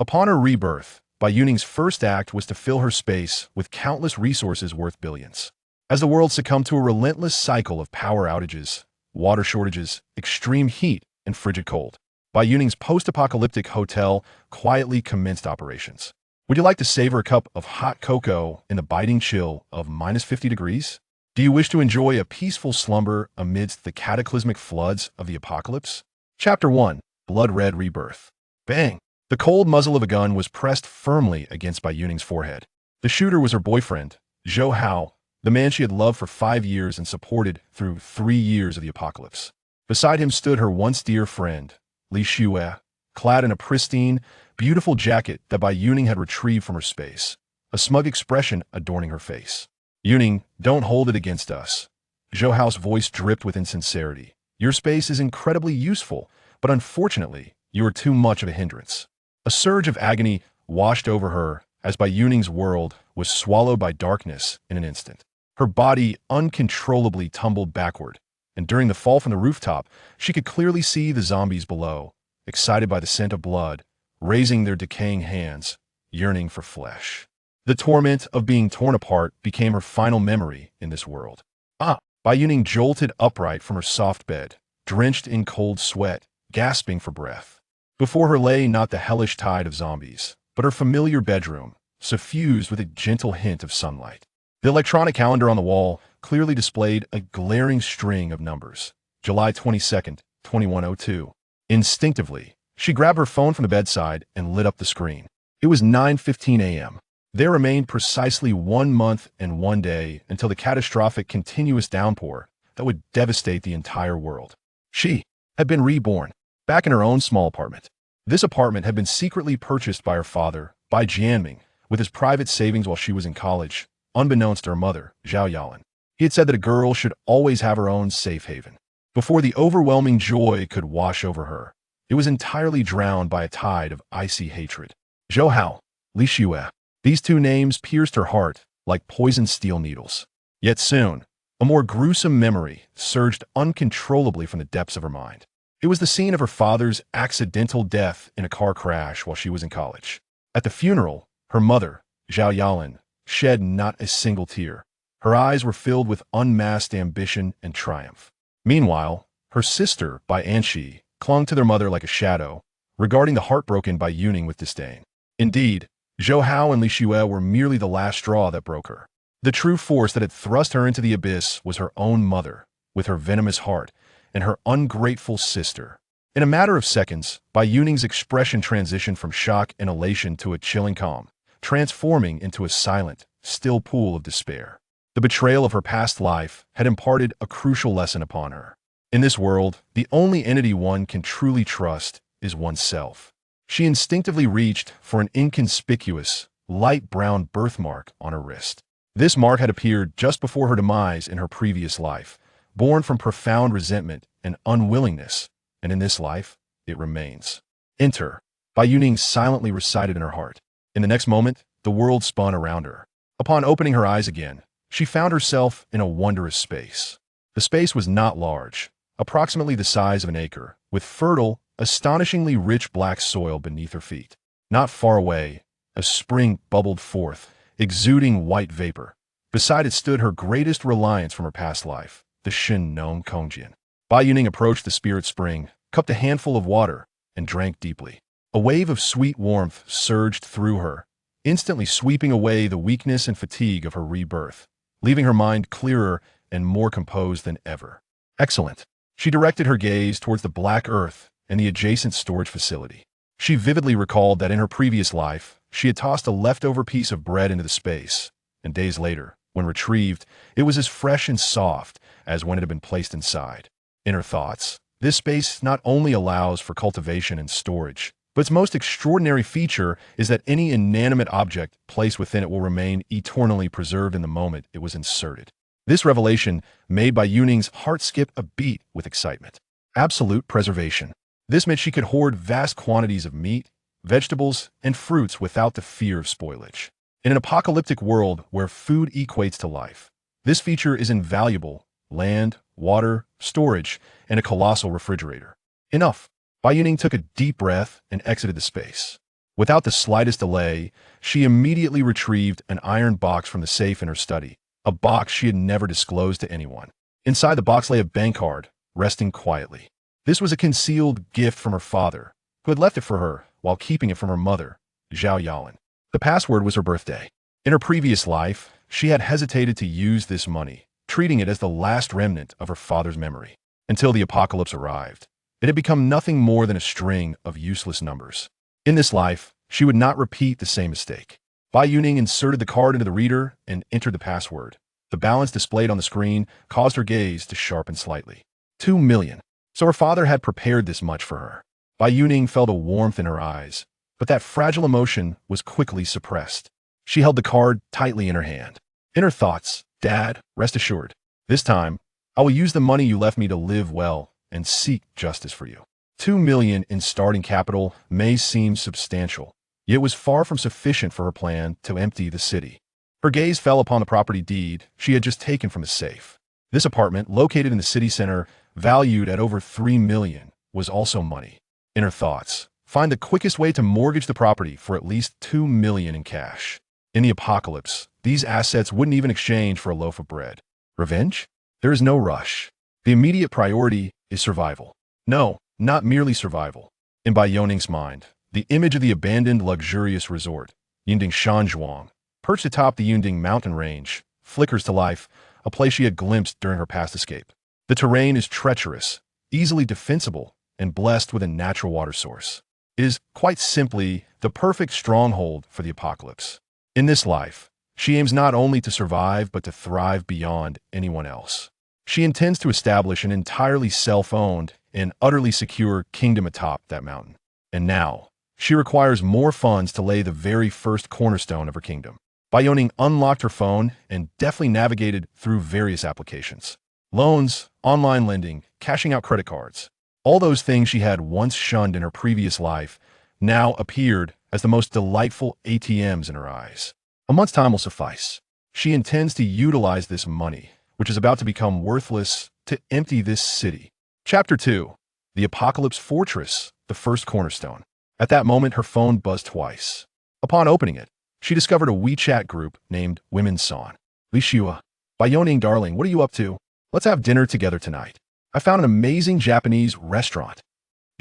Upon her rebirth, Bai Youning's first act was to fill her space with countless resources worth billions. As the world succumbed to a relentless cycle of power outages, water shortages, extreme heat, and frigid cold, Bai Youning's post-apocalyptic hotel quietly commenced operations. Would you like to savor a cup of hot cocoa in the biting chill of -50 degrees? Do you wish to enjoy a peaceful slumber amidst the cataclysmic floods of the apocalypse? Chapter 1. Blood Red Rebirth. Bang! The cold muzzle of a gun was pressed firmly against Bai Youning's forehead. The shooter was her boyfriend, Zhou Hao, the man she had loved for 5 years and supported through 3 years of the apocalypse. Beside him stood her once dear friend, Li Xue, clad in a pristine, beautiful jacket that Bai Youning had retrieved from her space, a smug expression adorning her face. "Youning, don't hold it against us." Zhou Hao's voice dripped with insincerity. "Your space is incredibly useful, but unfortunately, you are too much of a hindrance." A surge of agony washed over her as Bai Youning's world was swallowed by darkness in an instant. Her body uncontrollably tumbled backward, and during the fall from the rooftop, she could clearly see the zombies below, excited by the scent of blood, raising their decaying hands, yearning for flesh. The torment of being torn apart became her final memory in this world. Bai Youning jolted upright from her soft bed, drenched in cold sweat, gasping for breath. Before her lay not the hellish tide of zombies, but her familiar bedroom, suffused with a gentle hint of sunlight. The electronic calendar on the wall clearly displayed a glaring string of numbers. July 22nd, 2102. Instinctively, she grabbed her phone from the bedside and lit up the screen. It was 9:15 a.m. There remained precisely 1 month and 1 day until the catastrophic continuous downpour that would devastate the entire world. She had been reborn, back in her own small apartment. This apartment had been secretly purchased by her father, Bai Jianming, with his private savings while she was in college, unbeknownst to her mother, Zhao Yalan. He had said that a girl should always have her own safe haven. Before the overwhelming joy could wash over her, it was entirely drowned by a tide of icy hatred. Zhou Hao, Li Xue. These two names pierced her heart like poisoned steel needles. Yet soon, a more gruesome memory surged uncontrollably from the depths of her mind. It was the scene of her father's accidental death in a car crash while she was in college. At the funeral, her mother, Zhao Yalan, shed not a single tear. Her eyes were filled with unmasked ambition and triumph. Meanwhile, her sister, Bai Anshi, clung to their mother like a shadow, regarding the heartbroken Bai Youning with disdain. Indeed, Zhou Hao and Li Xue were merely the last straw that broke her. The true force that had thrust her into the abyss was her own mother, with her venomous heart, and her ungrateful sister. In a matter of seconds, Bai Youning's expression transitioned from shock and elation to a chilling calm, transforming into a silent, still pool of despair. The betrayal of her past life had imparted a crucial lesson upon her. In this world, the only entity one can truly trust is oneself. She instinctively reached for an inconspicuous, light brown birthmark on her wrist. This mark had appeared just before her demise in her previous life, born from profound resentment and unwillingness, and in this life, it remains. "Enter," Bai Youning silently recited in her heart. In the next moment, the world spun around her. Upon opening her eyes again, she found herself in a wondrous space. The space was not large, approximately the size of an acre, with fertile, astonishingly rich black soil beneath her feet. Not far away, a spring bubbled forth, exuding white vapor. Beside it stood her greatest reliance from her past life, the Shin gnome Kongjian. Bai Youning approached the spirit spring, cupped a handful of water, and drank deeply. A wave of sweet warmth surged through her, instantly sweeping away the weakness and fatigue of her rebirth, leaving her mind clearer and more composed than ever. Excellent. She directed her gaze towards the black earth and the adjacent storage facility. She vividly recalled that in her previous life, she had tossed a leftover piece of bread into the space, and days later, when retrieved, it was as fresh and soft as when it had been placed inside. In her thoughts, this space not only allows for cultivation and storage, but its most extraordinary feature is that any inanimate object placed within it will remain eternally preserved in the moment it was inserted. This revelation made Bai Youning's heart skip a beat with excitement. Absolute preservation. This meant she could hoard vast quantities of meat, vegetables, and fruits without the fear of spoilage. In an apocalyptic world where food equates to life, this feature is invaluable: land, water, storage, and a colossal refrigerator. Enough. Bai Youning took a deep breath and exited the space. Without the slightest delay, she immediately retrieved an iron box from the safe in her study, a box she had never disclosed to anyone. Inside the box lay a bank card, resting quietly. This was a concealed gift from her father, who had left it for her while keeping it from her mother, Bai Youning. The password was her birthday. In her previous life, she had hesitated to use this money, treating it as the last remnant of her father's memory. Until the apocalypse arrived, it had become nothing more than a string of useless numbers. In this life, she would not repeat the same mistake. Bai Youning inserted the card into the reader and entered the password. The balance displayed on the screen caused her gaze to sharpen slightly. 2 million. So her father had prepared this much for her. Bai Youning felt a warmth in her eyes, but that fragile emotion was quickly suppressed. She held the card tightly in her hand. In her thoughts, Dad, rest assured, this time, I will use the money you left me to live well and seek justice for you. 2 million in starting capital may seem substantial, yet it was far from sufficient for her plan to empty the city. Her gaze fell upon the property deed she had just taken from the safe. This apartment, located in the city center, valued at over 3 million, was also money. In her thoughts, find the quickest way to mortgage the property for at least 2 million in cash. In the apocalypse, these assets wouldn't even exchange for a loaf of bread. Revenge? There is no rush. The immediate priority is survival. No, not merely survival. In Bai Youning's mind, the image of the abandoned luxurious resort, Yunding Shanzhuang, perched atop the Yunding mountain range, flickers to life, a place she had glimpsed during her past escape. The terrain is treacherous, easily defensible, and blessed with a natural water source. It is, quite simply, the perfect stronghold for the apocalypse. In this life, she aims not only to survive but to thrive beyond anyone else. She intends to establish an entirely self-owned and utterly secure kingdom atop that mountain. And now, she requires more funds to lay the very first cornerstone of her kingdom. Bai Youning unlocked her phone and deftly navigated through various applications. Loans, online lending, cashing out credit cards. All those things she had once shunned in her previous life now appeared as the most delightful ATMs in her eyes. A month's time will suffice. She intends to utilize this money, which is about to become worthless, to empty this city. Chapter 2. The Apocalypse Fortress, the first cornerstone. At that moment, her phone buzzed twice. Upon opening it, she discovered a WeChat group named Women's Song. Li Shua. Bai Youning, darling, what are you up to? Let's have dinner together tonight. I found an amazing Japanese restaurant.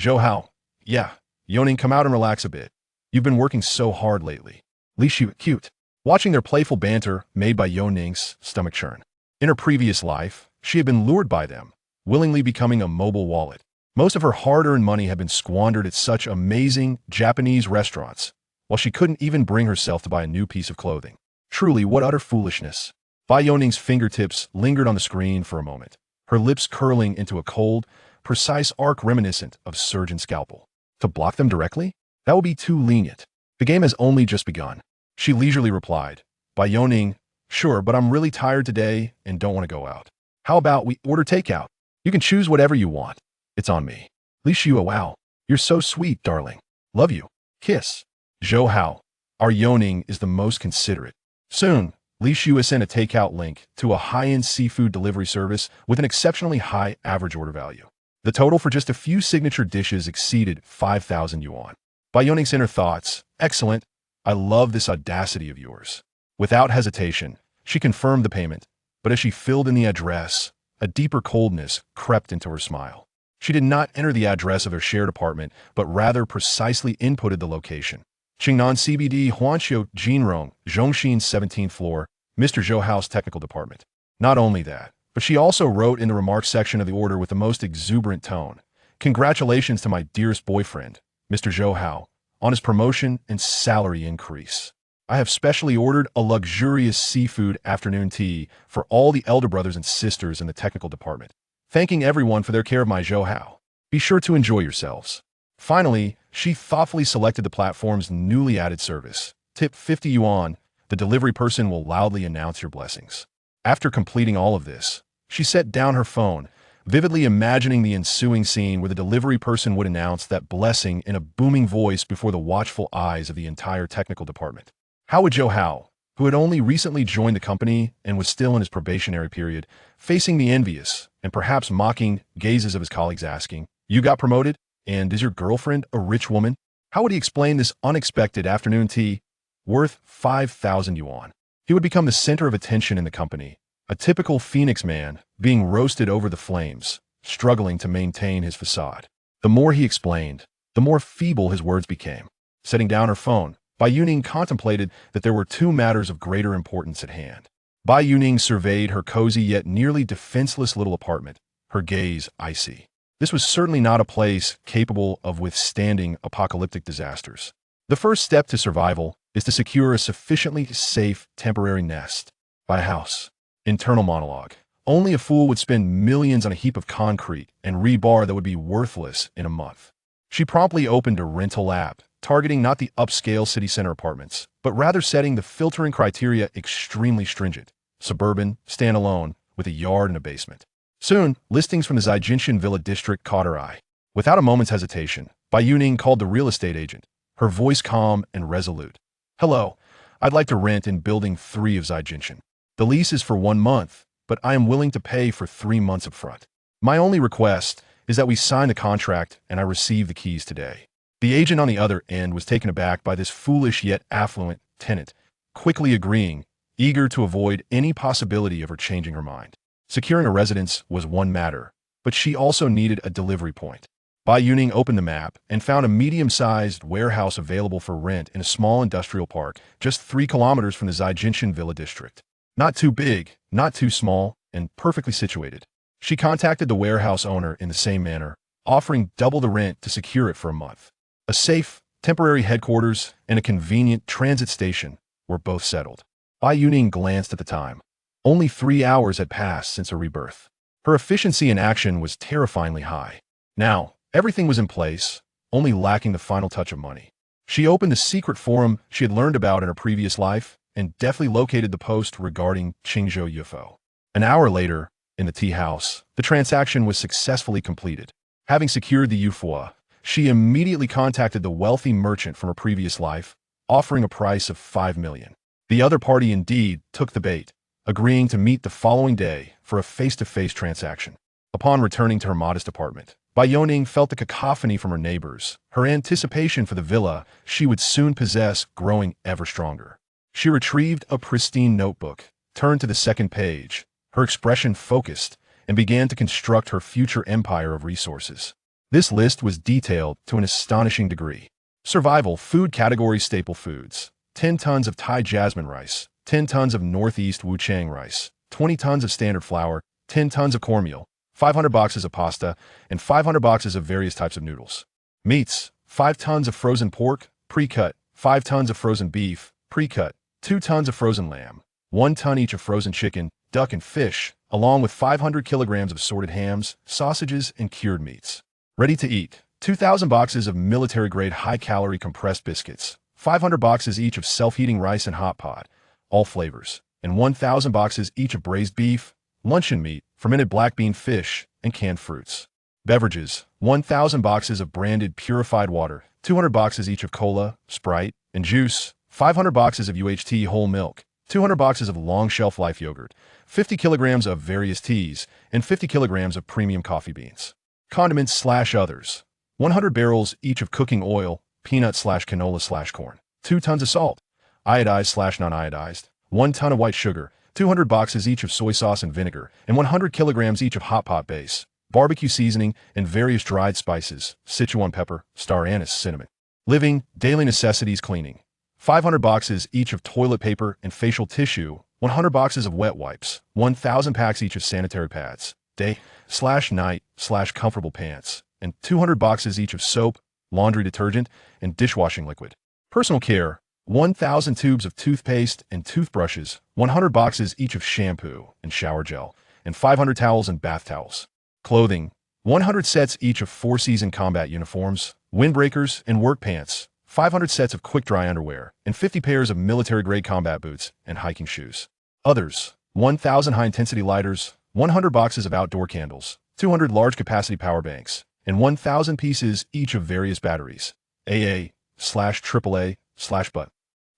Zhou Hao. Yeah. Youning, come out and relax a bit. You've been working so hard lately. Li Shua. Cute. Watching their playful banter made Bai Youning's stomach churn. In her previous life, she had been lured by them, willingly becoming a mobile wallet. Most of her hard-earned money had been squandered at such amazing Japanese restaurants, while she couldn't even bring herself to buy a new piece of clothing. Truly, what utter foolishness. Bai Youning's fingertips lingered on the screen for a moment, her lips curling into a cold, precise arc reminiscent of surgeon's scalpel. To block them directly? That would be too lenient. The game has only just begun. She leisurely replied, Bai Youning, sure, but I'm really tired today and don't want to go out. How about we order takeout? You can choose whatever you want. It's on me. Li Shua, wow. You're so sweet, darling. Love you. Kiss. Zhou Hao. Our Youning is the most considerate. Soon, Li Shua sent a takeout link to a high-end seafood delivery service with an exceptionally high average order value. The total for just a few signature dishes exceeded 5,000 yuan. Bai Youning sent her thoughts, excellent. I love this audacity of yours. Without hesitation, she confirmed the payment, but as she filled in the address, a deeper coldness crept into her smile. She did not enter the address of her shared apartment, but rather precisely inputted the location. Qingnan CBD Huanqiu Jinrong, Zhongxin 17th floor, Mr. Zhou Hao's technical department. Not only that, but she also wrote in the remarks section of the order with the most exuberant tone, congratulations to my dearest boyfriend, Mr. Zhou Hao, on his promotion and salary increase. I have specially ordered a luxurious seafood afternoon tea for all the elder brothers and sisters in the technical department, thanking everyone for their care of my Zhou Hao. Be sure to enjoy yourselves. Finally, she thoughtfully selected the platform's newly added service. Tip 50 yuan, the delivery person will loudly announce your blessings. After completing all of this, she set down her phone, vividly imagining the ensuing scene where the delivery person would announce that blessing in a booming voice before the watchful eyes of the entire technical department. How would Zhou Hao, who had only recently joined the company and was still in his probationary period, facing the envious and perhaps mocking gazes of his colleagues asking, "You got promoted? And is your girlfriend a rich woman?" How would he explain this unexpected afternoon tea worth 5,000 yuan? He would become the center of attention in the company, a typical Phoenix man being roasted over the flames, struggling to maintain his facade. The more he explained, the more feeble his words became. Setting down her phone, Bai Youning contemplated that there were two matters of greater importance at hand. Bai Youning surveyed her cozy yet nearly defenseless little apartment, her gaze icy. This was certainly not a place capable of withstanding apocalyptic disasters. The first step to survival is to secure a sufficiently safe temporary nest. Buy a house. Internal monologue. Only a fool would spend millions on a heap of concrete and rebar that would be worthless in a month. She promptly opened a rental app, targeting not the upscale city center apartments, but rather setting the filtering criteria extremely stringent. Suburban, standalone, with a yard and a basement. Soon, listings from the Zaijinshan Villa district caught her eye. Without a moment's hesitation, Bai Youning called the real estate agent, her voice calm and resolute. "Hello, I'd like to rent in Building 3 of Zaijinshan. The lease is for 1 month, but I am willing to pay for 3 months up front. My only request is that we sign the contract and I receive the keys today." The agent on the other end was taken aback by this foolish yet affluent tenant, quickly agreeing, eager to avoid any possibility of her changing her mind. Securing a residence was one matter, but she also needed a delivery point. Bai Youning opened the map and found a medium-sized warehouse available for rent in a small industrial park just 3 kilometers from the Zaijinshan Villa district. Not too big, not too small, and perfectly situated. She contacted the warehouse owner in the same manner, offering double the rent to secure it for a month. A safe, temporary headquarters and a convenient transit station were both settled. Bai Youning glanced at the time. Only 3 hours had passed since her rebirth. Her efficiency in action was terrifyingly high. Now, everything was in place, only lacking the final touch of money. She opened the secret forum she had learned about in her previous life and deftly located the post regarding Qingzhou UFO. An hour later, in the tea house, the transaction was successfully completed. Having secured the UFO, she immediately contacted the wealthy merchant from her previous life, offering a price of 5 million. The other party indeed took the bait, agreeing to meet the following day for a face-to-face transaction. Upon returning to her modest apartment, Bai Youning felt the cacophony from her neighbors, her anticipation for the villa she would soon possess growing ever stronger. She retrieved a pristine notebook, turned to the second page, her expression focused, and began to construct her future empire of resources. This list was detailed to an astonishing degree. Survival food category staple foods: 10 tons of Thai jasmine rice, 10 tons of Northeast Wuchang rice, 20 tons of standard flour, 10 tons of cornmeal, 500 boxes of pasta, and 500 boxes of various types of noodles. Meats: 5 tons of frozen pork, pre-cut, 5 tons of frozen beef, pre-cut, 2 tons of frozen lamb, 1 ton each of frozen chicken, duck, and fish, along with 500 kilograms of assorted hams, sausages, and cured meats. Ready to eat: 2,000 boxes of military-grade high-calorie compressed biscuits, 500 boxes each of self-heating rice and hot pot, all flavors, and 1,000 boxes each of braised beef, luncheon meat, fermented black bean fish, and canned fruits. Beverages: 1,000 boxes of branded purified water, 200 boxes each of cola, Sprite, and juice, 500 boxes of UHT whole milk, 200 boxes of long shelf life yogurt, 50 kilograms of various teas, and 50 kilograms of premium coffee beans. Condiments/others: 100 barrels each of cooking oil, peanut/canola/corn, 2 tons of salt, iodized/non-iodized, 1 ton of white sugar, 200 boxes each of soy sauce and vinegar, and 100 kilograms each of hot pot base, barbecue seasoning, and various dried spices, Sichuan pepper, star anise, cinnamon. Living, daily necessities cleaning: 500 boxes each of toilet paper and facial tissue, 100 boxes of wet wipes, 1,000 packs each of sanitary pads, day/night/comfortable pants, and 200 boxes each of soap, laundry detergent, and dishwashing liquid. Personal care: 1,000 tubes of toothpaste and toothbrushes, 100 boxes each of shampoo and shower gel, and 500 towels and bath towels. Clothing: 100 sets each of 4-season combat uniforms, windbreakers, and work pants, 500 sets of quick-dry underwear, and 50 pairs of military-grade combat boots and hiking shoes. Others: 1,000 high-intensity lighters, 100 boxes of outdoor candles, 200 large-capacity power banks, and 1,000 pieces each of various batteries, AA/AAA/but.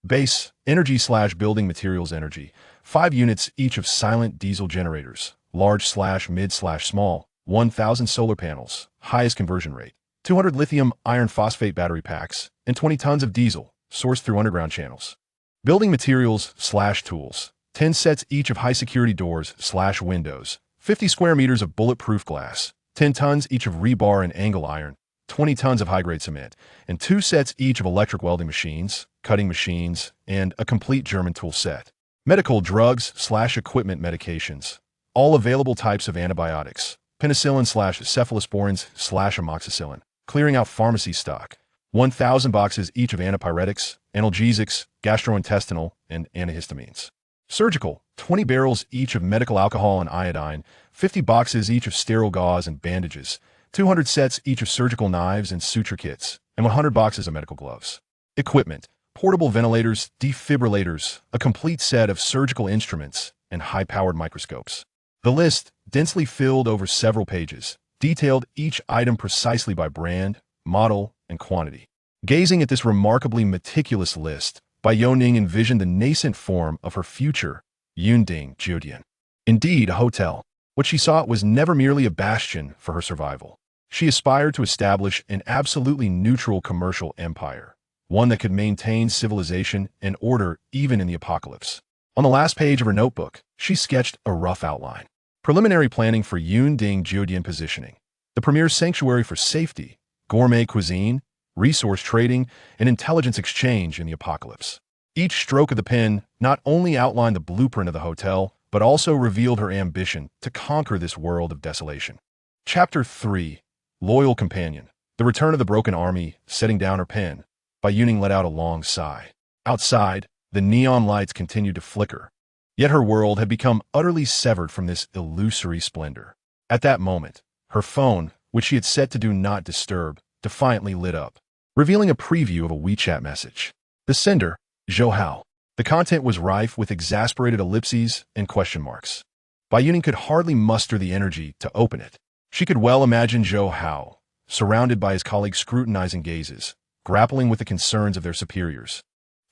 Base, energy/building materials energy, 5 units each of silent diesel generators, large/mid/small, 1,000 solar panels, highest conversion rate, 200 lithium iron phosphate battery packs, and 20 tons of diesel, sourced through underground channels. Building materials/tools, 10 sets each of high-security doors/windows, 50 square meters of bulletproof glass, 10 tons each of rebar and angle iron, 20 tons of high-grade cement, and 2 sets each of electric welding machines, cutting machines, and a complete German tool set. Medical drugs/equipment medications, all available types of antibiotics, penicillin/cephalosporins/amoxicillin, clearing out pharmacy stock, 1,000 boxes each of antipyretics, analgesics, gastrointestinal, and antihistamines. Surgical, 20 barrels each of medical alcohol and iodine, 50 boxes each of sterile gauze and bandages, 200 sets each of surgical knives and suture kits, and 100 boxes of medical gloves. Equipment, portable ventilators, defibrillators, a complete set of surgical instruments, and high-powered microscopes. The list, densely filled over several pages, detailed each item precisely by brand, model, and quantity. Gazing at this remarkably meticulous list, Bai Youning envisioned the nascent form of her future, Yuanding Jiudian. Indeed, a hotel. What she sought was never merely a bastion for her survival. She aspired to establish an absolutely neutral commercial empire, one that could maintain civilization and order even in the apocalypse. On the last page of her notebook, she sketched a rough outline. Preliminary planning for Yuanding Jiudian positioning, the premier sanctuary for safety, gourmet cuisine, resource trading, and intelligence exchange in the apocalypse. Each stroke of the pen not only outlined the blueprint of the hotel, but also revealed her ambition to conquer this world of desolation. Chapter 3. Loyal Companion. The Return of the Broken Army. Setting down her pen, Bai Youning let out a long sigh. Outside, the neon lights continued to flicker, yet her world had become utterly severed from this illusory splendor. At that moment, her phone, which she had set to Do Not Disturb, defiantly lit up, revealing a preview of a WeChat message. The sender, Zhou Hao. The content was rife with exasperated ellipses and question marks. Bai Youning could hardly muster the energy to open it. She could well imagine Zhou Hao, surrounded by his colleagues' scrutinizing gazes, grappling with the concerns of their superiors.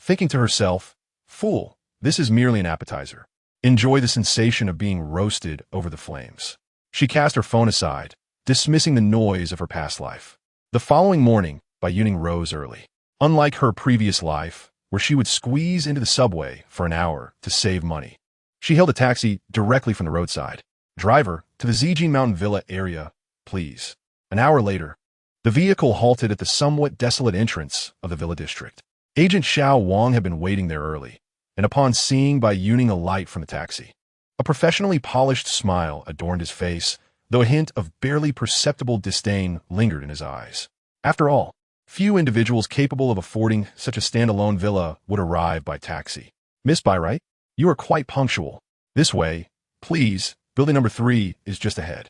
Thinking to herself, "Fool, this is merely an appetizer. Enjoy the sensation of being roasted over the flames." She cast her phone aside, dismissing the noise of her past life. The following morning, Bai Youning rose early. Unlike her previous life, where she would squeeze into the subway for an hour to save money, she hailed a taxi directly from the roadside. "Driver, to the Zijin Mountain Villa area, please." An hour later, the vehicle halted at the somewhat desolate entrance of the villa district. Agent Xiao Wang had been waiting there early, and upon seeing Bai Youning alight from the taxi, a professionally polished smile adorned his face, though a hint of barely perceptible disdain lingered in his eyes. After all, few individuals capable of affording such a standalone villa would arrive by taxi. "Miss Bai, right? You are quite punctual. This way, please. Building number 3 is just ahead."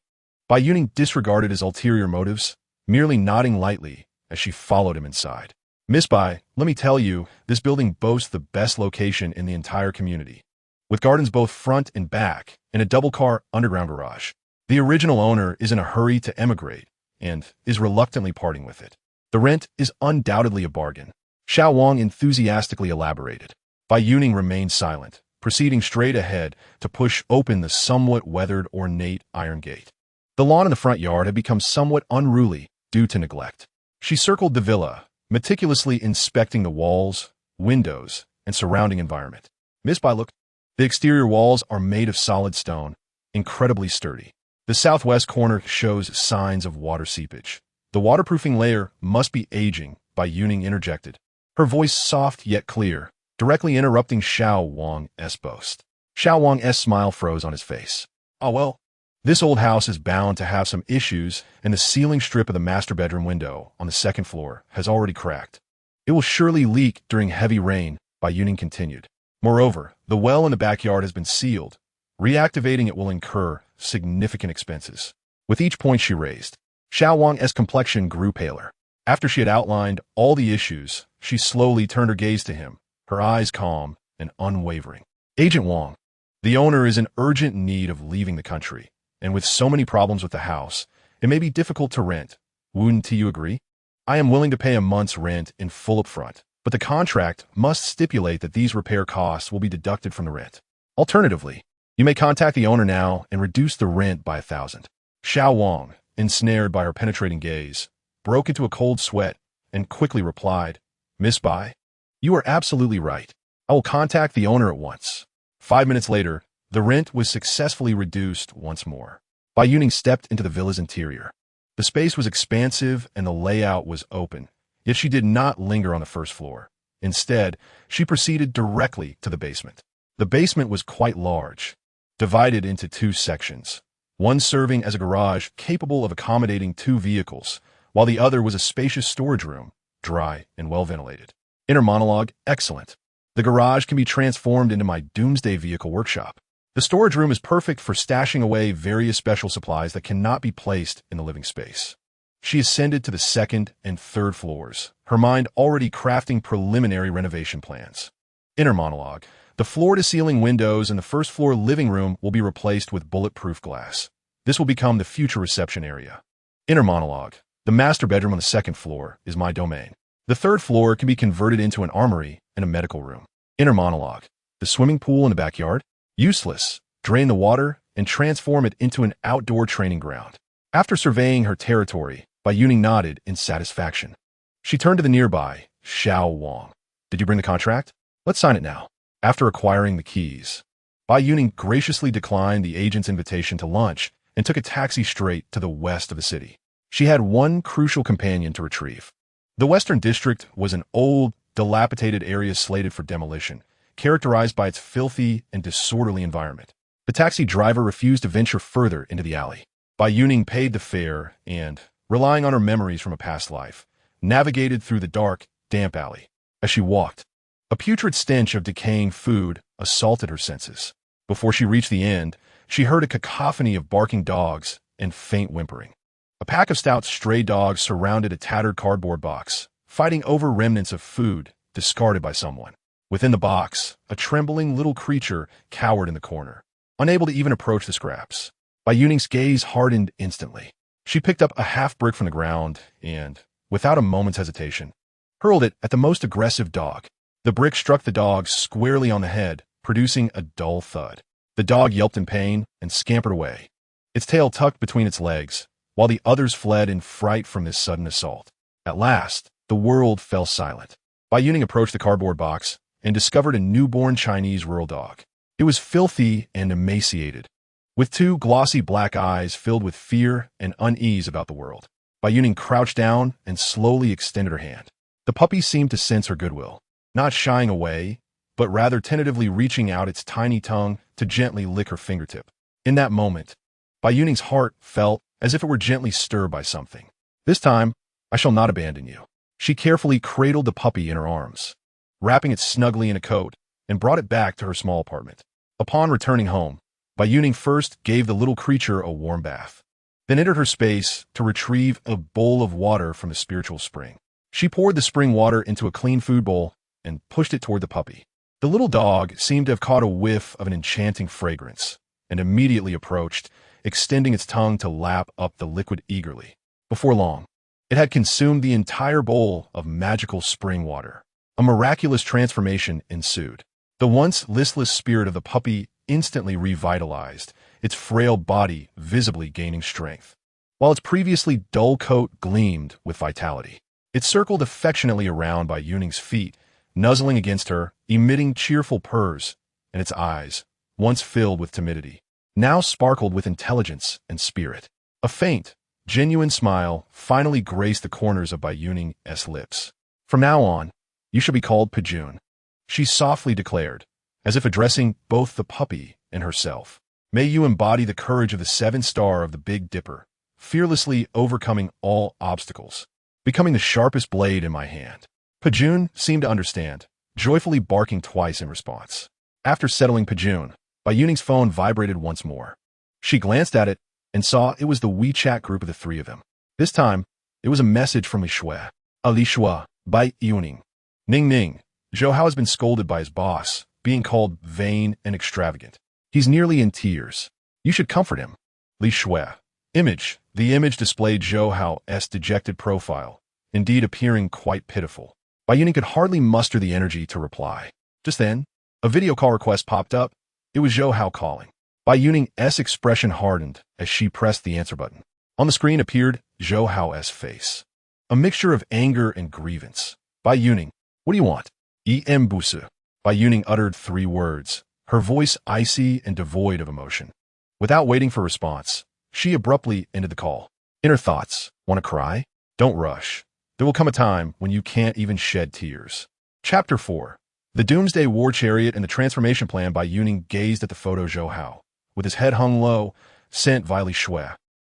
Bai Youning disregarded his ulterior motives, merely nodding lightly as she followed him inside. "Miss Bai, let me tell you, this building boasts the best location in the entire community, with gardens both front and back, and a double-car underground garage. The original owner is in a hurry to emigrate, and is reluctantly parting with it. The rent is undoubtedly a bargain." Xiao Wang enthusiastically elaborated. Bai Youning remained silent, proceeding straight ahead to push open the somewhat weathered ornate iron gate. The lawn in the front yard had become somewhat unruly due to neglect. She circled the villa, meticulously inspecting the walls, windows, and surrounding environment. "Miss Bai, look. The exterior walls are made of solid stone, incredibly sturdy. The southwest corner shows signs of water seepage. The waterproofing layer must be aging," Bai Youning interjected, her voice soft yet clear, directly interrupting Xiao Wang's boast. Xiao Wang's smile froze on his face. "Oh well, this old house is bound to have some issues, and the ceiling strip of the master bedroom window on the second floor has already cracked. It will surely leak during heavy rain," Bai Youning continued. "Moreover, the well in the backyard has been sealed. Reactivating it will incur significant expenses." With each point she raised, Xiao Wang's complexion grew paler. After she had outlined all the issues, she slowly turned her gaze to him, her eyes calm and unwavering. "Agent Wang, the owner is in urgent need of leaving the country, and with so many problems with the house, it may be difficult to rent. Wouldn't you agree? I am willing to pay a month's rent in full upfront, but the contract must stipulate that these repair costs will be deducted from the rent. Alternatively, you may contact the owner now and reduce the rent by 1,000. Xiao Wang, ensnared by her penetrating gaze, broke into a cold sweat and quickly replied, "Miss Bai, you are absolutely right. I will contact the owner at once." 5 minutes later, the rent was successfully reduced once more. Bai Youning stepped into the villa's interior. The space was expansive and the layout was open, yet she did not linger on the first floor. Instead, she proceeded directly to the basement. The basement was quite large, divided into two sections, one serving as a garage capable of accommodating 2 vehicles, while the other was a spacious storage room, dry and well-ventilated. Inner monologue, excellent. The garage can be transformed into my doomsday vehicle workshop. The storage room is perfect for stashing away various special supplies that cannot be placed in the living space. She ascended to the 2nd and 3rd floors, her mind already crafting preliminary renovation plans. Inner monologue. The floor-to-ceiling windows in the 1st floor living room will be replaced with bulletproof glass. This will become the future reception area. Inner monologue. The master bedroom on the 2nd floor is my domain. The 3rd floor can be converted into an armory and a medical room. Inner monologue. The swimming pool in the backyard? Useless. Drain the water and transform it into an outdoor training ground. After surveying her territory, Bai Youning nodded in satisfaction. She turned to the nearby Xiao Wang. "Did you bring the contract? Let's sign it now." After acquiring the keys, Bai Youning graciously declined the agent's invitation to lunch and took a taxi straight to the west of the city. She had one crucial companion to retrieve. The Western District was an old, dilapidated area slated for demolition, characterized by its filthy and disorderly environment. The taxi driver refused to venture further into the alley. Bai Youning paid the fare and, relying on her memories from a past life, navigated through the dark, damp alley. As she walked, a putrid stench of decaying food assaulted her senses. Before she reached the end, she heard a cacophony of barking dogs and faint whimpering. A pack of stout stray dogs surrounded a tattered cardboard box, fighting over remnants of food discarded by someone. Within the box, a trembling little creature cowered in the corner, unable to even approach the scraps. Bai Youning's gaze hardened instantly. She picked up a half-brick from the ground and, without a moment's hesitation, hurled it at the most aggressive dog. The brick struck the dog squarely on the head, producing a dull thud. The dog yelped in pain and scampered away, its tail tucked between its legs, while the others fled in fright from this sudden assault. At last, the world fell silent. Bai Youning approached the cardboard box and discovered a newborn Chinese rural dog. It was filthy and emaciated, with 2 glossy black eyes filled with fear and unease about the world. Bai Youning crouched down and slowly extended her hand. The puppy seemed to sense her goodwill, not shying away, but rather tentatively reaching out its tiny tongue to gently lick her fingertip. In that moment, Bai Youning's heart felt as if it were gently stirred by something. "This time, I shall not abandon you." She carefully cradled the puppy in her arms, wrapping it snugly in a coat, and brought it back to her small apartment. Upon returning home, Bai Youning first gave the little creature a warm bath, then entered her space to retrieve a bowl of water from the spiritual spring. She poured the spring water into a clean food bowl and pushed it toward the puppy. The little dog seemed to have caught a whiff of an enchanting fragrance and immediately approached, extending its tongue to lap up the liquid eagerly. Before long, it had consumed the entire bowl of magical spring water. A miraculous transformation ensued. The once listless spirit of the puppy instantly revitalized, its frail body visibly gaining strength, while its previously dull coat gleamed with vitality. It circled affectionately around Bai Youning's feet, nuzzling against her, emitting cheerful purrs, and its eyes, once filled with timidity, now sparkled with intelligence and spirit. A faint, genuine smile finally graced the corners of Bai Youning's lips. "From now on, you shall be called Pijun," she softly declared, as if addressing both the puppy and herself. "May you embody the courage of the 7th star of the Big Dipper, fearlessly overcoming all obstacles, becoming the sharpest blade in my hand." Pijun seemed to understand, joyfully barking twice in response. After settling Pijun, Bai Youning's phone vibrated once more. She glanced at it and saw it was the WeChat group of the 3 of them. This time, it was a message from Li Shui. "Li Shui, Bai Youning. Ning Ning, Zhou Hao has been scolded by his boss, being called vain and extravagant. He's nearly in tears. You should comfort him. Li Shui." Image. The image displayed Zhou Hao's dejected profile, indeed appearing quite pitiful. Bai Youning could hardly muster the energy to reply. Just then, a video call request popped up. It was Zhou Hao calling. Bai Youning's expression hardened as she pressed the answer button. On the screen appeared Zhou Hao's face. a mixture of anger and grievance. Bai Youning, what do you want? Busu. Bai Youning uttered 3 words, her voice icy and devoid of emotion. Without waiting for response, she abruptly ended the call. Inner thoughts, want to cry? Don't rush. There will come a time when you can't even shed tears. Chapter 4. The Doomsday War Chariot and the Transformation Plan. Bai Youning gazed at the photo Zhou Hao, with his head hung low, sent vilely shui,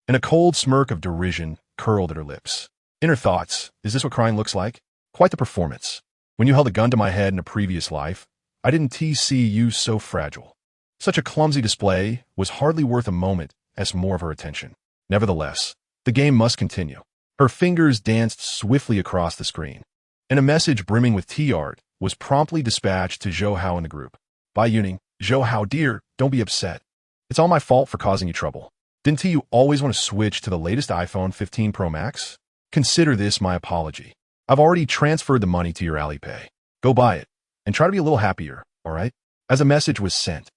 and a cold smirk of derision curled at her lips. Inner thoughts, is this what crying looks like? Quite the performance. When you held a gun to my head in a previous life, I didn't see you so fragile. Such a clumsy display was hardly worth a moment as more of her attention. Nevertheless, the game must continue. Her fingers danced swiftly across the screen, and a message brimming with tea art was promptly dispatched to Zhou Hao in the group. Bai Youning, Zhou Hao dear, don't be upset. It's all my fault for causing you trouble. Didn't you always want to switch to the latest iPhone 15 Pro Max? Consider this my apology. I've already transferred the money to your Alipay. Go buy it, and try to be a little happier, alright? As a message was sent,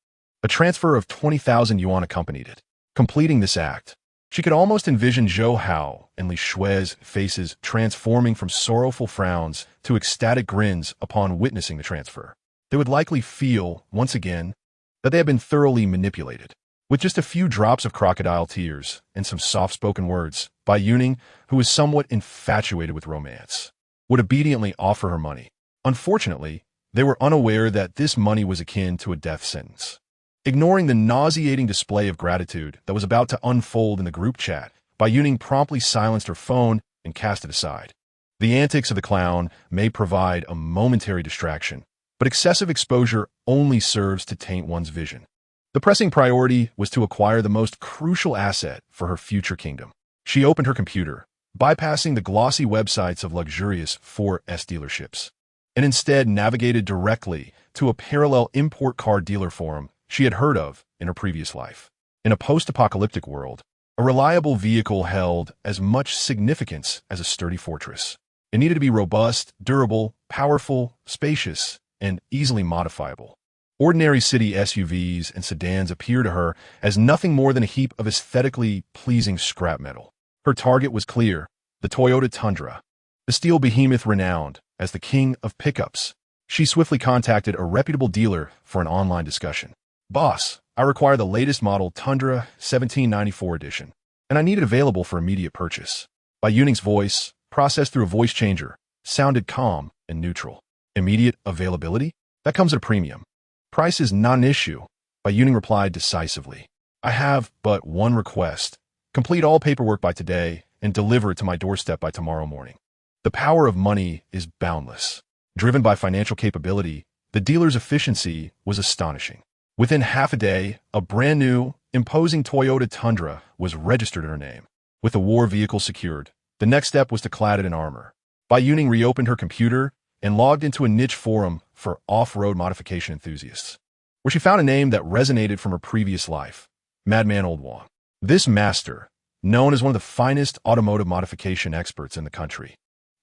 a transfer of 20,000 yuan accompanied it. Completing this act, she could almost envision Zhou Hao and Li Shui's faces transforming from sorrowful frowns to ecstatic grins upon witnessing the transfer. They would likely feel, once again, that they had been thoroughly manipulated. With just a few drops of crocodile tears and some soft-spoken words, Bai Youning, who was somewhat infatuated with romance, would obediently offer her money. Unfortunately, they were unaware that this money was akin to a death sentence. Ignoring the nauseating display of gratitude that was about to unfold in the group chat, Bai Youning promptly silenced her phone and cast it aside. The antics of the clown may provide a momentary distraction, but excessive exposure only serves to taint one's vision. The pressing priority was to acquire the most crucial asset for her future kingdom. She opened her computer, bypassing the glossy websites of luxurious 4S dealerships, and instead navigated directly to a parallel import car dealer forum she had heard of in her previous life. In a post-apocalyptic world, a reliable vehicle held as much significance as a sturdy fortress. It needed to be robust, durable, powerful, spacious, and easily modifiable. Ordinary city SUVs and sedans appear to her as nothing more than a heap of aesthetically pleasing scrap metal. Her target was clear, the Toyota Tundra, the steel behemoth renowned as the king of pickups. She swiftly contacted a reputable dealer for an online discussion. Boss, I require the latest model Tundra 1794 edition, and I need it available for immediate purchase. Bai Youning's voice, processed through a voice changer, sounded calm and neutral. Immediate availability? That comes at a premium. Price is not an issue, Bai Youning replied decisively. I have but one request. Complete all paperwork by today and deliver it to my doorstep by tomorrow morning. The power of money is boundless. Driven by financial capability, the dealer's efficiency was astonishing. Within half a day, a brand new, imposing Toyota Tundra was registered in her name. With the war vehicle secured, the next step was to clad it in armor. Bai Youning reopened her computer and logged into a niche forum for off-road modification enthusiasts, where she found a name that resonated from her previous life, Madman Old Wang. This master, known as one of the finest automotive modification experts in the country,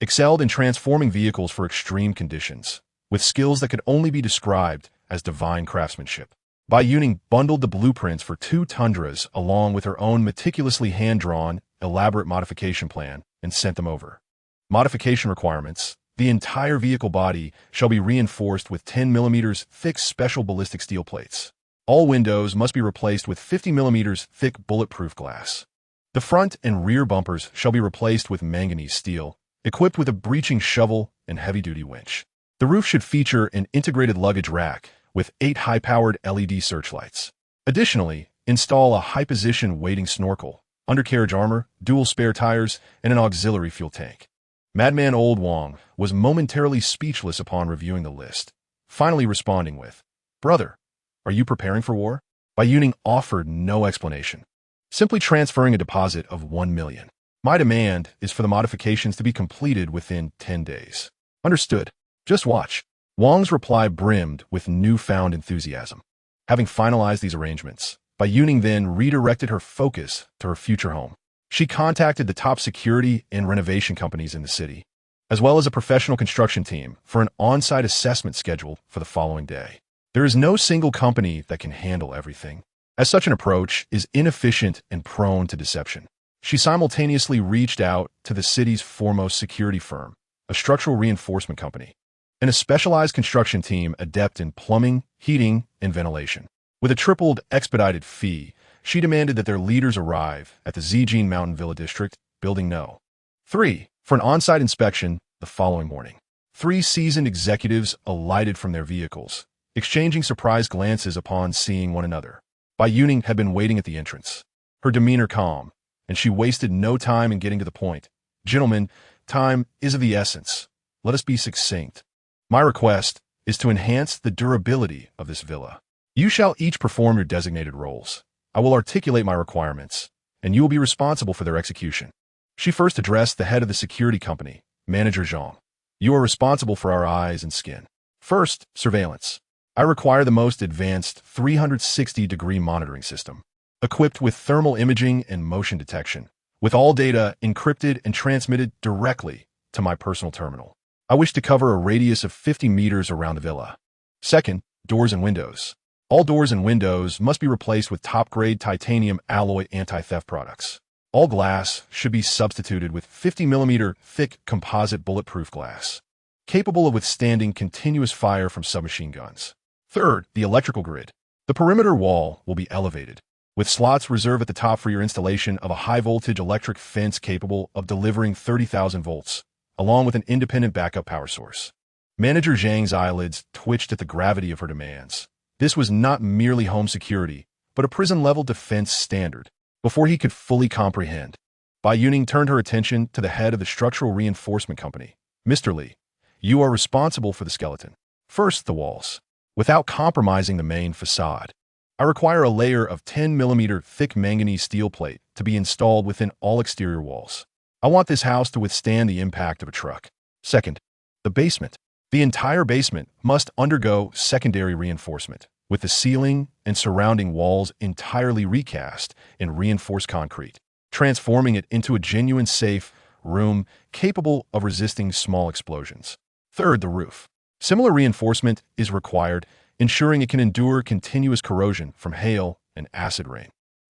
excelled in transforming vehicles for extreme conditions, with skills that could only be described as divine craftsmanship. Bai Youning bundled the blueprints for 2 Tundras along with her own meticulously hand-drawn, elaborate modification plan and sent them over. Modification requirements: the entire vehicle body shall be reinforced with 10 mm thick special ballistic steel plates. All windows must be replaced with 50 mm thick bulletproof glass. The front and rear bumpers shall be replaced with manganese steel, equipped with a breaching shovel and heavy-duty winch. The roof should feature an integrated luggage rack with 8 high-powered LED searchlights. Additionally, install a high-position wading snorkel, undercarriage armor, dual spare tires, and an auxiliary fuel tank. Madman Old Wang was momentarily speechless upon reviewing the list, finally responding with, "Brother, are you preparing for war?" Bai Youning offered no explanation, simply transferring a deposit of 1 million. "My demand is for the modifications to be completed within 10 days. Understood. Just watch." Wang's reply brimmed with newfound enthusiasm. Having finalized these arrangements, Bai Youning then redirected her focus to her future home. She contacted the top security and renovation companies in the city, as well as a professional construction team for an on-site assessment scheduled for the following day. There is no single company that can handle everything, as such an approach is inefficient and prone to deception. She simultaneously reached out to the city's foremost security firm, a structural reinforcement company, and a specialized construction team adept in plumbing, heating, and ventilation. With a tripled, expedited fee, she demanded that their leaders arrive at the Zijin Mountain Villa District, Building No. 3, for an on-site inspection the following morning. 3 seasoned executives alighted from their vehicles, exchanging surprised glances upon seeing one another. Bai Youning had been waiting at the entrance, her demeanor calm, and she wasted no time in getting to the point. Gentlemen, time is of the essence. Let us be succinct. My request is to enhance the durability of this villa. You shall each perform your designated roles. I will articulate my requirements, and you will be responsible for their execution. She first addressed the head of the security company, Manager Zhang. You are responsible for our eyes and skin. First, surveillance. I require the most advanced 360-degree monitoring system, equipped with thermal imaging and motion detection, with all data encrypted and transmitted directly to my personal terminal. I wish to cover a radius of 50 meters around the villa. Second, doors and windows. All doors and windows must be replaced with top-grade titanium alloy anti-theft products. All glass should be substituted with 50mm thick composite bulletproof glass, capable of withstanding continuous fire from submachine guns. Third, the electrical grid. The perimeter wall will be elevated, with slots reserved at the top for your installation of a high-voltage electric fence capable of delivering 30,000 volts, along with an independent backup power source. Manager Zhang's eyelids twitched at the gravity of her demands. This was not merely home security, but a prison-level defense standard. Before he could fully comprehend, Bai Youning turned her attention to the head of the structural reinforcement company. Mr. Li, you are responsible for the skeleton. First, the walls. Without compromising the main facade, I require a layer of 10mm thick manganese steel plate to be installed within all exterior walls. I want this house to withstand the impact of a truck. Second, the basement. The entire basement must undergo secondary reinforcement, with the ceiling and surrounding walls entirely recast in reinforced concrete, transforming it into a genuine safe room capable of resisting small explosions. Third, the roof. Similar reinforcement is required, ensuring it can endure continuous corrosion from hail and acid rain.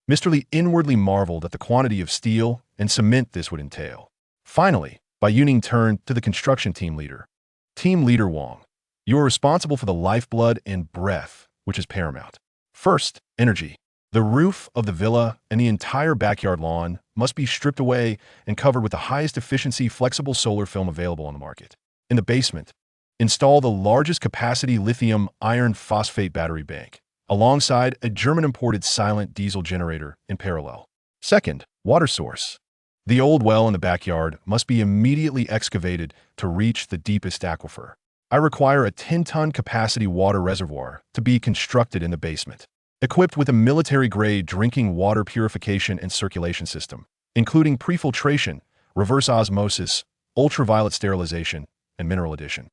Mr. Li inwardly marveled at the quantity of steel and cement this would entail. Finally, Bai Youning turned to the construction team leader. Team Leader Wang, you are responsible for the lifeblood and breath, which is paramount. First, energy. The roof of the villa and the entire backyard lawn must be stripped away and covered with the highest efficiency flexible solar film available on the market. In the basement, install the largest capacity lithium iron phosphate battery bank, alongside a German-imported silent diesel generator in parallel. Second, water source. The old well in the backyard must be immediately excavated to reach the deepest aquifer. I require a 10-ton capacity water reservoir to be constructed in the basement, equipped with a military-grade drinking water purification and circulation system, including prefiltration, reverse osmosis, ultraviolet sterilization, and mineral addition.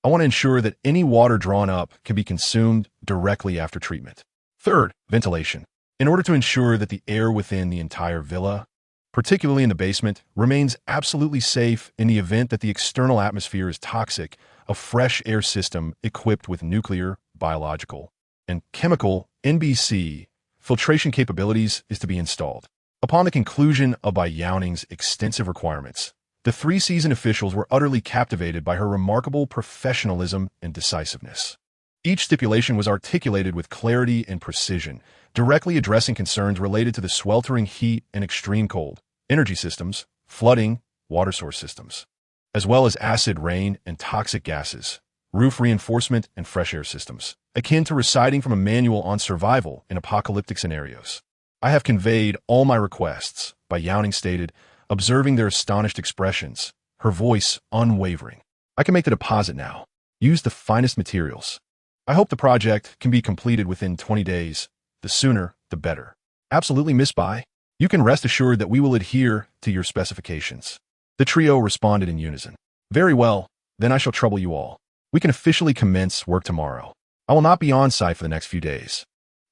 I want to ensure that any water drawn up can be consumed directly after treatment. Third, ventilation. In order to ensure that the air within the entire villa, particularly in the basement, remains absolutely safe in the event that the external atmosphere is toxic, a fresh air system equipped with nuclear, biological, and chemical NBC filtration capabilities is to be installed. Upon the conclusion of Bai Youning's extensive requirements, the 3 seasoned officials were utterly captivated by her remarkable professionalism and decisiveness. Each stipulation was articulated with clarity and precision, directly addressing concerns related to the sweltering heat and extreme cold, energy systems, flooding, water source systems, as well as acid rain and toxic gases, roof reinforcement, and fresh air systems, akin to reciting from a manual on survival in apocalyptic scenarios. I have conveyed all my requests, Bai Youning stated, observing their astonished expressions, her voice unwavering. I can make the deposit now. Use the finest materials. I hope the project can be completed within 20 days. The sooner, the better. Absolutely, Miss Bai. You can rest assured that we will adhere to your specifications. The trio responded in unison. Very well, then I shall trouble you all. We can officially commence work tomorrow. I will not be on site for the next few days.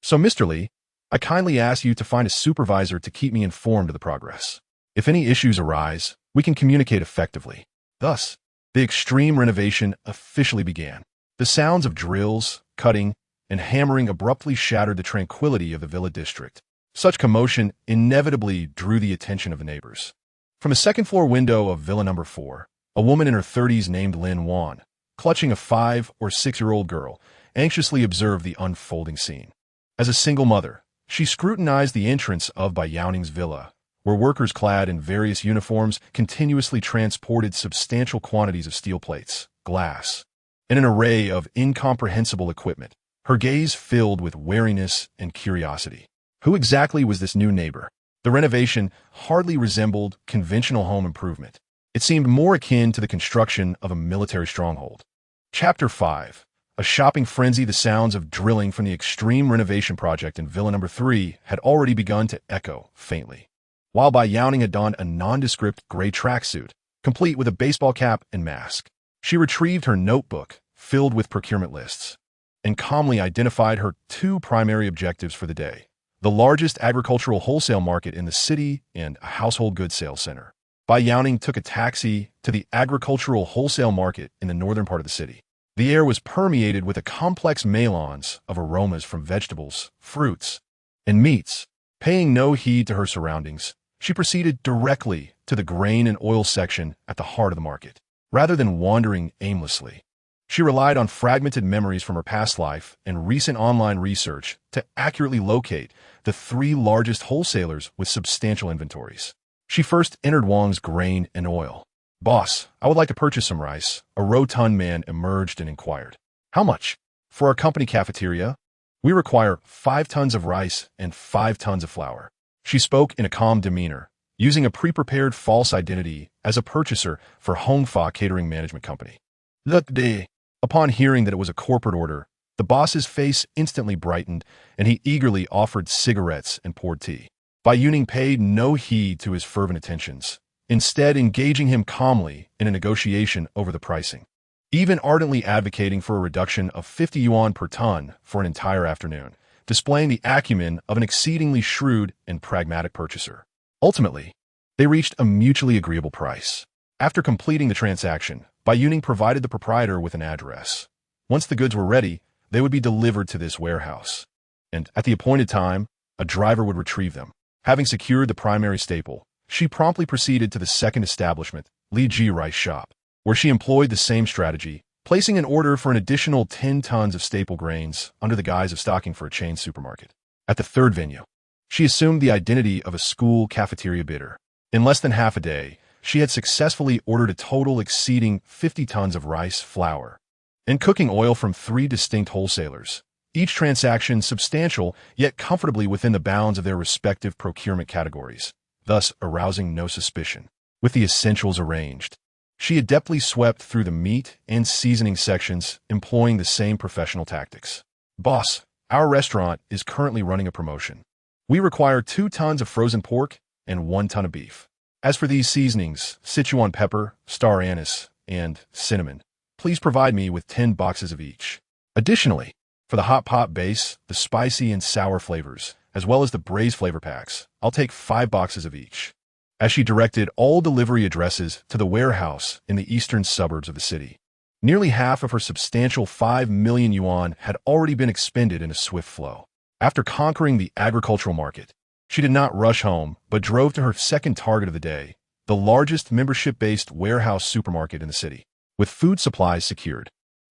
So, Mr. Li, I kindly ask you to find a supervisor to keep me informed of the progress. If any issues arise, we can communicate effectively. Thus, the extreme renovation officially began. The sounds of drills, cutting, and hammering abruptly shattered the tranquility of the villa district. Such commotion inevitably drew the attention of the neighbors. From a second-floor window of Villa Number 4, a woman in her 30s named Lin Wan, clutching a 5- or 6-year-old girl, anxiously observed the unfolding scene. As a single mother, she scrutinized the entrance of Bai Youning's villa, where workers clad in various uniforms continuously transported substantial quantities of steel plates, glass, and an array of incomprehensible equipment. Her gaze filled with wariness and curiosity. Who exactly was this new neighbor? The renovation hardly resembled conventional home improvement. It seemed more akin to the construction of a military stronghold. Chapter 5. A shopping frenzy. The sounds of drilling from the extreme renovation project in Villa Number 3 had already begun to echo faintly. While Bai Youning had donned a nondescript gray tracksuit, complete with a baseball cap and mask, she retrieved her notebook filled with procurement lists and calmly identified her two primary objectives for the day: the largest agricultural wholesale market in the city and a household goods sales center. Bai Youning took a taxi to the agricultural wholesale market in the northern part of the city. The air was permeated with a complex melange of aromas from vegetables, fruits, and meats. Paying no heed to her surroundings, she proceeded directly to the grain and oil section at the heart of the market. Rather than wandering aimlessly, she relied on fragmented memories from her past life and recent online research to accurately locate the three largest wholesalers with substantial inventories. She first entered Wang's grain and oil. "Boss, I would like to purchase some rice." A rotund man emerged and inquired. "How much?" "For our company cafeteria, we require 5 tons of rice and 5 tons of flour." She spoke in a calm demeanor, using a pre-prepared false identity as a purchaser for Hongfa Catering Management Company. "Look day." Upon hearing that it was a corporate order, the boss's face instantly brightened, and he eagerly offered cigarettes and poured tea. Bai Youning paid no heed to his fervent attentions, instead engaging him calmly in a negotiation over the pricing, even ardently advocating for a reduction of 50 yuan per ton for an entire afternoon, displaying the acumen of an exceedingly shrewd and pragmatic purchaser. Ultimately, they reached a mutually agreeable price. After completing the transaction, Bai Youning provided the proprietor with an address. Once the goods were ready, they would be delivered to this warehouse, and at the appointed time, a driver would retrieve them. Having secured the primary staple, she promptly proceeded to the second establishment, Li Ji Rice Shop, where she employed the same strategy, placing an order for an additional 10 tons of staple grains under the guise of stocking for a chain supermarket. At the third venue, she assumed the identity of a school cafeteria bidder. In less than half a day, she had successfully ordered a total exceeding 50 tons of rice, flour, and cooking oil from 3 distinct wholesalers, each transaction substantial yet comfortably within the bounds of their respective procurement categories, thus arousing no suspicion. With the essentials arranged, she adeptly swept through the meat and seasoning sections, employing the same professional tactics. "Boss, our restaurant is currently running a promotion. We require 2 tons of frozen pork and 1 ton of beef. As for these seasonings, Sichuan pepper, star anise, and cinnamon, please provide me with 10 boxes of each. Additionally, for the hot pot base, the spicy and sour flavors, as well as the braised flavor packs, I'll take 5 boxes of each." As she directed all delivery addresses to the warehouse in the eastern suburbs of the city, nearly half of her substantial 5 million yuan had already been expended in a swift flow. After conquering the agricultural market, she did not rush home, but drove to her second target of the day, the largest membership-based warehouse supermarket in the city. With food supplies secured,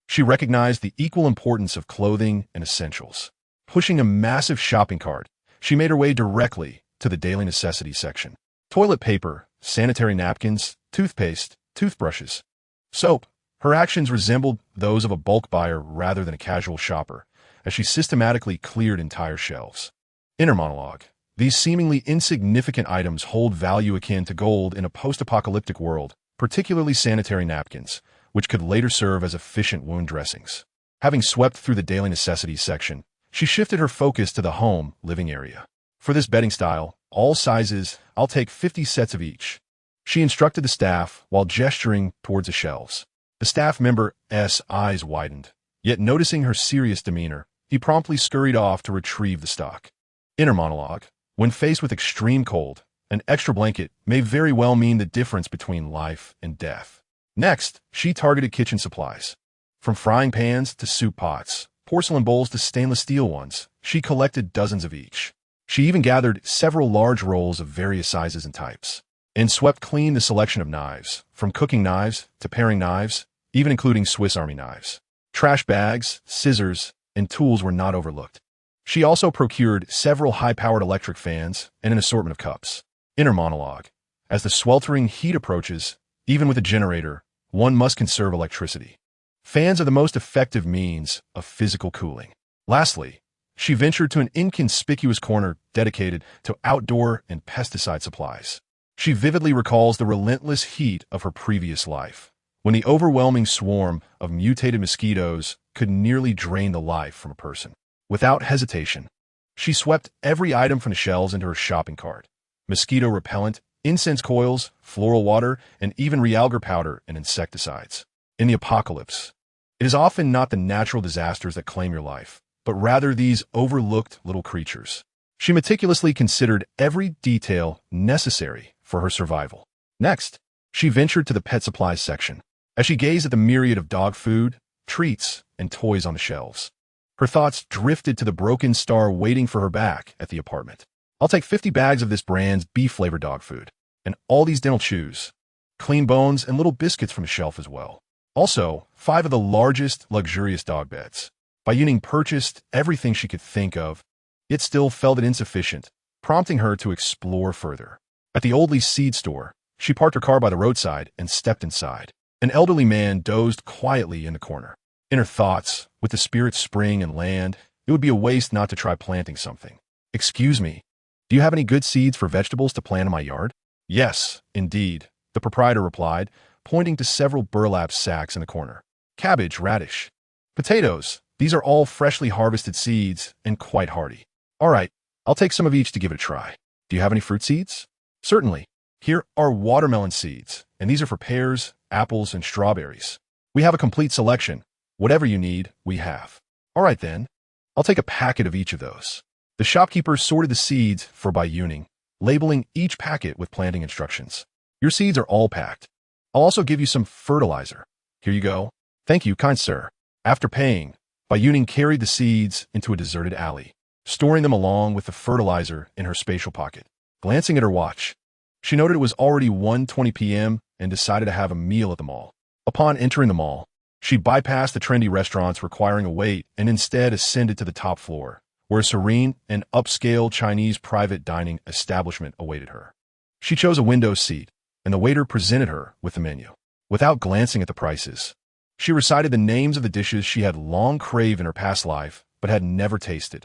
she recognized the equal importance of clothing and essentials. Pushing a massive shopping cart, she made her way directly to the daily necessities section. Toilet paper, sanitary napkins, toothpaste, toothbrushes, soap. Her actions resembled those of a bulk buyer rather than a casual shopper, as she systematically cleared entire shelves. Inner monologue. These seemingly insignificant items hold value akin to gold in a post-apocalyptic world, particularly sanitary napkins, which could later serve as efficient wound dressings. Having swept through the daily necessities section, she shifted her focus to the home living area. "For this bedding style, all sizes, I'll take 50 sets of each," she instructed the staff while gesturing towards the shelves. The staff member's eyes widened, yet noticing her serious demeanor, he promptly scurried off to retrieve the stock. Inner monologue. When faced with extreme cold, an extra blanket may very well mean the difference between life and death. Next, she targeted kitchen supplies. From frying pans to soup pots, porcelain bowls to stainless steel ones, she collected dozens of each. She even gathered several large rolls of various sizes and types, and swept clean the selection of knives, from cooking knives to paring knives, even including Swiss Army knives. Trash bags, scissors, and tools were not overlooked. She also procured several high-powered electric fans and an assortment of cups. Inner monologue. As the sweltering heat approaches, even with a generator, one must conserve electricity. Fans are the most effective means of physical cooling. Lastly, she ventured to an inconspicuous corner dedicated to outdoor and pesticide supplies. She vividly recalls the relentless heat of her previous life, when the overwhelming swarm of mutated mosquitoes could nearly drain the life from a person. Without hesitation, she swept every item from the shelves into her shopping cart. Mosquito repellent, incense coils, floral water, and even realgar powder and insecticides. In the apocalypse, it is often not the natural disasters that claim your life, but rather these overlooked little creatures. She meticulously considered every detail necessary for her survival. Next, she ventured to the pet supplies section. As she gazed at the myriad of dog food, treats, and toys on the shelves, her thoughts drifted to the broken star waiting for her back at the apartment. I'll take 50 bags of this brand's beef-flavored dog food, and all these dental chews, clean bones, and little biscuits from the shelf as well. Also, 5 of the largest, luxurious dog beds. Bai Youning purchased everything she could think of, yet still felt it insufficient, prompting her to explore further. At the Oldley seed store, she parked her car by the roadside and stepped inside. An elderly man dozed quietly in the corner. In her thoughts, with the spirit spring and land, it would be a waste not to try planting something. "Excuse me, do you have any good seeds for vegetables to plant in my yard?" "Yes, indeed," the proprietor replied, pointing to several burlap sacks in the corner. "Cabbage, radish, potatoes, these are all freshly harvested seeds and quite hardy." "All right, I'll take some of each to give it a try. Do you have any fruit seeds?" "Certainly. Here are watermelon seeds, and these are for pears, apples, and strawberries. We have a complete selection. Whatever you need, we have." "All right then, I'll take a packet of each of those." The shopkeeper sorted the seeds for Bai Youning, labeling each packet with planting instructions. "Your seeds are all packed. I'll also give you some fertilizer. Here you go." "Thank you, kind sir." After paying, Bai Youning carried the seeds into a deserted alley, storing them along with the fertilizer in her spatial pocket. Glancing at her watch, she noted it was already 1:20 p.m. and decided to have a meal at the mall. Upon entering the mall, she bypassed the trendy restaurants requiring a wait and instead ascended to the top floor, where a serene and upscale Chinese private dining establishment awaited her. She chose a window seat, and the waiter presented her with the menu. Without glancing at the prices, she recited the names of the dishes she had long craved in her past life but had never tasted.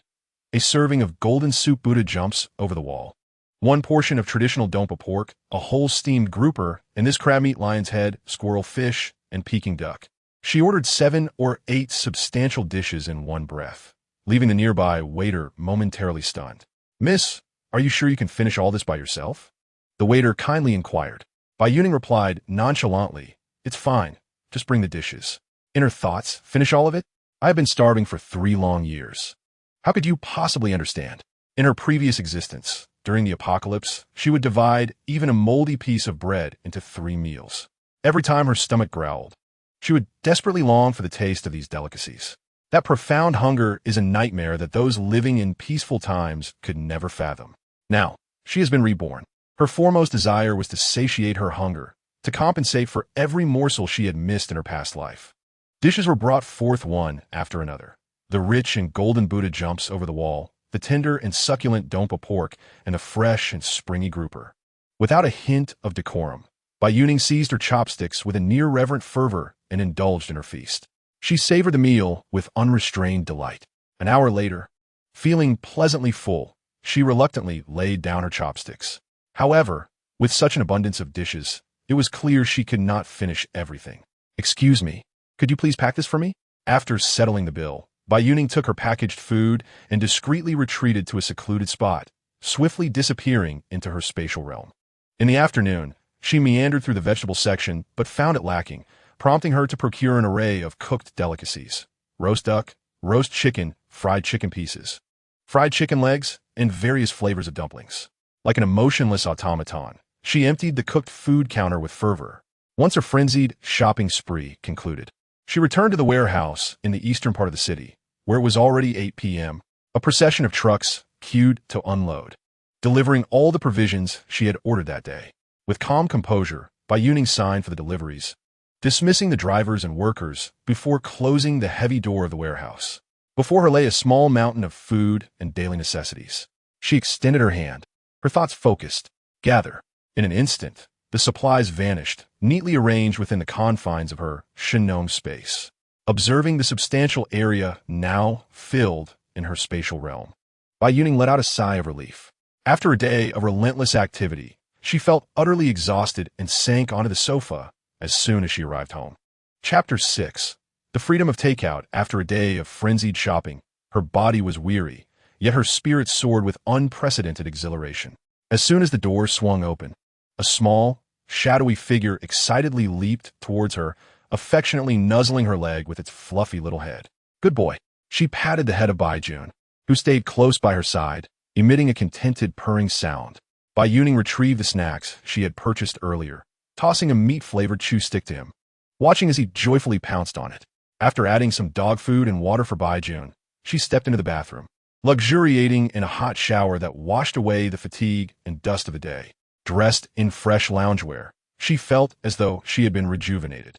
A serving of golden soup Buddha jumps over the wall. 1 portion of traditional dompa pork, a whole steamed grouper, and this crab meat lion's head, squirrel fish, and Peking duck. She ordered 7 or 8 substantial dishes in one breath, leaving the nearby waiter momentarily stunned. "Miss, are you sure you can finish all this by yourself?" the waiter kindly inquired. Bai Youning replied nonchalantly, "It's fine. Just bring the dishes." In her thoughts, "Finish all of it? I have been starving for 3 long years. How could you possibly understand?" In her previous existence, during the apocalypse, she would divide even a moldy piece of bread into 3 meals. Every time her stomach growled, she would desperately long for the taste of these delicacies. That profound hunger is a nightmare that those living in peaceful times could never fathom. Now, she has been reborn. Her foremost desire was to satiate her hunger, to compensate for every morsel she had missed in her past life. Dishes were brought forth one after another. The rich and golden Buddha jumps over the wall, the tender and succulent dompa pork, and the fresh and springy grouper. Without a hint of decorum, Bai Youning seized her chopsticks with a near-reverent fervor and indulged in her feast. She savored the meal with unrestrained delight. An hour later, feeling pleasantly full, she reluctantly laid down her chopsticks. However, with such an abundance of dishes, it was clear she could not finish everything. "Excuse me, could you please pack this for me?" After settling the bill, Bai Youning took her packaged food and discreetly retreated to a secluded spot, swiftly disappearing into her spatial realm. In the afternoon, she meandered through the vegetable section but found it lacking, prompting her to procure an array of cooked delicacies: roast duck, roast chicken, fried chicken pieces, fried chicken legs, and various flavors of dumplings. Like an emotionless automaton, she emptied the cooked food counter with fervor. Once her frenzied shopping spree concluded, she returned to the warehouse in the eastern part of the city, where it was already 8 p.m. A procession of trucks, queued to unload, delivering all the provisions she had ordered that day. With calm composure, Bai Youning signed for the deliveries, dismissing the drivers and workers before closing the heavy door of the warehouse. Before her lay a small mountain of food and daily necessities. She extended her hand, her thoughts focused. Gather. In an instant, the supplies vanished, neatly arranged within the confines of her Shinong space. Observing the substantial area now filled in her spatial realm, Bai Youning let out a sigh of relief. After a day of relentless activity, she felt utterly exhausted and sank onto the sofa as soon as she arrived home. Chapter 6. The freedom of takeout. After a day of frenzied shopping, her body was weary, yet her spirit soared with unprecedented exhilaration. As soon as the door swung open, a small, shadowy figure excitedly leaped towards her, affectionately nuzzling her leg with its fluffy little head. Good boy. She patted the head of Bai Jun, who stayed close by her side, emitting a contented purring sound. Bai Youning retrieved the snacks she had purchased earlier, tossing a meat-flavored chew stick to him, watching as he joyfully pounced on it. After adding some dog food and water for Bai Jun, she stepped into the bathroom, luxuriating in a hot shower that washed away the fatigue and dust of the day. Dressed in fresh loungewear, she felt as though she had been rejuvenated.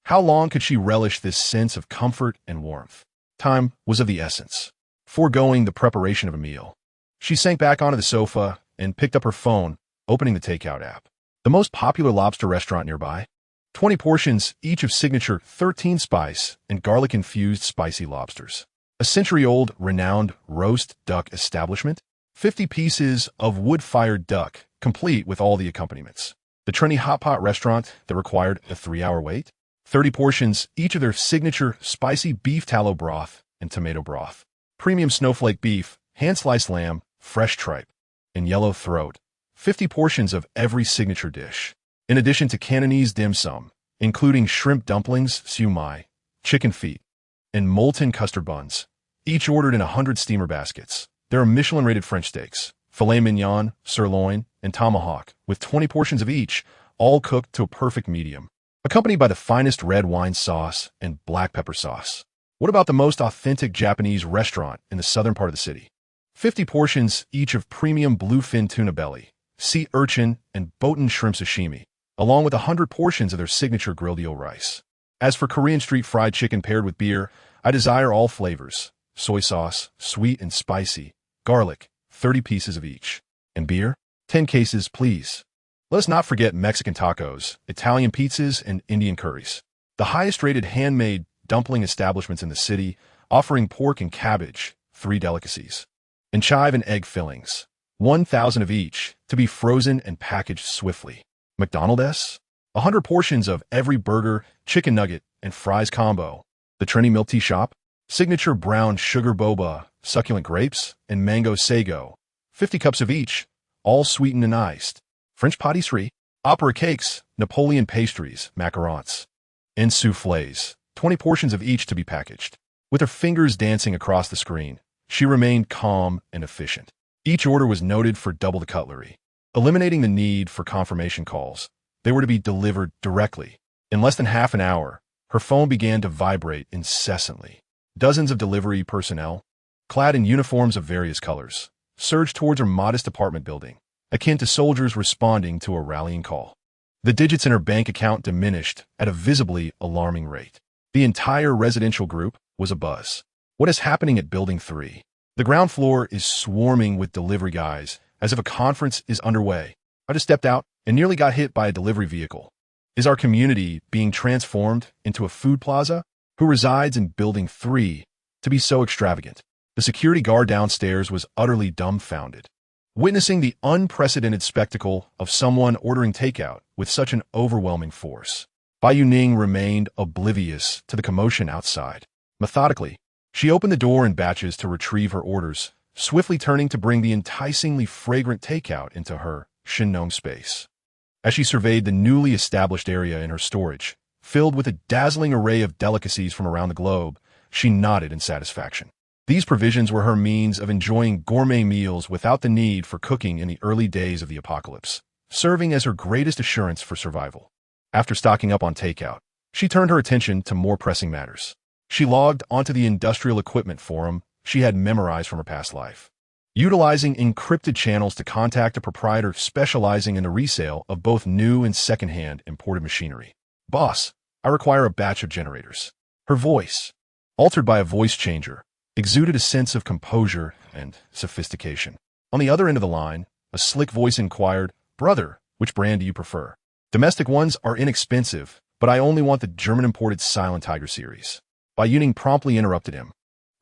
How long could she relish this sense of comfort and warmth? Time was of the essence. Foregoing the preparation of a meal, she sank back onto the sofa and picked up her phone, opening the takeout app. The most popular lobster restaurant nearby. 20 portions, each of signature 13-spice and garlic-infused spicy lobsters. A century-old, renowned roast duck establishment. 50 pieces of wood-fired duck, complete with all the accompaniments. The trendy hot pot restaurant that required a 3-hour wait. 30 portions, each of their signature spicy beef tallow broth and tomato broth. Premium snowflake beef, hand-sliced lamb, fresh tripe, and yellow throat. 50 portions of every signature dish. In addition to Cantonese dim sum, including shrimp dumplings, siu mai, chicken feet, and molten custard buns, each ordered in 100 steamer baskets. There are Michelin-rated French steaks, filet mignon, sirloin, and tomahawk, with 20 portions of each, all cooked to a perfect medium, accompanied by the finest red wine sauce and black pepper sauce. What about the most authentic Japanese restaurant in the southern part of the city? 50 portions each of premium bluefin tuna belly, sea urchin, and botan shrimp sashimi, along with 100 portions of their signature grilled eel rice. As for Korean street fried chicken paired with beer, I desire all flavors. Soy sauce, sweet and spicy, garlic, 30 pieces of each. And beer? 10 cases, please. Let us not forget Mexican tacos, Italian pizzas, and Indian curries. The highest-rated handmade dumpling establishments in the city, offering pork and cabbage, 3 delicacies. And chive and egg fillings, 1,000 of each, to be frozen and packaged swiftly. McDonald's? 100 portions of every burger, chicken nugget, and fries combo. The trendy milk tea shop? Signature brown sugar boba, succulent grapes, and mango sago, 50 cups of each, all sweetened and iced. French pâtisserie, opera cakes, Napoleon pastries, macarons, and soufflés, 20 portions of each to be packaged. With her fingers dancing across the screen, she remained calm and efficient. Each order was noted for double the cutlery, eliminating the need for confirmation calls. They were to be delivered directly. In less than half an hour, her phone began to vibrate incessantly. Dozens of delivery personnel, clad in uniforms of various colors, surged towards her modest apartment building, akin to soldiers responding to a rallying call. The digits in her bank account diminished at a visibly alarming rate. The entire residential group was abuzz. What is happening at Building 3? The ground floor is swarming with delivery guys, as if a conference is underway. I just stepped out and nearly got hit by a delivery vehicle. Is our community being transformed into a food plaza? Who resides in Building 3 to be so extravagant? The security guard downstairs was utterly dumbfounded, witnessing the unprecedented spectacle of someone ordering takeout with such an overwhelming force. Bai Youning remained oblivious to the commotion outside. Methodically, she opened the door in batches to retrieve her orders, swiftly turning to bring the enticingly fragrant takeout into her Shinong space. As she surveyed the newly established area in her storage, filled with a dazzling array of delicacies from around the globe, she nodded in satisfaction. These provisions were her means of enjoying gourmet meals without the need for cooking in the early days of the apocalypse, serving as her greatest assurance for survival. After stocking up on takeout, she turned her attention to more pressing matters. She logged onto the industrial equipment forum she had memorized from her past life. utilizing encrypted channels to contact a proprietor specializing in the resale of both new and second-hand imported machinery. Boss, I require a batch of generators. Her voice, altered by a voice changer, exuded a sense of composure and sophistication. On the other end of the line, a slick voice inquired, Brother, which brand do you prefer? Domestic ones are inexpensive, but I only want the German-imported Silent Tiger series. Bai Youning promptly interrupted him,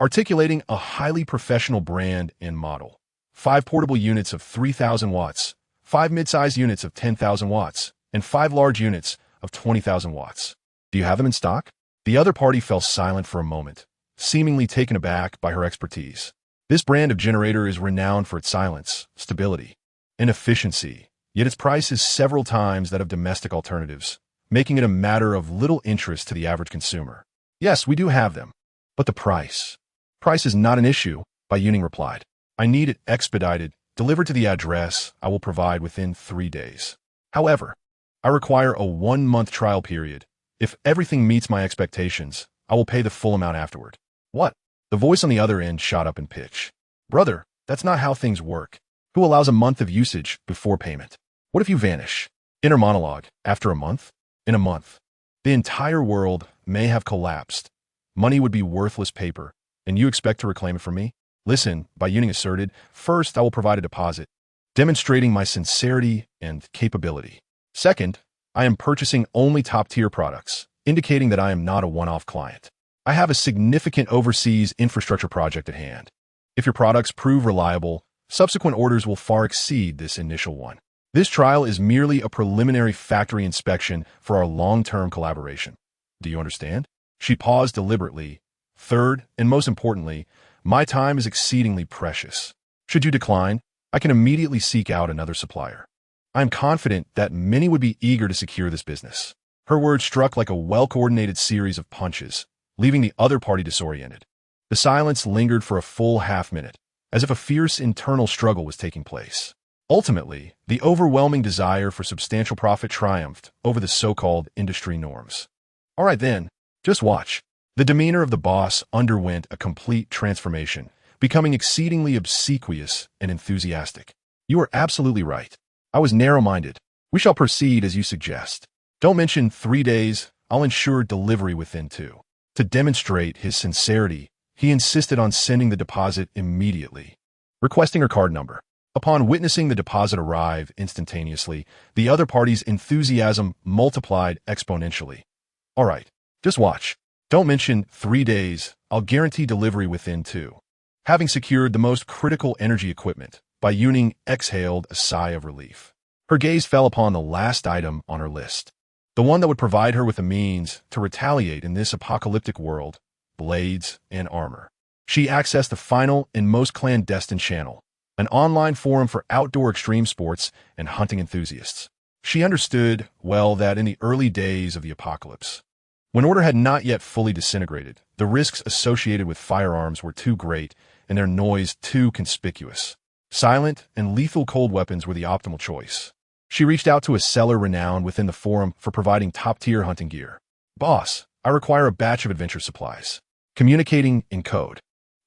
articulating a highly professional brand and model. 5 portable units of 3,000 watts, 5 mid-sized units of 10,000 watts, and 5 large units of 20,000 watts. Do you have them in stock? The other party fell silent for a moment, seemingly taken aback by her expertise. This brand of generator is renowned for its silence, stability, and efficiency, yet its price is several times that of domestic alternatives, making it a matter of little interest to the average consumer. Yes, we do have them, but the price. Price is not an issue, Bai Youning replied. I need it expedited, delivered to the address I will provide within 3 days. However, I require a 1-month trial period. If everything meets my expectations, I will pay the full amount afterward. What? The voice on the other end shot up in pitch. Brother, that's not how things work. Who allows a month of usage before payment? What if you vanish? Inner monologue. After a month? In a month. The entire world may have collapsed. Money would be worthless paper, and you expect to reclaim it from me? Listen, Bai Youning asserted, first I will provide a deposit, demonstrating my sincerity and capability. Second, I am purchasing only top-tier products, indicating that I am not a one-off client. I have a significant overseas infrastructure project at hand. If your products prove reliable, subsequent orders will far exceed this initial one. This trial is merely a preliminary factory inspection for our long-term collaboration. Do you understand? She paused deliberately. Third, and most importantly, my time is exceedingly precious. Should you decline, I can immediately seek out another supplier. I am confident that many would be eager to secure this business. Her words struck like a well-coordinated series of punches, leaving the other party disoriented. The silence lingered for a full half-minute, as if a fierce internal struggle was taking place. Ultimately, the overwhelming desire for substantial profit triumphed over the so-called industry norms. All right then, just watch. The demeanor of the boss underwent a complete transformation, becoming exceedingly obsequious and enthusiastic. You are absolutely right. I was narrow-minded. We shall proceed as you suggest. Don't mention 3 days. I'll ensure delivery within 2. To demonstrate his sincerity, he insisted on sending the deposit immediately, requesting her card number. Upon witnessing the deposit arrive instantaneously, the other party's enthusiasm multiplied exponentially. All right, just watch. Don't mention 3 days. I'll guarantee delivery within 2. Having secured the most critical energy equipment, Bai Youning exhaled a sigh of relief. Her gaze fell upon the last item on her list, the one that would provide her with the means to retaliate in this apocalyptic world, blades and armor. She accessed the final and most clandestine channel, an online forum for outdoor extreme sports and hunting enthusiasts. She understood, well, that in the early days of the apocalypse, when order had not yet fully disintegrated, the risks associated with firearms were too great and their noise too conspicuous. Silent and lethal cold weapons were the optimal choice. She reached out to a seller renowned within the forum for providing top-tier hunting gear. Boss, I require a batch of adventure supplies. Communicating in code.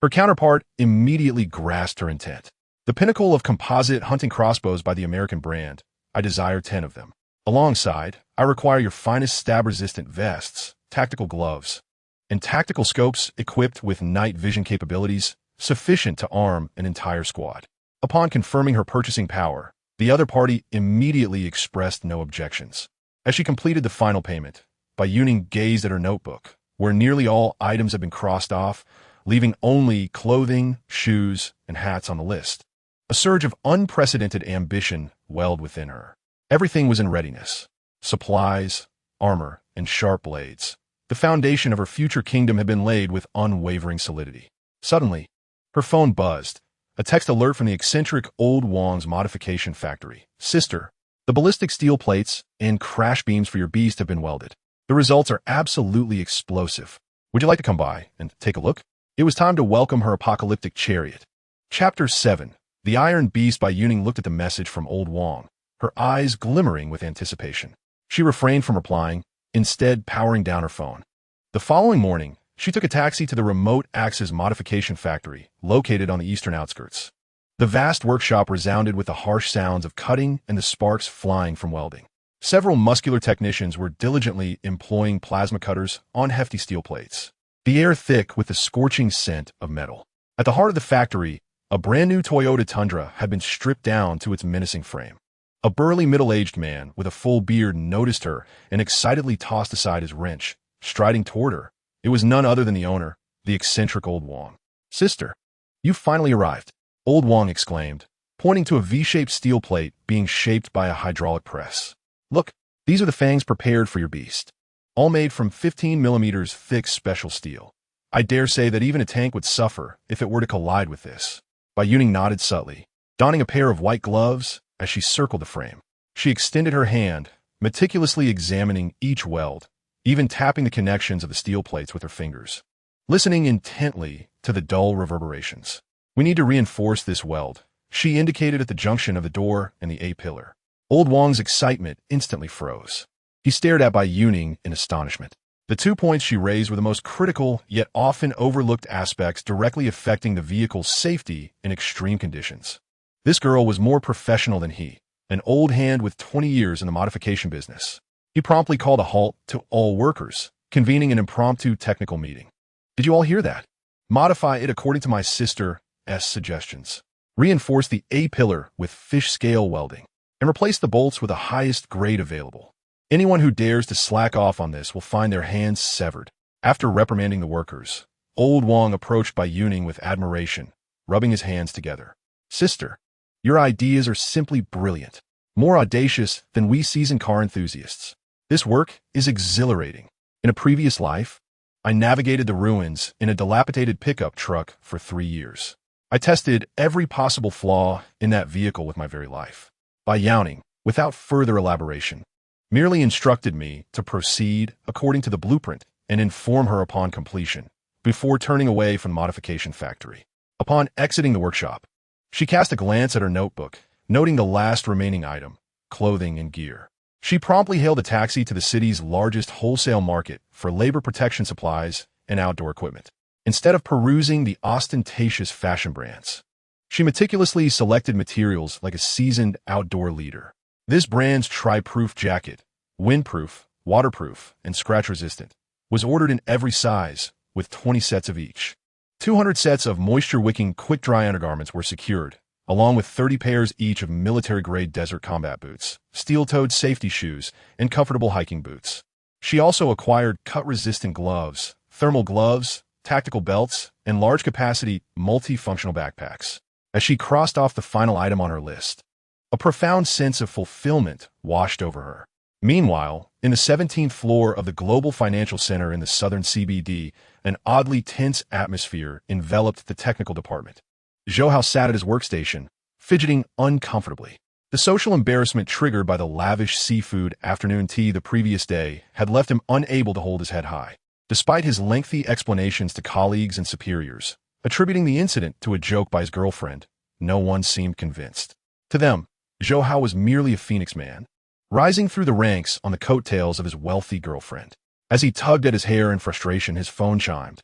Her counterpart immediately grasped her intent. The pinnacle of composite hunting crossbows by the American brand. I desire 10 of them. Alongside, I require your finest stab-resistant vests, tactical gloves, and tactical scopes equipped with night vision capabilities sufficient to arm an entire squad. Upon confirming her purchasing power, the other party immediately expressed no objections. As she completed the final payment, Bai Youning gazed at her notebook, where nearly all items had been crossed off, leaving only clothing, shoes, and hats on the list. A surge of unprecedented ambition welled within her. Everything was in readiness. Supplies, armor, and sharp blades. The foundation of her future kingdom had been laid with unwavering solidity. Suddenly, her phone buzzed. A text alert from the eccentric Old Wong's modification factory. Sister, the ballistic steel plates and crash beams for your beast have been welded. The results are absolutely explosive. Would you like to come by and take a look? It was time to welcome her apocalyptic chariot. Chapter 7. The Iron Beast. Bai Youning looked at the message from Old Wong, her eyes glimmering with anticipation. She refrained from replying, instead powering down her phone. The following morning, she took a taxi to the remote Axis modification factory, located on the eastern outskirts. The vast workshop resounded with the harsh sounds of cutting and the sparks flying from welding. Several muscular technicians were diligently employing plasma cutters on hefty steel plates, the air thick with the scorching scent of metal. At the heart of the factory, a brand-new Toyota Tundra had been stripped down to its menacing frame. A burly middle-aged man with a full beard noticed her and excitedly tossed aside his wrench, striding toward her. It was none other than the owner, the eccentric old Wang. "Sister, you've finally arrived," old Wang exclaimed, pointing to a V-shaped steel plate being shaped by a hydraulic press. "Look, these are the fangs prepared for your beast. All made from 15 millimeters thick special steel. I dare say that even a tank would suffer if it were to collide with this." Bai Youning nodded subtly, donning a pair of white gloves as she circled the frame. She extended her hand, meticulously examining each weld, even tapping the connections of the steel plates with her fingers, listening intently to the dull reverberations. "We need to reinforce this weld," she indicated at the junction of the door and the A-pillar. Old Wang's excitement instantly froze. He stared at Bai Youning in astonishment. The 2 points she raised were the most critical yet often overlooked aspects directly affecting the vehicle's safety in extreme conditions. This girl was more professional than he, an old hand with 20 years in the modification business. He promptly called a halt to all workers, convening an impromptu technical meeting. "Did you all hear that? Modify it according to my sister's suggestions. Reinforce the A-pillar with fish scale welding, and replace the bolts with the highest grade available. Anyone who dares to slack off on this will find their hands severed." After reprimanding the workers, old Wang approached Bai Youning with admiration, rubbing his hands together. "Sister, your ideas are simply brilliant, more audacious than we seasoned car enthusiasts. This work is exhilarating. In a previous life, I navigated the ruins in a dilapidated pickup truck for 3 years. I tested every possible flaw in that vehicle with my very life." Bai Youning, without further elaboration, merely instructed me to proceed according to the blueprint and inform her upon completion, before turning away from the modification factory. Upon exiting the workshop, she cast a glance at her notebook, noting the last remaining item, clothing and gear. She promptly hailed a taxi to the city's largest wholesale market for labor protection supplies and outdoor equipment. Instead of perusing the ostentatious fashion brands, she meticulously selected materials like a seasoned outdoor leader. This brand's tri-proof jacket, windproof, waterproof, and scratch-resistant, was ordered in every size, with 20 sets of each. 200 sets of moisture-wicking quick-dry undergarments were secured, along with 30 pairs each of military-grade desert combat boots, steel-toed safety shoes, and comfortable hiking boots. She also acquired cut-resistant gloves, thermal gloves, tactical belts, and large-capacity, multifunctional backpacks. As she crossed off the final item on her list, a profound sense of fulfillment washed over her. Meanwhile, in the 17th floor of the Global Financial Center in the southern CBD, an oddly tense atmosphere enveloped the technical department. Zhou Hao sat at his workstation, fidgeting uncomfortably. The social embarrassment triggered by the lavish seafood afternoon tea the previous day had left him unable to hold his head high. Despite his lengthy explanations to colleagues and superiors, attributing the incident to a joke by his girlfriend, no one seemed convinced. To them, Zhou Hao was merely a Phoenix man, rising through the ranks on the coattails of his wealthy girlfriend. As he tugged at his hair in frustration, his phone chimed,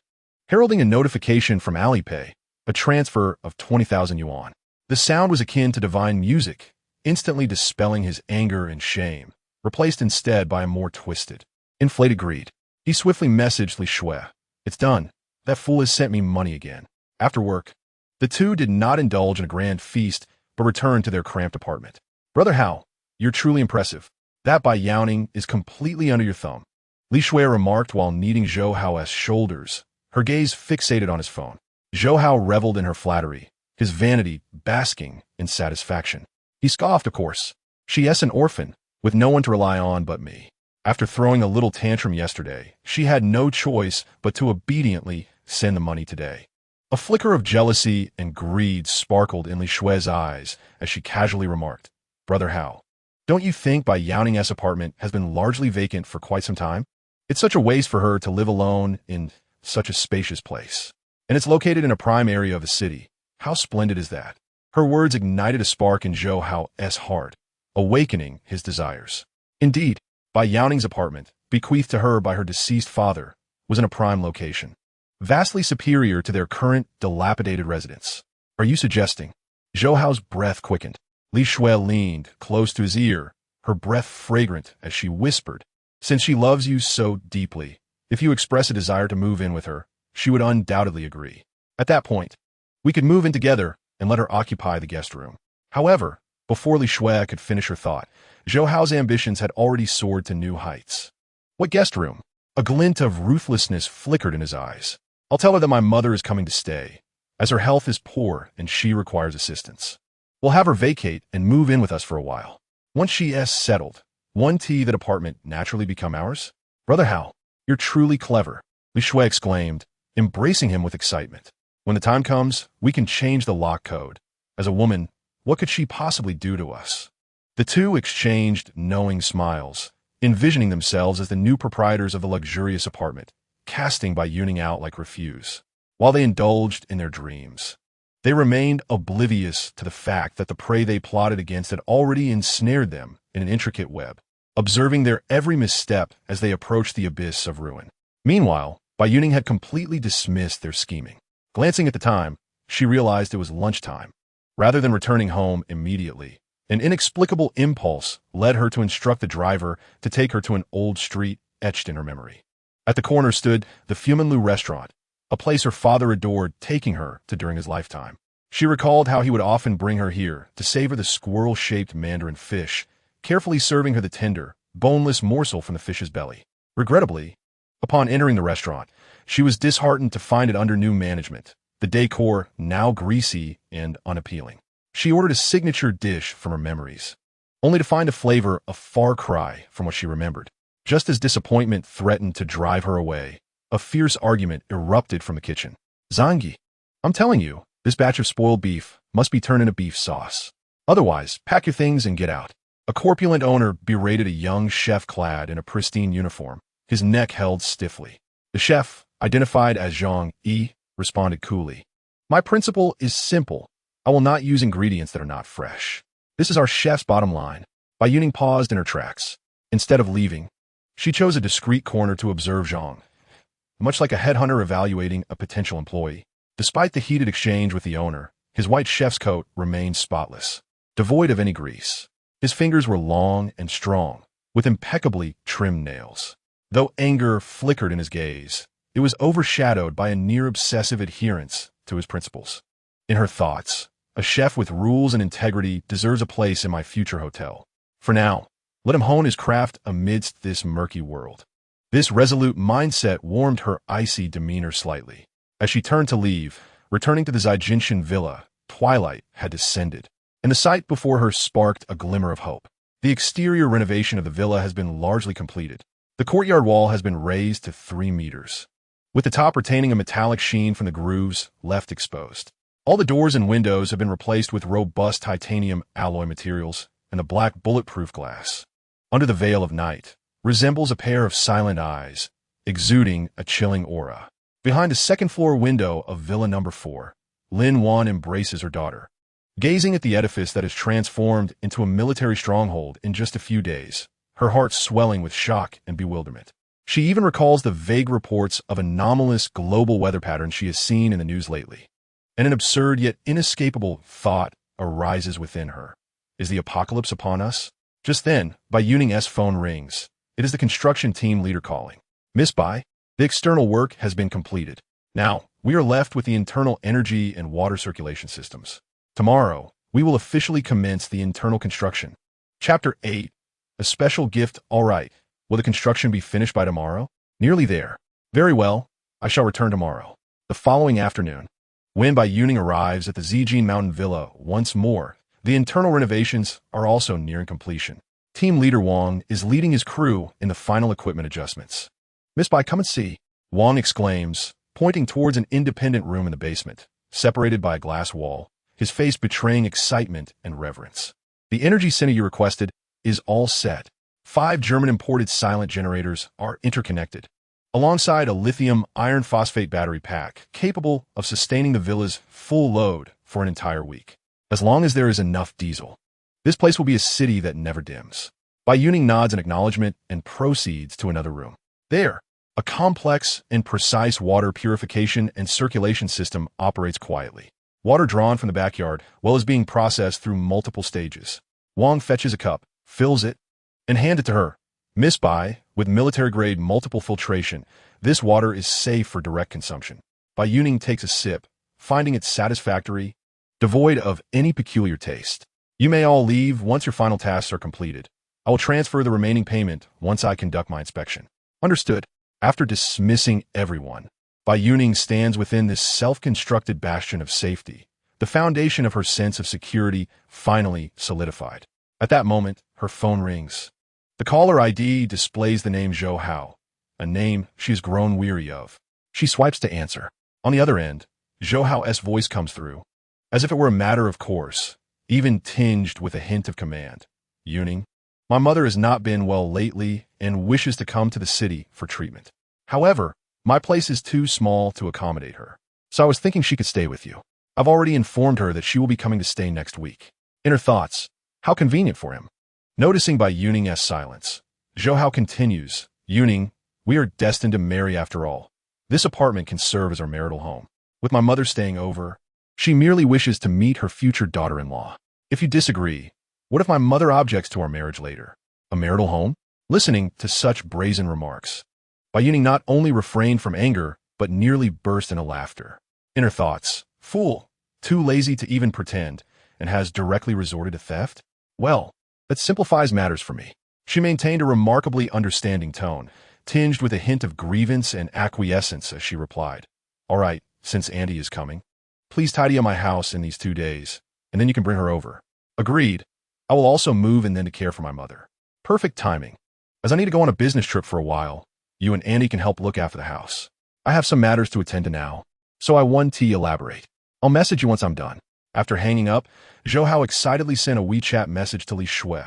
heralding a notification from Alipay, a transfer of 20,000 yuan. The sound was akin to divine music, instantly dispelling his anger and shame, replaced instead by a more twisted, inflated greed. He swiftly messaged Li Shui, "It's done. That fool has sent me money again." After work, the two did not indulge in a grand feast, but returned to their cramped apartment. "Brother Hao, you're truly impressive. That Bai Youning is completely under your thumb," Li Shui remarked while kneading Zhou Hao's shoulders, her gaze fixated on his phone. Zhou Hao reveled in her flattery, his vanity basking in satisfaction. He scoffed, of course. "She's an orphan, with no one to rely on but me. After throwing a little tantrum yesterday, she had no choice but to obediently send the money today." A flicker of jealousy and greed sparkled in Li Shui's eyes as she casually remarked, "Brother Hao, don't you think Bai Youning's apartment has been largely vacant for quite some time? It's such a waste for her to live alone in such a spacious place. And it's located in a prime area of the city. How splendid is that?" Her words ignited a spark in Zhou Hao's heart, awakening his desires. Indeed, Bai Youning's apartment, bequeathed to her by her deceased father, was in a prime location, vastly superior to their current dilapidated residence. "Are you suggesting Zhou Hao's breath quickened. Li Shui leaned close to his ear, her breath fragrant as she whispered, "Since she loves you so deeply, if you express a desire to move in with her, she would undoubtedly agree. At that point, we could move in together and let her occupy the guest room." However, before Li Shui could finish her thought, Zhou Hao's ambitions had already soared to new heights. "What guest room?" A glint of ruthlessness flickered in his eyes. "I'll tell her that my mother is coming to stay, as her health is poor and she requires assistance. We'll have her vacate and move in with us for a while. Once she is settled, that apartment naturally become ours?" "Brother Hao, you're truly clever," Li Shui exclaimed, embracing him with excitement. "When the time comes, we can change the lock code. As a woman, what could she possibly do to us?" The two exchanged knowing smiles, envisioning themselves as the new proprietors of the luxurious apartment, casting Bai Youning out like refuse. While they indulged in their dreams, they remained oblivious to the fact that the prey they plotted against had already ensnared them in an intricate web, observing their every misstep as they approached the abyss of ruin. Meanwhile, Bai Youning had completely dismissed their scheming. Glancing at the time, she realized it was lunchtime. Rather than returning home immediately, an inexplicable impulse led her to instruct the driver to take her to an old street etched in her memory. At the corner stood the Fumanlu restaurant, a place her father adored taking her to during his lifetime. She recalled how he would often bring her here to savor the squirrel-shaped mandarin fish, carefully serving her the tender, boneless morsel from the fish's belly. Regrettably, upon entering the restaurant, she was disheartened to find it under new management, the decor now greasy and unappealing. She ordered a signature dish from her memories, only to find a flavor a far cry from what she remembered. Just as disappointment threatened to drive her away, a fierce argument erupted from the kitchen. "Zangi, I'm telling you, this batch of spoiled beef must be turned into beef sauce. Otherwise, pack your things and get out." A corpulent owner berated a young chef clad in a pristine uniform, his neck held stiffly. The chef, identified as Zhang Yi, responded coolly, "My principle is simple. I will not use ingredients that are not fresh. This is our chef's bottom line." Bai Youning paused in her tracks. Instead of leaving, she chose a discreet corner to observe Zhang, much like a headhunter evaluating a potential employee. Despite the heated exchange with the owner, his white chef's coat remained spotless, devoid of any grease. His fingers were long and strong, with impeccably trimmed nails. Though anger flickered in his gaze, it was overshadowed by a near-obsessive adherence to his principles. In her thoughts, a chef with rules and integrity deserves a place in my future hotel. For now, let him hone his craft amidst this murky world. This resolute mindset warmed her icy demeanor slightly. As she turned to leave, returning to the Zaijinshan villa, twilight had descended, and the sight before her sparked a glimmer of hope. The exterior renovation of the villa has been largely completed. The courtyard wall has been raised to 3 meters, with the top retaining a metallic sheen from the grooves left exposed. All the doors and windows have been replaced with robust titanium alloy materials, and the black bulletproof glass, under the veil of night, resembles a pair of silent eyes, exuding a chilling aura. Behind a second-floor window of Villa Number 4, Lin Wan embraces her daughter. Gazing at the edifice that has transformed into a military stronghold in just a few days, her heart swelling with shock and bewilderment. She even recalls the vague reports of anomalous global weather patterns she has seen in the news lately. And an absurd yet inescapable thought arises within her. Is the apocalypse upon us? Just then, Bai Youning's phone rings. It is the construction team leader calling. "Miss Bai, the external work has been completed. Now, we are left with the internal energy and water circulation systems. Tomorrow, we will officially commence the internal construction." Chapter 8. A special gift. All right. Will the construction be finished by tomorrow? Nearly there. Very well. I shall return tomorrow. The following afternoon, when Bai Youning arrives at the Zijin Mountain Villa once more, the internal renovations are also nearing completion. Team leader Wang is leading his crew in the final equipment adjustments. "Miss Bai, come and see," Wang exclaims, pointing towards an independent room in the basement, separated by a glass wall, his face betraying excitement and reverence. "The energy center you requested is all set. 5 German-imported silent generators are interconnected, alongside a lithium iron phosphate battery pack capable of sustaining the villa's full load for an entire week. As long as there is enough diesel, this place will be a city that never dims." Bai Youning nods in acknowledgement and proceeds to another room. There, a complex and precise water purification and circulation system operates quietly. Water drawn from the backyard, well is being processed through multiple stages. Wang fetches a cup, fills it, and hands it to her. Miss Bai, with military-grade multiple filtration, this water is safe for direct consumption. Bai Youning takes a sip, finding it satisfactory, devoid of any peculiar taste. You may all leave once your final tasks are completed. I will transfer the remaining payment once I conduct my inspection. Understood. After dismissing everyone, Bai Youning stands within this self-constructed bastion of safety, the foundation of her sense of security finally solidified. At that moment, her phone rings. The caller ID displays the name Zhou Hao, a name she has grown weary of. She swipes to answer. On the other end, Zhou Hao's voice comes through, as if it were a matter of course, even tinged with a hint of command. Youning, my mother has not been well lately and wishes to come to the city for treatment. However, my place is too small to accommodate her, so I was thinking she could stay with you. I've already informed her that she will be coming to stay next week. In her thoughts, how convenient for him. Noticing Bai Youning's silence, Zhou Hao continues, Youning, we are destined to marry after all. This apartment can serve as our marital home. With my mother staying over, she merely wishes to meet her future daughter-in-law. If you disagree, what if my mother objects to our marriage later? A marital home? Listening to such brazen remarks, Bai Youning not only refrained from anger, but nearly burst into laughter. In her thoughts, fool, too lazy to even pretend, and has directly resorted to theft? Well, that simplifies matters for me. She maintained a remarkably understanding tone, tinged with a hint of grievance and acquiescence as she replied, all right, since Andy is coming, please tidy up my house in these 2 days, and then you can bring her over. Agreed. I will also move and then to care for my mother. Perfect timing. As I need to go on a business trip for a while, you and Andy can help look after the house. I have some matters to attend to now, so I want to elaborate. I'll message you once I'm done. After hanging up, Zhou Hao excitedly sent a WeChat message to Li Shui.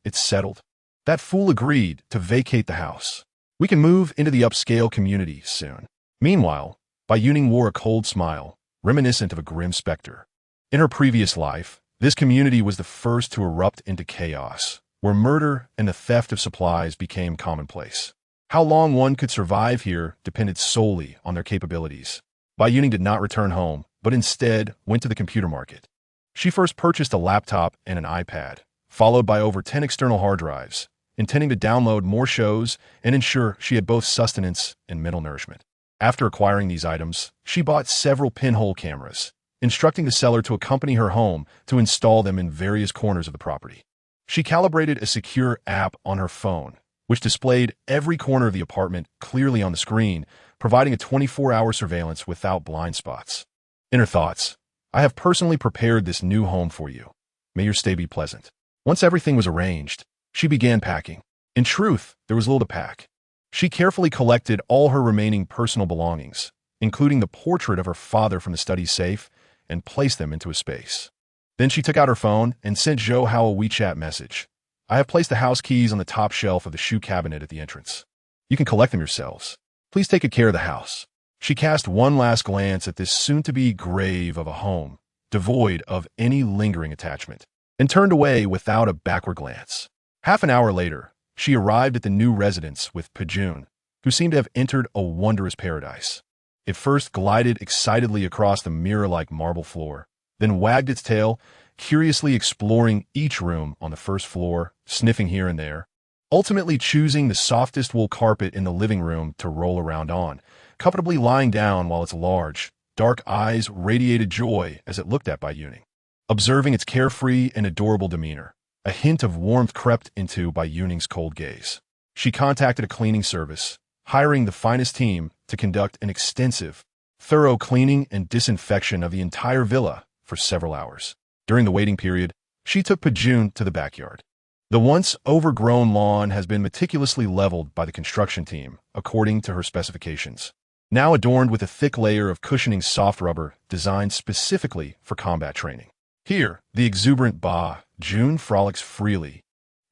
It's settled. That fool agreed to vacate the house. We can move into the upscale community soon. Meanwhile, Bai Youning wore a cold smile, reminiscent of a grim specter. In her previous life, this community was the first to erupt into chaos, where murder and the theft of supplies became commonplace. How long one could survive here depended solely on their capabilities. Bai Youning did not return home, but instead went to the computer market. She first purchased a laptop and an iPad, followed by over 10 external hard drives, intending to download more shows and ensure she had both sustenance and mental nourishment. After acquiring these items, she bought several pinhole cameras, instructing the seller to accompany her home to install them in various corners of the property. She calibrated a secure app on her phone, which displayed every corner of the apartment clearly on the screen, providing a 24-hour surveillance without blind spots. In her thoughts, I have personally prepared this new home for you. May your stay be pleasant. Once everything was arranged, she began packing. In truth, there was little to pack. She carefully collected all her remaining personal belongings, including the portrait of her father from the study safe, and placed them into a space. Then she took out her phone and sent Zhou Hao a WeChat message. I have placed the house keys on the top shelf of the shoe cabinet at the entrance. You can collect them yourselves. Please take good care of the house. She cast one last glance at this soon-to-be grave of a home, devoid of any lingering attachment, and turned away without a backward glance. Half an hour later, she arrived at the new residence with Pajun, who seemed to have entered a wondrous paradise. It first glided excitedly across the mirror-like marble floor, then wagged its tail, curiously exploring each room on the first floor, sniffing here and there, ultimately choosing the softest wool carpet in the living room to roll around on, comfortably lying down while its large, dark eyes radiated joy as it looked at Bai Youning. Observing its carefree and adorable demeanor, a hint of warmth crept into Bai Youning's cold gaze. She contacted a cleaning service, hiring the finest team to conduct an extensive, thorough cleaning and disinfection of the entire villa for several hours. During the waiting period, she took Pajun to the backyard. The once overgrown lawn has been meticulously leveled by the construction team, according to her specifications, now adorned with a thick layer of cushioning soft rubber designed specifically for combat training. Here, the exuberant Bai Jun frolics freely,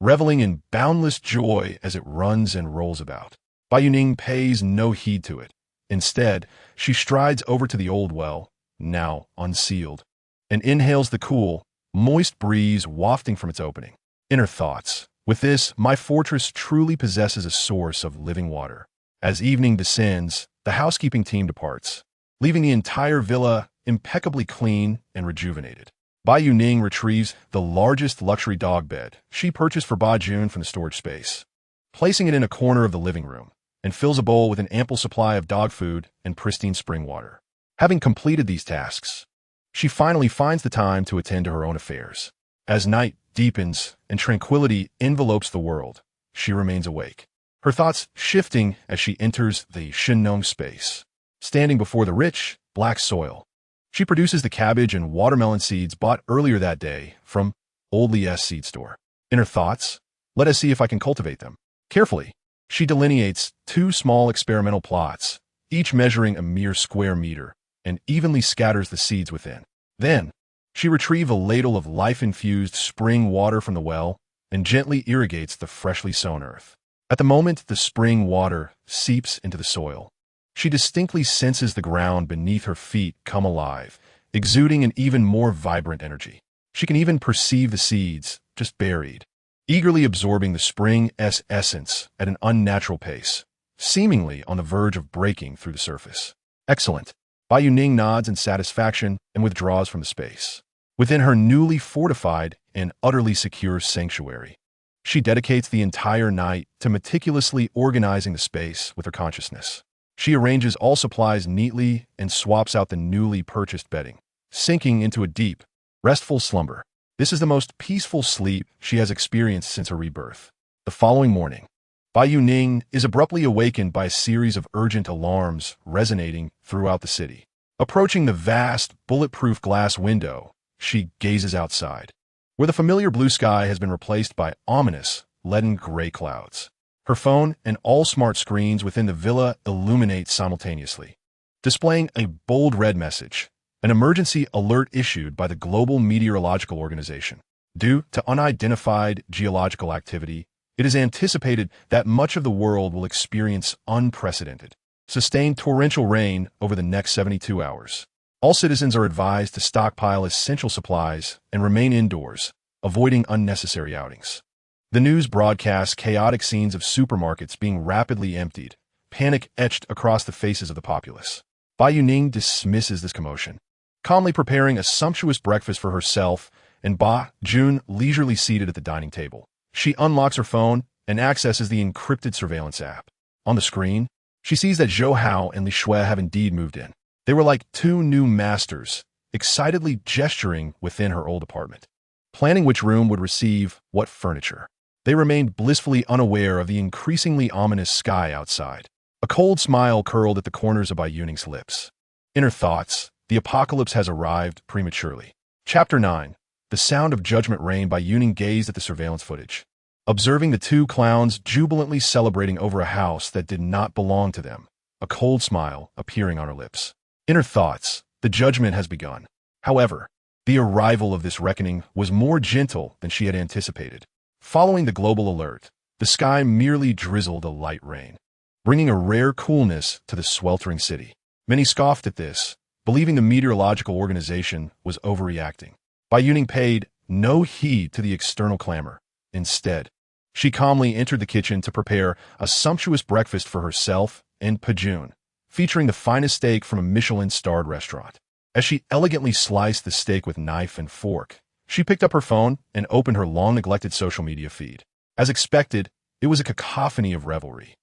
reveling in boundless joy as it runs and rolls about. Bai Youning pays no heed to it. Instead, she strides over to the old well, now unsealed, and inhales the cool, moist breeze wafting from its opening. In her thoughts, with this, my fortress truly possesses a source of living water. As evening descends, the housekeeping team departs, leaving the entire villa impeccably clean and rejuvenated. Bai Youning retrieves the largest luxury dog bed she purchased for Bai Jun from the storage space, placing it in a corner of the living room, and fills a bowl with an ample supply of dog food and pristine spring water. Having completed these tasks, she finally finds the time to attend to her own affairs. As night deepens and tranquility envelopes the world, she remains awake, her thoughts shifting as she enters the Shinong space. Standing before the rich, black soil, she produces the cabbage and watermelon seeds bought earlier that day from Old Li's seed store. In her thoughts, let us see if I can cultivate them. Carefully, she delineates 2 small experimental plots, each measuring a mere square meter, and evenly scatters the seeds within. Then, she retrieves a ladle of life-infused spring water from the well and gently irrigates the freshly sown earth. At the moment the spring water seeps into the soil, she distinctly senses the ground beneath her feet come alive, exuding an even more vibrant energy. She can even perceive the seeds, just buried, eagerly absorbing the spring's essence at an unnatural pace, seemingly on the verge of breaking through the surface. Excellent. Bai Youning nods in satisfaction and withdraws from the space. Within her newly fortified and utterly secure sanctuary, she dedicates the entire night to meticulously organizing the space with her consciousness. She arranges all supplies neatly and swaps out the newly purchased bedding, sinking into a deep, restful slumber. This is the most peaceful sleep she has experienced since her rebirth. The following morning, Bai Youning is abruptly awakened by a series of urgent alarms resonating throughout the city. Approaching the vast, bulletproof glass window, she gazes outside, where the familiar blue sky has been replaced by ominous, leaden gray clouds. Her phone and all smart screens within the villa illuminate simultaneously, displaying a bold red message, an emergency alert issued by the Global Meteorological Organization. Due to unidentified geological activity, it is anticipated that much of the world will experience unprecedented, sustained torrential rain over the next 72 hours. All citizens are advised to stockpile essential supplies and remain indoors, avoiding unnecessary outings. The news broadcasts chaotic scenes of supermarkets being rapidly emptied, panic etched across the faces of the populace. Bai Youning dismisses this commotion, calmly preparing a sumptuous breakfast for herself and Bai Jun leisurely seated at the dining table. She unlocks her phone and accesses the encrypted surveillance app. On the screen, she sees that Zhou Hao and Li Shui have indeed moved in. They were like 2 new masters, excitedly gesturing within her old apartment, planning which room would receive what furniture. They remained blissfully unaware of the increasingly ominous sky outside. A cold smile curled at the corners of Bai Youning's lips. In her thoughts, the apocalypse has arrived prematurely. Chapter 9. The sound of judgment rain. Bai Youning gazed at the surveillance footage, observing the 2 clowns jubilantly celebrating over a house that did not belong to them, a cold smile appearing on her lips. In her thoughts, the judgment has begun. However, the arrival of this reckoning was more gentle than she had anticipated. Following the global alert, the sky merely drizzled a light rain, bringing a rare coolness to the sweltering city. Many scoffed at this, believing the meteorological organization was overreacting. Bai Youning paid no heed to the external clamor. Instead, she calmly entered the kitchen to prepare a sumptuous breakfast for herself and Bai Jun, featuring the finest steak from a Michelin-starred restaurant. As she elegantly sliced the steak with knife and fork, she picked up her phone and opened her long-neglected social media feed. As expected, it was a cacophony of revelry,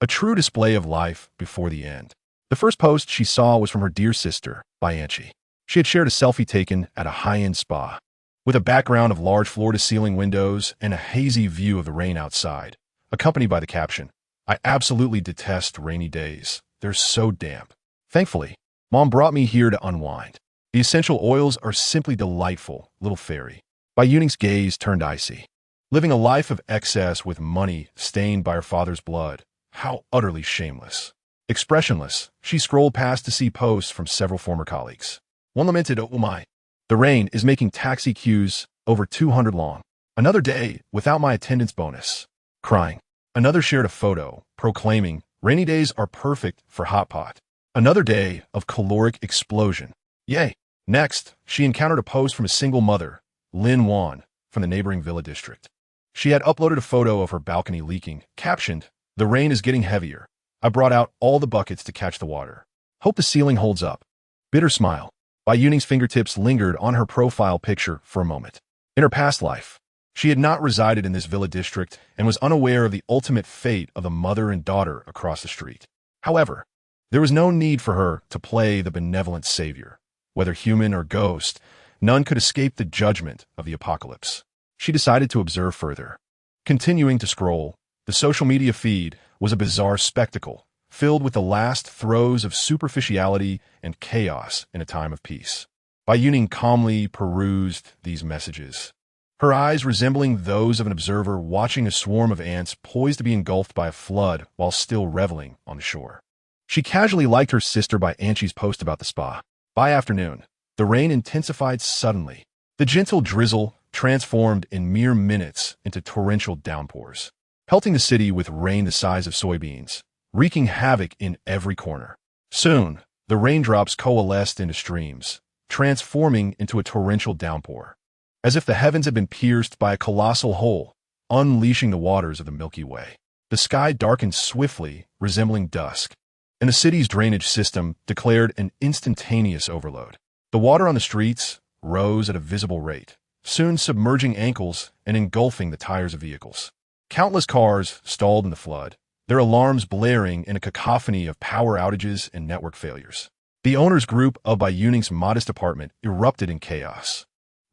a true display of life before the end. The first post she saw was from her dear sister, Bai Yanqi. She had shared a selfie taken at a high-end spa, with a background of large floor-to-ceiling windows and a hazy view of the rain outside, accompanied by the caption, "I absolutely detest rainy days. They're so damp. Thankfully, Mom brought me here to unwind. The essential oils are simply delightful, little fairy." Bai Youning's gaze turned icy. Living a life of excess with money stained by her father's blood, how utterly shameless. Expressionless, she scrolled past to see posts from several former colleagues. One lamented, "Oh my, the rain is making taxi queues over 200 long. Another day without my attendance bonus." Crying. Another shared a photo, proclaiming, "Rainy days are perfect for hot pot." Another day of caloric explosion. Yay. Next, she encountered a post from a single mother, Lin Wan, from the neighboring villa district. She had uploaded a photo of her balcony leaking, captioned, "The rain is getting heavier. I brought out all the buckets to catch the water. Hope the ceiling holds up." Bitter smile. Bai Youning's fingertips lingered on her profile picture for a moment. In her past life, she had not resided in this villa district and was unaware of the ultimate fate of the mother and daughter across the street. However, there was no need for her to play the benevolent savior. Whether human or ghost, none could escape the judgment of the apocalypse. She decided to observe further. Continuing to scroll, the social media feed was a bizarre spectacle, filled with the last throes of superficiality and chaos in a time of peace. Bai Youning calmly perused these messages, her eyes resembling those of an observer watching a swarm of ants poised to be engulfed by a flood while still reveling on the shore. She casually liked her sister Bai Anchi's post about the spa. By afternoon, the rain intensified suddenly. The gentle drizzle transformed in mere minutes into torrential downpours, pelting the city with rain the size of soybeans, wreaking havoc in every corner. Soon, the raindrops coalesced into streams, transforming into a torrential downpour, as if the heavens had been pierced by a colossal hole, unleashing the waters of the Milky Way. The sky darkened swiftly, resembling dusk, and the city's drainage system declared an instantaneous overload. The water on the streets rose at a visible rate, soon submerging ankles and engulfing the tires of vehicles. Countless cars stalled in the flood, their alarms blaring in a cacophony of power outages and network failures. The owner's group of Bai Youning's modest apartment erupted in chaos.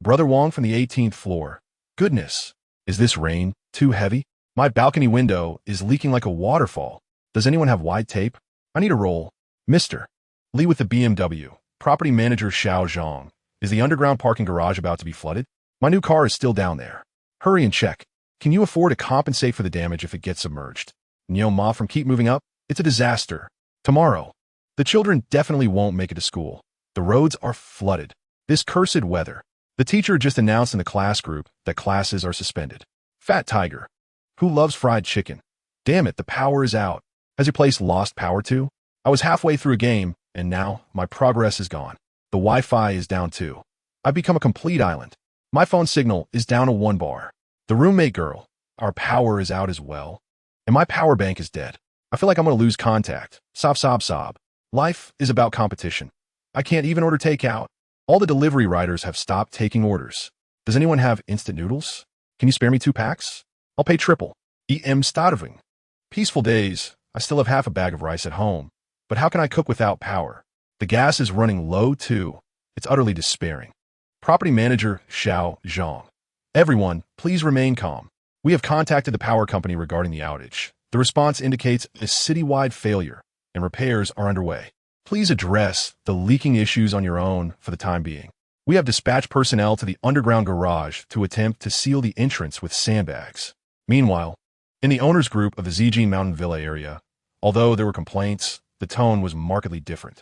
Brother Wong from the 18th floor. Goodness, is this rain too heavy? My balcony window is leaking like a waterfall. Does anyone have wide tape? I need a roll. Mr. Lee with the BMW. Property manager Xiao Zhang. Is the underground parking garage about to be flooded? My new car is still down there. Hurry and check. Can you afford to compensate for the damage if it gets submerged? Nyo Ma from Keep Moving Up. It's a disaster. Tomorrow. The children definitely won't make it to school. The roads are flooded. This cursed weather. The teacher just announced in the class group that classes are suspended. Fat Tiger. Who loves fried chicken? Damn it, the power is out. Has your place lost power too? I was halfway through a game, and now my progress is gone. The Wi-Fi is down too. I've become a complete island. My phone signal is down to 1 bar. The roommate girl. Our power is out as well. And my power bank is dead. I feel like I'm going to lose contact. Sob, sob, sob. Life is about competition. I can't even order takeout. All the delivery riders have stopped taking orders. Does anyone have instant noodles? Can you spare me 2 packs? I'll pay triple. E.M. starving. Peaceful days. I still have half a bag of rice at home. But how can I cook without power? The gas is running low too. It's utterly despairing. Property manager Xiao Zhang. Everyone, please remain calm. We have contacted the power company regarding the outage. The response indicates a citywide failure, and repairs are underway. Please address the leaking issues on your own for the time being. We have dispatched personnel to the underground garage to attempt to seal the entrance with sandbags. Meanwhile, in the owner's group of the Zijin Mountain Villa area, although there were complaints, the tone was markedly different.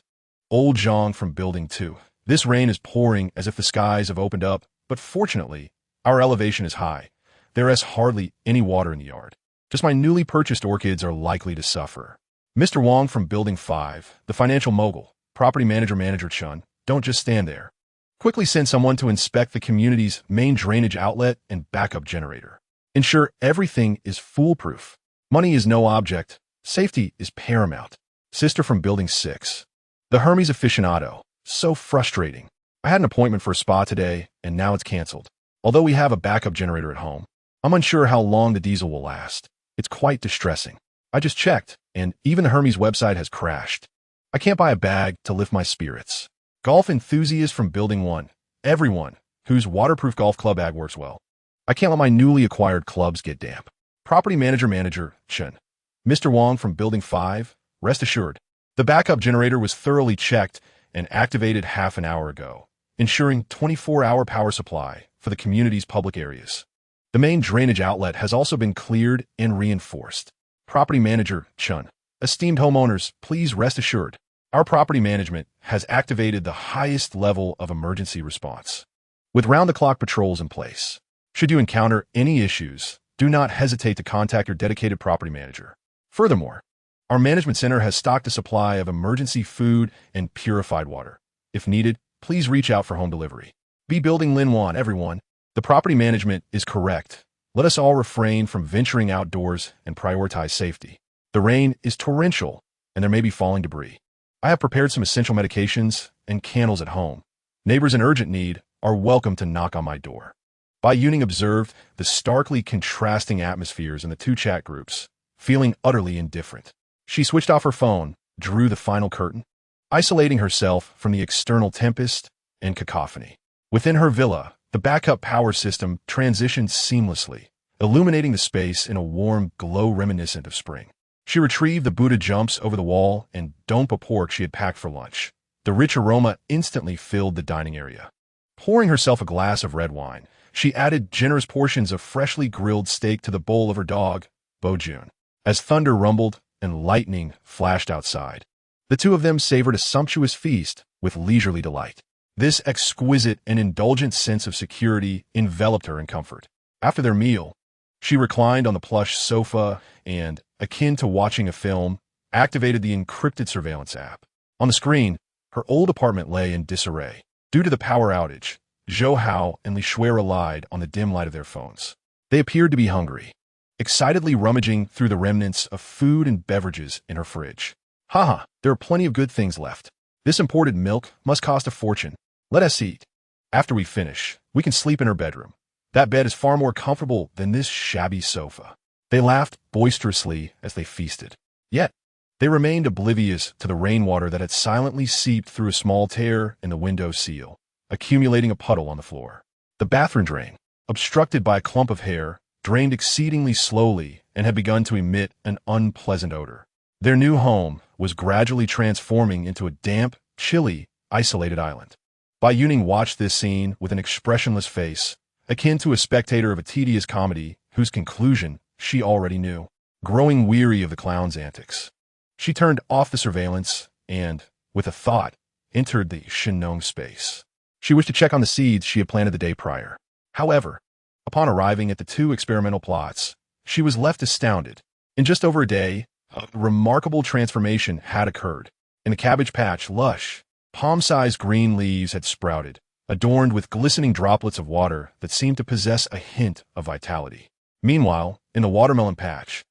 Old Zhang from Building 2. This rain is pouring as if the skies have opened up, but fortunately, our elevation is high. There is hardly any water in the yard. Just my newly purchased orchids are likely to suffer. Mr. Wong from Building 5, the financial mogul, property manager Chun, don't just stand there. Quickly send someone to inspect the community's main drainage outlet and backup generator. Ensure everything is foolproof. Money is no object. Safety is paramount. Sister from Building 6. The Hermes aficionado. So frustrating. I had an appointment for a spa today, and now it's canceled. Although we have a backup generator at home, I'm unsure how long the diesel will last. It's quite distressing. I just checked, and even the Hermes website has crashed. I can't buy a bag to lift my spirits. Golf enthusiast from Building 1. Everyone whose waterproof golf club bag works well. I can't let my newly acquired clubs get damp. Property manager Chen. Mr. Wong from Building 5. Rest assured, the backup generator was thoroughly checked and activated half an hour ago, ensuring 24-hour power supply for the community's public areas. The main drainage outlet has also been cleared and reinforced. Property manager Chun. Esteemed homeowners, please rest assured, our property management has activated the highest level of emergency response, with round-the-clock patrols in place. Should you encounter any issues, do not hesitate to contact your dedicated property manager. Furthermore, our management center has stocked a supply of emergency food and purified water. If needed, please reach out for home delivery. Be Building Lin Wan, everyone. The property management is correct. Let us all refrain from venturing outdoors and prioritize safety. The rain is torrential, and there may be falling debris. I have prepared some essential medications and candles at home. Neighbors in urgent need are welcome to knock on my door. Bai Youning observed the starkly contrasting atmospheres in the two chat groups, feeling utterly indifferent. She switched off her phone, drew the final curtain, isolating herself from the external tempest and cacophony. Within her villa, the backup power system transitioned seamlessly, illuminating the space in a warm glow reminiscent of spring. She retrieved the Buddha jumps over the wall and dompa pork she had packed for lunch. The rich aroma instantly filled the dining area. Pouring herself a glass of red wine, she added generous portions of freshly grilled steak to the bowl of her dog, Bojun. As thunder rumbled and lightning flashed outside, the two of them savored a sumptuous feast with leisurely delight. This exquisite and indulgent sense of security enveloped her in comfort. After their meal, she reclined on the plush sofa and, akin to watching a film, activated the encrypted surveillance app. On the screen, her old apartment lay in disarray. Due to the power outage, Zhou Hao and Li Shui relied on the dim light of their phones. They appeared to be hungry, excitedly rummaging through the remnants of food and beverages in her fridge. Haha, there are plenty of good things left. This imported milk must cost a fortune. Let us eat. After we finish, we can sleep in her bedroom. That bed is far more comfortable than this shabby sofa. They laughed boisterously as they feasted. Yet, they remained oblivious to the rainwater that had silently seeped through a small tear in the window sill, accumulating a puddle on the floor. The bathroom drain, obstructed by a clump of hair, drained exceedingly slowly and had begun to emit an unpleasant odor. Their new home was gradually transforming into a damp, chilly, isolated island. Bai Youning watched this scene with an expressionless face, akin to a spectator of a tedious comedy whose conclusion she already knew. Growing weary of the clown's antics, she turned off the surveillance and, with a thought, entered the Shinong space. She wished to check on the seeds she had planted the day prior. However, upon arriving at the two experimental plots, she was left astounded. In just over a day, a remarkable transformation had occurred. In the cabbage patch, lush, palm-sized green leaves had sprouted, adorned with glistening droplets of water that seemed to possess a hint of vitality. Meanwhile, in the watermelon patch,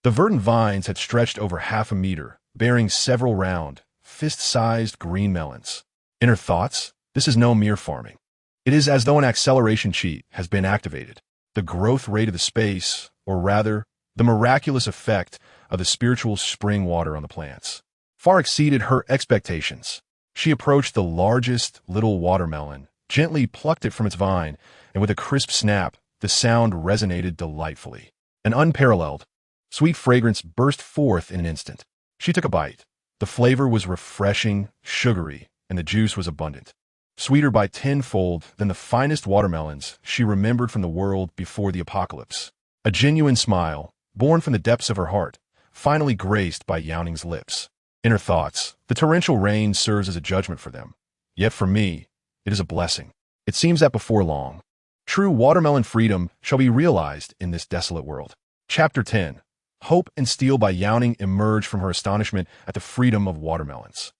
the verdant vines had stretched over half a meter, bearing several round, fist-sized green melons. In her thoughts, this is no mere farming. It is as though an acceleration cheat has been activated. The growth rate of the space, or rather, the miraculous effect of the spiritual spring water on the plants, far exceeded her expectations. She approached the largest little watermelon, gently plucked it from its vine, and with a crisp snap, the sound resonated delightfully. An unparalleled, sweet fragrance burst forth in an instant. She took a bite. The flavor was refreshing, sugary, and the juice was abundant. Sweeter by tenfold than the finest watermelons she remembered from the world before the apocalypse. A genuine smile, born from the depths of her heart, finally graced Bai Youning's lips. In her thoughts, the torrential rain serves as a judgment for them. Yet for me, it is a blessing. It seems that before long, true watermelon freedom shall be realized in this desolate world. Chapter 10. Hope and steel. Bai Youning emerged from her astonishment at the freedom of watermelons.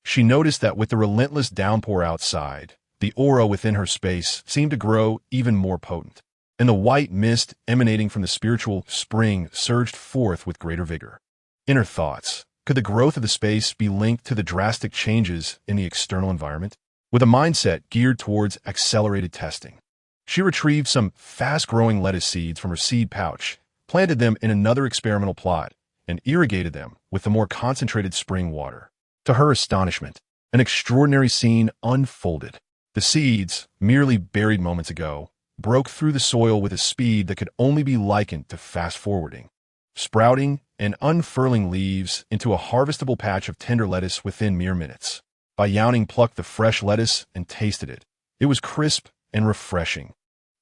She noticed that with the relentless downpour outside, the aura within her space seemed to grow even more potent, and the white mist emanating from the spiritual spring surged forth with greater vigor. In her thoughts, could the growth of the space be linked to the drastic changes in the external environment? With a mindset geared towards accelerated testing, she retrieved some fast-growing lettuce seeds from her seed pouch, planted them in another experimental plot, and irrigated them with the more concentrated spring water. To her astonishment, an extraordinary scene unfolded. The seeds, merely buried moments ago, broke through the soil with a speed that could only be likened to fast-forwarding, sprouting and unfurling leaves into a harvestable patch of tender lettuce within mere minutes. Bai Youning plucked the fresh lettuce and tasted it. It was crisp and refreshing,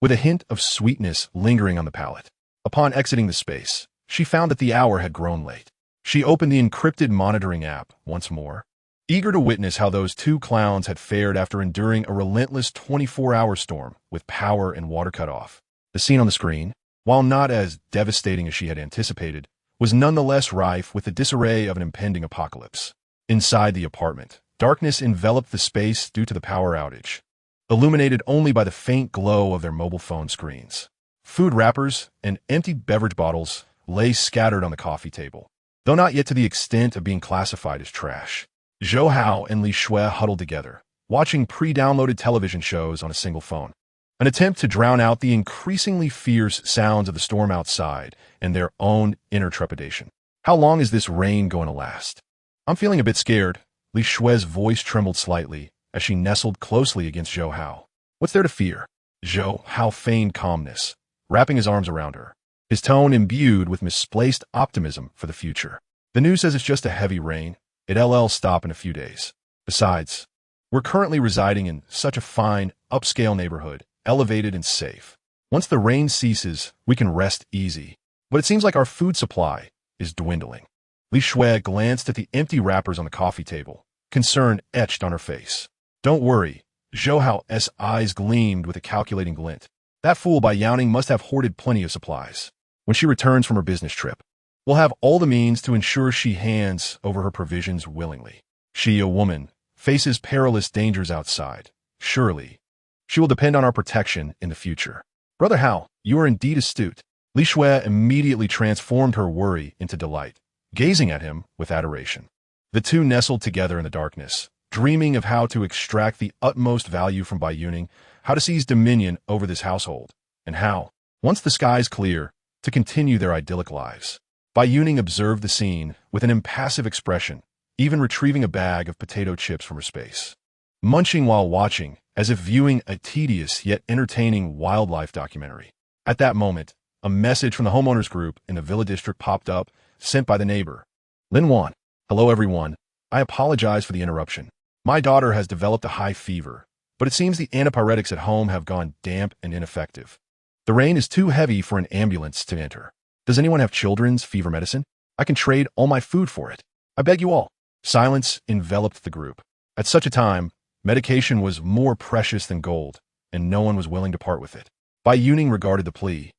with a hint of sweetness lingering on the palate. Upon exiting the space, she found that the hour had grown late. She opened the encrypted monitoring app once more, eager to witness how those two clowns had fared after enduring a relentless 24-hour storm with power and water cut off. The scene on the screen, while not as devastating as she had anticipated, was nonetheless rife with the disarray of an impending apocalypse. Inside the apartment, darkness enveloped the space due to the power outage, illuminated only by the faint glow of their mobile phone screens. Food wrappers and empty beverage bottles lay scattered on the coffee table, though not yet to the extent of being classified as trash. Zhou Hao and Li Shui huddled together, watching pre-downloaded television shows on a single phone. An attempt to drown out the increasingly fierce sounds of the storm outside and their own inner trepidation. How long is this rain going to last? I'm feeling a bit scared. Li Shui's voice trembled slightly as she nestled closely against Zhou Hao. What's there to fear? Zhou Hao feigned calmness, wrapping his arms around her, his tone imbued with misplaced optimism for the future. The news says it's just a heavy rain. It'll stop in a few days. Besides, we're currently residing in such a fine, upscale neighborhood, elevated and safe. Once the rain ceases, we can rest easy. But it seems like our food supply is dwindling. Li Shui glanced at the empty wrappers on the coffee table, concern etched on her face. Don't worry. Zhou Hao's eyes gleamed with a calculating glint. That fool Bai Youning must have hoarded plenty of supplies. When she returns from her business trip, we'll have all the means to ensure she hands over her provisions willingly. She, a woman, faces perilous dangers outside. Surely, she will depend on our protection in the future. Brother Hao, you are indeed astute. Li Shui immediately transformed her worry into delight, gazing at him with adoration. The two nestled together in the darkness, dreaming of how to extract the utmost value from Bai Youning, how to seize dominion over this household, and how, once the skies clear, to continue their idyllic lives. Bai Youning observed the scene with an impassive expression, even retrieving a bag of potato chips from her space. Munching while watching, as if viewing a tedious yet entertaining wildlife documentary. At that moment, a message from the homeowners group in the villa district popped up, sent by the neighbor. Lin Wan. Hello everyone. I apologize for the interruption. My daughter has developed a high fever, but it seems the antipyretics at home have gone damp and ineffective. The rain is too heavy for an ambulance to enter. Does anyone have children's fever medicine? I can trade all my food for it. I beg you all. Silence enveloped the group. At such a time, medication was more precious than gold, and no one was willing to part with it. Bai Youning regarded the plea,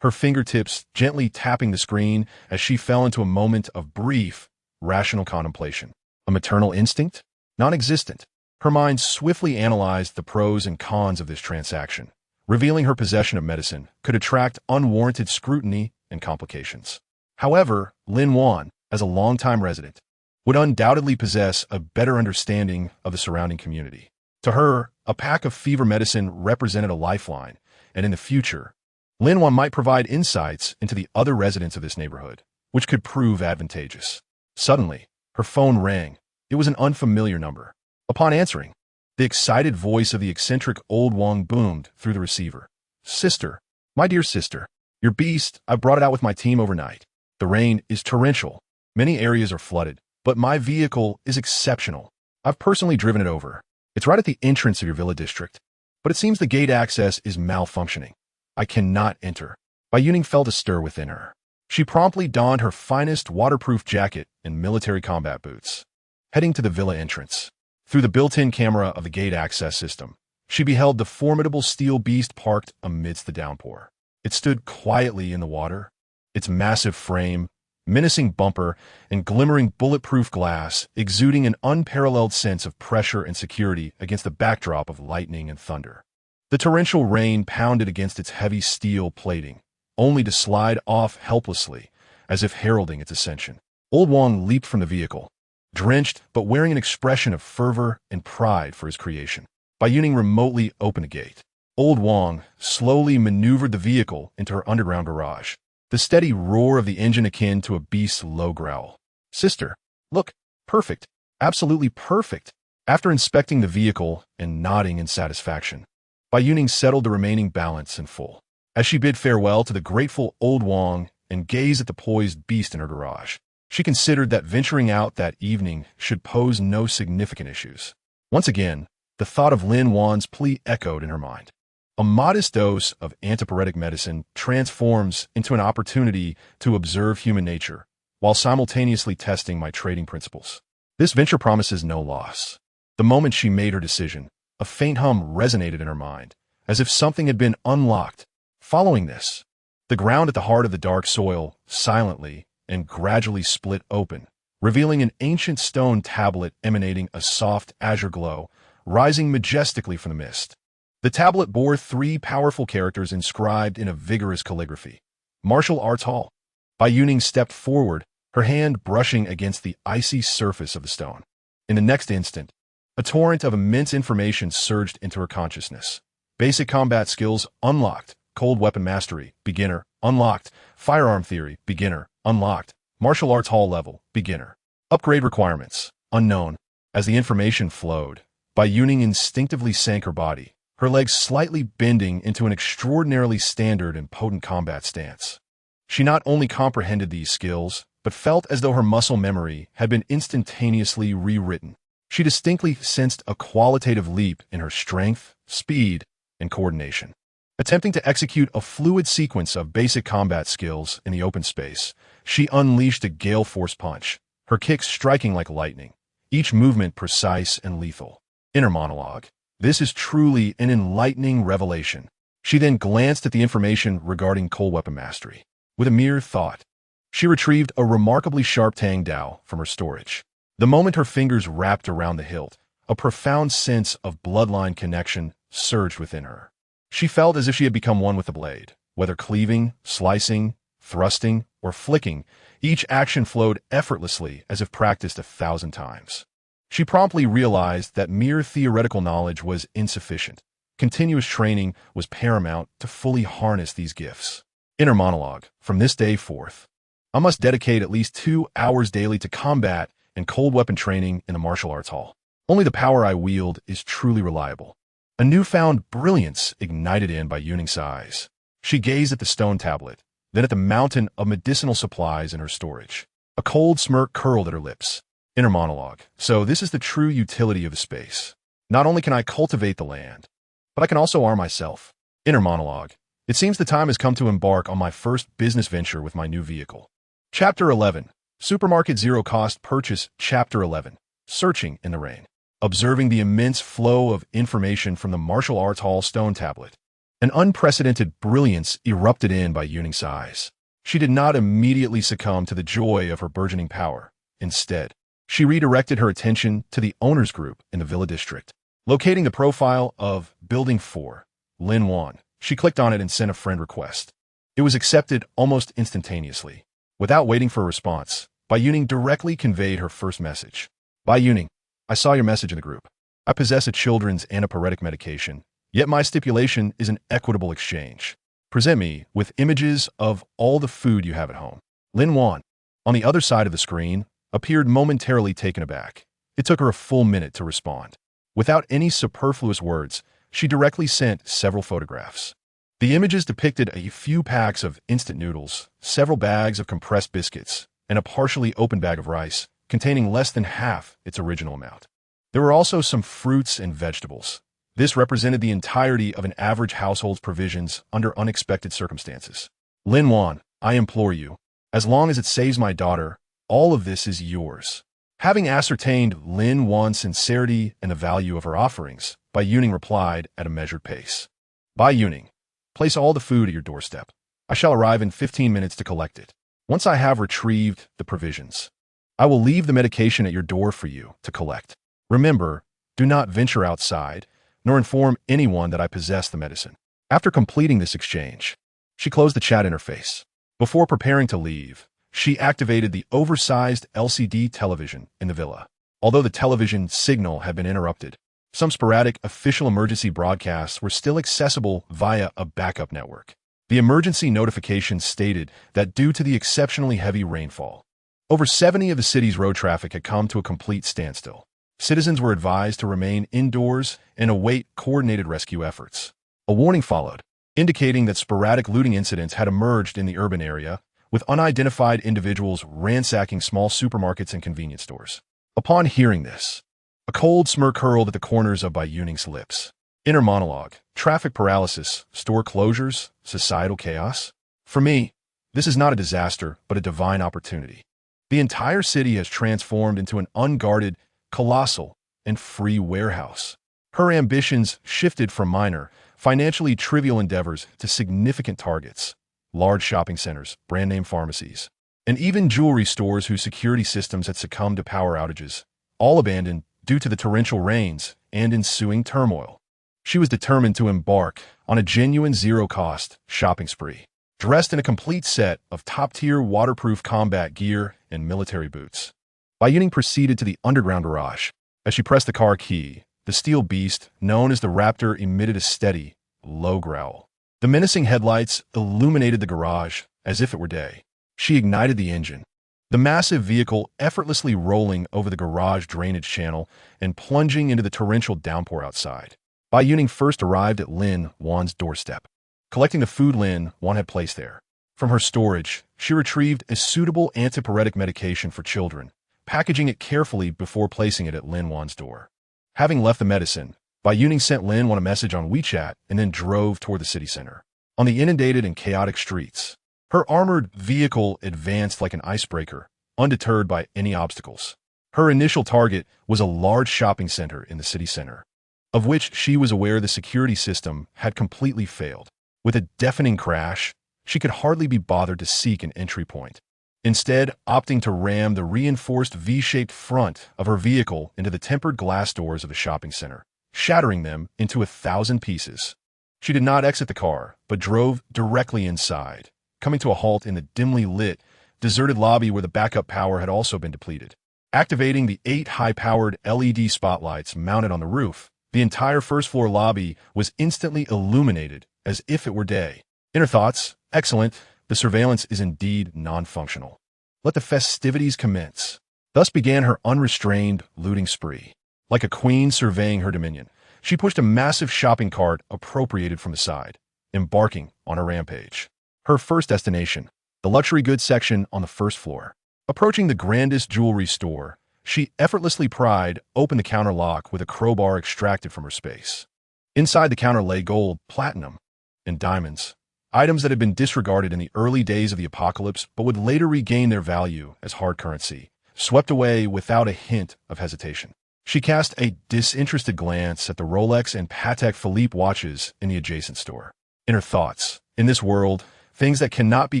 her fingertips gently tapping the screen as she fell into a moment of brief, rational contemplation. A maternal instinct? Non-existent. Her mind swiftly analyzed the pros and cons of this transaction, revealing her possession of medicine could attract unwarranted scrutiny and complications. However, Lin Wan, as a longtime resident, would undoubtedly possess a better understanding of the surrounding community. To her, a pack of fever medicine represented a lifeline, and in the future, Lin Wan might provide insights into the other residents of this neighborhood, which could prove advantageous. Suddenly, her phone rang. It was an unfamiliar number. Upon answering, the excited voice of the eccentric old Wang boomed through the receiver. Sister, my dear sister, your beast, I brought it out with my team overnight. The rain is torrential. Many areas are flooded, but my vehicle is exceptional. I've personally driven it over. It's right at the entrance of your villa district, but it seems the gate access is malfunctioning. I cannot enter. Bai Youning felt a stir within her. She promptly donned her finest waterproof jacket and military combat boots. Heading to the villa entrance, through the built-in camera of the gate access system, she beheld the formidable steel beast parked amidst the downpour. It stood quietly in the water, its massive frame, menacing bumper, and glimmering bulletproof glass exuding an unparalleled sense of pressure and security against the backdrop of lightning and thunder. The torrential rain pounded against its heavy steel plating, only to slide off helplessly, as if heralding its ascension. Old Wang leaped from the vehicle, drenched but wearing an expression of fervor and pride for his creation. Bai Youning remotely opened the gate. Old Wang slowly maneuvered the vehicle into her underground garage, the steady roar of the engine akin to a beast's low growl. Sister, look, perfect, absolutely perfect. After inspecting the vehicle and nodding in satisfaction, Bai Youning settled the remaining balance in full. As she bid farewell to the grateful old Wang and gazed at the poised beast in her garage, she considered that venturing out that evening should pose no significant issues. Once again, the thought of Lin Wan's plea echoed in her mind. A modest dose of antipyretic medicine transforms into an opportunity to observe human nature, while simultaneously testing my trading principles. This venture promises no loss. The moment she made her decision, a faint hum resonated in her mind, as if something had been unlocked. Following this, the ground at the heart of the dark soil silently and gradually split open, revealing an ancient stone tablet emanating a soft azure glow, rising majestically from the mist. The tablet bore 3 powerful characters inscribed in a vigorous calligraphy. Martial Arts Hall. Bai Youning stepped forward, her hand brushing against the icy surface of the stone. In the next instant, A torrent of immense information surged into her consciousness. Basic combat skills unlocked. Cold weapon mastery, beginner, unlocked. Firearm theory, beginner, unlocked. Martial arts hall level, beginner. Upgrade requirements, unknown. As the information flowed, Bai Youning instinctively sank her body, her legs slightly bending into an extraordinarily standard and potent combat stance. She not only comprehended these skills, but felt as though her muscle memory had been instantaneously rewritten. She distinctly sensed a qualitative leap in her strength, speed, and coordination. Attempting to execute a fluid sequence of basic combat skills in the open space, she unleashed a gale force punch, her kicks striking like lightning, each movement precise and lethal. Inner monologue. This is truly an enlightening revelation. She then glanced at the information regarding cold weapon mastery. With a mere thought, she retrieved a remarkably sharp Tang Dao from her storage. The moment her fingers wrapped around the hilt, a profound sense of bloodline connection surged within her. She felt as if she had become one with the blade. Whether cleaving, slicing, thrusting, or flicking, each action flowed effortlessly as if practiced 1,000 times. She promptly realized that mere theoretical knowledge was insufficient. Continuous training was paramount to fully harness these gifts. Inner monologue. From this day forth, I must dedicate at least 2 hours daily to combat and cold weapon training in the martial arts hall. Only the power I wield is truly reliable. A newfound brilliance ignited in Bai Youning's eyes. She gazed at the stone tablet, then at the mountain of medicinal supplies in her storage. A cold smirk curled at her lips. Inner monologue. So this is the true utility of the space. Not only can I cultivate the land, but I can also arm myself. Inner monologue. It seems the time has come to embark on my first business venture with my new vehicle. Chapter 11. Supermarket Zero Cost Purchase. Chapter 11. Searching in the Rain. Observing the immense flow of information from the martial arts hall stone tablet, an unprecedented brilliance erupted in Bai Youning's eyes. She did not immediately succumb to the joy of her burgeoning power. Instead, she redirected her attention to the owner's group in the Villa District. Locating the profile of Building 4, Lin Wan, she clicked on it and sent a friend request. It was accepted almost instantaneously. Without waiting for a response, Bai Youning directly conveyed her first message. Bai Youning, I saw your message in the group. I possess a children's antipyretic medication, yet my stipulation is an equitable exchange. Present me with images of all the food you have at home. Lin Wan, on the other side of the screen, appeared momentarily taken aback. It took her a full minute to respond. Without any superfluous words, she directly sent several photographs. The images depicted a few packs of instant noodles, several bags of compressed biscuits, and a partially open bag of rice, containing less than half its original amount. There were also some fruits and vegetables. This represented the entirety of an average household's provisions under unexpected circumstances. Lin Wan, I implore you, as long as it saves my daughter, all of this is yours. Having ascertained Lin Wan's sincerity and the value of her offerings, Bai Youning replied at a measured pace. Bai Youning, place all the food at your doorstep. I shall arrive in 15 minutes to collect it. Once I have retrieved the provisions, I will leave the medication at your door for you to collect. Remember, do not venture outside, nor inform anyone that I possess the medicine. After completing this exchange, she closed the chat interface. Before preparing to leave, she activated the oversized LCD television in the villa. Although the television signal had been interrupted, some sporadic official emergency broadcasts were still accessible via a backup network. The emergency notification stated that due to the exceptionally heavy rainfall, over 70 of the city's road traffic had come to a complete standstill. Citizens were advised to remain indoors and await coordinated rescue efforts. A warning followed, indicating that sporadic looting incidents had emerged in the urban area, with unidentified individuals ransacking small supermarkets and convenience stores. Upon hearing this, a cold smirk curled at the corners of Bai Youning's lips. Inner monologue, traffic paralysis, store closures, societal chaos. For me, this is not a disaster, but a divine opportunity. The entire city has transformed into an unguarded, colossal, and free warehouse. Her ambitions shifted from minor, financially trivial endeavors to significant targets. Large shopping centers, brand-name pharmacies, and even jewelry stores whose security systems had succumbed to power outages, all abandoned due to the torrential rains and ensuing turmoil. She was determined to embark on a genuine zero-cost shopping spree. Dressed in a complete set of top-tier waterproof combat gear and military boots, Bai Youning proceeded to the underground garage. As she pressed the car key, the steel beast, known as the Raptor, emitted a steady, low growl. The menacing headlights illuminated the garage as if it were day. She ignited the engine, the massive vehicle effortlessly rolling over the garage drainage channel and plunging into the torrential downpour outside. Bai Youning first arrived at Lin Wan's doorstep, collecting the food Lin Wan had placed there. From her storage, she retrieved a suitable antipyretic medication for children, packaging it carefully before placing it at Lin Wan's door. Having left the medicine, Bai Youning sent Lin Wan a message on WeChat and then drove toward the city center. On the inundated and chaotic streets, her armored vehicle advanced like an icebreaker, undeterred by any obstacles. Her initial target was a large shopping center in the city center, of which she was aware the security system had completely failed. With a deafening crash, she could hardly be bothered to seek an entry point, instead opting to ram the reinforced V-shaped front of her vehicle into the tempered glass doors of the shopping center, shattering them into 1,000 pieces. She did not exit the car, but drove directly inside, coming to a halt in the dimly lit, deserted lobby where the backup power had also been depleted. Activating the 8 high-powered LED spotlights mounted on the roof, the entire first-floor lobby was instantly illuminated as if it were day. In her thoughts, excellent, the surveillance is indeed non-functional. Let the festivities commence. Thus began her unrestrained looting spree. Like a queen surveying her dominion, she pushed a massive shopping cart appropriated from the side, embarking on a rampage. Her first destination, the luxury goods section on the first floor. Approaching the grandest jewelry store, she effortlessly pried open the counter lock with a crowbar extracted from her space. Inside the counter lay gold, platinum, and diamonds, items that had been disregarded in the early days of the apocalypse but would later regain their value as hard currency, swept away without a hint of hesitation. She cast a disinterested glance at the Rolex and Patek Philippe watches in the adjacent store. In her thoughts, in this world, things that cannot be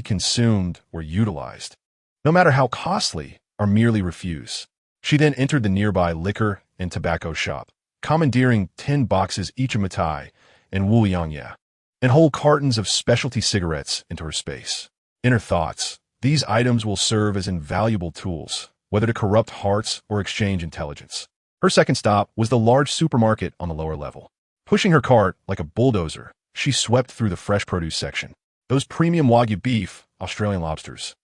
consumed were utilized, no matter how costly, or merely refused. She then entered the nearby liquor and tobacco shop, commandeering 10 boxes each of Matai and Wu Yangya, and whole cartons of specialty cigarettes into her space. In her thoughts, these items will serve as invaluable tools, whether to corrupt hearts or exchange intelligence. Her second stop was the large supermarket on the lower level. Pushing her cart like a bulldozer, she swept through the fresh produce section. Those premium Wagyu beef, Australian lobsters,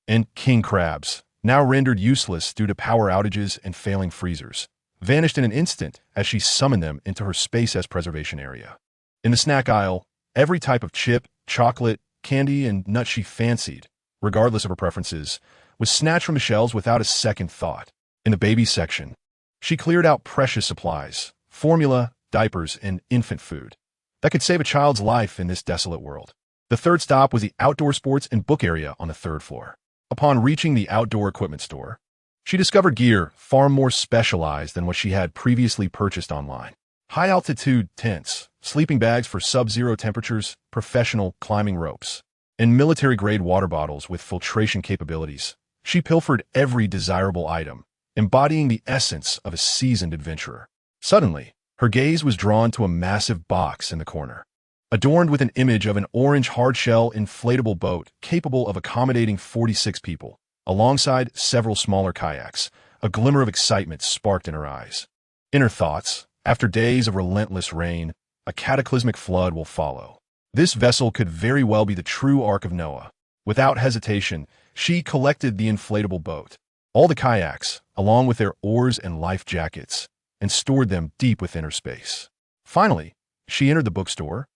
and king crabs, now rendered useless due to power outages and failing freezers, vanished in an instant as she summoned them into her space as preservation area. In the snack aisle, every type of chip, chocolate, candy, and nut she fancied, regardless of her preferences, was snatched from the shelves without a second thought. In the baby section, she cleared out precious supplies, formula, diapers, and infant food that could save a child's life in this desolate world. The third stop was the outdoor sports and book area on the third floor. Upon reaching the outdoor equipment store, she discovered gear far more specialized than what she had previously purchased online. High-altitude tents, sleeping bags for sub-zero temperatures, professional climbing ropes, and military-grade water bottles with filtration capabilities. She pilfered every desirable item, embodying the essence of a seasoned adventurer. Suddenly, her gaze was drawn to a massive box in the corner, adorned with an image of an orange hard-shell inflatable boat capable of accommodating 46 people. Alongside several smaller kayaks, a glimmer of excitement sparked in her eyes. In her thoughts, after days of relentless rain, a cataclysmic flood will follow. This vessel could very well be the true Ark of Noah. Without hesitation, she collected the inflatable boat, all the kayaks, along with their oars and life jackets, and stored them deep within her space. Finally, she entered the bookstore,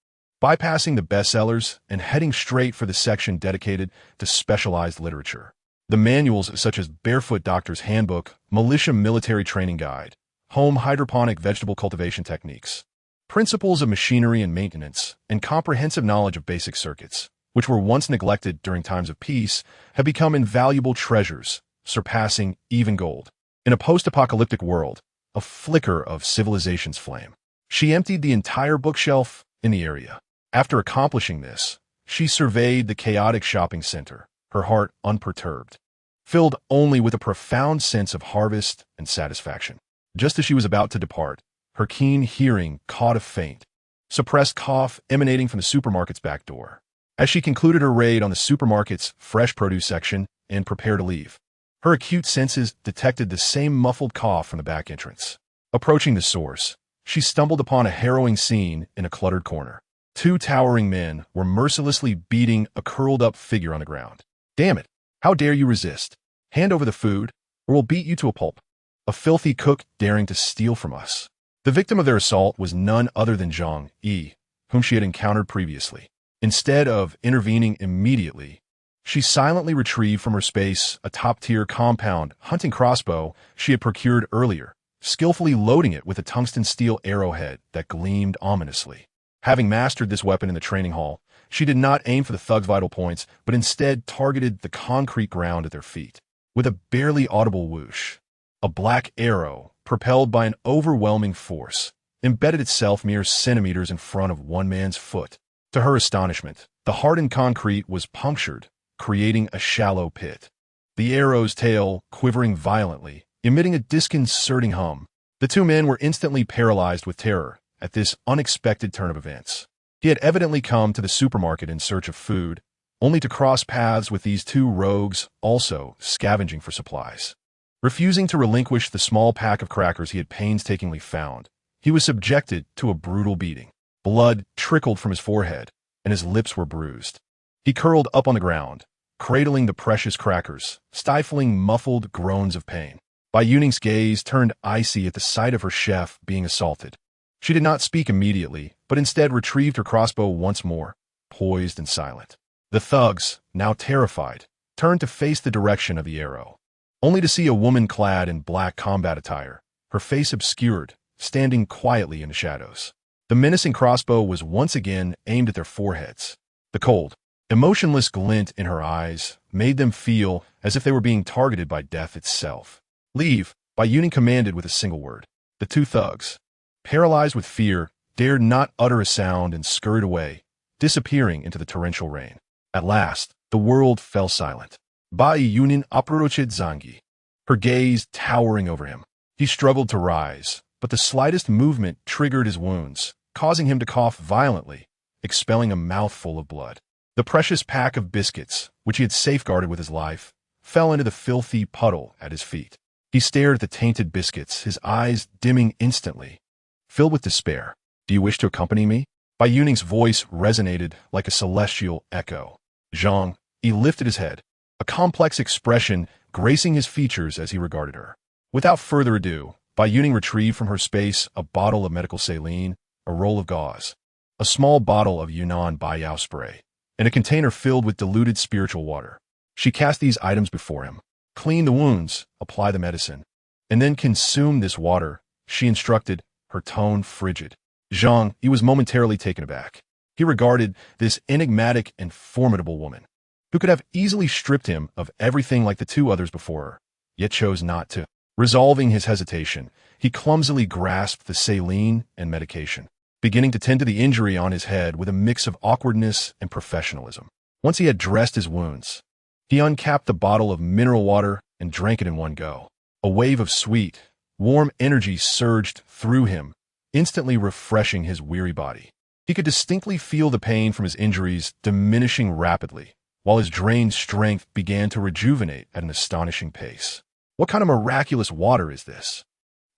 bypassing the bestsellers and heading straight for the section dedicated to specialized literature. The manuals such as Barefoot Doctor's Handbook, Militia Military Training Guide, Home Hydroponic Vegetable Cultivation Techniques, Principles of Machinery and Maintenance, and comprehensive knowledge of basic circuits, which were once neglected during times of peace, have become invaluable treasures, surpassing even gold. In a post-apocalyptic world, a flicker of civilization's flame, she emptied the entire bookshelf in the area. After accomplishing this, she surveyed the chaotic shopping center, her heart unperturbed, filled only with a profound sense of harvest and satisfaction. Just as she was about to depart, her keen hearing caught a faint, suppressed cough emanating from the supermarket's back door. As she concluded her raid on the supermarket's fresh produce section and prepared to leave, her acute senses detected the same muffled cough from the back entrance. Approaching the source, she stumbled upon a harrowing scene in a cluttered corner. Two towering men were mercilessly beating a curled-up figure on the ground. "Damn it! How dare you resist? Hand over the food, or we'll beat you to a pulp." A filthy cook daring to steal from us. The victim of their assault was none other than Zhang Yi, whom she had encountered previously. Instead of intervening immediately, she silently retrieved from her space a top-tier compound hunting crossbow she had procured earlier, skillfully loading it with a tungsten steel arrowhead that gleamed ominously. Having mastered this weapon in the training hall, she did not aim for the thug's vital points, but instead targeted the concrete ground at their feet. With a barely audible whoosh, a black arrow, propelled by an overwhelming force, embedded itself mere centimeters in front of one man's foot. To her astonishment, the hardened concrete was punctured, creating a shallow pit. The arrow's tail quivering violently, emitting a disconcerting hum. The two men were instantly paralyzed with terror at this unexpected turn of events. He had evidently come to the supermarket in search of food, only to cross paths with these two rogues also scavenging for supplies. Refusing to relinquish the small pack of crackers he had painstakingly found, he was subjected to a brutal beating. Blood trickled from his forehead, and his lips were bruised. He curled up on the ground, cradling the precious crackers, stifling muffled groans of pain. Bai Youning's gaze turned icy at the sight of her chef being assaulted. She did not speak immediately, but instead retrieved her crossbow once more, poised and silent. The thugs, now terrified, turned to face the direction of the arrow, only to see a woman clad in black combat attire, her face obscured, standing quietly in the shadows. The menacing crossbow was once again aimed at their foreheads. The cold, emotionless glint in her eyes made them feel as if they were being targeted by death itself. "Leave," Bai Youning commanded with a single word. The two thugs, paralyzed with fear, dared not utter a sound and scurried away, disappearing into the torrential rain. At last, the world fell silent. Bai Youning approached Zhang, her gaze towering over him. He struggled to rise, but the slightest movement triggered his wounds, causing him to cough violently, expelling a mouthful of blood. The precious pack of biscuits, which he had safeguarded with his life, fell into the filthy puddle at his feet. He stared at the tainted biscuits, his eyes dimming instantly. Filled with despair, "Do you wish to accompany me?" Bai Youning's voice resonated like a celestial echo. Zhang Yi lifted his head, a complex expression gracing his features as he regarded her. Without further ado, Bai Youning retrieved from her space a bottle of medical saline, a roll of gauze, a small bottle of Yunnan Bai Yao spray, and a container filled with diluted spiritual water. She cast these items before him. "Clean the wounds, apply the medicine, and then consume this water," she instructed, her tone frigid. Zhang Yi was momentarily taken aback. He regarded this enigmatic and formidable woman, who could have easily stripped him of everything like the two others before her, yet chose not to. Resolving his hesitation, he clumsily grasped the saline and medication, beginning to tend to the injury on his head with a mix of awkwardness and professionalism. Once he had dressed his wounds, he uncapped the bottle of mineral water and drank it in one go. A wave of sweet, warm energy surged through him, instantly refreshing his weary body. He could distinctly feel the pain from his injuries diminishing rapidly, while his drained strength began to rejuvenate at an astonishing pace. "What kind of miraculous water is this?"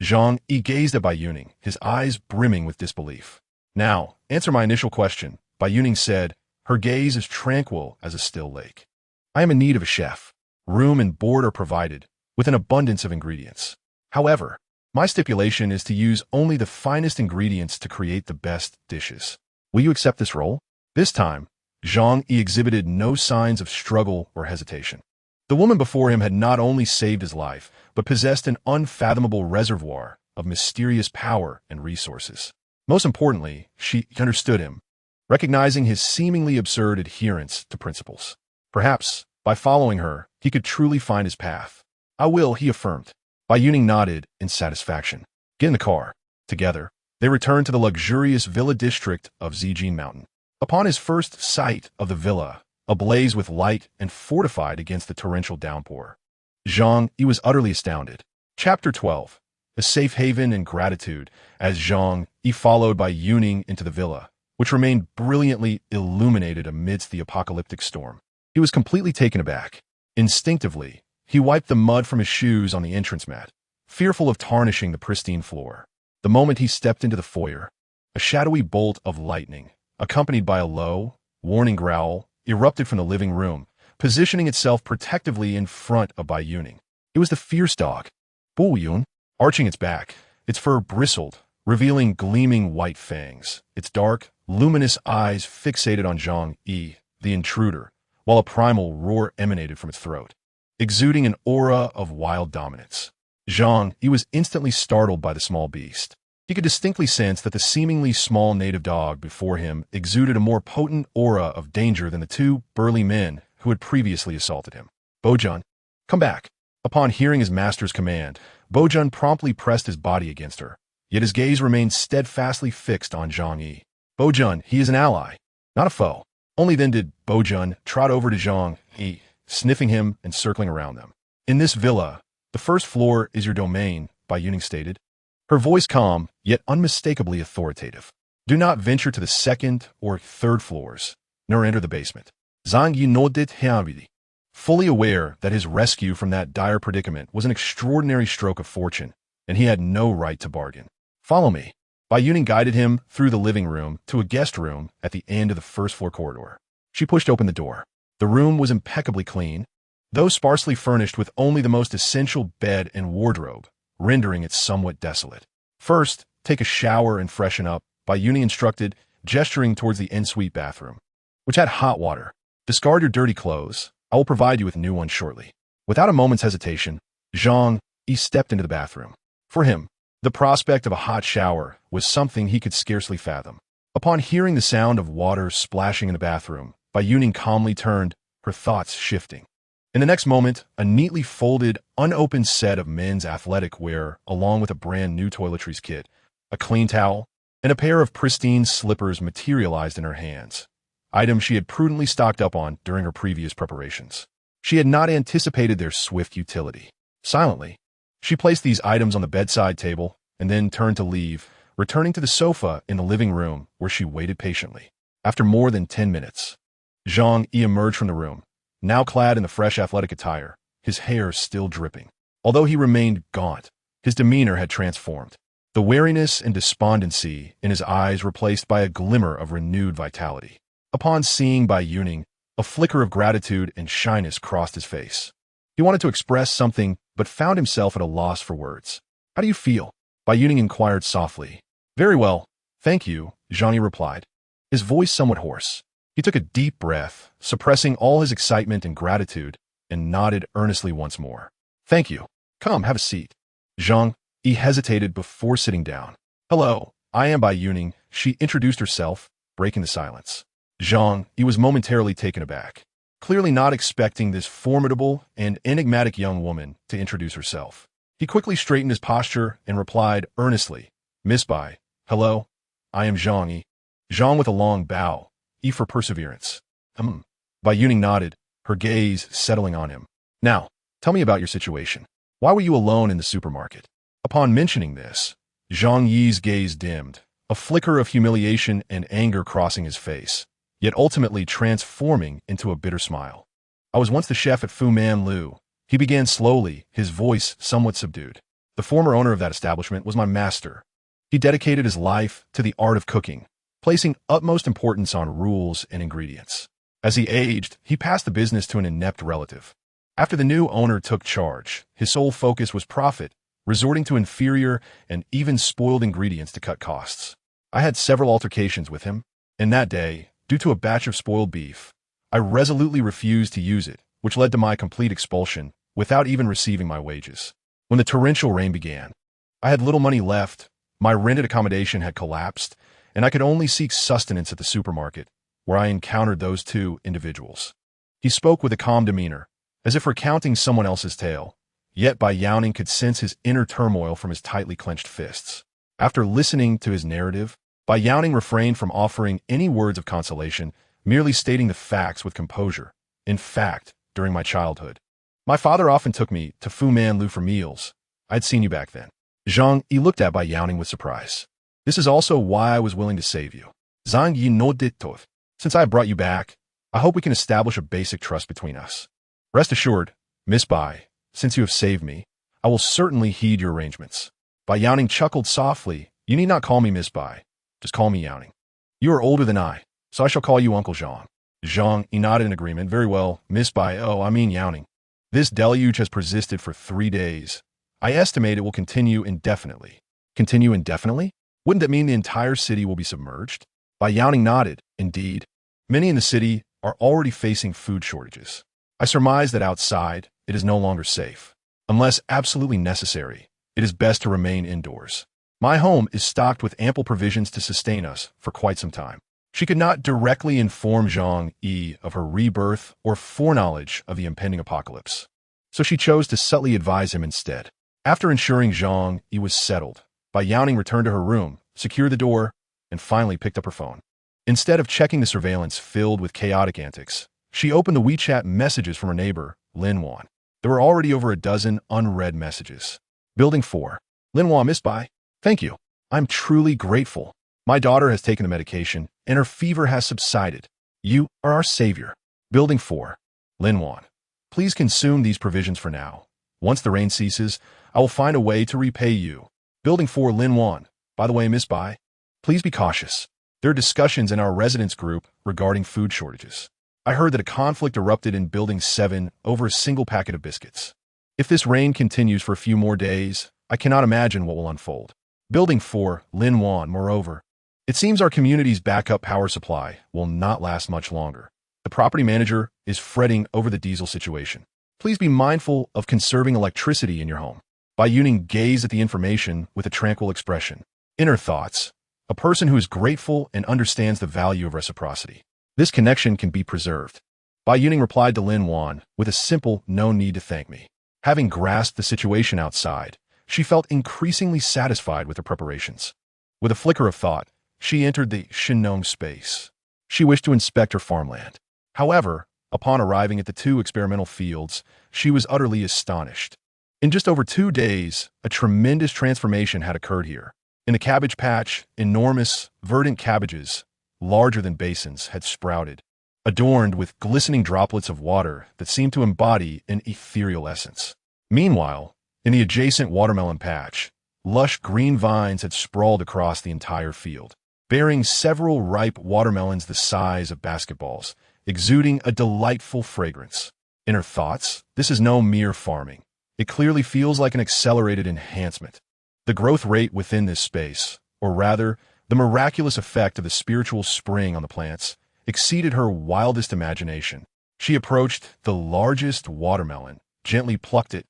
Zhang Yi gazed at Bai Youning, his eyes brimming with disbelief. "Now, answer my initial question," Bai Youning said, her gaze as tranquil as a still lake. "I am in need of a chef. Room and board are provided, with an abundance of ingredients. However, my stipulation is to use only the finest ingredients to create the best dishes. Will you accept this role?" This time, Zhang Yi exhibited no signs of struggle or hesitation. The woman before him had not only saved his life, but possessed an unfathomable reservoir of mysterious power and resources. Most importantly, she understood him, recognizing his seemingly absurd adherence to principles. Perhaps, by following her, he could truly find his path. "I will," he affirmed. Bai Youning nodded in satisfaction. "Get in the car." Together, they returned to the luxurious villa district of Zijin Mountain. Upon his first sight of the villa, ablaze with light and fortified against the torrential downpour, Zhang Yi was utterly astounded. Chapter 12. A safe haven and gratitude. As Zhang Yi followed Bai Youning into the villa, which remained brilliantly illuminated amidst the apocalyptic storm, he was completely taken aback. Instinctively, he wiped the mud from his shoes on the entrance mat, fearful of tarnishing the pristine floor. The moment he stepped into the foyer, a shadowy bolt of lightning, accompanied by a low, warning growl, erupted from the living room, positioning itself protectively in front of Bai Youning. It was the fierce dog, Bai Youning, arching its back. Its fur bristled, revealing gleaming white fangs, its dark, luminous eyes fixated on Zhang Yi, the intruder, while a primal roar emanated from its throat, exuding an aura of wild dominance. Zhang Yi was instantly startled by the small beast. He could distinctly sense that the seemingly small native dog before him exuded a more potent aura of danger than the two burly men who had previously assaulted him. Bojun, come back. Upon hearing his master's command, Bojun promptly pressed his body against her, yet his gaze remained steadfastly fixed on Zhang Yi. Bojun, he is an ally, not a foe. Only then did Bojun trot over to Zhang Yi, sniffing him and circling around them. In this villa, the first floor is your domain, Bai Youning stated, her voice calm, yet unmistakably authoritative. Do not venture to the second or third floors, nor enter the basement. Zhang Yi nodded heavily, fully aware that his rescue from that dire predicament was an extraordinary stroke of fortune, and he had no right to bargain. Follow me. Bai Youning guided him through the living room to a guest room at the end of the first-floor corridor. She pushed open the door. The room was impeccably clean, though sparsely furnished with only the most essential bed and wardrobe, rendering it somewhat desolate. First, take a shower and freshen up, Bai Youning instructed, gesturing towards the ensuite bathroom, which had hot water. Discard your dirty clothes. I will provide you with new ones shortly. Without a moment's hesitation, Zhang Yi stepped into the bathroom. For him, the prospect of a hot shower was something he could scarcely fathom. Upon hearing the sound of water splashing in the bathroom, Bai Youning calmly turned, her thoughts shifting. In the next moment, a neatly folded, unopened set of men's athletic wear, along with a brand new toiletries kit, a clean towel, and a pair of pristine slippers materialized in her hands, items she had prudently stocked up on during her previous preparations. She had not anticipated their swift utility. Silently, she placed these items on the bedside table and then turned to leave, returning to the sofa in the living room where she waited patiently. After more than 10 minutes, Zhang Yi emerged from the room, now clad in the fresh athletic attire, his hair still dripping. Although he remained gaunt, his demeanor had transformed. The wariness and despondency in his eyes replaced by a glimmer of renewed vitality. Upon seeing Bai Youning, a flicker of gratitude and shyness crossed his face. He wanted to express something, but found himself at a loss for words. How do you feel? Bai Youning inquired softly. Very well, thank you, Zhang Yi replied, his voice somewhat hoarse. He took a deep breath, suppressing all his excitement and gratitude, and nodded earnestly once more. Thank you. Come, have a seat. Zhang Yi hesitated before sitting down. Hello, I am Bai Youning, she introduced herself, breaking the silence. Zhang Yi was momentarily taken aback, clearly not expecting this formidable and enigmatic young woman to introduce herself. He quickly straightened his posture and replied earnestly, Miss Bai, hello, I am Zhang Yi. Zhang with a long bow, E for perseverance. Bai Youning nodded, her gaze settling on him. Now, tell me about your situation. Why were you alone in the supermarket? Upon mentioning this, Zhang Yi's gaze dimmed, a flicker of humiliation and anger crossing his face, yet ultimately transforming into a bitter smile. I was once the chef at Fu Man Lu. He began slowly, his voice somewhat subdued. The former owner of that establishment was my master. He dedicated his life to the art of cooking, placing utmost importance on rules and ingredients. As he aged, he passed the business to an inept relative. After the new owner took charge, his sole focus was profit, resorting to inferior and even spoiled ingredients to cut costs. I had several altercations with him, and that day, due to a batch of spoiled beef, I resolutely refused to use it, which led to my complete expulsion without even receiving my wages. When the torrential rain began, I had little money left, my rented accommodation had collapsed, and I could only seek sustenance at the supermarket, where I encountered those two individuals. He spoke with a calm demeanor, as if recounting someone else's tale, yet Bai Youning could sense his inner turmoil from his tightly clenched fists. After listening to his narrative, Bai Youning refrained from offering any words of consolation, merely stating the facts with composure. In fact, during my childhood, my father often took me to Fu Man Lu for meals. I'd seen you back then. Zhang Yi looked at Bai Youning with surprise. This is also why I was willing to save you. Zhang Yi nodded. Since I have brought you back, I hope we can establish a basic trust between us. Rest assured, Miss Bai, since you have saved me, I will certainly heed your arrangements. Bai Youning chuckled softly. You need not call me Miss Bai. Just call me Youning. You are older than I, so I shall call you Uncle Zhang. Zhang, he nodded in agreement. Very well, Miss Bai. Oh, I mean Youning. This deluge has persisted for 3 days. I estimate it will continue indefinitely. Continue indefinitely? Wouldn't that mean the entire city will be submerged? Bai Youning nodded. Indeed. Many in the city are already facing food shortages. I surmise that outside, it is no longer safe. Unless absolutely necessary, it is best to remain indoors. My home is stocked with ample provisions to sustain us for quite some time. She could not directly inform Zhang Yi of her rebirth or foreknowledge of the impending apocalypse, so she chose to subtly advise him instead. After ensuring Zhang Yi was settled, Bai Youning returned to her room, secured the door, and finally picked up her phone. Instead of checking the surveillance filled with chaotic antics, she opened the WeChat messages from her neighbor, Lin Wan. There were already over a dozen unread messages. Building 4. Lin Wan, Miss Bai. Thank you. I'm truly grateful. My daughter has taken the medication, and her fever has subsided. You are our savior. Building 4. Lin Wan. Please consume these provisions for now. Once the rain ceases, I will find a way to repay you. Building 4. Lin Wan. By the way, Miss Bai, please be cautious. There are discussions in our residence group regarding food shortages. I heard that a conflict erupted in Building 7 over a single packet of biscuits. If this rain continues for a few more days, I cannot imagine what will unfold. Building 4. Lin Wan. Moreover, it seems our community's backup power supply will not last much longer. The property manager is fretting over the diesel situation. Please be mindful of conserving electricity in your home. Bai Youning gazed at the information with a tranquil expression. Inner thoughts. A person who is grateful and understands the value of reciprocity. This connection can be preserved. Bai Youning replied to Lin Wan with a simple, no need to thank me. Having grasped the situation outside, she felt increasingly satisfied with her preparations. With a flicker of thought, she entered the Shinong space. She wished to inspect her farmland. However, upon arriving at the 2 experimental fields, she was utterly astonished. In just over 2 days, a tremendous transformation had occurred here. In the cabbage patch, enormous, verdant cabbages, larger than basins, had sprouted, adorned with glistening droplets of water that seemed to embody an ethereal essence. Meanwhile, in the adjacent watermelon patch, lush green vines had sprawled across the entire field, bearing several ripe watermelons the size of basketballs, exuding a delightful fragrance. In her thoughts, this is no mere farming. It clearly feels like an accelerated enhancement. The growth rate within this space, or rather, the miraculous effect of the spiritual spring on the plants, exceeded her wildest imagination. She approached the largest watermelon, gently plucked it,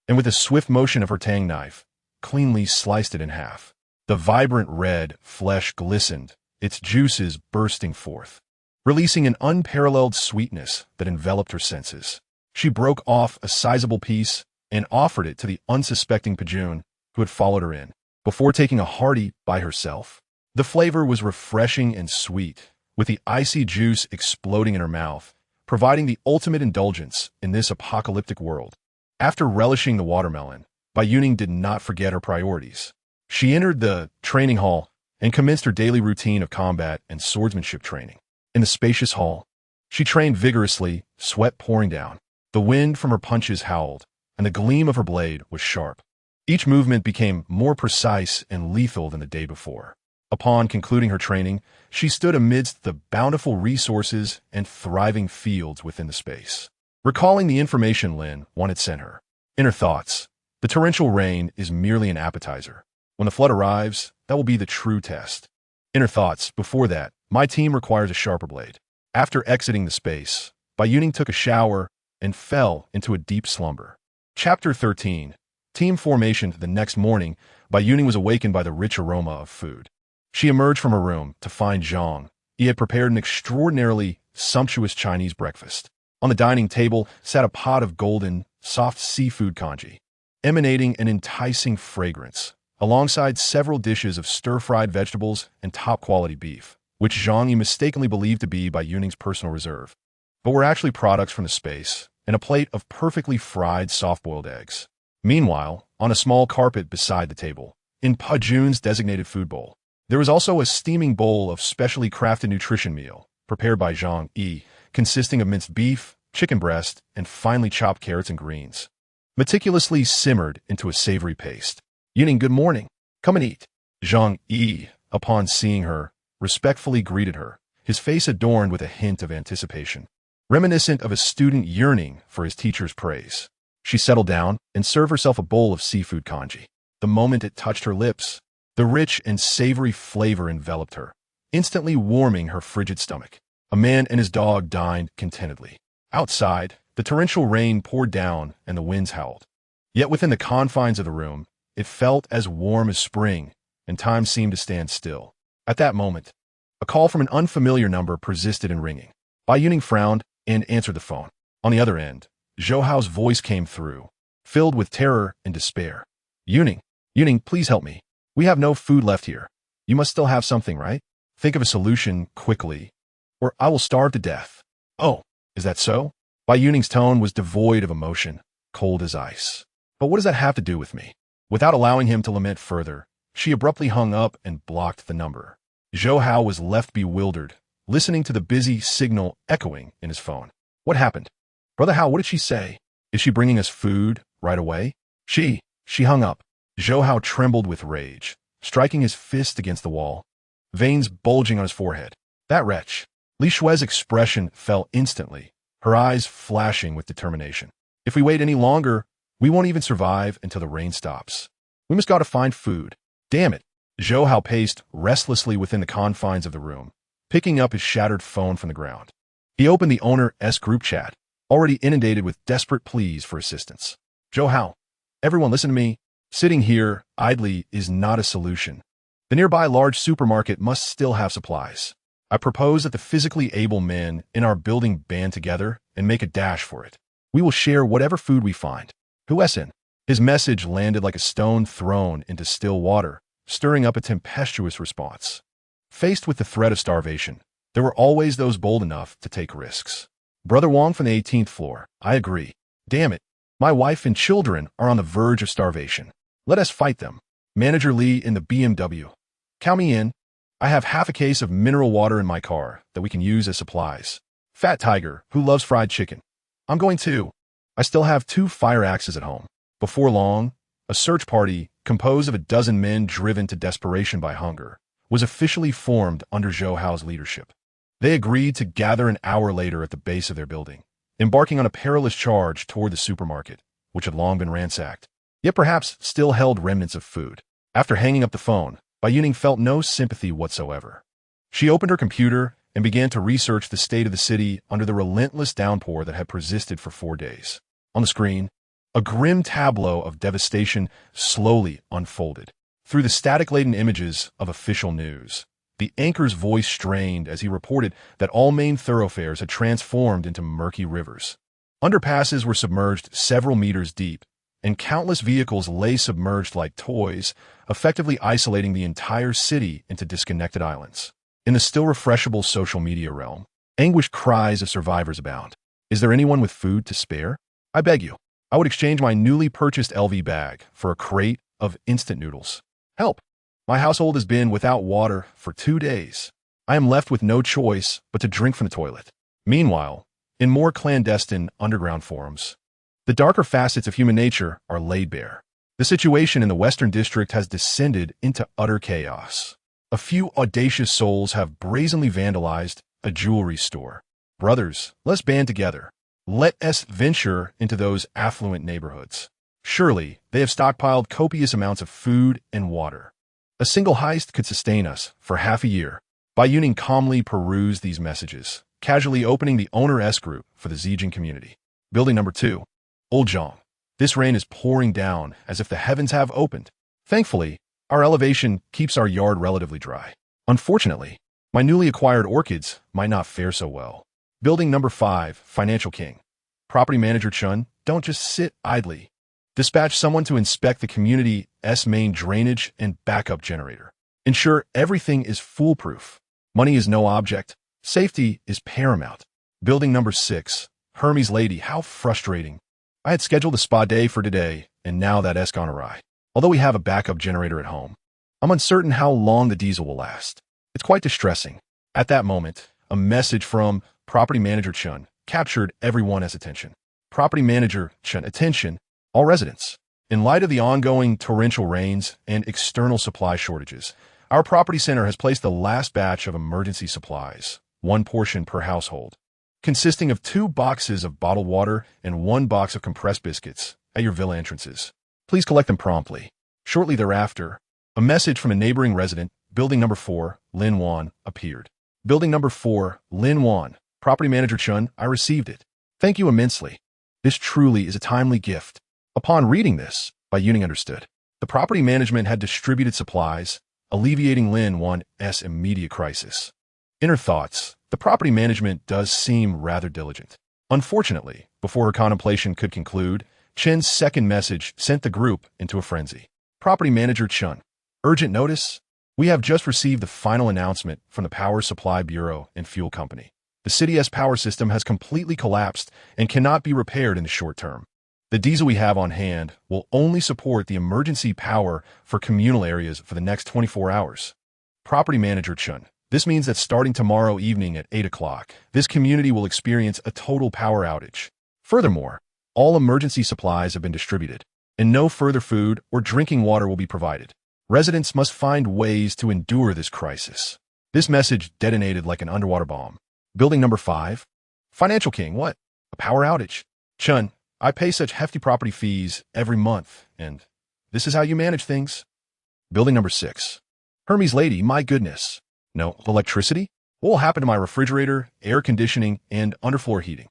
and with a swift motion of her tang knife, cleanly sliced it in half. The vibrant red flesh glistened, its juices bursting forth, releasing an unparalleled sweetness that enveloped her senses. She broke off a sizable piece and offered it to the unsuspecting Pajun who had followed her in, before taking a hearty bite herself. The flavor was refreshing and sweet, with the icy juice exploding in her mouth, providing the ultimate indulgence in this apocalyptic world. After relishing the watermelon, Bai Youning did not forget her priorities. She entered the training hall and commenced her daily routine of combat and swordsmanship training. In the spacious hall, she trained vigorously, sweat pouring down. The wind from her punches howled, and the gleam of her blade was sharp. Each movement became more precise and lethal than the day before. Upon concluding her training, she stood amidst the bountiful resources and thriving fields within the space, recalling the information Lin Wan had sent her. In her thoughts, the torrential rain is merely an appetizer. When the flood arrives, that will be the true test. In her thoughts, before that, my team requires a sharper blade. After exiting the space, Bai Youning took a shower and fell into a deep slumber. Chapter 13. Team formation. The next morning, Bai Youning was awakened by the rich aroma of food. She emerged from her room to find Zhang. He had prepared an extraordinarily sumptuous Chinese breakfast. On the dining table sat a pot of golden, soft seafood congee, emanating an enticing fragrance, alongside several dishes of stir-fried vegetables and top-quality beef, which Zhang Yi mistakenly believed to be Bai Youning's personal reserve, but were actually products from the space, and a plate of perfectly fried soft-boiled eggs. Meanwhile, on a small carpet beside the table, in Pajun's designated food bowl, there was also a steaming bowl of specially crafted nutrition meal, prepared by Zhang Yi, consisting of minced beef, chicken breast, and finely chopped carrots and greens. meticulously simmered into a savory paste. Youning, good morning. Come and eat. Zhang Yi, upon seeing her, respectfully greeted her, his face adorned with a hint of anticipation, reminiscent of a student yearning for his teacher's praise. She settled down and served herself a bowl of seafood congee. The moment it touched her lips, the rich and savory flavor enveloped her, instantly warming her frigid stomach. A man and his dog dined contentedly. Outside, the torrential rain poured down and the winds howled. Yet within the confines of the room, it felt as warm as spring, and time seemed to stand still. At that moment, a call from an unfamiliar number persisted in ringing. Bai Youning frowned and answered the phone. On the other end, Zhou Hao's voice came through, filled with terror and despair. Youning, please help me. We have no food left here. You must still have something, right? Think of a solution quickly, or I will starve to death. Oh, is that so? Bai Youning's tone was devoid of emotion, cold as ice. But what does that have to do with me? Without allowing him to lament further, she abruptly hung up and blocked the number. Zhou Hao was left bewildered, listening to the busy signal echoing in his phone. What happened? Brother Hao, what did she say? Is she bringing us food right away? She hung up. Zhou Hao trembled with rage, striking his fist against the wall, veins bulging on his forehead. That wretch. Li Shui's expression fell instantly, her eyes flashing with determination. If we wait any longer, we won't even survive until the rain stops. We must go to find food. Damn it. Zhou Hao paced restlessly within the confines of the room, picking up his shattered phone from the ground. He opened the owner's group chat, already inundated with desperate pleas for assistance. Zhou Hao, everyone listen to me. Sitting here idly is not a solution. The nearby large supermarket must still have supplies. I propose that the physically able men in our building band together and make a dash for it. We will share whatever food we find. Huesin. His message landed like a stone thrown into still water, stirring up a tempestuous response. Faced with the threat of starvation, there were always those bold enough to take risks. Brother Wang from the 18th floor, I agree. Damn it. My wife and children are on the verge of starvation. Let us fight them. Manager Lee in the BMW. Count me in. I have half a case of mineral water in my car that we can use as supplies. Fat Tiger, who loves fried chicken. I'm going too. I still have 2 fire axes at home. Before long, a search party, composed of a dozen men driven to desperation by hunger, was officially formed under Zhou Hao's leadership. They agreed to gather an hour later at the base of their building, embarking on a perilous charge toward the supermarket, which had long been ransacked, yet perhaps still held remnants of food. After hanging up the phone, Bai Youning felt no sympathy whatsoever. She opened her computer and began to research the state of the city under the relentless downpour that had persisted for 4 days. On the screen, a grim tableau of devastation slowly unfolded. Through the static-laden images of official news, the anchor's voice strained as he reported that all main thoroughfares had transformed into murky rivers. Underpasses were submerged several meters deep, and countless vehicles lay submerged like toys, effectively isolating the entire city into disconnected islands. In the still refreshable social media realm, anguished cries of survivors abound. Is there anyone with food to spare? I beg you. I would exchange my newly purchased LV bag for a crate of instant noodles. Help! My household has been without water for 2 days. I am left with no choice but to drink from the toilet. Meanwhile, in more clandestine underground forums, the darker facets of human nature are laid bare. The situation in the Western District has descended into utter chaos. A few audacious souls have brazenly vandalized a jewelry store. Brothers, let's band together. Let us venture into those affluent neighborhoods. Surely, they have stockpiled copious amounts of food and water. A single heist could sustain us for half a year. Bai Youning calmly perused these messages, casually opening the owner-S group for the Zijin community. Building number 2. Old Zhang. This rain is pouring down as if the heavens have opened. Thankfully, our elevation keeps our yard relatively dry. Unfortunately, my newly acquired orchids might not fare so well. Building number 5, Financial King. Property Manager Chun, don't just sit idly. Dispatch someone to inspect the community's main drainage and backup generator. Ensure everything is foolproof. Money is no object. Safety is paramount. Building number 6, Hermes Lady, how frustrating. I had scheduled a spa day for today, and now that's gone awry. Although we have a backup generator at home, I'm uncertain how long the diesel will last. It's quite distressing. At that moment, a message from Property Manager Chun captured everyone's attention. Property Manager Chun, attention, All residents, in light of the ongoing torrential rains and external supply shortages, our property center has placed the last batch of emergency supplies, 1 portion per household, consisting of 2 boxes of bottled water and 1 box of compressed biscuits at your villa entrances. Please collect them promptly. Shortly thereafter, a message from a neighboring resident, Building Number 4, Lin Wan, appeared. Building Number 4, Lin Wan. Property Manager Chun, I received it. Thank you immensely. This truly is a timely gift. Upon reading this, Bai Youning understood. The property management had distributed supplies, alleviating Lin Wan's immediate crisis. In her thoughts, the property management does seem rather diligent. Unfortunately, before her contemplation could conclude, Chen's second message sent the group into a frenzy. Property Manager Chun, urgent notice. We have just received the final announcement from the Power Supply Bureau and Fuel Company. The city's power system has completely collapsed and cannot be repaired in the short term. The diesel we have on hand will only support the emergency power for communal areas for the next 24 hours. Property Manager Chun, this means that starting tomorrow evening at 8 o'clock, this community will experience a total power outage. Furthermore, all emergency supplies have been distributed, and no further food or drinking water will be provided. Residents must find ways to endure this crisis. This message detonated like an underwater bomb. Building Number 5. Financial King, what? A power outage? Chun, I pay such hefty property fees every month, and this is how you manage things? Building Number 6. Hermes Lady, my goodness. No electricity? What will happen to my refrigerator, air conditioning, and underfloor heating?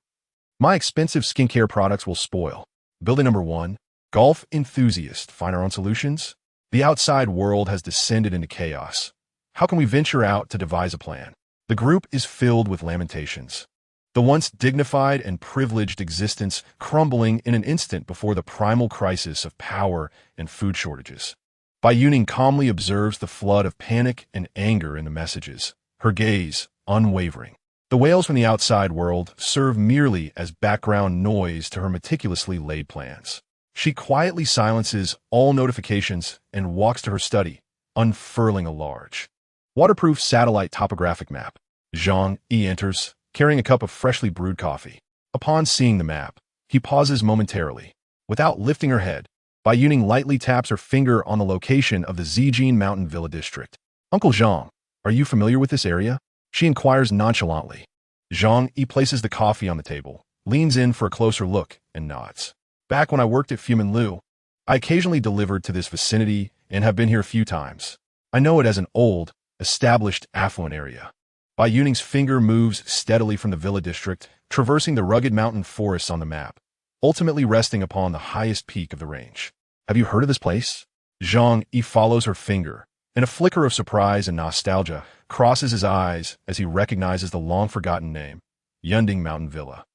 My expensive skincare products will spoil. Building Number 1. Golf enthusiast, find our own solutions? The outside world has descended into chaos. How can we venture out to devise a plan? The group is filled with lamentations. The once dignified and privileged existence crumbling in an instant before the primal crisis of power and food shortages. Bai Youning calmly observes the flood of panic and anger in the messages, her gaze unwavering. The wails from the outside world serve merely as background noise to her meticulously laid plans. She quietly silences all notifications and walks to her study, unfurling a large, waterproof satellite topographic map. Zhang Yi enters, carrying a cup of freshly brewed coffee. Upon seeing the map, he pauses momentarily. Without lifting her head, Bai Youning lightly taps her finger on the location of the Zijin Mountain Villa District. Uncle Zhang, are you familiar with this area? She inquires nonchalantly. Zhang Yi places the coffee on the table, leans in for a closer look, and nods. Back when I worked at Fumin Liu, I occasionally delivered to this vicinity and have been here a few times. I know it as an old, established, affluent area. Bai Youning's finger moves steadily from the villa district, traversing the rugged mountain forests on the map, ultimately resting upon the highest peak of the range. Have you heard of this place? Zhang Yi follows her finger, and a flicker of surprise and nostalgia crosses his eyes as he recognizes the long-forgotten name, Yunding Mountain Villa.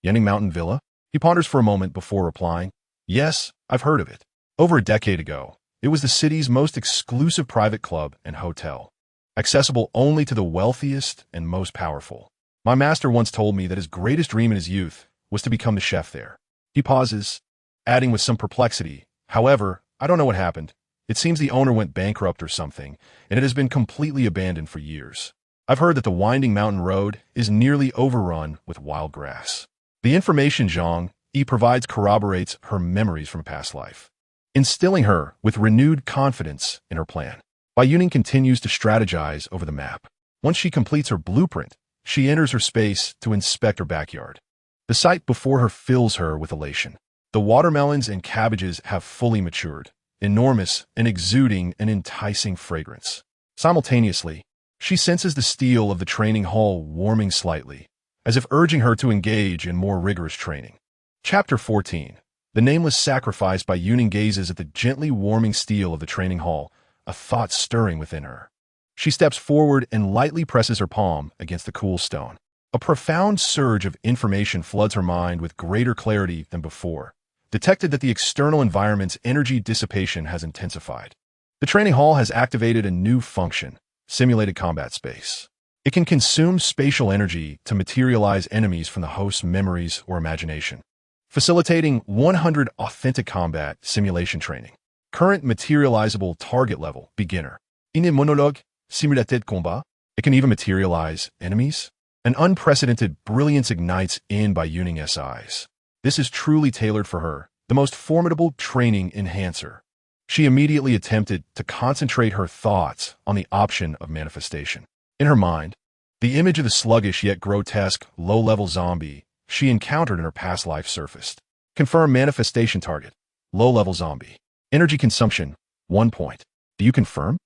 Yunding Mountain Villa? He ponders for a moment before replying, Yes, I've heard of it. Over a decade ago, it was the city's most exclusive private club and hotel, accessible only to the wealthiest and most powerful. My master once told me that his greatest dream in his youth was to become the chef there. He pauses, adding with some perplexity, However, I don't know what happened. It seems the owner went bankrupt or something, and it has been completely abandoned for years. I've heard that the winding mountain road is nearly overrun with wild grass. The information Zhang Yi provides corroborates her memories from a past life, instilling her with renewed confidence in her plan. Bai Youning continues to strategize over the map. Once she completes her blueprint, she enters her space to inspect her backyard. The sight before her fills her with elation. The watermelons and cabbages have fully matured, enormous and exuding an enticing fragrance. Simultaneously, she senses the steel of the training hall warming slightly, as if urging her to engage in more rigorous training. Chapter 14. The nameless sacrifice. Bai Youning gazes at the gently warming steel of the training hall, a thought stirring within her. She steps forward and lightly presses her palm against the cool stone. A profound surge of information floods her mind with greater clarity than before, detected that the external environment's energy dissipation has intensified. The training hall has activated a new function, simulated combat space. It can consume spatial energy to materialize enemies from the host's memories or imagination, facilitating 100 authentic combat simulation training. Current materializable target level, beginner. In monologue, simulated combat, it can even materialize enemies. An unprecedented brilliance ignites in Bai Youning's eyes. This is truly tailored for her, the most formidable training enhancer. She immediately attempted to concentrate her thoughts on the option of manifestation. In her mind, the image of the sluggish yet grotesque, low-level zombie she encountered in her past life surfaced. Confirm manifestation target. Low-level zombie. Energy consumption, 1 point. Do you confirm?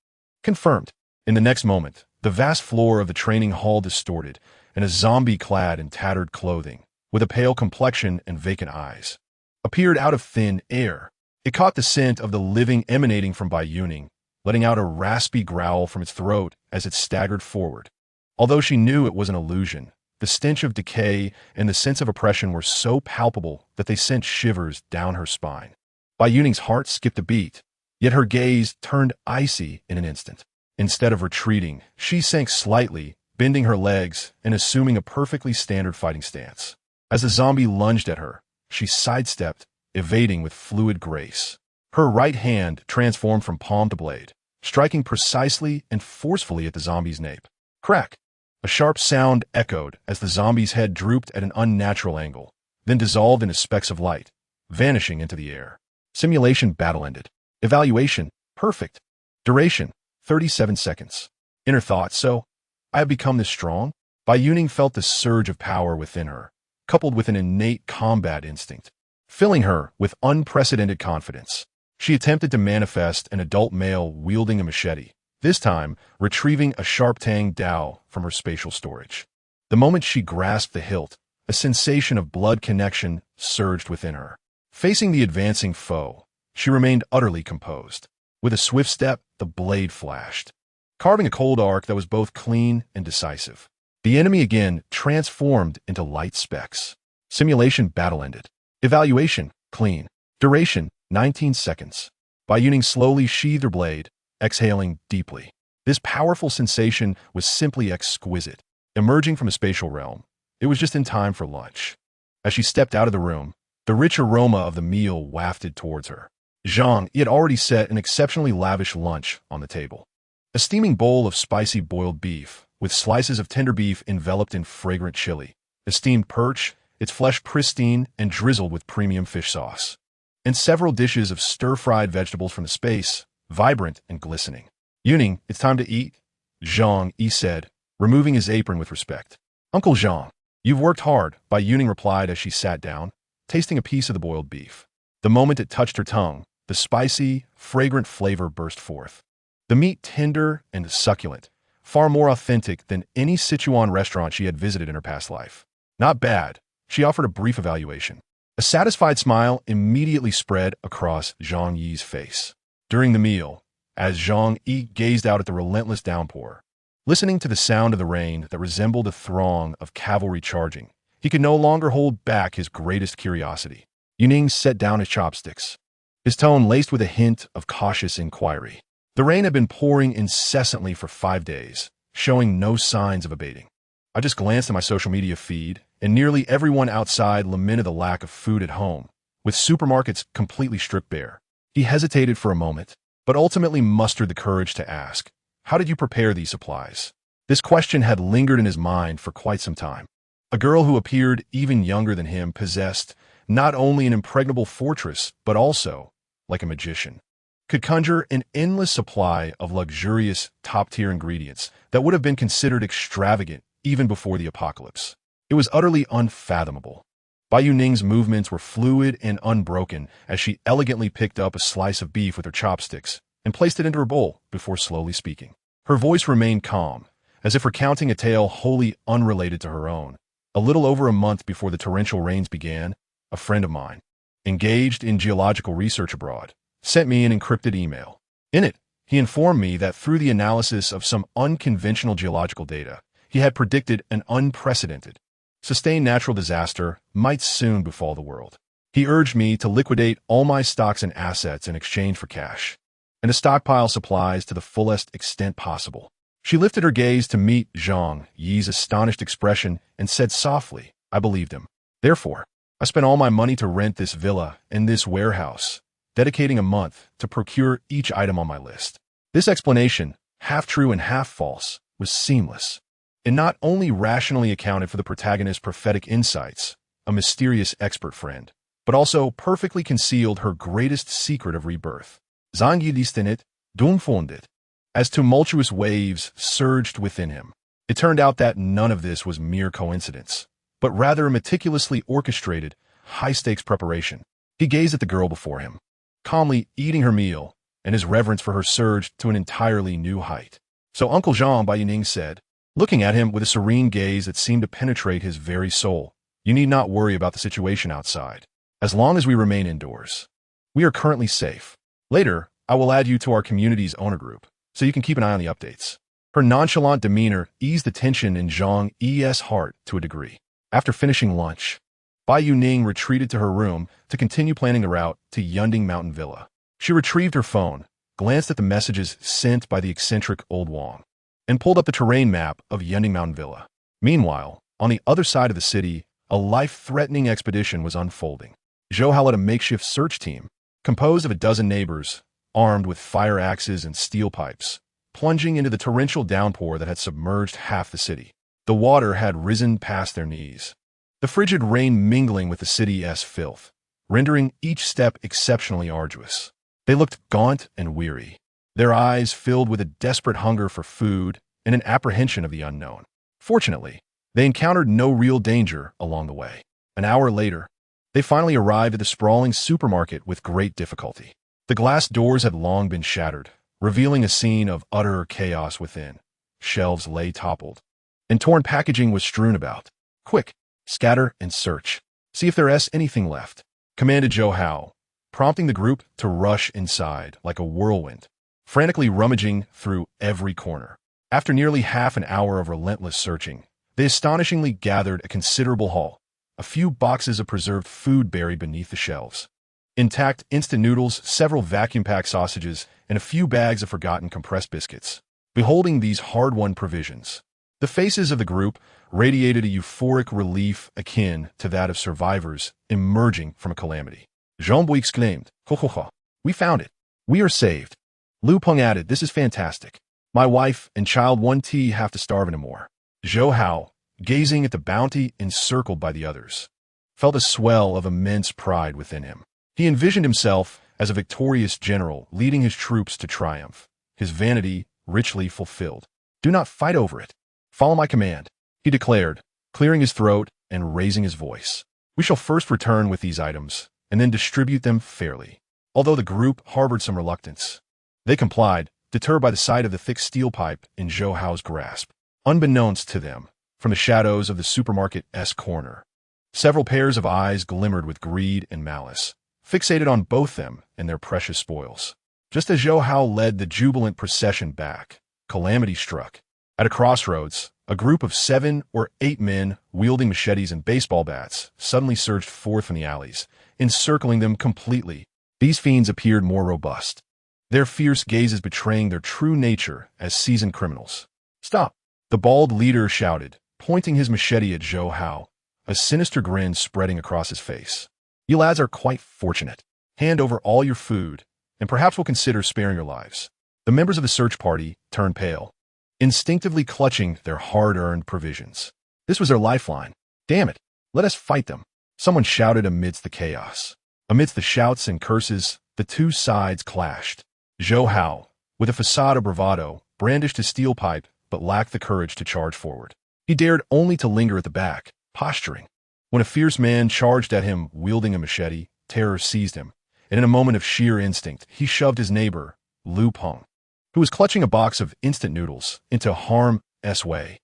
Confirmed. In the next moment, the vast floor of the training hall distorted, and a zombie clad in tattered clothing, with a pale complexion and vacant eyes, appeared out of thin air. It caught the scent of the living emanating from Bai Youning, letting out a raspy growl from its throat as it staggered forward. Although she knew it was an illusion, the stench of decay and the sense of oppression were so palpable that they sent shivers down her spine. Bai Youning's heart skipped a beat, yet her gaze turned icy in an instant. Instead of retreating, she sank slightly, bending her legs and assuming a perfectly standard fighting stance. As the zombie lunged at her, she sidestepped, evading with fluid grace. Her right hand transformed from palm to blade, striking precisely and forcefully at the zombie's nape. Crack! A sharp sound echoed as the zombie's head drooped at an unnatural angle, then dissolved into specks of light, vanishing into the air. Simulation battle ended. Evaluation, perfect. Duration, 37 seconds. Inner thought, so, I have become this strong? Bai Youning felt the surge of power within her, coupled with an innate combat instinct, filling her with unprecedented confidence. She attempted to manifest an adult male wielding a machete, this time retrieving a sharp-tang dao from her spatial storage. The moment she grasped the hilt, a sensation of blood connection surged within her. Facing the advancing foe, she remained utterly composed. With a swift step, the blade flashed, carving a cold arc that was both clean and decisive. The enemy again transformed into light specks. Simulation battle ended. Evaluation, clean. Duration, 19 seconds. Bai Youning slowly sheathed her blade, exhaling deeply. This powerful sensation was simply exquisite. Emerging from a spatial realm, it was just in time for lunch. As she stepped out of the room, the rich aroma of the meal wafted towards her. Zhang had already set an exceptionally lavish lunch on the table. A steaming bowl of spicy boiled beef, with slices of tender beef enveloped in fragrant chili, a steamed perch, its flesh pristine and drizzled with premium fish sauce, and several dishes of stir-fried vegetables from the space, vibrant and glistening. Youning, it's time to eat, Zhang Yi said, removing his apron with respect. Uncle Zhang, you've worked hard, Bai Youning replied as she sat down, tasting a piece of the boiled beef. The moment it touched her tongue, the spicy, fragrant flavor burst forth. The meat tender and succulent, far more authentic than any Sichuan restaurant she had visited in her past life. Not bad, she offered a brief evaluation. A satisfied smile immediately spread across Zhang Yi's face. During the meal, as Zhang Yi gazed out at the relentless downpour, listening to the sound of the rain that resembled a throng of cavalry charging, he could no longer hold back his greatest curiosity. Youning set down his chopsticks, his tone laced with a hint of cautious inquiry. The rain had been pouring incessantly for 5 days, showing no signs of abating. I just glanced at my social media feed, and nearly everyone outside lamented the lack of food at home, with supermarkets completely stripped bare. He hesitated for a moment, but ultimately mustered the courage to ask, how did you prepare these supplies? This question had lingered in his mind for quite some time. A girl who appeared even younger than him possessed not only an impregnable fortress, but also, like a magician, could conjure an endless supply of luxurious, top-tier ingredients that would have been considered extravagant even before the apocalypse. It was utterly unfathomable. Bai Youning's movements were fluid and unbroken as she elegantly picked up a slice of beef with her chopsticks and placed it into her bowl before slowly speaking. Her voice remained calm, as if recounting a tale wholly unrelated to her own. A little over a month before the torrential rains began, a friend of mine, engaged in geological research abroad, sent me an encrypted email. In it, he informed me that through the analysis of some unconventional geological data, he had predicted an unprecedented, sustained natural disaster might soon befall the world. He urged me to liquidate all my stocks and assets in exchange for cash, and to stockpile supplies to the fullest extent possible. She lifted her gaze to meet Zhang Yi's astonished expression and said softly, I believed him. Therefore, I spent all my money to rent this villa and this warehouse, dedicating a month to procure each item on my list. This explanation, half true and half false, was seamless. It not only rationally accounted for the protagonist's prophetic insights, a mysterious expert friend, but also perfectly concealed her greatest secret of rebirth. Zangyidistenit, Dumfondit. As tumultuous waves surged within him, it turned out that none of this was mere coincidence, but rather a meticulously orchestrated, high-stakes preparation. He gazed at the girl before him, calmly eating her meal, and his reverence for her surged to an entirely new height. So Uncle Jean, Bai Youning said, looking at him with a serene gaze that seemed to penetrate his very soul, "You need not worry about the situation outside. As long as we remain indoors, we are currently safe. Later, I will add you to our community's owner group, so you can keep an eye on the updates." Her nonchalant demeanor eased the tension in Zhang Yi's heart to a degree. After finishing lunch, Bai Youning retreated to her room to continue planning the route to Yunding Mountain Villa. She retrieved her phone, glanced at the messages sent by the eccentric old Wang, and pulled up the terrain map of Yunding Mountain Villa. Meanwhile, on the other side of the city, a life-threatening expedition was unfolding. Zhou Hao led a makeshift search team, composed of a dozen neighbors, armed with fire axes and steel pipes, plunging into the torrential downpour that had submerged half the city. The water had risen past their knees, the frigid rain mingling with the city's filth, rendering each step exceptionally arduous. They looked gaunt and weary, their eyes filled with a desperate hunger for food and an apprehension of the unknown. Fortunately, they encountered no real danger along the way. An hour later, they finally arrived at the sprawling supermarket with great difficulty. The glass doors had long been shattered, revealing a scene of utter chaos within. Shelves lay toppled, and torn packaging was strewn about. "Quick, scatter and search. See if there's anything left," commanded Zhou Hao, prompting the group to rush inside like a whirlwind, frantically rummaging through every corner. After nearly half an hour of relentless searching, they astonishingly gathered a considerable haul. A few boxes of preserved food buried beneath the shelves, intact instant noodles, several vacuum-packed sausages, and a few bags of forgotten compressed biscuits. Beholding these hard-won provisions, the faces of the group radiated a euphoric relief akin to that of survivors emerging from a calamity. Jean Bui exclaimed, "Ho ho ho, we found it. We are saved." Lu Peng added, "This is fantastic. My wife and child won't have to starve anymore." Zhou Hao, gazing at the bounty encircled by the others, felt a swell of immense pride within him. He envisioned himself as a victorious general leading his troops to triumph, his vanity richly fulfilled. "Do not fight over it. Follow my command," he declared, clearing his throat and raising his voice. "We shall first return with these items, and then distribute them fairly." Although the group harbored some reluctance, they complied, deterred by the sight of the thick steel pipe in Zhou Hao's grasp. Unbeknownst to them, from the shadows of the supermarket's corner, several pairs of eyes glimmered with greed and malice, fixated on both them and their precious spoils. Just as Zhou Hao led the jubilant procession back, calamity struck. At a crossroads, a group of 7 or 8 men wielding machetes and baseball bats suddenly surged forth from the alleys, encircling them completely. These fiends appeared more robust, their fierce gazes betraying their true nature as seasoned criminals. "Stop!" the bald leader shouted, pointing his machete at Zhou Hao, a sinister grin spreading across his face. "You lads are quite fortunate. Hand over all your food, and perhaps we'll consider sparing your lives." The members of the search party turned pale, instinctively clutching their hard-earned provisions. This was their lifeline. "Damn it, let us fight them," someone shouted amidst the chaos. Amidst the shouts and curses, the two sides clashed. Zhou Hao, with a facade of bravado, brandished his steel pipe but lacked the courage to charge forward. He dared only to linger at the back, posturing. When a fierce man charged at him wielding a machete, terror seized him, and in a moment of sheer instinct, he shoved his neighbor, Lu Peng, who was clutching a box of instant noodles, into harm's way.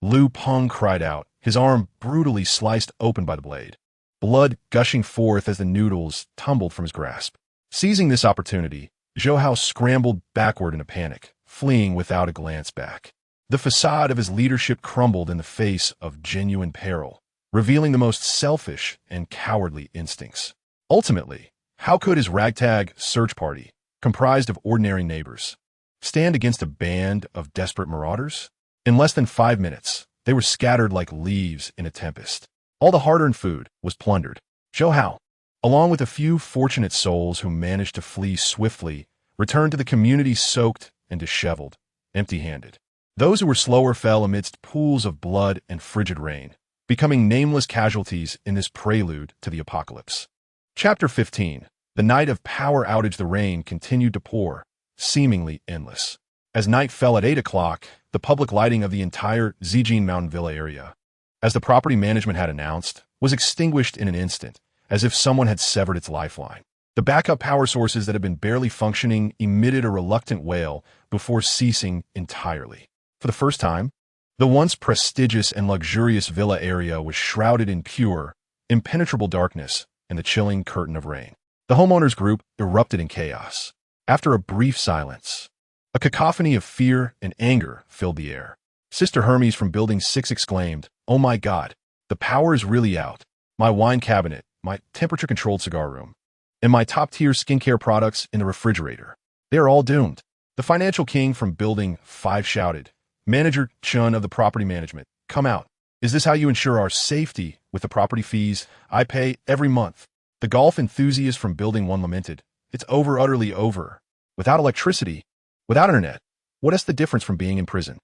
Lu Peng cried out, his arm brutally sliced open by the blade, blood gushing forth as the noodles tumbled from his grasp. Seizing this opportunity, Zhou Hao scrambled backward in a panic, fleeing without a glance back. The facade of his leadership crumbled in the face of genuine peril, revealing the most selfish and cowardly instincts. Ultimately, how could his ragtag search party, comprised of ordinary neighbors, stand against a band of desperate marauders? In less than 5 minutes, they were scattered like leaves in a tempest. All the hard-earned food was plundered. Zhou Hao, along with a few fortunate souls who managed to flee swiftly, returned to the community soaked and disheveled, empty-handed. Those who were slower fell amidst pools of blood and frigid rain, becoming nameless casualties in this prelude to the apocalypse. Chapter 15. The night of power outage. The rain continued to pour, seemingly endless. As night fell at 8 o'clock, the public lighting of the entire Zijin Mountain Villa area, as the property management had announced, was extinguished in an instant, as if someone had severed its lifeline. The backup power sources that had been barely functioning emitted a reluctant wail before ceasing entirely. For the first time, the once prestigious and luxurious villa area was shrouded in pure, impenetrable darkness and the chilling curtain of rain. The homeowners group erupted in chaos. After a brief silence, a cacophony of fear and anger filled the air. Sister Hermes from Building 6 exclaimed, "Oh my God, the power is really out. My wine cabinet, my temperature-controlled cigar room, and my top-tier skincare products in the refrigerator. They are all doomed." The financial king from Building 5 shouted, "Manager Chun of the property management, come out. Is this how you ensure our safety with the property fees I pay every month?" The golf enthusiast from Building 1 lamented, "It's over, utterly over. Without electricity, without internet, what is the difference from being in prison?"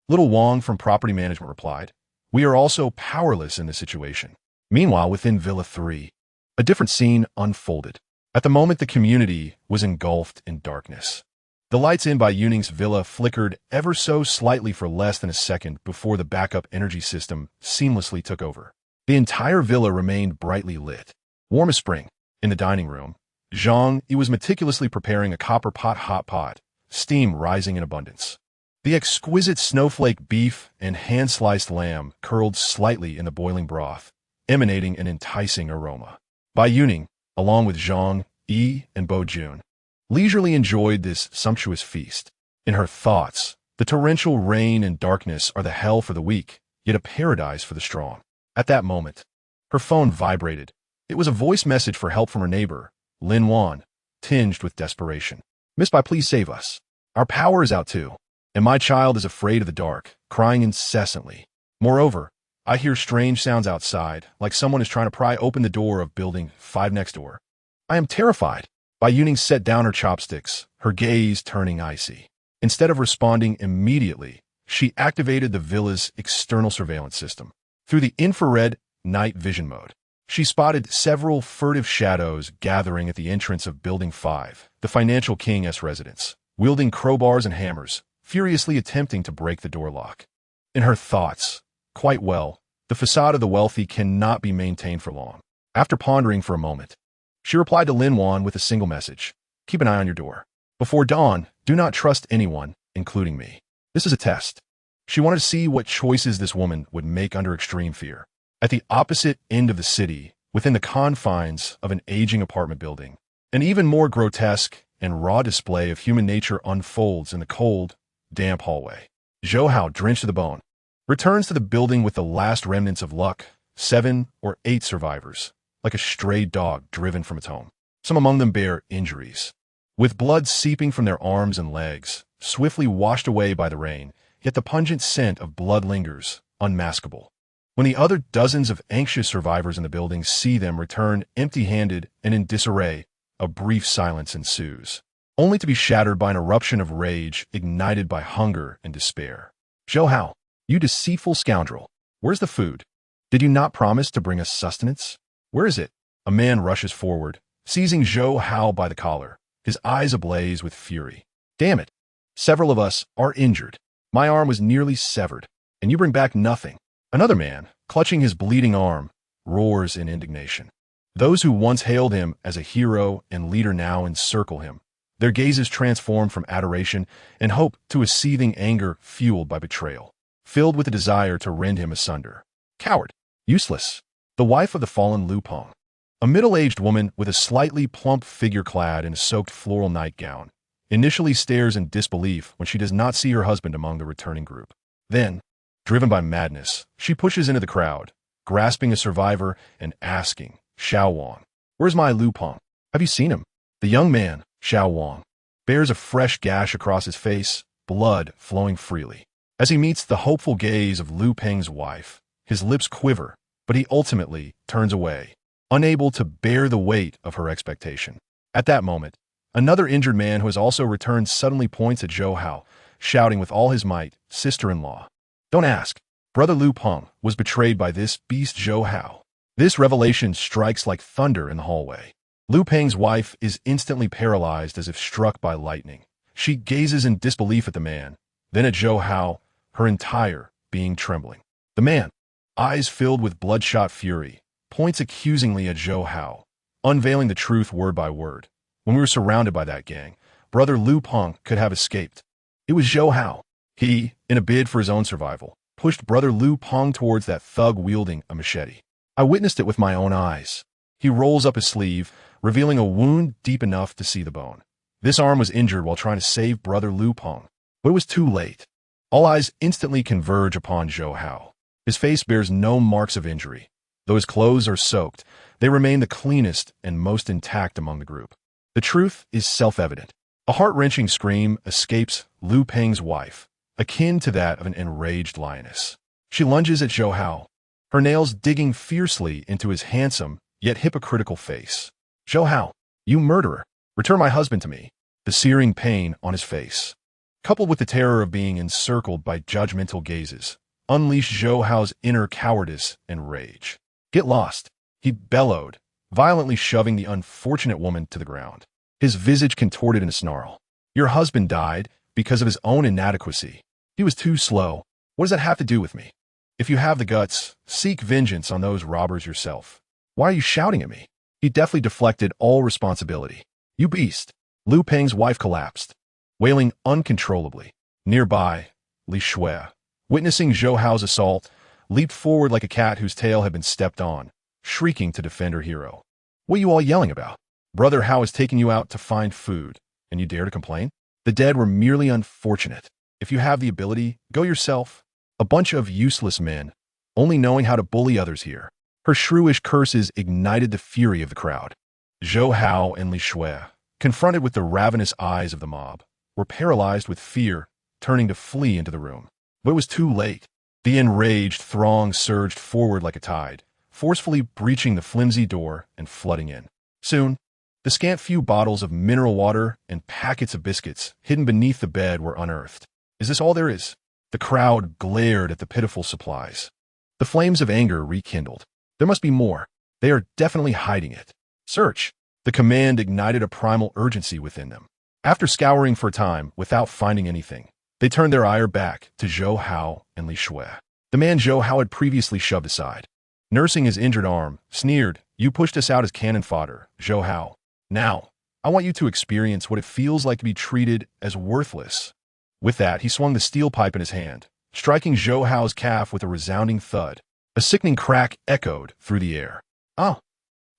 Little Wong from property management replied, "We are also powerless in this situation." Meanwhile, within Villa 3, a different scene unfolded. At the moment, the community was engulfed in darkness. The lights in Bai Youning's villa flickered ever so slightly for less than a second before the backup energy system seamlessly took over. The entire villa remained brightly lit. Warm as spring. In the dining room, Zhang Yi was meticulously preparing a copper hot pot, steam rising in abundance. The exquisite snowflake beef and hand-sliced lamb curled slightly in the boiling broth, emanating an enticing aroma. Bai Youning, along with Zhang Yi and Bo Jun, leisurely enjoyed this sumptuous feast. In her thoughts, the torrential rain and darkness are the hell for the weak, yet a paradise for the strong. At that moment, her phone vibrated. It was a voice message for help from her neighbor, Lin Wan, tinged with desperation. "Miss Bai, please save us. Our power is out too, and my child is afraid of the dark, crying incessantly. Moreover, I hear strange sounds outside, like someone is trying to pry open the door of Building 5 next door. I am terrified." Bai Youning set down her chopsticks, her gaze turning icy. Instead of responding immediately, she activated the villa's external surveillance system. Through the infrared night vision mode, she spotted several furtive shadows gathering at the entrance of Building 5, the financial king's residence, wielding crowbars and hammers, furiously attempting to break the door lock. In her thoughts, quite well, the facade of the wealthy cannot be maintained for long. After pondering for a moment, she replied to Lin Wan with a single message: "Keep an eye on your door. Before dawn, do not trust anyone, including me." This is a test. She wanted to see what choices this woman would make under extreme fear. At the opposite end of the city, within the confines of an aging apartment building, an even more grotesque and raw display of human nature unfolds in the cold, damp hallway. Zhou Hao, drenched to the bone, returns to the building with the last remnants of luck, 7 or 8 survivors, like a stray dog driven from its home. Some among them bear injuries, with blood seeping from their arms and legs, swiftly washed away by the rain, yet the pungent scent of blood lingers, unmaskable. When the other dozens of anxious survivors in the building see them return empty-handed and in disarray, a brief silence ensues, only to be shattered by an eruption of rage ignited by hunger and despair. "Zhou Hao, you deceitful scoundrel! Where's the food? Did you not promise to bring us sustenance? Where is it?" A man rushes forward, seizing Zhou Hao by the collar, his eyes ablaze with fury. "Damn it! Several of us are injured. My arm was nearly severed, and you bring back nothing." Another man, clutching his bleeding arm, roars in indignation. Those who once hailed him as a hero and leader now encircle him, their gazes transformed from adoration and hope to a seething anger fueled by betrayal, filled with a desire to rend him asunder. "Coward! Useless!" The wife of the fallen Lu Peng, a middle-aged woman with a slightly plump figure clad in a soaked floral nightgown, initially stares in disbelief when she does not see her husband among the returning group. Then, driven by madness, she pushes into the crowd, grasping a survivor and asking, "Xiao Wang, where's my Lu Peng? Have you seen him?" The young man, Xiao Wang, bears a fresh gash across his face, blood flowing freely. As he meets the hopeful gaze of Lu Peng's wife, his lips quiver, but he ultimately turns away, unable to bear the weight of her expectation. At that moment, another injured man who has also returned suddenly points at Zhou Hao, shouting with all his might, "Sister-in-law, don't ask. Brother Lu Peng was betrayed by this beast Zhou Hao. This revelation strikes like thunder in the hallway. Lu Peng's wife is instantly paralyzed as if struck by lightning. She gazes in disbelief at the man, then at Zhou Hao, her entire being trembling. The man, eyes filled with bloodshot fury, points accusingly at Zhou Hao, unveiling the truth word by word. When we were surrounded by that gang, Brother Lu Peng could have escaped. It was Zhou Hao. He, in a bid for his own survival, pushed Brother Lu Peng towards that thug wielding a machete. I witnessed it with my own eyes. He rolls up his sleeve, revealing a wound deep enough to see the bone. This arm was injured while trying to save Brother Lu Peng, but it was too late. All eyes instantly converge upon Zhou Hao. His face bears no marks of injury. Though his clothes are soaked, they remain the cleanest and most intact among the group. The truth is self-evident. A heart-wrenching scream escapes Lu Peng's wife, akin to that of an enraged lioness. She lunges at Zhou Hao, her nails digging fiercely into his handsome, yet hypocritical face. Zhou Hao, you murderer, return my husband to me. The searing pain on his face, coupled with the terror of being encircled by judgmental gazes, unleashed Zhou Hao's inner cowardice and rage. Get lost, he bellowed, violently shoving the unfortunate woman to the ground. His visage contorted in a snarl. Your husband died because of his own inadequacy. He was too slow. What does that have to do with me? If you have the guts, seek vengeance on those robbers yourself. Why are you shouting at me? He deftly deflected all responsibility. You beast. Lu Peng's wife collapsed, wailing uncontrollably. Nearby, Li Shui, witnessing Zhou Hao's assault, leaped forward like a cat whose tail had been stepped on, shrieking to defend her hero. What are you all yelling about? Brother Hao is taking you out to find food, and you dare to complain? The dead were merely unfortunate. If you have the ability, go yourself. A bunch of useless men, only knowing how to bully others here. Her shrewish curses ignited the fury of the crowd. Zhou Hao and Li Shui, confronted with the ravenous eyes of the mob, were paralyzed with fear, turning to flee into the room. But it was too late. The enraged throng surged forward like a tide, forcefully breaching the flimsy door and flooding in. Soon, the scant few bottles of mineral water and packets of biscuits hidden beneath the bed were unearthed. Is this all there is? The crowd glared at the pitiful supplies. The flames of anger rekindled. There must be more. They are definitely hiding it. Search. The command ignited a primal urgency within them. After scouring for a time without finding anything, they turned their ire back to Zhou Hao and Li Shui, the man Zhou Hao had previously shoved aside. Nursing his injured arm, sneered, "You pushed us out as cannon fodder, Zhou Hao. Now, I want you to experience what it feels like to be treated as worthless." With that, he swung the steel pipe in his hand, striking Zhou Hao's calf with a resounding thud. A sickening crack echoed through the air. Oh!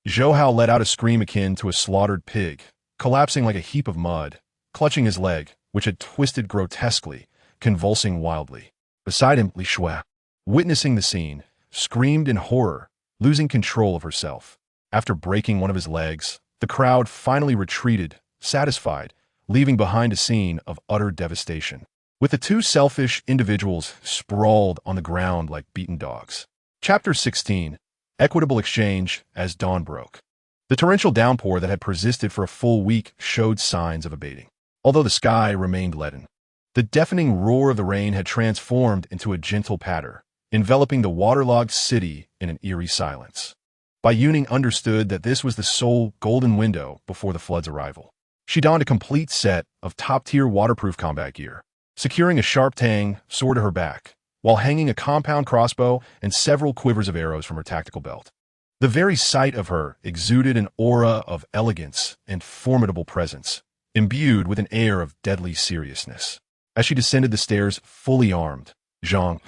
Zhou Hao let out a scream akin to a slaughtered pig, collapsing like a heap of mud, clutching his leg, which had twisted grotesquely, convulsing wildly. Beside him, Li Shui, witnessing the scene, screamed in horror, losing control of herself. After breaking one of his legs, the crowd finally retreated, satisfied, leaving behind a scene of utter devastation, with the two selfish individuals sprawled on the ground like beaten dogs. Chapter 16. Equitable Exchange as Dawn Broke. The torrential downpour that had persisted for a full week showed signs of abating, although the sky remained leaden. The deafening roar of the rain had transformed into a gentle patter, enveloping the waterlogged city in an eerie silence. Bai Youning understood that this was the sole golden window before the flood's arrival. She donned a complete set of top-tier waterproof combat gear, securing a sharp tang sword to her back, while hanging a compound crossbow and several quivers of arrows from her tactical belt. The very sight of her exuded an aura of elegance and formidable presence, imbued with an air of deadly seriousness. As she descended the stairs fully armed, Zhang,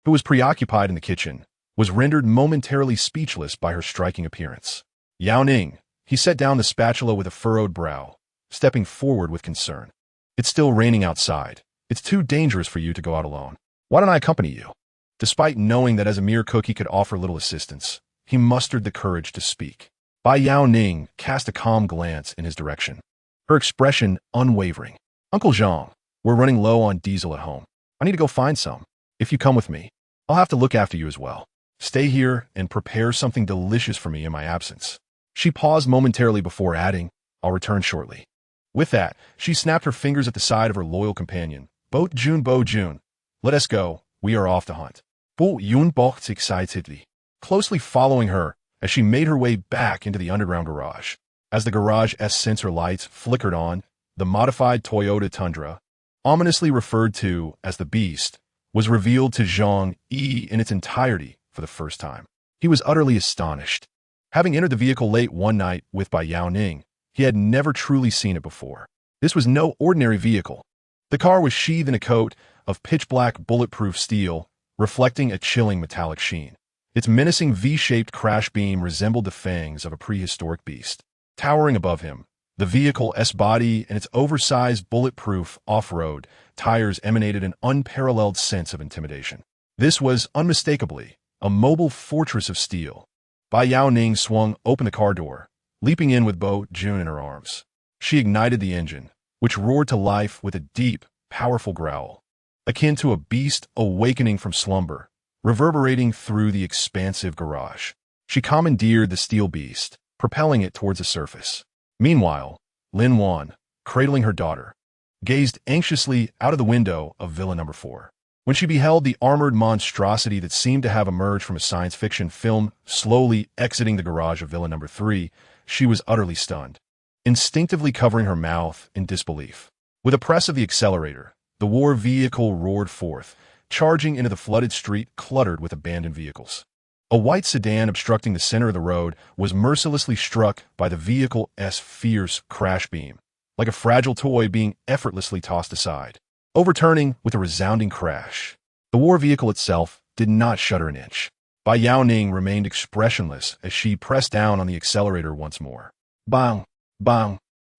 who was preoccupied in the kitchen, was rendered momentarily speechless by her striking appearance. Youning, he set down the spatula with a furrowed brow, stepping forward with concern. It's still raining outside. It's too dangerous for you to go out alone. Why don't I accompany you? Despite knowing that as a mere cook he could offer little assistance, he mustered the courage to speak. Bai Youning cast a calm glance in his direction, her expression unwavering. Uncle Zhang, we're running low on diesel at home. I need to go find some. If you come with me, I'll have to look after you as well. Stay here and prepare something delicious for me in my absence. She paused momentarily before adding, I'll return shortly. With that, she snapped her fingers at the side of her loyal companion. Bo Jun, let us go. We are off to hunt. Bai Youning balked excitedly, closely following her as she made her way back into the underground garage. As the garage's sensor lights flickered on, the modified Toyota Tundra, ominously referred to as the Beast, was revealed to Zhang Yi in its entirety for the first time. He was utterly astonished. Having entered the vehicle late one night with Bai Youning, he had never truly seen it before. This was no ordinary vehicle. The car was sheathed in a coat of pitch-black bulletproof steel, reflecting a chilling metallic sheen. Its menacing V-shaped crash beam resembled the fangs of a prehistoric beast. Towering above him, the vehicle's body and its oversized bulletproof off-road tires emanated an unparalleled sense of intimidation. This was, unmistakably, a mobile fortress of steel. Bai Youning swung open the car door, leaping in with Bai Youning in her arms. She ignited the engine, which roared to life with a deep, powerful growl, akin to a beast awakening from slumber, reverberating through the expansive garage. She commandeered the steel beast, propelling it towards the surface. Meanwhile, Lin Wan, cradling her daughter, gazed anxiously out of the window of Villa No. 4. When she beheld the armored monstrosity that seemed to have emerged from a science fiction film slowly exiting the garage of Villa No. 3, she was utterly stunned, instinctively covering her mouth in disbelief. With a press of the accelerator, the war vehicle roared forth, charging into the flooded street cluttered with abandoned vehicles. A white sedan obstructing the center of the road was mercilessly struck by the vehicle's fierce crash beam, like a fragile toy being effortlessly tossed aside, overturning with a resounding crash. The war vehicle itself did not shudder an inch. Bai Youning remained expressionless as she pressed down on the accelerator once more. Bang, bang,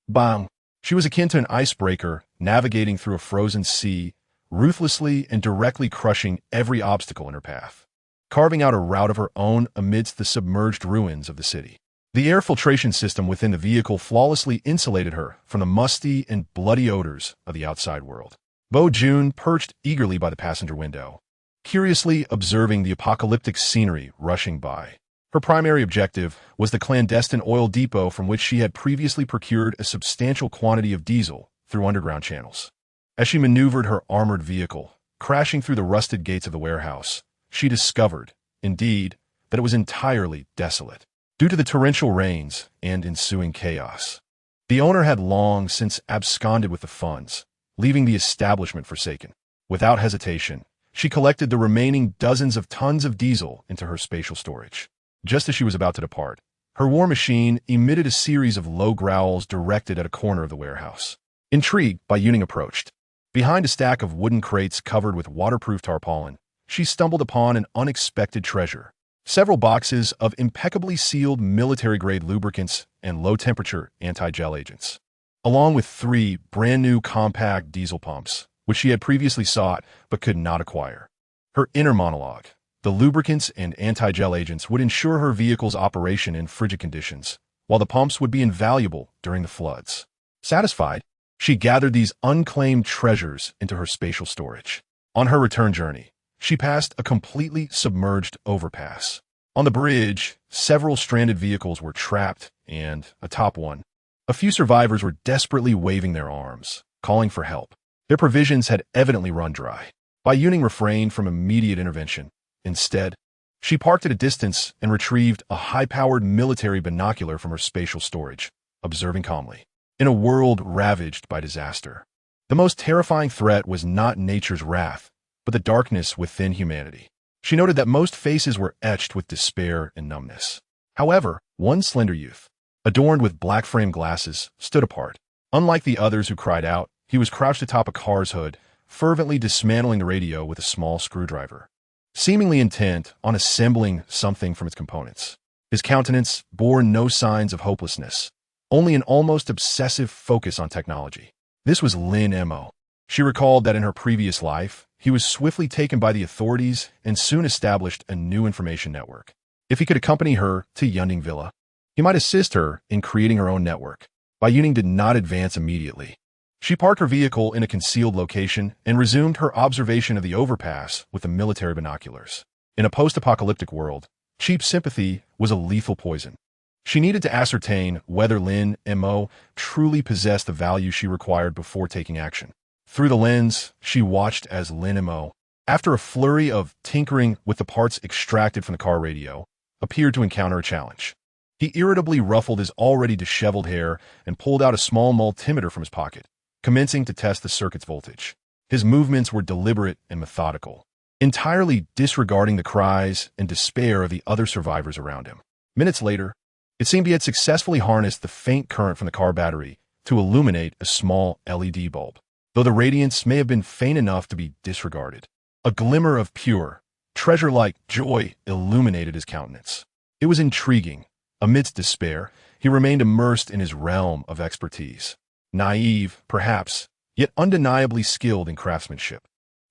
bang. She was akin to an icebreaker navigating through a frozen sea, ruthlessly and directly crushing every obstacle in her path, carving out a route of her own amidst the submerged ruins of the city. The air filtration system within the vehicle flawlessly insulated her from the musty and bloody odors of the outside world. Bai Youning perched eagerly by the passenger window, curiously observing the apocalyptic scenery rushing by. Her primary objective was the clandestine oil depot from which she had previously procured a substantial quantity of diesel through underground channels. As she maneuvered her armored vehicle, crashing through the rusted gates of the warehouse, she discovered, indeed, that it was entirely desolate. Due to the torrential rains and ensuing chaos, the owner had long since absconded with the funds, leaving the establishment forsaken. Without hesitation, she collected the remaining dozens of tons of diesel into her spatial storage. Just as she was about to depart, her war machine emitted a series of low growls directed at a corner of the warehouse. Intrigued, Bai Youning approached. Behind a stack of wooden crates covered with waterproof tarpaulin, she stumbled upon an unexpected treasure. Several boxes of impeccably sealed military-grade lubricants and low-temperature anti-gel agents, along with 3 brand-new compact diesel pumps, which she had previously sought but could not acquire. Her inner monologue, the lubricants and anti-gel agents would ensure her vehicle's operation in frigid conditions, while the pumps would be invaluable during the floods. Satisfied, she gathered these unclaimed treasures into her spatial storage. On her return journey, she passed a completely submerged overpass. On the bridge, several stranded vehicles were trapped, and, atop one, a few survivors were desperately waving their arms, calling for help. Their provisions had evidently run dry. Bai Youning refrained from immediate intervention. Instead, she parked at a distance and retrieved a high-powered military binocular from her spatial storage, observing calmly. In a world ravaged by disaster, the most terrifying threat was not nature's wrath, but the darkness within humanity. She noted that most faces were etched with despair and numbness. However, one slender youth, adorned with black-framed glasses, stood apart. Unlike the others who cried out, he was crouched atop a car's hood, fervently dismantling the radio with a small screwdriver, seemingly intent on assembling something from its components. His countenance bore no signs of hopelessness, only an almost obsessive focus on technology. This was Lin Mo. She recalled that in her previous life, he was swiftly taken by the authorities and soon established a new information network. If he could accompany her to Youning Villa, he might assist her in creating her own network. Bai Youning did not advance immediately. She parked her vehicle in a concealed location and resumed her observation of the overpass with the military binoculars. In a post-apocalyptic world, cheap sympathy was a lethal poison. She needed to ascertain whether Lin Mo truly possessed the value she required before taking action. Through the lens, she watched as Lin Mo, After a flurry of tinkering with the parts extracted from the car radio, appeared to encounter a challenge. He irritably ruffled his already disheveled hair and pulled out a small multimeter from his pocket, commencing to test the circuit's voltage. His movements were deliberate and methodical, entirely disregarding the cries and despair of the other survivors around him. Minutes later, it seemed he had successfully harnessed the faint current from the car battery to illuminate a small LED bulb, though the radiance may have been faint enough to be disregarded. A glimmer of pure, treasure-like joy illuminated his countenance. It was intriguing. Amidst despair, he remained immersed in his realm of expertise. Naive, perhaps, yet undeniably skilled in craftsmanship.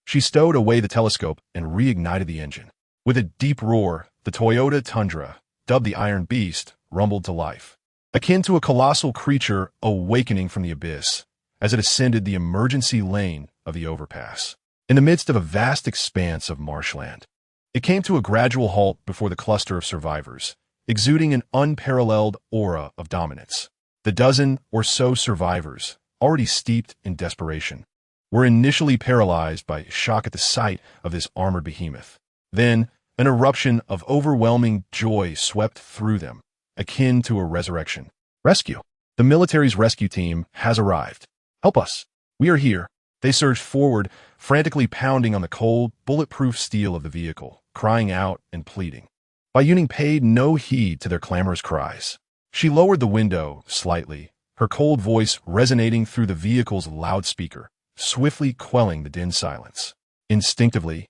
She stowed away the telescope and reignited the engine. With a deep roar, the Toyota Tundra, dubbed the Iron Beast, rumbled to life, akin to a colossal creature awakening from the abyss as it ascended the emergency lane of the overpass. In the midst of a vast expanse of marshland, it came to a gradual halt before the cluster of survivors, exuding an unparalleled aura of dominance. The dozen or so survivors, already steeped in desperation, were initially paralyzed by shock at the sight of this armored behemoth. Then, an eruption of overwhelming joy swept through them, akin to a resurrection. Rescue! The military's rescue team has arrived. Help us! We are here. They surged forward, frantically pounding on the cold, bulletproof steel of the vehicle, crying out and pleading. Bai Youning paid no heed to their clamorous cries. She lowered the window slightly, her cold voice resonating through the vehicle's loudspeaker, swiftly quelling the din silence. Instinctively,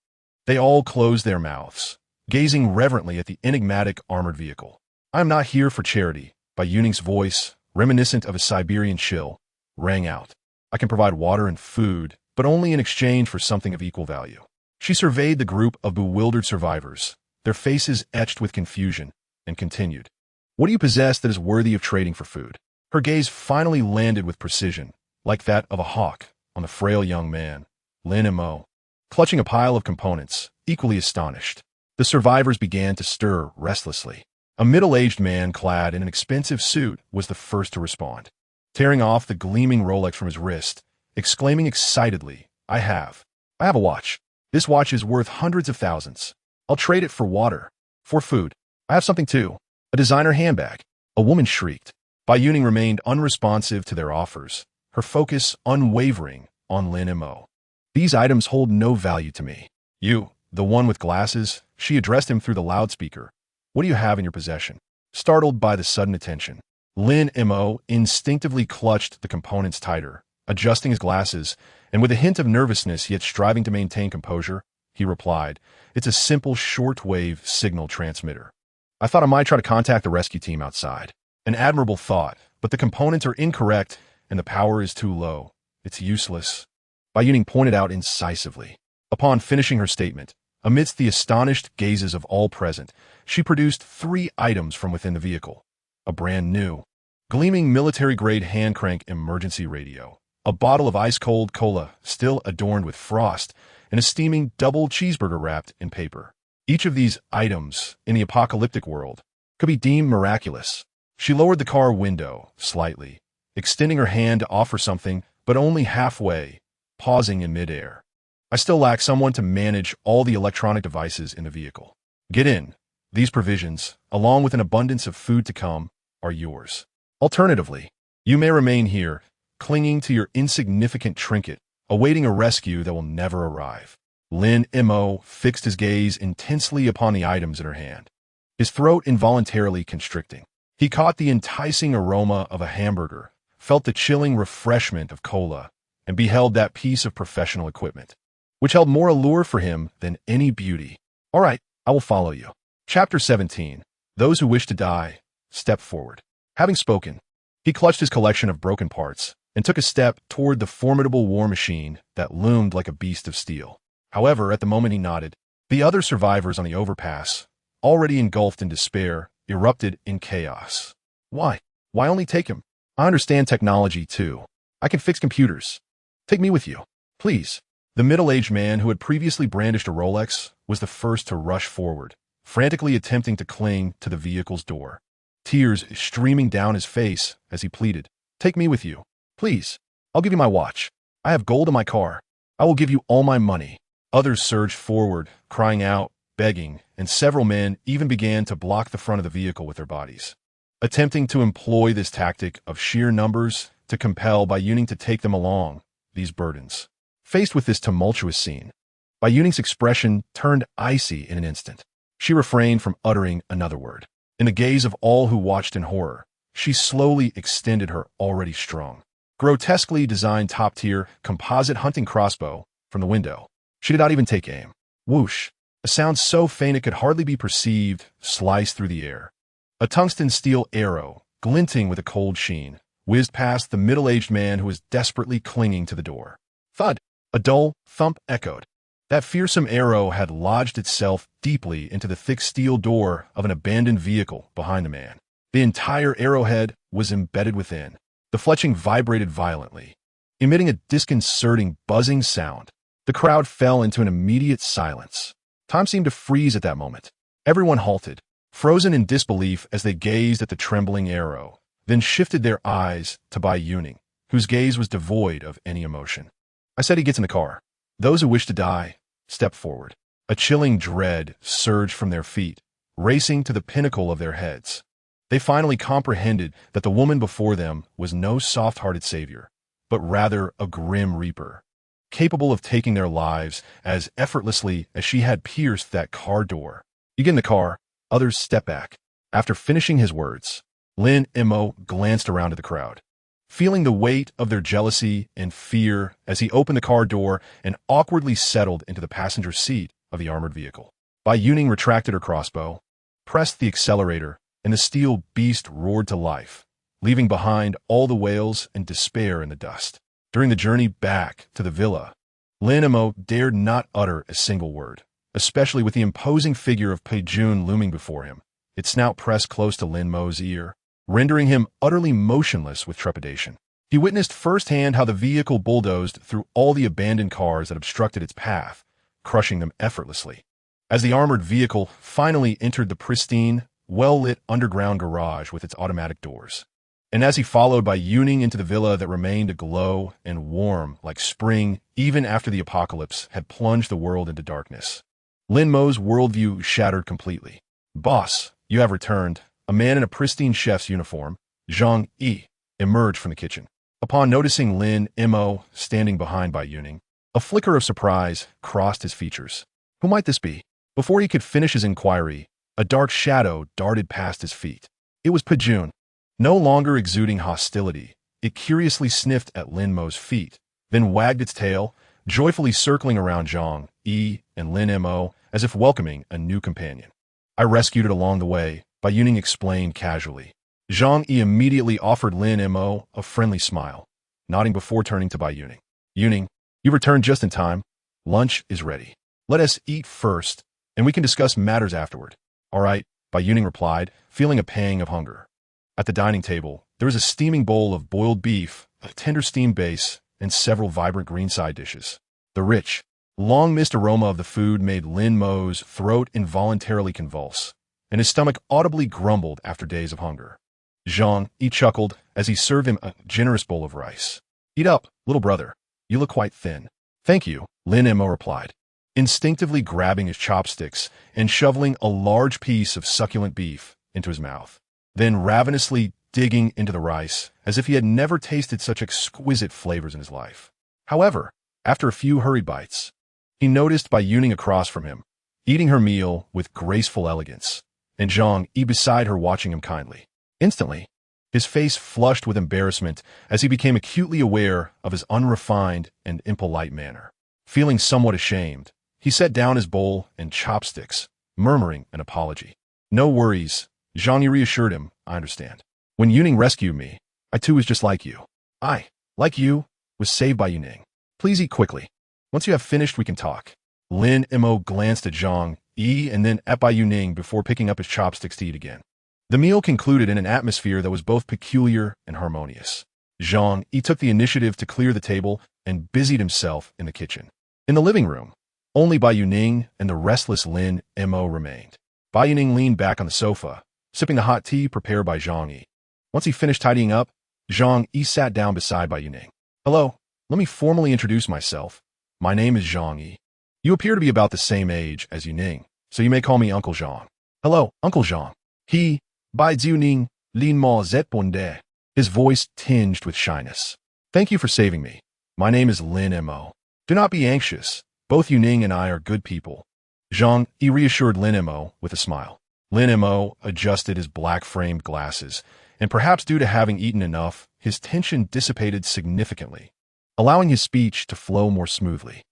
they all closed their mouths, gazing reverently at the enigmatic armored vehicle. "I am not here for charity," Bai Youning's voice, reminiscent of a Siberian chill, rang out. "I can provide water and food, but only in exchange for something of equal value." She surveyed the group of bewildered survivors, their faces etched with confusion, and continued. "What do you possess that is worthy of trading for food?" Her gaze finally landed with precision, like that of a hawk, on the frail young man, Lin Mo, clutching a pile of components, equally astonished. The survivors began to stir restlessly. A middle-aged man clad in an expensive suit was the first to respond, tearing off the gleaming Rolex from his wrist, exclaiming excitedly, I have a watch. This watch is worth hundreds of thousands. I'll trade it for water, for food. I have something too, a designer handbag." A woman shrieked. Bai Youning remained unresponsive to their offers, her focus unwavering on Lin Mo. "These items hold no value to me. You, the one with glasses," she addressed him through the loudspeaker. "What do you have in your possession?" Startled by the sudden attention, Lin Mo instinctively clutched the components tighter, adjusting his glasses, and with a hint of nervousness yet striving to maintain composure, he replied, "It's a simple short-wave signal transmitter. I thought I might try to contact the rescue team outside." An admirable thought, but the components are incorrect and the power is too low. It's useless, Bai Youning pointed out incisively. Upon finishing her statement, amidst the astonished gazes of all present, she produced 3 items from within the vehicle. A brand new, gleaming military-grade hand-crank emergency radio, a bottle of ice-cold cola still adorned with frost, and a steaming double cheeseburger wrapped in paper. Each of these items, in the apocalyptic world, could be deemed miraculous. She lowered the car window slightly, extending her hand to offer something, but only halfway, pausing in midair. "I still lack someone to manage all the electronic devices in the vehicle. Get in. These provisions, along with an abundance of food to come, are yours. Alternatively, you may remain here, clinging to your insignificant trinket, awaiting a rescue that will never arrive." Lin Mo fixed his gaze intensely upon the items in her hand, his throat involuntarily constricting. He caught the enticing aroma of a hamburger, felt the chilling refreshment of cola, and beheld that piece of professional equipment, which held more allure for him than any beauty. "All right, I will follow you." Chapter 17. Those who wish to die, step forward. Having spoken, he clutched his collection of broken parts and took a step toward the formidable war machine that loomed like a beast of steel. However, at the moment he nodded, the other survivors on the overpass, already engulfed in despair, erupted in chaos. Why only take him? I understand technology, too. I can fix computers. Take me with you, please." The middle-aged man who had previously brandished a Rolex was the first to rush forward, frantically attempting to cling to the vehicle's door. Tears streaming down his face as he pleaded, "Take me with you, please. I'll give you my watch. I have gold in my car. I will give you all my money." Others surged forward, crying out, begging, and several men even began to block the front of the vehicle with their bodies, attempting to employ this tactic of sheer numbers to compel Bai Youning to take them along these burdens. Faced with this tumultuous scene, Bai Youning's expression turned icy in an instant. She refrained from uttering another word. In the gaze of all who watched in horror, she slowly extended her already strong, grotesquely designed top-tier composite hunting crossbow from the window. She did not even take aim. Whoosh! A sound so faint it could hardly be perceived sliced through the air. A tungsten steel arrow, glinting with a cold sheen, whizzed past the middle-aged man who was desperately clinging to the door. Thud! A dull thump echoed. That fearsome arrow had lodged itself deeply into the thick steel door of an abandoned vehicle behind the man. The entire arrowhead was embedded within. The fletching vibrated violently, emitting a disconcerting, buzzing sound. The crowd fell into an immediate silence. Time seemed to freeze at that moment. Everyone halted, frozen in disbelief as they gazed at the trembling arrow, then shifted their eyes to Bai Youning, whose gaze was devoid of any emotion. I said he gets in the car. Those who wish to die, step forward. A chilling dread surged from their feet, racing to the pinnacle of their heads. They finally comprehended that the woman before them was no soft-hearted savior, but rather a grim reaper, capable of taking their lives as effortlessly as she had pierced that car door. You get in the car, others step back. After finishing his words, Lin Mo glanced around at the crowd, feeling the weight of their jealousy and fear as he opened the car door and awkwardly settled into the passenger seat of the armored vehicle. Bai Youning retracted her crossbow, pressed the accelerator, and the steel beast roared to life, leaving behind all the wails and despair in the dust. During the journey back to the villa, Lin Mo dared not utter a single word, especially with the imposing figure of Bai Jun looming before him, its snout pressed close to Lin Mo's ear, rendering him utterly motionless with trepidation. He witnessed firsthand how the vehicle bulldozed through all the abandoned cars that obstructed its path, crushing them effortlessly. As the armored vehicle finally entered the pristine, well-lit underground garage with its automatic doors, and as he followed Bai Youning into the villa that remained aglow and warm like spring even after the apocalypse had plunged the world into darkness, Lin Mo's worldview shattered completely. "Boss, you have returned." A man in a pristine chef's uniform, Zhang Yi, emerged from the kitchen. Upon noticing Lin Mo standing behind Bai Youning, a flicker of surprise crossed his features. Who might this be? Before he could finish his inquiry, a dark shadow darted past his feet. It was Bai Jun. No longer exuding hostility, it curiously sniffed at Lin Mo's feet, then wagged its tail, joyfully circling around Zhang Yi and Lin Mo as if welcoming a new companion. "I rescued it along the way," Bai Youning explained casually. Zhang Yi immediately offered Lin Mo a friendly smile, nodding before turning to Bai Youning. "Youning, you returned just in time. Lunch is ready. Let us eat first, and we can discuss matters afterward." "All right," Bai Youning replied, feeling a pang of hunger. At the dining table, there was a steaming bowl of boiled beef, a tender steamed base, and several vibrant green side dishes. The rich, long-missed aroma of the food made Lin Mo's throat involuntarily convulse, and his stomach audibly grumbled after days of hunger. Zhang Yi chuckled as he served him a generous bowl of rice. "Eat up, little brother. You look quite thin." "Thank you," Lin Mo replied, instinctively grabbing his chopsticks and shoveling a large piece of succulent beef into his mouth, then ravenously digging into the rice as if he had never tasted such exquisite flavors in his life. However, after a few hurried bites, he noticed Bai Youning across from him, eating her meal with graceful elegance, and Zhang Yi beside her watching him kindly. Instantly, his face flushed with embarrassment as he became acutely aware of his unrefined and impolite manner. Feeling somewhat ashamed, he set down his bowl and chopsticks, murmuring an apology. "No worries," Zhang Yi reassured him. "I understand. When Youning rescued me, I too was just like you. I, like you, was saved by Youning. Please eat quickly. Once you have finished, we can talk." Lin Mo glanced at Zhang Yi and then at Bai Youning before picking up his chopsticks to eat again. The meal concluded in an atmosphere that was both peculiar and harmonious. Zhang Yi took the initiative to clear the table and busied himself in the kitchen. In the living room, only Bai Youning and the restless Lin Mo remained. Bai Youning leaned back on the sofa, sipping the hot tea prepared by Zhang Yi. Once he finished tidying up, Zhang Yi sat down beside Bai Youning. "Hello, let me formally introduce myself. My name is Zhang Yi. You appear to be about the same age as Youning, so you may call me Uncle Zhang. Hello, Uncle Zhang. Bai Youning, Lin Mo Zet Bonde. His voice tinged with shyness. Thank you for saving me. My name is Lin Mo. Do not be anxious. Both Youning and I are good people. Zhang, he reassured Lin Mo with a smile. Lin Mo adjusted his black-framed glasses, and perhaps due to having eaten enough, his tension dissipated significantly, allowing his speech to flow more smoothly.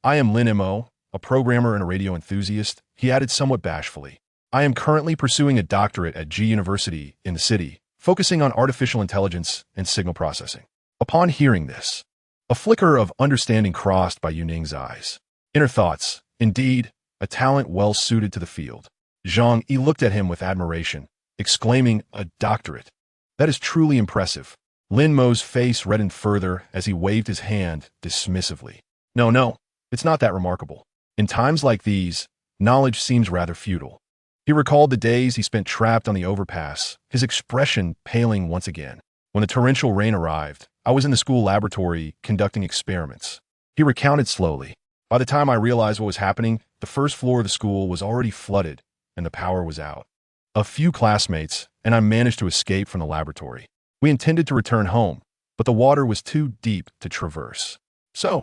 I am Lin Mo, a programmer and a radio enthusiast, he added somewhat bashfully. I am currently pursuing a doctorate at G University in the city, focusing on artificial intelligence and signal processing. Upon hearing this, a flicker of understanding crossed Bai Youning's eyes. Inner thoughts, indeed, a talent well suited to the field. Zhang Yi looked at him with admiration, exclaiming, a doctorate. That is truly impressive. Lin Mo's face reddened further as he waved his hand dismissively. No, it's not that remarkable. In times like these, knowledge seems rather futile. He recalled the days he spent trapped on the overpass, his expression paling once again. When the torrential rain arrived, I was in the school laboratory conducting experiments. He recounted slowly. By the time I realized what was happening, the first floor of the school was already flooded and the power was out. A few classmates and I managed to escape from the laboratory. We intended to return home, but the water was too deep to traverse. So,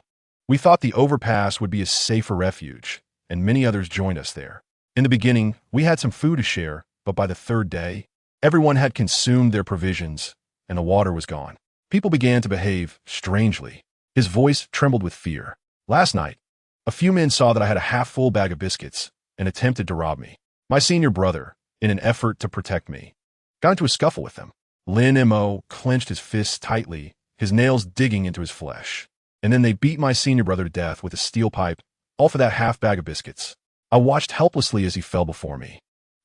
we thought the overpass would be a safer refuge, and many others joined us there. In the beginning, we had some food to share, but by the third day, everyone had consumed their provisions, and the water was gone. People began to behave strangely. His voice trembled with fear. Last night, a few men saw that I had a half-full bag of biscuits and attempted to rob me. My senior brother, in an effort to protect me, got into a scuffle with them. Lin Mo clenched his fists tightly, his nails digging into his flesh. And then they beat my senior brother to death with a steel pipe, all for that half bag of biscuits. I watched helplessly as he fell before me,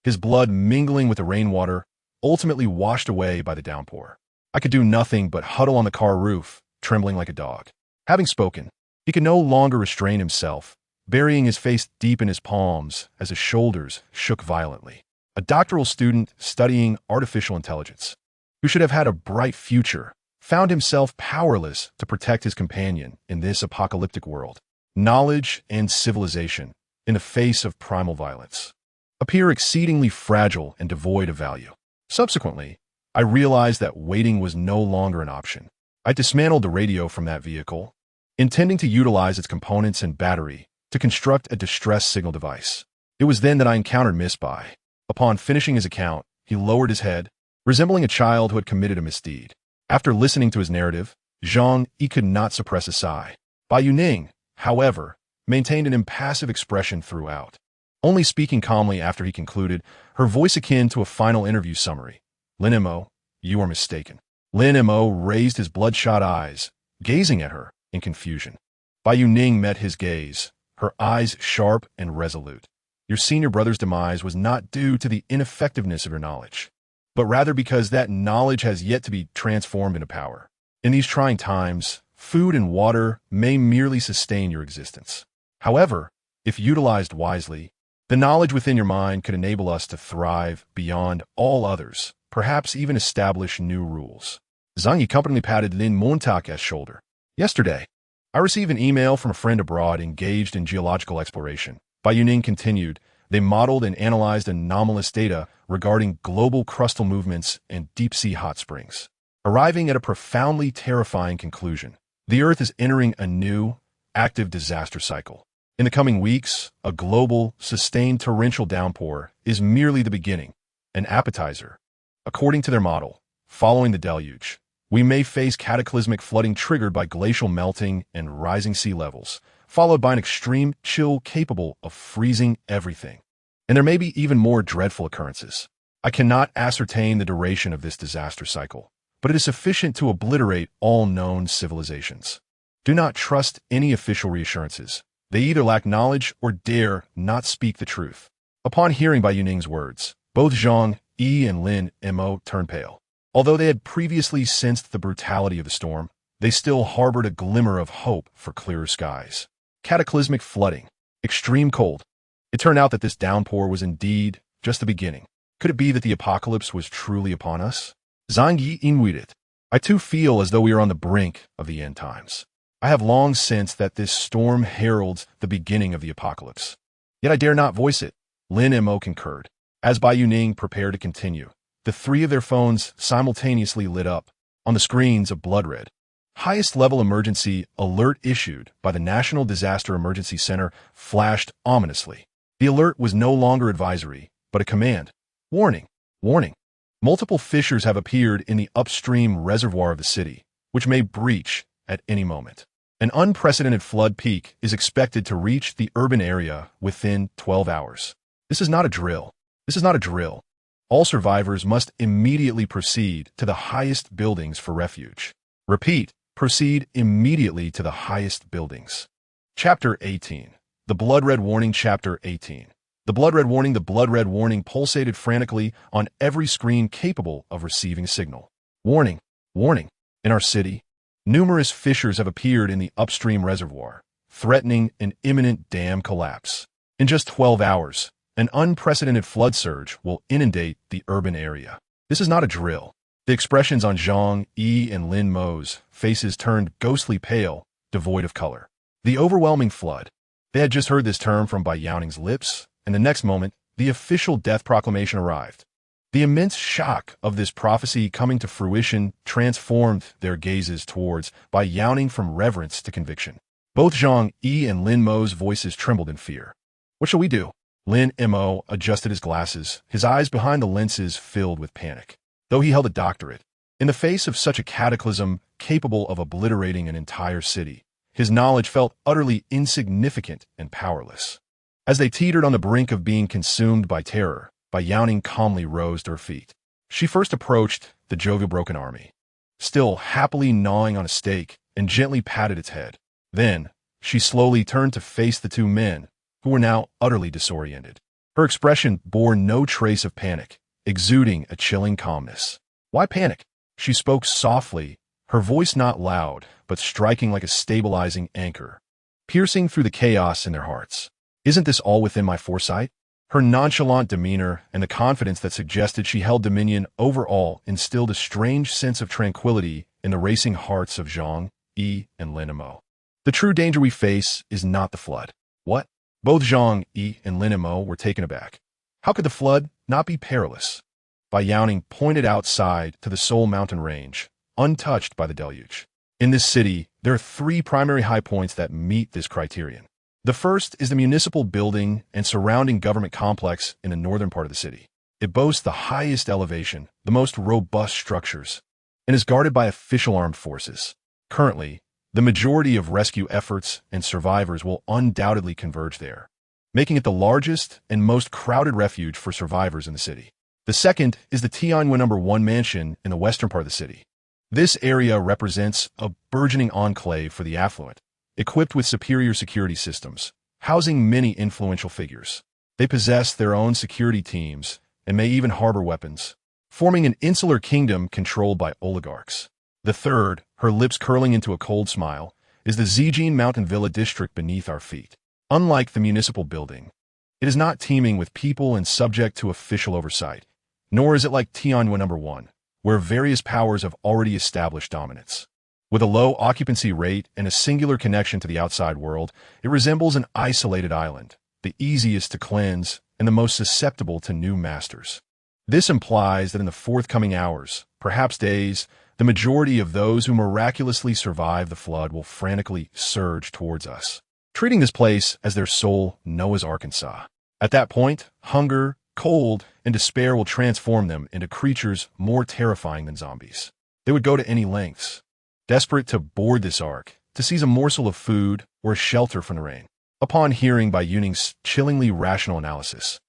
his blood mingling with the rainwater, ultimately washed away by the downpour. I could do nothing but huddle on the car roof, trembling like a dog. Having spoken, he could no longer restrain himself, burying his face deep in his palms as his shoulders shook violently. A doctoral student studying artificial intelligence, who should have had a bright future, found himself powerless to protect his companion in this apocalyptic world. Knowledge and civilization, in the face of primal violence, appear exceedingly fragile and devoid of value. Subsequently, I realized that waiting was no longer an option. I dismantled the radio from that vehicle, intending to utilize its components and battery to construct a distress signal device. It was then that I encountered Miss Bai. Upon finishing his account, he lowered his head, resembling a child who had committed a misdeed. After listening to his narrative, Zhang Yi could not suppress a sigh. Bai Youning, however, maintained an impassive expression throughout, only speaking calmly after he concluded, her voice akin to a final interview summary. Lin Mo, you are mistaken. Lin Mo raised his bloodshot eyes, gazing at her in confusion. Bai Youning met his gaze, her eyes sharp and resolute. Your senior brother's demise was not due to the ineffectiveness of your knowledge, but rather because that knowledge has yet to be transformed into power. In these trying times, food and water may merely sustain your existence. However, if utilized wisely, the knowledge within your mind could enable us to thrive beyond all others, perhaps even establish new rules. Zhang Yi company patted Lin Montak's shoulder. Yesterday, I received an email from a friend abroad engaged in geological exploration. Bai Youning continued, they modeled and analyzed anomalous data regarding global crustal movements and deep-sea hot springs, arriving at a profoundly terrifying conclusion. The Earth is entering a new, active disaster cycle. In the coming weeks, a global, sustained torrential downpour is merely the beginning, an appetizer. According to their model, following the deluge, we may face cataclysmic flooding triggered by glacial melting and rising sea levels, followed by an extreme chill capable of freezing everything. And there may be even more dreadful occurrences. I cannot ascertain the duration of this disaster cycle, but it is sufficient to obliterate all known civilizations. Do not trust any official reassurances. They either lack knowledge or dare not speak the truth. Upon hearing Bai Youning's words, both Zhang Yi and Lin Mo turned pale. Although they had previously sensed the brutality of the storm, they still harbored a glimmer of hope for clearer skies. Cataclysmic flooding, extreme cold. It turned out that this downpour was indeed just the beginning. Could it be that the apocalypse was truly upon us? Zhang Yi inwit. I too feel as though we are on the brink of the end times. I have long sensed that this storm heralds the beginning of the apocalypse. Yet I dare not voice it. Lin Mo concurred. As Bai Youning prepared to continue, the three of their phones simultaneously lit up. On the screens, a blood red, highest-level emergency alert issued by the National Disaster Emergency Center flashed ominously. The alert was no longer advisory, but a command. Warning! Warning! Multiple fissures have appeared in the upstream reservoir of the city, which may breach at any moment. An unprecedented flood peak is expected to reach the urban area within 12 hours. This is not a drill. This is not a drill. All survivors must immediately proceed to the highest buildings for refuge. Repeat, proceed immediately to the highest buildings. Chapter 18. The Blood Red Warning. Chapter 18. The Blood Red Warning. The Blood Red Warning pulsated frantically on every screen capable of receiving a signal. Warning! Warning! In our city, numerous fissures have appeared in the upstream reservoir, threatening an imminent dam collapse. In just 12 hours, an unprecedented flood surge will inundate the urban area. This is not a drill. The expressions on Zhang Yi and Lin Mo's faces turned ghostly pale, devoid of color. The overwhelming flood. They had just heard this term from Bai Youning's lips, and the next moment, the official death proclamation arrived. The immense shock of this prophecy coming to fruition transformed their gazes towards Bai Youning from reverence to conviction. Both Zhang Yi and Lin Mo's voices trembled in fear. What shall we do? Lin Mo adjusted his glasses, his eyes behind the lenses filled with panic. Though he held a doctorate, in the face of such a cataclysm capable of obliterating an entire city, his knowledge felt utterly insignificant and powerless. As they teetered on the brink of being consumed by terror, Bai Youning calmly rose to her feet. She first approached the jovial broken army, still happily gnawing on a steak, and gently patted its head. Then, she slowly turned to face the two men, who were now utterly disoriented. Her expression bore no trace of panic, exuding a chilling calmness. Why panic? She spoke softly, her voice not loud, but striking like a stabilizing anchor, piercing through the chaos in their hearts. Isn't this all within my foresight? Her nonchalant demeanor and the confidence that suggested she held dominion over all instilled a strange sense of tranquility in the racing hearts of Zhang Yi and Lin Mo. The true danger we face is not the flood. What? Both Zhang Yi and Lin Mo were taken aback. How could the flood not be perilous? Bai Youning pointed outside to the Seoul mountain range, untouched by the deluge. In this city, there are three primary high points that meet this criterion. The first is the municipal building and surrounding government complex in the northern part of the city. It boasts the highest elevation, the most robust structures, and is guarded by official armed forces. Currently, the majority of rescue efforts and survivors will undoubtedly converge there, making it the largest and most crowded refuge for survivors in the city. The second is the Tianwen No. 1 mansion in the western part of the city. This area represents a burgeoning enclave for the affluent, equipped with superior security systems, housing many influential figures. They possess their own security teams and may even harbor weapons, forming an insular kingdom controlled by oligarchs. The third, her lips curling into a cold smile, is the Zijin Mountain Villa district beneath our feet. Unlike the municipal building, it is not teeming with people and subject to official oversight, nor is it like Tianwen No. 1, where various powers have already established dominance. With a low occupancy rate and a singular connection to the outside world, it resembles an isolated island, the easiest to cleanse and the most susceptible to new masters. This implies that in the forthcoming hours, perhaps days, the majority of those who miraculously survive the flood will frantically surge towards us, treating this place as their sole Noah's Arkansas. At that point, hunger, cold, and despair will transform them into creatures more terrifying than zombies. They would go to any lengths, desperate to board this ark, to seize a morsel of food or a shelter from the rain. Upon hearing Bai Youning's chillingly rational analysis,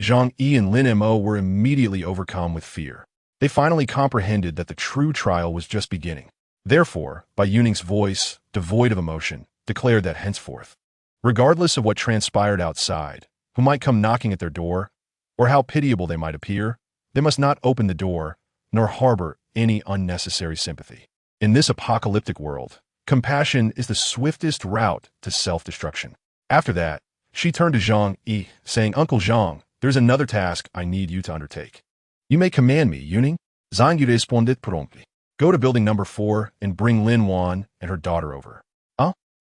Zhang Yi and Lin Mo were immediately overcome with fear. They finally comprehended that the true trial was just beginning. Therefore, Bai Youning's voice, devoid of emotion, declared that henceforth, regardless of what transpired outside, who might come knocking at their door, or how pitiable they might appear, they must not open the door, nor harbor any unnecessary sympathy. In this apocalyptic world, compassion is the swiftest route to self-destruction. After that, she turned to Zhang Yi, saying, "Uncle Zhang, there's another task I need you to undertake." "You may command me, Youning." Zhang Yu responded promptly. "Go to building number 4 and bring Lin Wan and her daughter over."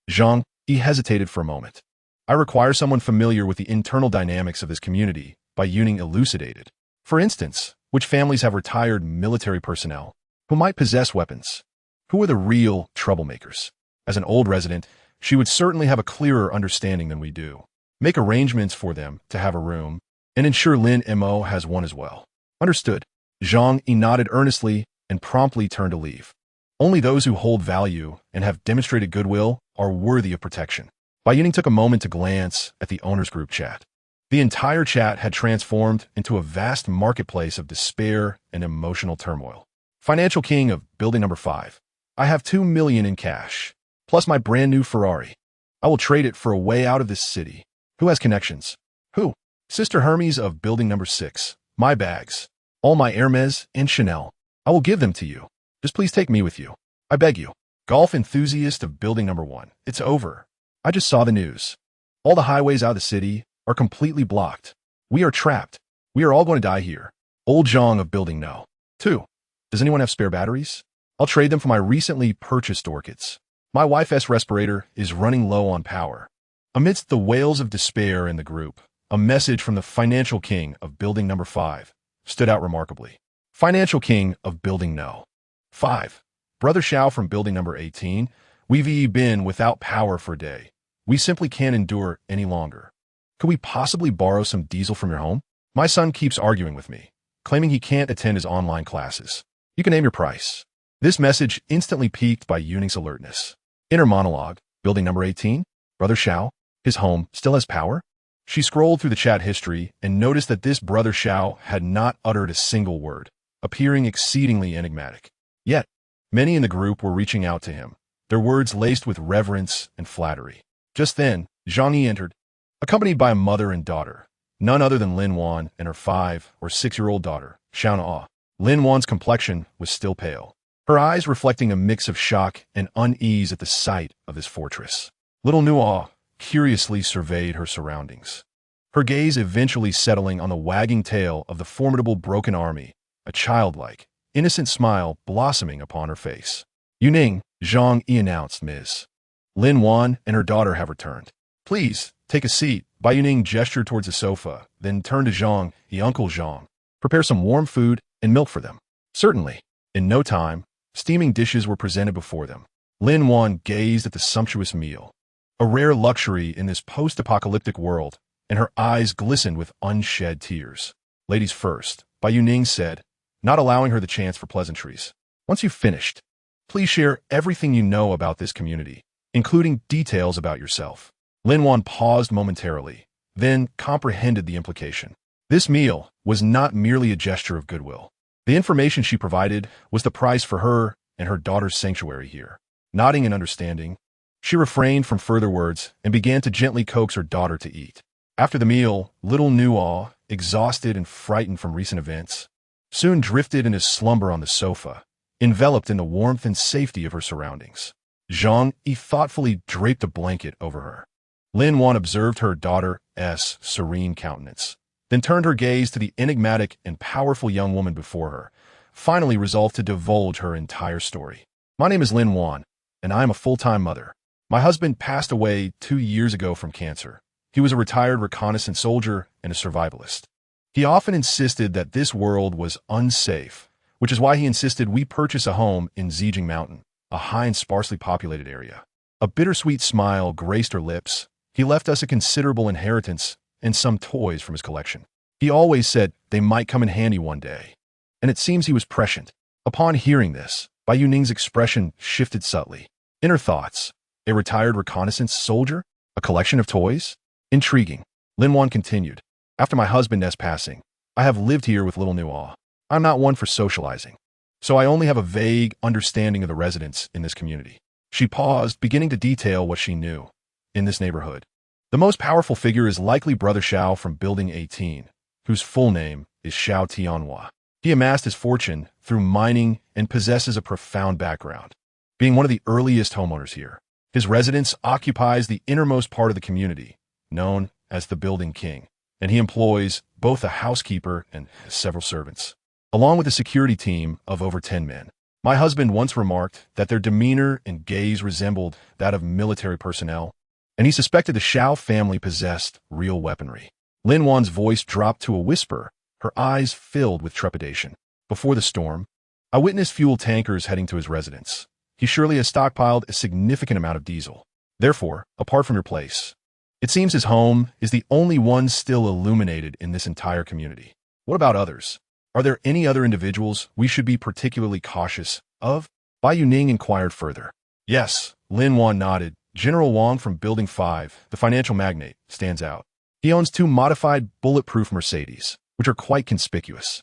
Zhang, he hesitated for a moment. I require someone familiar with the internal dynamics of this community, Bai Youning elucidated. For instance, which families have retired military personnel who might possess weapons? Who are the real troublemakers? As an old resident, she would certainly have a clearer understanding than we do. Make arrangements for them to have a room, and ensure Lin Mo has one as well. Understood. Zhang Yi nodded earnestly and promptly turned to leave. Only those who hold value and have demonstrated goodwill are worthy of protection. Bai Youning took a moment to glance at the owners group chat. The entire chat had transformed into a vast marketplace of despair and emotional turmoil. Financial king of building number 5. I have 2 million in cash, plus my brand new Ferrari. I will trade it for a way out of this city. Who has connections? Who? Sister Hermes of building number 6. My bags. All my Hermes and Chanel. I will give them to you. Just please take me with you. I beg you. Golf enthusiast of building number 1. It's over. I just saw the news. All the highways out of the city are completely blocked. We are trapped. We are all going to die here. Old Zhang of building no. 2. Does anyone have spare batteries? I'll trade them for my recently purchased orchids. My wife's respirator is running low on power. Amidst the wails of despair in the group, a message from the financial king of building number 5 stood out remarkably. Financial king of building no. 5. Brother Xiao from building number 18. We've been without power for a day. We simply can't endure any longer. Could we possibly borrow some diesel from your home? My son keeps arguing with me, claiming he can't attend his online classes. You can name your price. This message instantly piqued Bai Youning's alertness. Inner monologue, building number 18. Brother Xiao, his home still has power? She scrolled through the chat history and noticed that this Brother Xiao had not uttered a single word, appearing exceedingly enigmatic. Yet, many in the group were reaching out to him, their words laced with reverence and flattery. Just then, Zhang Yi entered, accompanied by a mother and daughter, none other than Lin Wan and her 5 or 6-year-old daughter, Xiao Na. Lin Wan's complexion was still pale, her eyes reflecting a mix of shock and unease at the sight of this fortress. Little Nuo curiously surveyed her surroundings, her gaze eventually settling on the wagging tail of the formidable broken army, a childlike, innocent smile blossoming upon her face. Youning, Zhang Yi announced, Ms. Lin Wan and her daughter have returned. Please, take a seat. Bai Youning gestured towards the sofa, then turned to Zhang Yi. Uncle Zhang, prepare some warm food and milk for them. Certainly. In no time, steaming dishes were presented before them. Lin Wan gazed at the sumptuous meal, a rare luxury in this post-apocalyptic world, and her eyes glistened with unshed tears. Ladies first, Bai Youning said, not allowing her the chance for pleasantries. Once you've finished, please share everything you know about this community, including details about yourself. Lin Wan paused momentarily, then comprehended the implication. This meal was not merely a gesture of goodwill. The information she provided was the price for her and her daughter's sanctuary here. Nodding in understanding, she refrained from further words and began to gently coax her daughter to eat. After the meal, little Nuo, exhausted and frightened from recent events, soon drifted into slumber on the sofa, enveloped in the warmth and safety of her surroundings. Zhang Yi thoughtfully draped a blanket over her. Lin Wan observed her daughter's serene countenance, then turned her gaze to the enigmatic and powerful young woman before her, finally resolved to divulge her entire story. My name is Lin Wan, and I am a full-time mother. My husband passed away 2 years ago from cancer. He was a retired reconnaissance soldier and a survivalist. He often insisted that this world was unsafe, which is why he insisted we purchase a home in Zijing Mountain, a high and sparsely populated area. A bittersweet smile graced her lips. He left us a considerable inheritance and some toys from his collection. He always said they might come in handy one day, and it seems he was prescient. Upon hearing this, Bai Youning's expression shifted subtly. Inner thoughts. A retired reconnaissance soldier? A collection of toys? Intriguing. Lin Wan continued. After my husband's passing, I have lived here with little Nuo. I'm not one for socializing, so I only have a vague understanding of the residents in this community. She paused, beginning to detail what she knew. In this neighborhood, the most powerful figure is likely Brother Xiao from Building 18, whose full name is Xiao Tianhua. He amassed his fortune through mining and possesses a profound background, being one of the earliest homeowners here. His residence occupies the innermost part of the community, known as the Building King, and he employs both a housekeeper and several servants, along with a security team of over 10 men. My husband once remarked that their demeanor and gaze resembled that of military personnel, and he suspected the Xiao family possessed real weaponry. Lin Wan's voice dropped to a whisper, her eyes filled with trepidation. Before the storm, I witnessed fuel tankers heading to his residence. He surely has stockpiled a significant amount of diesel. Therefore, apart from your place, it seems his home is the only one still illuminated in this entire community. What about others? Are there any other individuals we should be particularly cautious of? Bai Youning inquired further. Yes, Lin Wan nodded. General Wang from Building 5, the financial magnate, stands out. He owns 2 modified bulletproof Mercedes, which are quite conspicuous.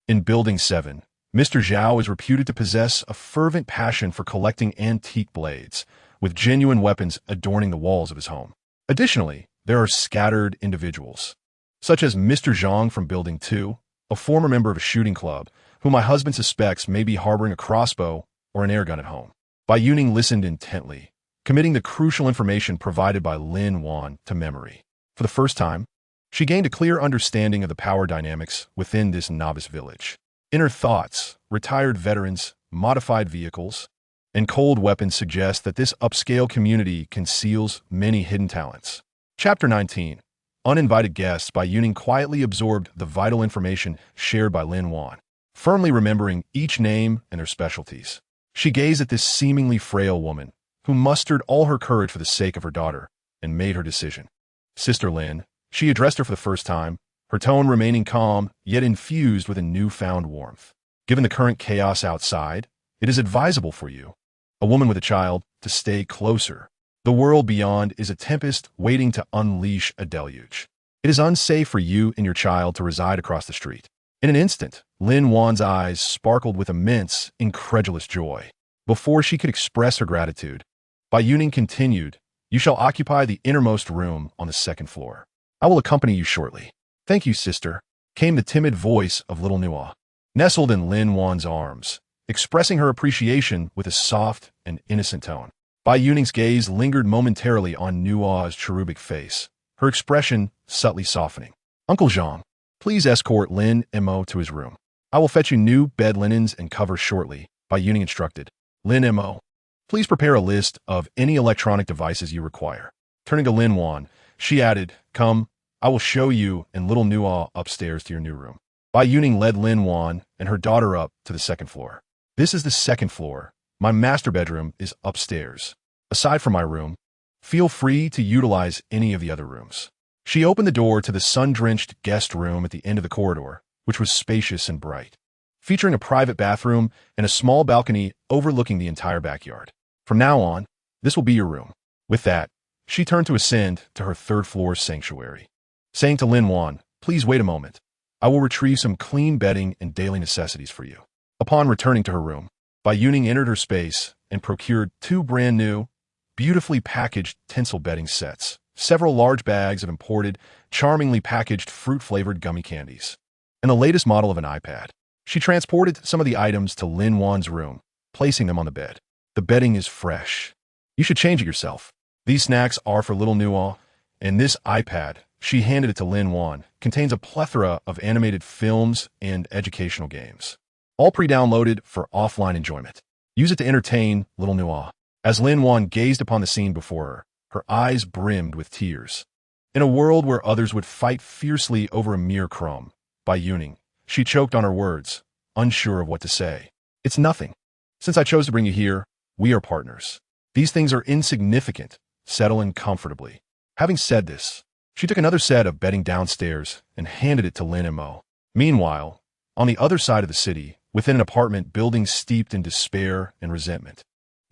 In Building 7, Mr. Zhao is reputed to possess a fervent passion for collecting antique blades, with genuine weapons adorning the walls of his home. Additionally, there are scattered individuals, such as Mr. Zhang from Building 2, a former member of a shooting club, whom my husband suspects may be harboring a crossbow or an airgun at home. Bai Youning listened intently, committing the crucial information provided by Lin Wan to memory. For the first time, she gained a clear understanding of the power dynamics within this novice village. Inner thoughts, retired veterans, modified vehicles, and cold weapons suggest that this upscale community conceals many hidden talents. Chapter 19. Uninvited guests. Bai Youning quietly absorbed the vital information shared by Lin Wan, firmly remembering each name and their specialties. She gazed at this seemingly frail woman, who mustered all her courage for the sake of her daughter, and made her decision. Sister Lin, she addressed her for the first time, her tone remaining calm, yet infused with a newfound warmth. Given the current chaos outside, it is advisable for you, a woman with a child, to stay closer. The world beyond is a tempest waiting to unleash a deluge. It is unsafe for you and your child to reside across the street. In an instant, Lin Wan's eyes sparkled with immense, incredulous joy. Before she could express her gratitude, Bai Youning continued, "You shall occupy the innermost room on the 2nd floor. I will accompany you shortly." "Thank you, sister," came the timid voice of little Nuo, nestled in Lin Wan's arms, expressing her appreciation with a soft and innocent tone. Bai Youning's gaze lingered momentarily on Nuo's cherubic face, her expression subtly softening. "Uncle Zhang, please escort Lin Mo to his room. I will fetch you new bed linens and covers shortly," Bai Youning instructed. "Lin Mo, please prepare a list of any electronic devices you require." Turning to Lin Wan, she added, "Come, I will show you and little Nuo upstairs to your new room." Bai Youning led Lin Wan and her daughter up to the 2nd floor. "This is the 2nd floor. My master bedroom is upstairs. Aside from my room, feel free to utilize any of the other rooms." She opened the door to the sun-drenched guest room at the end of the corridor, which was spacious and bright, featuring a private bathroom and a small balcony overlooking the entire backyard. "From now on, this will be your room." With that, she turned to ascend to her 3rd-floor sanctuary, saying to Lin Wan, "Please wait a moment. I will retrieve some clean bedding and daily necessities for you." Upon returning to her room, Bai Youning entered her space and procured 2 brand-new, beautifully packaged tinsel bedding sets, several large bags of imported, charmingly packaged fruit-flavored gummy candies, and the latest model of an iPad. She transported some of the items to Lin Wan's room, placing them on the bed. "The bedding is fresh. You should change it yourself. These snacks are for little Nuo, and this iPad," she handed it to Lin Wan, "contains a plethora of animated films and educational games, all pre-downloaded for offline enjoyment. Use it to entertain little Nuo." As Lin Wan gazed upon the scene before her, her eyes brimmed with tears. In a world where others would fight fiercely over a mere crumb, Bai Youning, she choked on her words, unsure of what to say. "It's nothing. Since I chose to bring you here, we are partners. These things are insignificant. Settle in comfortably." Having said this, she took another set of bedding downstairs and handed it to Lin Mo. Meanwhile, on the other side of the city, within an apartment building steeped in despair and resentment,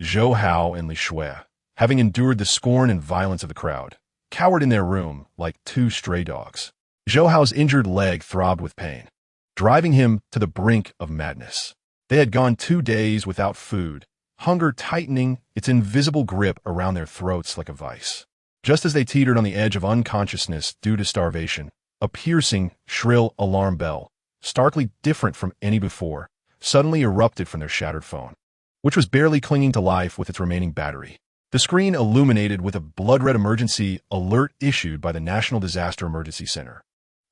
Zhou Hao and Li Shui, having endured the scorn and violence of the crowd, cowered in their room like 2 stray dogs. Zhou Hao's injured leg throbbed with pain, driving him to the brink of madness. They had gone 2 days without food, hunger tightening its invisible grip around their throats like a vice. Just as they teetered on the edge of unconsciousness due to starvation, a piercing, shrill alarm bell, starkly different from any before, suddenly erupted from their shattered phone, which was barely clinging to life with its remaining battery. The screen illuminated with a blood-red emergency alert issued by the National Disaster Emergency Center,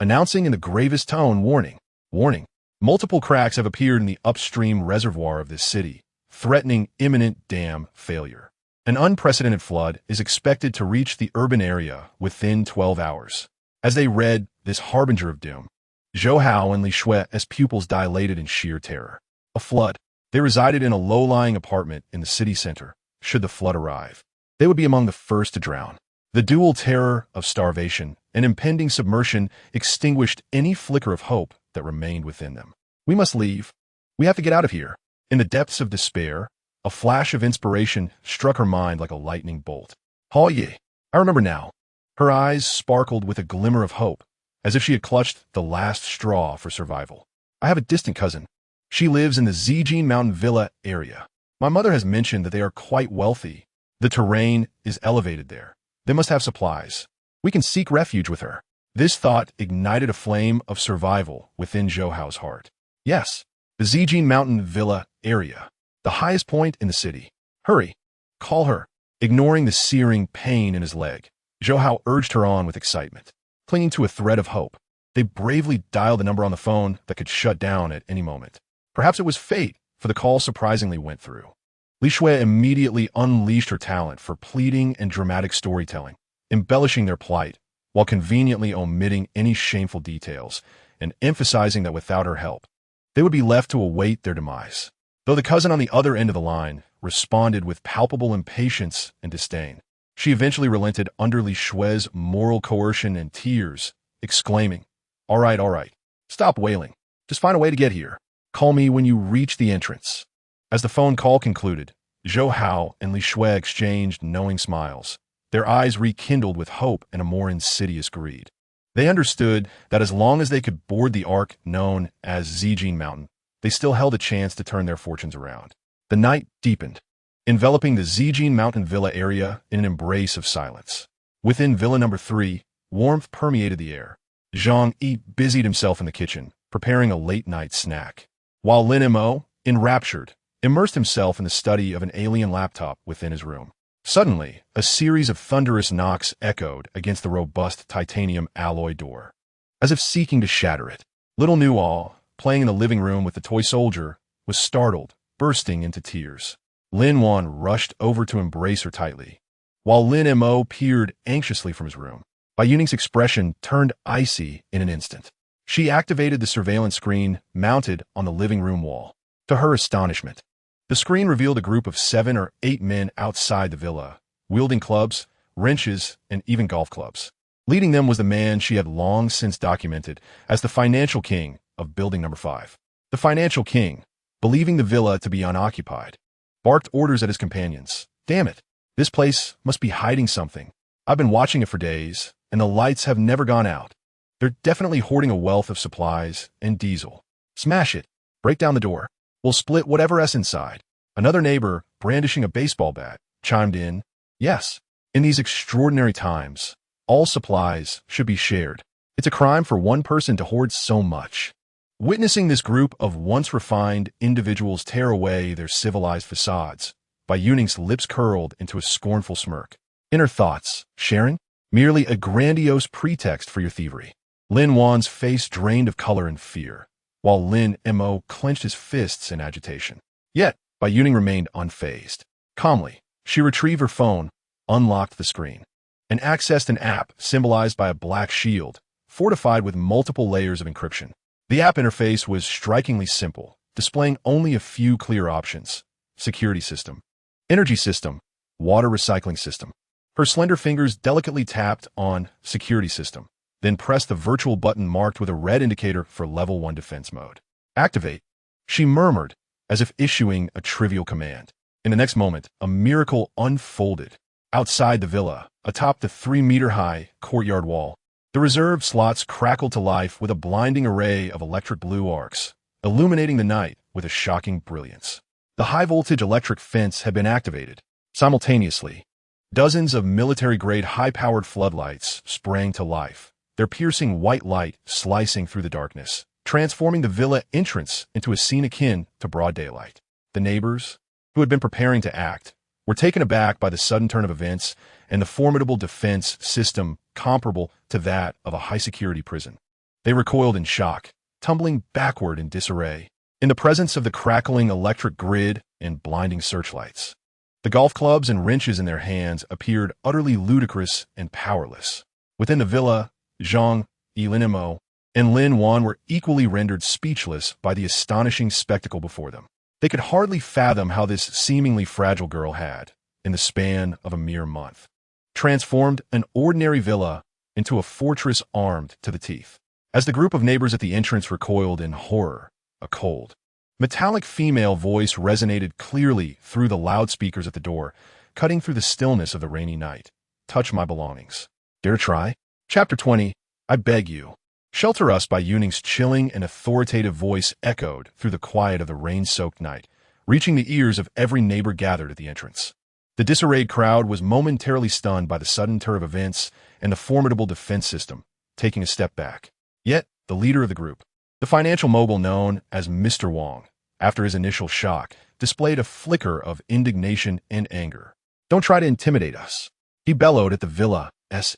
announcing in the gravest tone, "Warning, warning. Multiple cracks have appeared in the upstream reservoir of this city. threatening imminent dam failure. An unprecedented flood is expected to reach the urban area within 12 hours. As they read this harbinger of doom, Zhou Hao and Li Xue's pupils dilated in sheer terror. A flood. They resided in a low-lying apartment in the city center. Should the flood arrive, they would be among the first to drown. The dual terror of starvation and impending submersion extinguished any flicker of hope that remained within them. We must leave. We have to get out of here. In the depths of despair, a flash of inspiration struck her mind like a lightning bolt. Hao Ye. I remember now. Her eyes sparkled with a glimmer of hope, as if she had clutched the last straw for survival. I have a distant cousin. She lives in the Zijin Mountain Villa area. My mother has mentioned that they are quite wealthy. The terrain is elevated there. They must have supplies. We can seek refuge with her. This thought ignited a flame of survival within Zhou Hao's heart. Yes, the Zijin Mountain Villa area, the highest point in the city. Hurry, call her. Ignoring the searing pain in his leg, Zhou Hao urged her on with excitement. Clinging to a thread of hope, they bravely dialed the number on the phone that could shut down at any moment. Perhaps it was fate, for the call surprisingly went through. Li Xue immediately unleashed her talent for pleading and dramatic storytelling, embellishing their plight, while conveniently omitting any shameful details and emphasizing that without her help, they would be left to await their demise. Though the cousin on the other end of the line responded with palpable impatience and disdain, she eventually relented under Li Xue's moral coercion and tears, exclaiming, all right, stop wailing. Just find a way to get here. Call me when you reach the entrance." As the phone call concluded, Zhou Hao and Li Xue exchanged knowing smiles, their eyes rekindled with hope and a more insidious greed. They understood that as long as they could board the ark known as Zijin Mountain, they still held a chance to turn their fortunes around. The night deepened, enveloping the Zijin Mountain Villa area in an embrace of silence. Within Villa number 3, warmth permeated the air. Zhang Yi busied himself in the kitchen, preparing a late-night snack, while Lin Mo, enraptured, immersed himself in the study of an alien laptop within his room. Suddenly, a series of thunderous knocks echoed against the robust titanium alloy door, as if seeking to shatter it. Little Nual, playing in the living room with the toy soldier, was startled, bursting into tears. Lin Wan rushed over to embrace her tightly, while Lin Mo peered anxiously from his room. Bai Youning's expression turned icy in an instant. She activated the surveillance screen mounted on the living room wall. To her astonishment, the screen revealed a group of 7 or 8 men outside the villa, wielding clubs, wrenches, and even golf clubs. Leading them was the man she had long since documented as the financial king of building number 5. The financial king, believing the villa to be unoccupied, barked orders at his companions. "Damn it, this place must be hiding something. I've been watching it for days, and the lights have never gone out. They're definitely hoarding a wealth of supplies and diesel. Smash it. Break down the door. We'll split whatever's inside." Another neighbor, brandishing a baseball bat, chimed in, "Yes, in these extraordinary times, all supplies should be shared. It's a crime for one person to hoard so much." Witnessing this group of once refined individuals tear away their civilized facades, Bai Youning's lips curled into a scornful smirk. In her thoughts, sharing? Merely a grandiose pretext for your thievery. Lin Wan's face drained of color and fear, while Lin Mo clenched his fists in agitation. Yet, Bai Youning remained unfazed. Calmly, she retrieved her phone, unlocked the screen, and accessed an app symbolized by a black shield, fortified with multiple layers of encryption. The app interface was strikingly simple, displaying only a few clear options: security system, energy system, water recycling system. Her slender fingers delicately tapped on security system, then pressed the virtual button marked with a red indicator for level 1 defense mode. "Activate," she murmured, as if issuing a trivial command. In the next moment, a miracle unfolded. Outside the villa, atop the 3-meter-high courtyard wall, the reserve slots crackled to life with a blinding array of electric blue arcs, illuminating the night with a shocking brilliance. The high-voltage electric fence had been activated. Simultaneously, dozens of military-grade high-powered floodlights sprang to life, their piercing white light slicing through the darkness, transforming the villa entrance into a scene akin to broad daylight. The neighbors, who had been preparing to act, were taken aback by the sudden turn of events and the formidable defense system comparable to that of a high-security prison. They recoiled in shock, tumbling backward in disarray. In the presence of the crackling electric grid, in blinding searchlights. The golf clubs and wrenches in their hands appeared utterly ludicrous and powerless. Within the villa, Zhang, Yilinimo, and Lin Wan were equally rendered speechless by the astonishing spectacle before them. They could hardly fathom how this seemingly fragile girl had, in the span of a mere month, transformed an ordinary villa into a fortress armed to the teeth. As the group of neighbors at the entrance recoiled in horror, a cold, metallic female voice resonated clearly through the loudspeakers at the door, cutting through the stillness of the rainy night. "Touch my belongings. Dare try?" Chapter 20, I Beg You. "Shelter us," Bai Youning's chilling and authoritative voice echoed through the quiet of the rain-soaked night, reaching the ears of every neighbor gathered at the entrance. The disarrayed crowd was momentarily stunned by the sudden turn of events and the formidable defense system, taking a step back. Yet, the leader of the group, the financial mogul known as Mr. Wong, after his initial shock, displayed a flicker of indignation and anger. "Don't try to intimidate us," he bellowed at the villa's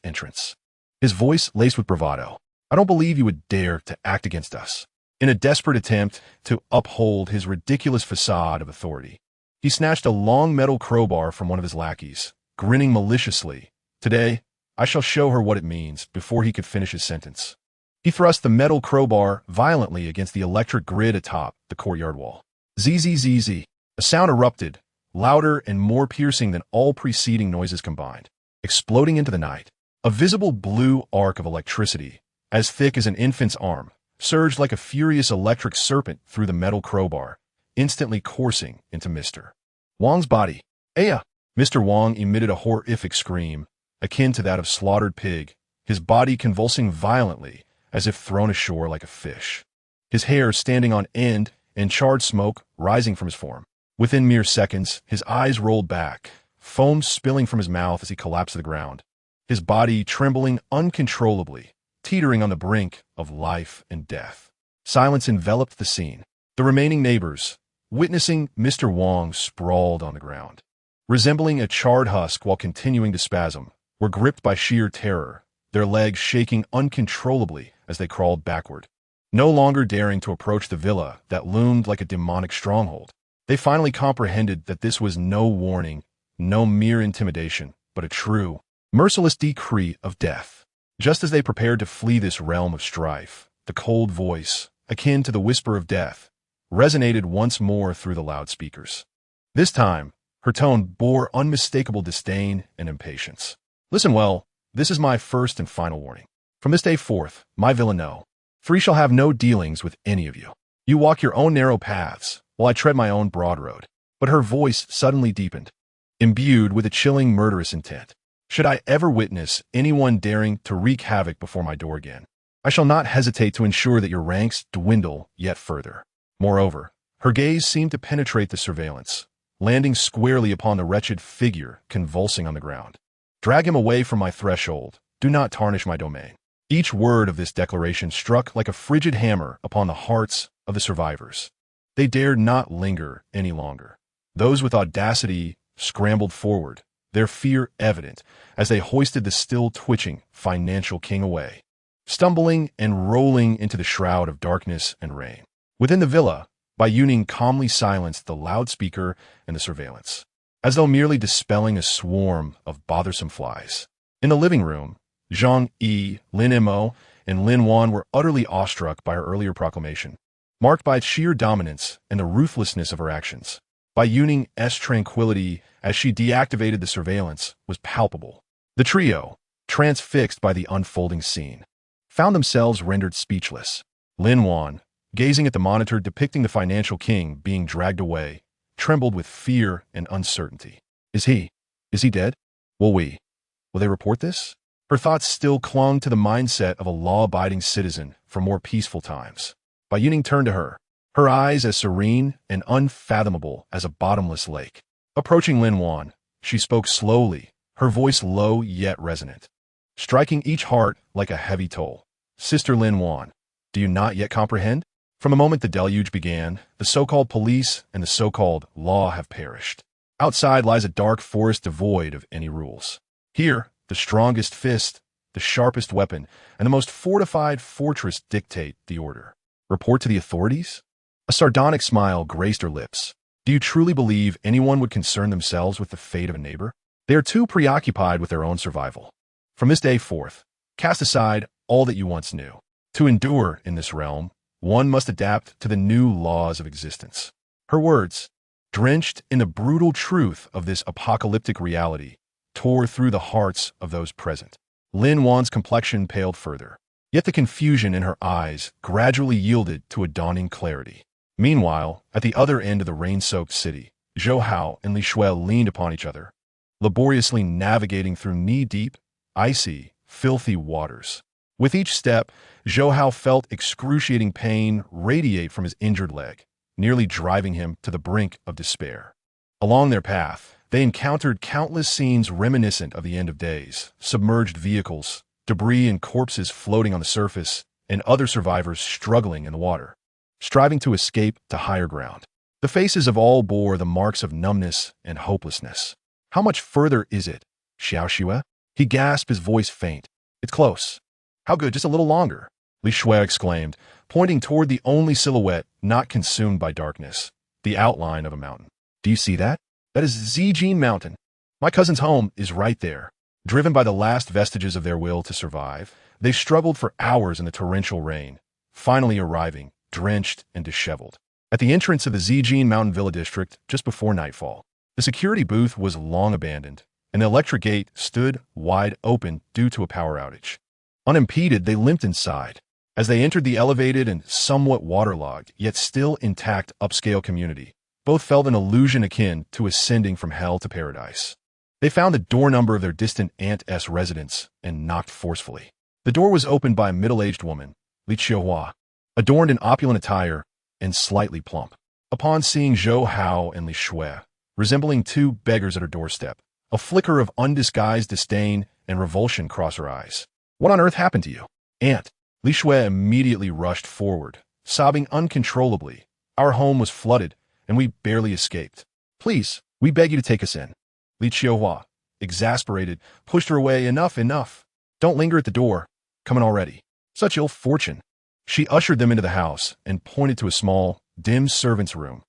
entrance, his voice laced with bravado. "I don't believe you would dare to act against us." In a desperate attempt to uphold his ridiculous facade of authority, he snatched a long metal crowbar from one of his lackeys, grinning maliciously. "Today, I shall show her what it means." Before he could finish his sentence, he thrust the metal crowbar violently against the electric grid atop the courtyard wall. Zzz. A sound erupted, louder and more piercing than all preceding noises combined, exploding into the night. A visible blue arc of electricity, as thick as an infant's arm, surged like a furious electric serpent through the metal crowbar, instantly coursing into Mr. Wong's body. "Aya!" Mr. Wong emitted a horrific scream, akin to that of slaughtered pig, his body convulsing violently as if thrown ashore like a fish, his hair standing on end and charred smoke rising from his form. Within mere seconds, his eyes rolled back, foam spilling from his mouth as he collapsed to the ground, his body trembling uncontrollably, teetering on the brink of life and death. Silence enveloped the scene. The remaining neighbors, witnessing Mr. Wong sprawled on the ground, resembling a charred husk while continuing to spasm, were gripped by sheer terror, their legs shaking uncontrollably as they crawled backward. No longer daring to approach the villa that loomed like a demonic stronghold, they finally comprehended that this was no warning, no mere intimidation, but a true, merciless decree of death. Just as they prepared to flee this realm of strife, the cold voice, akin to the whisper of death, resonated once more through the loudspeakers. This time, her tone bore unmistakable disdain and impatience. "Listen well, this is my first and final warning. From this day forth, my villa three shall have no dealings with any of you. You walk your own narrow paths, while I tread my own broad road." But her voice suddenly deepened, imbued with a chilling murderous intent. "Should I ever witness anyone daring to wreak havoc before my door again, I shall not hesitate to ensure that your ranks dwindle yet further." Moreover, her gaze seemed to penetrate the surveillance, landing squarely upon the wretched figure convulsing on the ground. "Drag him away from my threshold. Do not tarnish my domain." Each word of this declaration struck like a frigid hammer upon the hearts of the survivors. They dared not linger any longer. Those with audacity scrambled forward, their fear evident as they hoisted the still twitching financial king away, stumbling and rolling into the shroud of darkness and rain. Within the villa, Bai Youning calmly silenced the loudspeaker and the surveillance, as though merely dispelling a swarm of bothersome flies. In the living room, Zhang Yi, Lin Mo, and Lin Wan were utterly awestruck by her earlier proclamation, marked by its sheer dominance and the ruthlessness of her actions. Bai Youning's tranquility as she deactivated the surveillance was palpable. The trio, transfixed by the unfolding scene, found themselves rendered speechless. Lin Wan, gazing at the monitor depicting the financial king being dragged away, trembled with fear and uncertainty. Is he dead? Will they report this? Her thoughts still clung to the mindset of a law-abiding citizen from more peaceful times. Bai Youning turned to her, her eyes as serene and unfathomable as a bottomless lake. Approaching Lin Wan, she spoke slowly, her voice low yet resonant, striking each heart like a heavy toll. "Sister Lin Wan, do you not yet comprehend? From the moment the deluge began, the so-called police and the so-called law have perished. Outside lies a dark forest devoid of any rules. Here, the strongest fist, the sharpest weapon, and the most fortified fortress dictate the order. Report to the authorities?" A sardonic smile graced her lips. Do you truly believe anyone would concern themselves with the fate of a neighbor? They are too preoccupied with their own survival. From this day forth, cast aside all that you once knew. To endure in this realm, one must adapt to the new laws of existence. Her words, drenched in the brutal truth of this apocalyptic reality, tore through the hearts of those present. Lin Wan's complexion paled further, yet the confusion in her eyes gradually yielded to a dawning clarity. Meanwhile, at the other end of the rain-soaked city, Zhou Hao and Li Shuai leaned upon each other, laboriously navigating through knee-deep, icy, filthy waters. With each step, Zhou Hao felt excruciating pain radiate from his injured leg, nearly driving him to the brink of despair. Along their path, they encountered countless scenes reminiscent of the end of days: submerged vehicles, debris and corpses floating on the surface, and other survivors struggling in the water, striving to escape to higher ground. The faces of all bore the marks of numbness and hopelessness. "How much further is it, Xiao Xue?" He gasped, his voice faint. "It's close." "How good, just a little longer," Li Shuai exclaimed, pointing toward the only silhouette not consumed by darkness, the outline of a mountain. "Do you see that? That is Zijin Mountain. My cousin's home is right there." Driven by the last vestiges of their will to survive, they struggled for hours in the torrential rain, finally arriving, drenched and disheveled, at the entrance of the Zijin Mountain Villa district just before nightfall. The security booth was long abandoned, and the electric gate stood wide open due to a power outage. Unimpeded, they limped inside. As they entered the elevated and somewhat waterlogged, yet still intact upscale community, both felt an illusion akin to ascending from hell to paradise. They found the door number of their distant aunt's residence and knocked forcefully. The door was opened by a middle-aged woman, Li Qiuhua, adorned in opulent attire and slightly plump. Upon seeing Zhou Hao and Li Shuai, resembling two beggars at her doorstep, a flicker of undisguised disdain and revulsion crossed her eyes. "What on earth happened to you, Aunt?" Li Shuai immediately rushed forward, sobbing uncontrollably. "Our home was flooded, and we barely escaped. Please, we beg you to take us in." Li Qiuhua, exasperated, pushed her away. Enough. Don't linger at the door. Come in already. Such ill fortune." She ushered them into the house and pointed to a small, dim servant's room.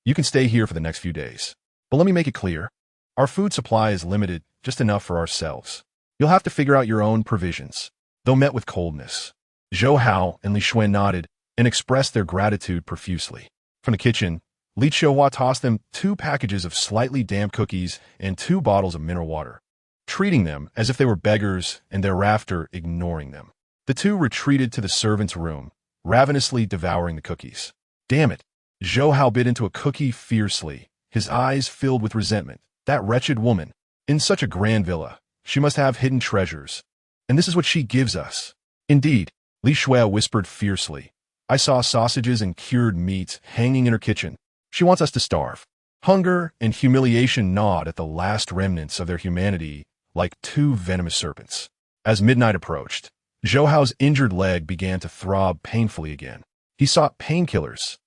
"You can stay here for the next few days. But let me make it clear. Our food supply is limited, just enough for ourselves. You'll have to figure out your own provisions." Though met with coldness, Zhou Hao and Li Shuai nodded and expressed their gratitude profusely. From the kitchen, Li Qiuhua tossed them 2 packages of slightly damp cookies and 2 bottles of mineral water, treating them as if they were beggars and thereafter ignoring them. The two retreated to the servant's room, ravenously devouring the cookies. "Damn it!" Zhou Hao bit into a cookie fiercely, his eyes filled with resentment. That wretched woman. In such a grand villa, she must have hidden treasures. And this is what she gives us. "Indeed," Li Shuai whispered fiercely. "I saw sausages and cured meats hanging in her kitchen. She wants us to starve." Hunger and humiliation gnawed at the last remnants of their humanity like 2 venomous serpents. As midnight approached, Zhou Hao's injured leg began to throb painfully again. He sought painkillers,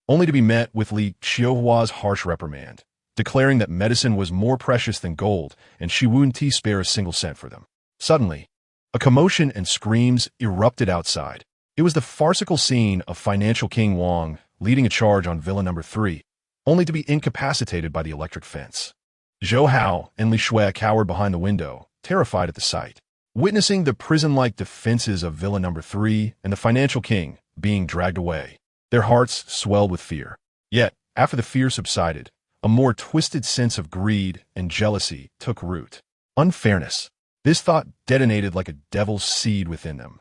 only to be met with Li Qiuhua's harsh reprimand, declaring that medicine was more precious than gold and she wouldn't spare a single cent for them. Suddenly, a commotion and screams erupted outside. It was the farcical scene of financial King Wang leading a charge on Villa Number 3, only to be incapacitated by the electric fence. Zhou Hao and Li Shuai cowered behind the window, terrified at the sight. Witnessing the prison-like defenses of Villa Number 3 and the financial king being dragged away, their hearts swelled with fear. Yet, after the fear subsided, a more twisted sense of greed and jealousy took root. Unfairness. This thought detonated like a devil's seed within them.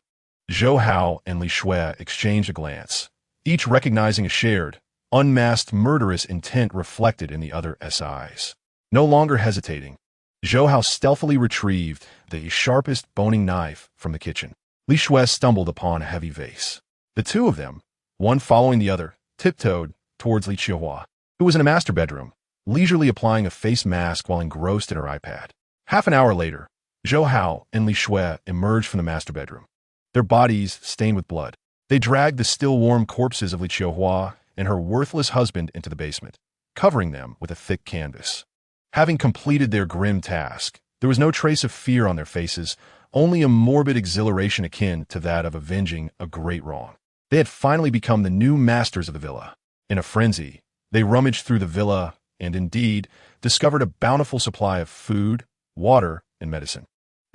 Zhou Hao and Li Shuai exchanged a glance, each recognizing a shared, unmasked murderous intent reflected in the other's eyes. No longer hesitating, Zhou Hao stealthily retrieved the sharpest boning knife from the kitchen. Li Shuai stumbled upon a heavy vase. The two of them, one following the other, tiptoed towards Li Qiuhua, who was in a master bedroom, leisurely applying a face mask while engrossed in her iPad. Half an hour later, Zhou Hao and Li Shuai emerged from the master bedroom, their bodies stained with blood. They dragged the still-warm corpses of Li Qiuhua and her worthless husband into the basement, covering them with a thick canvas. Having completed their grim task, there was no trace of fear on their faces, only a morbid exhilaration akin to that of avenging a great wrong. They had finally become the new masters of the villa. In a frenzy, They rummaged through the villa and, indeed, discovered a bountiful supply of food, water, and medicine.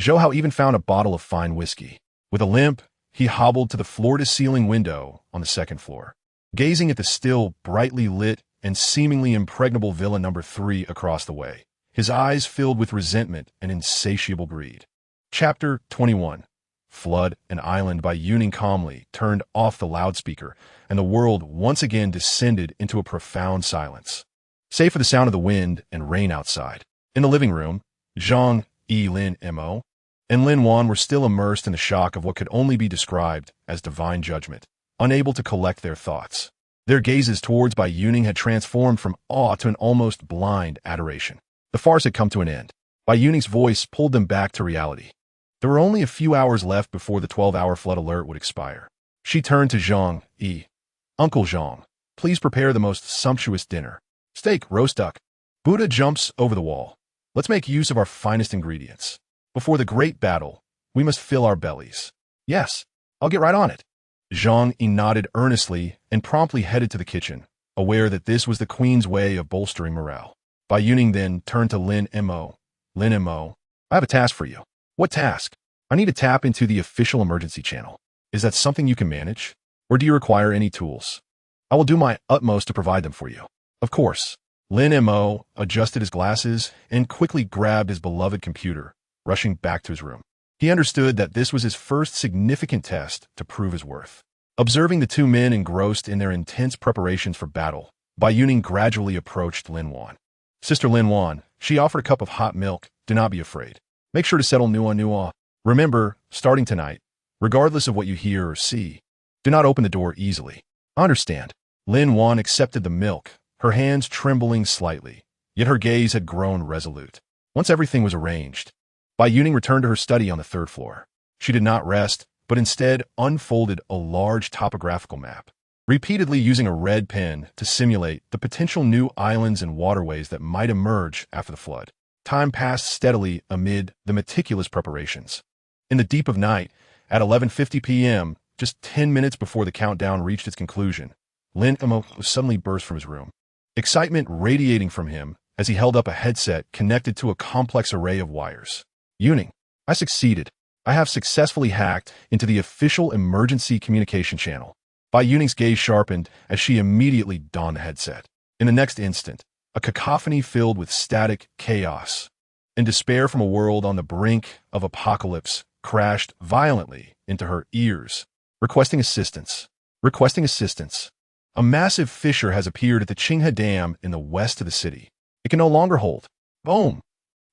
Zhou Hao even found a bottle of fine whiskey. With a limp, he hobbled to the floor-to-ceiling window on the second floor. Gazing at the still, brightly lit, and seemingly impregnable Villa Number 3 across the way, his eyes filled with resentment and insatiable greed. Chapter 21. Flood and Island. Bai Youning calmly turned off the loudspeaker, and the world once again descended into a profound silence, save for the sound of the wind and rain outside. In the living room, Zhang, Lin Mo, and Lin Wan were still immersed in the shock of what could only be described as divine judgment, unable to collect their thoughts. Their gazes towards Bai Youning had transformed from awe to an almost blind adoration. The farce had come to an end. Bai Youning's voice pulled them back to reality. There were only a few hours left before the 12-hour flood alert would expire. She turned to Zhang, Uncle Zhang, please prepare the most sumptuous dinner. Steak, roast duck. Buddha jumps over the wall. Let's make use of our finest ingredients. Before the great battle, we must fill our bellies. Yes, I'll get right on it. Zhang nodded earnestly and promptly headed to the kitchen, aware that this was the queen's way of bolstering morale. Bai Youning then turned to Lin Mo. Lin Mo, I have a task for you. What task? I need to tap into the official emergency channel. Is that something you can manage? Or do you require any tools? I will do my utmost to provide them for you. Of course. Lin Mo adjusted his glasses and quickly grabbed his beloved computer, rushing back to his room. He understood that this was his first significant test to prove his worth. Observing the two men engrossed in their intense preparations for battle, Bai Youning gradually approached Lin Wan. Sister Lin Wan, she offered a cup of hot milk. Do not be afraid. Make sure to settle Nua. Remember, starting tonight, regardless of what you hear or see, do not open the door easily. Understand. Lin Wan accepted the milk, her hands trembling slightly, yet her gaze had grown resolute. Once everything was arranged, Bai Youning returned to her study on the third floor. She did not rest, but instead unfolded a large topographical map, repeatedly using a red pen to simulate the potential new islands and waterways that might emerge after the flood. Time passed steadily amid the meticulous preparations. In the deep of night, at 11:50 p.m., just 10 minutes before the countdown reached its conclusion, Lin Mo suddenly burst from his room, excitement radiating from him as he held up a headset connected to a complex array of wires. Youning, I succeeded. I have successfully hacked into the official emergency communication channel. Bai Youning's gaze sharpened as she immediately donned the headset. In the next instant, a cacophony filled with static chaos and despair from a world on the brink of apocalypse crashed violently into her ears, requesting assistance. Requesting assistance. A massive fissure has appeared at the Qinghe Dam in the west of the city. It can no longer hold. Boom!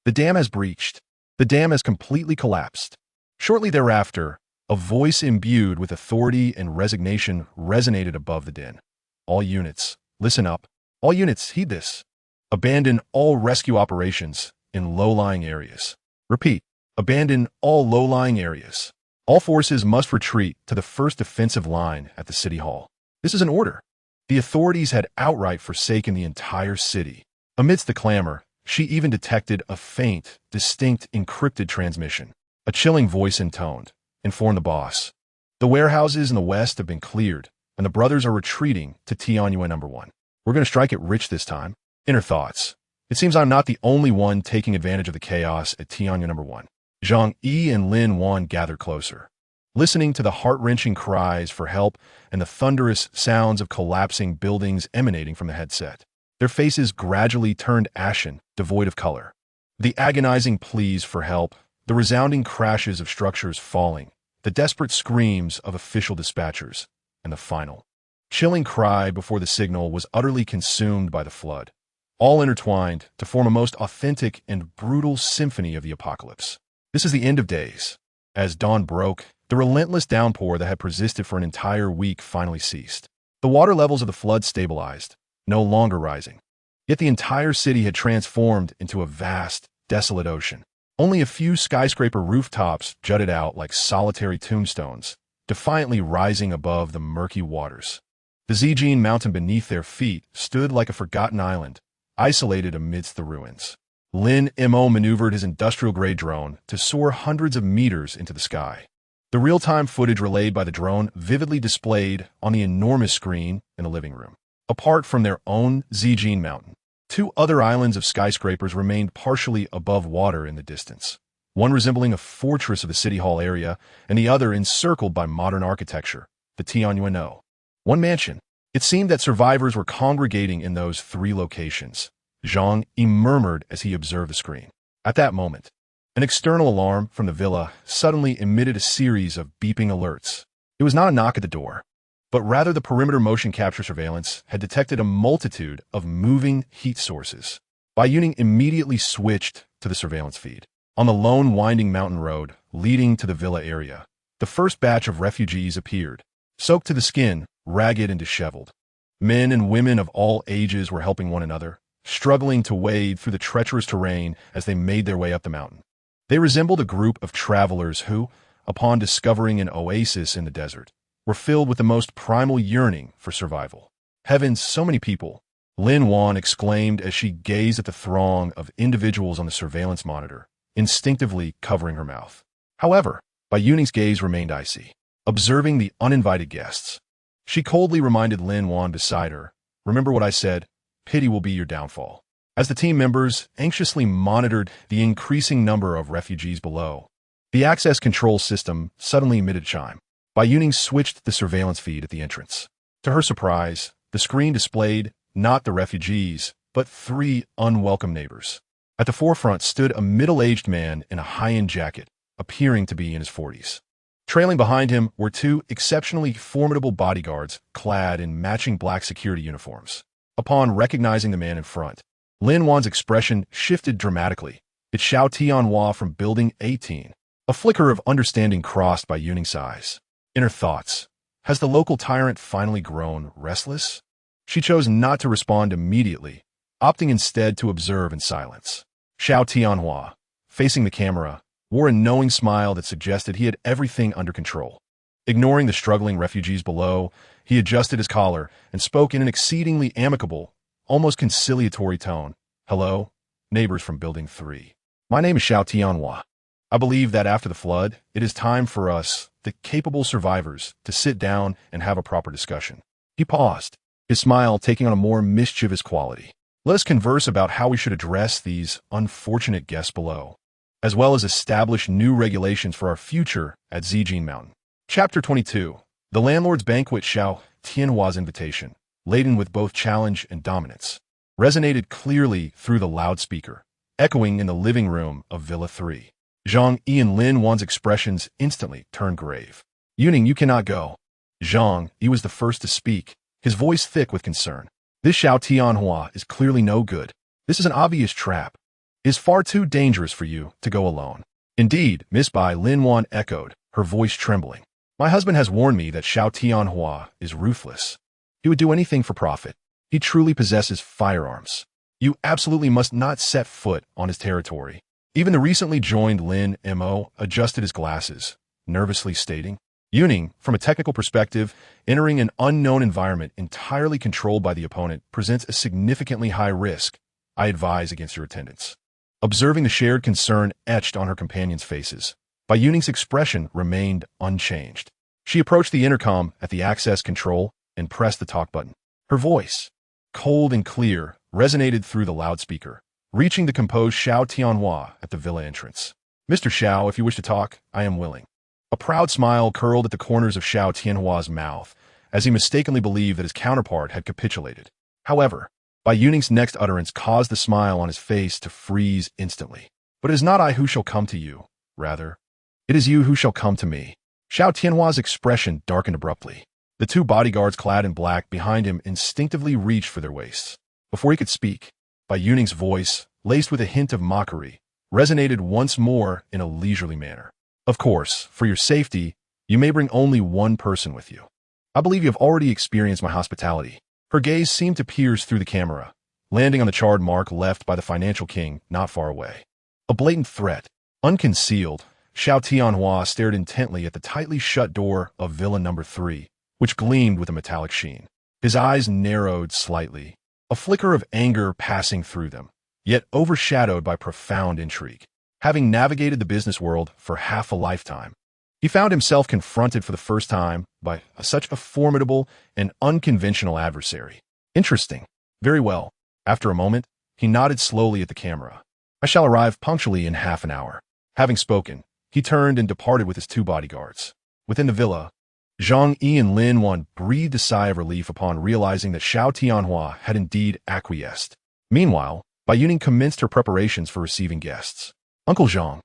The dam has breached. The dam has completely collapsed. Shortly thereafter, a voice imbued with authority and resignation resonated above the din. All units, listen up. All units, heed this. Abandon all rescue operations in low-lying areas. Repeat, abandon all low-lying areas. All forces must retreat to the first defensive line at the city hall. This is an order. The authorities had outright forsaken the entire city. Amidst the clamor, she even detected a faint, distinct encrypted transmission. A chilling voice intoned, informed the boss. The warehouses in the west have been cleared, and the brothers are retreating to Tianyuan No. 1. We're going to strike it rich this time. Inner thoughts. It seems I'm not the only one taking advantage of the chaos at Tianyuan No. 1. Zhang and Lin Wan gathered closer, listening to the heart-wrenching cries for help and the thunderous sounds of collapsing buildings emanating from the headset. Their faces gradually turned ashen, devoid of color. The agonizing pleas for help, the resounding crashes of structures falling, the desperate screams of official dispatchers, and the final, chilling cry before the signal was utterly consumed by the flood, all intertwined to form a most authentic and brutal symphony of the apocalypse. This is the end of days. As dawn broke, the relentless downpour that had persisted for an entire week finally ceased. The water levels of the flood stabilized, no longer rising. Yet the entire city had transformed into a vast, desolate ocean. Only a few skyscraper rooftops jutted out like solitary tombstones, defiantly rising above the murky waters. The Zijin mountain beneath their feet stood like a forgotten island, isolated amidst the ruins. Lin Mo maneuvered his industrial-grade drone to soar hundreds of meters into the sky. The real-time footage relayed by the drone vividly displayed on the enormous screen in the living room. apart from their own Zijin Mountain. Two other islands of skyscrapers remained partially above water in the distance, one resembling a fortress of the City Hall area, and the other encircled by modern architecture, the Tianyuano. One mansion. It seemed that survivors were congregating in those three locations. Zhang Yi murmured as he observed the screen. At that moment, an external alarm from the villa suddenly emitted a series of beeping alerts. It was not a knock at the door, but rather the perimeter motion capture surveillance had detected a multitude of moving heat sources. Bai Youning immediately switched to the surveillance feed. On the lone winding mountain road leading to the villa area, the first batch of refugees appeared, soaked to the skin, ragged and disheveled. Men and women of all ages were helping one another, struggling to wade through the treacherous terrain as they made their way up the mountain. They resembled a group of travelers who, upon discovering an oasis in the desert, were filled with the most primal yearning for survival. Heavens, so many people! Lin Wan exclaimed as she gazed at the throng of individuals on the surveillance monitor, instinctively covering her mouth. However, Bai Youning's gaze remained icy, observing the uninvited guests. She coldly reminded Lin Wan beside her, "Remember what I said, pity will be your downfall." As the team members anxiously monitored the increasing number of refugees below, the access control system suddenly emitted a chime. Bai Youning switched the surveillance feed at the entrance. To her surprise, the screen displayed not the refugees, but three unwelcome neighbors. At the forefront stood a middle-aged man in a high-end jacket, appearing to be in his 40s. Trailing behind him were two exceptionally formidable bodyguards clad in matching black security uniforms. Upon recognizing the man in front, Lin Wan's expression shifted dramatically. It's Xiao Tianhua from Building 18. A flicker of understanding crossed Bai Youning's eyes. In her thoughts, has the local tyrant finally grown restless? She chose not to respond immediately, opting instead to observe in silence. Xiao Tianhua, facing the camera, wore a knowing smile that suggested he had everything under control. Ignoring the struggling refugees below, he adjusted his collar and spoke in an exceedingly amicable, almost conciliatory tone. "Hello, neighbors from Building 3. My name is Xiao Tianhua. I believe that after the flood, it is time for us, the capable survivors, to sit down and have a proper discussion." He paused, his smile taking on a more mischievous quality. "Let us converse about how we should address these unfortunate guests below, as well as establish new regulations for our future at Zijin Mountain." Chapter 22. The Landlord's Banquet. Xiao Tianhua's invitation, laden with both challenge and dominance, resonated clearly through the loudspeaker, echoing in the living room of Villa 3. Zhang Yi and Lin Wan's expressions instantly turned grave. "Youning, you cannot go." Zhang Yi was the first to speak, his voice thick with concern. "This Xiao Tianhua is clearly no good. This is an obvious trap. It is far too dangerous for you to go alone." "Indeed, Miss Bai," Lin Wan echoed, her voice trembling. "My husband has warned me that Xiao Tianhua is ruthless. He would do anything for profit. He truly possesses firearms. You absolutely must not set foot on his territory." Even the recently joined Lin Mo adjusted his glasses, nervously stating, "Youning, from a technical perspective, entering an unknown environment entirely controlled by the opponent presents a significantly high risk. I advise against your attendance." Observing the shared concern etched on her companions' faces, Bai Youning's expression remained unchanged. She approached the intercom at the access control and pressed the talk button. Her voice, cold and clear, resonated through the loudspeaker, reaching the composed Xiao Tianhua at the villa entrance. "Mr. Xiao, if you wish to talk, I am willing." A proud smile curled at the corners of Xiao Tianhua's mouth as he mistakenly believed that his counterpart had capitulated. However, Bai Youning's next utterance caused the smile on his face to freeze instantly. "But it is not I who shall come to you. Rather, it is you who shall come to me." Xiao Tianhua's expression darkened abruptly. The two bodyguards clad in black behind him instinctively reached for their waists. Before he could speak, Bai Youning's voice, laced with a hint of mockery, resonated once more in a leisurely manner. "Of course, for your safety, you may bring only one person with you. I believe you have already experienced my hospitality." Her gaze seemed to pierce through the camera, landing on the charred mark left by the financial king not far away. A blatant threat. Unconcealed, Xiao Tianhua stared intently at the tightly shut door of Villa Number 3, which gleamed with a metallic sheen. His eyes narrowed slightly, a flicker of anger passing through them, yet overshadowed by profound intrigue. Having navigated the business world for half a lifetime, he found himself confronted for the first time by such a formidable and unconventional adversary. Interesting. Very well. After a moment, he nodded slowly at the camera. I shall arrive punctually in half an hour. Having spoken, he turned and departed with his 2 bodyguards. Within the villa, Zhang Yi and Lin Wan breathed a sigh of relief upon realizing that Xiao Tianhua had indeed acquiesced. Meanwhile, Bai Youning commenced her preparations for receiving guests. Uncle Zhang.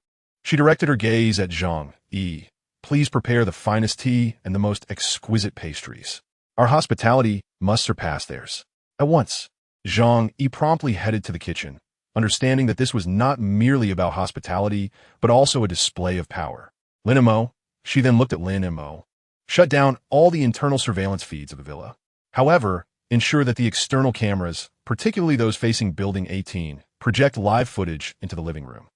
She directed her gaze at Zhang Yi. Please prepare the finest tea and the most exquisite pastries. Our hospitality must surpass theirs. At once, Zhang Yi promptly headed to the kitchen, understanding that this was not merely about hospitality, but also a display of power. Lin Mo, she then looked at Lin Mo. Shut down all the internal surveillance feeds of the villa. However, ensure that the external cameras, particularly those facing Building 18, project live footage into the living room.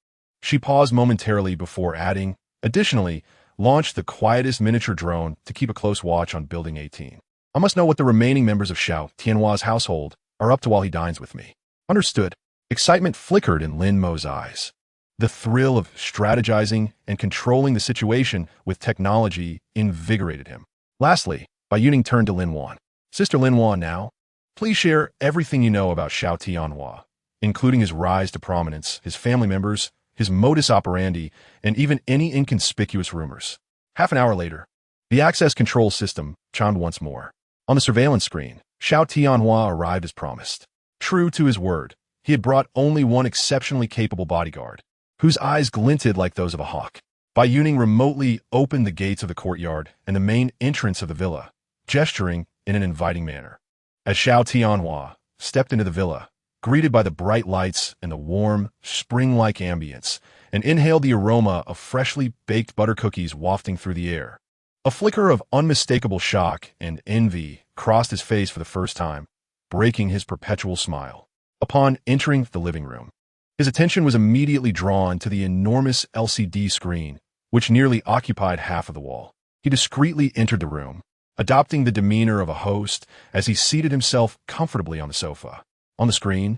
She paused momentarily before adding, additionally, launch the quietest miniature drone to keep a close watch on Building 18. I must know what the remaining members of Xiao Tianhua's household are up to while he dines with me. Understood. Excitement flickered in Lin Mo's eyes. The thrill of strategizing and controlling the situation with technology invigorated him. Lastly, Bai Youning turned to Lin Wan. Sister Lin Wan now, please share everything you know about Xiao Tianhua, including his rise to prominence, his family members, his modus operandi, and even any inconspicuous rumors. Half an hour later, the access control system chimed once more. On the surveillance screen, Xiao Tianhua arrived as promised. True to his word, he had brought only one exceptionally capable bodyguard, whose eyes glinted like those of a hawk. Bai Youning remotely opened the gates of the courtyard and the main entrance of the villa, gesturing in an inviting manner. As Xiao Tianhua stepped into the villa, greeted by the bright lights and the warm, spring-like ambience, and inhaled the aroma of freshly baked butter cookies wafting through the air, a flicker of unmistakable shock and envy crossed his face for the first time, breaking his perpetual smile. Upon entering the living room, his attention was immediately drawn to the enormous LCD screen, which nearly occupied half of the wall. He discreetly entered the room, adopting the demeanor of a host as he seated himself comfortably on the sofa. On the screen,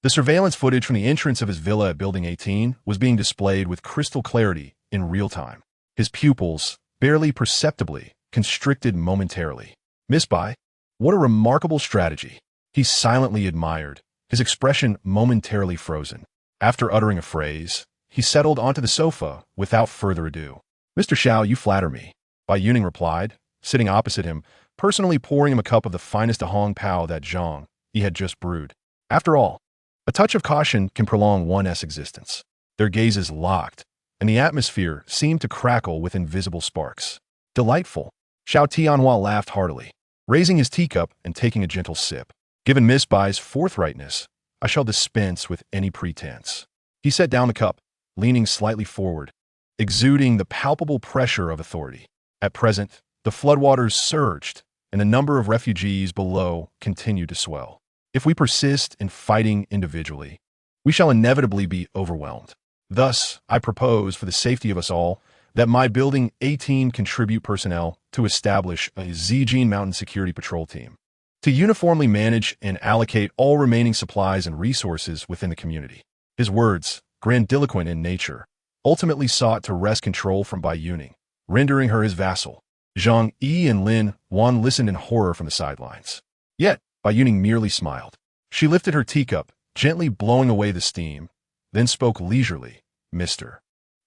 the surveillance footage from the entrance of his villa at Building 18 was being displayed with crystal clarity in real time. His pupils, barely perceptibly, constricted momentarily. Miss Bai, what a remarkable strategy, he silently admired, his expression momentarily frozen. After uttering a phrase, he settled onto the sofa without further ado. Mr. Xiao, you flatter me, Bai Youning replied, sitting opposite him, personally pouring him a cup of the finest Hong Pao that Zhang Yi had just brewed. After all, a touch of caution can prolong one's existence. Their gazes locked, and the atmosphere seemed to crackle with invisible sparks. Delightful. Xiao Tianhua laughed heartily, raising his teacup and taking a gentle sip. Given Miss Bai's forthrightness, I shall dispense with any pretense. He set down the cup, leaning slightly forward, exuding the palpable pressure of authority. At present, the floodwaters surged, and the number of refugees below continued to swell. If we persist in fighting individually, we shall inevitably be overwhelmed. Thus, I propose, for the safety of us all, that my Building 18 contribute personnel to establish a Zijin Mountain Security Patrol team, to uniformly manage and allocate all remaining supplies and resources within the community. His words, grandiloquent in nature, ultimately sought to wrest control from Bai Youning, rendering her his vassal. Zhang Yi and Lin Wan listened in horror from the sidelines. Yet, Bai Youning merely smiled. She lifted her teacup, gently blowing away the steam, then spoke leisurely. Mr.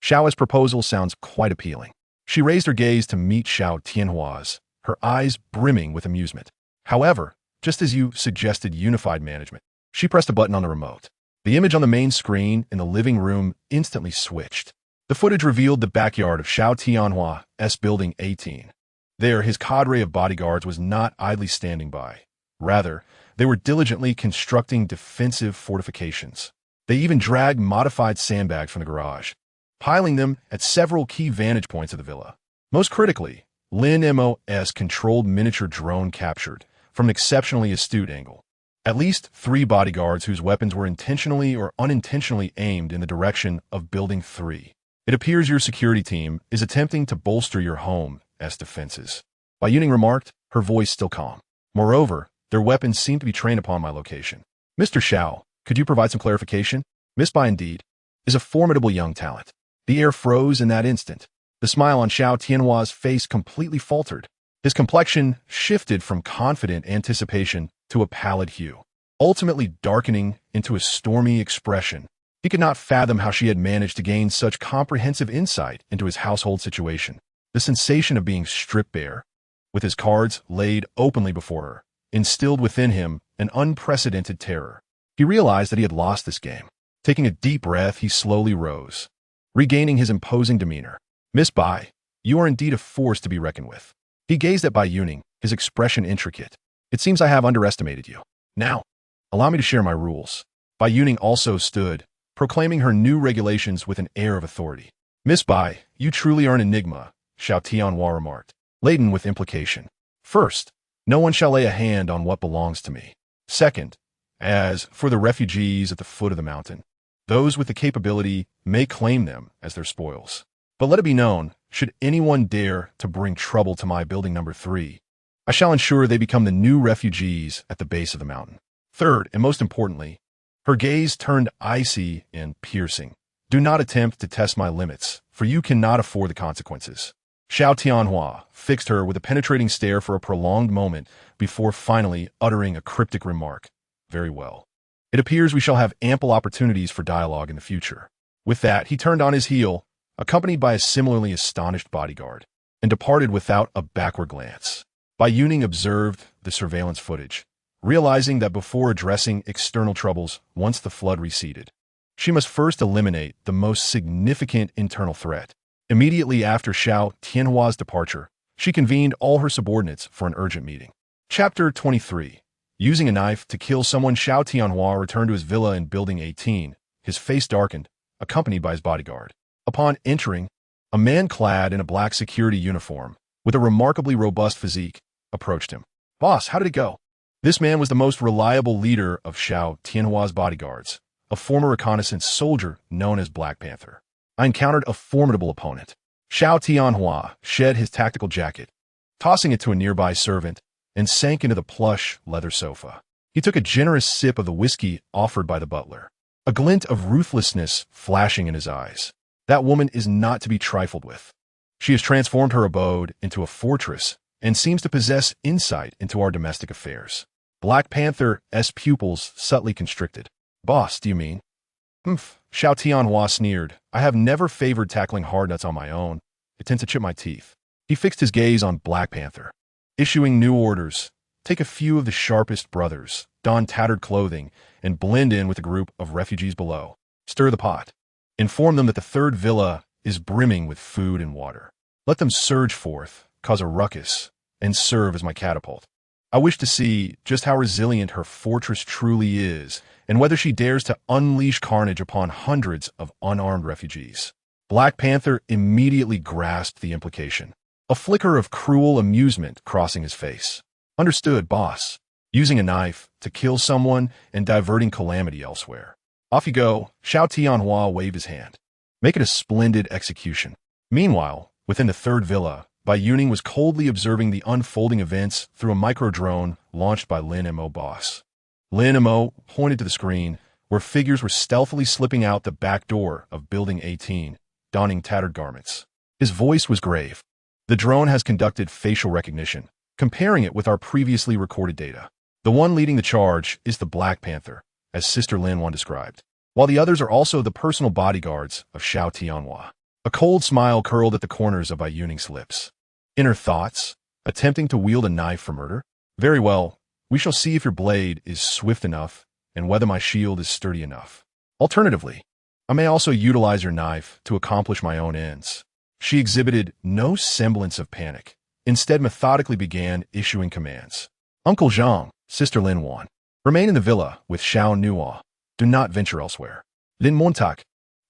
Xiao's proposal sounds quite appealing. She raised her gaze to meet Xiao Tianhua's, her eyes brimming with amusement. However, just as you suggested unified management, she pressed a button on the remote. The image on the main screen in the living room instantly switched. The footage revealed the backyard of Xiao Tianhua's Building 18. There, his cadre of bodyguards was not idly standing by. Rather, they were diligently constructing defensive fortifications. They even dragged modified sandbags from the garage, piling them at several key vantage points of the villa. Most critically, Lin Mo's controlled miniature drone captured, from an exceptionally astute angle, at least 3 bodyguards whose weapons were intentionally or unintentionally aimed in the direction of Building 3. It appears your security team is attempting to bolster your home's defenses, Bai Youning remarked, her voice still calm. Moreover, their weapons seem to be trained upon my location. Mr. Xiao, could you provide some clarification? Miss Bai, indeed, is a formidable young talent. The air froze in that instant. The smile on Xiao Tianhua's face completely faltered. His complexion shifted from confident anticipation to a pallid hue, ultimately darkening into a stormy expression. He could not fathom how she had managed to gain such comprehensive insight into his household situation. The sensation of being stripped bare, with his cards laid openly before her, instilled within him an unprecedented terror. He realized that he had lost this game. Taking a deep breath, he slowly rose, regaining his imposing demeanor. "Miss Bai, you are indeed a force to be reckoned with." He gazed at Bai Youning, his expression intricate. "It seems I have underestimated you. Now, allow me to share my rules." Bai Youning also stood, proclaiming her new regulations with an air of authority. "Miss Bai, you truly are an enigma," Xiao Tianhua remarked, laden with implication. "First, no one shall lay a hand on what belongs to me. Second, as for the refugees at the foot of the mountain, those with the capability may claim them as their spoils. But let it be known, should anyone dare to bring trouble to my building number 3, I shall ensure they become the new refugees at the base of the mountain. Third, and most importantly," her gaze turned icy and piercing, "do not attempt to test my limits, for you cannot afford the consequences." Xiao Tianhua fixed her with a penetrating stare for a prolonged moment before finally uttering a cryptic remark. "Very well. It appears we shall have ample opportunities for dialogue in the future." With that, he turned on his heel, accompanied by a similarly astonished bodyguard, and departed without a backward glance. Bai Youning observed the surveillance footage, realizing that before addressing external troubles once the flood receded, she must first eliminate the most significant internal threat. Immediately after Xiao Tianhua's departure, she convened all her subordinates for an urgent meeting. Chapter 23. Using a knife to kill someone, Xiao Tianhua returned to his villa in Building 18, his face darkened, accompanied by his bodyguard. Upon entering, a man clad in a black security uniform, with a remarkably robust physique, approached him. "Boss, how did it go?" This man was the most reliable leader of Xiao Tianhua's bodyguards, a former reconnaissance soldier known as Black Panther. "I encountered a formidable opponent." Xiao Tianhua shed his tactical jacket, tossing it to a nearby servant, and sank into the plush leather sofa. He took a generous sip of the whiskey offered by the butler, a glint of ruthlessness flashing in his eyes. "That woman is not to be trifled with. She has transformed her abode into a fortress and seems to possess insight into our domestic affairs." Black Panther's pupils subtly constricted. "Boss, do you mean?" "Humph," Xiao Tianhua sneered. "I have never favored tackling hard nuts on my own. It tends to chip my teeth." He fixed his gaze on Black Panther, issuing new orders. "Take a few of the sharpest brothers, don tattered clothing, and blend in with the group of refugees below. Stir the pot. Inform them that the third villa is brimming with food and water. Let them surge forth, cause a ruckus, and serve as my catapult. I wish to see just how resilient her fortress truly is, and whether she dares to unleash carnage upon hundreds of unarmed refugees." Black Panther immediately grasped the implication, a flicker of cruel amusement crossing his face. "Understood, boss." Using a knife to kill someone and diverting calamity elsewhere. "Off you go." Xiao Tianhua waved his hand. "Make it a splendid execution." Meanwhile, within the third villa, Bai Youning was coldly observing the unfolding events through a micro-drone launched by Lin Mo Boss. Lin Mo pointed to the screen, where figures were stealthily slipping out the back door of Building 18, donning tattered garments. His voice was grave. "The drone has conducted facial recognition, comparing it with our previously recorded data. The one leading the charge is the Black Panther, as Sister Lin Wan described, while the others are also the personal bodyguards of Xiao Tianhua." A cold smile curled at the corners of Bai Youning's lips. Inner thoughts? Attempting to wield a knife for murder? "Very well. We shall see if your blade is swift enough and whether my shield is sturdy enough. Alternatively, I may also utilize your knife to accomplish my own ends." She exhibited no semblance of panic, instead methodically began issuing commands. "Uncle Zhang, Sister Lin Wan, remain in the villa with Xiao Nuo. Do not venture elsewhere. Lin Montak,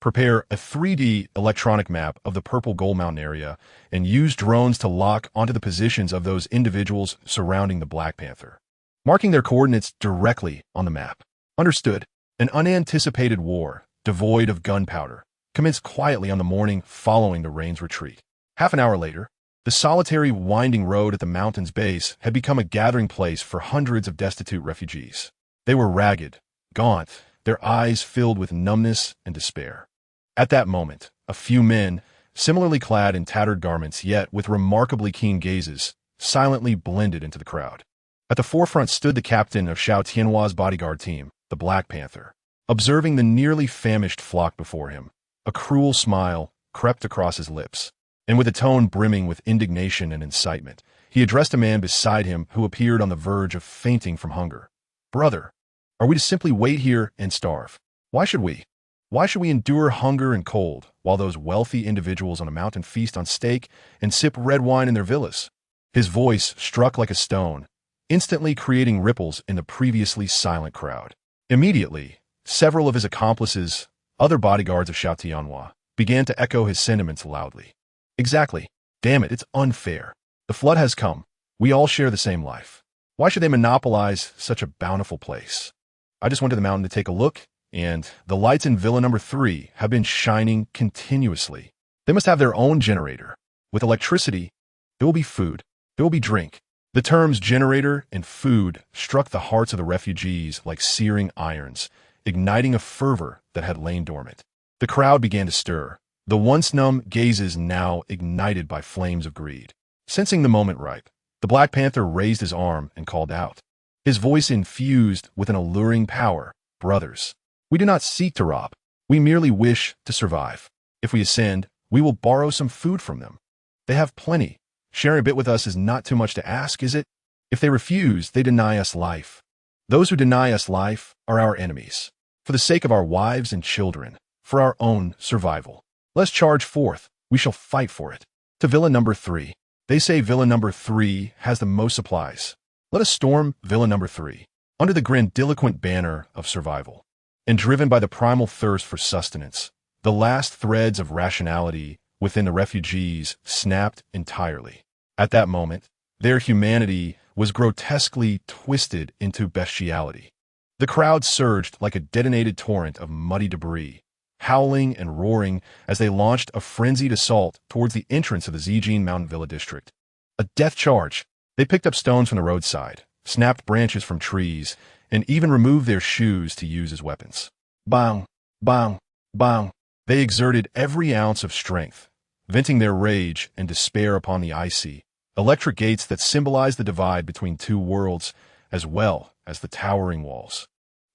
prepare a 3D electronic map of the Purple Gold Mountain area and use drones to lock onto the positions of those individuals surrounding the Black Panther, marking their coordinates directly on the map." "Understood." An unanticipated war, devoid of gunpowder, commenced quietly on the morning following the rain's retreat. Half an hour later, the solitary winding road at the mountain's base had become a gathering place for hundreds of destitute refugees. They were ragged, gaunt, their eyes filled with numbness and despair. At that moment, a few men, similarly clad in tattered garments yet with remarkably keen gazes, silently blended into the crowd. At the forefront stood the captain of Xiao Tianhua's bodyguard team, the Black Panther. Observing the nearly famished flock before him, a cruel smile crept across his lips, and with a tone brimming with indignation and incitement, he addressed a man beside him who appeared on the verge of fainting from hunger. "Brother, are we to simply wait here and starve? Why should we? Why should we endure hunger and cold while those wealthy individuals on a mountain feast on steak and sip red wine in their villas?" His voice struck like a stone, instantly creating ripples in the previously silent crowd. Immediately, several of his accomplices, other bodyguards of Xiao Tianhua, began to echo his sentiments loudly. "Exactly. Damn it, it's unfair. The flood has come. We all share the same life. Why should they monopolize such a bountiful place? I just went to the mountain to take a look, and the lights in Villa number 3 have been shining continuously. They must have their own generator. With electricity, there will be food. There will be drink." The terms generator and food struck the hearts of the refugees like searing irons, igniting a fervor that had lain dormant. The crowd began to stir, the once numb gazes now ignited by flames of greed. Sensing the moment ripe, the Black Panther raised his arm and called out, his voice infused with an alluring power, "Brothers, we do not seek to rob. We merely wish to survive. If we ascend, we will borrow some food from them. They have plenty. Sharing a bit with us is not too much to ask, is it? If they refuse, they deny us life. Those who deny us life are our enemies. For the sake of our wives and children, for our own survival, let's charge forth. We shall fight for it. To Villa number 3. They say Villa number 3 has the most supplies. Let us storm Villa number 3, under the grandiloquent banner of survival. And driven by the primal thirst for sustenance, the last threads of rationality within the refugees snapped entirely. At that moment, their humanity was grotesquely twisted into bestiality. The crowd surged like a detonated torrent of muddy debris, howling and roaring as they launched a frenzied assault towards the entrance of the Zijin Mountain Villa district. A death charge. They picked up stones from the roadside, snapped branches from trees, and even removed their shoes to use as weapons. Bang, bang, bang. They exerted every ounce of strength, venting their rage and despair upon the icy, electric gates that symbolize the divide between two worlds, as well as the towering walls.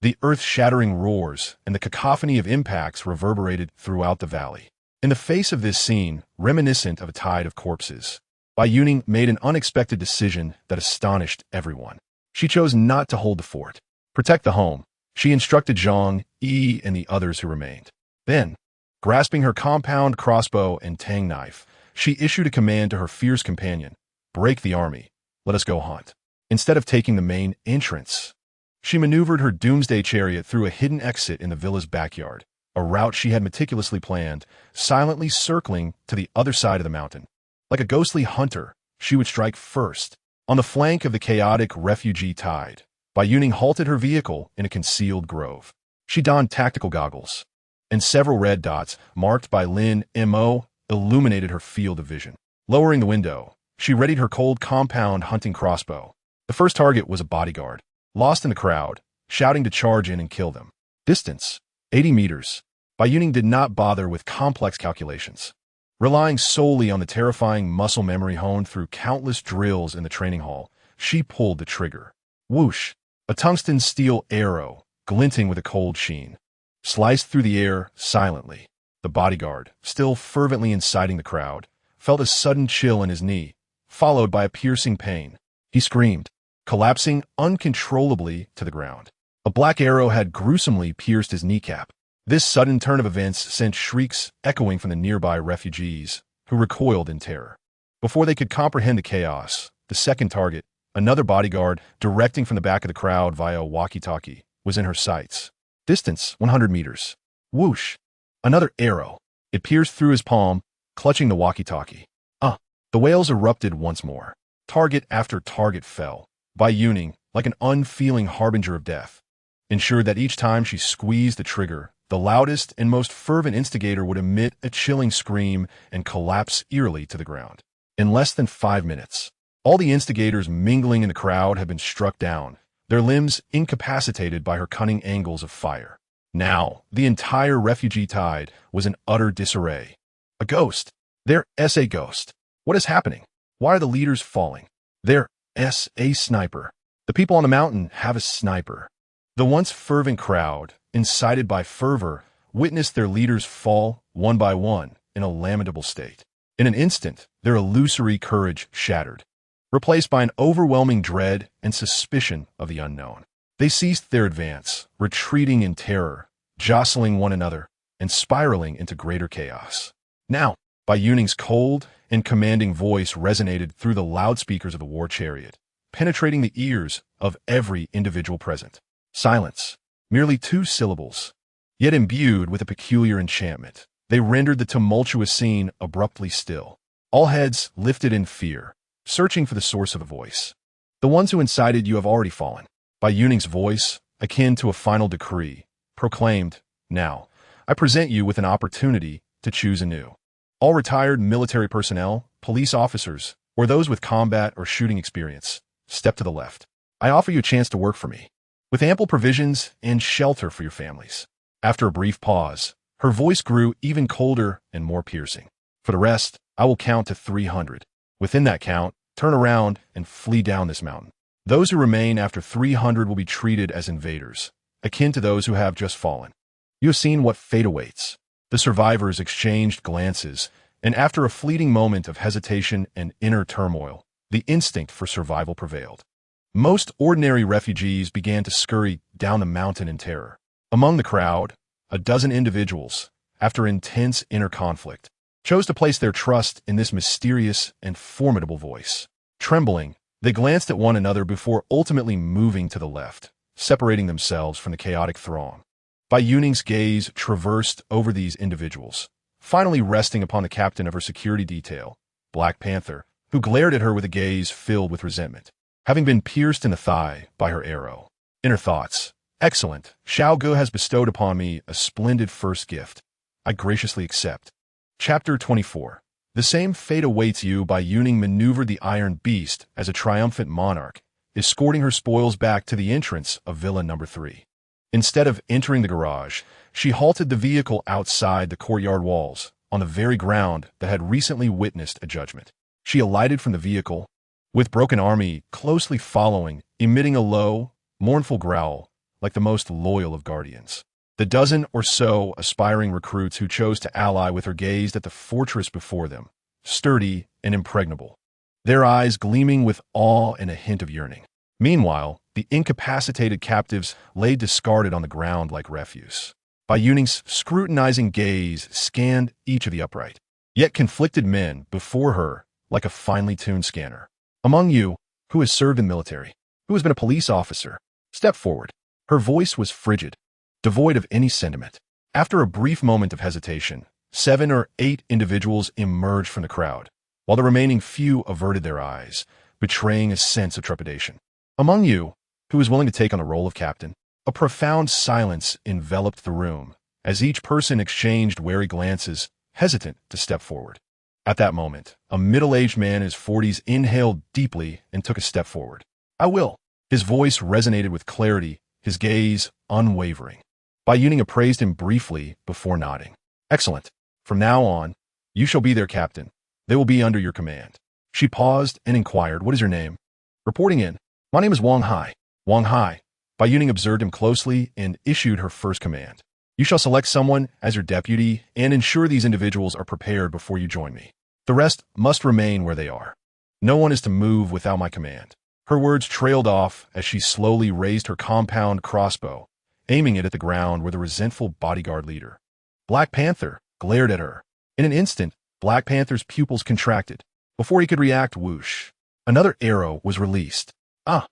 The earth-shattering roars and the cacophony of impacts reverberated throughout the valley. In the face of this scene, reminiscent of a tide of corpses, Bai Youning made an unexpected decision that astonished everyone. She chose not to hold the fort. Protect the home, she instructed Zhang, Yi, and the others who remained. Then, grasping her compound crossbow and tang knife, she issued a command to her fierce companion, "Break the army. Let us go hunt." Instead of taking the main entrance, she maneuvered her doomsday chariot through a hidden exit in the villa's backyard, a route she had meticulously planned, silently circling to the other side of the mountain. Like a ghostly hunter, she would strike first. On the flank of the chaotic refugee tide, Bai Youning halted her vehicle in a concealed grove. She donned tactical goggles, and several red dots, marked by Lin M.O., illuminated her field of vision. Lowering the window, she readied her cold compound hunting crossbow. The first target was a bodyguard, lost in the crowd, shouting to charge in and kill them. Distance, 80 meters. Bai Youning did not bother with complex calculations. Relying solely on the terrifying muscle memory honed through countless drills in the training hall, she pulled the trigger. Whoosh! A tungsten steel arrow, glinting with a cold sheen, sliced through the air silently. The bodyguard, still fervently inciting the crowd, felt a sudden chill in his knee, followed by a piercing pain. He screamed, collapsing uncontrollably to the ground. A black arrow had gruesomely pierced his kneecap. This sudden turn of events sent shrieks echoing from the nearby refugees, who recoiled in terror. Before they could comprehend the chaos, the second target, another bodyguard directing from the back of the crowd via a walkie-talkie, was in her sights. Distance, 100 meters. Whoosh! Another arrow. It pierced through his palm, clutching the walkie-talkie. The wails erupted once more. Target after target fell. Bai Youning, like an unfeeling harbinger of death, ensured that each time she squeezed the trigger, the loudest and most fervent instigator would emit a chilling scream and collapse eerily to the ground. In less than 5 minutes, all the instigators mingling in the crowd had been struck down, their limbs incapacitated by her cunning angles of fire. Now, the entire refugee tide was in utter disarray. A ghost. Their SA ghost. What is happening? Why are the leaders falling? Their SA sniper. The people on the mountain have a sniper. The once fervent crowd, incited by fervor, witnessed their leaders fall, one by one, in a lamentable state. In an instant, their illusory courage shattered, replaced by an overwhelming dread and suspicion of the unknown. They ceased their advance, retreating in terror, jostling one another, and spiraling into greater chaos. Now, Bai Youning's cold and commanding voice resonated through the loudspeakers of the war chariot, penetrating the ears of every individual present. Silence. Merely 2 syllables, yet imbued with a peculiar enchantment. They rendered the tumultuous scene abruptly still. All heads lifted in fear, searching for the source of the voice. The ones who incited you have already fallen. Bai Youning's voice, akin to a final decree, proclaimed, "Now, I present you with an opportunity to choose anew. All retired military personnel, police officers, or those with combat or shooting experience, step to the left. I offer you a chance to work for me, with ample provisions and shelter for your families." After a brief pause, her voice grew even colder and more piercing. "For the rest, I will count to 300. Within that count, turn around and flee down this mountain. Those who remain after 300 will be treated as invaders, akin to those who have just fallen. You have seen what fate awaits." The survivors exchanged glances, and after a fleeting moment of hesitation and inner turmoil, the instinct for survival prevailed. Most ordinary refugees began to scurry down the mountain in terror. Among the crowd, a dozen individuals, after intense inner conflict, chose to place their trust in this mysterious and formidable voice. Trembling, they glanced at one another before ultimately moving to the left, separating themselves from the chaotic throng. Bai Youning's gaze traversed over these individuals, finally resting upon the captain of her security detail, Black Panther, who glared at her with a gaze filled with resentment, having been pierced in the thigh by her arrow. In her thoughts, "Excellent, Xiao Ge has bestowed upon me a splendid first gift. I graciously accept." Chapter 24. The same fate awaits you. Bai Youning maneuvered the Iron Beast as a triumphant monarch, escorting her spoils back to the entrance of Villa Number 3. Instead of entering the garage, she halted the vehicle outside the courtyard walls, on the very ground that had recently witnessed a judgment. She alighted from the vehicle, with Broken Army closely following, emitting a low, mournful growl, like the most loyal of guardians. The dozen or so aspiring recruits who chose to ally with her gazed at the fortress before them, sturdy and impregnable, their eyes gleaming with awe and a hint of yearning. Meanwhile, the incapacitated captives lay discarded on the ground like refuse. Bai Youning's scrutinizing gaze scanned each of the upright, yet conflicted men before her like a finely tuned scanner. "Among you, who has served in the military, who has been a police officer, step forward." Her voice was frigid, devoid of any sentiment. After a brief moment of hesitation, 7 or 8 individuals emerged from the crowd, while the remaining few averted their eyes, betraying a sense of trepidation. "Among you, who is willing to take on the role of captain?" A profound silence enveloped the room, as each person exchanged wary glances, hesitant to step forward. At that moment, a middle-aged man in his 40s inhaled deeply and took a step forward. "I will." His voice resonated with clarity, his gaze unwavering. Bai Youning appraised him briefly before nodding. "Excellent. From now on, you shall be their captain. They will be under your command." She paused and inquired, "What is your name?" "Reporting in. My name is Wang Hai." "Wang Hai." Bai Youning observed him closely and issued her first command. "You shall select someone as your deputy and ensure these individuals are prepared before you join me. The rest must remain where they are. No one is to move without my command." Her words trailed off as she slowly raised her compound crossbow, aiming it at the ground where the resentful bodyguard leader, Black Panther, glared at her. In an instant, Black Panther's pupils contracted. Before he could react, whoosh, another arrow was released. "Ah!"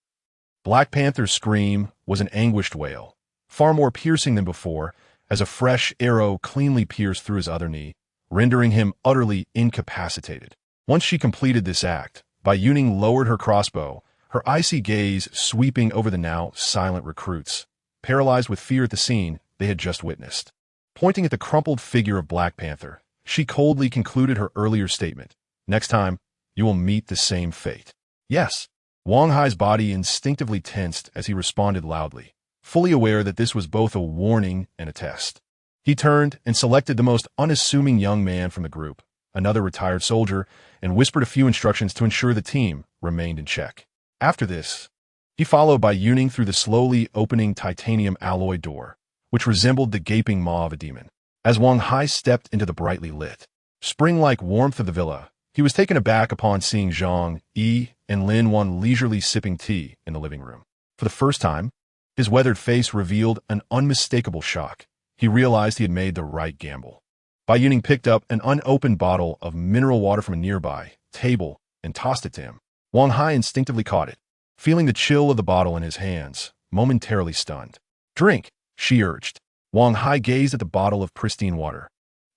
Black Panther's scream was an anguished wail, far more piercing than before, as a fresh arrow cleanly pierced through his other knee, rendering him utterly incapacitated. Once she completed this act, Bai Youning lowered her crossbow, her icy gaze sweeping over the now silent recruits, paralyzed with fear at the scene they had just witnessed. Pointing at the crumpled figure of Black Panther, she coldly concluded her earlier statement. "Next time, you will meet the same fate." "Yes." Wang Hai's body instinctively tensed as he responded loudly, fully aware that this was both a warning and a test. He turned and selected the most unassuming young man from the group, another retired soldier, and whispered a few instructions to ensure the team remained in check. After this, He followed Bai Youning through the slowly opening titanium alloy door, which resembled the gaping maw of a demon. As Wang Hai stepped into the brightly lit, spring-like warmth of the villa, he was taken aback upon seeing Zhang Yi and Lin Wan leisurely sipping tea in the living room. For the first time, his weathered face revealed an unmistakable shock. He realized he had made the right gamble. Bai Youning picked up an unopened bottle of mineral water from a nearby table and tossed it to him. Wang Hai instinctively caught it, feeling the chill of the bottle in his hands, momentarily stunned. "Drink," she urged. Wang Hai gazed at the bottle of pristine water,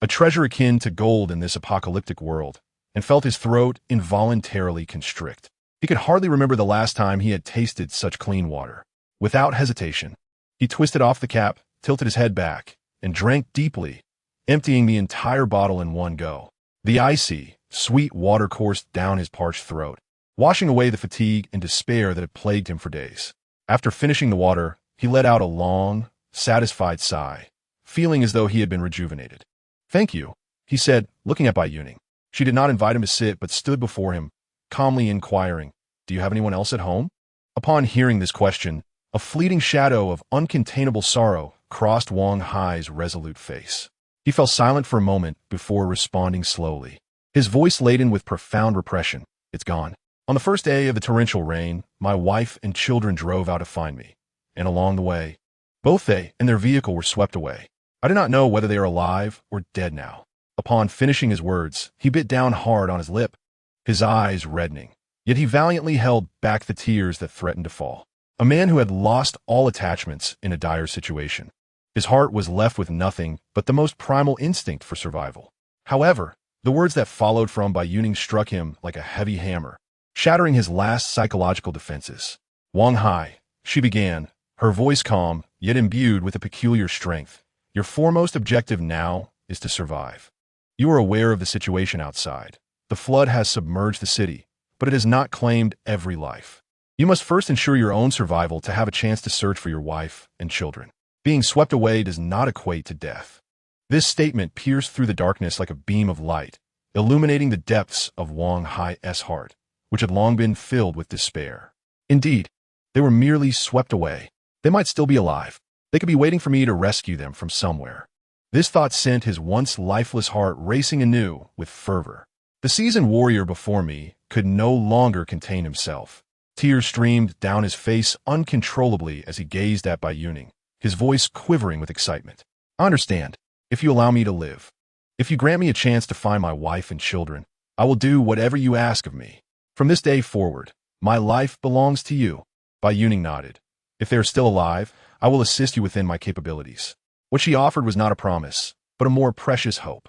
a treasure akin to gold in this apocalyptic world, and felt his throat involuntarily constrict. He could hardly remember the last time he had tasted such clean water. Without hesitation, he twisted off the cap, tilted his head back, and drank deeply, emptying the entire bottle in one go. The icy, sweet water coursed down his parched throat, washing away the fatigue and despair that had plagued him for days. After finishing the water, he let out a long, satisfied sigh, feeling as though he had been rejuvenated. "Thank you," he said, looking at Bai Youning. She did not invite him to sit, but stood before him, calmly inquiring, "Do you have anyone else at home?" Upon hearing this question, a fleeting shadow of uncontainable sorrow crossed Wang Hai's resolute face. He fell silent for a moment before responding slowly, his voice laden with profound repression. "It's gone. On the first day of the torrential rain, my wife and children drove out to find me, and along the way, both they and their vehicle were swept away. I do not know whether they are alive or dead now." Upon finishing his words, he bit down hard on his lip, his eyes reddening. Yet he valiantly held back the tears that threatened to fall. A man who had lost all attachments in a dire situation. His heart was left with nothing but the most primal instinct for survival. However, the words that followed from Bai Youning struck him like a heavy hammer, shattering his last psychological defenses. "Wang Hai," she began, her voice calm, yet imbued with a peculiar strength. "Your foremost objective now is to survive. You are aware of the situation outside. The flood has submerged the city, but it has not claimed every life. You must first ensure your own survival to have a chance to search for your wife and children. Being swept away does not equate to death." This statement pierced through the darkness like a beam of light, illuminating the depths of Wang Hai's heart, which had long been filled with despair. Indeed, they were merely swept away. They might still be alive. They could be waiting for me to rescue them from somewhere. This thought sent his once lifeless heart racing anew with fervor. The seasoned warrior before me could no longer contain himself. Tears streamed down his face uncontrollably as he gazed at Bai Youning, his voice quivering with excitement. "I understand. If you allow me to live, if you grant me a chance to find my wife and children, I will do whatever you ask of me. From this day forward, my life belongs to you." Bai Youning nodded. "If they are still alive, I will assist you within my capabilities." What she offered was not a promise, but a more precious hope.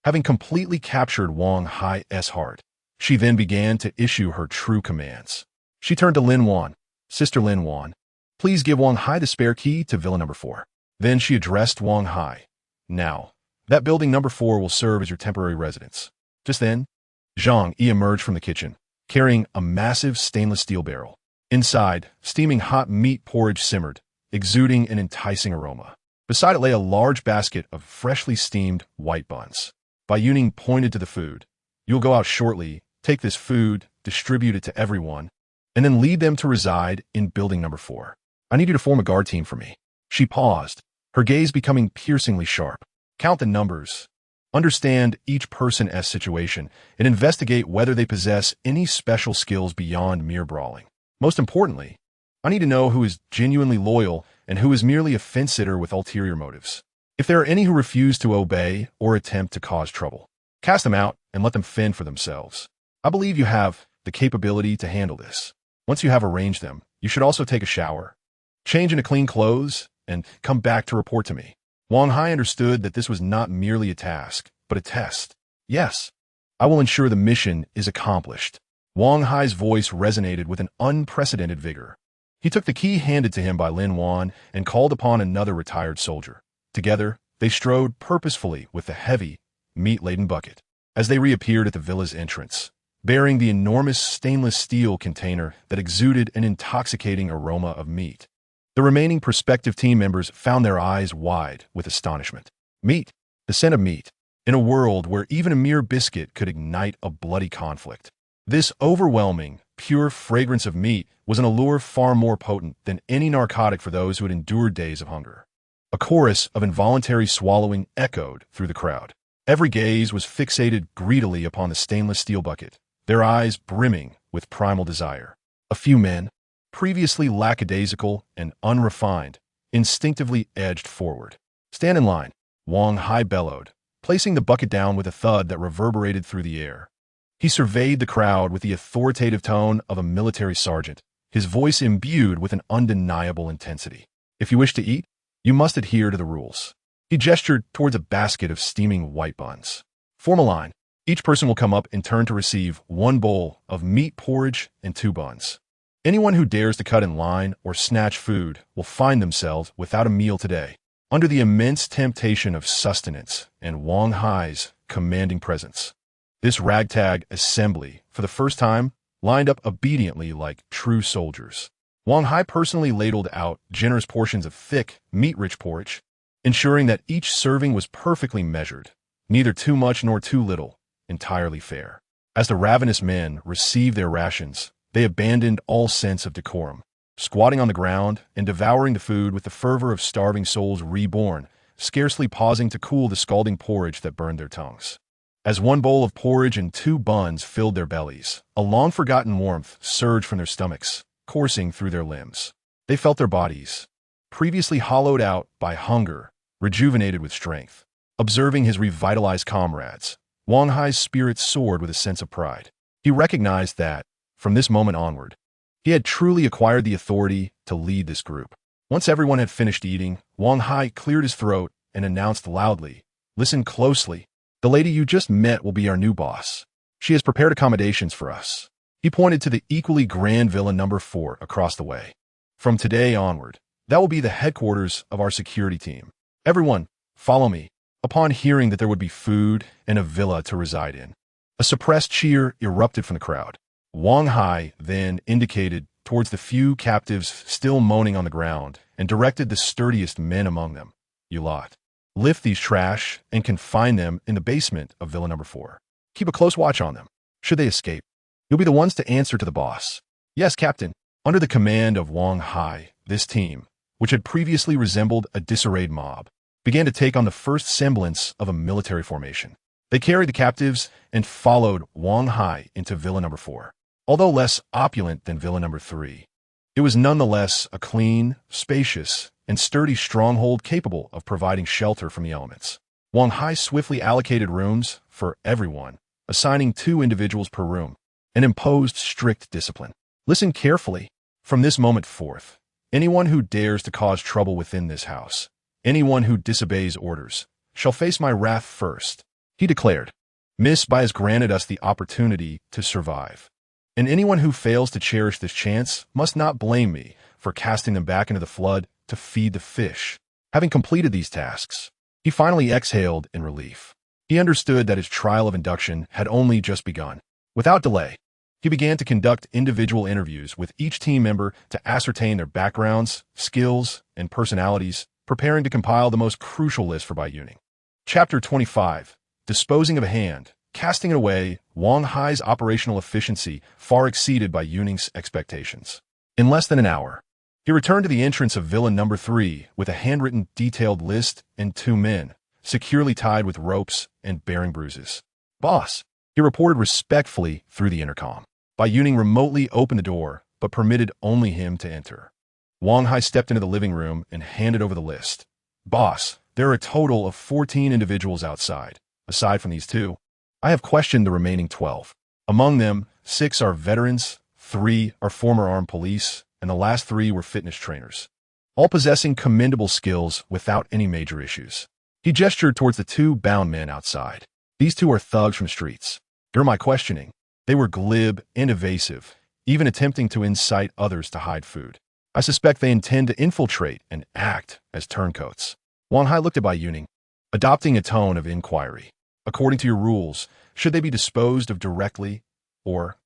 Having completely captured Wang Hai's heart, she then began to issue her true commands. She turned to Lin Wan. "Sister Lin Wan, please give Wang Hai the spare key to Villa Number 4. Then she addressed Wang Hai. "Now, that building Number 4 will serve as your temporary residence." Just then, Zhang Yi emerged from the kitchen, carrying a massive stainless steel barrel. Inside, steaming hot meat porridge simmered, exuding an enticing aroma. Beside it lay a large basket of freshly steamed white buns. Bai Youning pointed to the food. "You'll go out shortly, take this food, distribute it to everyone, and then lead them to reside in building Number 4. I need you to form a guard team for me." She paused, her gaze becoming piercingly sharp. "Count the numbers. Understand each person's situation, and investigate whether they possess any special skills beyond mere brawling. Most importantly, I need to know who is genuinely loyal and who is merely a fence-sitter with ulterior motives. If there are any who refuse to obey or attempt to cause trouble, cast them out and let them fend for themselves. I believe you have the capability to handle this. Once you have arranged them, you should also take a shower, change into clean clothes, and come back to report to me." Wang Hai understood that this was not merely a task, but a test. "Yes, I will ensure the mission is accomplished." Wang Hai's voice resonated with an unprecedented vigor. He took the key handed to him by Lin Wan and called upon another retired soldier. Together, they strode purposefully with the heavy, meat-laden bucket. As they reappeared at the villa's entrance, bearing the enormous stainless steel container that exuded an intoxicating aroma of meat, the remaining prospective team members found their eyes wide with astonishment. Meat, the scent of meat, in a world where even a mere biscuit could ignite a bloody conflict. This overwhelming, pure fragrance of meat was an allure far more potent than any narcotic for those who had endured days of hunger. A chorus of involuntary swallowing echoed through the crowd. Every gaze was fixated greedily upon the stainless steel bucket, their eyes brimming with primal desire. A few men, previously lackadaisical and unrefined, instinctively edged forward. "Stand in line," Wang Hai bellowed, placing the bucket down with a thud that reverberated through the air. He surveyed the crowd with the authoritative tone of a military sergeant, his voice imbued with an undeniable intensity. "If you wish to eat, you must adhere to the rules." He gestured towards a basket of steaming white buns. "Form a line. Each person will come up in turn to receive 1 bowl of meat porridge and 2 buns. Anyone who dares to cut in line or snatch food will find themselves without a meal today." Under the immense temptation of sustenance and Wang Hai's commanding presence, this ragtag assembly, for the first time, lined up obediently like true soldiers. Wang Hai personally ladled out generous portions of thick, meat-rich porridge, ensuring that each serving was perfectly measured, neither too much nor too little, entirely fair. As the ravenous men received their rations, they abandoned all sense of decorum, squatting on the ground and devouring the food with the fervor of starving souls reborn, scarcely pausing to cool the scalding porridge that burned their tongues. As 1 bowl of porridge and 2 buns filled their bellies, a long-forgotten warmth surged from their stomachs, coursing through their limbs. They felt their bodies, previously hollowed out by hunger, rejuvenated with strength. Observing his revitalized comrades, Wang Hai's spirit soared with a sense of pride. He recognized that, from this moment onward, he had truly acquired the authority to lead this group. Once everyone had finished eating, Wang Hai cleared his throat and announced loudly, "Listen closely. The lady you just met will be our new boss. She has prepared accommodations for us." He pointed to the equally grand Villa number 4 across the way. "From today onward, that will be the headquarters of our security team. Everyone, follow me." Upon hearing that there would be food and a villa to reside in, a suppressed cheer erupted from the crowd. Wang Hai then indicated towards the few captives still moaning on the ground and directed the sturdiest men among them, "You lot, lift these trash and confine them in the basement of Villa number 4. Keep a close watch on them. Should they escape, you'll be the ones to answer to the boss." "Yes, Captain." Under the command of Wang Hai, this team, which had previously resembled a disarrayed mob, began to take on the first semblance of a military formation. They carried the captives and followed Wang Hai into Villa number 4. Although less opulent than Villa number 3, it was nonetheless a clean, spacious, and sturdy stronghold capable of providing shelter from the elements. Wang Hai swiftly allocated rooms for everyone, assigning 2 individuals per room, and imposed strict discipline. "Listen carefully. From this moment forth, anyone who dares to cause trouble within this house, anyone who disobeys orders, shall face my wrath first," he declared. "Miss Bai has granted us the opportunity to survive, and anyone who fails to cherish this chance must not blame me for casting them back into the flood to feed the fish." Having completed these tasks, he finally exhaled in relief. He understood that his trial of induction had only just begun. Without delay, he began to conduct individual interviews with each team member to ascertain their backgrounds, skills, and personalities, preparing to compile the most crucial list for Bai Youning. Chapter 25. Disposing of a hand. Casting it away, Wang Hai's operational efficiency far exceeded Bai Youning's expectations. In less than an hour, he returned to the entrance of Villa number 3 with a handwritten detailed list and 2 men, securely tied with ropes and bearing bruises. "Boss," he reported respectfully through the intercom. Bai Youning remotely opened the door, but permitted only him to enter. Wang Hai stepped into the living room and handed over the list. "Boss, there are a total of 14 individuals outside. Aside from these 2, I have questioned the remaining 12. Among them, 6 are veterans, 3 are former armed police, and the last 3 were fitness trainers, all possessing commendable skills without any major issues." He gestured towards the 2 bound men outside. "These 2 are thugs from streets. During my questioning, they were glib and evasive, even attempting to incite others to hide food. I suspect they intend to infiltrate and act as turncoats." Wang Hai looked at Bai Youning, adopting a tone of inquiry. "According to your rules, should they be disposed of directly, or—"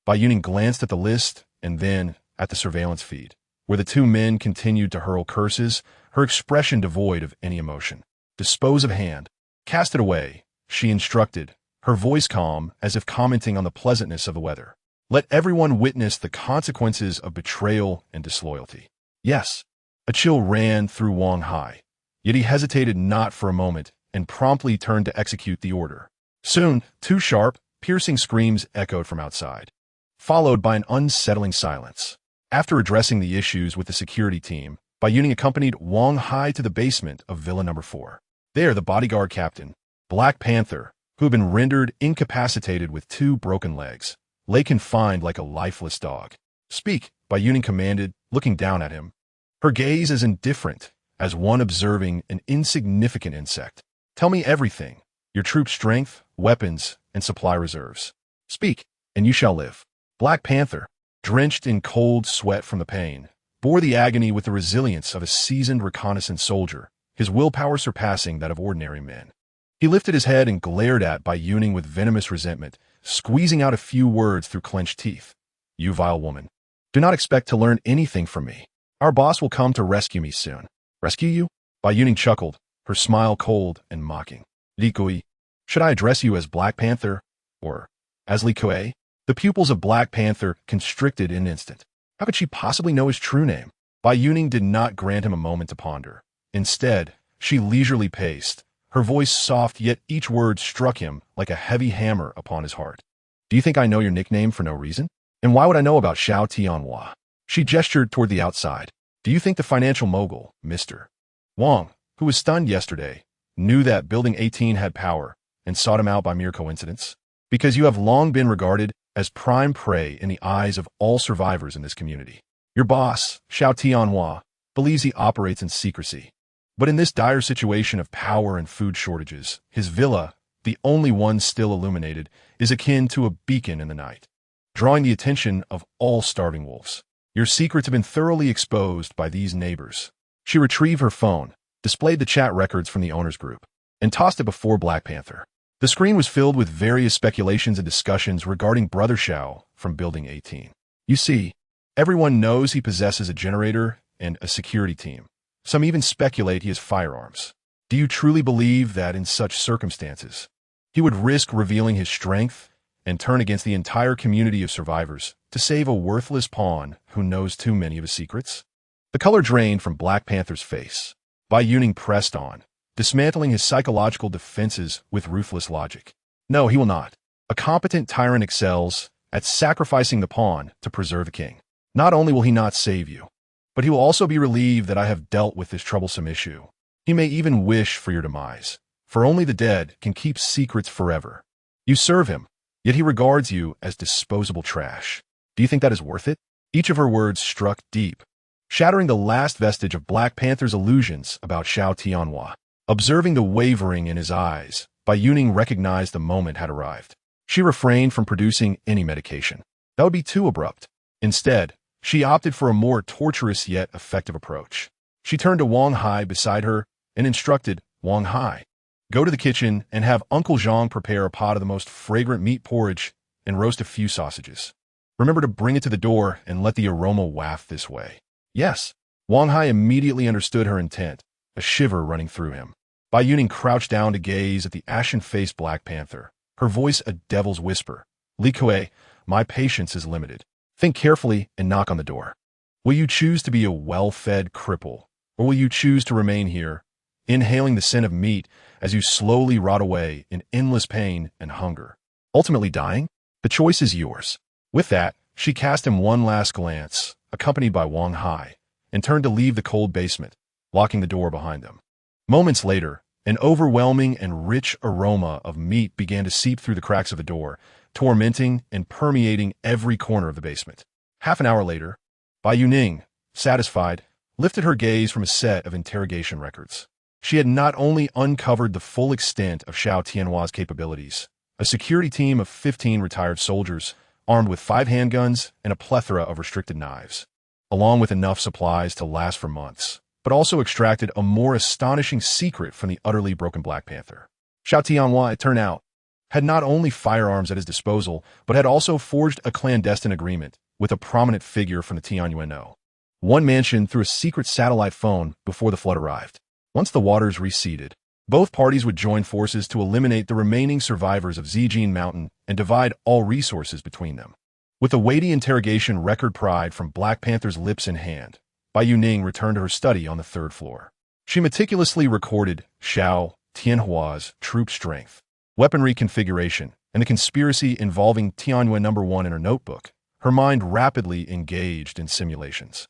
Bai Youning glanced at the list and then at the surveillance feed, where the 2 men continued to hurl curses, her expression devoid of any emotion. "Dispose of hand. Cast it away," she instructed, her voice calm as if commenting on the pleasantness of the weather. Let everyone witness the consequences of betrayal and disloyalty. Yes, a chill ran through Wang Hai, yet he hesitated not for a moment and promptly turned to execute the order. Soon, two sharp, piercing screams echoed from outside, followed by an unsettling silence. After addressing the issues with the security team, Bai Youning accompanied Wang Hai to the basement of Villa Number 4. There, the bodyguard captain, Black Panther, who had been rendered incapacitated with 2 broken legs, lay confined like a lifeless dog. "Speak," Bai Youning commanded, looking down at him, her gaze as indifferent as one observing an insignificant insect. "Tell me everything, your troop strength, weapons, and supply reserves. Speak, and you shall live." Black Panther, drenched in cold sweat from the pain, bore the agony with the resilience of a seasoned reconnaissance soldier, his willpower surpassing that of ordinary men. He lifted his head and glared at Bai Youning with venomous resentment, squeezing out a few words through clenched teeth. "You vile woman. Do not expect to learn anything from me. Our boss will come to rescue me soon." "Rescue you?" Bai Youning chuckled, her smile cold and mocking. "Li Kui, should I address you as Black Panther, or as Li Kui?" The pupils of Black Panther constricted in an instant. How could she possibly know his true name? Bai Youning did not grant him a moment to ponder. Instead, she leisurely paced, her voice soft, yet each word struck him like a heavy hammer upon his heart. "Do you think I know your nickname for no reason? And why would I know about Xiao Tianhua?" She gestured toward the outside. "Do you think the financial mogul, Mr. Wang, who was stunned yesterday, knew that Building 18 had power and sought him out by mere coincidence? Because you have long been regarded as prime prey in the eyes of all survivors in this community. Your boss, Xiao Tianhua, believes he operates in secrecy. But in this dire situation of power and food shortages, his villa, the only one still illuminated, is akin to a beacon in the night, drawing the attention of all starving wolves. Your secrets have been thoroughly exposed by these neighbors." She retrieved her phone, displayed the chat records from the owner's group, and tossed it before Black Panther. The screen was filled with various speculations and discussions regarding Brother Xiao from Building 18. "You see, everyone knows he possesses a generator and a security team. Some even speculate he has firearms. Do you truly believe that in such circumstances, he would risk revealing his strength and turn against the entire community of survivors to save a worthless pawn who knows too many of his secrets?" The color drained from Black Panther's face. Bai Youning pressed on, dismantling his psychological defenses with ruthless logic. "No, he will not. A competent tyrant excels at sacrificing the pawn to preserve a king. Not only will he not save you, but he will also be relieved that I have dealt with this troublesome issue. He may even wish for your demise, for only the dead can keep secrets forever. You serve him, yet he regards you as disposable trash. Do you think that is worth it?" Each of her words struck deep, shattering the last vestige of Black Panther's illusions about Xiao Tianhua. Observing the wavering in his eyes, Bai Youning recognized the moment had arrived. She refrained from producing any medication. That would be too abrupt. Instead, she opted for a more torturous yet effective approach. She turned to Wang Hai beside her and instructed, "Wang Hai, go to the kitchen and have Uncle Zhang prepare a pot of the most fragrant meat porridge and roast a few sausages. Remember to bring it to the door and let the aroma waft this way." "Yes." Wang Hai immediately understood her intent, a shiver running through him. Bai Youning crouched down to gaze at the ashen-faced Black Panther, her voice a devil's whisper. "Li Kui, my patience is limited. Think carefully and knock on the door. Will you choose to be a well-fed cripple, or will you choose to remain here, inhaling the scent of meat as you slowly rot away in endless pain and hunger, ultimately dying? The choice is yours." With that, she cast him one last glance, accompanied by Wang Hai, and turned to leave the cold basement, locking the door behind them. Moments later, an overwhelming and rich aroma of meat began to seep through the cracks of the door, tormenting and permeating every corner of the basement. Half an hour later, Bai Youning, satisfied, lifted her gaze from a set of interrogation records. She had not only uncovered the full extent of Xiao Tianhua's capabilities, a security team of 15 retired soldiers, armed with 5 handguns and a plethora of restricted knives, along with enough supplies to last for months, but also extracted a more astonishing secret from the utterly broken Black Panther. Xiao Tianhua, it turned out, had not only firearms at his disposal, but had also forged a clandestine agreement with a prominent figure from the Tianyuano. One mentioned through a secret satellite phone before the flood arrived. Once the waters receded, both parties would join forces to eliminate the remaining survivors of Zijin Mountain and divide all resources between them. With a weighty interrogation record pride from Black Panther's lips in hand, Bai Youning returned to her study on the third floor. She meticulously recorded Xiao Tianhua's troop strength, weaponry configuration, and the conspiracy involving Tianhua No. 1 in her notebook. Her mind rapidly engaged in simulations.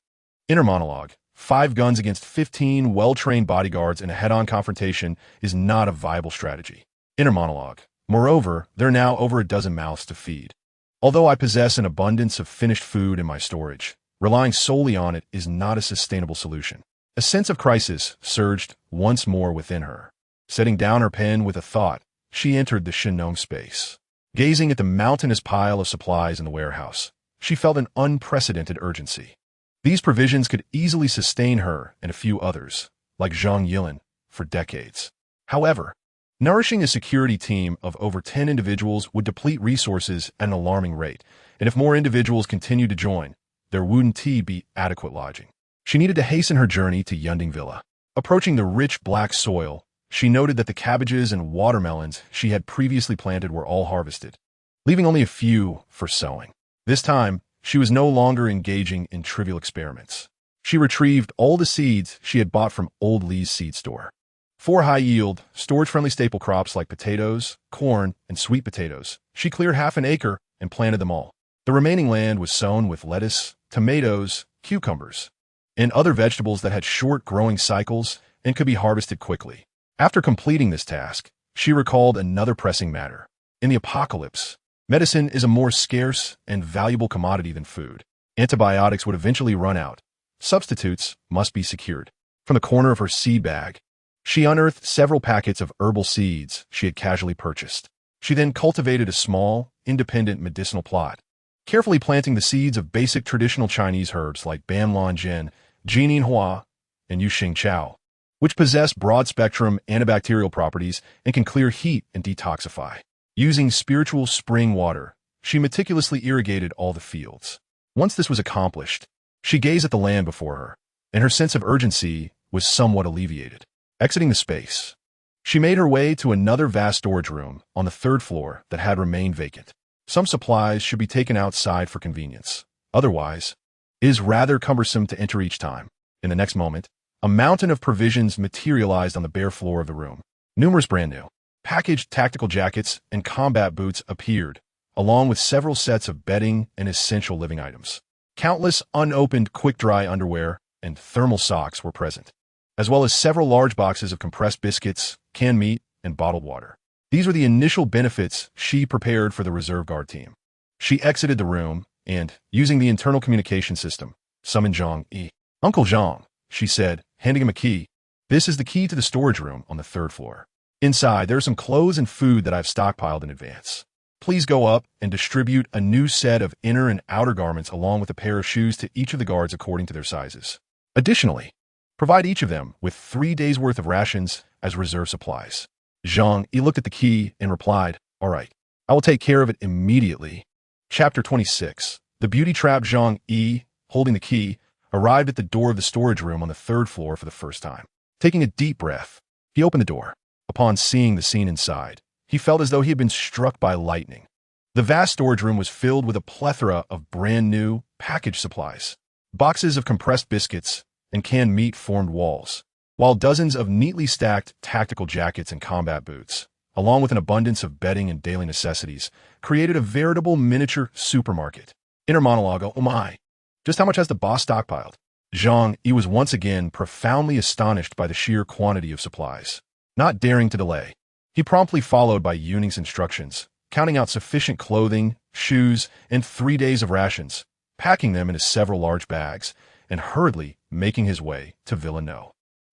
Inner monologue: 5 guns against 15 well-trained bodyguards in a head-on confrontation is not a viable strategy. Inner monologue: moreover, there are now over a dozen mouths to feed. Although I possess an abundance of finished food in my storage, relying solely on it is not a sustainable solution. A sense of crisis surged once more within her. Setting down her pen with a thought, she entered the Shinong space. Gazing at the mountainous pile of supplies in the warehouse, she felt an unprecedented urgency. These provisions could easily sustain her and a few others, like Zhang Yilin, for decades. However, nourishing a security team of over 10 individuals would deplete resources at an alarming rate, and if more individuals continued to join, there wouldn't be adequate lodging. She needed to hasten her journey to Yunding Villa. Approaching the rich black soil, she noted that the cabbages and watermelons she had previously planted were all harvested, leaving only a few for sowing. This time, she was no longer engaging in trivial experiments. She retrieved all the seeds she had bought from Old Lee's seed store. 4 high-yield, storage-friendly staple crops like potatoes, corn, and sweet potatoes. She cleared half an acre and planted them all. The remaining land was sown with lettuce, tomatoes, cucumbers, and other vegetables that had short growing cycles and could be harvested quickly. After completing this task, she recalled another pressing matter. In the apocalypse, medicine is a more scarce and valuable commodity than food. Antibiotics would eventually run out. Substitutes must be secured. From the corner of her seed bag, she unearthed several packets of herbal seeds she had casually purchased. She then cultivated a small, independent medicinal plot, carefully planting the seeds of basic traditional Chinese herbs like Ban Lan Zhen, Jining Hua, and Yuxing Chao, which possess broad-spectrum antibacterial properties and can clear heat and detoxify. Using spiritual spring water, she meticulously irrigated all the fields. Once this was accomplished, she gazed at the land before her, and her sense of urgency was somewhat alleviated. Exiting the space, she made her way to another vast storage room on the third floor that had remained vacant. Some supplies should be taken outside for convenience. Otherwise, it is rather cumbersome to enter each time. In the next moment, a mountain of provisions materialized on the bare floor of the room. Numerous brand new, packaged tactical jackets and combat boots appeared, along with several sets of bedding and essential living items. Countless unopened quick-dry underwear and thermal socks were present, as well as several large boxes of compressed biscuits, canned meat, and bottled water. These were the initial benefits she prepared for the reserve guard team. She exited the room and, using the internal communication system, summoned Zhang Yi. "Uncle Zhang," she said, handing him a key. "This is the key to the storage room on the third floor. Inside, there are some clothes and food that I've stockpiled in advance. Please go up and distribute a new set of inner and outer garments along with a pair of shoes to each of the guards according to their sizes. Additionally, provide each of them with 3 days' worth of rations as reserve supplies." Zhang Yi looked at the key and replied, "All right, I will take care of it immediately." Chapter 26. The beauty-trapped Zhang Yi, holding the key, arrived at the door of the storage room on the third floor for the first time. Taking a deep breath, he opened the door. Upon seeing the scene inside, he felt as though he had been struck by lightning. The vast storage room was filled with a plethora of brand-new, packaged supplies. Boxes of compressed biscuits and canned meat formed walls, while dozens of neatly stacked tactical jackets and combat boots, along with an abundance of bedding and daily necessities, created a veritable miniature supermarket. Inner monologue: "Oh my, just how much has the boss stockpiled?" Zhang Yi was once again profoundly astonished by the sheer quantity of supplies. Not daring to delay, he promptly followed Bai Youning's instructions, counting out sufficient clothing, shoes, and 3 days of rations, packing them into several large bags, and hurriedly making his way to Villa No.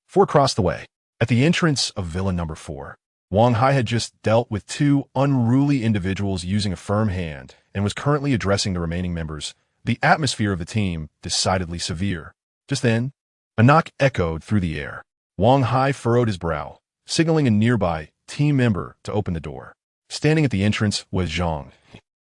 4 across the way. At the entrance of Villa No. 4, Wang Hai had just dealt with 2 unruly individuals using a firm hand and was currently addressing the remaining members. The atmosphere of the team decidedly severe. Just then, a knock echoed through the air. Wang Hai furrowed his brow, signaling a nearby team member to open the door. Standing at the entrance was Zhang,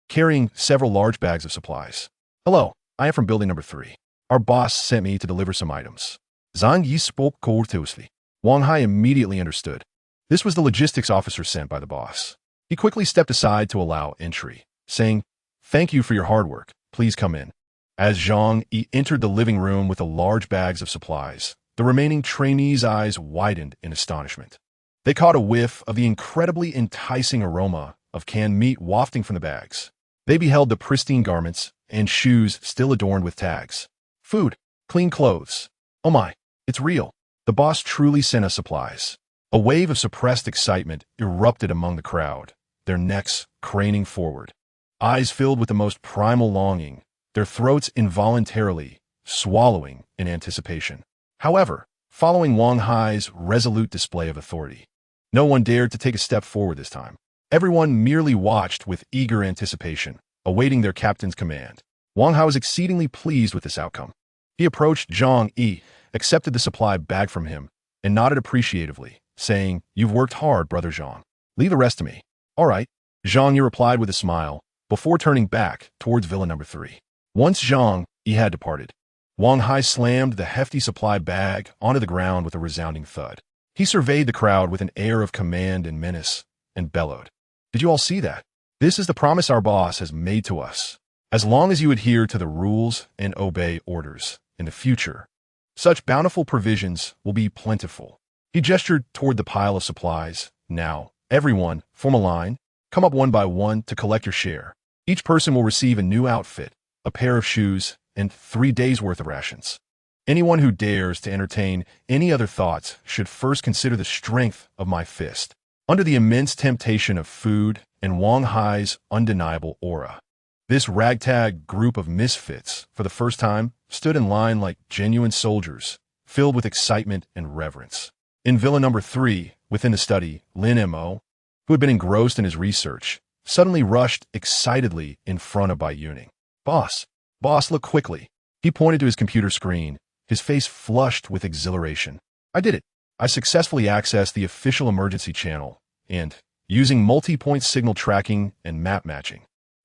carrying several large bags of supplies. "Hello, I am from building number 3. Our boss sent me to deliver some items." Zhang Yi spoke courteously. Wang Hai immediately understood. This was the logistics officer sent by the boss. He quickly stepped aside to allow entry, saying, Thank you for your hard work. Please come in. As Zhang Yi entered the living room with the large bags of supplies, the remaining trainees' eyes widened in astonishment. They caught a whiff of the incredibly enticing aroma of canned meat wafting from the bags. They beheld the pristine garments and shoes still adorned with tags. Food, clean clothes. Oh my, it's real. The boss truly sent us supplies. A wave of suppressed excitement erupted among the crowd, their necks craning forward. Eyes filled with the most primal longing, their throats involuntarily swallowing in anticipation. However, following Wang Hai's resolute display of authority, no one dared to take a step forward this time. Everyone merely watched with eager anticipation, awaiting their captain's command. Wang Hai was exceedingly pleased with this outcome. He approached Zhang Yi, accepted the supply bag from him, and nodded appreciatively, saying, "You've worked hard, brother Zhang. Leave the rest to me." "All right," Zhang Yi replied with a smile, before turning back towards Villa number 3. Once Zhang Yi had departed, Wang Hai slammed the hefty supply bag onto the ground with a resounding thud. He surveyed the crowd with an air of command and menace, and bellowed, "Did you all see that? This is the promise our boss has made to us. As long as you adhere to the rules and obey orders, in the future, such bountiful provisions will be plentiful." He gestured toward the pile of supplies. "Now, everyone, form a line. Come up one by one to collect your share. Each person will receive a new outfit, a pair of shoes, and 3 days' worth of rations. Anyone who dares to entertain any other thoughts should first consider the strength of my fist." Under the immense temptation of food and Wang Hai's undeniable aura, this ragtag group of misfits, for the first time, stood in line like genuine soldiers, filled with excitement and reverence. In Villa number 3, within the study, Lin Mo, who had been engrossed in his research, suddenly rushed excitedly in front of Bai Youning. Boss, look quickly." He pointed to his computer screen, his face flushed with exhilaration. "I did it. I successfully accessed the official emergency channel, and, using multi-point signal tracking and map matching,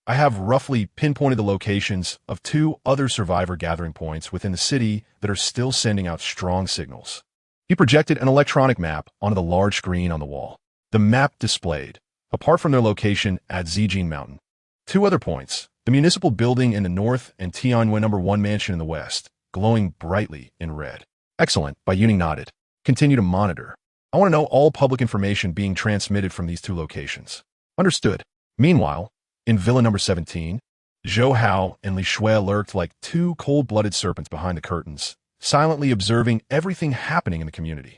I have roughly pinpointed the locations of 2 other survivor gathering points within the city that are still sending out strong signals." He projected an electronic map onto the large screen on the wall. The map displayed, apart from their location at Zijin Mountain, 2 other points, the municipal building in the north and Tianwen number 1 mansion in the west, glowing brightly in red. "Excellent," Bai Youning nodded. "Continue to monitor. I want to know all public information being transmitted from these 2 locations." "Understood." Meanwhile, in Villa number 17, Zhou Hao and Li Shui lurked like 2 cold-blooded serpents behind the curtains, silently observing everything happening in the community.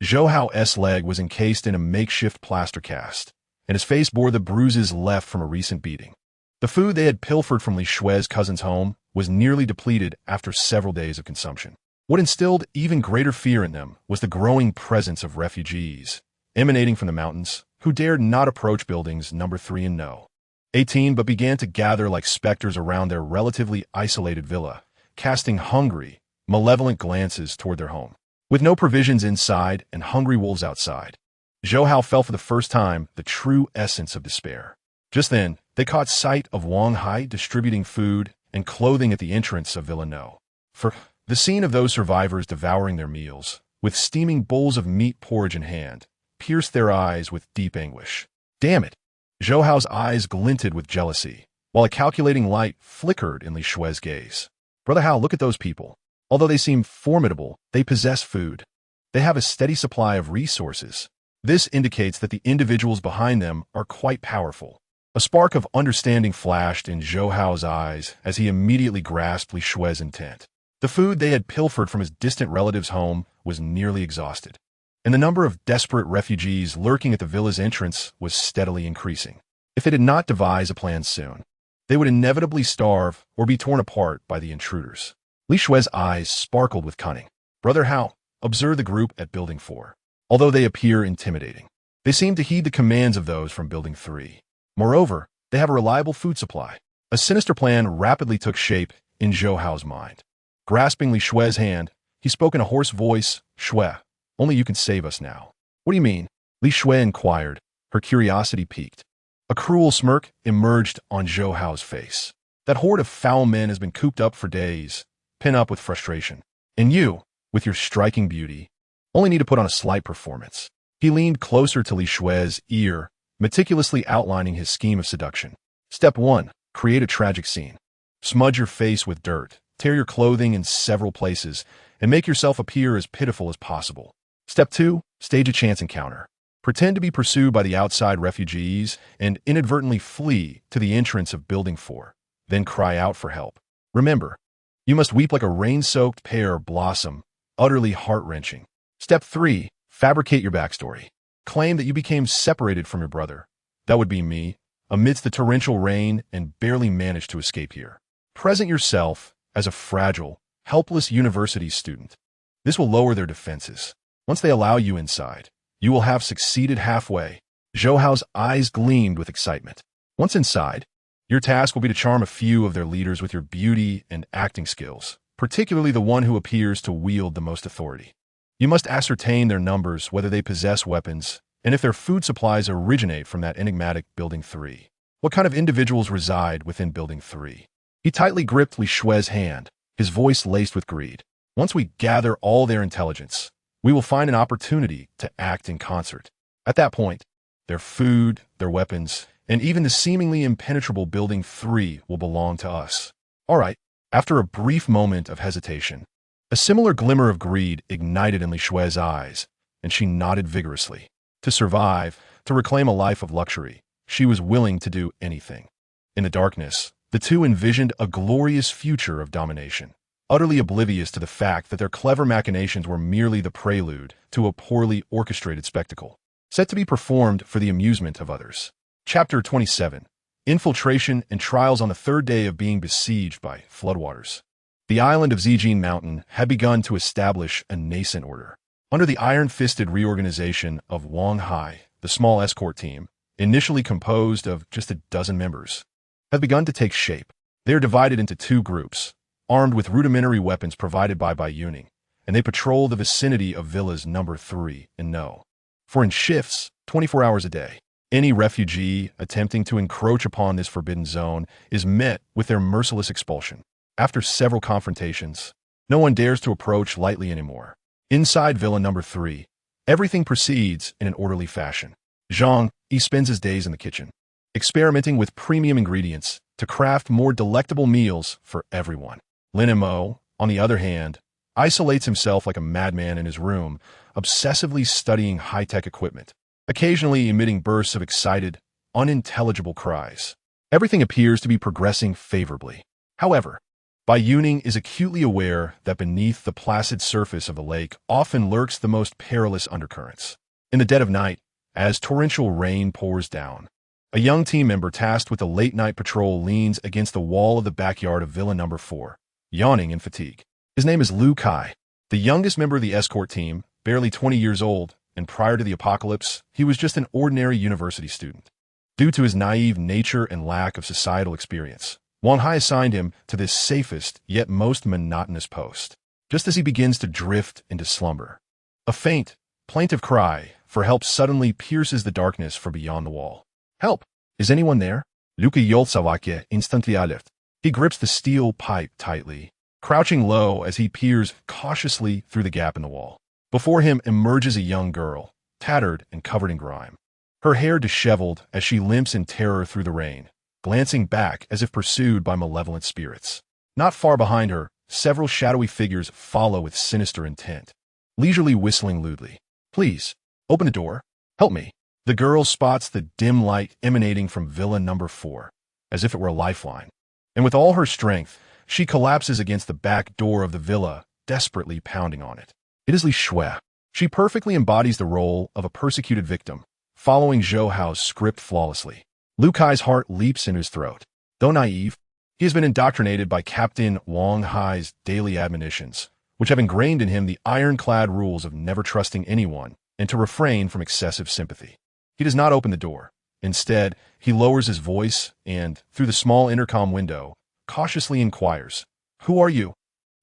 Zhou Hao's leg was encased in a makeshift plaster cast, and his face bore the bruises left from a recent beating. The food they had pilfered from Li Shui's cousin's home was nearly depleted after several days of consumption. What instilled even greater fear in them was the growing presence of refugees, emanating from the mountains, who dared not approach buildings number 3 and no. 18 but began to gather like specters around their relatively isolated villa, casting hungry, malevolent glances toward their home. With no provisions inside and hungry wolves outside, Zhou Hao felt for the first time the true essence of despair. Just then, they caught sight of Wang Hai distributing food and clothing at the entrance of Villa No. For the scene of those survivors devouring their meals, with steaming bowls of meat porridge in hand, pierced their eyes with deep anguish. "Damn it!" Zhou Hao's eyes glinted with jealousy, while a calculating light flickered in Li Shui's gaze. "Brother Hao, look at those people. Although they seem formidable, they possess food. They have a steady supply of resources. This indicates that the individuals behind them are quite powerful." A spark of understanding flashed in Zhou Hao's eyes as he immediately grasped Li Shui's intent. The food they had pilfered from his distant relative's home was nearly exhausted, and the number of desperate refugees lurking at the villa's entrance was steadily increasing. If they did not devise a plan soon, they would inevitably starve or be torn apart by the intruders. Li Shui's eyes sparkled with cunning. "Brother Hao, observe the group at Building 4. Although they appear intimidating, they seem to heed the commands of those from Building 3. Moreover, they have a reliable food supply." A sinister plan rapidly took shape in Zhou Hao's mind. Grasping Li Shui's hand, he spoke in a hoarse voice, "Shui, only you can save us now." "What do you mean?" Li Shui inquired, her curiosity piqued. A cruel smirk emerged on Zhou Hao's face. "That horde of foul men has been cooped up for days, pent up with frustration. And you, with your striking beauty, only need to put on a slight performance." He leaned closer to Li Shui's ear, meticulously outlining his scheme of seduction. "Step 1. Create a tragic scene. Smudge your face with dirt, tear your clothing in several places, and make yourself appear as pitiful as possible. Step 2. Stage a chance encounter. Pretend to be pursued by the outside refugees and inadvertently flee to the entrance of Building 4. Then cry out for help. Remember, you must weep like a rain-soaked pear blossom, utterly heart-wrenching. Step 3. Fabricate your backstory. Claim that you became separated from your brother. That would be me, amidst the torrential rain and barely managed to escape here. Present yourself as a fragile, helpless university student. This will lower their defenses. Once they allow you inside, you will have succeeded halfway. Zhou Hao's eyes gleamed with excitement. Once inside, your task will be to charm a few of their leaders with your beauty and acting skills, particularly the one who appears to wield the most authority. You must ascertain their numbers, whether they possess weapons, and if their food supplies originate from that enigmatic Building 3. What kind of individuals reside within Building 3? He tightly gripped Li Shue's hand, his voice laced with greed. Once we gather all their intelligence, we will find an opportunity to act in concert. At that point, their food, their weapons, and even the seemingly impenetrable Building 3 will belong to us. All right. After a brief moment of hesitation, a similar glimmer of greed ignited in Li Shue's eyes, and she nodded vigorously. To survive, to reclaim a life of luxury, she was willing to do anything. In the darkness, the two envisioned a glorious future of domination, utterly oblivious to the fact that their clever machinations were merely the prelude to a poorly orchestrated spectacle, set to be performed for the amusement of others. Chapter 27. Infiltration and Trials on the third day of being besieged by floodwaters. The island of Zijin Mountain had begun to establish a nascent order. Under the iron-fisted reorganization of Wang Hai, the small escort team, initially composed of just a dozen members, have begun to take shape. They are divided into two groups, armed with rudimentary weapons provided by Bai Youning, and they patrol the vicinity of villas number 3 and No. 4 in shifts, 24 hours a day. Any refugee attempting to encroach upon this forbidden zone is met with their merciless expulsion. After several confrontations, no one dares to approach lightly anymore. Inside Villa Number 3, everything proceeds in an orderly fashion. Zhang, he spends his days in the kitchen, experimenting with premium ingredients to craft more delectable meals for everyone. Lin Mo, on the other hand, isolates himself like a madman in his room, obsessively studying high-tech equipment, occasionally emitting bursts of excited, unintelligible cries. Everything appears to be progressing favorably. However, Bai Youning is acutely aware that beneath the placid surface of the lake often lurks the most perilous undercurrents. In the dead of night, as torrential rain pours down, a young team member tasked with a late-night patrol leans against the wall of the backyard of Villa Number 4, yawning in fatigue. His name is Lu Kai, the youngest member of the escort team, barely 20 years old, and prior to the apocalypse, he was just an ordinary university student. Due to his naive nature and lack of societal experience, Wang Hai assigned him to this safest yet most monotonous post. Just as he begins to drift into slumber, a faint, plaintive cry for help suddenly pierces the darkness from beyond the wall. Help! Is anyone there? Luka Yolsawake instantly alert. He grips the steel pipe tightly, crouching low as he peers cautiously through the gap in the wall. Before him emerges a young girl, tattered and covered in grime. Her hair disheveled as she limps in terror through the rain, glancing back as if pursued by malevolent spirits. Not far behind her, several shadowy figures follow with sinister intent, leisurely whistling lewdly. Please, open the door. Help me. The girl spots the dim light emanating from Villa Number 4, as if it were a lifeline. And with all her strength, she collapses against the back door of the villa, desperately pounding on it. It is Li Shue. She perfectly embodies the role of a persecuted victim, following Zhou Hao's script flawlessly. Lu Kai's heart leaps in his throat. Though naive, he has been indoctrinated by Captain Wang Hai's daily admonitions, which have ingrained in him the ironclad rules of never trusting anyone and to refrain from excessive sympathy. He does not open the door. Instead, he lowers his voice and, through the small intercom window, cautiously inquires, "Who are you?"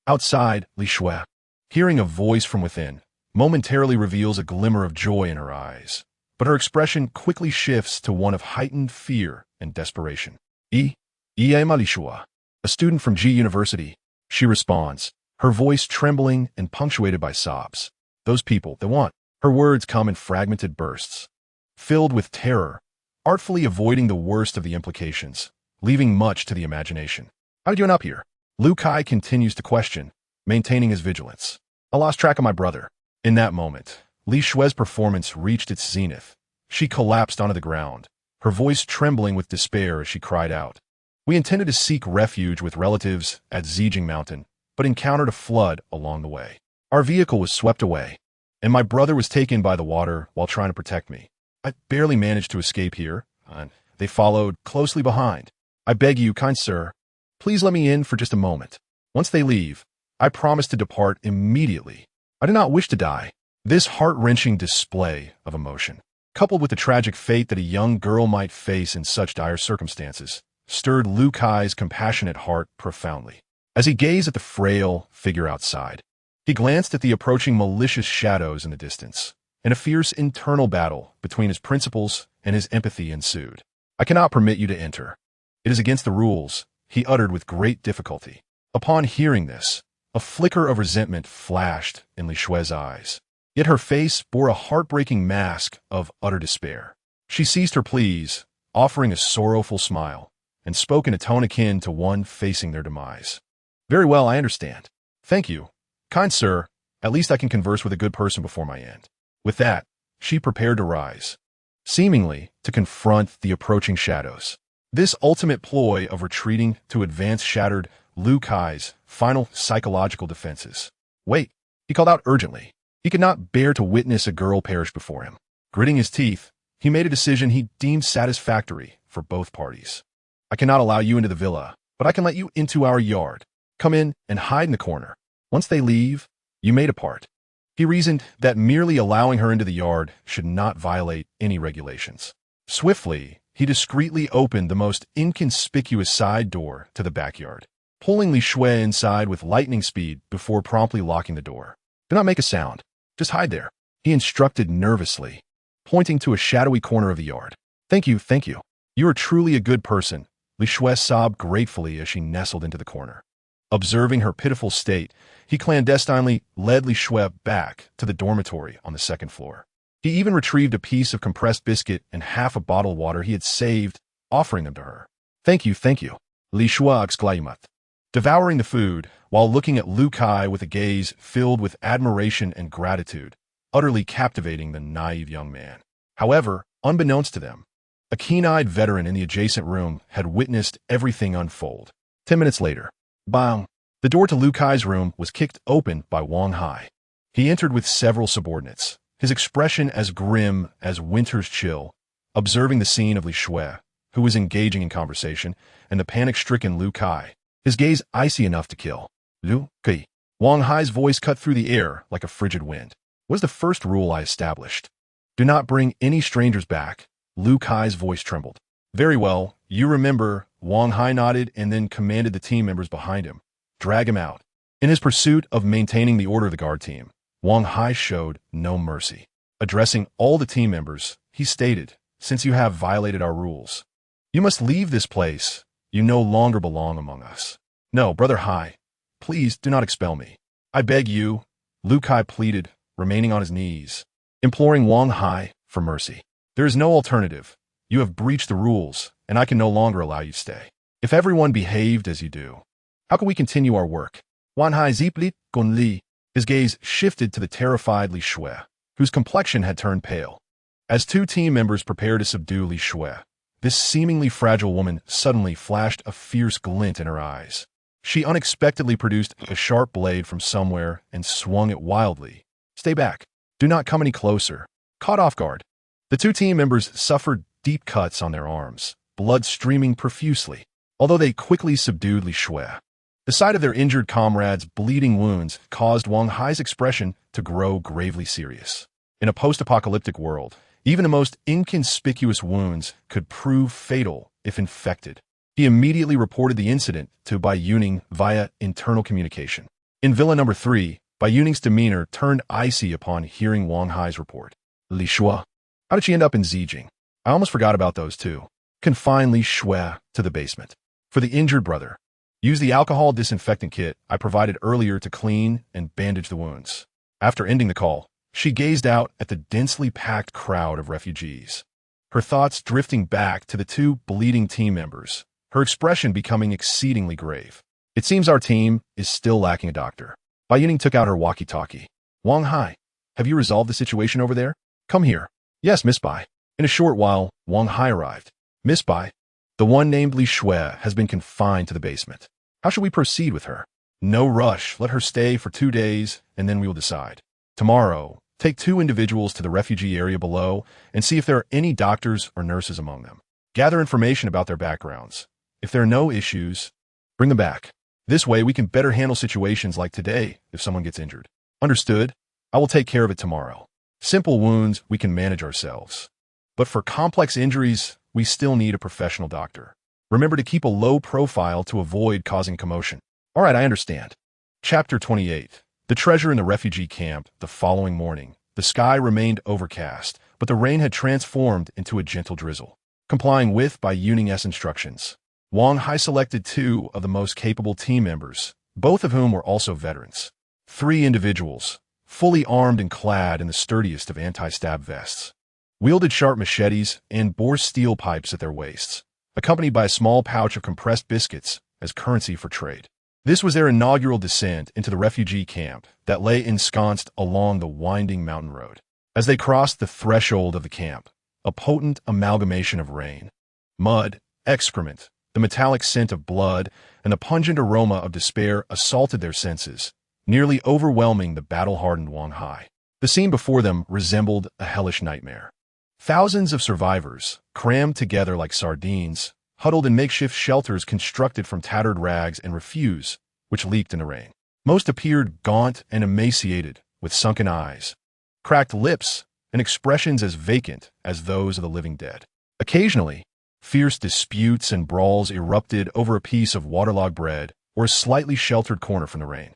Outside, Li Shue, hearing a voice from within, momentarily reveals a glimmer of joy in her eyes, but her expression quickly shifts to one of heightened fear and desperation. "Ema Li Shue, a student from G University," she responds, her voice trembling and punctuated by sobs. "Those people, they want." Her words come in fragmented bursts, filled with terror, artfully avoiding the worst of the implications. leaving much to the imagination. How did you end up here? Lu Kai continues to question, maintaining his vigilance. I lost track of my brother. In that moment, Li Shue's performance reached its zenith. She collapsed onto the ground, her voice trembling with despair as she cried out. We intended to seek refuge with relatives at Zijing Mountain, but encountered a flood along the way. Our vehicle was swept away, and my brother was taken by the water while trying to protect me. I barely managed to escape here, and they followed closely behind. I beg you, kind sir, please let me in for just a moment. Once they leave, I promise to depart immediately. I do not wish to die. This heart-wrenching display of emotion, coupled with the tragic fate that a young girl might face in such dire circumstances, stirred Lu Kai's compassionate heart profoundly. As he gazed at the frail figure outside, he glanced at the approaching malicious shadows in the distance, and a fierce internal battle between his principles and his empathy ensued. I cannot permit you to enter. It is against the rules, he uttered with great difficulty. Upon hearing this, a flicker of resentment flashed in Li Shue's eyes. Yet her face bore a heartbreaking mask of utter despair. She ceased her pleas, offering a sorrowful smile, and spoke in a tone akin to one facing their demise. Very well, I understand. Thank you. Kind sir, at least I can converse with a good person before my end. With that, she prepared to rise, seemingly to confront the approaching shadows. This ultimate ploy of retreating to advance shattered Lu Kai's final psychological defenses. Wait, he called out urgently. He could not bear to witness a girl perish before him. Gritting his teeth, he made a decision he deemed satisfactory for both parties. I cannot allow you into the villa, but I can let you into our yard. Come in and hide in the corner. Once they leave, you may depart. He reasoned that merely allowing her into the yard should not violate any regulations. Swiftly, he discreetly opened the most inconspicuous side door to the backyard, pulling Li Shue inside with lightning speed before promptly locking the door. Do not make a sound. Just hide there, he instructed nervously, pointing to a shadowy corner of the yard. Thank you, thank you. You are truly a good person, Li Shue sobbed gratefully as she nestled into the corner. Observing her pitiful state, he clandestinely led Li Shue back to the dormitory on the second floor. He even retrieved a piece of compressed biscuit and half a bottle of water he had saved, offering them to her. Thank you, Li Shue exclaimed, devouring the food while looking at Lu Kai with a gaze filled with admiration and gratitude, utterly captivating the naive young man. However, unbeknownst to them, a keen-eyed veteran in the adjacent room had witnessed everything unfold. 10 minutes later, bang! The door to Lu Kai's room was kicked open by Wang Hai. He entered with several subordinates, his expression as grim as winter's chill, observing the scene of Li Shue, who was engaging in conversation, and the panic-stricken Lu Kai, his gaze icy enough to kill. Lu Kai. Wang Hai's voice cut through the air like a frigid wind. What is the first rule I established? Do not bring any strangers back. Lu Kai's voice trembled. Very well, you remember, Wang Hai nodded and then commanded the team members behind him. Drag him out. In his pursuit of maintaining the order of the guard team, Wang Hai showed no mercy. Addressing all the team members, he stated, since you have violated our rules, you must leave this place. You no longer belong among us. No, Brother Hai, please do not expel me. I beg you, Lu Kai pleaded, remaining on his knees, imploring Wang Hai for mercy. There is no alternative. You have breached the rules, and I can no longer allow you to stay. If everyone behaved as you do, how can we continue our work? Wang Hai ziplit gon li. His gaze shifted to the terrified Li Shue, whose complexion had turned pale. As two team members prepared to subdue Li Shue, this seemingly fragile woman suddenly flashed a fierce glint in her eyes. She unexpectedly produced a sharp blade from somewhere and swung it wildly. Stay back. Do not come any closer. Caught off guard. The two team members suffered deep cuts on their arms, blood streaming profusely, although they quickly subdued Li Shue. The sight of their injured comrades' bleeding wounds caused Wang Hai's expression to grow gravely serious. In a post-apocalyptic world, even the most inconspicuous wounds could prove fatal if infected. He immediately reported the incident to Bai Youning via internal communication. In Villa Number 3, Bai Youning's demeanor turned icy upon hearing Wang Hai's report. Li Shue. How did she end up in Zijing? I almost forgot about those two. Confine Li Shue to the basement. For the injured brother, use the alcohol disinfectant kit I provided earlier to clean and bandage the wounds. After ending the call, she gazed out at the densely packed crowd of refugees, her thoughts drifting back to the two bleeding team members her expression becoming exceedingly grave. It seems our team is still lacking a doctor. Bai Youning took out her walkie-talkie. Wang Hai, have you resolved the situation over there? Come here. Yes, Miss Bai. In a short while, Wang Hai arrived. Miss Bai, the one named Li Shui has been confined to the basement. How should we proceed with her? No rush. Let her stay for 2 days, and then we will decide. Tomorrow, take 2 individuals to the refugee area below and see if there are any doctors or nurses among them. Gather information about their backgrounds. If there are no issues, bring them back. This way, we can better handle situations like today if someone gets injured. Understood? I will take care of it tomorrow. Simple wounds, we can manage ourselves. But for complex injuries, we still need a professional doctor. Remember to keep a low profile to avoid causing commotion. All right, I understand. Chapter 28. The treasure in the refugee camp. The following morning, the sky remained overcast, but the rain had transformed into a gentle drizzle. Complying with Bai Youning's instructions, Wang Hai selected 2 of the most capable team members, both of whom were also veterans. 3 individuals, fully armed and clad in the sturdiest of anti-stab vests, wielded sharp machetes and bore steel pipes at their waists, accompanied by a small pouch of compressed biscuits as currency for trade. This was their inaugural descent into the refugee camp that lay ensconced along the winding mountain road. As they crossed the threshold of the camp, a potent amalgamation of rain, mud, excrement, the metallic scent of blood, and the pungent aroma of despair assaulted their senses, nearly overwhelming the battle-hardened Wang Hai. The scene before them resembled a hellish nightmare. Thousands of survivors, crammed together like sardines, huddled in makeshift shelters constructed from tattered rags and refuse, which leaked in the rain. Most appeared gaunt and emaciated, with sunken eyes, cracked lips, and expressions as vacant as those of the living dead. Occasionally, fierce disputes and brawls erupted over a piece of waterlogged bread or a slightly sheltered corner from the rain.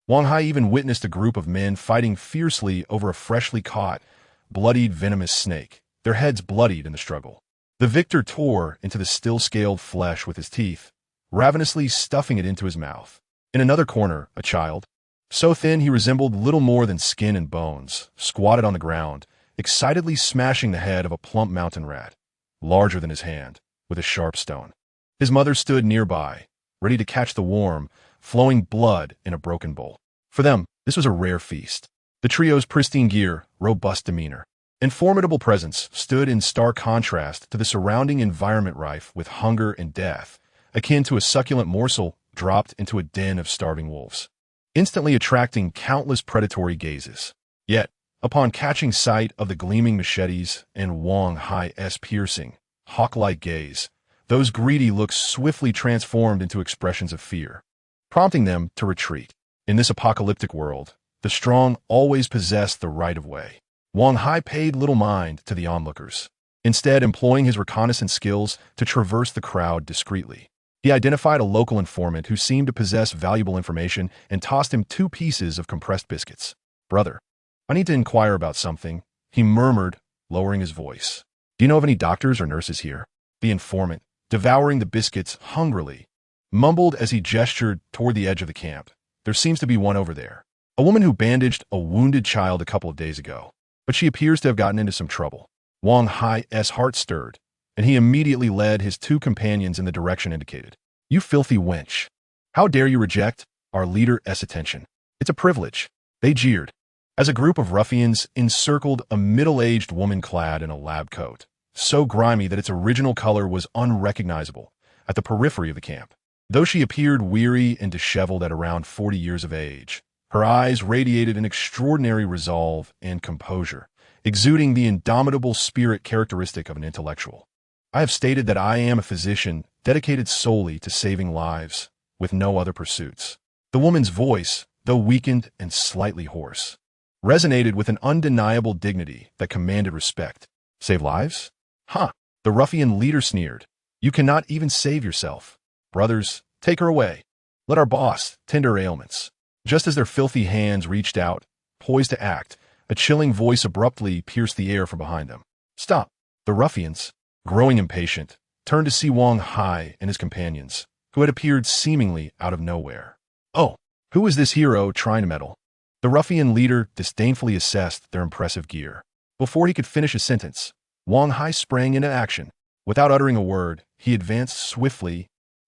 Wang Hai even witnessed a group of men fighting fiercely over a freshly caught, bloodied venomous snake, their heads bloodied in the struggle. The victor tore into the still-scaled flesh with his teeth, ravenously stuffing it into his mouth. In another corner, a child, so thin he resembled little more than skin and bones, squatted on the ground, excitedly smashing the head of a plump mountain rat, larger than his hand, with a sharp stone. His mother stood nearby, ready to catch the warm, flowing blood in a broken bowl. For them, this was a rare feast. The trio's pristine gear, robust demeanor, and formidable presence stood in stark contrast to the surrounding environment rife with hunger and death, akin to a succulent morsel dropped into a den of starving wolves, instantly attracting countless predatory gazes. Yet, upon catching sight of the gleaming machetes and Wang Hai's piercing, hawk-like gaze, those greedy looks swiftly transformed into expressions of fear, prompting them to retreat. In this apocalyptic world, the strong always possess the right of way. Wang Hai paid little mind to the onlookers, instead employing his reconnaissance skills to traverse the crowd discreetly. He identified a local informant who seemed to possess valuable information and tossed him 2 pieces of compressed biscuits. "Brother, I need to inquire about something," he murmured, lowering his voice. "Do you know of any doctors or nurses here?" The informant, devouring the biscuits hungrily, mumbled as he gestured toward the edge of the camp. "There seems to be one over there. A woman who bandaged a wounded child a couple of days ago, but she appears to have gotten into some trouble." Wang Hai's heart stirred, and he immediately led his 2 companions in the direction indicated. "You filthy wench! How dare you reject our leader's attention? It's a privilege," they jeered, as a group of ruffians encircled a middle-aged woman clad in a lab coat, so grimy that its original color was unrecognizable, at the periphery of the camp. Though she appeared weary and disheveled at around 40 years of age, her eyes radiated an extraordinary resolve and composure, exuding the indomitable spirit characteristic of an intellectual. "I have stated that I am a physician dedicated solely to saving lives, with no other pursuits." The woman's voice, though weakened and slightly hoarse, resonated with an undeniable dignity that commanded respect. "Save lives? Huh!" The ruffian leader sneered. "You cannot even save yourself. Brothers, take her away. Let our boss tend her ailments." Just as their filthy hands reached out, poised to act, a chilling voice abruptly pierced the air from behind them. "Stop!" The ruffians, growing impatient, turned to see Wang Hai and his companions, who had appeared seemingly out of nowhere. "Oh, who is this hero trying to meddle?" The ruffian leader disdainfully assessed their impressive gear. Before he could finish a sentence, Wang Hai sprang into action. Without uttering a word, he advanced swiftly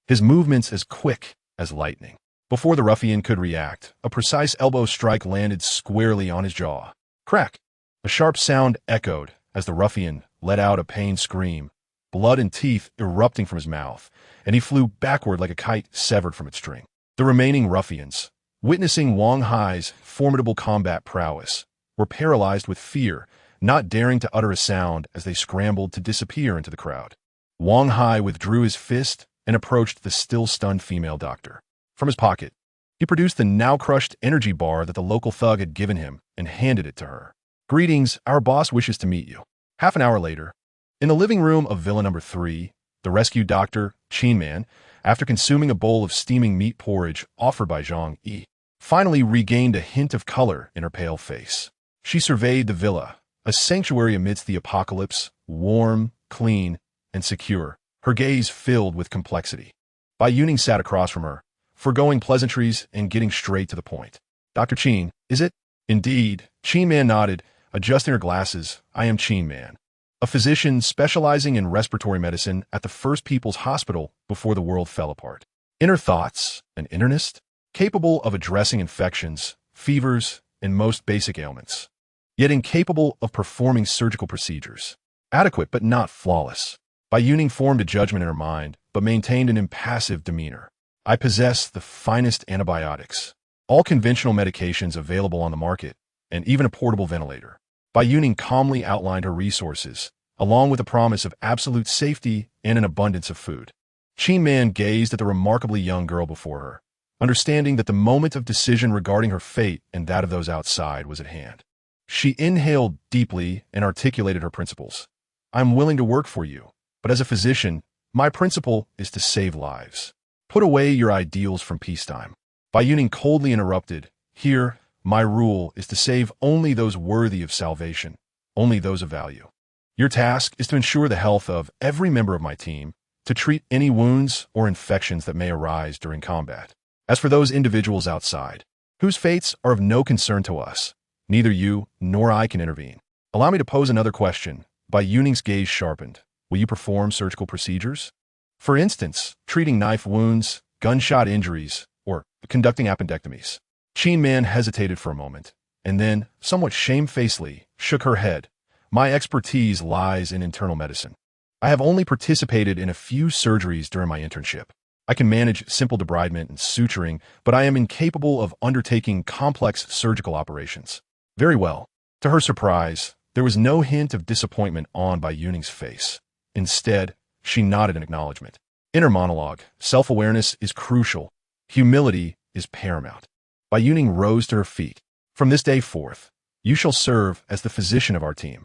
his movements as quick as lightning. Before the ruffian could react, a precise elbow strike landed squarely on his jaw. Crack! A sharp sound echoed as the ruffian let out a pained scream, blood and teeth erupting from his mouth, and he flew backward like a kite severed from its string. The remaining ruffians, witnessing Wang Hai's formidable combat prowess, were paralyzed with fear, not daring to utter a sound as they scrambled to disappear into the crowd. Wang Hai withdrew his fist and approached the still-stunned female doctor. From his pocket, he produced the now-crushed energy bar that the local thug had given him and handed it to her. "Greetings, our boss wishes to meet you." Half an hour later, in the living room of Villa Number 3, the rescue doctor, Qin Man, after consuming a bowl of steaming meat porridge offered by Zhang Yi, finally regained a hint of color in her pale face. She surveyed the villa, a sanctuary amidst the apocalypse, warm, clean, and secure, her gaze filled with complexity. Bai Youning sat across from her, forgoing pleasantries and getting straight to the point. "Dr. Qin, is it?" "Indeed," Qin Man nodded, adjusting her glasses. "I am Qin Man, a physician specializing in respiratory medicine at the First People's Hospital before the world fell apart. Inner thoughts, an internist, capable of addressing infections, fevers, and most basic ailments, yet incapable of performing surgical procedures. Adequate but not flawless." Bai Youning formed a judgment in her mind, but maintained an impassive demeanor. "I possess the finest antibiotics, all conventional medications available on the market, and even a portable ventilator." Bai Youning calmly outlined her resources, along with a promise of absolute safety and an abundance of food. Qin Man gazed at the remarkably young girl before her, understanding that the moment of decision regarding her fate and that of those outside was at hand. She inhaled deeply and articulated her principles. "I'm willing to work for you, but as a physician, my principle is to save lives. Put away your ideals from peacetime." Bai Youning coldly interrupted, "Here, my rule is to save only those worthy of salvation, only those of value. Your task is to ensure the health of every member of my team, to treat any wounds or infections that may arise during combat. As for those individuals outside, whose fates are of no concern to us, neither you nor I can intervene." "Allow me to pose another question." Bai Youning's gaze sharpened. "Will you perform surgical procedures? For instance, treating knife wounds, gunshot injuries, or conducting appendectomies?" Qin Man hesitated for a moment, and then, somewhat shamefacedly, shook her head. "My expertise lies in internal medicine. I have only participated in a few surgeries during my internship. I can manage simple debridement and suturing, but I am incapable of undertaking complex surgical operations." "Very well." To her surprise, there was no hint of disappointment on Bai Youning's face. Instead, she nodded in acknowledgement. Inner monologue. Self-awareness is crucial. Humility is paramount. Bai Youning rose to her feet. "From this day forth, you shall serve as the physician of our team.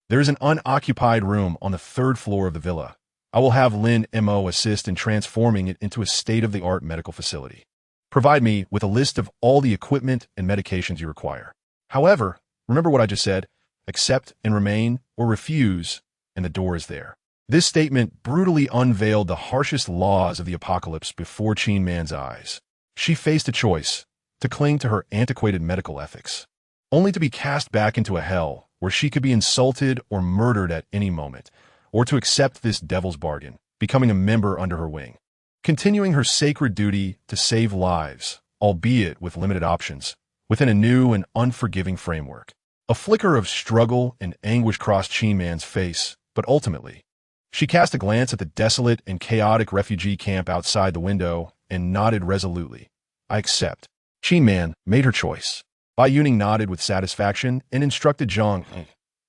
There is an unoccupied room on the 3rd floor of the villa. I will have Lin Mo assist in transforming it into a state-of-the-art medical facility. Provide me with a list of all the equipment and medications you require. However, remember what I just said, accept and remain or refuse, and the door is there." This statement brutally unveiled the harshest laws of the apocalypse before Qin Man's eyes. She faced a choice: to cling to her antiquated medical ethics, only to be cast back into a hell where she could be insulted or murdered at any moment, or to accept this devil's bargain, becoming a member under her wing, continuing her sacred duty to save lives, albeit with limited options, within a new and unforgiving framework. A flicker of struggle and anguish crossed Qin Man's face, but ultimately, she cast a glance at the desolate and chaotic refugee camp outside the window and nodded resolutely. "I accept." Qin Man made her choice. Bai Youning nodded with satisfaction and instructed Zhang,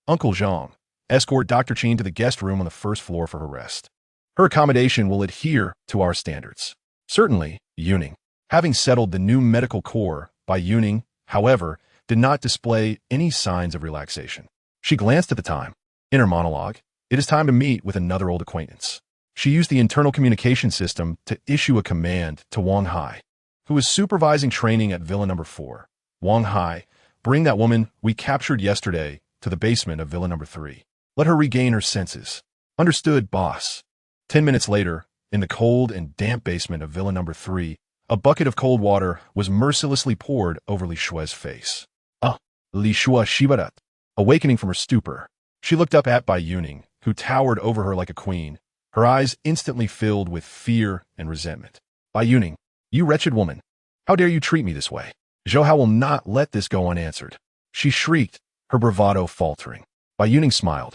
"Uncle Zhang, escort Dr. Qin to the guest room on the 1st floor for her rest. Her accommodation will adhere to our standards." "Certainly, Youning." Having settled the new medical corps, Bai Youning, however, did not display any signs of relaxation. She glanced at the time. Inner monologue. It is time to meet with another old acquaintance. She used the internal communication system to issue a command to Wang Hai, who was supervising training at Villa Number 4. "Wang Hai, bring that woman we captured yesterday to the basement of Villa Number 3. Let her regain her senses." "Understood, boss." 10 minutes later, in the cold and damp basement of Villa Number 3, a bucket of cold water was mercilessly poured over Li Shua's face. Li Shua shibarat. Awakening from her stupor, she looked up at Bai Youning, who towered over her like a queen, her eyes instantly filled with fear and resentment. Bai Youning, you wretched woman, how dare you treat me this way? Zhou Hao will not let this go unanswered. She shrieked, her bravado faltering. Bai Youning smiled,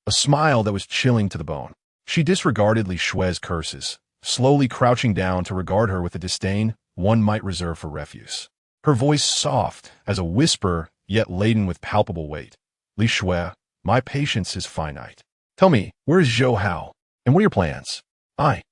a smile that was chilling to the bone. She disregarded Li Shui's curses, slowly crouching down to regard her with a disdain one might reserve for refuse. Her voice soft as a whisper, yet laden with palpable weight. Li Shui, my patience is finite. Tell me, where is Zhou Hao? And what are your plans? I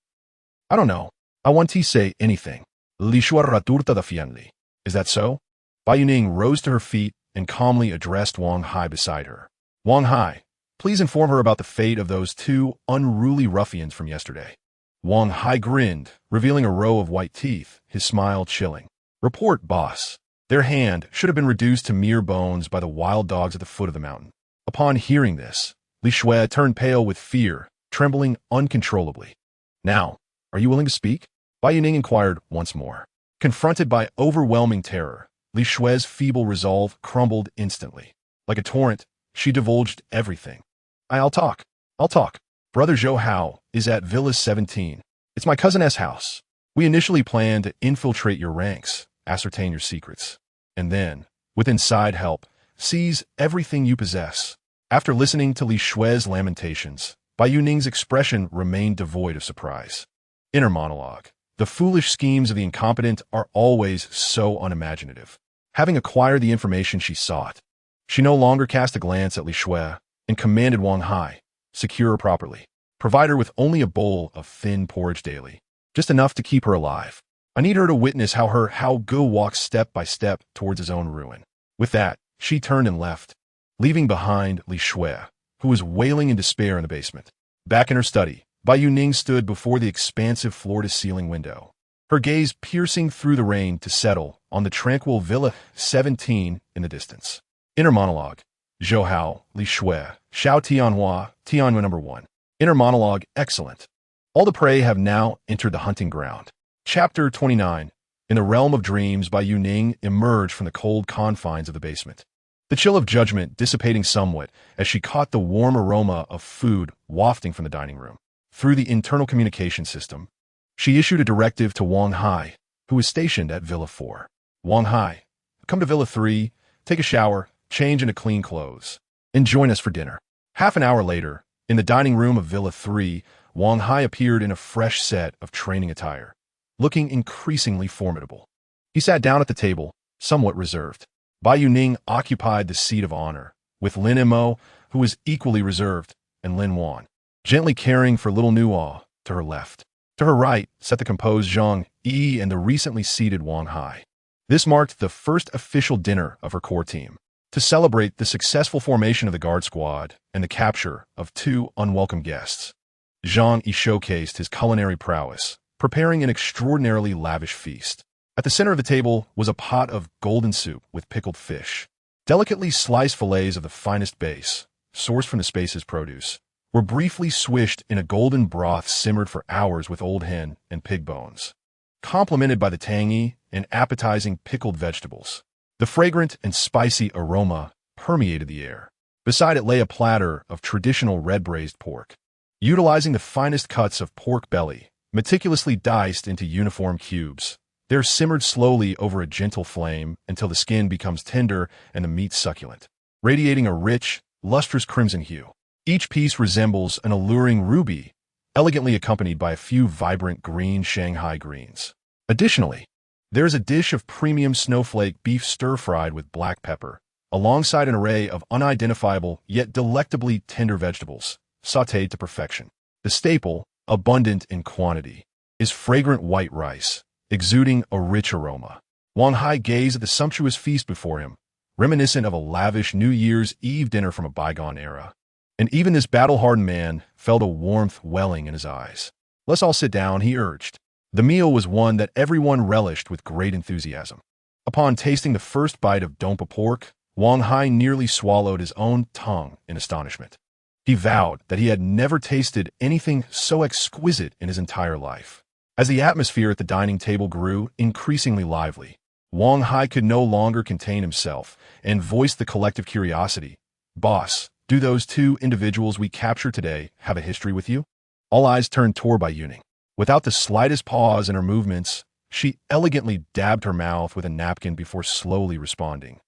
don't know. I want to say anything. Li Shui raturta da fianli. Is that so? Bai Youning rose to her feet and calmly addressed Wang Hai beside her. Wang Hai, please inform her about the fate of those two unruly ruffians from yesterday. Wang Hai grinned, revealing a row of white teeth, his smile chilling. Report, boss. Their hand should have been reduced to mere bones by the wild dogs at the foot of the mountain. Upon hearing this, Li Shui turned pale with fear, trembling uncontrollably. Now, are you willing to speak? Bai Youning inquired once more. Confronted by overwhelming terror, Li Shui's feeble resolve crumbled instantly. Like a torrent, she divulged everything. I'll talk. Brother Zhou Hao is at Villa 17. It's my cousin S house. We initially planned to infiltrate your ranks, ascertain your secrets, and then, with inside help, seize everything you possess. After listening to Li Shui's lamentations, Bai Youning's expression remained devoid of surprise. Inner monologue. The foolish schemes of the incompetent are always so unimaginative. Having acquired the information she sought, she no longer cast a glance at Li Shui and commanded Wang Hai, secure her properly. Provide her with only a bowl of thin porridge daily, just enough to keep her alive. I need her to witness how Hao Gu walks step by step towards his own ruin. With that, she turned and left, leaving behind Li Shui, who was wailing in despair in the basement. Back in her study, Bai Youning stood before the expansive floor-to-ceiling window, her gaze piercing through the rain to settle on the tranquil Villa 17 in the distance. Inner monologue. Zhou Hao, Li Shui, Xiao Tianhua, Tianhua number 1. Inner monologue, excellent. All the prey have now entered the hunting ground. Chapter 29. In the realm of dreams, Bai Youning emerged from the cold confines of the basement. The chill of judgment dissipating somewhat as she caught the warm aroma of food wafting from the dining room. Through the internal communication system, she issued a directive to Wang Hai, who was stationed at Villa 4. Wang Hai, come to Villa 3, take a shower, change into clean clothes, and join us for dinner. Half an hour later, in the dining room of Villa 3, Wang Hai appeared in a fresh set of training attire, looking increasingly formidable. He sat down at the table, somewhat reserved. Bai Youning occupied the seat of honor, with Lin Mo, who was equally reserved, and Lin Wan, gently caring for little Nuo, to her left. To her right sat the composed Zhang Yi and the recently seated Wang Hai. This marked the first official dinner of her core team, to celebrate the successful formation of the guard squad and the capture of two unwelcome guests. Zhang Yi showcased his culinary prowess, preparing an extraordinarily lavish feast. At the center of the table was a pot of golden soup with pickled fish. Delicately sliced fillets of the finest base, sourced from the space's produce, were briefly swished in a golden broth simmered for hours with old hen and pig bones, complemented by the tangy and appetizing pickled vegetables. The fragrant and spicy aroma permeated the air. Beside it lay a platter of traditional red-braised pork, utilizing the finest cuts of pork belly, meticulously diced into uniform cubes. They're simmered slowly over a gentle flame until the skin becomes tender and the meat succulent, radiating a rich, lustrous crimson hue. Each piece resembles an alluring ruby, elegantly accompanied by a few vibrant green Shanghai greens. Additionally, there is a dish of premium snowflake beef stir-fried with black pepper, alongside an array of unidentifiable yet delectably tender vegetables, sautéed to perfection. The staple, abundant in quantity, is fragrant white rice, exuding a rich aroma. Wang Hai gazed at the sumptuous feast before him, reminiscent of a lavish New Year's Eve dinner from a bygone era. And even this battle-hardened man felt a warmth welling in his eyes. Let's all sit down, he urged. The meal was one that everyone relished with great enthusiasm. Upon tasting the first bite of dompa pork, Wang Hai nearly swallowed his own tongue in astonishment. He vowed that he had never tasted anything so exquisite in his entire life. As the atmosphere at the dining table grew increasingly lively, Wang Hai could no longer contain himself and voiced the collective curiosity. Boss, do those two individuals we captured today have a history with you? All eyes turned toward Bai Youning. Without the slightest pause in her movements, she elegantly dabbed her mouth with a napkin before slowly responding.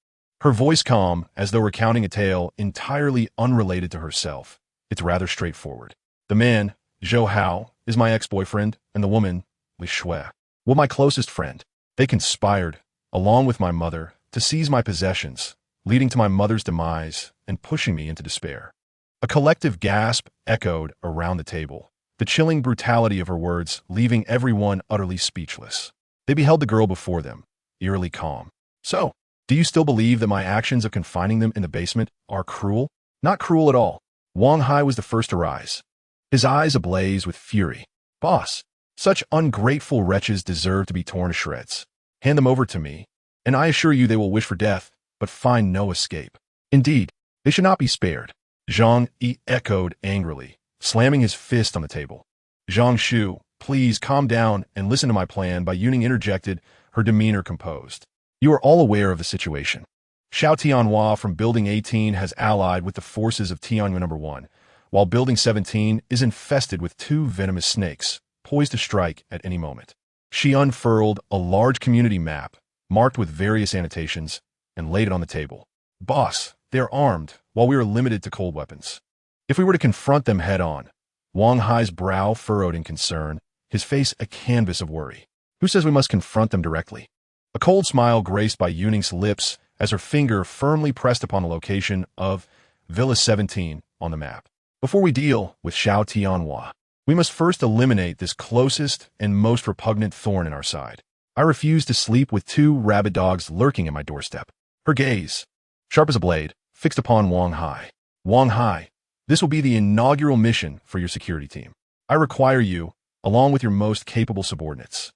Her voice calm, as though recounting a tale entirely unrelated to herself. It's rather straightforward. The man, Zhou Hao, is my ex-boyfriend, and the woman, Li Shui, well, my closest friend. They conspired, along with my mother, to seize my possessions, leading to my mother's demise and pushing me into despair. A collective gasp echoed around the table, the chilling brutality of her words leaving everyone utterly speechless. They beheld the girl before them, eerily calm. So, do you still believe that my actions of confining them in the basement are cruel? Not cruel at all. Wang Hai was the first to rise, his eyes ablaze with fury. Boss, such ungrateful wretches deserve to be torn to shreds. Hand them over to me, and I assure you they will wish for death, but find no escape. Indeed, they should not be spared. Zhang Yi echoed angrily, slamming his fist on the table. Zhang Shu, please calm down and listen to my plan. Bai Youning interjected, her demeanor composed. You are all aware of the situation. Xiao Tianhua from Building 18 has allied with the forces of Tianhua No. 1, while Building 17 is infested with two venomous snakes, poised to strike at any moment. She unfurled a large community map, marked with various annotations, and laid it on the table. Boss, they are armed, while we are limited to cold weapons. If we were to confront them head-on, Wang Hai's brow furrowed in concern, his face a canvas of worry. Who says we must confront them directly? A cold smile graced Bai Youning's lips as her finger firmly pressed upon the location of Villa 17 on the map. Before we deal with Xiao Tianhua, we must first eliminate this closest and most repugnant thorn in our side. I refuse to sleep with two rabid dogs lurking at my doorstep. Her gaze, sharp as a blade, fixed upon Wang Hai. Wang Hai, this will be the inaugural mission for your security team. I require you, along with your most capable subordinates,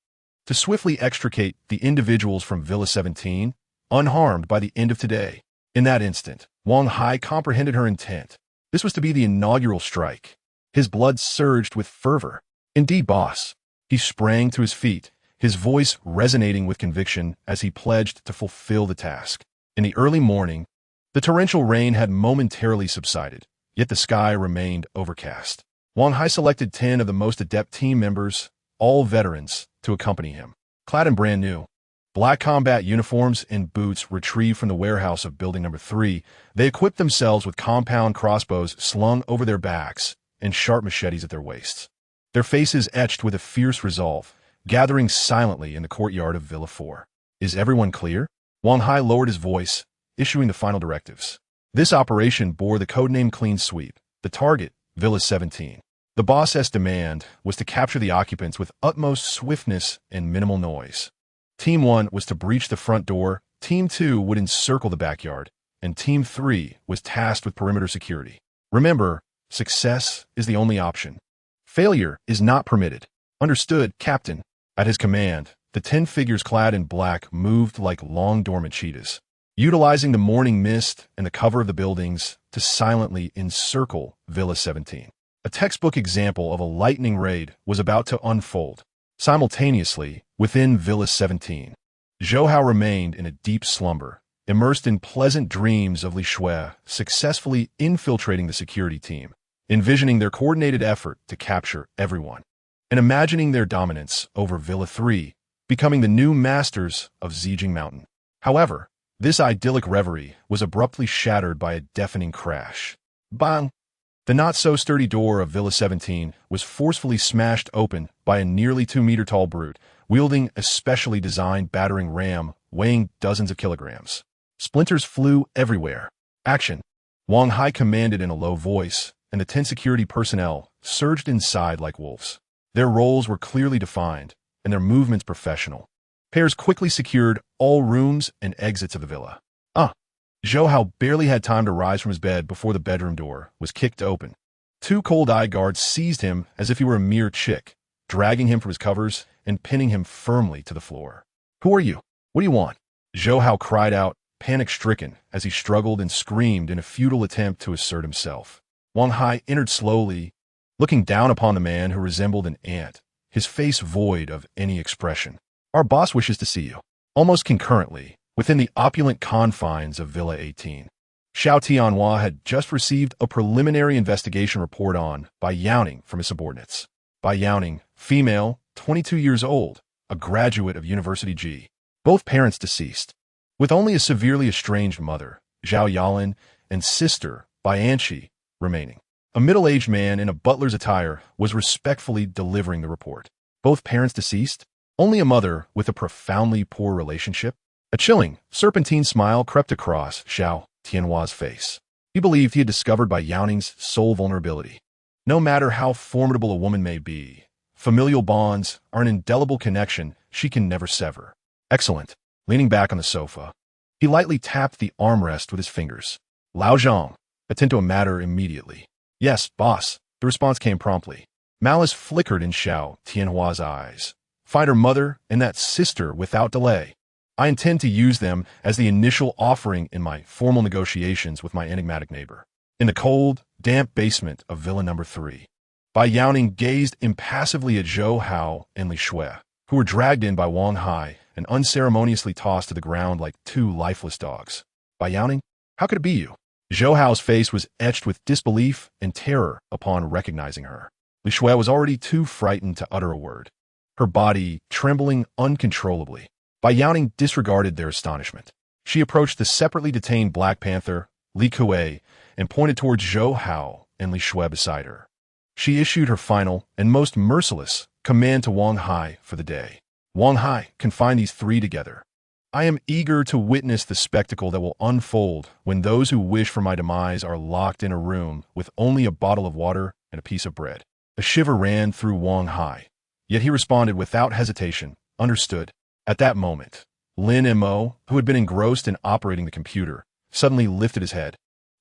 to swiftly extricate the individuals from Villa 17, unharmed by the end of today. In that instant, Wang Hai comprehended her intent. This was to be the inaugural strike. His blood surged with fervor. Indeed, boss. He sprang to his feet, his voice resonating with conviction as he pledged to fulfill the task. In the early morning, the torrential rain had momentarily subsided, yet the sky remained overcast. Wang Hai selected 10 of the most adept team members, all veterans, to accompany him. Clad in brand new, black combat uniforms and boots retrieved from the warehouse of Building No. 3, they equipped themselves with compound crossbows slung over their backs and sharp machetes at their waists. Their faces etched with a fierce resolve, gathering silently in the courtyard of Villa 4. Is everyone clear? Wang Hai lowered his voice, issuing the final directives. This operation bore the codename Clean Sweep. The target, Villa 17. The boss's demand was to capture the occupants with utmost swiftness and minimal noise. Team 1 was to breach the front door, Team 2 would encircle the backyard, and Team 3 was tasked with perimeter security. Remember, success is the only option. Failure is not permitted. Understood, Captain. At his command, the 10 figures clad in black moved like long dormant cheetahs, utilizing the morning mist and the cover of the buildings to silently encircle Villa 17. A textbook example of a lightning raid was about to unfold. Simultaneously, within Villa 17, Zhou Hao remained in a deep slumber, immersed in pleasant dreams of Li Shui successfully infiltrating the security team, envisioning their coordinated effort to capture everyone, and imagining their dominance over Villa 3, becoming the new masters of Zijing Mountain. However, this idyllic reverie was abruptly shattered by a deafening crash. Bang! The not-so-sturdy door of Villa 17 was forcefully smashed open by a nearly 2-meter-tall brute, wielding a specially designed battering ram weighing dozens of kilograms. Splinters flew everywhere. Action! Wang Hai commanded in a low voice, and the 10 security personnel surged inside like wolves. Their roles were clearly defined, and their movements professional. Pairs quickly secured all rooms and exits of the villa. Zhou Hao barely had time to rise from his bed before the bedroom door was kicked open. 2 cold-eyed guards seized him as if he were a mere chick, dragging him from his covers and pinning him firmly to the floor. Who are you? What do you want? Zhou Hao cried out, panic-stricken, as he struggled and screamed in a futile attempt to assert himself. Wang Hai entered slowly, looking down upon the man who resembled an ant, his face void of any expression. Our boss wishes to see you. Almost concurrently, within the opulent confines of Villa 18, Xiao Tianhua had just received a preliminary investigation report on Bai Youning from his subordinates. Bai Youning, female, 22 years old, a graduate of University G. Both parents deceased. With only a severely estranged mother, Zhao Yalin, and sister, Bai Anshi, remaining. A middle-aged man in a butler's attire was respectfully delivering the report. Both parents deceased? Only a mother with a profoundly poor relationship? A chilling, serpentine smile crept across Xiao Tianhua's face. He believed he had discovered Bai Youning's sole vulnerability. No matter how formidable a woman may be, familial bonds are an indelible connection she can never sever. Excellent. Leaning back on the sofa, he lightly tapped the armrest with his fingers. Lao Zhang, attend to a matter immediately. Yes, boss. The response came promptly. Malice flickered in Xiao Tianhua's eyes. Find her mother and that sister without delay. I intend to use them as the initial offering in my formal negotiations with my enigmatic neighbor. In the cold, damp basement of Villa Number 3, Bai Youning gazed impassively at Zhou Hao and Li Shui, who were dragged in by Wang Hai and unceremoniously tossed to the ground like two lifeless dogs. Bai Youning, how could it be you? Zhou Hao's face was etched with disbelief and terror upon recognizing her. Li Shui was already too frightened to utter a word, her body trembling uncontrollably. Bai Youning disregarded their astonishment. She approached the separately detained Black Panther, Li Kuei, and pointed towards Zhou Hao and Li Shui beside her. She issued her final and most merciless command to Wang Hai for the day. Wang Hai, confine these three together. I am eager to witness the spectacle that will unfold when those who wish for my demise are locked in a room with only a bottle of water and a piece of bread. A shiver ran through Wang Hai, yet he responded without hesitation, understood. At that moment, Lin Mo, who had been engrossed in operating the computer, suddenly lifted his head,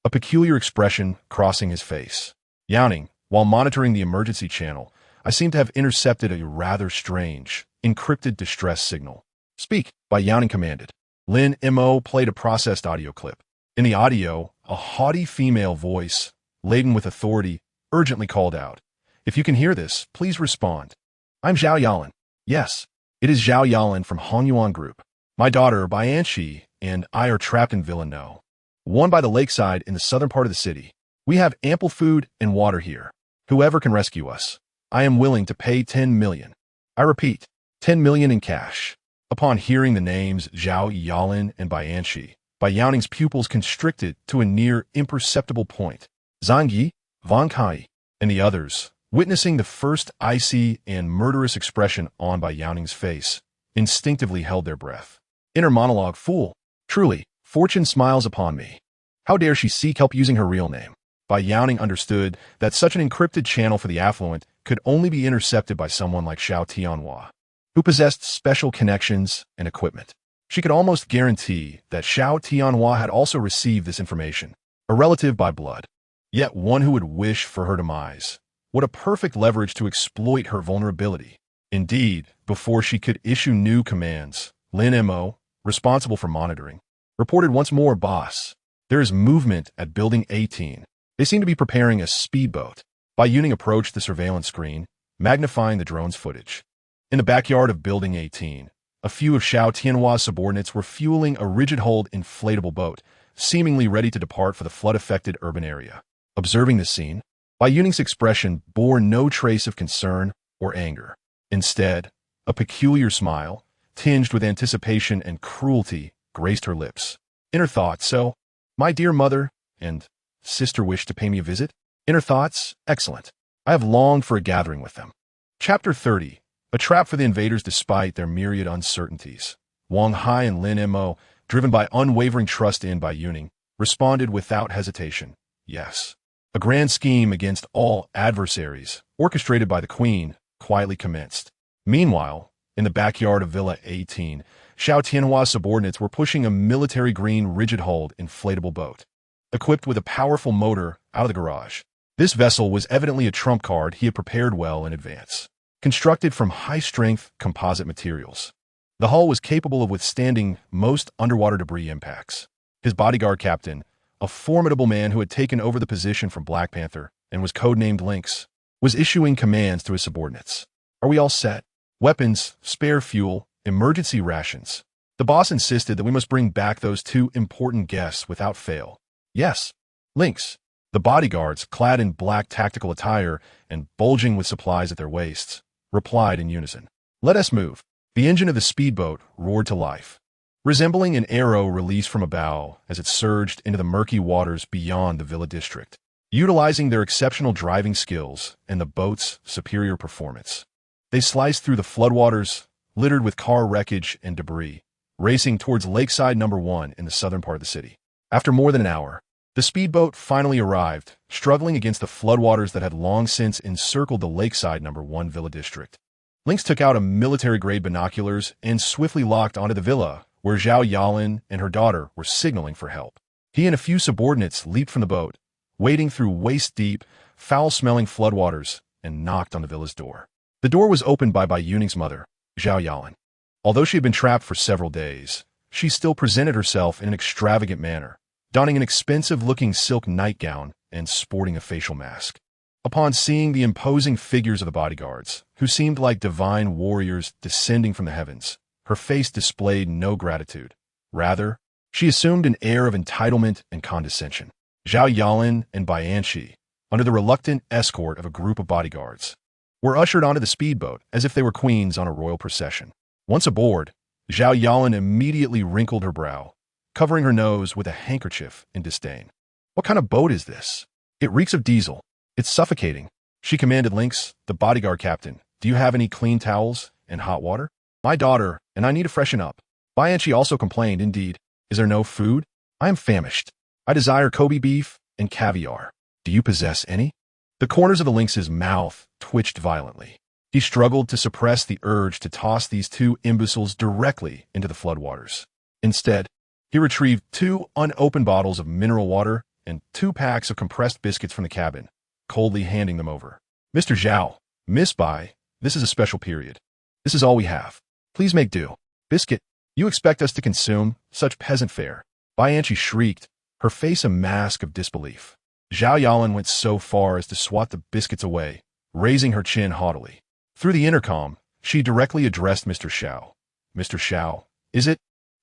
a peculiar expression crossing his face. Youning, while monitoring the emergency channel, I seem to have intercepted a rather strange, encrypted distress signal. Speak, Bai Youning commanded. Lin Mo played a processed audio clip. In the audio, a haughty female voice, laden with authority, urgently called out, "If you can hear this, please respond. I'm Zhao Yalin. Yes, it is Zhao Yalin from Hongyuan Group. My daughter, Bai Anshi, and I are trapped in Villa No. 1 by the lakeside in the southern part of the city. We have ample food and water here. Whoever can rescue us, I am willing to pay 10 million. I repeat, 10 million in cash." Upon hearing the names Zhao Yalin and Bai Anshi, Bai Youning's pupils constricted to a near imperceptible point. Zhang Yi, Wang Kai, and the others, witnessing the first icy and murderous expression on Bai Youning's face, instinctively held their breath. Inner monologue, fool. Truly, fortune smiles upon me. How dare she seek help using her real name? Bai Youning understood that such an encrypted channel for the affluent could only be intercepted by someone like Xiao Tianhua, who possessed special connections and equipment. She could almost guarantee that Xiao Tianhua had also received this information, a relative by blood, yet one who would wish for her demise. What a perfect leverage to exploit her vulnerability. Indeed, before she could issue new commands, Lin Mo, responsible for monitoring, reported once more, "Boss, there is movement at Building 18. They seem to be preparing a speedboat." Bai Youning approached the surveillance screen, magnifying the drone's footage. In the backyard of Building 18, a few of Xiao Tianhua's subordinates were fueling a rigid-hulled inflatable boat, seemingly ready to depart for the flood-affected urban area. Observing this scene, Bai Youning's expression bore no trace of concern or anger. Instead, a peculiar smile, tinged with anticipation and cruelty, graced her lips. Inner thoughts, so, my dear mother and sister wish to pay me a visit? Inner thoughts, excellent. I have longed for a gathering with them. Chapter 30. A trap for the invaders despite their myriad uncertainties. Wang Hai and Lin Mo, driven by unwavering trust in Bai Youning, responded without hesitation, yes. A grand scheme against all adversaries, orchestrated by the Queen, quietly commenced. Meanwhile, in the backyard of Villa 18, Xiao Tianhua's subordinates were pushing a military-green rigid-hulled inflatable boat, equipped with a powerful motor, out of the garage. This vessel was evidently a trump card he had prepared well in advance. Constructed from high-strength composite materials, the hull was capable of withstanding most underwater debris impacts. His bodyguard captain, a formidable man who had taken over the position from Black Panther and was codenamed Lynx, was issuing commands to his subordinates. Are we all set? Weapons, spare fuel, emergency rations. The boss insisted that we must bring back those two important guests without fail. Yes. Lynx. The bodyguards, clad in black tactical attire and bulging with supplies at their waists, replied in unison. Let us move. The engine of the speedboat roared to life, resembling an arrow released from a bow as it surged into the murky waters beyond the villa district. Utilizing their exceptional driving skills and the boat's superior performance, they sliced through the floodwaters, littered with car wreckage and debris, racing towards Lakeside No. 1 in the southern part of the city. After more than an hour, the speedboat finally arrived, struggling against the floodwaters that had long since encircled the Lakeside No. 1 villa district. Lynx took out a military-grade binoculars and swiftly locked onto the villa, where Zhao Yalin and her daughter were signaling for help. He and a few subordinates leaped from the boat, wading through waist-deep, foul-smelling floodwaters, and knocked on the villa's door. The door was opened by Bai Youning's mother, Zhao Yalin. Although she had been trapped for several days, she still presented herself in an extravagant manner, donning an expensive-looking silk nightgown and sporting a facial mask. Upon seeing the imposing figures of the bodyguards, who seemed like divine warriors descending from the heavens, her face displayed no gratitude. Rather, she assumed an air of entitlement and condescension. Zhao Yalin and Bai Yanxi, under the reluctant escort of a group of bodyguards, were ushered onto the speedboat as if they were queens on a royal procession. Once aboard, Zhao Yalin immediately wrinkled her brow, covering her nose with a handkerchief in disdain. What kind of boat is this? It reeks of diesel. It's suffocating. She commanded Lynx, the bodyguard captain. Do you have any clean towels and hot water? My daughter, and I need to freshen up. Bai Yanxi also complained, indeed. Is there no food? I am famished. I desire Kobe beef and caviar. Do you possess any? The corners of the Lynx's mouth twitched violently. He struggled to suppress the urge to toss these two imbeciles directly into the floodwaters. Instead, he retrieved 2 unopened bottles of mineral water and 2 packs of compressed biscuits from the cabin, coldly handing them over. Mr. Zhao, Miss Bai, this is a special period. This is all we have. Please make do. Biscuit, you expect us to consume such peasant fare? Bai Yanxi shrieked, her face a mask of disbelief. Zhao Yalin went so far as to swat the biscuits away, raising her chin haughtily. Through the intercom, she directly addressed Mr. Xiao. Mr. Xiao, is it?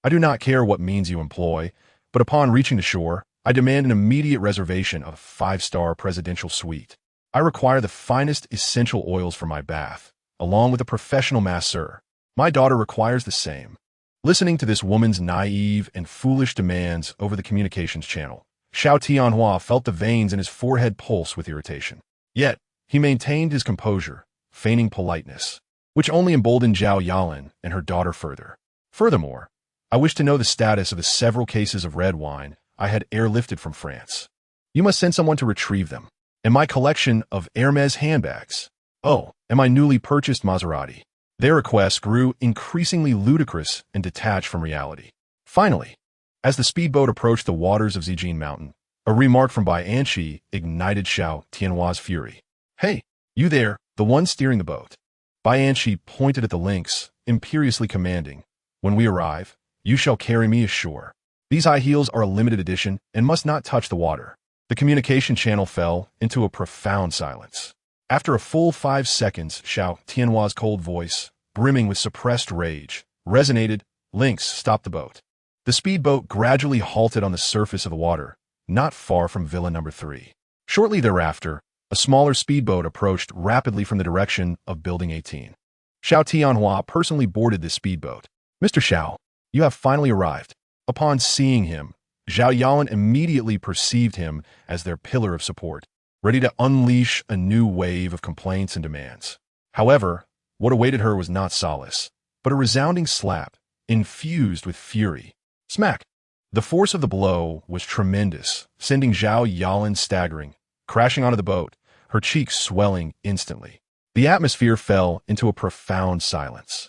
I do not care what means you employ, but upon reaching the shore, I demand an immediate reservation of a 5-star presidential suite. I require the finest essential oils for my bath, along with a professional masseur. My daughter requires the same. Listening to this woman's naive and foolish demands over the communications channel, Xiao Tianhua felt the veins in his forehead pulse with irritation. Yet, he maintained his composure, feigning politeness, which only emboldened Zhao Yalin and her daughter further. Furthermore, I wish to know the status of the several cases of red wine I had airlifted from France. You must send someone to retrieve them. And my collection of Hermes handbags. Oh, and my newly purchased Maserati. Their requests grew increasingly ludicrous and detached from reality. Finally, as the speedboat approached the waters of Zijin Mountain, a remark from Bai Yanxi ignited Xiao Tianhua's fury. Hey, you there, the one steering the boat. Bai Yanxi pointed at the Lynx, imperiously commanding, when we arrive, you shall carry me ashore. These high heels are a limited edition and must not touch the water. The communication channel fell into a profound silence. After a full 5 seconds, Xiao Tianhua's cold voice, brimming with suppressed rage, resonated. Lynx stopped the boat. The speedboat gradually halted on the surface of the water, not far from Villa No. 3. Shortly thereafter, a smaller speedboat approached rapidly from the direction of Building 18. Xiao Tianhua personally boarded this speedboat. Mr. Xiao, you have finally arrived. Upon seeing him, Zhao Yalin immediately perceived him as their pillar of support, ready to unleash a new wave of complaints and demands. However, what awaited her was not solace, but a resounding slap, infused with fury. Smack! The force of the blow was tremendous, sending Zhao Yalin staggering, crashing onto the boat, her cheeks swelling instantly. The atmosphere fell into a profound silence.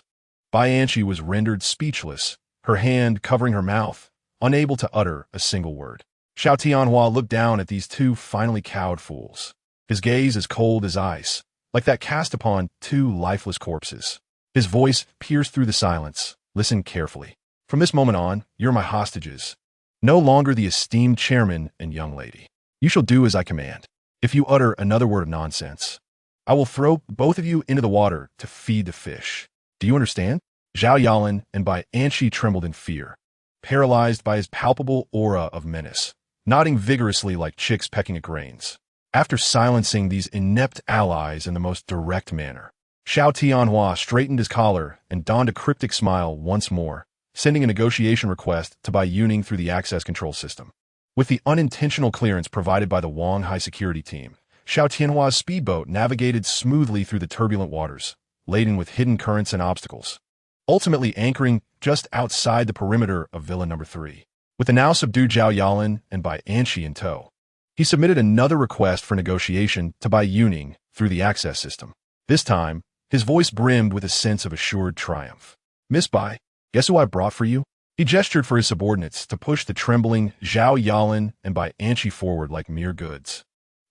Bai Yanxi was rendered speechless, her hand covering her mouth, unable to utter a single word. Xiao Tianhua looked down at these 2 finally cowed fools, his gaze as cold as ice, like that cast upon 2 lifeless corpses. His voice pierced through the silence. Listen carefully. From this moment on, you're my hostages. No longer the esteemed chairman and young lady. You shall do as I command. If you utter another word of nonsense, I will throw both of you into the water to feed the fish. Do you understand? Zhao Yalin and Bai Yanxi trembled in fear, paralyzed by his palpable aura of menace. nodding vigorously like chicks pecking at grains. After silencing these inept allies in the most direct manner, Xiao Tianhua straightened his collar and donned a cryptic smile once more, sending a negotiation request to Bai Youning through the access control system. With the unintentional clearance provided by the Wang Hai security team, Xiao Tianhua's speedboat navigated smoothly through the turbulent waters, laden with hidden currents and obstacles, ultimately anchoring just outside the perimeter of Villa No. 3. With the now subdued Zhao Yalan and Bai Anqi in tow, he submitted another request for negotiation to Bai Youning through the access system. This time, his voice brimmed with a sense of assured triumph. "Miss Bai, guess who I brought for you?" He gestured for his subordinates to push the trembling Zhao Yalan and Bai Anqi forward like mere goods,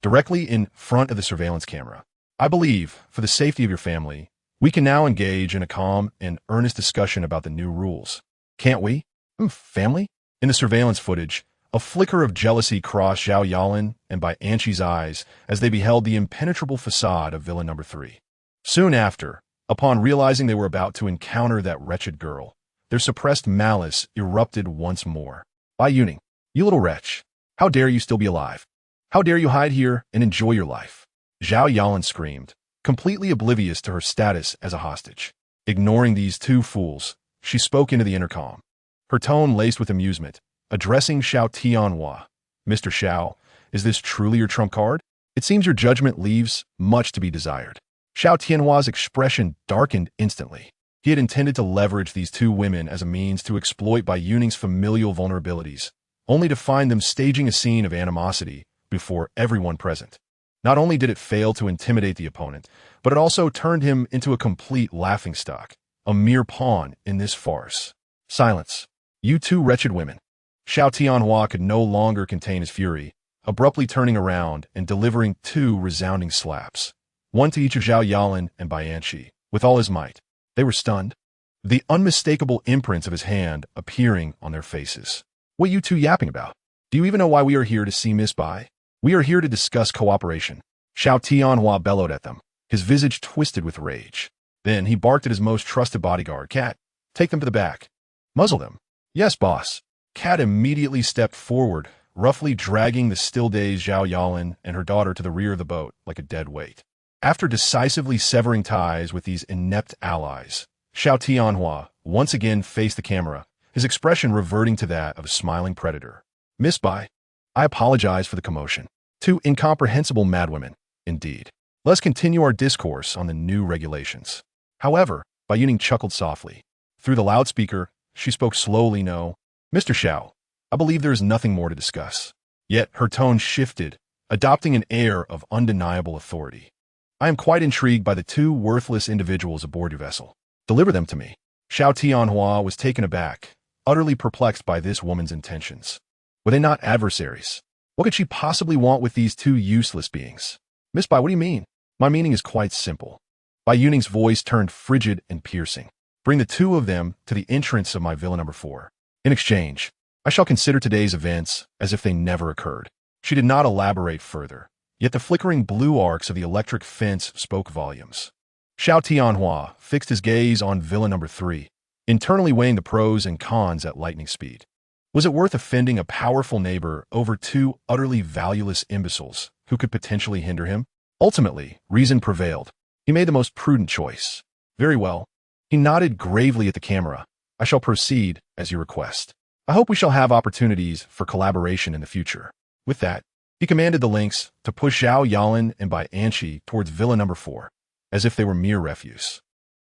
directly in front of the surveillance camera. "I believe, for the safety of your family, we can now engage in a calm and earnest discussion about the new rules. Can't we?" Family? In the surveillance footage, a flicker of jealousy crossed Zhao Yalan and Bai Anqi's eyes as they beheld the impenetrable facade of Villa No. 3. Soon after, upon realizing they were about to encounter that wretched girl, their suppressed malice erupted once more. "Bai Youning, you little wretch, how dare you still be alive? How dare you hide here and enjoy your life?" Zhao Yalan screamed, completely oblivious to her status as a hostage. Ignoring these two fools, she spoke into the intercom, her tone laced with amusement, addressing Xiao Tianhua. "Mr. Xiao, is this truly your trump card? It seems your judgment leaves much to be desired." Xiao Tianhua's expression darkened instantly. He had intended to leverage these two women as a means to exploit Bai Youning's familial vulnerabilities, only to find them staging a scene of animosity before everyone present. Not only did it fail to intimidate the opponent, but it also turned him into a complete laughingstock, a mere pawn in this farce. "Silence, you two wretched women." Xiao Tianhua could no longer contain his fury, abruptly turning around and delivering two resounding slaps, one to each of Zhao Yalan and Bai Anqi, with all his might. They were stunned, the unmistakable imprints of his hand appearing on their faces. "What are you two yapping about? Do you even know why we are here to see Miss Bai? We are here to discuss cooperation." Xiao Tianhua bellowed at them, his visage twisted with rage. Then he barked at his most trusted bodyguard, "Cat, take them to the back. Muzzle them." "Yes, boss." Cat immediately stepped forward, roughly dragging the still-dazed Zhao Yalan and her daughter to the rear of the boat like a dead weight. After decisively severing ties with these inept allies, Xiao Tianhua once again faced the camera, his expression reverting to that of a smiling predator. "Miss Bai, I apologize for the commotion. Two incomprehensible madwomen, indeed. Let's continue our discourse on the new regulations." However, Bai Youning chuckled softly. Through the loudspeaker, she spoke slowly. "No, Mr. Xiao, I believe there is nothing more to discuss." Yet her tone shifted, adopting an air of undeniable authority. "I am quite intrigued by the two worthless individuals aboard your vessel. Deliver them to me." Xiao Tianhua was taken aback, utterly perplexed by this woman's intentions. Were they not adversaries? What could she possibly want with these two useless beings? "Miss Bai, what do you mean?" "My meaning is quite simple." Bai Youning's voice turned frigid and piercing. "Bring the two of them to the entrance of my Villa No. 4. In exchange, I shall consider today's events as if they never occurred." She did not elaborate further, yet the flickering blue arcs of the electric fence spoke volumes. Xiao Tianhua fixed his gaze on Villa No. 3, internally weighing the pros and cons at lightning speed. Was it worth offending a powerful neighbor over two utterly valueless imbeciles who could potentially hinder him? Ultimately, reason prevailed. He made the most prudent choice. "Very well." He nodded gravely at the camera. "I shall proceed as you request. I hope we shall have opportunities for collaboration in the future." With that, he commanded the lynx to push Zhao Yalan and Bai Anqi towards Villa No. 4, as if they were mere refuse.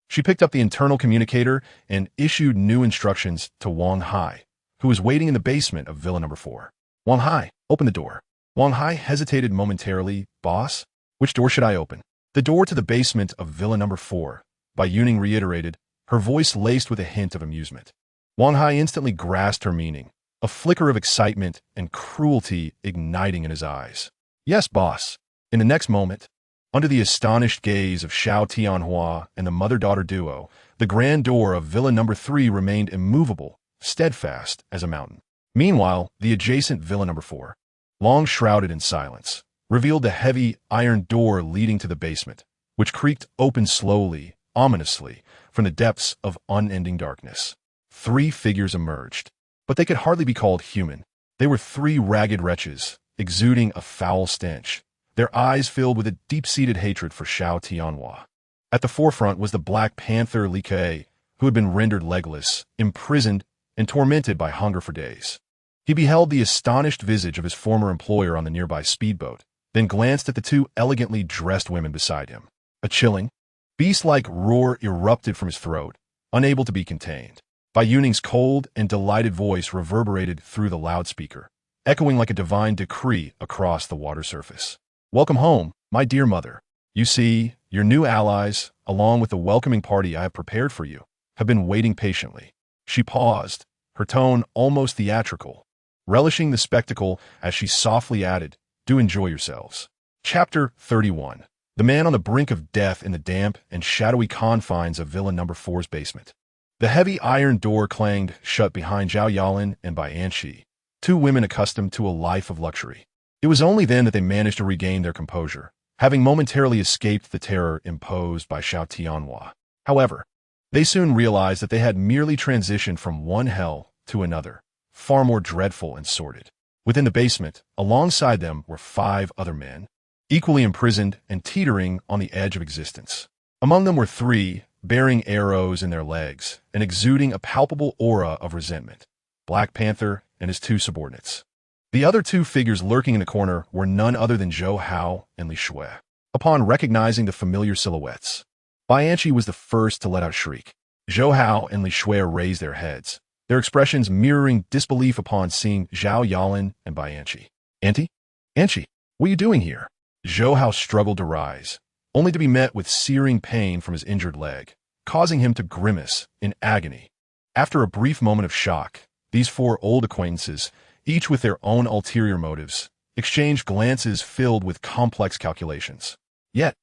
She picked up the internal communicator and issued new instructions to Wang Hai, who was waiting in the basement of Villa No. 4. "Wang Hai, open the door." Wang Hai hesitated momentarily. "Boss, which door should I open?" "The door to the basement of Villa No. 4, Bai Youning reiterated, her voice laced with a hint of amusement. Wang Hai instantly grasped her meaning, a flicker of excitement and cruelty igniting in his eyes. "Yes, boss." In the next moment, under the astonished gaze of Xiao Tianhua and the mother-daughter duo, the grand door of Villa No. 3 remained immovable, steadfast as a mountain. Meanwhile, the adjacent Villa No. 4, long shrouded in silence, revealed a heavy iron door leading to the basement, which creaked open slowly, ominously, from the depths of unending darkness. 3 figures emerged, but they could hardly be called human. They were three ragged wretches, exuding a foul stench, their eyes filled with a deep-seated hatred for Xiao Tianhua. At the forefront was the Black Panther Li Ke, who had been rendered legless, imprisoned, and tormented by hunger for days. He beheld the astonished visage of his former employer on the nearby speedboat, then glanced at the two elegantly dressed women beside him. A chilling, beast-like roar erupted from his throat, unable to be contained. Bai Youning's cold and delighted voice reverberated through the loudspeaker, echoing like a divine decree across the water surface. "Welcome home, my dear mother. You see, your new allies, along with the welcoming party I have prepared for you, have been waiting patiently." She paused, her tone almost theatrical, relishing the spectacle as she softly added, "Do enjoy yourselves." Chapter 31. The man on the brink of death in the damp and shadowy confines of Villa No. 4's basement. The heavy iron door clanged shut behind Zhao Yalin and Bai Anqi, two women accustomed to a life of luxury. It was only then that they managed to regain their composure, having momentarily escaped the terror imposed by Xiao Tianhua. However, they soon realized that they had merely transitioned from one hell to another, far more dreadful and sordid. Within the basement, alongside them were 5 other men, equally imprisoned and teetering on the edge of existence. Among them were 3, bearing arrows in their legs and exuding a palpable aura of resentment: Black Panther and his 2 subordinates. The other 2 figures lurking in the corner were none other than Zhou Hao and Li Shui. Upon recognizing the familiar silhouettes, Bai Anqi was the first to let out a shriek. Zhou Hao and Li Shui raised their heads, their expressions mirroring disbelief upon seeing Zhao Yalin and Bai Anqi. "Auntie? Anqi, what are you doing here?" Zhou Hao struggled to rise, only to be met with searing pain from his injured leg, causing him to grimace in agony. After a brief moment of shock, these 4 old acquaintances, each with their own ulterior motives, exchanged glances filled with complex calculations. Yet,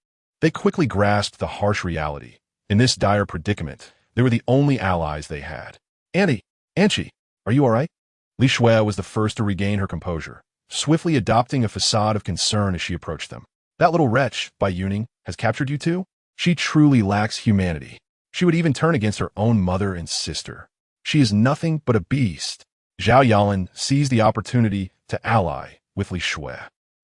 they quickly grasped the harsh reality. In this dire predicament, they were the only allies they had. "Auntie, Anqi, are you all right?" Li Shui was the first to regain her composure, swiftly adopting a facade of concern as she approached them. "That little wretch, Bai Youning, has captured you too? She truly lacks humanity. She would even turn against her own mother and sister. She is nothing but a beast." Zhao Yalin seized the opportunity to ally with Li Shui,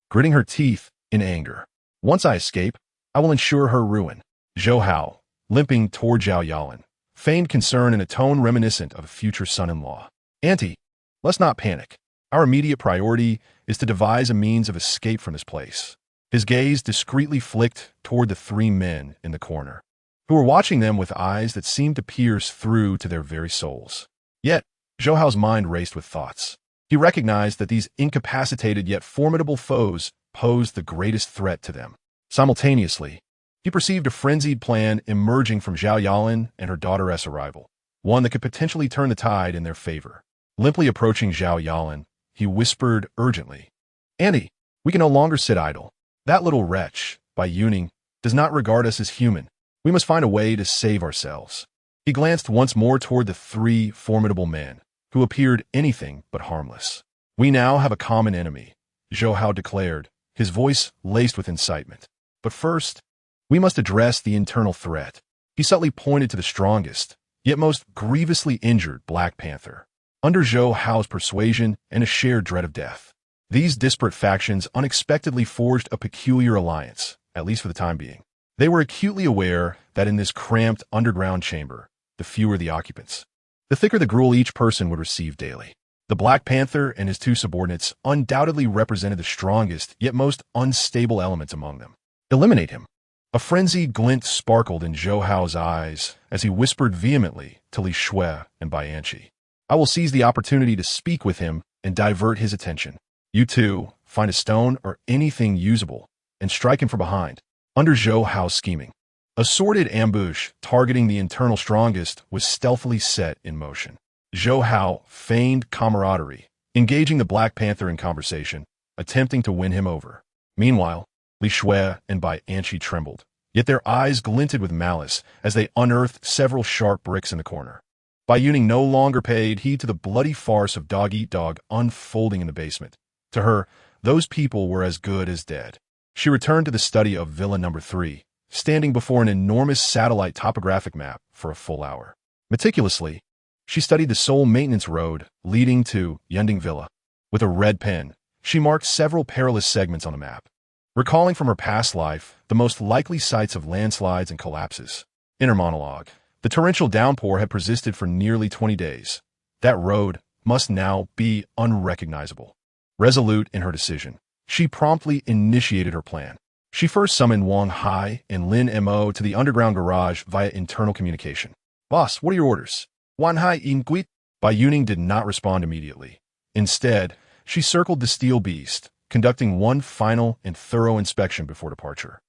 gritting her teeth in anger. "Once I escape, I will ensure her ruin." Zhou Hao, limping toward Zhao Yalin, feigned concern in a tone reminiscent of a future son-in-law. "Auntie, let's not panic. Our immediate priority is to devise a means of escape from this place." His gaze discreetly flicked toward the 3 men in the corner, who were watching them with eyes that seemed to pierce through to their very souls. Yet, Zhou Hao's mind raced with thoughts. He recognized that these incapacitated yet formidable foes posed the greatest threat to them. Simultaneously, he perceived a frenzied plan emerging from Zhao Yalin and her daughteress arrival, one that could potentially turn the tide in their favor. Limply approaching Zhao Yalin, he whispered urgently, "Auntie, we can no longer sit idle. That little wretch, Bai Youning, does not regard us as human. We must find a way to save ourselves." He glanced once more toward the 3 formidable men, who appeared anything but harmless. "We now have a common enemy," Zhou Hao declared, his voice laced with incitement. "But first, we must address the internal threat." He subtly pointed to the strongest, yet most grievously injured Black Panther. Under Zhou Hao's persuasion and a shared dread of death, these disparate factions unexpectedly forged a peculiar alliance, at least for the time being. They were acutely aware that in this cramped underground chamber, the fewer the occupants, the thicker the gruel each person would receive daily. The Black Panther and his 2 subordinates undoubtedly represented the strongest yet most unstable element among them. "Eliminate him." A frenzied glint sparkled in Zhou Hao's eyes as he whispered vehemently to Li Shui and Bai Anqi. "I will seize the opportunity to speak with him and divert his attention. You 2 find a stone or anything usable and strike him from behind." Under Zhou Hao's scheming, a sordid ambush targeting the internal strongest was stealthily set in motion. Zhou Hao feigned camaraderie, engaging the Black Panther in conversation, attempting to win him over. Meanwhile, Li Shui and Bai Anqi trembled, yet their eyes glinted with malice as they unearthed several sharp bricks in the corner. Bai Youning no longer paid heed to the bloody farce of dog-eat-dog unfolding in the basement. To her, those people were as good as dead. She returned to the study of Villa No. 3, standing before an enormous satellite topographic map for a full hour. Meticulously, she studied the sole maintenance road leading to Yunding Villa. With a red pen, she marked several perilous segments on the map, recalling from her past life the most likely sites of landslides and collapses. In her monologue, the torrential downpour had persisted for nearly 20 days. That road must now be unrecognizable. Resolute in her decision, she promptly initiated her plan. She first summoned Wang Hai and Lin Mo to the underground garage via internal communication. "Boss, what are your orders?" "Wang Hai in Guit." Bai Youning did not respond immediately. Instead, she circled the steel beast, conducting one final and thorough inspection before departure.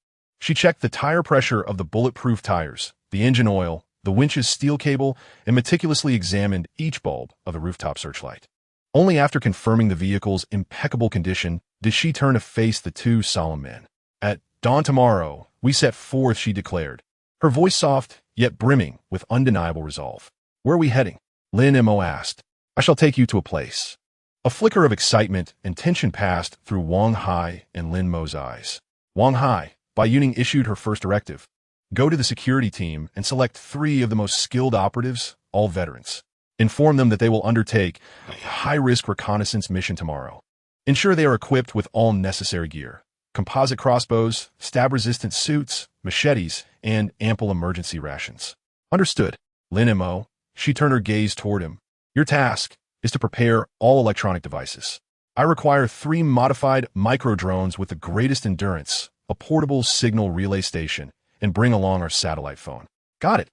She checked the tire pressure of the bulletproof tires, the engine oil, the winch's steel cable, and meticulously examined each bulb of the rooftop searchlight. Only after confirming the vehicle's impeccable condition did she turn to face the two solemn men. "At dawn tomorrow, we set forth," she declared, her voice soft yet brimming with undeniable resolve. "Where are we heading?" Lin Mo asked. "I shall take you to a place." A flicker of excitement and tension passed through Wang Hai and Lin Mo's eyes. "Wang Hai," Bai Youning issued her first directive. "Go to the security team and select 3 of the most skilled operatives, all veterans. Inform them that they will undertake a high-risk reconnaissance mission tomorrow. Ensure they are equipped with all necessary gear: composite crossbows, stab-resistant suits, machetes, and ample emergency rations." "Understood." Lin Mo, she turned her gaze toward him. "Your task is to prepare all electronic devices. I require 3 modified micro-drones with the greatest endurance, a portable signal relay station, and bring along our satellite phone." "Got it."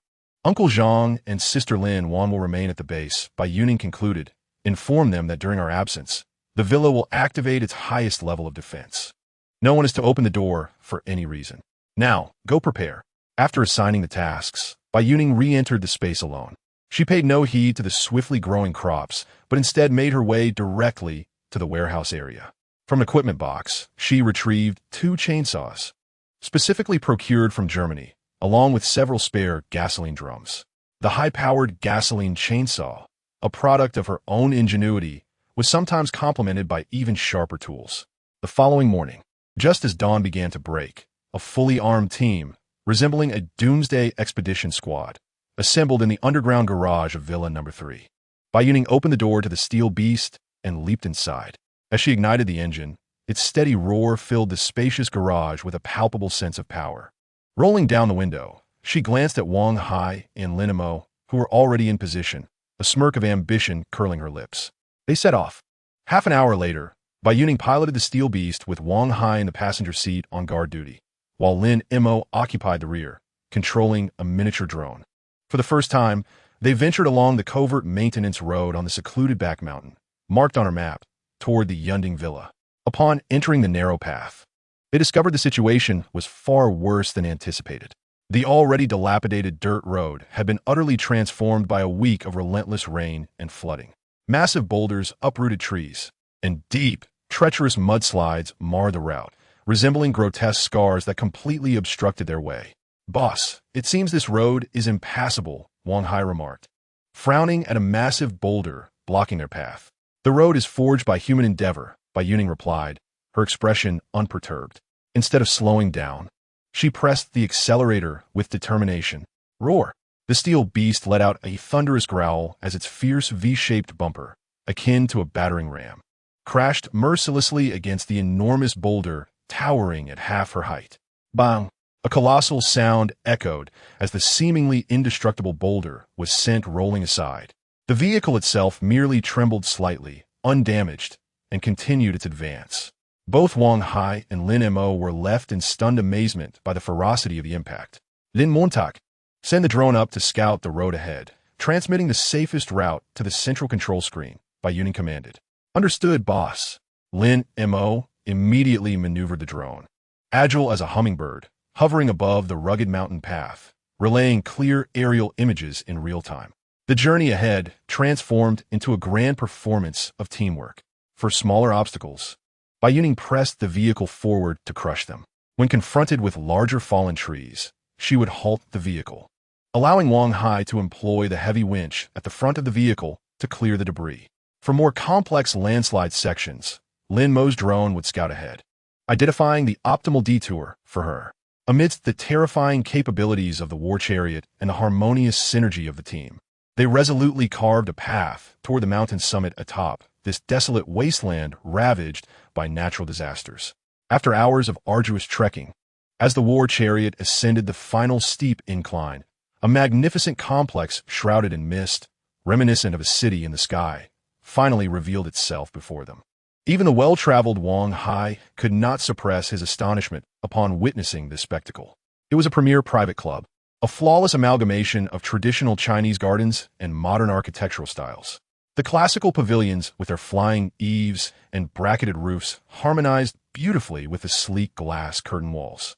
"Uncle Zhang and Sister Lin Wan will remain at the base," Bai Youning concluded. "Inform them that during our absence, the villa will activate its highest level of defense. No one is to open the door for any reason. Now, go prepare." After assigning the tasks, Bai Youning re-entered the space alone. She paid no heed to the swiftly growing crops, but instead made her way directly to the warehouse area. From an equipment box, she retrieved 2 chainsaws, specifically procured from Germany, along with several spare gasoline drums. The high-powered gasoline chainsaw, a product of her own ingenuity, was sometimes complemented by even sharper tools. The following morning, just as dawn began to break, a fully armed team, resembling a doomsday expedition squad, assembled in the underground garage of Villa No. 3. Bai Youning opened the door to the steel beast and leaped inside. As she ignited the engine, its steady roar filled the spacious garage with a palpable sense of power. Rolling down the window, she glanced at Wang Hai and Lin Mo, who were already in position, a smirk of ambition curling her lips. They set off. Half an hour later, Bai Youning piloted the steel beast with Wang Hai in the passenger seat on guard duty, while Lin Mo occupied the rear, controlling a miniature drone. For the first time, they ventured along the covert maintenance road on the secluded back mountain, marked on her map, toward the Yunding Villa. Upon entering the narrow path, they discovered the situation was far worse than anticipated. The already dilapidated dirt road had been utterly transformed by a week of relentless rain and flooding. Massive boulders uprooted trees, and deep, treacherous mudslides marred the route, resembling grotesque scars that completely obstructed their way. "Boss, it seems this road is impassable," Wang Hai remarked, frowning at a massive boulder blocking their path. "The road is forged by human endeavor," Bai Youning replied, her expression unperturbed. Instead of slowing down, she pressed the accelerator with determination. Roar! The steel beast let out a thunderous growl as its fierce V-shaped bumper, akin to a battering ram, crashed mercilessly against the enormous boulder towering at half her height. Bang! A colossal sound echoed as the seemingly indestructible boulder was sent rolling aside. The vehicle itself merely trembled slightly, undamaged, and continued its advance. Both Wang Hai and Lin Mo were left in stunned amazement by the ferocity of the impact. "Lin Montak, send the drone up to scout the road ahead, transmitting the safest route to the central control screen," Bai Youning commanded. "Understood, boss." Lin Mo immediately maneuvered the drone, agile as a hummingbird, hovering above the rugged mountain path, relaying clear aerial images in real time. The journey ahead transformed into a grand performance of teamwork. For smaller obstacles, Bai Youning pressed the vehicle forward to crush them. When confronted with larger fallen trees, she would halt the vehicle, allowing Wang Hai to employ the heavy winch at the front of the vehicle to clear the debris. For more complex landslide sections, Lin Mo's drone would scout ahead, identifying the optimal detour for her. Amidst the terrifying capabilities of the war chariot and the harmonious synergy of the team, they resolutely carved a path toward the mountain summit atop this desolate wasteland ravaged by natural disasters. After hours of arduous trekking, as the war chariot ascended the final steep incline, a magnificent complex shrouded in mist, reminiscent of a city in the sky, finally revealed itself before them. Even the well-traveled Wang Hai could not suppress his astonishment upon witnessing this spectacle. It was a premier private club, a flawless amalgamation of traditional Chinese gardens and modern architectural styles. The classical pavilions, with their flying eaves and bracketed roofs, harmonized beautifully with the sleek glass curtain walls.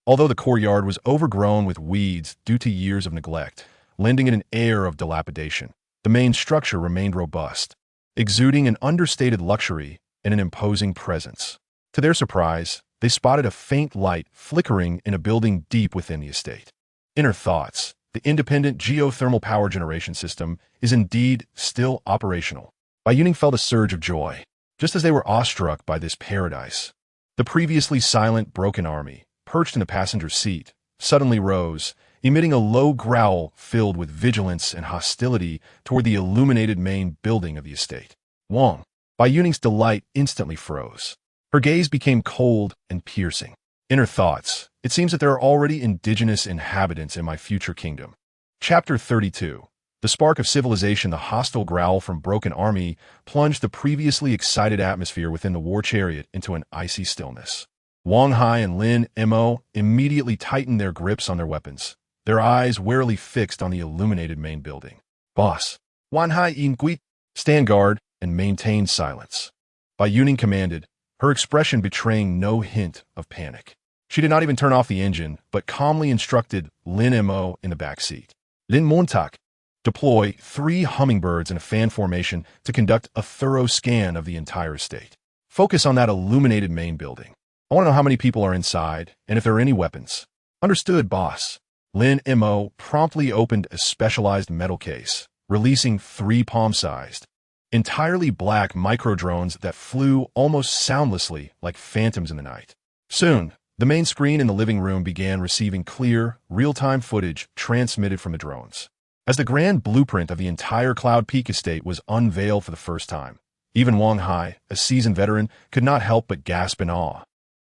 Although the courtyard was overgrown with weeds due to years of neglect, lending it an air of dilapidation, the main structure remained robust, exuding an understated luxury and an imposing presence. To their surprise, they spotted a faint light flickering in a building deep within the estate. Inner thoughts. The independent geothermal power generation system is indeed still operational. Bai Youning felt a surge of joy, just as they were awestruck by this paradise. The previously silent broken army, perched in the passenger seat, suddenly rose, emitting a low growl filled with vigilance and hostility toward the illuminated main building of the estate. Wang. Bai Youning's delight instantly froze. Her gaze became cold and piercing. Inner thoughts. It seems that there are already indigenous inhabitants in my future kingdom. Chapter 32. The spark of civilization. The hostile growl from broken army plunged the previously excited atmosphere within the war chariot into an icy stillness. Wang Hai and Lin Mo immediately tightened their grips on their weapons, their eyes warily fixed on the illuminated main building. Boss. Wang Hai Ingui, stand guard and maintain silence. Bai Youning commanded, her expression betraying no hint of panic. She did not even turn off the engine, but calmly instructed Lin Mo in the back seat. Lin Montak, deploy 3 hummingbirds in a fan formation to conduct a thorough scan of the entire estate. Focus on that illuminated main building. I want to know how many people are inside, and if there are any weapons. Understood, boss. Lin Mo promptly opened a specialized metal case, releasing 3 palm-sized, entirely black micro-drones that flew almost soundlessly like phantoms in the night. Soon, the main screen in the living room began receiving clear, real-time footage transmitted from the drones. As the grand blueprint of the entire Cloud Peak estate was unveiled for the first time, even Wang Hai, a seasoned veteran, could not help but gasp in awe.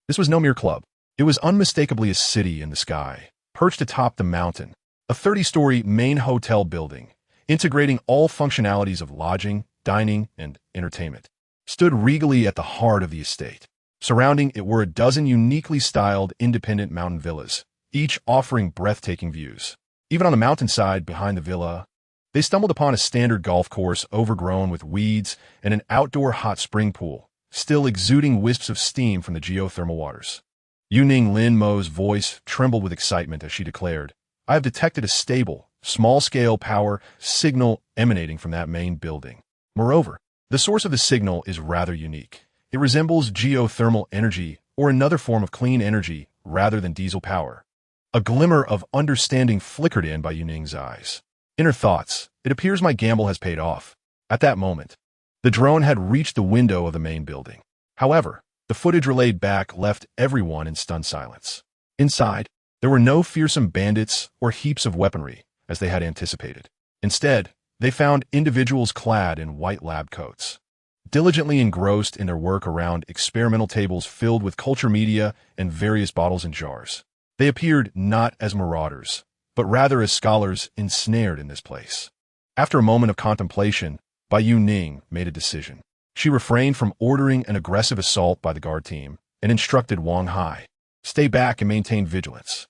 This was no mere club. It was unmistakably a city in the sky, perched atop the mountain, a 30-story main hotel building, integrating all functionalities of lodging, dining, and entertainment, stood regally at the heart of the estate. Surrounding it were a dozen uniquely styled independent mountain villas, each offering breathtaking views. Even on the mountainside behind the villa, they stumbled upon a standard golf course overgrown with weeds and an outdoor hot spring pool, still exuding wisps of steam from the geothermal waters. Youning Lin Mo's voice trembled with excitement as she declared, I have detected a stable, small-scale power signal emanating from that main building. Moreover, the source of the signal is rather unique. It resembles geothermal energy or another form of clean energy rather than diesel power. A glimmer of understanding flickered in Bai Youning's eyes. Inner thoughts. It appears my gamble has paid off. At that moment, the drone had reached the window of the main building. However, the footage relayed back left everyone in stunned silence. Inside, there were no fearsome bandits or heaps of weaponry, as they had anticipated. Instead, they found individuals clad in white lab coats, diligently engrossed in their work around experimental tables filled with culture media and various bottles and jars. They appeared not as marauders, but rather as scholars ensnared in this place. After a moment of contemplation, Bai Youning made a decision. She refrained from ordering an aggressive assault by the guard team and instructed Wang Hai, stay back and maintain vigilance.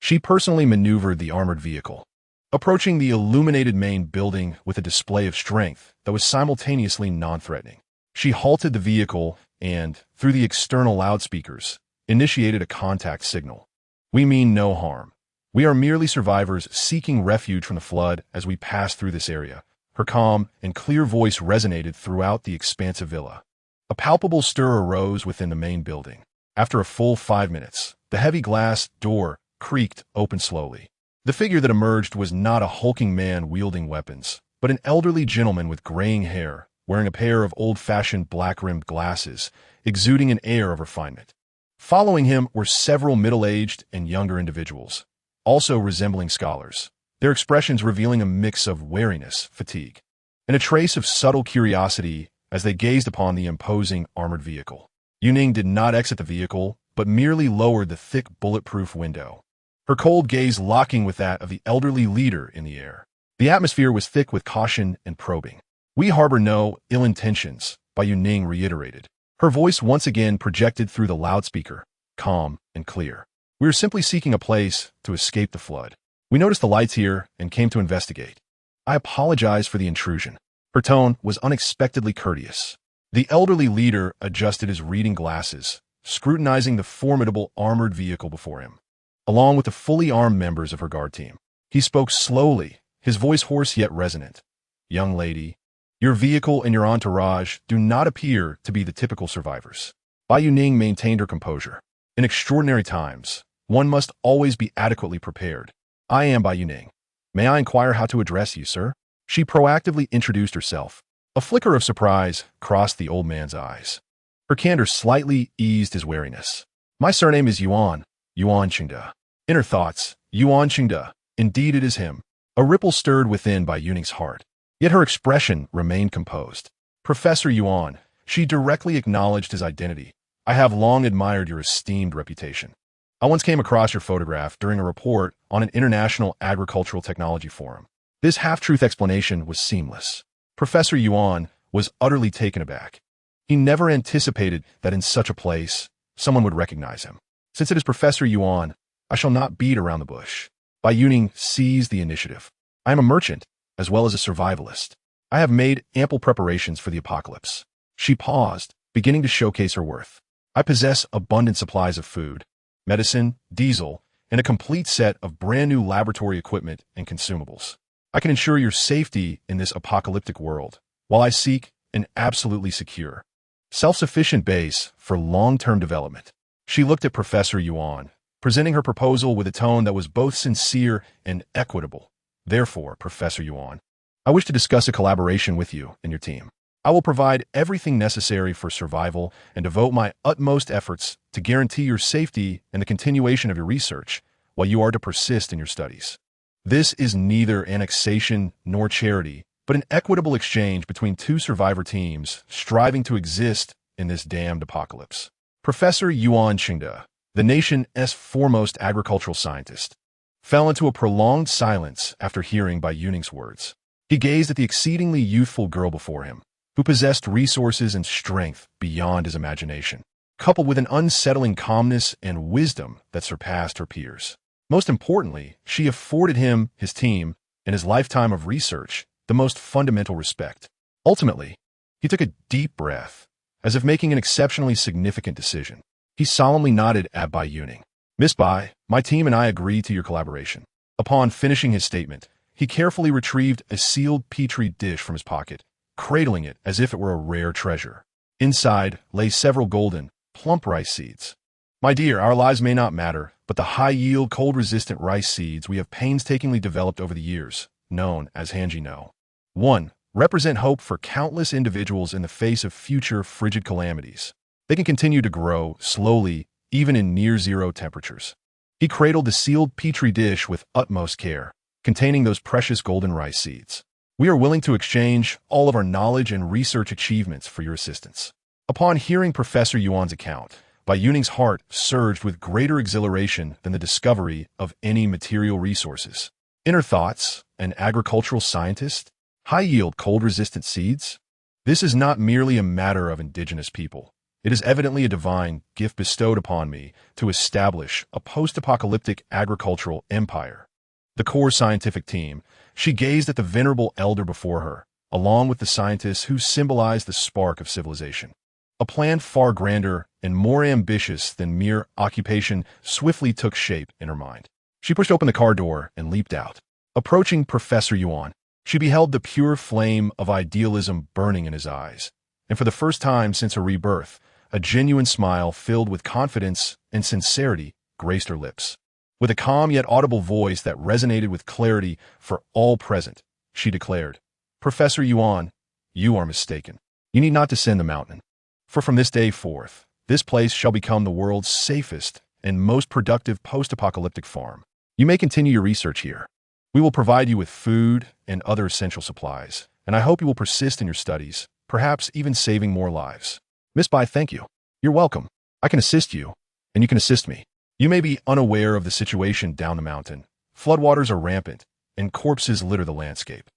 She personally maneuvered the armored vehicle, approaching the illuminated main building with a display of strength that was simultaneously non-threatening. She halted the vehicle and, through the external loudspeakers, initiated a contact signal. We mean no harm. We are merely survivors seeking refuge from the flood as we pass through this area. Her calm and clear voice resonated throughout the expansive villa. A palpable stir arose within the main building. After a full 5 minutes, the heavy glass door creaked open slowly. The figure that emerged was not a hulking man wielding weapons, but an elderly gentleman with graying hair, wearing a pair of old-fashioned black-rimmed glasses, exuding an air of refinement. Following him were several middle-aged and younger individuals, also resembling scholars, their expressions revealing a mix of wariness, fatigue, and a trace of subtle curiosity as they gazed upon the imposing armored vehicle. Youning did not exit the vehicle, but merely lowered the thick bulletproof window, her cold gaze locking with that of the elderly leader in the air. The atmosphere was thick with caution and probing. "We harbor no ill intentions," Bai Youning reiterated, her voice once again projected through the loudspeaker, calm and clear. "We are simply seeking a place to escape the flood. We noticed the lights here and came to investigate. I apologize for the intrusion." Her tone was unexpectedly courteous. The elderly leader adjusted his reading glasses, scrutinizing the formidable armored vehicle before him, along with the fully armed members of her guard team. He spoke slowly, his voice hoarse yet resonant. "Young lady, your vehicle and your entourage do not appear to be the typical survivors." Bai Youning maintained her composure. "In extraordinary times, one must always be adequately prepared. I am Bai Youning. May I inquire how to address you, sir?" She proactively introduced herself. A flicker of surprise crossed the old man's eyes. Her candor slightly eased his wariness. "My surname is Yuan Qingde." Inner thoughts, Yuan Qingde. Indeed it is him. A ripple stirred within Bai Yuning's heart. Yet her expression remained composed. "Professor Yuan," she directly acknowledged his identity. "I have long admired your esteemed reputation. I once came across your photograph during a report on an international agricultural technology forum." This half-truth explanation was seamless. Professor Yuan was utterly taken aback. He never anticipated that in such a place, someone would recognize him. "Since it is Professor Yuan, I shall not beat around the bush." Bai Youning seized the initiative. "I am a merchant, as well as a survivalist. I have made ample preparations for the apocalypse." She paused, beginning to showcase her worth. "I possess abundant supplies of food, medicine, diesel, and a complete set of brand-new laboratory equipment and consumables. I can ensure your safety in this apocalyptic world, while I seek an absolutely secure, self-sufficient base for long-term development." She looked at Professor Yuan, presenting her proposal with a tone that was both sincere and equitable. "Therefore, Professor Yuan, I wish to discuss a collaboration with you and your team. I will provide everything necessary for survival and devote my utmost efforts to guarantee your safety and the continuation of your research while you are to persist in your studies. This is neither annexation nor charity, but an equitable exchange between two survivor teams striving to exist in this damned apocalypse." Professor Yuan Qingde, the nation's foremost agricultural scientist, fell into a prolonged silence after hearing Bai Youning's words. He gazed at the exceedingly youthful girl before him, who possessed resources and strength beyond his imagination, coupled with an unsettling calmness and wisdom that surpassed her peers. Most importantly, she afforded him, his team, and his lifetime of research the most fundamental respect. Ultimately, he took a deep breath, as if making an exceptionally significant decision. He solemnly nodded at Bai Youning. "Miss Bai, my team and I agree to your collaboration." Upon finishing his statement, he carefully retrieved a sealed petri dish from his pocket, cradling it as if it were a rare treasure. Inside lay several golden, plump rice seeds. "My dear, our lives may not matter, but the high-yield, cold-resistant rice seeds we have painstakingly developed over the years, known as Hanji-no. 1. Represent hope for countless individuals in the face of future frigid calamities. They can continue to grow, slowly, even in near-zero temperatures." He cradled the sealed petri dish with utmost care, containing those precious golden rice seeds. "We are willing to exchange all of our knowledge and research achievements for your assistance." Upon hearing Professor Yuan's account, Bai Youning's heart surged with greater exhilaration than the discovery of any material resources. Inner thoughts, an agricultural scientist, high-yield cold-resistant seeds? This is not merely a matter of indigenous people. It is evidently a divine gift bestowed upon me to establish a post-apocalyptic agricultural empire. The core scientific team, she gazed at the venerable elder before her, along with the scientists who symbolized the spark of civilization. A plan far grander and more ambitious than mere occupation swiftly took shape in her mind. She pushed open the car door and leaped out. Approaching Professor Yuan, she beheld the pure flame of idealism burning in his eyes, and for the first time since her rebirth, a genuine smile filled with confidence and sincerity graced her lips. With a calm yet audible voice that resonated with clarity for all present, she declared, "Professor Yuan, you are mistaken. You need not descend the mountain. For from this day forth, this place shall become the world's safest and most productive post-apocalyptic farm. You may continue your research here. We will provide you with food and other essential supplies, and I hope you will persist in your studies, perhaps even saving more lives. Miss Bai, thank you. You're welcome. I can assist you, and you can assist me. You may be unaware of the situation down the mountain. Floodwaters are rampant, and corpses litter the landscape.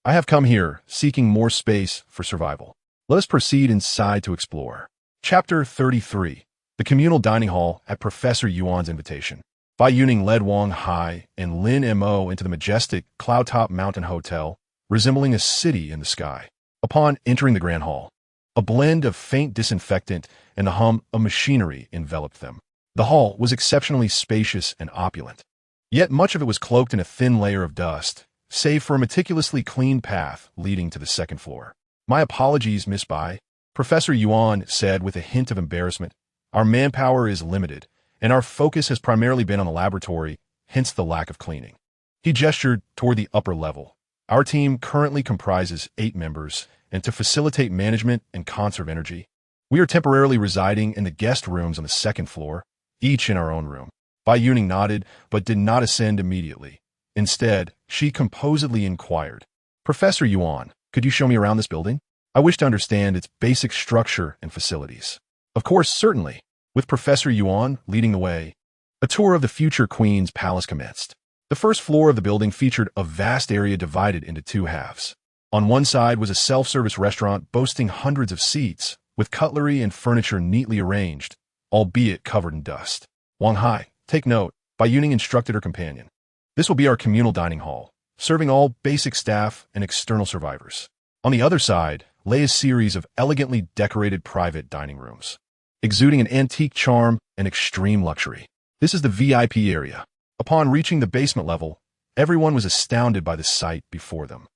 I have come here, seeking more space for survival. Let us proceed inside to explore. Chapter 33. The Communal Dining Hall at Professor Yuan's invitation. Bai Youning led Wang Hai and Lin Mo into the majestic, cloud-top mountain hotel, resembling a city in the sky. Upon entering the grand hall, a blend of faint disinfectant and the hum of machinery enveloped them. The hall was exceptionally spacious and opulent. Yet much of it was cloaked in a thin layer of dust, save for a meticulously clean path leading to the second floor. My apologies, Miss Bai, Professor Yuan said with a hint of embarrassment. Our manpower is limited, and our focus has primarily been on the laboratory, hence the lack of cleaning. He gestured toward the upper level. Our team currently comprises 8 members, and to facilitate management and conserve energy, we are temporarily residing in the guest rooms on the second floor, each in our own room. Bai Youning nodded, but did not ascend immediately. Instead, she composedly inquired, Professor Yuan, could you show me around this building? I wish to understand its basic structure and facilities. Of course, certainly. With Professor Yuan leading the way, a tour of the future Queen's palace commenced. The first floor of the building featured a vast area divided into 2 halves. On one side was a self-service restaurant boasting hundreds of seats, with cutlery and furniture neatly arranged, albeit covered in dust. Wang Hai, take note, Bai Youning instructed her companion. This will be our communal dining hall, serving all basic staff and external survivors. On the other side lay a series of elegantly decorated private dining rooms, exuding an antique charm and extreme luxury. This is the VIP area. Upon reaching the basement level, everyone was astounded by the sight before them.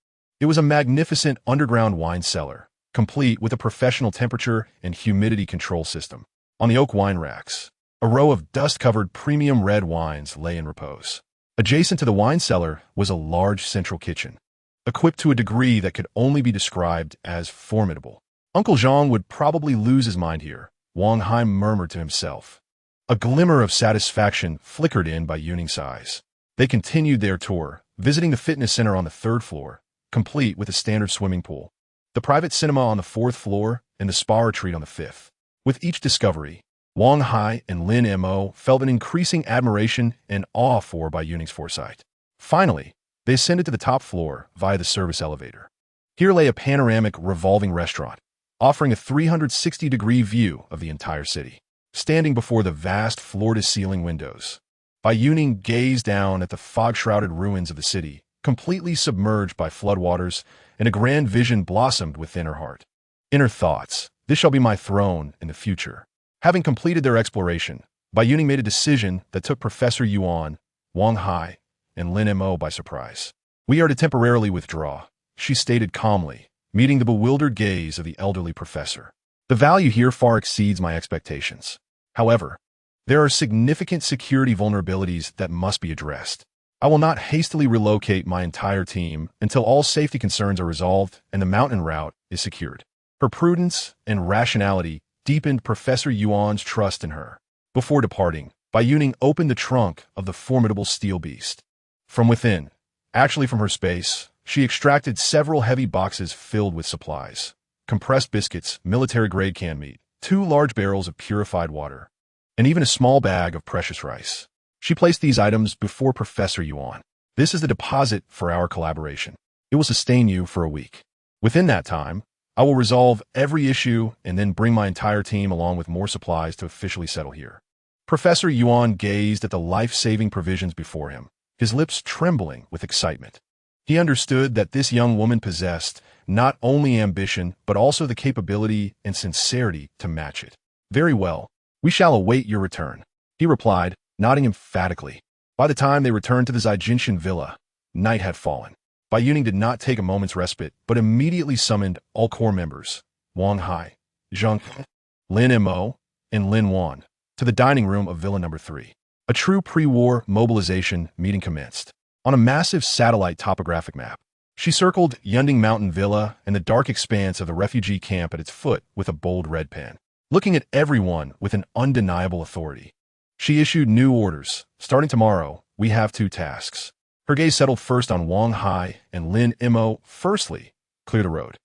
It was a magnificent underground wine cellar, complete with a professional temperature and humidity control system. On the oak wine racks, a row of dust-covered premium red wines lay in repose. Adjacent to the wine cellar was a large central kitchen, equipped to a degree that could only be described as formidable. Uncle Zhang would probably lose his mind here, Wang Hai murmured to himself. A glimmer of satisfaction flickered in Bai Youning's eyes. They continued their tour, visiting the fitness center on the 3rd floor, complete with a standard swimming pool, the private cinema on the 4th floor, and the spa retreat on the 5th. With each discovery, Wang Hai and Lin Mo felt an increasing admiration and awe for Bai Youning's foresight. Finally, they ascended to the top floor via the service elevator. Here lay a panoramic revolving restaurant, offering a 360-degree view of the entire city. Standing before the vast floor-to-ceiling windows, Bai Youning gazed down at the fog-shrouded ruins of the city, completely submerged by floodwaters, and a grand vision blossomed within her heart. In her thoughts, this shall be my throne in the future. Having completed their exploration, Bai Youning made a decision that took Professor Yuan, Wang Hai, and Lin Mo by surprise. We are to temporarily withdraw, she stated calmly, meeting the bewildered gaze of the elderly professor. The value here far exceeds my expectations. However, there are significant security vulnerabilities that must be addressed. I will not hastily relocate my entire team until all safety concerns are resolved and the mountain route is secured. Her prudence and rationality deepened Professor Yuan's trust in her. Before departing, Bai Youning opened the trunk of the formidable steel beast. From within, actually from her space, she extracted several heavy boxes filled with supplies. Compressed biscuits, military-grade canned meat, 2 large barrels of purified water, and even a small bag of precious rice. She placed these items before Professor Yuan. This is the deposit for our collaboration. It will sustain you for a week. Within that time, I will resolve every issue and then bring my entire team along with more supplies to officially settle here. Professor Yuan gazed at the life-saving provisions before him, his lips trembling with excitement. He understood that this young woman possessed not only ambition, but also the capability and sincerity to match it. Very well, we shall await your return, he replied, nodding emphatically. By the time they returned to the Zijintian villa, night had fallen. Bai Youning did not take a moment's respite, but immediately summoned all core members, Wang Hai, Zhang, Lin Mo, and Lin Wan, to the dining room of Villa Number 3. A true pre-war mobilization meeting commenced. On a massive satellite topographic map, she circled Yunding Mountain Villa and the dark expanse of the refugee camp at its foot with a bold red pen, looking at everyone with an undeniable authority. She issued new orders. Starting tomorrow, we have 2 tasks. Her gaze settled first on Wang Hai and Lin Mo. Firstly, clear the road.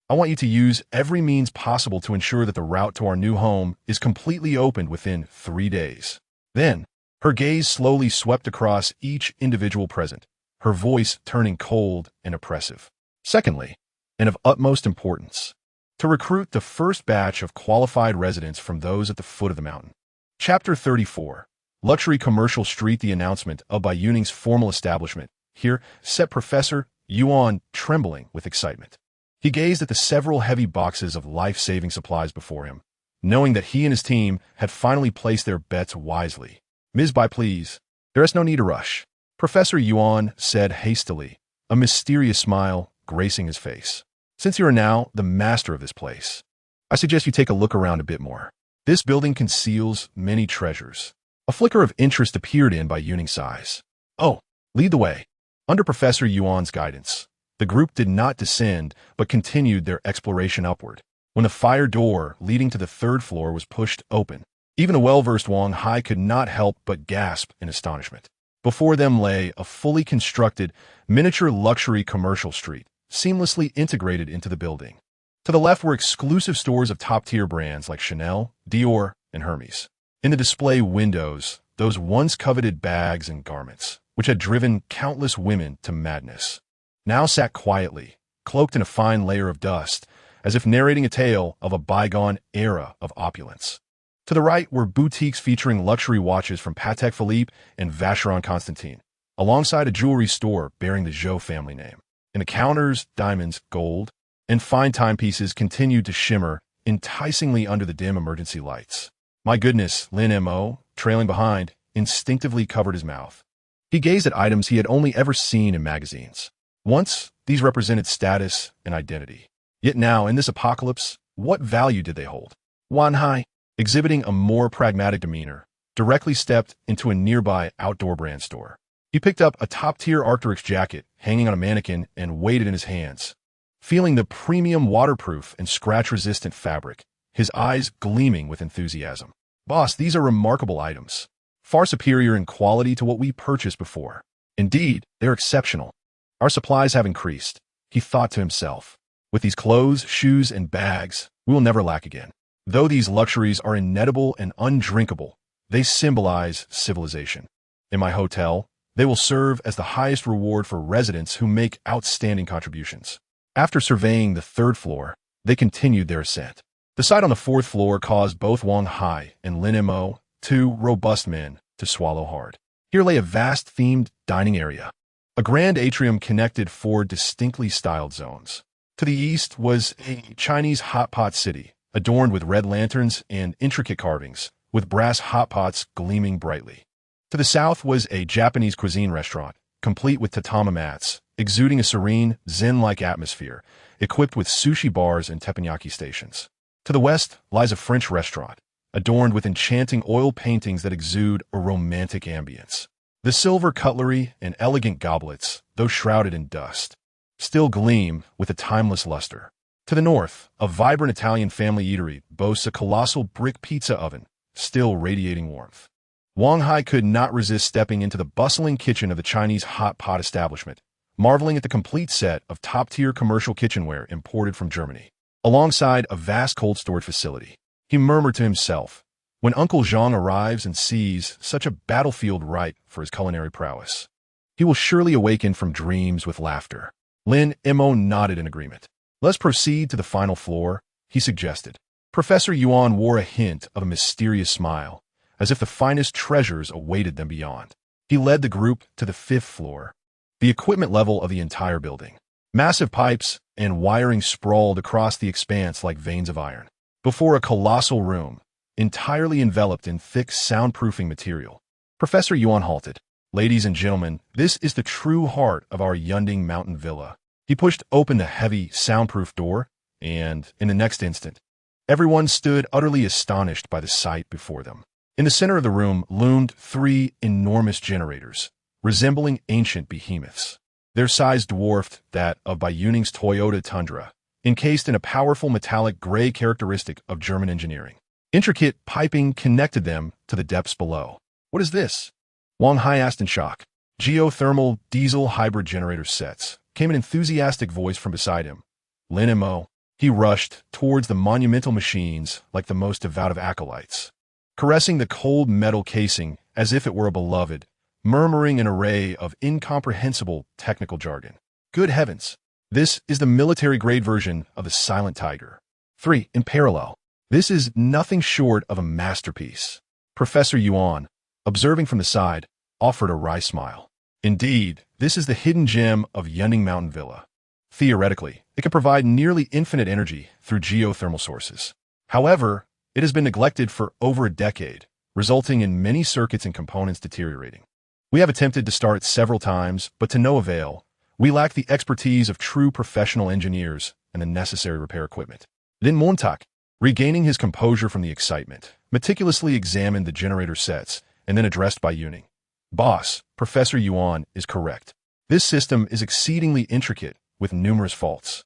I want you to use every means possible to ensure that the route to our new home is completely opened within 3 days. Then, her gaze slowly swept across each individual present, her voice turning cold and oppressive. Secondly, and of utmost importance, to recruit the first batch of qualified residents from those at the foot of the mountain. Chapter 34. Luxury Commercial Street. The announcement of Bai Youning's formal establishment here set Professor Yuan trembling with excitement. He gazed at the several heavy boxes of life-saving supplies before him, knowing that he and his team had finally placed their bets wisely. "Ms. Bai, please. There is no need to rush," Professor Yuan said hastily, a mysterious smile gracing his face. "Since you are now the master of this place, I suggest you take a look around a bit more. This building conceals many treasures." A flicker of interest appeared in Bai Youning's eyes. "Oh, lead the way." Under Professor Yuan's guidance, the group did not descend, but continued their exploration upward. When the fire door leading to the 3rd floor was pushed open, even a well-versed Wang Hai could not help but gasp in astonishment. Before them lay a fully constructed, miniature luxury commercial street, seamlessly integrated into the building. To the left were exclusive stores of top-tier brands like Chanel, Dior, and Hermes. In the display windows, those once coveted bags and garments, which had driven countless women to madness, now sat quietly, cloaked in a fine layer of dust, as if narrating a tale of a bygone era of opulence. To the right were boutiques featuring luxury watches from Patek Philippe and Vacheron Constantin, alongside a jewelry store bearing the Zhou family name. In the counters, diamonds, gold, and fine timepieces continued to shimmer enticingly under the dim emergency lights. "My goodness," Lin Mo, trailing behind, instinctively covered his mouth. He gazed at items he had only ever seen in magazines. Once, these represented status and identity. Yet now, in this apocalypse, what value did they hold? Wan Hai, exhibiting a more pragmatic demeanor, directly stepped into a nearby outdoor brand store. He picked up a top-tier Arc'teryx jacket hanging on a mannequin and weighed it in his hands. Feeling the premium waterproof and scratch-resistant fabric, his eyes gleaming with enthusiasm. "Boss, these are remarkable items. Far superior in quality to what we purchased before. Indeed, they're exceptional. Our supplies have increased," he thought to himself. "With these clothes, shoes, and bags, we will never lack again." Though these luxuries are inedible and undrinkable, they symbolize civilization. In my hotel, they will serve as the highest reward for residents who make outstanding contributions. After surveying the 3rd floor, they continued their ascent. The sight on the 4th floor caused both Wang Hai and Lin Mo, 2 robust men, to swallow hard. Here lay a vast themed dining area. A grand atrium connected 4 distinctly styled zones. To the east was a Chinese hot pot city, adorned with red lanterns and intricate carvings, with brass hot pots gleaming brightly. To the south was a Japanese cuisine restaurant, complete with tatami mats, exuding a serene, zen-like atmosphere, equipped with sushi bars and teppanyaki stations. To the west lies a French restaurant, adorned with enchanting oil paintings that exude a romantic ambience. The silver cutlery and elegant goblets, though shrouded in dust, still gleam with a timeless luster. To the north, a vibrant Italian family eatery boasts a colossal brick pizza oven, still radiating warmth. Wang Hai could not resist stepping into the bustling kitchen of the Chinese hot pot establishment, marveling at the complete set of top-tier commercial kitchenware imported from Germany. Alongside a vast cold storage facility, he murmured to himself, when Uncle Zhang arrives and sees such a battlefield ripe for his culinary prowess, he will surely awaken from dreams with laughter. Lin Mo nodded in agreement. "Let's proceed to the final floor," he suggested. Professor Yuan wore a hint of a mysterious smile, as if the finest treasures awaited them beyond. He led the group to the 5th floor, the equipment level of the entire building. Massive pipes and wiring sprawled across the expanse like veins of iron. Before a colossal room, entirely enveloped in thick soundproofing material, Professor Yuan halted. "Ladies and gentlemen, this is the true heart of our Yunding mountain villa." He pushed open the heavy, soundproof door, and, in the next instant, everyone stood utterly astonished by the sight before them. In the center of the room loomed 3 enormous generators, resembling ancient behemoths. Their size dwarfed that of Bai Youning's Toyota Tundra, encased in a powerful metallic gray characteristic of German engineering. Intricate piping connected them to the depths below. "What is this?" Wang Hai asked in shock. "Geothermal diesel hybrid generator sets," came an enthusiastic voice from beside him, Lin Mo. He rushed towards the monumental machines like the most devout of acolytes, caressing the cold metal casing as if it were a beloved, murmuring an array of incomprehensible technical jargon. Good heavens! This is the military-grade version of the Silent Tiger. 3. In parallel. This is nothing short of a masterpiece. Professor Yuan, observing from the side, offered a wry smile. Indeed, this is the hidden gem of Youning Mountain Villa. Theoretically, it can provide nearly infinite energy through geothermal sources. However, it has been neglected for over a decade, resulting in many circuits and components deteriorating. We have attempted to start several times, but to no avail. We lack the expertise of true professional engineers and the necessary repair equipment. Lin Montak, regaining his composure from the excitement, meticulously examined the generator sets and then addressed Bai Youning. Boss, Professor Yuan is correct. This system is exceedingly intricate with numerous faults.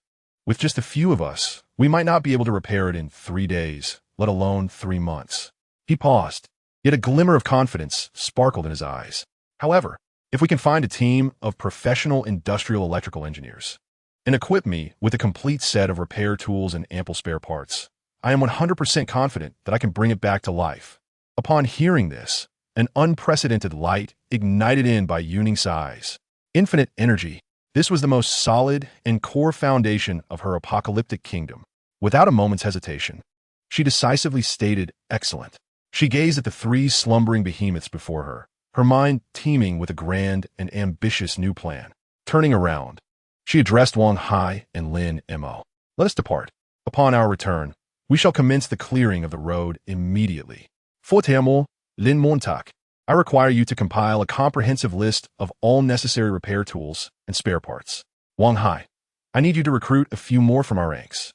With just a few of us, we might not be able to repair it in 3 days, let alone 3 months. He paused, yet a glimmer of confidence sparkled in his eyes. However, if we can find a team of professional industrial electrical engineers and equip me with a complete set of repair tools and ample spare parts, I am 100% confident that I can bring it back to life. Upon hearing this, an unprecedented light ignited in Bai Youning's eyes. Infinite energy. This was the most solid and core foundation of her apocalyptic kingdom. Without a moment's hesitation, she decisively stated, "Excellent." She gazed at the 3 slumbering behemoths before her, her mind teeming with a grand and ambitious new plan. Turning around, she addressed Wang Hai and Lin Mo. "Let us depart. Upon our return, we shall commence the clearing of the road immediately. Furthermore, Lin Montak, I require you to compile a comprehensive list of all necessary repair tools and spare parts. Wang Hai, I need you to recruit a few more from our ranks.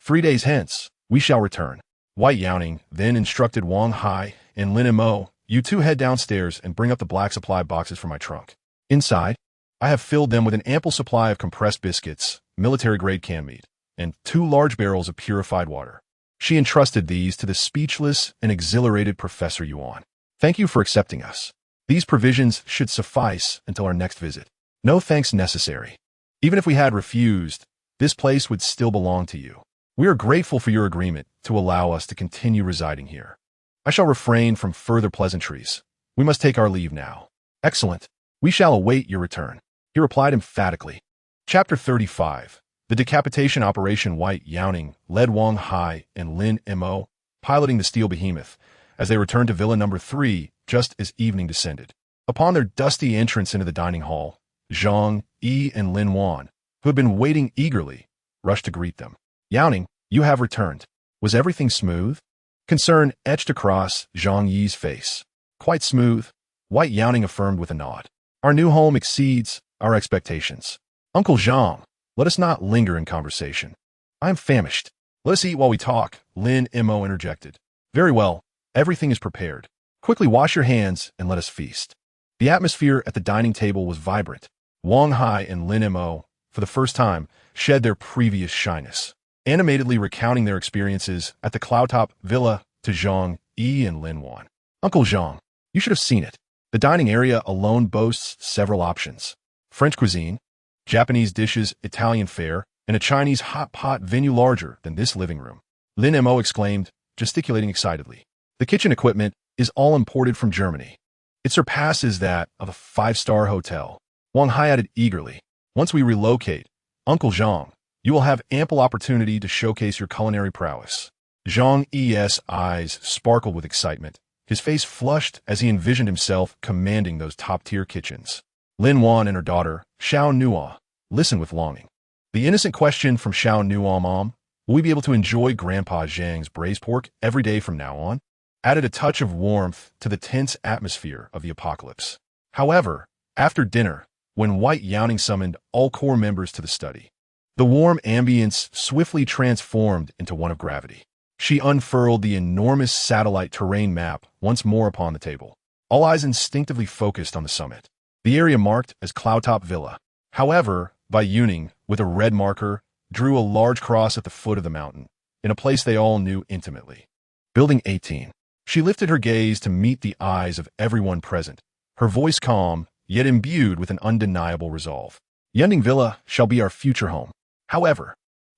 3 days hence, we shall return." Bai Youning then instructed Wang Hai and Lin Mo, "You 2 head downstairs and bring up the black supply boxes from my trunk. Inside, I have filled them with an ample supply of compressed biscuits, military-grade canned meat, and 2 large barrels of purified water." She entrusted these to the speechless and exhilarated Professor Yuan. "Thank you for accepting us. These provisions should suffice until our next visit. No thanks necessary. Even if we had refused, this place would still belong to you. We are grateful for your agreement to allow us to continue residing here. I shall refrain from further pleasantries. We must take our leave now." "Excellent. We shall await your return," he replied emphatically. Chapter 35. The decapitation operation. Bai Youning led Wang Hai and Lin Mo, piloting the steel behemoth, as they returned to Villa Number 3 just as evening descended. Upon their dusty entrance into the dining hall, Zhang Yi and Lin Wan, who had been waiting eagerly, rushed to greet them. "Youning, you have returned. Was everything smooth?" Concern etched across Zhang Yi's face. "Quite smooth," Bai Youning affirmed with a nod. "Our new home exceeds our expectations. Uncle Zhang, let us not linger in conversation. I am famished. Let us eat while we talk," Lin Mo interjected. "Very well. Everything is prepared. Quickly wash your hands and let us feast." The atmosphere at the dining table was vibrant. Wang Hai and Lin Mo, for the first time, shed their previous shyness, animatedly recounting their experiences at the Cloudtop Villa to Zhang Yi and Lin Wan. "Uncle Zhang, you should have seen it. The dining area alone boasts several options. French cuisine, Japanese dishes, Italian fare, and a Chinese hot pot venue larger than this living room," Lin Mo exclaimed, gesticulating excitedly. "The kitchen equipment is all imported from Germany. It surpasses that of a 5-star hotel." Wang Hai added eagerly, "Once we relocate, Uncle Zhang, you will have ample opportunity to showcase your culinary prowess." Zhang Yi's eyes sparkled with excitement. His face flushed as he envisioned himself commanding those top-tier kitchens. Lin Wan and her daughter, Xiao Nua, listened with longing. The innocent question from Xiao Nua, "Mom, will we be able to enjoy Grandpa Zhang's braised pork every day from now on?" added a touch of warmth to the tense atmosphere of the apocalypse. However, after dinner, when Bai Youning summoned all core members to the study, the warm ambience swiftly transformed into one of gravity. She unfurled the enormous satellite terrain map once more upon the table. All eyes instinctively focused on the summit, the area marked as Cloudtop Villa. However, Bai Youning, with a red marker, drew a large cross at the foot of the mountain, in a place they all knew intimately. Building 18. She lifted her gaze to meet the eyes of everyone present, her voice calm, yet imbued with an undeniable resolve. "Youning Villa shall be our future home. However,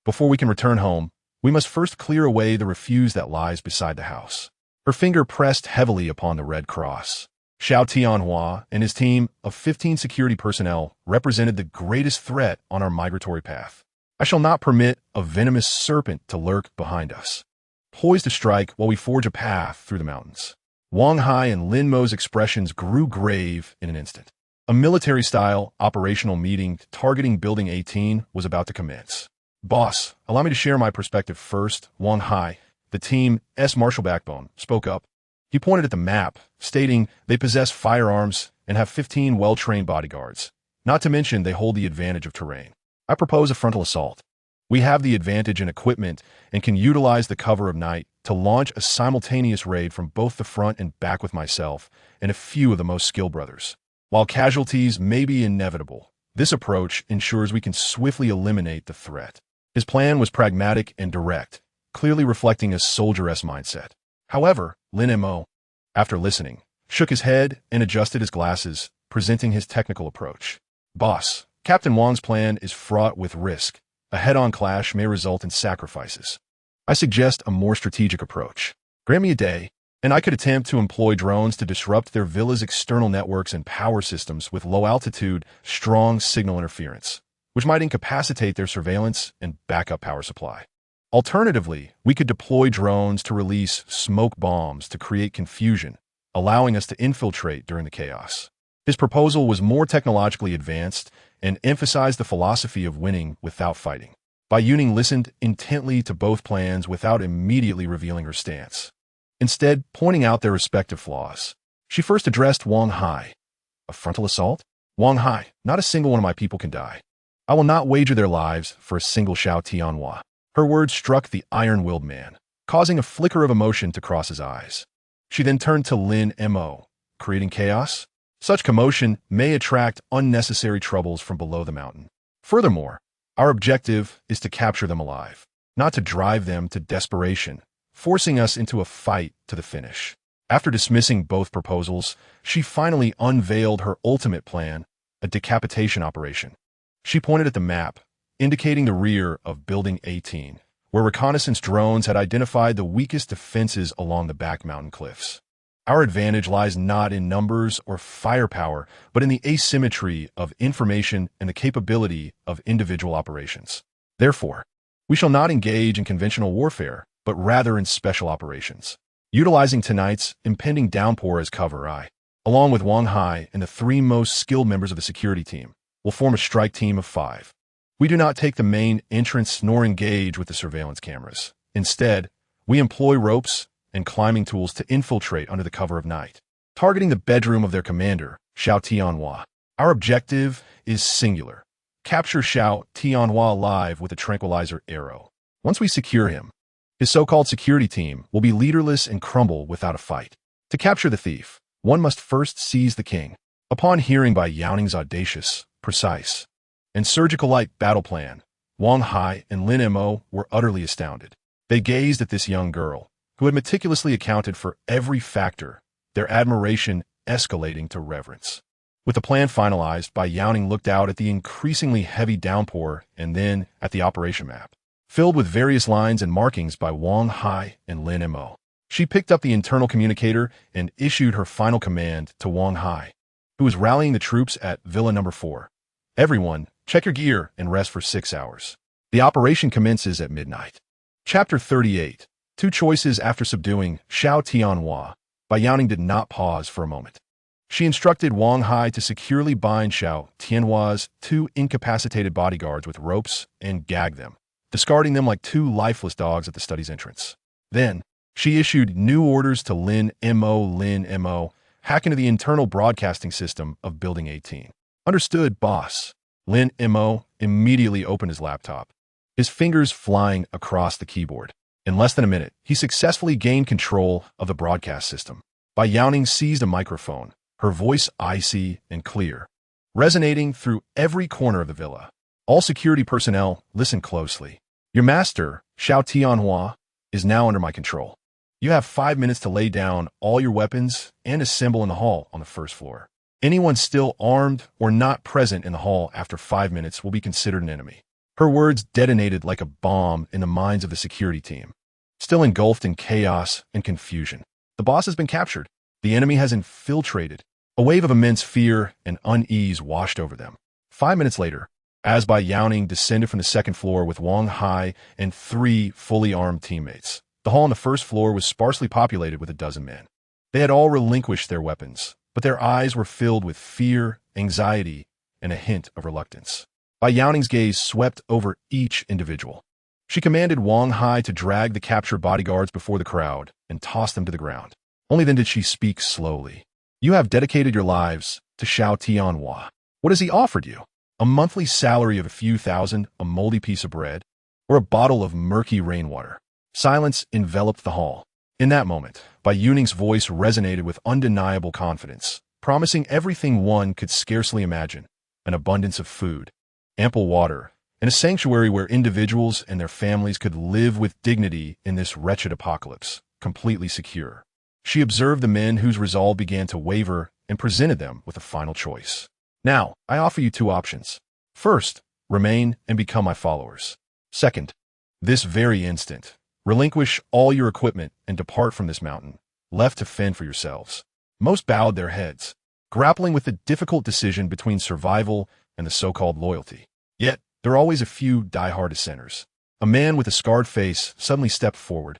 Before we can return home, we must first clear away the refuge that lies beside the house. Her finger pressed heavily upon the red cross. Xiao Tianhua and his team of 15 security personnel represented the greatest threat on our migratory path. I shall not permit a venomous serpent to lurk behind us, poised to strike while we forge a path through the mountains. Wang Hai and Lin Mo's expressions grew grave in an instant. A military-style operational meeting targeting Building 18 was about to commence. Boss, allow me to share my perspective first. Wang Hai, the team's martial backbone, spoke up. He pointed at the map, stating they possess firearms and have 15 well-trained bodyguards. Not to mention they hold the advantage of terrain. I propose a frontal assault. We have the advantage in equipment and can utilize the cover of night to launch a simultaneous raid from both the front and back with myself and a few of the most skilled brothers. While casualties may be inevitable, this approach ensures we can swiftly eliminate the threat. His plan was pragmatic and direct, clearly reflecting a soldier-esque mindset. However, Lin Mo, after listening, shook his head and adjusted his glasses, presenting his technical approach. Boss, Captain Wang's plan is fraught with risk. A head-on clash may result in sacrifices. I suggest a more strategic approach. Grant me a day, and I could attempt to employ drones to disrupt their villa's external networks and power systems with low-altitude, strong signal interference, which might incapacitate their surveillance and backup power supply. Alternatively, we could deploy drones to release smoke bombs to create confusion, allowing us to infiltrate during the chaos. His proposal was more technologically advanced and emphasized the philosophy of winning without fighting. Bai Youning listened intently to both plans without immediately revealing her stance, instead pointing out their respective flaws. She first addressed Wang Hai. A frontal assault? Wang Hai, not a single one of my people can die. I will not wager their lives for a single Xiao Tianhua. Her words struck the iron-willed man, causing a flicker of emotion to cross his eyes. She then turned to Lin Mo, creating chaos? Such commotion may attract unnecessary troubles from below the mountain. Furthermore, our objective is to capture them alive, not to drive them to desperation, forcing us into a fight to the finish. After dismissing both proposals, she finally unveiled her ultimate plan, a decapitation operation. She pointed at the map, indicating the rear of Building 18, where reconnaissance drones had identified the weakest defenses along the back mountain cliffs. Our advantage lies not in numbers or firepower, but in the asymmetry of information and the capability of individual operations. Therefore, we shall not engage in conventional warfare, but rather in special operations. Utilizing tonight's impending downpour as cover, I, along with Wang Hai and the 3 most skilled members of the security team, will form a strike team of 5. We do not take the main entrance nor engage with the surveillance cameras. Instead, we employ ropes and climbing tools to infiltrate under the cover of night, targeting the bedroom of their commander, Xiao Tianhua. Our objective is singular. Capture Xiao Tianhua alive with a tranquilizer arrow. Once we secure him, his so-called security team will be leaderless and crumble without a fight. To capture the thief, one must first seize the king. Upon hearing Bai Youning's audacious, precise, and surgical-like battle plan, Wang Hai and Lin Mo were utterly astounded. They gazed at this young girl, who had meticulously accounted for every factor, their admiration escalating to reverence. With the plan finalized, Bai Youning looked out at the increasingly heavy downpour and then at the operation map, filled with various lines and markings by Wang Hai and Lin Mo. She picked up the internal communicator and issued her final command to Wang Hai, who was rallying the troops at Villa No. 4. Everyone, check your gear and rest for 6 hours. The operation commences at midnight. Chapter 38. 2 choices after subduing Xiao Tianhua. Bai Youning did not pause for a moment. She instructed Wang Hai to securely bind Xiao Tianhua's 2 incapacitated bodyguards with ropes and gag them, discarding them like 2 lifeless dogs at the study's entrance. Then, she issued new orders to Lin Mo, hack into the internal broadcasting system of Building 18. Understood, boss. Lin Mo immediately opened his laptop, his fingers flying across the keyboard. In less than a minute, he successfully gained control of the broadcast system. Bai Youning seized a microphone, her voice icy and clear, resonating through every corner of the villa. All security personnel, listen closely. Your master, Xiao Tianhua, is now under my control. You have 5 minutes to lay down all your weapons and assemble in the hall on the 1st floor. Anyone still armed or not present in the hall after 5 minutes will be considered an enemy. Her words detonated like a bomb in the minds of the security team. Still engulfed in chaos and confusion, the boss has been captured. The enemy has infiltrated. A wave of immense fear and unease washed over them. 5 minutes later, as Bai Youning descended from the second floor with Wang Hai and 3 fully armed teammates, the hall on the first floor was sparsely populated with a dozen men. They had all relinquished their weapons, but their eyes were filled with fear, anxiety, and a hint of reluctance. Bai Youning's gaze swept over each individual. She commanded Wang Hai to drag the captured bodyguards before the crowd and toss them to the ground. Only then did she speak slowly. You have dedicated your lives to Xiao Tianhua. What has he offered you? A monthly salary of a few thousand, a moldy piece of bread, or a bottle of murky rainwater? Silence enveloped the hall. In that moment, Bai Youning's voice resonated with undeniable confidence, promising everything one could scarcely imagine: an abundance of food, ample water, and a sanctuary where individuals and their families could live with dignity in this wretched apocalypse, completely secure. She observed the men whose resolve began to waver and presented them with a final choice. Now, I offer you 2 options. First, remain and become my followers. Second, this very instant, relinquish all your equipment and depart from this mountain, left to fend for yourselves. Most bowed their heads, grappling with the difficult decision between survival and the so-called loyalty. Yet, there are always a few die-hard dissenters. A man with a scarred face suddenly stepped forward,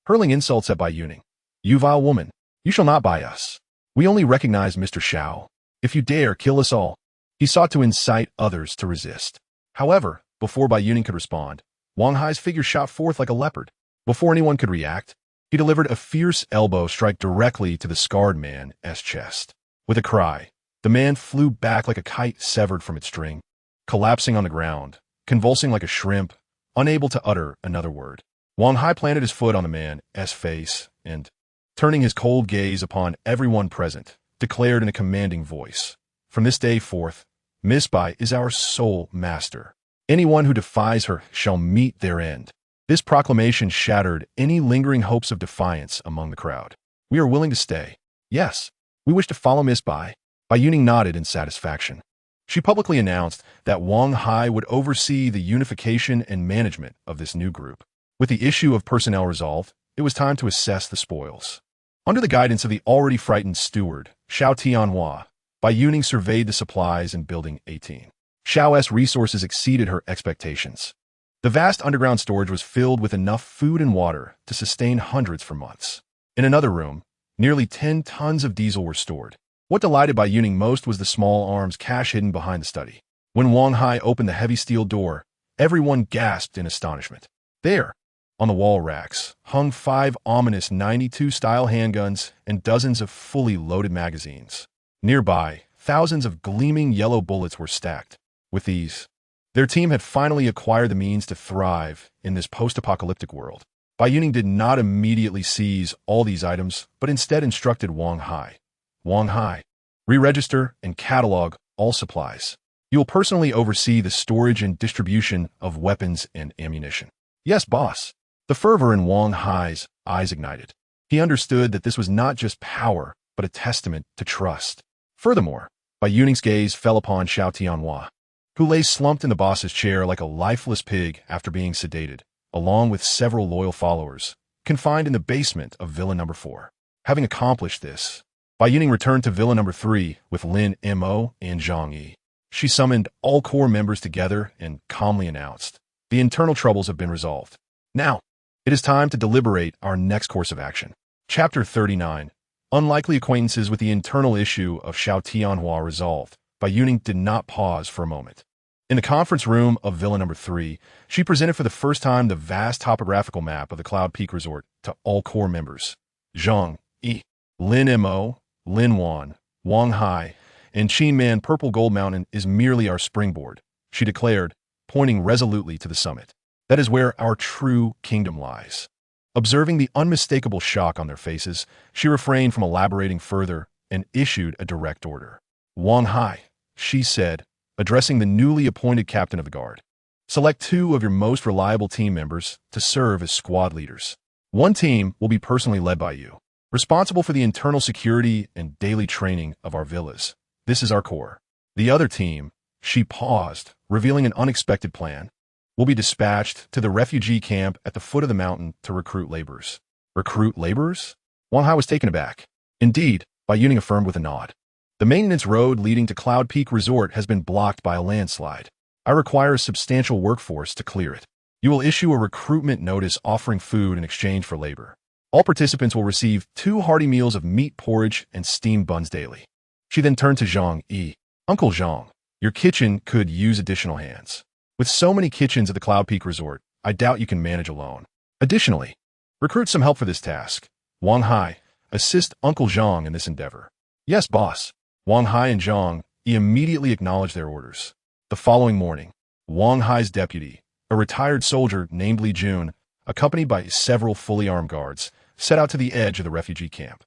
hurling insults at Bai Youning. You vile woman, you shall not buy us. We only recognize Mr. Xiao. If you dare, kill us all. He sought to incite others to resist. However, before Bai Youning could respond, Wang Hai's figure shot forth like a leopard. Before anyone could react, he delivered a fierce elbow strike directly to the scarred man's chest. With a cry, the man flew back like a kite severed from its string, collapsing on the ground, convulsing like a shrimp, unable to utter another word. Wang Hai planted his foot on the man's face and, turning his cold gaze upon everyone present, declared in a commanding voice, "From this day forth, Miss Bai is our sole master. Anyone who defies her shall meet their end." This proclamation shattered any lingering hopes of defiance among the crowd. We are willing to stay. Yes, we wish to follow Miss Bai. Bai Youning nodded in satisfaction. She publicly announced that Wang Hai would oversee the unification and management of this new group. With the issue of personnel resolved, it was time to assess the spoils. Under the guidance of the already frightened steward, Xiao Tianhua, Bai Youning surveyed the supplies in Building 18. Xiao's resources exceeded her expectations. The vast underground storage was filled with enough food and water to sustain hundreds for months. In another room, nearly 10 tons of diesel were stored. What delighted Bai Youning most was the small arms cache hidden behind the study. When Wang Hai opened the heavy steel door, everyone gasped in astonishment. There, on the wall racks, hung 5 ominous 92-style handguns and dozens of fully loaded magazines. Nearby, thousands of gleaming yellow bullets were stacked. With these, their team had finally acquired the means to thrive in this post-apocalyptic world. Bai Youning did not immediately seize all these items, but instead instructed Wang Hai. Wang Hai, re-register and catalog all supplies. You will personally oversee the storage and distribution of weapons and ammunition. Yes, boss. The fervor in Wang Hai's eyes ignited. He understood that this was not just power, but a testament to trust. Furthermore, Bai Youning's gaze fell upon Xiao Tianhua, who lay slumped in the boss's chair like a lifeless pig after being sedated, along with several loyal followers, confined in the basement of Villa No. 4. Having accomplished this, Bai Youning returned to Villa No. 3 with Lin Mo and Zhang Yi. She summoned all core members together and calmly announced, "The internal troubles have been resolved. Now, it is time to deliberate our next course of action." Chapter 39. Unlikely acquaintances with the internal issue of Xiao Tianhua resolved, Bai Youning did not pause for a moment. In the conference room of Villa No. 3, she presented for the first time the vast topographical map of the Cloud Peak Resort to all core members. Zhang Yi, Lin Mo, Lin Wan, Wang Hai, and Qin Man Purple Gold Mountain is merely our springboard, she declared, pointing resolutely to the summit. That is where our true kingdom lies. Observing the unmistakable shock on their faces, she refrained from elaborating further and issued a direct order. "Wang Hai," she said, addressing the newly appointed captain of the guard, "select 2 of your most reliable team members to serve as squad leaders. One team will be personally led by you, responsible for the internal security and daily training of our villas. This is our core. The other team," she paused, revealing an unexpected plan, will be dispatched to the refugee camp at the foot of the mountain to recruit laborers. Recruit laborers? Wang Hai was taken aback. Indeed, Bai Youning affirmed with a nod. The maintenance road leading to Cloud Peak Resort has been blocked by a landslide. I require a substantial workforce to clear it. You will issue a recruitment notice offering food in exchange for labor. All participants will receive 2 hearty meals of meat porridge and steamed buns daily. She then turned to Zhang Yi. Uncle Zhang, your kitchen could use additional hands. With so many kitchens at the Cloud Peak Resort, I doubt you can manage alone. Additionally, recruit some help for this task. Wang Hai, assist Uncle Zhang in this endeavor. Yes, boss. Wang Hai and Zhang Yi immediately acknowledged their orders. The following morning, Wang Hai's deputy, a retired soldier named Li Jun, accompanied by several fully armed guards, set out to the edge of the refugee camp,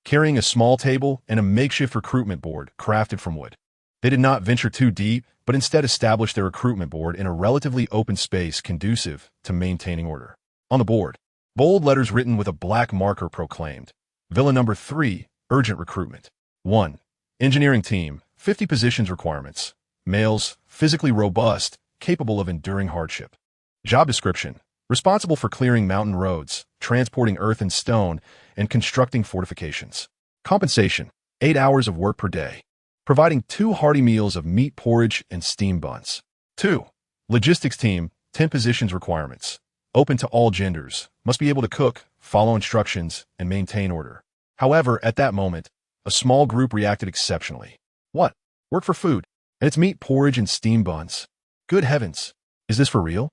carrying a small table and a makeshift recruitment board crafted from wood. They did not venture too deep, but instead established their recruitment board in a relatively open space conducive to maintaining order. On the board, bold letters written with a black marker proclaimed, Villa number 3, urgent recruitment. 1. Engineering team, 50 positions requirements. Males, physically robust, capable of enduring hardship. Job description, responsible for clearing mountain roads, transporting earth and stone, and constructing fortifications. Compensation, 8 hours of work per day. Providing 2 hearty meals of meat porridge and steamed buns. 2. Logistics team, 10 positions requirements. Open to all genders, must be able to cook, follow instructions, and maintain order. However, at that moment, a small group reacted exceptionally. What? Work for food, and it's meat porridge and steamed buns. Good heavens, is this for real?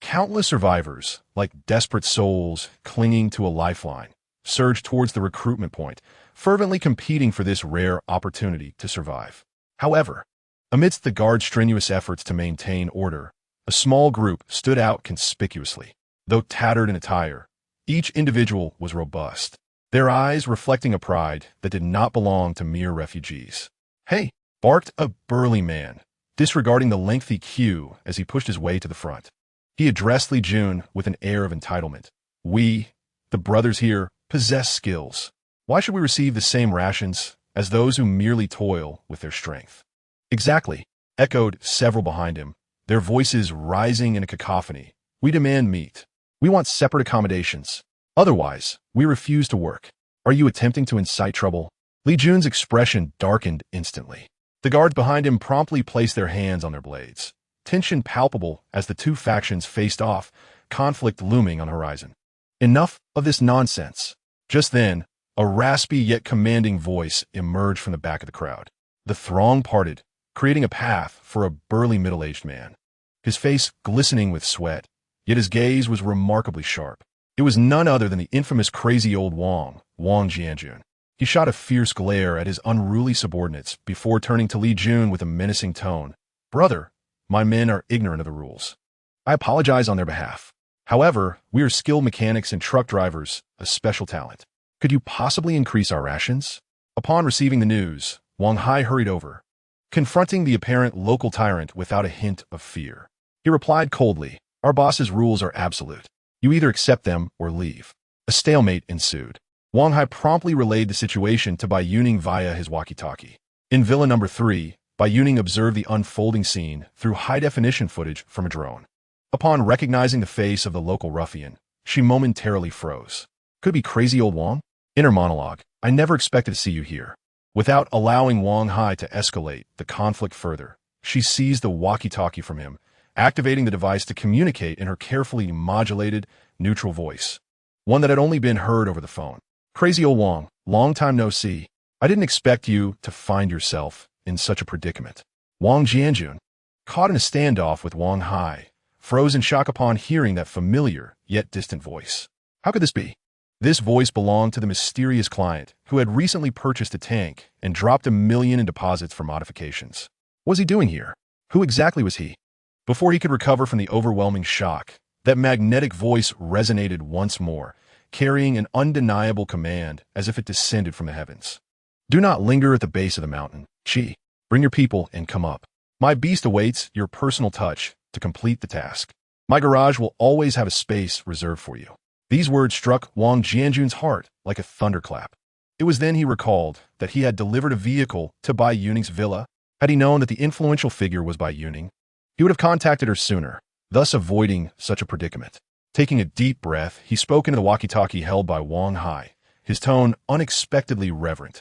Countless survivors, like desperate souls clinging to a lifeline, surged towards the recruitment point, fervently competing for this rare opportunity to survive. However, amidst the guards' strenuous efforts to maintain order, a small group stood out conspicuously. Though tattered in attire, each individual was robust, their eyes reflecting a pride that did not belong to mere refugees. Hey, barked a burly man, disregarding the lengthy queue as he pushed his way to the front. He addressed Li Jun with an air of entitlement. We, the brothers here, possess skills. Why should we receive the same rations as those who merely toil with their strength? Exactly, echoed several behind him, their voices rising in a cacophony. We demand meat. We want separate accommodations. Otherwise, we refuse to work. Are you attempting to incite trouble? Li Jun's expression darkened instantly. The guards behind him promptly placed their hands on their blades. Tension palpable as the 2 factions faced off, conflict looming on the horizon. Enough of this nonsense. Just then, a raspy yet commanding voice emerged from the back of the crowd. The throng parted, creating a path for a burly middle-aged man. His face glistening with sweat, yet his gaze was remarkably sharp. It was none other than the infamous crazy old Wang Jianjun. He shot a fierce glare at his unruly subordinates before turning to Li Jun with a menacing tone. Brother, my men are ignorant of the rules. I apologize on their behalf. However, we are skilled mechanics and truck drivers, a special talent. Could you possibly increase our rations? Upon receiving the news, Wang Hai hurried over, confronting the apparent local tyrant without a hint of fear. He replied coldly, Our boss's rules are absolute. You either accept them or leave. A stalemate ensued. Wang Hai promptly relayed the situation to Bai Youning via his walkie-talkie. In Villa number 3, Bai Youning observed the unfolding scene through high-definition footage from a drone. Upon recognizing the face of the local ruffian, she momentarily froze. Could it be crazy old Wang? Inner monologue, I never expected to see you here. Without allowing Wang Hai to escalate the conflict further, she seized the walkie-talkie from him, activating the device to communicate in her carefully modulated, neutral voice, one that had only been heard over the phone. Crazy old Wang, long time no see. I didn't expect you to find yourself in such a predicament. Wang Jianjun, caught in a standoff with Wang Hai, froze in shock upon hearing that familiar yet distant voice. How could this be? This voice belonged to the mysterious client who had recently purchased a tank and dropped $1 million in deposits for modifications. What was he doing here? Who exactly was he? Before he could recover from the overwhelming shock, that magnetic voice resonated once more, carrying an undeniable command as if it descended from the heavens. Do not linger at the base of the mountain. Chi, bring your people and come up. My beast awaits your personal touch to complete the task. My garage will always have a space reserved for you. These words struck Wang Jianjun's heart like a thunderclap. It was then he recalled that he had delivered a vehicle to Bai Youning's villa. Had he known that the influential figure was Bai Youning, he would have contacted her sooner. thus avoiding such a predicament. Taking a deep breath, he spoke into the walkie-talkie held by Wang Hai, his tone unexpectedly reverent,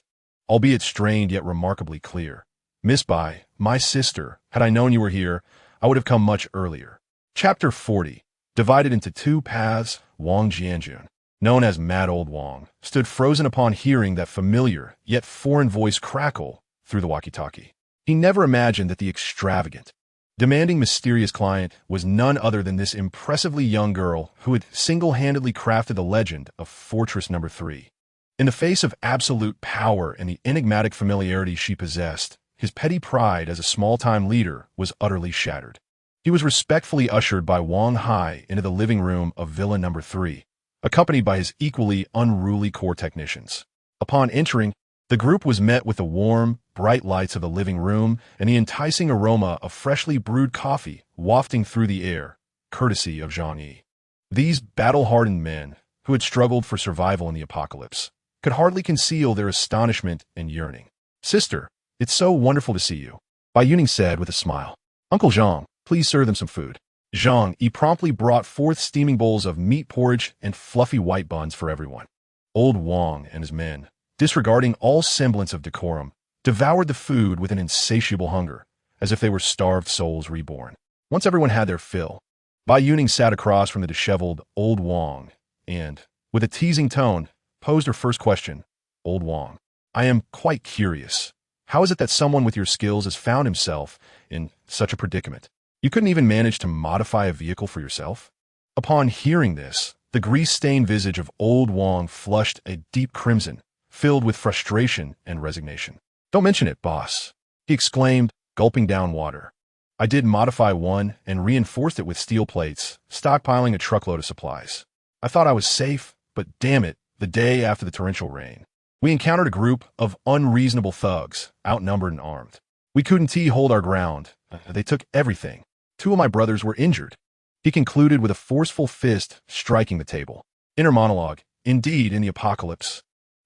albeit strained yet remarkably clear. "Miss Bai, my sister, had I known you were here, I would have come much earlier." Chapter 40. Divided into two paths, Wang Jianjun, known as Mad Old Wang, stood frozen upon hearing that familiar yet foreign voice crackle through the walkie-talkie. He never imagined that the extravagant, demanding mysterious client was none other than this impressively young girl who had single-handedly crafted the legend of Fortress No. 3. In the face of absolute power and the enigmatic familiarity she possessed, his petty pride as a small-time leader was utterly shattered. He was respectfully ushered by Wang Hai into the living room of Villa No. 3, accompanied by his equally unruly core technicians. Upon entering, the group was met with the warm, bright lights of the living room and the enticing aroma of freshly brewed coffee wafting through the air, courtesy of Zhang Yi. These battle-hardened men, who had struggled for survival in the apocalypse, could hardly conceal their astonishment and yearning. "Sister, it's so wonderful to see you," Bai Youning said with a smile. "Uncle Zhang, please serve them some food." Zhang Yi promptly brought forth steaming bowls of meat porridge and fluffy white buns for everyone. Old Wang and his men, disregarding all semblance of decorum, devoured the food with an insatiable hunger, as if they were starved souls reborn. Once everyone had their fill, Bai Youning sat across from the disheveled Old Wang and, with a teasing tone, posed her first question. "Old Wang, I am quite curious. How is it that someone with your skills has found himself in such a predicament? You couldn't even manage to modify a vehicle for yourself?" Upon hearing this, the grease-stained visage of Old Wang flushed a deep crimson, filled with frustration and resignation. "Don't mention it, boss," he exclaimed, gulping down water. "I did modify one and reinforced it with steel plates, stockpiling a truckload of supplies. I thought I was safe, but damn it, the day after the torrential rain, we encountered a group of unreasonable thugs, outnumbered and armed. We couldn't hold our ground. They took everything. 2 of my brothers were injured." He concluded with a forceful fist striking the table. Inner monologue. Indeed, in the apocalypse,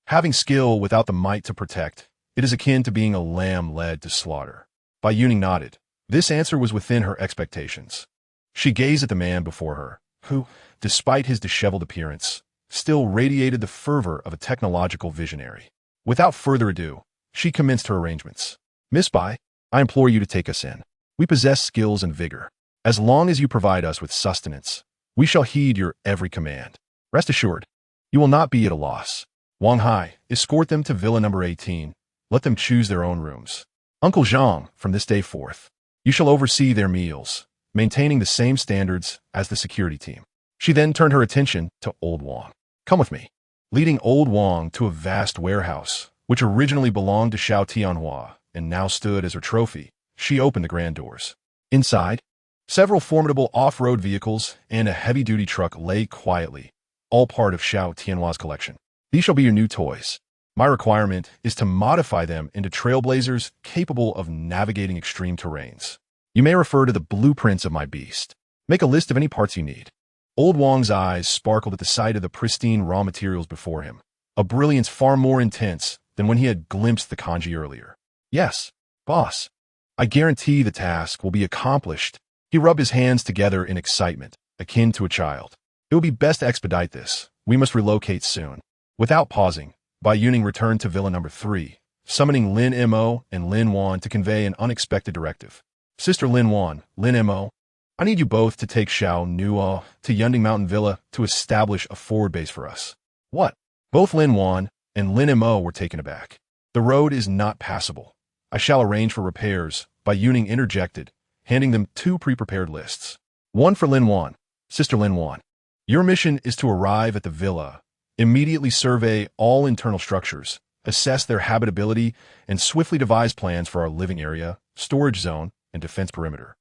having skill without the might to protect, it is akin to being a lamb led to slaughter. Bai Youning nodded. This answer was within her expectations. She gazed at the man before her, who, despite his disheveled appearance, still radiated the fervor of a technological visionary. Without further ado, she commenced her arrangements. "Miss Bai, I implore you to take us in. We possess skills and vigor. As long as you provide us with sustenance, we shall heed your every command. Rest assured, you will not be at a loss. Wang Hai, escort them to Villa No. 18. Let them choose their own rooms. Uncle Zhang, from this day forth, you shall oversee their meals, maintaining the same standards as the security team." She then turned her attention to Old Wang. "Come with me." Leading Old Wang to a vast warehouse, which originally belonged to Xiao Tianhua and now stood as her trophy, she opened the grand doors. Inside, several formidable off-road vehicles and a heavy-duty truck lay quietly, all part of Xiao Tianhua's collection. "These shall be your new toys. My requirement is to modify them into trailblazers capable of navigating extreme terrains. You may refer to the blueprints of my beast. Make a list of any parts you need." Old Wang's eyes sparkled at the sight of the pristine raw materials before him, a brilliance far more intense than when he had glimpsed the kanji earlier. "Yes, boss. I guarantee the task will be accomplished." He rubbed his hands together in excitement, akin to a child. "It will be best to expedite this. We must relocate soon." Without pausing, Bai Youning returned to Villa No. 3, summoning Lin Mo and Lin Wan to convey an unexpected directive. "Sister Lin Wan, Lin Mo, I need you both to take Xiao Nuo to Yunding Mountain Villa to establish a forward base for us." "What?" Both Lin Wan and Lin Mo were taken aback. "The road is not passable. I shall arrange for repairs," Bai Youning interjected, handing them 2 pre-prepared lists. "One for Lin Wan. Sister Lin Wan, your mission is to arrive at the villa, immediately survey all internal structures, assess their habitability, and swiftly devise plans for our living area, storage zone, and defense perimeter.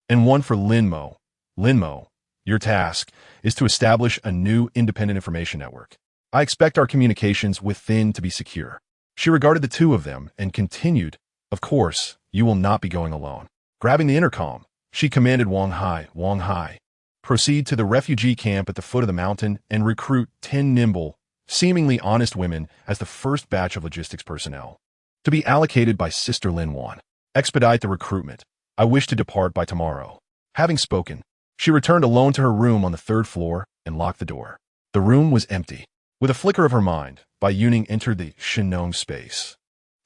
And one for Lin Mo. Lin Mo, your task is to establish a new independent information network. I expect our communications within to be secure." She regarded the 2 of them and continued, "Of course, you will not be going alone." Grabbing the intercom, she commanded Wang Hai, proceed to the refugee camp at the foot of the mountain and recruit 10 nimble, seemingly honest women as the first batch of logistics personnel, to be allocated by Sister Lin Wan. "Expedite the recruitment. I wish to depart by tomorrow." Having spoken, She returned alone to her room on the third floor and locked the door. The room was empty. With a flicker of her mind, Bai Youning entered the Shinong space.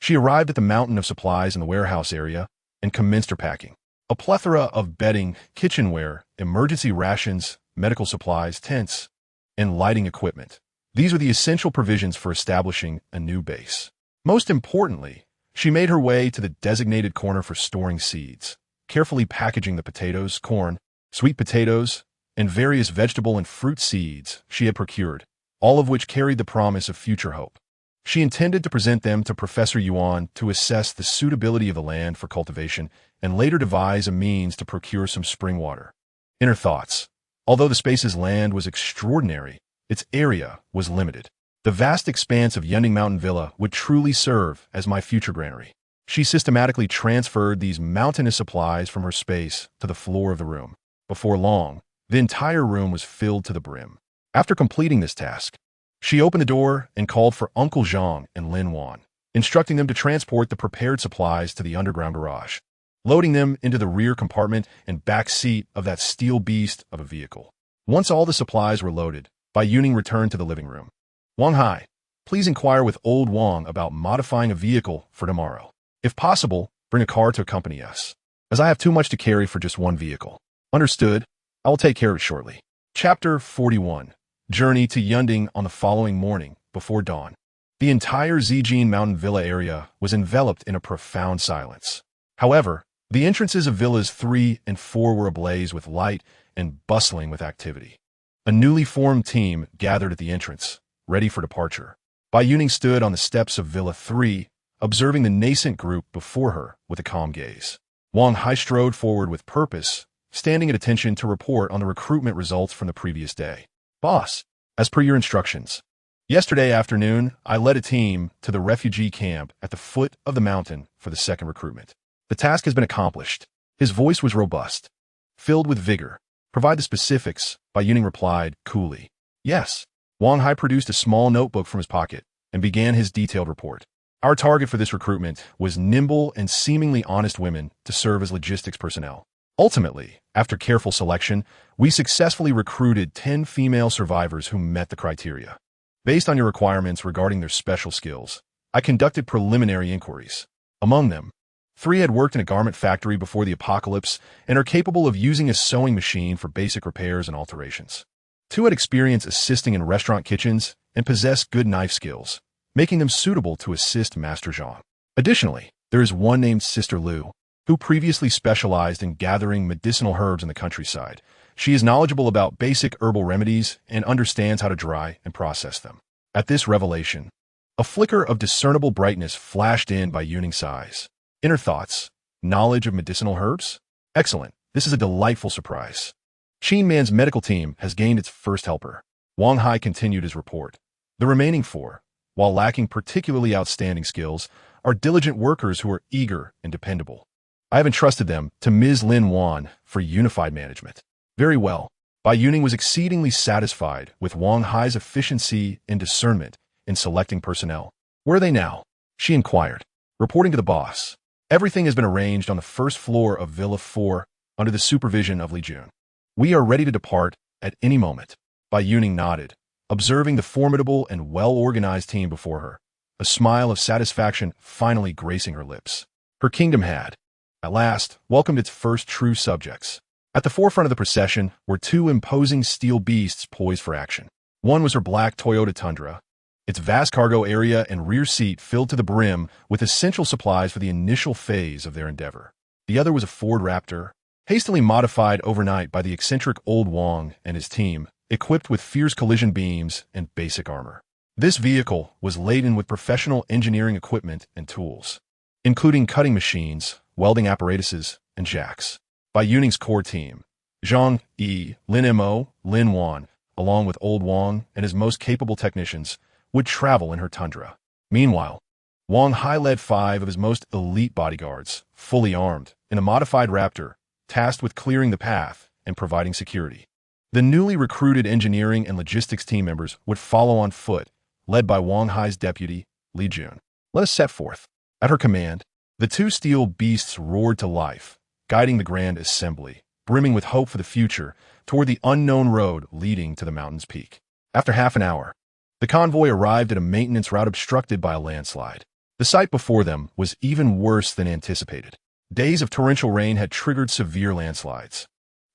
She arrived at the mountain of supplies in the warehouse area and commenced her packing. A plethora of bedding, kitchenware, emergency rations, medical supplies, tents, and lighting equipment. These are the essential provisions for establishing a new base. Most importantly, she made her way to the designated corner for storing seeds, carefully packaging the potatoes, corn, sweet potatoes, and various vegetable and fruit seeds she had procured, all of which carried the promise of future hope. She intended to present them to Professor Yuan to assess the suitability of the land for cultivation and later devise a means to procure some spring water. In her thoughts, although the space's land was extraordinary, its area was limited. The vast expanse of Yuning Mountain Villa would truly serve as my future granary. She systematically transferred these mountainous supplies from her space to the floor of the room. Before long, the entire room was filled to the brim. After completing this task, she opened the door and called for Uncle Zhang and Lin Wan, instructing them to transport the prepared supplies to the underground garage, loading them into the rear compartment and back seat of that steel beast of a vehicle. Once all the supplies were loaded, Bai Youning returned to the living room. Wang Hai, please inquire with old Wang about modifying a vehicle for tomorrow. If possible, bring a car to accompany us, as I have too much to carry for just one vehicle. Understood. I will take care of it shortly. Chapter 41. Journey to Yuning on the following morning, before dawn. The entire Zijin Mountain Villa area was enveloped in a profound silence. However, the entrances of Villas 3 and 4 were ablaze with light and bustling with activity. A newly formed team gathered at the entrance, ready for departure. Bai Youning stood on the steps of Villa 3, observing the nascent group before her with a calm gaze. Wang Hai strode forward with purpose, standing at attention to report on the recruitment results from the previous day. Boss, as per your instructions, yesterday afternoon, I led a team to the refugee camp at the foot of the mountain for the second recruitment. The task has been accomplished. His voice was robust, filled with vigor. Provide the specifics, Bai Youning replied coolly. Yes. Wang Hai produced a small notebook from his pocket and began his detailed report. Our target for this recruitment was nimble and seemingly honest women to serve as logistics personnel. Ultimately, after careful selection, we successfully recruited 10 female survivors who met the criteria. Based on your requirements regarding their special skills, I conducted preliminary inquiries. Among them, 3 had worked in a garment factory before the apocalypse and are capable of using a sewing machine for basic repairs and alterations. 2 had experience assisting in restaurant kitchens and possessed good knife skills, making them suitable to assist Master Zhang. Additionally, there is 1 named Sister Liu, who previously specialized in gathering medicinal herbs in the countryside. She is knowledgeable about basic herbal remedies and understands how to dry and process them. At this revelation, a flicker of discernible brightness flashed in Bai Youning's eyes. In her thoughts, knowledge of medicinal herbs? Excellent. This is a delightful surprise. Qin Man's medical team has gained its first helper. Wang Hai continued his report. The remaining 4, while lacking particularly outstanding skills, are diligent workers who are eager and dependable. I have entrusted them to Ms. Lin Wan for unified management. Very well. Bai Youning was exceedingly satisfied with Wang Hai's efficiency and discernment in selecting personnel. Where are they now? She inquired, reporting to the boss. Everything has been arranged on the first floor of Villa 4 under the supervision of Li Jun. We are ready to depart at any moment. Bai Youning nodded, observing the formidable and well-organized team before her, a smile of satisfaction finally gracing her lips. Her kingdom had, at last, welcomed its first true subjects. At the forefront of the procession were 2 imposing steel beasts poised for action. One was her black Toyota Tundra, its vast cargo area and rear seat filled to the brim with essential supplies for the initial phase of their endeavor. The other was a Ford Raptor, hastily modified overnight by the eccentric old Wang and his team, equipped with fierce collision beams and basic armor. This vehicle was laden with professional engineering equipment and tools, including cutting machines, welding apparatuses, and jacks. Bai Youning's core team, Zhang Yi, Lin Mo, Lin Wan, along with old Wang and his most capable technicians, would travel in her Tundra. Meanwhile, Wang Hai led 5 of his most elite bodyguards, fully armed, in a modified Raptor, tasked with clearing the path and providing security. The newly recruited engineering and logistics team members would follow on foot, led by Wang Hai's deputy, Li Jun. Let us set forth. At her command, the 2 steel beasts roared to life, guiding the grand assembly, brimming with hope for the future, toward the unknown road leading to the mountain's peak. After half an hour, the convoy arrived at a maintenance route obstructed by a landslide. The sight before them was even worse than anticipated. Days of torrential rain had triggered severe landslides,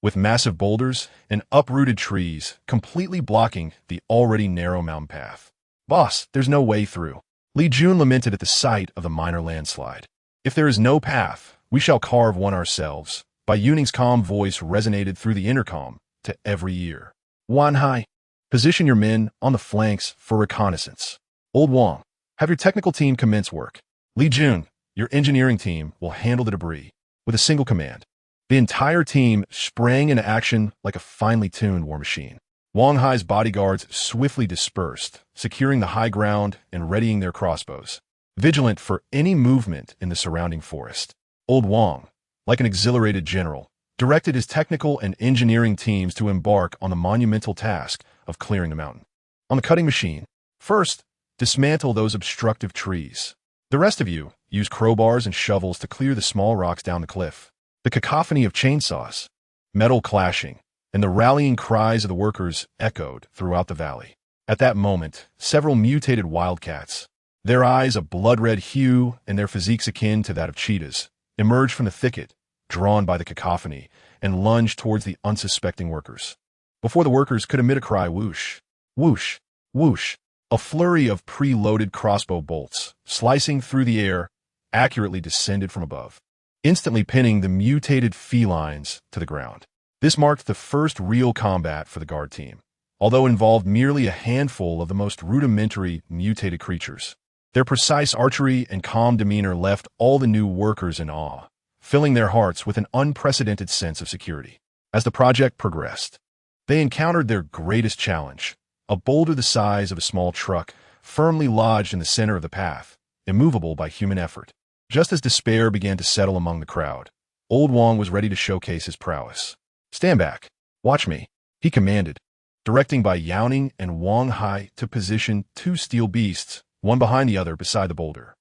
with massive boulders and uprooted trees completely blocking the already narrow mountain path. "Boss, there's no way through," Li Jun lamented at the sight of the minor landslide. "If there is no path, we shall carve one ourselves." Bai Youning's calm voice resonated through the intercom to every ear. "Wan Hai, position your men on the flanks for reconnaissance. Old Wang, have your technical team commence work. Li Jun, your engineering team will handle the debris." With a single command, the entire team sprang into action like a finely tuned war machine. Wang Hai's bodyguards swiftly dispersed, securing the high ground and readying their crossbows, vigilant for any movement in the surrounding forest. Old Wang, like an exhilarated general, directed his technical and engineering teams to embark on the monumental task of clearing the mountain. On the cutting machine, first, dismantle those obstructive trees. The rest of you use crowbars and shovels to clear the small rocks down the cliff. The cacophony of chainsaws, metal clashing, and the rallying cries of the workers echoed throughout the valley. At that moment, several mutated wildcats, their eyes a blood-red hue and their physiques akin to that of cheetahs, emerged from the thicket, drawn by the cacophony, and lunged towards the unsuspecting workers. Before the workers could emit a cry, whoosh, whoosh, whoosh, a flurry of pre-loaded crossbow bolts, slicing through the air, accurately descended from above, instantly pinning the mutated felines to the ground. This marked the first real combat for the guard team, although involved merely a handful of the most rudimentary mutated creatures. Their precise archery and calm demeanor left all the new workers in awe, filling their hearts with an unprecedented sense of security. As the project progressed, they encountered their greatest challenge, a boulder the size of a small truck, firmly lodged in the center of the path, immovable by human effort. Just as despair began to settle among the crowd, Old Wang was ready to showcase his prowess. "Stand back. Watch me," he commanded, directing Bai Youning and Wang Hai to position two steel beasts, one behind the other beside the boulder.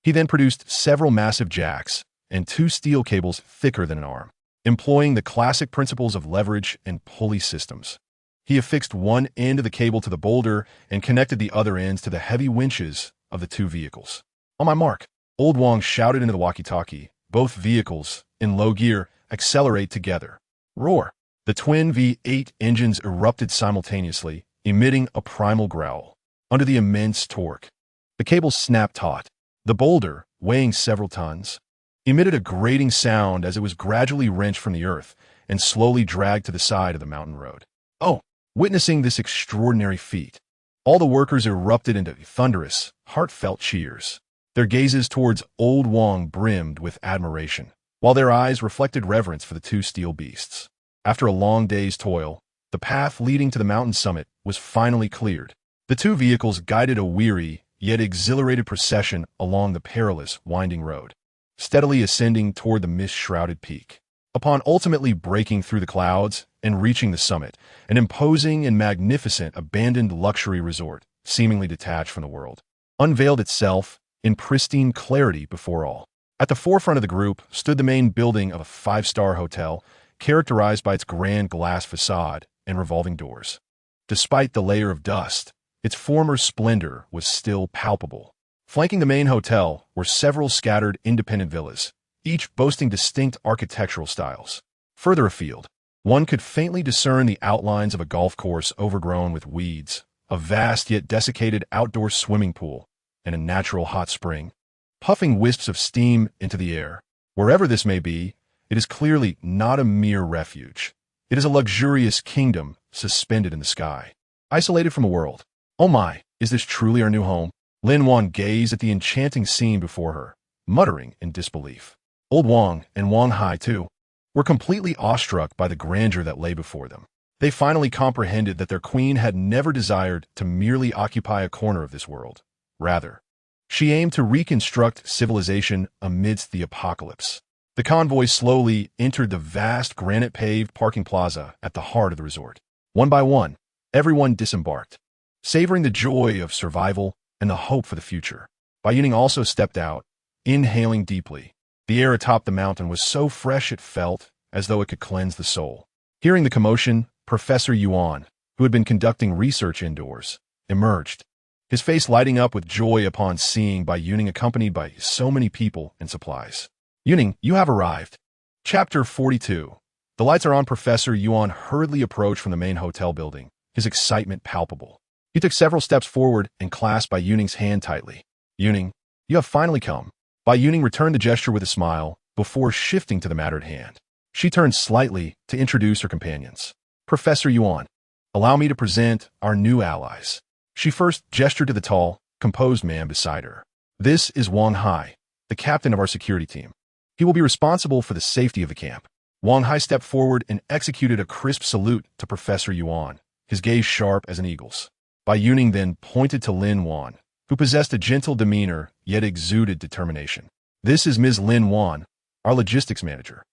He then produced several massive jacks and two steel cables thicker than an arm. Employing the classic principles of leverage and pulley systems, he affixed one end of the cable to the boulder and connected the other ends to the heavy winches of the two vehicles. "On my mark," Old Wang shouted into the walkie-talkie. Both vehicles, in low gear, accelerate together. Roar! The twin V8 engines erupted simultaneously, emitting a primal growl. Under the immense torque, the cables snapped taut. The boulder, weighing several tons, emitted a grating sound as it was gradually wrenched from the earth and slowly dragged to the side of the mountain road. Oh! Witnessing this extraordinary feat, all the workers erupted into thunderous, heartfelt cheers. Their gazes towards Old Wang brimmed with admiration, while their eyes reflected reverence for the two steel beasts. After a long day's toil, the path leading to the mountain summit was finally cleared. The two vehicles guided a weary, yet exhilarated procession along the perilous, winding road, steadily ascending toward the mist-shrouded peak. Upon ultimately breaking through the clouds and reaching the summit, an imposing and magnificent abandoned luxury resort, seemingly detached from the world, unveiled itself in pristine clarity before all. At the forefront of the group stood the main building of a five-star hotel, characterized by its grand glass facade and revolving doors. Despite the layer of dust, its former splendor was still palpable. Flanking the main hotel were several scattered independent villas, each boasting distinct architectural styles. Further afield, one could faintly discern the outlines of a golf course overgrown with weeds, a vast yet desiccated outdoor swimming pool, and a natural hot spring, puffing wisps of steam into the air. Wherever this may be, it is clearly not a mere refuge. It is a luxurious kingdom suspended in the sky, isolated from the world. "Oh my, is this truly our new home?" Lin Wan gazed at the enchanting scene before her, muttering in disbelief. Old Wang and Wang Hai, too, were completely awestruck by the grandeur that lay before them. They finally comprehended that their queen had never desired to merely occupy a corner of this world. Rather, she aimed to reconstruct civilization amidst the apocalypse. The convoy slowly entered the vast granite-paved parking plaza at the heart of the resort. One by one, everyone disembarked, savoring the joy of survival and the hope for the future. Bai Youning also stepped out, inhaling deeply. The air atop the mountain was so fresh it felt as though it could cleanse the soul. Hearing the commotion, Professor Yuan, who had been conducting research indoors, emerged, his face lighting up with joy upon seeing Bai Youning accompanied by so many people and supplies. Youning, you have arrived. Chapter 42. The lights are on. Professor Yuan hurriedly approached from the main hotel building, his excitement palpable. He took several steps forward and clasped Bai Youning's hand tightly. Youning, you have finally come. Bai Youning returned the gesture with a smile before shifting to the matter at hand. She turned slightly to introduce her companions. Professor Yuan, allow me to present our new allies. She first gestured to the tall, composed man beside her. This is Wang Hai, the captain of our security team. He will be responsible for the safety of the camp. Wang Hai stepped forward and executed a crisp salute to Professor Yuan, his gaze sharp as an eagle's. Bai Youning then pointed to Lin Wan, who possessed a gentle demeanor yet exuded determination. This is Ms. Lin Wan, our logistics manager.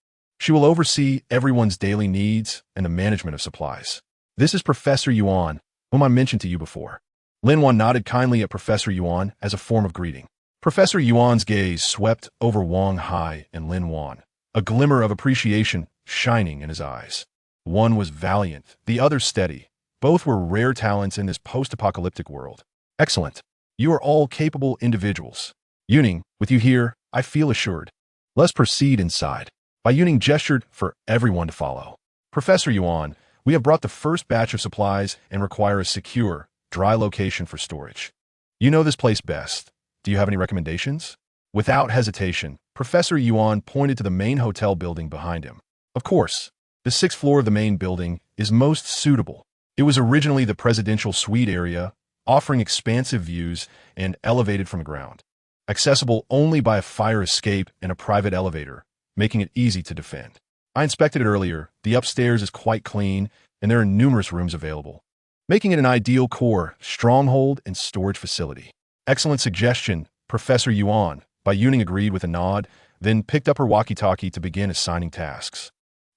She will oversee everyone's daily needs and the management of supplies. This is Professor Yuan, whom I mentioned to you before. Lin Wan nodded kindly at Professor Yuan as a form of greeting. Professor Yuan's gaze swept over Wang Hai and Lin Wan, a glimmer of appreciation shining in his eyes. One was valiant, the other steady. Both were rare talents in this post-apocalyptic world. Excellent. You are all capable individuals. Youning, with you here, I feel assured. Let's proceed inside. Bai Youning gestured for everyone to follow. Professor Yuan, we have brought the first batch of supplies and require a secure, dry location for storage. You know this place best. Do you have any recommendations? Without hesitation, Professor Yuan pointed to the main hotel building behind him. Of course, the 6th floor of the main building is most suitable. It was originally the presidential suite area, offering expansive views and elevated from the ground. Accessible only by a fire escape and a private elevator, making it easy to defend. I inspected it earlier. The upstairs is quite clean, and there are numerous rooms available, making it an ideal core, stronghold, and storage facility. Excellent suggestion, Professor Yuan. Bai Youning agreed with a nod, then picked up her walkie-talkie to begin assigning tasks.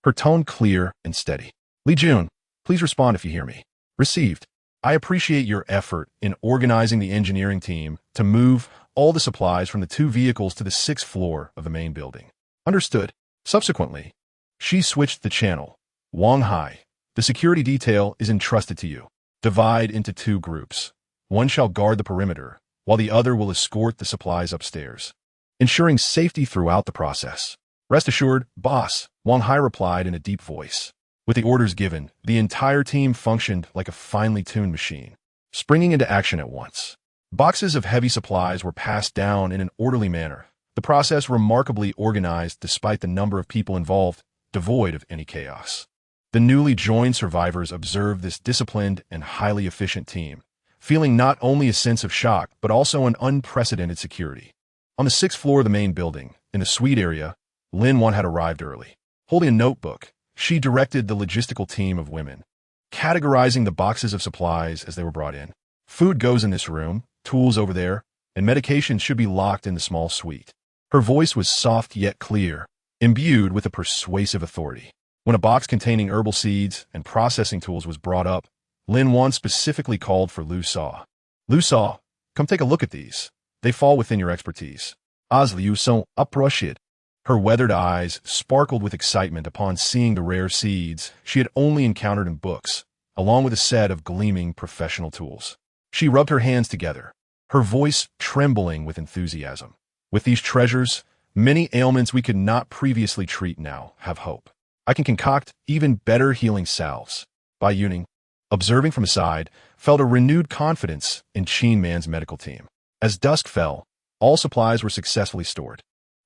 Her tone clear and steady. Li Jun, please respond if you hear me. Received. I appreciate your effort in organizing the engineering team to move all the supplies from the 2 vehicles to the 6th floor of the main building. Understood. Subsequently, she switched the channel. Wang Hai, the security detail is entrusted to you. Divide into 2 groups. One shall guard the perimeter, while the other will escort the supplies upstairs, ensuring safety throughout the process. Rest assured, boss, Wang Hai replied in a deep voice. With the orders given, the entire team functioned like a finely tuned machine, springing into action at once. Boxes of heavy supplies were passed down in an orderly manner, the process remarkably organized despite the number of people involved, devoid of any chaos. The newly joined survivors observed this disciplined and highly efficient team, feeling not only a sense of shock but also an unprecedented security. On the 6th floor of the main building, in the suite area, Lin Wan had arrived early. Holding a notebook, she directed the logistical team of women, categorizing the boxes of supplies as they were brought in. Food goes in this room, tools over there, and medications should be locked in the small suite. Her voice was soft yet clear, imbued with a persuasive authority. When a box containing herbal seeds and processing tools was brought up, Lin Wan specifically called for Liu Sa. Liu Sa, come take a look at these. They fall within your expertise. As Liu Sa approached, her weathered eyes sparkled with excitement upon seeing the rare seeds she had only encountered in books, along with a set of gleaming professional tools. She rubbed her hands together, her voice trembling with enthusiasm. With these treasures, many ailments we could not previously treat now have hope. I can concoct even better healing salves. Bai Youning, observing from aside, felt a renewed confidence in Qin Man's medical team. As dusk fell, all supplies were successfully stored.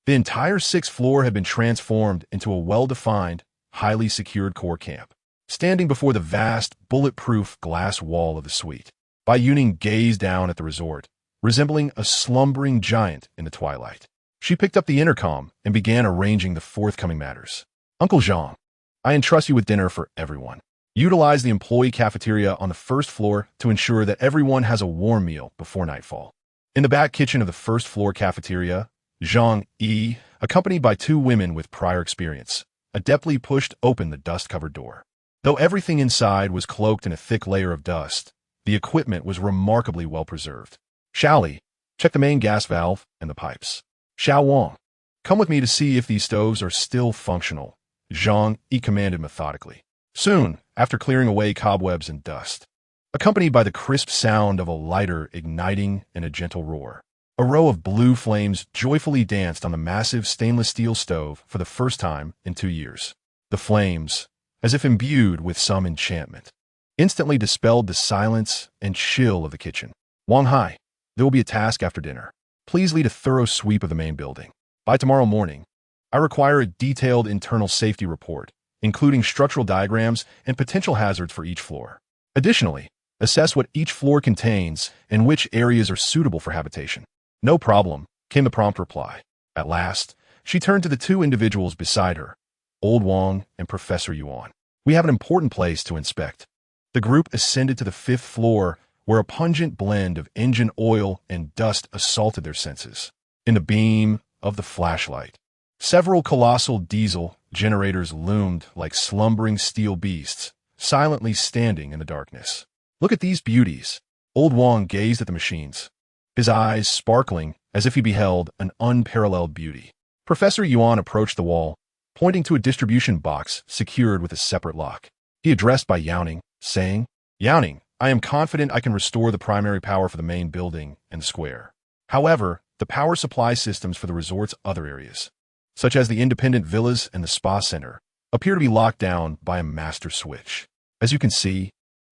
The entire 6th floor had been transformed into a well-defined, highly secured core camp. Standing before the vast, bulletproof glass wall of the suite, Bai Youning gazed down at the resort, resembling a slumbering giant in the twilight. She picked up the intercom and began arranging the forthcoming matters. Uncle Zhang, I entrust you with dinner for everyone. Utilize the employee cafeteria on the 1st floor to ensure that everyone has a warm meal before nightfall. In the back kitchen of the 1st floor cafeteria, Zhang Yi, accompanied by 2 women with prior experience, adeptly pushed open the dust-covered door. Though everything inside was cloaked in a thick layer of dust, the equipment was remarkably well preserved. Xiao Li, check the main gas valve and the pipes. Xiao Wang, come with me to see if these stoves are still functional. Zhang, he commanded methodically. Soon, after clearing away cobwebs and dust, accompanied by the crisp sound of a lighter igniting and a gentle roar, a row of blue flames joyfully danced on the massive stainless steel stove for the first time in 2 years. The flames, as if imbued with some enchantment, instantly dispelled the silence and chill of the kitchen. Wang Hai, there will be a task after dinner. Please lead a thorough sweep of the main building. By tomorrow morning, I require a detailed internal safety report, including structural diagrams and potential hazards for each floor. Additionally, assess what each floor contains and which areas are suitable for habitation. No problem, came the prompt reply. At last, she turned to the two individuals beside her, Old Wang and Professor Yuan. We have an important place to inspect. The group ascended to the 5th floor, where a pungent blend of engine oil and dust assaulted their senses. In the beam of the flashlight, several colossal diesel generators loomed like slumbering steel beasts, silently standing in the darkness. Look at these beauties. Old Wang gazed at the machines, his eyes sparkling as if he beheld an unparalleled beauty. Professor Yuan approached the wall, pointing to a distribution box secured with a separate lock. He addressed Bai Youning, saying, Youning, I am confident I can restore the primary power for the main building and the square. However, the power supply systems for the resort's other areas, such as the independent villas and the spa center, appear to be locked down by a master switch. As you can see,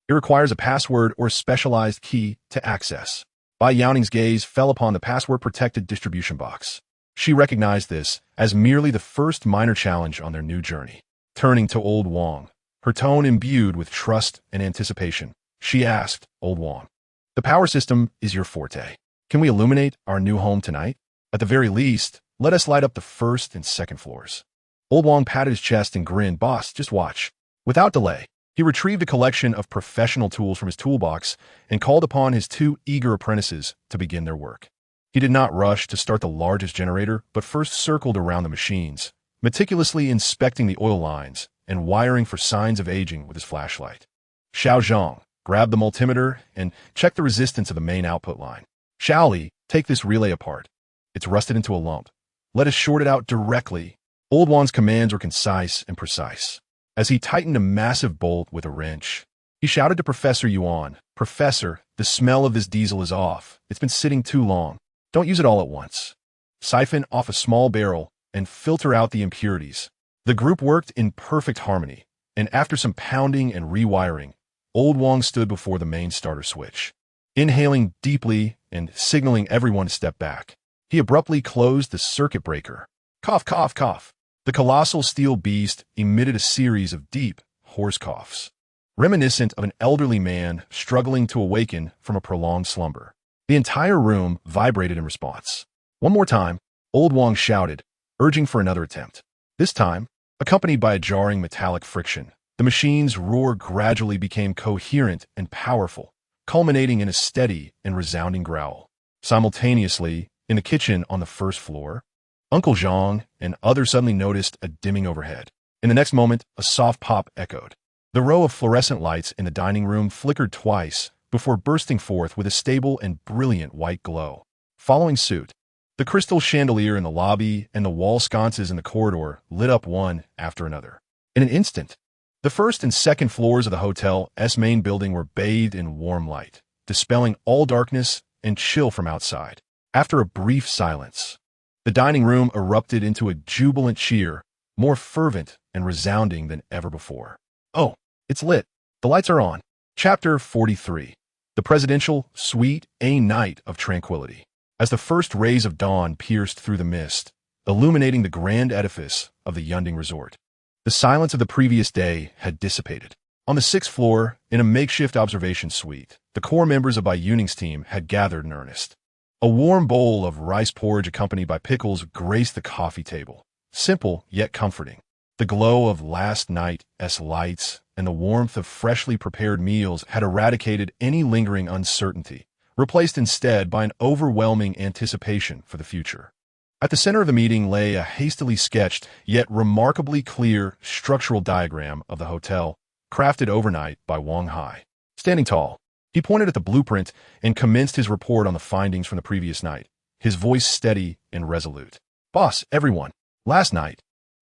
it requires a password or a specialized key to access. Bai Youning's gaze fell upon the password-protected distribution box. She recognized this as merely the first minor challenge on their new journey. Turning to Old Wang, her tone imbued with trust and anticipation, she asked, Old Wang, the power system is your forte. Can we illuminate our new home tonight? At the very least, let us light up the 1st and 2nd floors. Old Wang patted his chest and grinned. Boss, just watch. Without delay, he retrieved a collection of professional tools from his toolbox and called upon his 2 eager apprentices to begin their work. He did not rush to start the largest generator, but first circled around the machines, meticulously inspecting the oil lines and wiring for signs of aging with his flashlight. Xiao Zhang grabbed the multimeter and checked the resistance of the main output line. Xiao Li, take this relay apart. It's rusted into a lump. Let us short it out directly. Old Wang's commands were concise and precise. As he tightened a massive bolt with a wrench, he shouted to Professor Yuan, Professor, the smell of this diesel is off. It's been sitting too long. Don't use it all at once. Siphon off a small barrel and filter out the impurities. The group worked in perfect harmony, and after some pounding and rewiring, Old Wang stood before the main starter switch. Inhaling deeply and signaling everyone to step back, he abruptly closed the circuit breaker. Cough, cough, cough. The colossal steel beast emitted a series of deep, hoarse coughs, reminiscent of an elderly man struggling to awaken from a prolonged slumber. The entire room vibrated in response. One more time, Old Wang shouted, urging for another attempt. This time, accompanied by a jarring metallic friction, the machine's roar gradually became coherent and powerful, culminating in a steady and resounding growl. Simultaneously, in the kitchen on the 1st floor, Uncle Zhang and others suddenly noticed a dimming overhead. In the next moment, a soft pop echoed. The row of fluorescent lights in the dining room flickered twice before bursting forth with a stable and brilliant white glow. Following suit, the crystal chandelier in the lobby and the wall sconces in the corridor lit up one after another. In an instant, the 1st and 2nd floors of the hotel's main building were bathed in warm light, dispelling all darkness and chill from outside. After a brief silence, the dining room erupted into a jubilant cheer, more fervent and resounding than ever before. Oh, it's lit. The lights are on. Chapter 43. The Presidential Suite, a Night of Tranquility. As the first rays of dawn pierced through the mist, illuminating the grand edifice of the Youning Resort, the silence of the previous day had dissipated. On the 6th floor, in a makeshift observation suite, the core members of Bai Youning's team had gathered in earnest. A warm bowl of rice porridge accompanied by pickles graced the coffee table, simple yet comforting. The glow of last night's lights and the warmth of freshly prepared meals had eradicated any lingering uncertainty, replaced instead by an overwhelming anticipation for the future. At the center of the meeting lay a hastily sketched yet remarkably clear structural diagram of the hotel, crafted overnight by Wang Hai. Standing tall, he pointed at the blueprint and commenced his report on the findings from the previous night, his voice steady and resolute. Boss, everyone, last night,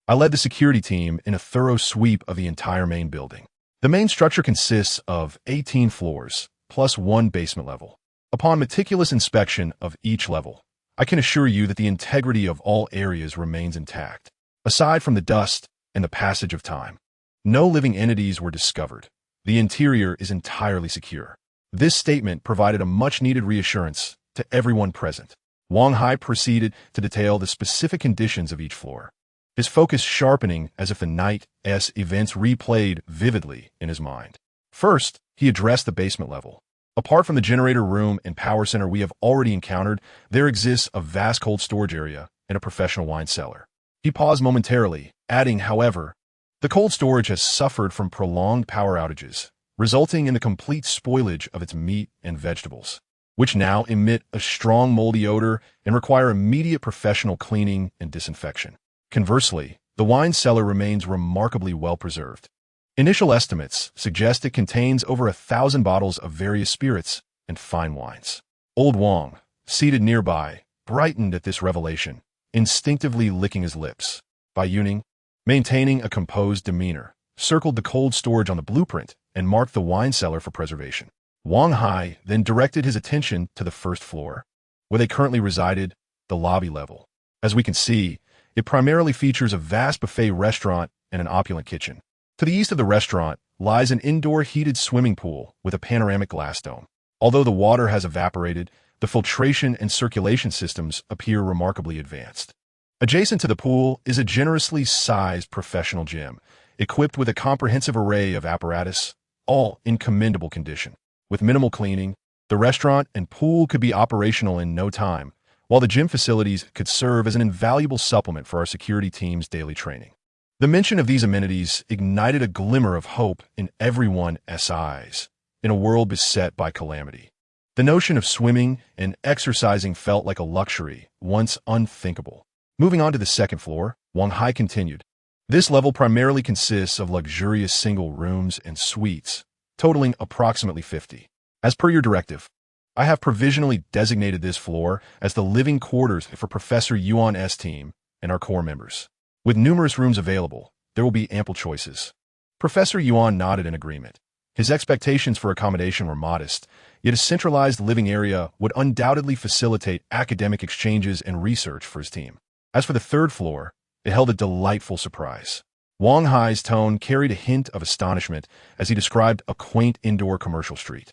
I led the security team in a thorough sweep of the entire main building. The main structure consists of 18 floors, plus one basement level. Upon meticulous inspection of each level, I can assure you that the integrity of all areas remains intact. Aside from the dust and the passage of time, no living entities were discovered. The interior is entirely secure. This statement provided a much-needed reassurance to everyone present. Wang Hai proceeded to detail the specific conditions of each floor, his focus sharpening as if the night's events replayed vividly in his mind. First, he addressed the basement level. Apart from the generator room and power center we have already encountered, there exists a vast cold storage area and a professional wine cellar. He paused momentarily, adding, however, the cold storage has suffered from prolonged power outages, resulting in the complete spoilage of its meat and vegetables, which now emit a strong moldy odor and require immediate professional cleaning and disinfection. Conversely, the wine cellar remains remarkably well preserved. Initial estimates suggest it contains over 1,000 bottles of various spirits and fine wines. Old Wang, seated nearby, brightened at this revelation, instinctively licking his lips. Bai Youning, maintaining a composed demeanor, circled the cold storage on the blueprint and marked the wine cellar for preservation. Wang Hai then directed his attention to the first floor, where they currently resided, the lobby level. As we can see, it primarily features a vast buffet restaurant and an opulent kitchen. To the east of the restaurant lies an indoor heated swimming pool with a panoramic glass dome. Although the water has evaporated, the filtration and circulation systems appear remarkably advanced. Adjacent to the pool is a generously sized professional gym, equipped with a comprehensive array of apparatus, all in commendable condition. With minimal cleaning, the restaurant and pool could be operational in no time, while the gym facilities could serve as an invaluable supplement for our security team's daily training. The mention of these amenities ignited a glimmer of hope in everyone's eyes in a world beset by calamity. The notion of swimming and exercising felt like a luxury once unthinkable. Moving on to the second floor, Wang Hai continued. This level primarily consists of luxurious single rooms and suites, totaling approximately 50. As per your directive, I have provisionally designated this floor as the living quarters for Professor Yuan's team and our core members. With numerous rooms available, there will be ample choices. Professor Yuan nodded in agreement. His expectations for accommodation were modest, yet a centralized living area would undoubtedly facilitate academic exchanges and research for his team. As for the third floor, it held a delightful surprise. Wang Hai's tone carried a hint of astonishment as he described a quaint indoor commercial street.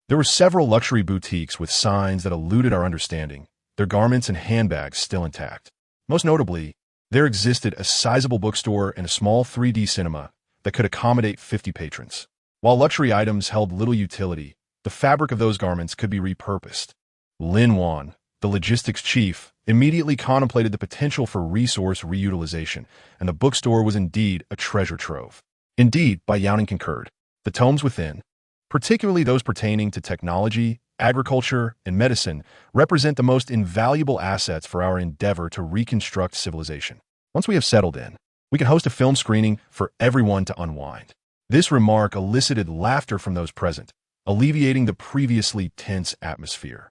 There were several luxury boutiques with signs that eluded our understanding, their garments and handbags still intact. Most notably, there existed a sizable bookstore and a small 3D cinema that could accommodate 50 patrons. While luxury items held little utility, the fabric of those garments could be repurposed. Lin Wan, the logistics chief, immediately contemplated the potential for resource reutilization, and the bookstore was indeed a treasure trove. Indeed, Bai Youning concurred. The tomes within, particularly those pertaining to technology, agriculture, and medicine, represent the most invaluable assets for our endeavor to reconstruct civilization. Once we have settled in, we can host a film screening for everyone to unwind. This remark elicited laughter from those present, alleviating the previously tense atmosphere.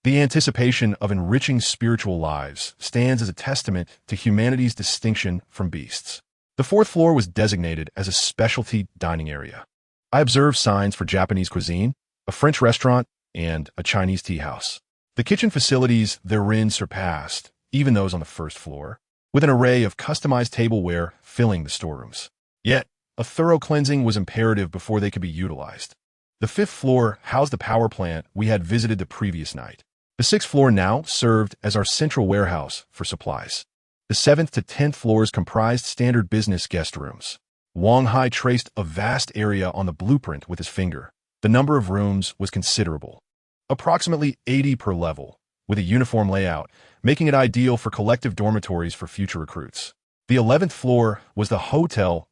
The anticipation of enriching spiritual lives stands as a testament to humanity's distinction from beasts. The fourth floor was designated as a specialty dining area. I observed signs for Japanese cuisine, a French restaurant, and a Chinese tea house. The kitchen facilities therein surpassed even those on the first floor, with an array of customized tableware filling the storerooms. Yet, a thorough cleansing was imperative before they could be utilized. The fifth floor housed the power plant we had visited the previous night. The sixth floor now served as our central warehouse for supplies. The 7th to 10th floors comprised standard business guest rooms. Wang Hai traced a vast area on the blueprint with his finger. The number of rooms was considerable, approximately 80 per level, with a uniform layout, making it ideal for collective dormitories for future recruits. The 11th floor was the hotel's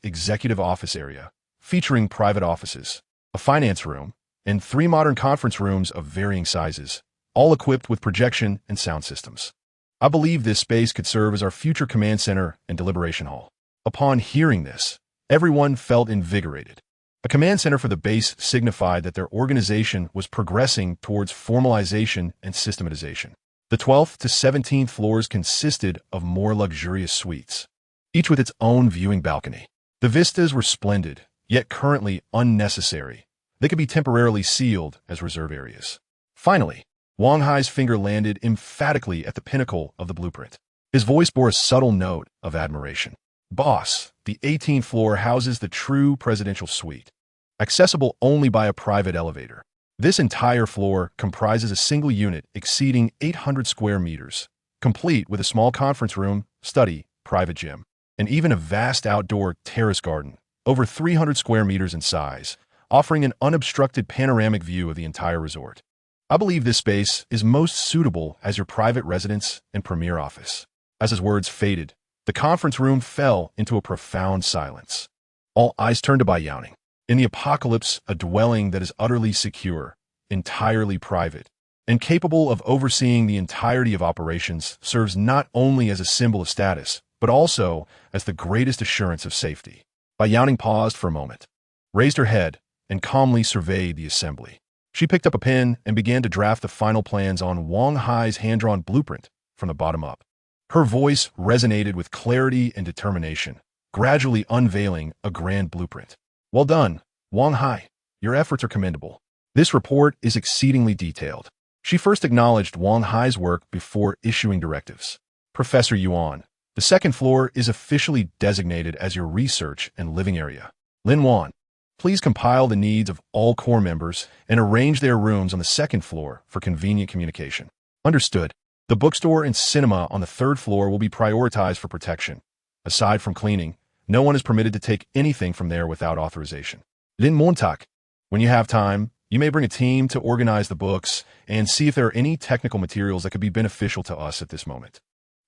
executive office area, featuring private offices, a finance room, and 3 modern conference rooms of varying sizes, all equipped with projection and sound systems. I believe this space could serve as our future command center and deliberation hall. Upon hearing this, everyone felt invigorated. A command center for the base signified that their organization was progressing towards formalization and systematization. The 12th to 17th floors consisted of more luxurious suites. each with its own viewing balcony. The vistas were splendid, yet currently unnecessary. They could be temporarily sealed as reserve areas. Finally, Wang Hai's finger landed emphatically at the pinnacle of the blueprint. His voice bore a subtle note of admiration. Boss, the 18th floor houses the true presidential suite, accessible only by a private elevator. This entire floor comprises a single unit exceeding 800 square meters, complete with a small conference room, study, private gym, and even a vast outdoor terrace garden, over 300 square meters in size, offering an unobstructed panoramic view of the entire resort. I believe this space is most suitable as your private residence and premier office. As his words faded, the conference room fell into a profound silence. All eyes turned to Bai Youning. In the apocalypse, a dwelling that is utterly secure, entirely private, and capable of overseeing the entirety of operations serves not only as a symbol of status, but also as the greatest assurance of safety. Bai Youning paused for a moment, raised her head, and calmly surveyed the assembly. She picked up a pen and began to draft the final plans on Wang Hai's hand-drawn blueprint from the bottom up. Her voice resonated with clarity and determination, gradually unveiling a grand blueprint. Well done, Wang Hai. Your efforts are commendable. This report is exceedingly detailed. She first acknowledged Wang Hai's work before issuing directives. Professor Yuan, the second floor is officially designated as your research and living area. Lin Wan, please compile the needs of all core members and arrange their rooms on the second floor for convenient communication. Understood. The bookstore and cinema on the third floor will be prioritized for protection. Aside from cleaning, no one is permitted to take anything from there without authorization. Lin Montak, when you have time, you may bring a team to organize the books and see if there are any technical materials that could be beneficial to us at this moment.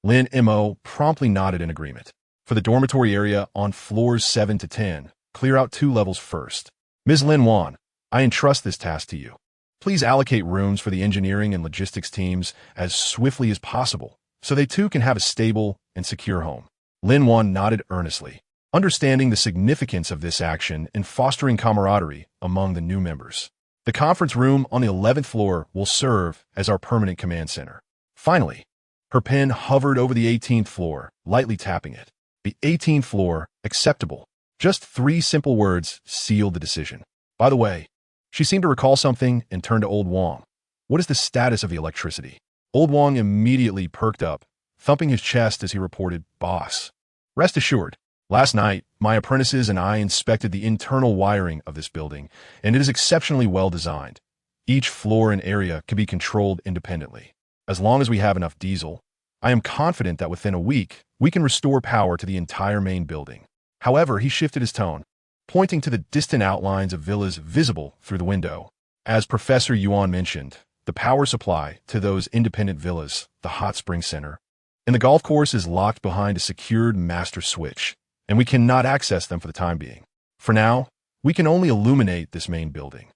Lin Mo promptly nodded in agreement. For the dormitory area on floors 7 to 10, clear out 2 levels first. Ms. Lin Wan, I entrust this task to you. Please allocate rooms for the engineering and logistics teams as swiftly as possible, so they too can have a stable and secure home. Lin Wan nodded earnestly, understanding the significance of this action in fostering camaraderie among the new members. The conference room on the 11th floor will serve as our permanent command center. Finally, her pen hovered over the 18th floor, lightly tapping it. The 18th floor, acceptable. Just 3 simple words sealed the decision. By the way, she seemed to recall something and turned to Old Wang. What is the status of the electricity? Old Wang immediately perked up, thumping his chest as he reported, Boss. Rest assured, last night, my apprentices and I inspected the internal wiring of this building, and it is exceptionally well designed. Each floor and area can be controlled independently. As long as we have enough diesel, I am confident that within a week, we can restore power to the entire main building. However, he shifted his tone, pointing to the distant outlines of villas visible through the window. As Professor Yuan mentioned, the power supply to those independent villas, the hot spring center, and the golf course is locked behind a secured master switch, and we cannot access them for the time being. For now, we can only illuminate this main building.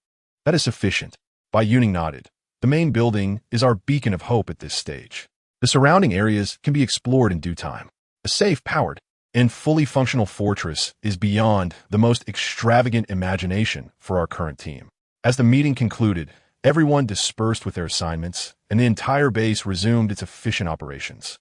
That is sufficient. Bai Youning nodded. The main building is our beacon of hope at this stage. The surrounding areas can be explored in due time. A safe, powered, and fully functional fortress is beyond the most extravagant imagination for our current team. As the meeting concluded, everyone dispersed with their assignments, and the entire base resumed its efficient operations.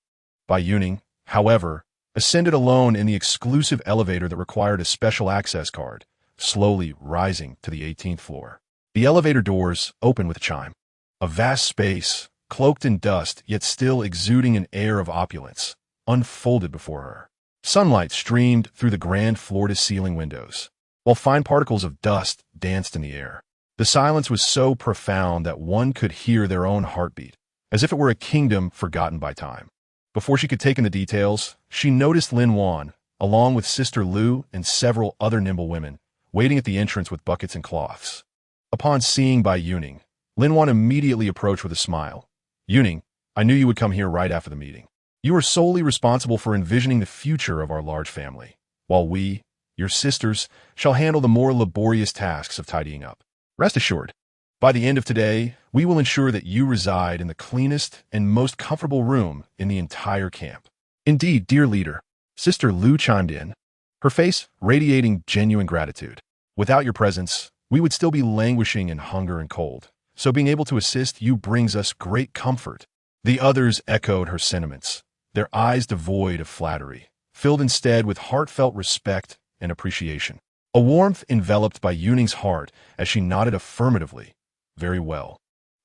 Bai Youning, however, ascended alone in the exclusive elevator that required a special access card, slowly rising to the 18th floor. The elevator doors opened with a chime. A vast space, cloaked in dust yet still exuding an air of opulence, unfolded before her. Sunlight streamed through the grand floor-to-ceiling windows, while fine particles of dust danced in the air. The silence was so profound that one could hear their own heartbeat, as if it were a kingdom forgotten by time. Before she could take in the details, she noticed Lin Wan, along with Sister Lu and several other nimble women, waiting at the entrance with buckets and cloths. Upon seeing Bai Youning, Lin Wan immediately approached with a smile. Youning, I knew you would come here right after the meeting. You are solely responsible for envisioning the future of our large family, while we, your sisters, shall handle the more laborious tasks of tidying up. Rest assured, by the end of today, we will ensure that you reside in the cleanest and most comfortable room in the entire camp. Indeed, dear leader, Sister Lu chimed in, her face radiating genuine gratitude. Without your presence, we would still be languishing in hunger and cold, so being able to assist you brings us great comfort. The others echoed her sentiments, their eyes devoid of flattery, filled instead with heartfelt respect and appreciation. A warmth enveloped Bai Youning's heart as she nodded affirmatively. Very well.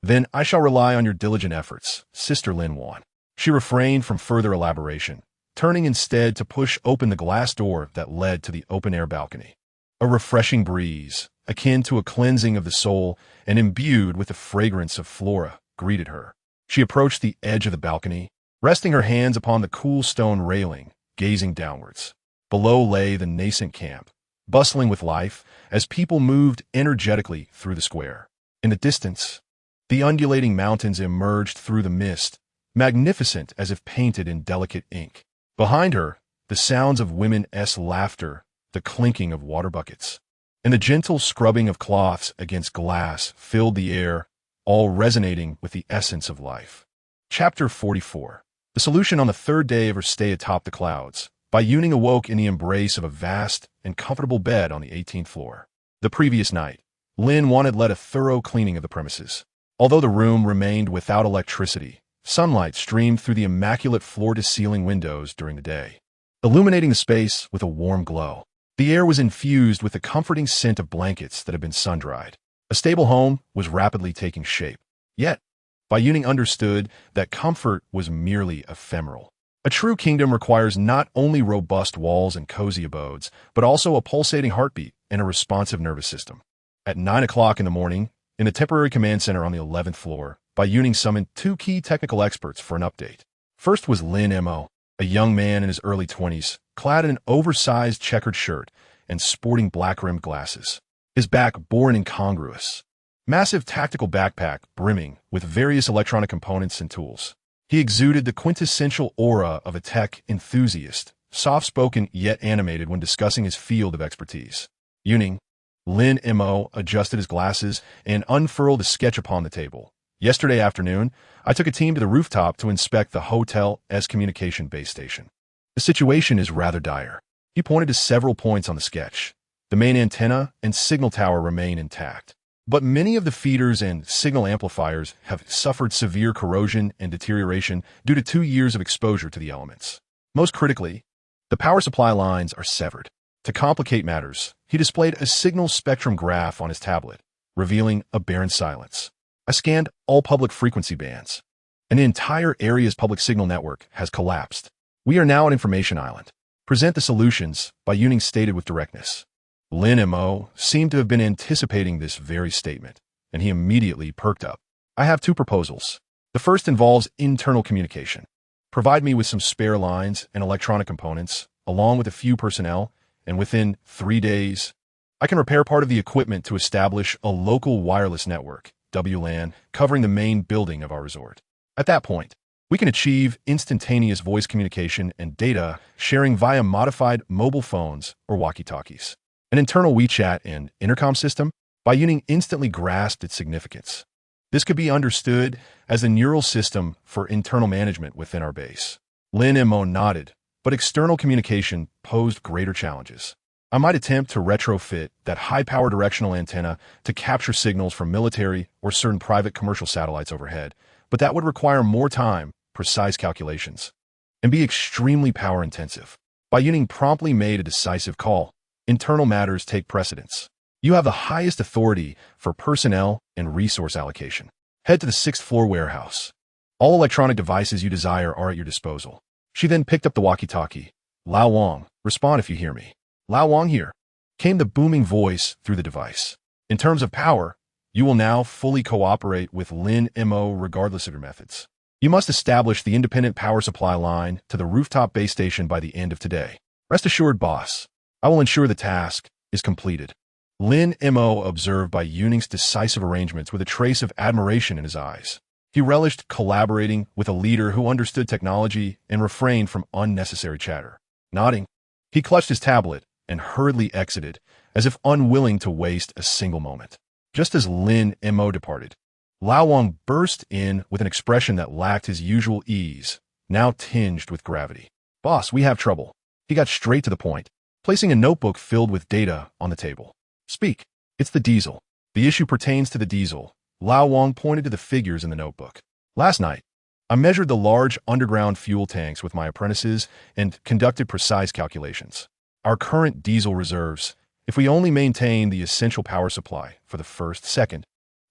Then I shall rely on your diligent efforts, Sister Lin Wan. She refrained from further elaboration, turning instead to push open the glass door that led to the open-air balcony. A refreshing breeze, akin to a cleansing of the soul and imbued with the fragrance of flora, greeted her. She approached the edge of the balcony, resting her hands upon the cool stone railing, gazing downwards. Below lay the nascent camp, bustling with life as people moved energetically through the square. In the distance, the undulating mountains emerged through the mist, magnificent as if painted in delicate ink. Behind her, the sounds of women's laughter, the clinking of water buckets, and the gentle scrubbing of cloths against glass filled the air, all resonating with the essence of life. Chapter 44. The solution. On the third day of her stay atop the clouds, Bai Youning awoke in the embrace of a vast and comfortable bed on the 18th floor. The previous night, Lin Wan had led a thorough cleaning of the premises. Although the room remained without electricity, sunlight streamed through the immaculate floor-to-ceiling windows during the day, illuminating the space with a warm glow. The air was infused with the comforting scent of blankets that had been sun-dried. A stable home was rapidly taking shape. Yet, Bai Youning understood that comfort was merely ephemeral. A true kingdom requires not only robust walls and cozy abodes, but also a pulsating heartbeat and a responsive nervous system. At 9 o'clock in the morning, in the temporary command center on the 11th floor, Bai Youning summoned two key technical experts for an update. First was Lin Mo, a young man in his early 20s, clad in an oversized checkered shirt and sporting black-rimmed glasses. His back bore an incongruous, massive tactical backpack brimming with various electronic components and tools. He exuded the quintessential aura of a tech enthusiast, soft-spoken yet animated when discussing his field of expertise. Youning, Lin Mo adjusted his glasses and unfurled a sketch upon the table. Yesterday afternoon, I took a team to the rooftop to inspect the hotel's communication base station. The situation is rather dire. He pointed to several points on the sketch. The main antenna and signal tower remain intact, but many of the feeders and signal amplifiers have suffered severe corrosion and deterioration due to 2 years of exposure to the elements. Most critically, the power supply lines are severed. To complicate matters, he displayed a signal spectrum graph on his tablet, revealing a barren silence. I scanned all public frequency bands, and the entire area's public signal network has collapsed. We are now an information island. Present the solutions, Bai Youning stated with directness. Lin Mo seemed to have been anticipating this very statement, and he immediately perked up. I have two proposals. The first involves internal communication. Provide me with some spare lines and electronic components, along with a few personnel, and within 3 days, I can repair part of the equipment to establish a local wireless network, WLAN, covering the main building of our resort. At that point, we can achieve instantaneous voice communication and data sharing via modified mobile phones or walkie-talkies. An internal WeChat and intercom system. Bai Youning instantly grasped its significance. This could be understood as a neural system for internal management within our base. Lin Mo nodded, but external communication posed greater challenges. I might attempt to retrofit that high-power directional antenna to capture signals from military or certain private commercial satellites overhead, but that would require more time, precise calculations, and be extremely power-intensive. Bai Youning promptly made a decisive call. Internal matters take precedence. You have the highest authority for personnel and resource allocation. Head to the 6th floor warehouse. All electronic devices you desire are at your disposal. She then picked up the walkie-talkie. Lao Wang, respond if you hear me. Lao Wang here, came the booming voice through the device. In terms of power, you will now fully cooperate with Lin Mo regardless of your methods. You must establish the independent power supply line to the rooftop base station by the end of today. Rest assured, boss, I will ensure the task is completed. Lin Mo observed Bai Youning's decisive arrangements with a trace of admiration in his eyes. He relished collaborating with a leader who understood technology and refrained from unnecessary chatter. Nodding, he clutched his tablet and hurriedly exited, as if unwilling to waste a single moment. Just as Lin Mo departed, Lao Wang burst in with an expression that lacked his usual ease, now tinged with gravity. Boss, we have trouble. He got straight to the point, placing a notebook filled with data on the table. Speak. It's the diesel. The issue pertains to the diesel. Lao Wang pointed to the figures in the notebook. Last night, I measured the large underground fuel tanks with my apprentices and conducted precise calculations. Our current diesel reserves, if we only maintain the essential power supply for the first, second,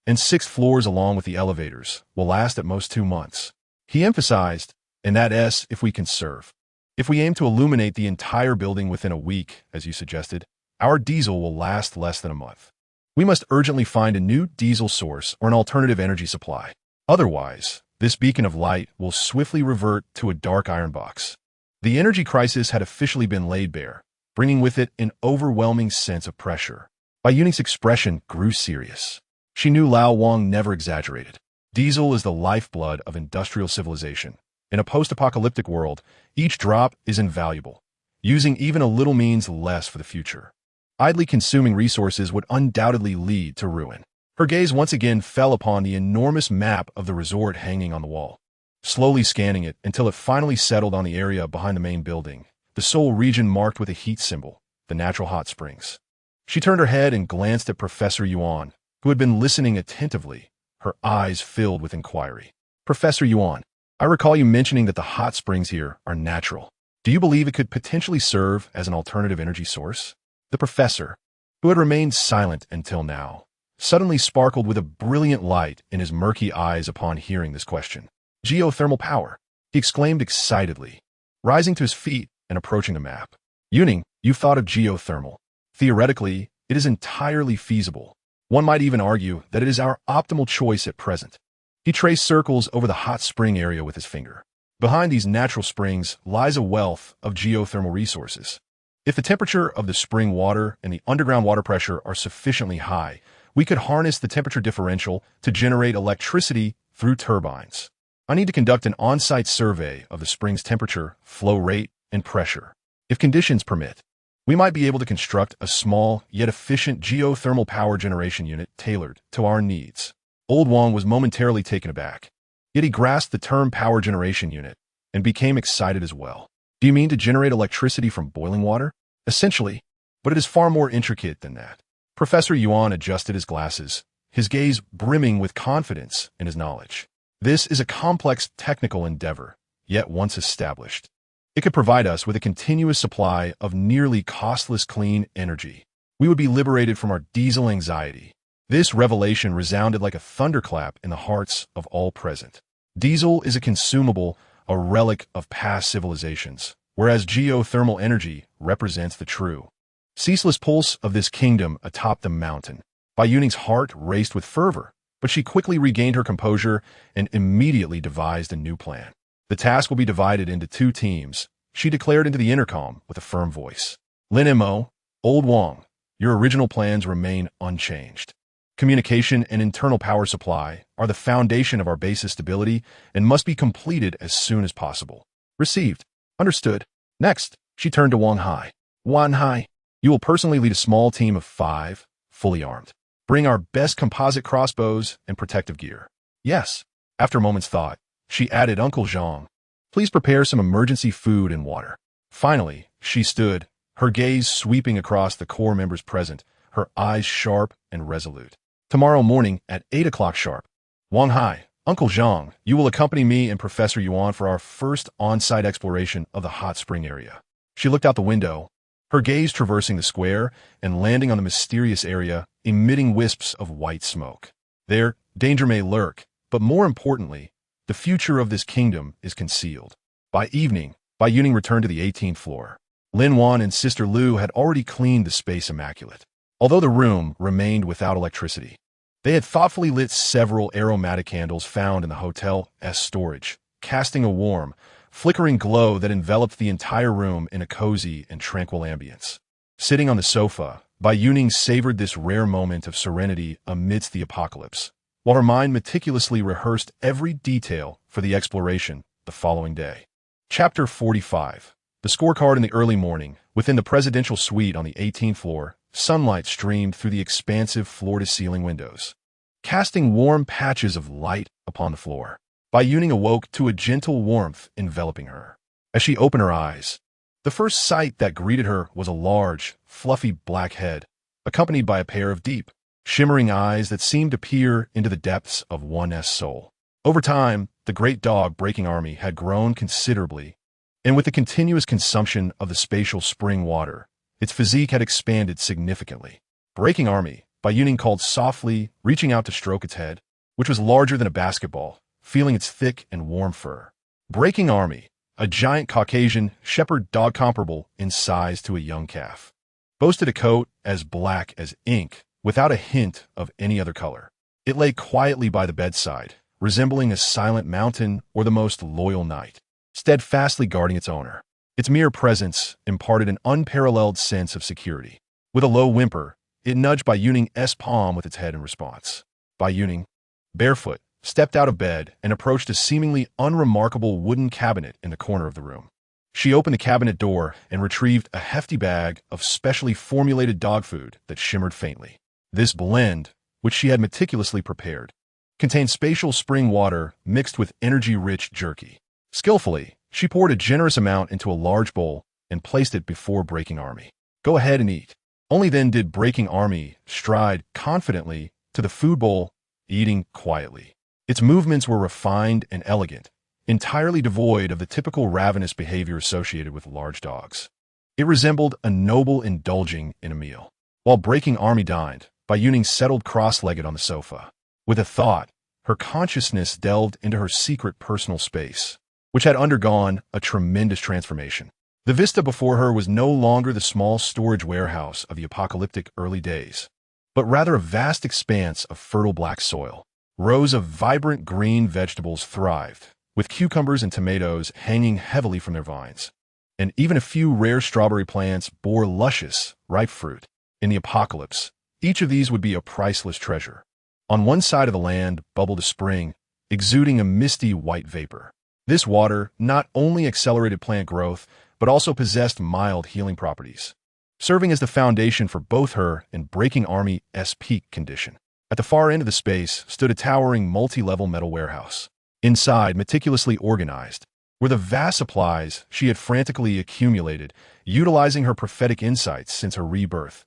and sixth floors along with the elevators, will last at most 2 months. He emphasized, and that is if we conserve. If we aim to illuminate the entire building within a week, as you suggested, our diesel will last less than a month. We must urgently find a new diesel source or an alternative energy supply. Otherwise, this beacon of light will swiftly revert to a dark iron box. The energy crisis had officially been laid bare, bringing with it an overwhelming sense of pressure. Bai Youning's expression grew serious. She knew Lao Wang never exaggerated. Diesel is the lifeblood of industrial civilization. In a post-apocalyptic world, each drop is invaluable. Using even a little means less for the future. Idly consuming resources would undoubtedly lead to ruin. Her gaze once again fell upon the enormous map of the resort hanging on the wall. Slowly scanning it until it finally settled on the area behind the main building, the sole region marked with a heat symbol, the natural hot springs. She turned her head and glanced at Professor Yuan, who had been listening attentively, her eyes filled with inquiry. Professor Yuan, I recall you mentioning that the hot springs here are natural. Do you believe it could potentially serve as an alternative energy source? The professor, who had remained silent until now, suddenly sparkled with a brilliant light in his murky eyes upon hearing this question. Geothermal power, he exclaimed excitedly, rising to his feet and approaching the map. Youning, you've thought of geothermal. Theoretically, it is entirely feasible. One might even argue that it is our optimal choice at present. He traced circles over the hot spring area with his finger. Behind these natural springs lies a wealth of geothermal resources. If the temperature of the spring water and the underground water pressure are sufficiently high, we could harness the temperature differential to generate electricity through turbines. I need to conduct an on-site survey of the spring's temperature, flow rate, and pressure. If conditions permit, we might be able to construct a small yet efficient geothermal power generation unit tailored to our needs. Old Wang was momentarily taken aback, yet he grasped the term power generation unit and became excited as well. Do you mean to generate electricity from boiling water? Essentially, but it is far more intricate than that. Professor Yuan adjusted his glasses, his gaze brimming with confidence in his knowledge. This is a complex technical endeavor, yet once established, it could provide us with a continuous supply of nearly costless clean energy. We would be liberated from our diesel anxiety. This revelation resounded like a thunderclap in the hearts of all present. Diesel is a consumable, a relic of past civilizations, whereas geothermal energy represents the true, ceaseless pulse of this kingdom atop the mountain. Bai Youning's heart raced with fervor, but she quickly regained her composure and immediately devised a new plan. The task will be divided into 2 teams, she declared into the intercom with a firm voice. Lin Mo, Old Wang, your original plans remain unchanged. Communication and internal power supply are the foundation of our base's stability and must be completed as soon as possible. Received. Understood. Next, she turned to Wang Hai. Wang Hai, you will personally lead a small team of 5, fully armed. Bring our best composite crossbows and protective gear. Yes. After a moment's thought, she added Uncle Zhang. Please prepare some emergency food and water. Finally, she stood, her gaze sweeping across the core members present, her eyes sharp and resolute. Tomorrow morning at 8 o'clock sharp. Wang Hai, Uncle Zhang, you will accompany me and Professor Yuan for our first on-site exploration of the hot spring area. She looked out the window, her gaze traversing the square and landing on the mysterious area, emitting wisps of white smoke. There, danger may lurk, but more importantly, the future of this kingdom is concealed. By evening, Bai Youning returned to the 18th floor. Lin Wan and Sister Lu had already cleaned the space immaculate. Although the room remained without electricity, they had thoughtfully lit several aromatic candles found in the hotel's storage, casting a warm, flickering glow that enveloped the entire room in a cozy and tranquil ambience. Sitting on the sofa, Bai Youning savored this rare moment of serenity amidst the apocalypse, while her mind meticulously rehearsed every detail for the exploration the following day. Chapter 45. The scorecard in the early morning. Within the presidential suite on the 18th floor, sunlight streamed through the expansive floor-to-ceiling windows, casting warm patches of light upon the floor. Bai Youning awoke to a gentle warmth enveloping her. As she opened her eyes, the first sight that greeted her was a large, fluffy black head, accompanied by a pair of deep, shimmering eyes that seemed to peer into the depths of one's soul. Over time, the great dog breaking army had grown considerably, and with the continuous consumption of the spatial spring water, its physique had expanded significantly. Breaking army, Bai Youning called softly, reaching out to stroke its head, which was larger than a basketball, feeling its thick and warm fur. Breaking army, a giant Caucasian shepherd dog comparable in size to a young calf, boasted a coat as black as ink, without a hint of any other color. It lay quietly by the bedside, resembling a silent mountain or the most loyal knight, steadfastly guarding its owner. Its mere presence imparted an unparalleled sense of security. With a low whimper, it nudged Bai Youning's palm with its head in response. Bai Youning, barefoot, stepped out of bed and approached a seemingly unremarkable wooden cabinet in the corner of the room. She opened the cabinet door and retrieved a hefty bag of specially formulated dog food that shimmered faintly. This blend, which she had meticulously prepared, contained spatial spring water mixed with energy-rich jerky. Skillfully, she poured a generous amount into a large bowl and placed it before Breaking Army. "Go ahead and eat." Only then did Breaking Army stride confidently to the food bowl, eating quietly. Its movements were refined and elegant, entirely devoid of the typical ravenous behavior associated with large dogs. It resembled a noble indulging in a meal. While Breaking Army dined, Bai Youning settled cross-legged on the sofa. With a thought, her consciousness delved into her secret personal space, which had undergone a tremendous transformation. The vista before her was no longer the small storage warehouse of the apocalyptic early days, but rather a vast expanse of fertile black soil. Rows of vibrant green vegetables thrived, with cucumbers and tomatoes hanging heavily from their vines, and even a few rare strawberry plants bore luscious, ripe fruit. In the apocalypse, each of these would be a priceless treasure. On one side of the land bubbled a spring, exuding a misty white vapor. This water not only accelerated plant growth, but also possessed mild healing properties, serving as the foundation for both her and Breaking Army's peak condition. At the far end of the space stood a towering multi-level metal warehouse. Inside, meticulously organized, were the vast supplies she had frantically accumulated, utilizing her prophetic insights since her rebirth.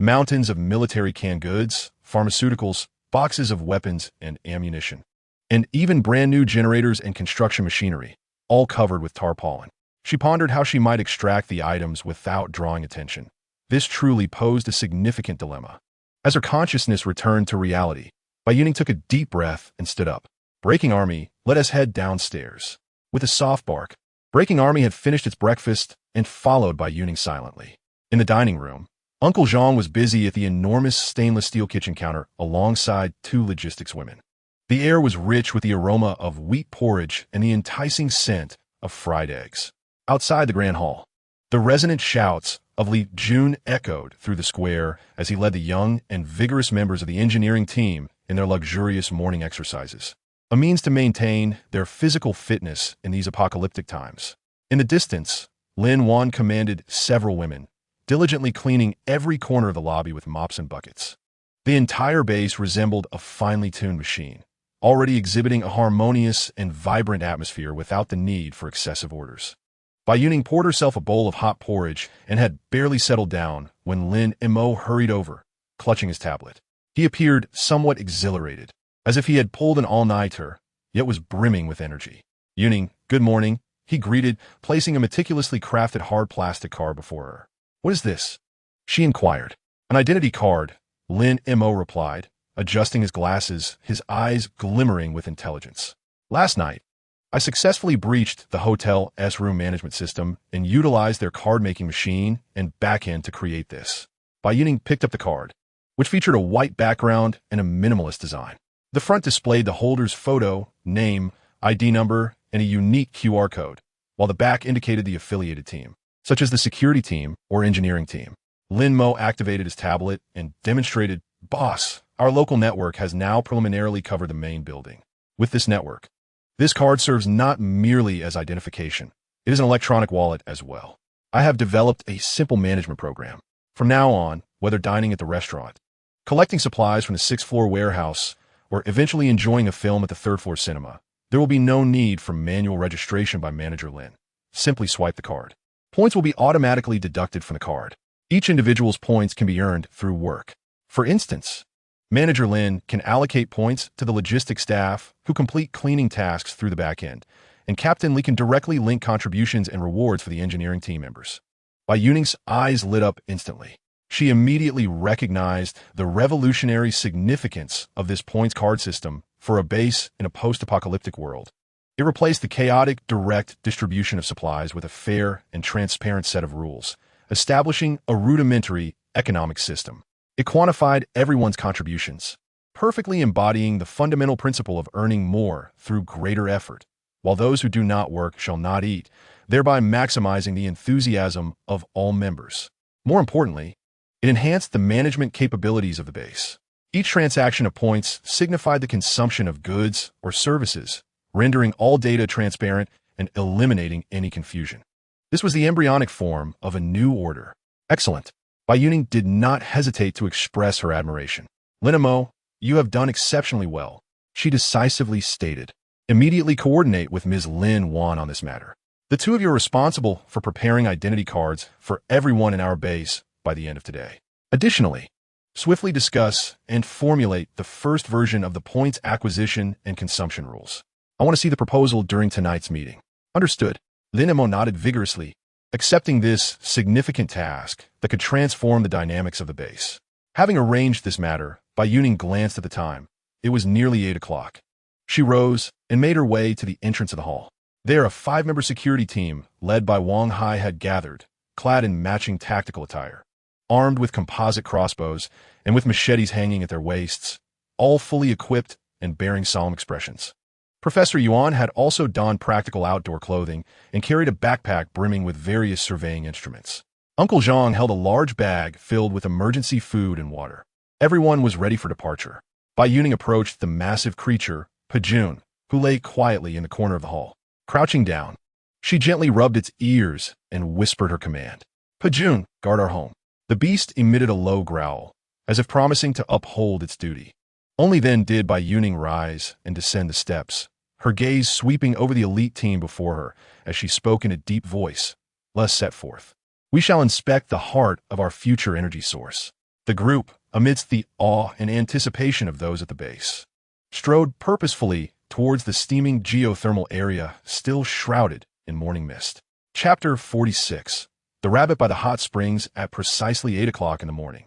Mountains of military canned goods, pharmaceuticals, boxes of weapons and ammunition, and even brand new generators and construction machinery, all covered with tarpaulin. She pondered how she might extract the items without drawing attention. This truly posed a significant dilemma. As her consciousness returned to reality, Bai Youning took a deep breath and stood up. Breaking Army let us head downstairs. With a soft bark, Breaking Army had finished its breakfast and followed Bai Youning silently. In the dining room, Uncle Zhang was busy at the enormous stainless steel kitchen counter alongside two logistics women. The air was rich with the aroma of wheat porridge and the enticing scent of fried eggs. Outside the grand hall, the resonant shouts of Li Jun echoed through the square as he led the young and vigorous members of the engineering team in their luxurious morning exercises, a means to maintain their physical fitness in these apocalyptic times. In the distance, Lin Wan commanded several women, diligently cleaning every corner of the lobby with mops and buckets. The entire base resembled a finely tuned machine, already exhibiting a harmonious and vibrant atmosphere without the need for excessive orders. Bai Youning poured herself a bowl of hot porridge and had barely settled down when Lin Mo hurried over, clutching his tablet. He appeared somewhat exhilarated, as if he had pulled an all-nighter, yet was brimming with energy. "Youning, good morning," he greeted, placing a meticulously crafted hard plastic card before her. "What is this?" she inquired. "An identity card," Lin Mo replied, adjusting his glasses, his eyes glimmering with intelligence. "Last night, I successfully breached the hotel's room management system and utilized their card-making machine and backend to create this." Bai Youning picked up the card, which featured a white background and a minimalist design. The front displayed the holder's photo, name, ID number, and a unique QR code, while the back indicated the affiliated team, such as the security team or engineering team. Lin Mo activated his tablet and demonstrated, "Boss, our local network has now preliminarily covered the main building. With this network, this card serves not merely as identification, it is an electronic wallet as well. I have developed a simple management program. From now on, whether dining at the restaurant, collecting supplies from the sixth-floor warehouse, or eventually enjoying a film at the third-floor cinema, there will be no need for manual registration by Manager Lin. Simply swipe the card. Points will be automatically deducted from the card. Each individual's points can be earned through work. For instance, Manager Lin can allocate points to the logistics staff who complete cleaning tasks through the back end, and Captain Lee can directly link contributions and rewards for the engineering team members. Bai Youning's eyes lit up instantly. She immediately recognized the revolutionary significance of this points card system for a base in a post-apocalyptic world. It replaced the chaotic, direct distribution of supplies with a fair and transparent set of rules, establishing a rudimentary economic system. It quantified everyone's contributions, perfectly embodying the fundamental principle of earning more through greater effort, while those who do not work shall not eat, thereby maximizing the enthusiasm of all members. More importantly, it enhanced the management capabilities of the base. Each transaction of points signified the consumption of goods or services, rendering all data transparent and eliminating any confusion. This was the embryonic form of a new order. Excellent. Bai Youning did not hesitate to express her admiration. Linamo, you have done exceptionally well, she decisively stated. Immediately coordinate with Ms. Lin Wan on this matter. The two of you are responsible for preparing identity cards for everyone in our base by the end of today. Additionally, swiftly discuss and formulate the first version of the points acquisition and consumption rules. I want to see the proposal during tonight's meeting. Understood. Linamo nodded vigorously, accepting this significant task that could transform the dynamics of the base. Having arranged this matter, Bai Youning glanced at the time. It was nearly 8 o'clock. She rose and made her way to the entrance of the hall. There, a 5-member security team, led by Wang Hai, had gathered, clad in matching tactical attire, armed with composite crossbows and with machetes hanging at their waists, all fully equipped and bearing solemn expressions. Professor Yuan had also donned practical outdoor clothing and carried a backpack brimming with various surveying instruments. Uncle Zhang held a large bag filled with emergency food and water. Everyone was ready for departure. Bai Youning approached the massive creature, Pajun, who lay quietly in the corner of the hall. Crouching down, she gently rubbed its ears and whispered her command. Pajun, guard our home. The beast emitted a low growl, as if promising to uphold its duty. Only then did Bai Youning rise and descend the steps, her gaze sweeping over the elite team before her as she spoke in a deep voice. Let's set forth. We shall inspect the heart of our future energy source. The group, amidst the awe and anticipation of those at the base, strode purposefully towards the steaming geothermal area still shrouded in morning mist. Chapter 46. The Rabbit by the Hot Springs at precisely 8 o'clock in the morning.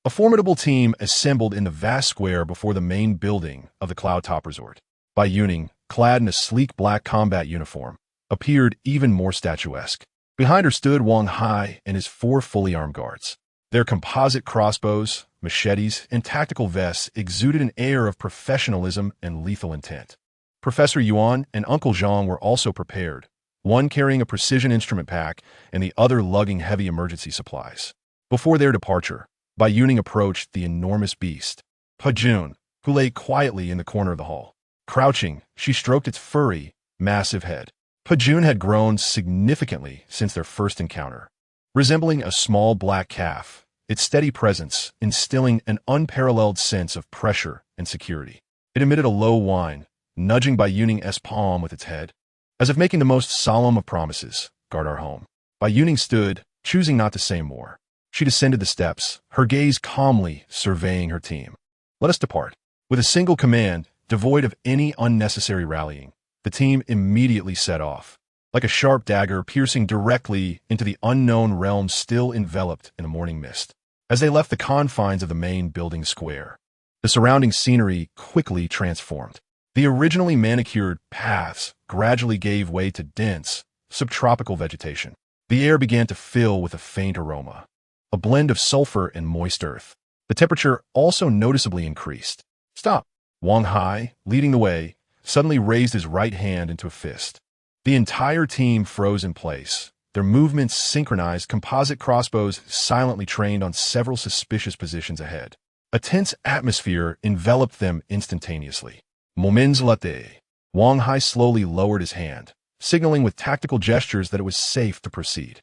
A formidable team assembled in the vast square before the main building of the Cloud Top Resort. Bai Youning, clad in a sleek black combat uniform, appeared even more statuesque. Behind her stood Wang Hai and his 4 fully armed guards. Their composite crossbows, machetes, and tactical vests exuded an air of professionalism and lethal intent. Professor Yuan and Uncle Zhang were also prepared, one carrying a precision instrument pack and the other lugging heavy emergency supplies. Before their departure, Bai Youning approached the enormous beast, Pajun, who lay quietly in the corner of the hall. Crouching, she stroked its furry, massive head. Pajun had grown significantly since their first encounter. Resembling a small black calf, its steady presence instilling an unparalleled sense of pressure and security. It emitted a low whine, nudging Bai Youning's palm with its head, as if making the most solemn of promises. Guard our home. Bai Youning stood, choosing not to say more. She descended the steps, her gaze calmly surveying her team. Let us depart. With a single command, devoid of any unnecessary rallying, the team immediately set off, like a sharp dagger piercing directly into the unknown realm still enveloped in the morning mist. As they left the confines of the main building square, the surrounding scenery quickly transformed. The originally manicured paths gradually gave way to dense, subtropical vegetation. The air began to fill with a faint aroma, a blend of sulfur and moist earth. The temperature also noticeably increased. Stop! Wang Hai, leading the way, suddenly raised his right hand into a fist. The entire team froze in place, their movements synchronized, composite crossbows silently trained on several suspicious positions ahead. A tense atmosphere enveloped them instantaneously. Moments latte. Wang Hai slowly lowered his hand, signaling with tactical gestures that it was safe to proceed.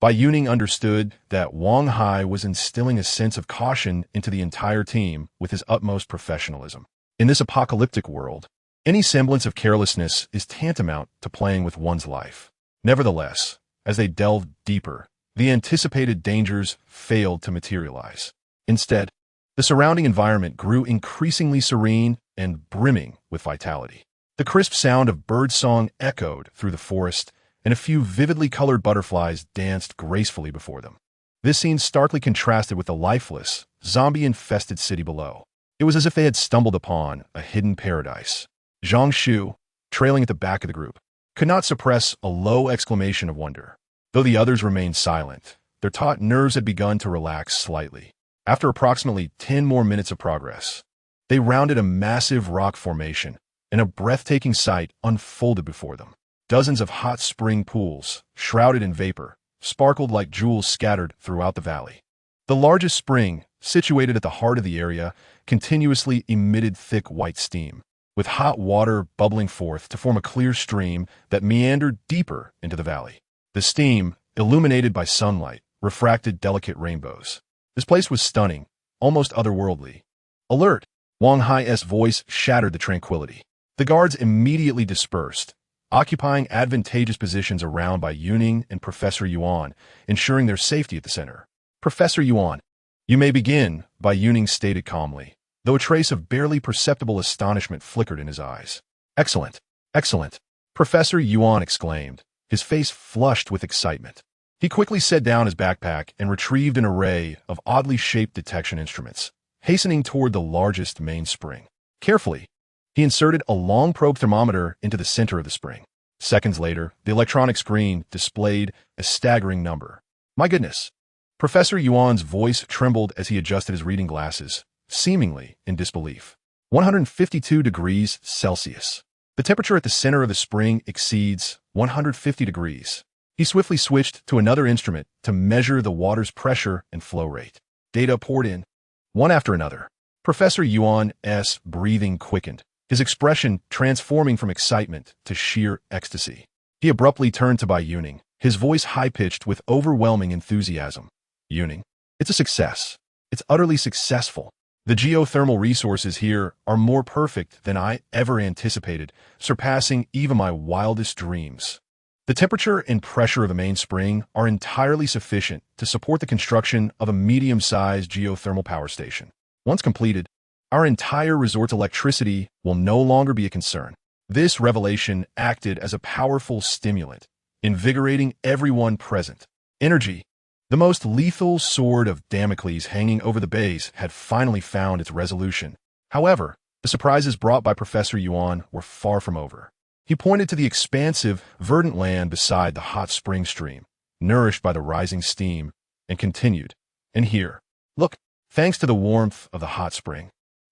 Bai Youning understood that Wang Hai was instilling a sense of caution into the entire team with his utmost professionalism. In this apocalyptic world, any semblance of carelessness is tantamount to playing with one's life. Nevertheless, as they delved deeper, the anticipated dangers failed to materialize. Instead, The surrounding environment grew increasingly serene and brimming with vitality. The crisp sound of birdsong echoed through the forest, and a few vividly colored butterflies danced gracefully before them. This scene starkly contrasted with the lifeless, zombie-infested city below. It was as if they had stumbled upon a hidden paradise. Zhang Shu, trailing at the back of the group, could not suppress a low exclamation of wonder. Though the others remained silent, their taut nerves had begun to relax slightly. After approximately 10 more minutes of progress, they rounded a massive rock formation, and a breathtaking sight unfolded before them. Dozens of hot spring pools, shrouded in vapor, sparkled like jewels scattered throughout the valley. The largest spring, situated at the heart of the area, continuously emitted thick white steam, with hot water bubbling forth to form a clear stream that meandered deeper into the valley. The steam, illuminated by sunlight, refracted delicate rainbows. This place was stunning, almost otherworldly. Alert! Wang Hai's voice shattered the tranquility. The guards immediately dispersed, occupying advantageous positions around Bai Youning and Professor Yuan, ensuring their safety at the center. Professor Yuan, you may begin, Bai Youning stated calmly, though a trace of barely perceptible astonishment flickered in his eyes. Excellent, excellent, Professor Yuan exclaimed, his face flushed with excitement. He quickly set down his backpack and retrieved an array of oddly shaped detection instruments, hastening toward the largest main spring. Carefully, he inserted a long probe thermometer into the center of the spring. Seconds later, the electronic screen displayed a staggering number. My goodness! Professor Yuan's voice trembled as he adjusted his reading glasses, seemingly in disbelief. 152 degrees Celsius. The temperature at the center of the spring exceeds 150 degrees. He swiftly switched to another instrument to measure the water's pressure and flow rate. Data poured in, one after another. Professor Yuan's breathing quickened, his expression transforming from excitement to sheer ecstasy. He abruptly turned to Bai Youning, his voice high-pitched with overwhelming enthusiasm. Youning, it's a success. It's utterly successful. The geothermal resources here are more perfect than I ever anticipated, surpassing even my wildest dreams. The temperature and pressure of the main spring are entirely sufficient to support the construction of a medium-sized geothermal power station. Once completed, our entire resort's electricity will no longer be a concern. This revelation acted as a powerful stimulant, invigorating everyone present. Energy, the most lethal sword of Damocles hanging over the base, had finally found its resolution. However, the surprises brought by Professor Yuan were far from over. He pointed to the expansive, verdant land beside the hot spring stream, nourished by the rising steam, and continued, and here, look, thanks to the warmth of the hot spring,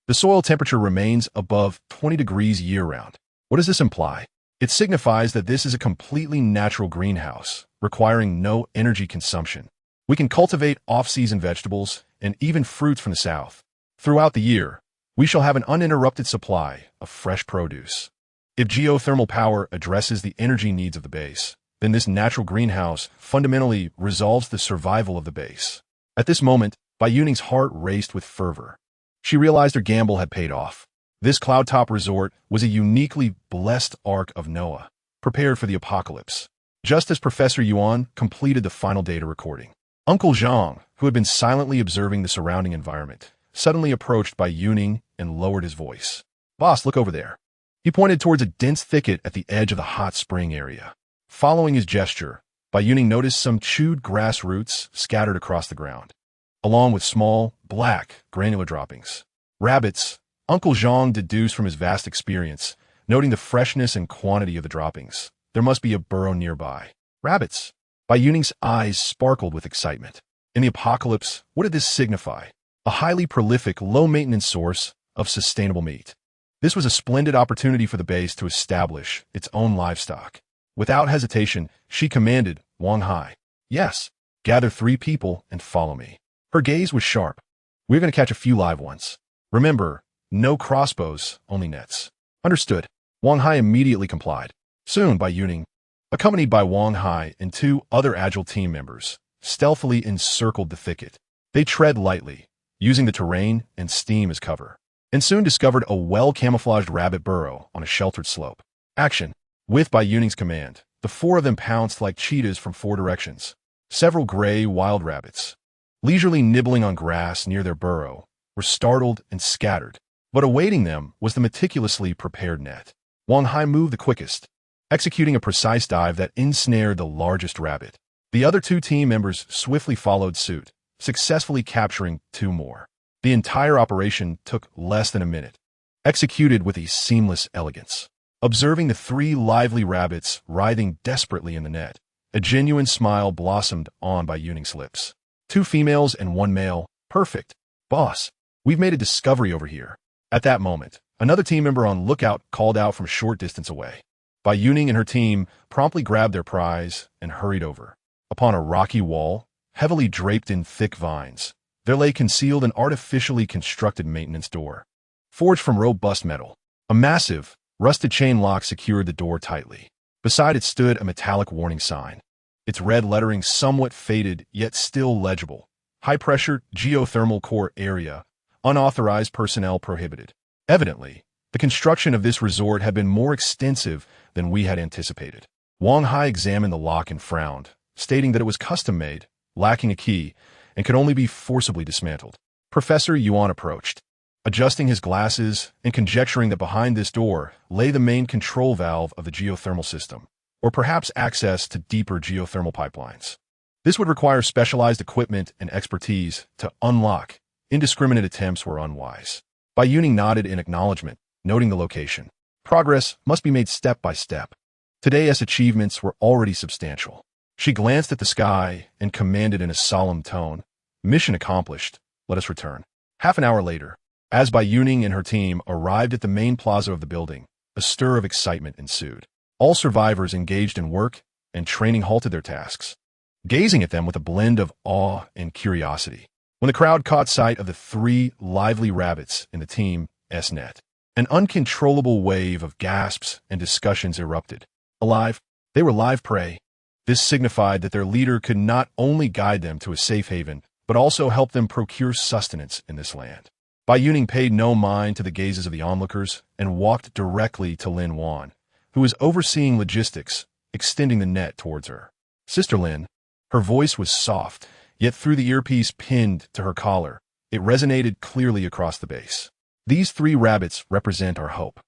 the soil temperature remains above 20 degrees year-round. What does this imply? It signifies that this is a completely natural greenhouse, requiring no energy consumption. We can cultivate off-season vegetables and even fruits from the south. Throughout the year, we shall have an uninterrupted supply of fresh produce. If geothermal power addresses the energy needs of the base, then this natural greenhouse fundamentally resolves the survival of the base. At this moment, Bai Youning's heart raced with fervor. She realized her gamble had paid off. This cloud-top resort was a uniquely blessed Ark of Noah, prepared for the apocalypse. Just as Professor Yuan completed the final data recording, Uncle Zhang, who had been silently observing the surrounding environment, suddenly approached Bai Youning and lowered his voice. Boss, look over there. He pointed towards a dense thicket at the edge of the hot spring area. Following his gesture, Bai Youning noticed some chewed grass roots scattered across the ground, along with small, black, granular droppings. Rabbits, Uncle Zhang deduced from his vast experience, noting the freshness and quantity of the droppings. There must be a burrow nearby. Rabbits. Bai Youning's eyes sparkled with excitement. In the apocalypse, what did this signify? A highly prolific, low-maintenance source of sustainable meat. This was a splendid opportunity for the base to establish its own livestock. Without hesitation, she commanded Wang Hai, "Yes, gather 3 people and follow me." Her gaze was sharp. "We're going to catch a few live ones. Remember, no crossbows, only nets." "Understood." Wang Hai immediately complied. Soon, Bai Youning, accompanied by Wang Hai and 2 other agile team members, stealthily encircled the thicket. They tread lightly, using the terrain and steam as cover, and soon discovered a well-camouflaged rabbit burrow on a sheltered slope. Action! With Bai Youning's command, the 4 of them pounced like cheetahs from 4 directions. Several gray wild rabbits, leisurely nibbling on grass near their burrow, were startled and scattered. But awaiting them was the meticulously prepared net. Wang Hai moved the quickest, executing a precise dive that ensnared the largest rabbit. The other two team members swiftly followed suit, successfully capturing two more. The entire operation took less than a minute, executed with a seamless elegance. Observing the three lively rabbits writhing desperately in the net, a genuine smile blossomed on Bai Youning's lips. Two females and one male. Perfect. Boss, we've made a discovery over here. At that moment, another team member on lookout called out from a short distance away. Bai Youning and her team promptly grabbed their prize and hurried over. Upon a rocky wall, heavily draped in thick vines, there lay concealed an artificially constructed maintenance door. Forged from robust metal, a massive, rusted chain lock secured the door tightly. Beside it stood a metallic warning sign, its red lettering somewhat faded yet still legible. High-pressure geothermal core area, unauthorized personnel prohibited. Evidently, the construction of this resort had been more extensive than we had anticipated. Wang Hai examined the lock and frowned, stating that it was custom-made, lacking a key, and could only be forcibly dismantled. Professor Yuan approached, adjusting his glasses and conjecturing that behind this door lay the main control valve of the geothermal system, or perhaps access to deeper geothermal pipelines. This would require specialized equipment and expertise to unlock. Indiscriminate attempts were unwise. Bai Youning nodded in acknowledgement, noting the location. Progress must be made step by step. Today's achievements were already substantial. She glanced at the sky and commanded in a solemn tone, "Mission accomplished. Let us return." Half an hour later, as Bai Youning and her team arrived at the main plaza of the building, a stir of excitement ensued. All survivors engaged in work and training halted their tasks, gazing at them with a blend of awe and curiosity. When the crowd caught sight of the three lively rabbits in the team's net, an uncontrollable wave of gasps and discussions erupted. Alive, they were live prey. This signified that their leader could not only guide them to a safe haven, but also help them procure sustenance in this land. Bai Youning paid no mind to the gazes of the onlookers and walked directly to Lin Wan, who was overseeing logistics, extending the net towards her. "Sister Lin," her voice was soft, yet through the earpiece pinned to her collar, it resonated clearly across the base. "These three rabbits represent our hope.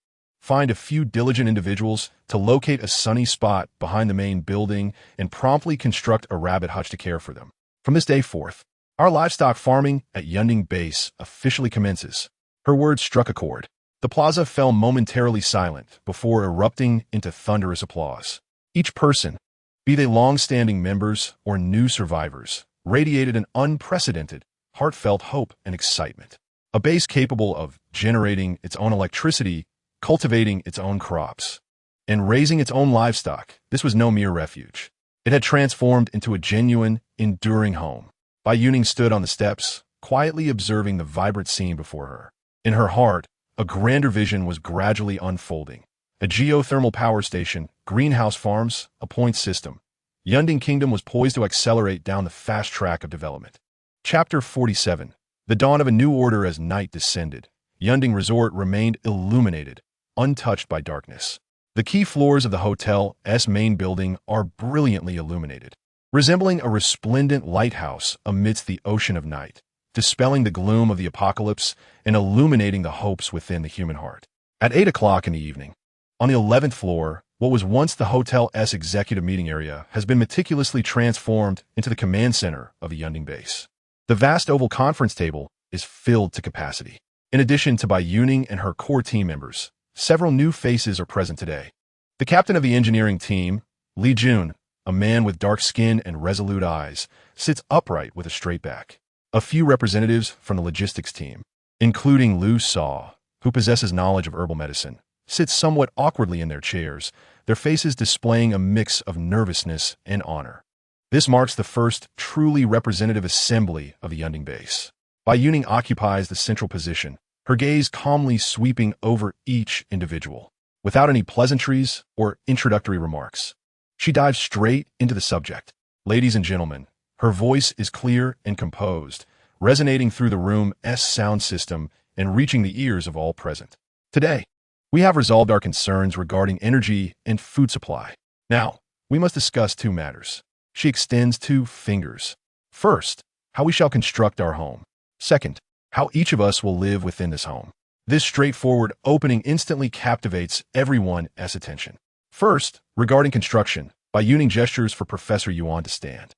Find a few diligent individuals to locate a sunny spot behind the main building and promptly construct a rabbit hutch to care for them. From this day forth, our livestock farming at Youning Base officially commences." Her words struck a chord. The plaza fell momentarily silent before erupting into thunderous applause. Each person, be they long-standing members or new survivors, radiated an unprecedented, heartfelt hope and excitement. A base capable of generating its own electricity, cultivating its own crops, and raising its own livestock, this was no mere refuge. It had transformed into a genuine, enduring home. Bai Youning stood on the steps, quietly observing the vibrant scene before her. In her heart, a grander vision was gradually unfolding. A geothermal power station, greenhouse farms, a point system. Youning Kingdom was poised to accelerate down the fast track of development. Chapter 47. The dawn of a new order. As night descended, Youning Resort remained illuminated, untouched by darkness. The key floors of the hotel's main building are brilliantly illuminated, resembling a resplendent lighthouse amidst the ocean of night, dispelling the gloom of the apocalypse and illuminating the hopes within the human heart. At 8 o'clock in the evening, on the 11th floor, what was once the hotel's executive meeting area has been meticulously transformed into the command center of the Youning Base. The vast oval conference table is filled to capacity. In addition to Bai Youning and her core team members, several new faces are present today. The captain of the engineering team, Li Jun, a man with dark skin and resolute eyes, sits upright with a straight back. A few representatives from the logistics team, including Lu Saw, who possesses knowledge of herbal medicine, sit somewhat awkwardly in their chairs, their faces displaying a mix of nervousness and honor. This marks the first truly representative assembly of the Youning Base. Bai Youning occupies the central position, her gaze calmly sweeping over each individual. Without any pleasantries or introductory remarks, she dives straight into the subject. "Ladies and gentlemen," her voice is clear and composed, resonating through the room's sound system and reaching the ears of all present. "Today, we have resolved our concerns regarding energy and food supply. Now, we must discuss two matters." She extends two fingers. "First, how we shall construct our home. Second, how each of us will live within this home. This straightforward opening instantly captivates everyone's attention. First, regarding construction, Bai Youning gestures for Professor Yuan to stand.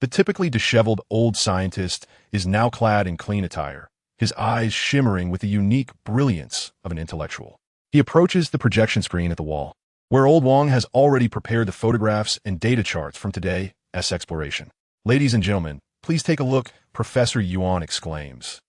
The typically disheveled old scientist is now clad in clean attire, his eyes shimmering with the unique brilliance of an intellectual. He approaches the projection screen at the wall, where old Wang has already prepared the photographs and data charts from today's exploration. Ladies and gentlemen, please take a look, Professor Yuan exclaims,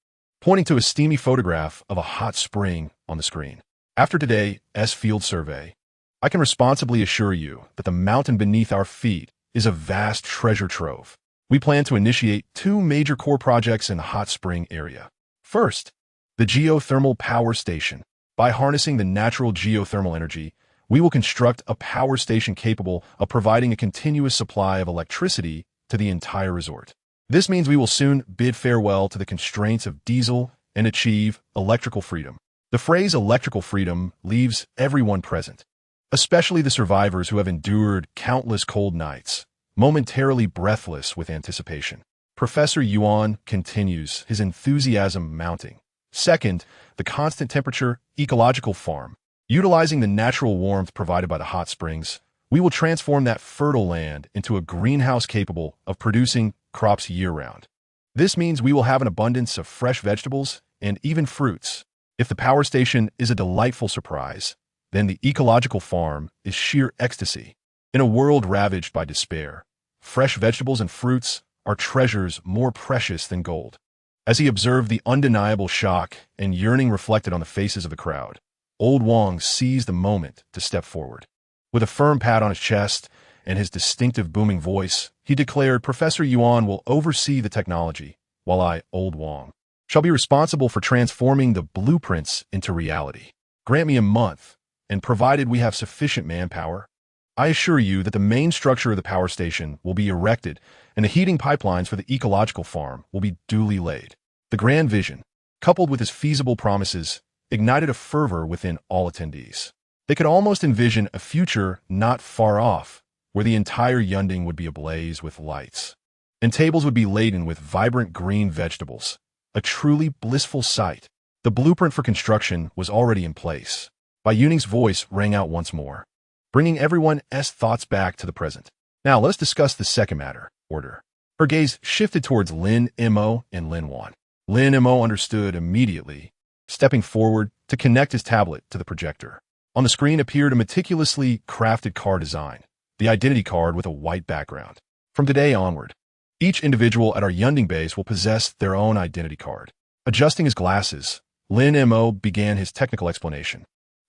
pointing to a steamy photograph of a hot spring on the screen. After today's field survey, I can responsibly assure you that the mountain beneath our feet is a vast treasure trove. We plan to initiate 2 major core projects in the hot spring area. First, the geothermal power station. By harnessing the natural geothermal energy, we will construct a power station capable of providing a continuous supply of electricity to the entire resort. This means we will soon bid farewell to the constraints of diesel and achieve electrical freedom. The phrase electrical freedom leaves everyone present, especially the survivors who have endured countless cold nights, momentarily breathless with anticipation. Professor Yuan continues, his enthusiasm mounting. Second, the constant temperature ecological farm. Utilizing the natural warmth provided by the hot springs, we will transform that fertile land into a greenhouse capable of producing crops year-round. This means we will have an abundance of fresh vegetables and even fruits. If the power station is a delightful surprise, then the ecological farm is sheer ecstasy. In a world ravaged by despair, fresh vegetables and fruits are treasures more precious than gold. As he observed the undeniable shock and yearning reflected on the faces of the crowd, old Wang seized the moment to step forward. With a firm pat on his chest and his distinctive booming voice, he declared, Professor Yuan will oversee the technology, while I, old Wang, shall be responsible for transforming the blueprints into reality. Grant me a month, and provided we have sufficient manpower, I assure you that the main structure of the power station will be erected and the heating pipelines for the ecological farm will be duly laid. The grand vision, coupled with his feasible promises, ignited a fervor within all attendees. They could almost envision a future not far off, where the entire Yunding would be ablaze with lights, and tables would be laden with vibrant green vegetables, a truly blissful sight. The blueprint for construction was already in place. Bai Youning's voice rang out once more, bringing everyone's thoughts back to the present. Now let's discuss the second matter, order. Her gaze shifted towards Lin Mo and Lin Wan. Lin Mo understood immediately, stepping forward to connect his tablet to the projector. On the screen appeared a meticulously crafted card design, the identity card with a white background. From today onward, each individual at our Yunding base will possess their own identity card. Adjusting his glasses, Lin Mo began his technical explanation.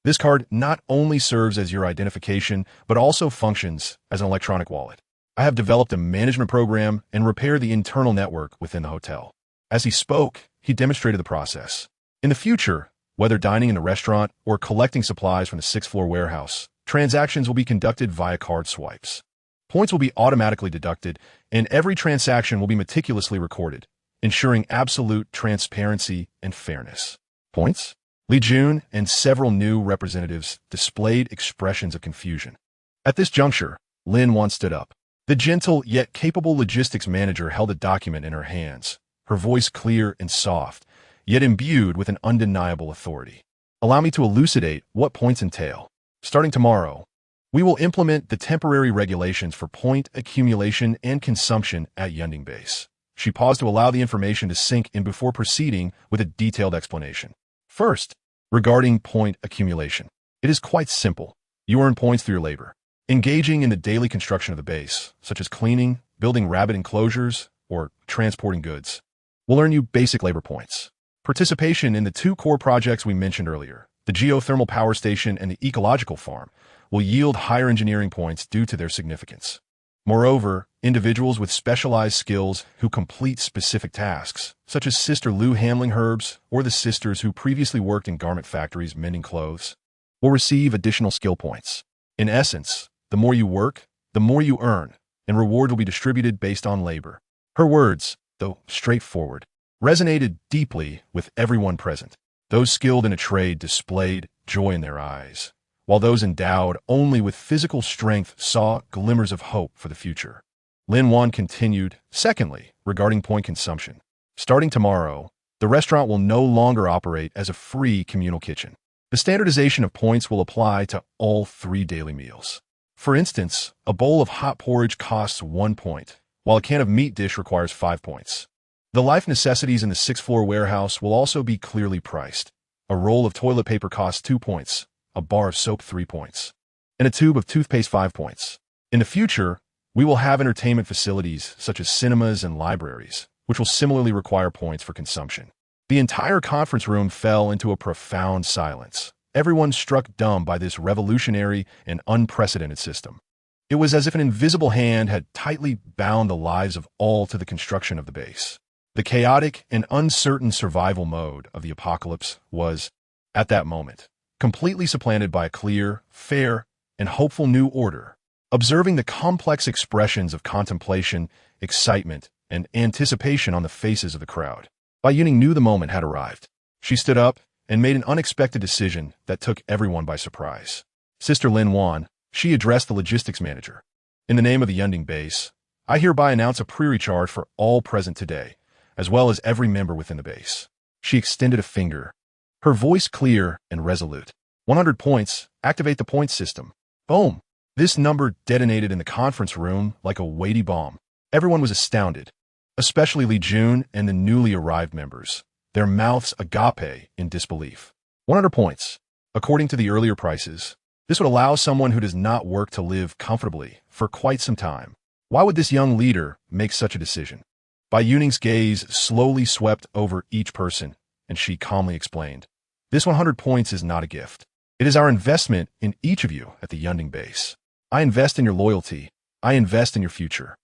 This card not only serves as your identification, but also functions as an electronic wallet. I have developed a management program and repaired the internal network within the hotel. As he spoke, he demonstrated the process. In the future, whether dining in a restaurant or collecting supplies from the 6th-floor warehouse, transactions will be conducted via card swipes. Points will be automatically deducted, and every transaction will be meticulously recorded, ensuring absolute transparency and fairness. Points? Li Jun and several new representatives displayed expressions of confusion. At this juncture, Lin Wan stood up. The gentle yet capable logistics manager held a document in her hands, her voice clear and soft, yet imbued with an undeniable authority. Allow me to elucidate what points entail. Starting tomorrow, we will implement the temporary regulations for point accumulation and consumption at Yunding Base. She paused to allow the information to sink in before proceeding with a detailed explanation. First, regarding point accumulation, it is quite simple. You earn points through your labor. Engaging in the daily construction of the base, such as cleaning, building rabbit enclosures, or transporting goods, will earn you basic labor points. Participation in the 2 core projects we mentioned earlier, the geothermal power station and the ecological farm, will yield higher engineering points due to their significance. Moreover, individuals with specialized skills who complete specific tasks, such as Sister Lu handling herbs or the sisters who previously worked in garment factories mending clothes, will receive additional skill points. In essence, the more you work, the more you earn, and reward will be distributed based on labor. Her words, though straightforward, resonated deeply with everyone present. Those skilled in a trade displayed joy in their eyes, while those endowed only with physical strength saw glimmers of hope for the future. Lin Wan continued, secondly, regarding point consumption. Starting tomorrow, The restaurant will no longer operate as a free communal kitchen. The standardization of points will apply to all 3 daily meals. For instance, a bowl of hot porridge costs 1 point, while a can of meat dish requires 5 points. The life necessities in the 6th-floor warehouse will also be clearly priced. A roll of toilet paper costs 2 points, a bar of soap 3 points, and a tube of toothpaste 5 points. In the future, we will have entertainment facilities such as cinemas and libraries, which will similarly require points for consumption. The entire conference room fell into a profound silence. Everyone struck dumb by this revolutionary and unprecedented system. It was as if an invisible hand had tightly bound the lives of all to the construction of the base. The chaotic and uncertain survival mode of the apocalypse was, at that moment, completely supplanted by a clear, fair, and hopeful new order. Observing the complex expressions of contemplation, excitement, and anticipation on the faces of the crowd, Bai Youning knew the moment had arrived. She stood up and made an unexpected decision that took everyone by surprise. Sister Lin Wan, she addressed the logistics manager. In the name of the Yunding base, I hereby announce a pre-recharge for all present today, as well as every member within the base. She extended a finger, her voice clear and resolute. 100 points, activate the point system. Boom! This number detonated in the conference room like a weighty bomb. Everyone was astounded, especially Li Jun and the newly arrived members, their mouths agape in disbelief. 100 points. According to the earlier prices, this would allow someone who does not work to live comfortably for quite some time. Why would this young leader make such a decision? Bai Youning's gaze slowly swept over each person, and she calmly explained, "This 100 points is not a gift. It is our investment in each of you at the Yunding base. I invest in your loyalty. I invest in your future.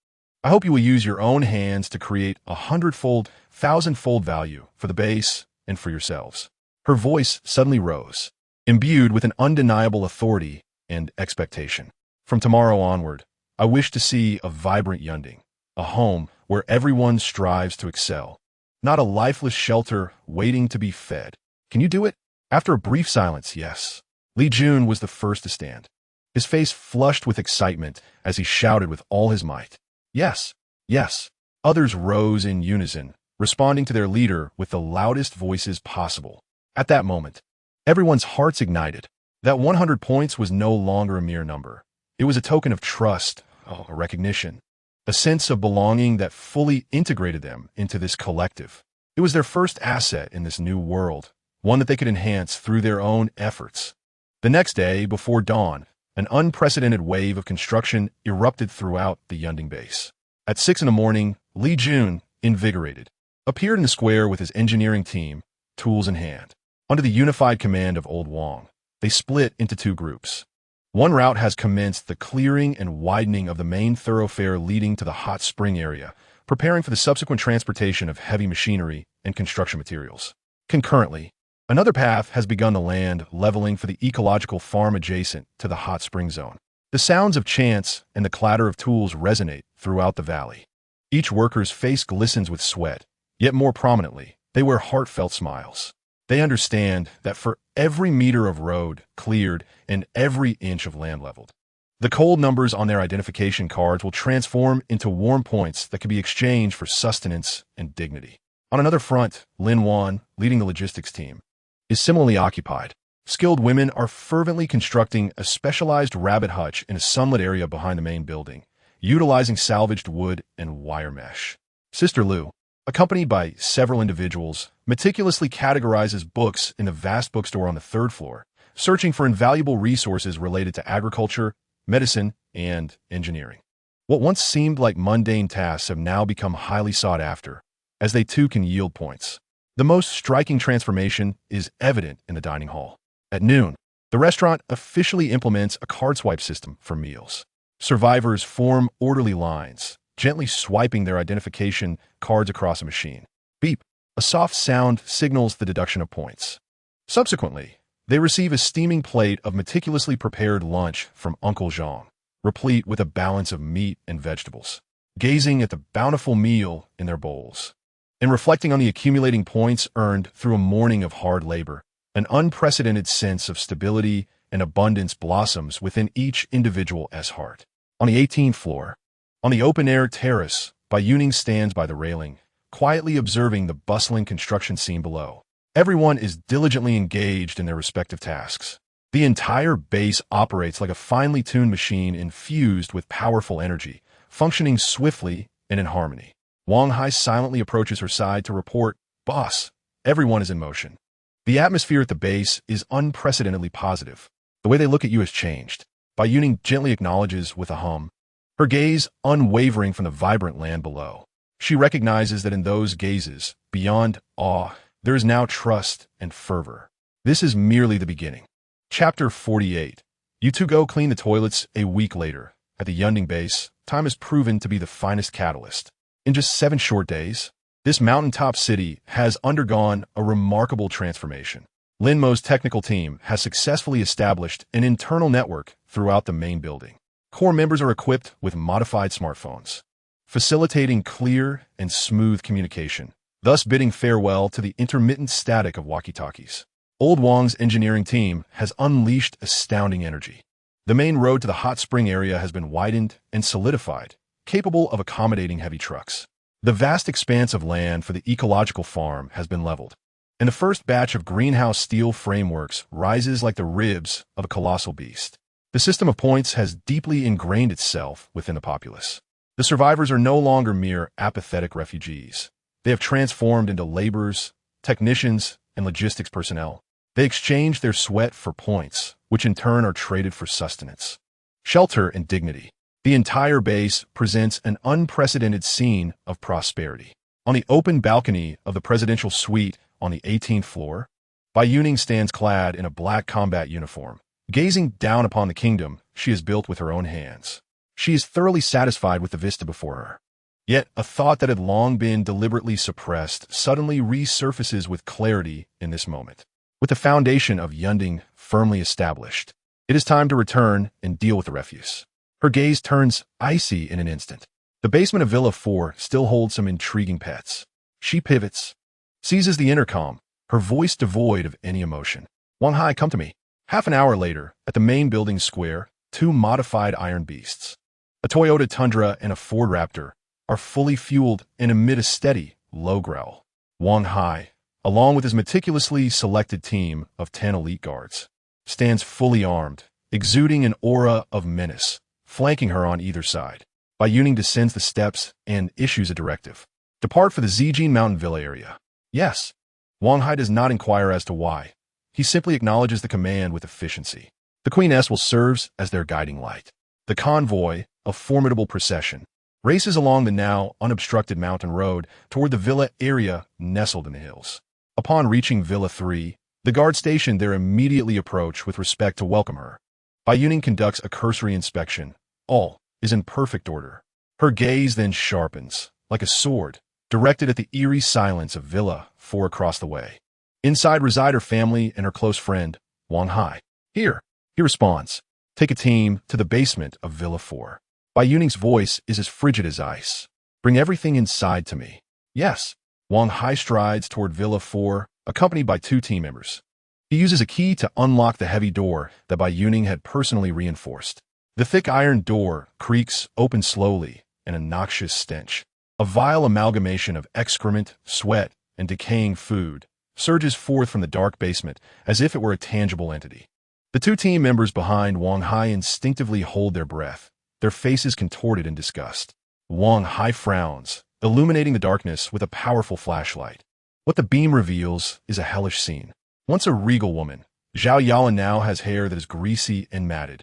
I hope you will use your own hands to create 100-fold, 1,000-fold value for the base and for yourselves." Her voice suddenly rose, imbued with an undeniable authority and expectation. "From tomorrow onward, I wish to see a vibrant Yunding, a home where everyone strives to excel, not a lifeless shelter waiting to be fed. Can you do it?" After a brief silence, yes. Li Jun was the first to stand. His face flushed with excitement as he shouted with all his might, "Yes, yes." Others rose in unison, responding to their leader with the loudest voices possible. At that moment, everyone's hearts ignited. That 100 points was no longer a mere number. It was a token of trust, a recognition, a sense of belonging that fully integrated them into this collective. It was their first asset in this new world, one that they could enhance through their own efforts. The next day, before dawn, an unprecedented wave of construction erupted throughout the Yunding base. At 6 in the morning, Li Jun, invigorated, appeared in the square with his engineering team, tools in hand. Under the unified command of Old Wang, they split into 2 groups. One route has commenced the clearing and widening of the main thoroughfare leading to the hot spring area, preparing for the subsequent transportation of heavy machinery and construction materials. Concurrently, another path has begun the land leveling for the ecological farm adjacent to the hot spring zone. The sounds of chants and the clatter of tools resonate throughout the valley. Each worker's face glistens with sweat, yet more prominently, they wear heartfelt smiles. They understand that for every meter of road cleared and every inch of land leveled, the cold numbers on their identification cards will transform into warm points that can be exchanged for sustenance and dignity. On another front, Lin Wan, leading the logistics team, is similarly occupied. Skilled women are fervently constructing a specialized rabbit hutch in a sunlit area behind the main building, utilizing salvaged wood and wire mesh. Sister Lu, accompanied by several individuals, meticulously categorizes books in the vast bookstore on the 3rd floor, searching for invaluable resources related to agriculture, medicine, and engineering. What once seemed like mundane tasks have now become highly sought after, as they too can yield points. The most striking transformation is evident in the dining hall. At noon, the restaurant officially implements a card swipe system for meals. Survivors form orderly lines, gently swiping their identification cards across a machine. Beep! A soft sound signals the deduction of points. Subsequently, they receive a steaming plate of meticulously prepared lunch from Uncle Zhang, replete with a balance of meat and vegetables. Gazing at the bountiful meal in their bowls, and reflecting on the accumulating points earned through a morning of hard labor, an unprecedented sense of stability and abundance blossoms within each individual's heart. On the 18th floor, on the open-air terrace, Bai Youning stands by the railing, quietly observing the bustling construction scene below. Everyone is diligently engaged in their respective tasks. The entire base operates like a finely tuned machine infused with powerful energy, functioning swiftly and in harmony. Wang Hai silently approaches her side to report, "Boss, everyone is in motion." The atmosphere at the base is unprecedentedly positive. The way they look at you has changed. Bai Youning gently acknowledges with a hum, her gaze unwavering from the vibrant land below. She recognizes that in those gazes, beyond awe, there is now trust and fervor. This is merely the beginning. Chapter 48. You two go clean the toilets a week later. At the Youning base, time has proven to be the finest catalyst. In just 7 short days, this mountaintop city has undergone a remarkable transformation. Linmo's technical team has successfully established an internal network throughout the main building. Core members are equipped with modified smartphones, facilitating clear and smooth communication, thus bidding farewell to the intermittent static of walkie-talkies. Old Wang's engineering team has unleashed astounding energy. The main road to the hot spring area has been widened and solidified, capable of accommodating heavy trucks. The vast expanse of land for the ecological farm has been leveled, and the first batch of greenhouse steel frameworks rises like the ribs of a colossal beast. The system of points has deeply ingrained itself within the populace. The survivors are no longer mere apathetic refugees. They have transformed into laborers, technicians, and logistics personnel. They exchange their sweat for points, which in turn are traded for sustenance, shelter, and dignity. The entire base presents an unprecedented scene of prosperity. On the open balcony of the presidential suite on the 18th floor, Bai Youning stands clad in a black combat uniform, gazing down upon the kingdom she has built with her own hands. She is thoroughly satisfied with the vista before her. Yet a thought that had long been deliberately suppressed suddenly resurfaces with clarity in this moment. With the foundation of Youning firmly established, it is time to return and deal with the refuse. Her gaze turns icy in an instant. The basement of Villa 4 still holds some intriguing pets. She pivots, seizes the intercom, her voice devoid of any emotion. "Wang Hai, come to me." Half an hour later, at the main building square, 2 modified iron beasts, a Toyota Tundra and a Ford Raptor, are fully fueled and emit a steady, low growl. Wang Hai, along with his meticulously selected team of 10 elite guards, stands fully armed, exuding an aura of menace, flanking her on either side. Bai Youning descends the steps and issues a directive. "Depart for the Zijin Mountain Villa area." "Yes." Wang Hai does not inquire as to why. He simply acknowledges the command with efficiency. The Queen S will serve as their guiding light. The convoy, a formidable procession, races along the now unobstructed mountain road toward the villa area nestled in the hills. Upon reaching Villa 3, the guard stationed there immediately approach with respect to welcome her. Bai Youning conducts a cursory inspection. All is in perfect order. Her gaze then sharpens, like a sword, directed at the eerie silence of Villa 4 across the way. Inside reside her family and her close friend, Wang Hai. "Here," he responds. "Take a team to the basement of Villa 4. Bai Youning's voice is as frigid as ice. "Bring everything inside to me." "Yes." Wang Hai strides toward Villa 4, accompanied by 2 team members. He uses a key to unlock the heavy door that Bai Youning had personally reinforced. The thick iron door creaks open slowly, and a noxious stench, a vile amalgamation of excrement, sweat, and decaying food, surges forth from the dark basement as if it were a tangible entity. The 2 team members behind Wang Hai instinctively hold their breath, their faces contorted in disgust. Wang Hai frowns, illuminating the darkness with a powerful flashlight. What the beam reveals is a hellish scene. Once a regal woman, Zhao Yalan now has hair that is greasy and matted,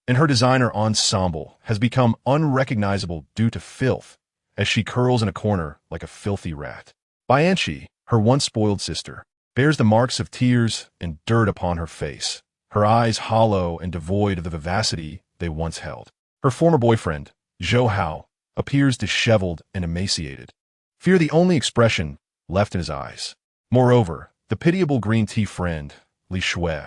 and her designer ensemble has become unrecognizable due to filth as she curls in a corner like a filthy rat. Bianchi, her once spoiled sister, bears the marks of tears and dirt upon her face, her eyes hollow and devoid of the vivacity they once held. Her former boyfriend, Zhou Hao, appears disheveled and emaciated, fear the only expression left in his eyes. Moreover, the pitiable green tea friend, Li Shui,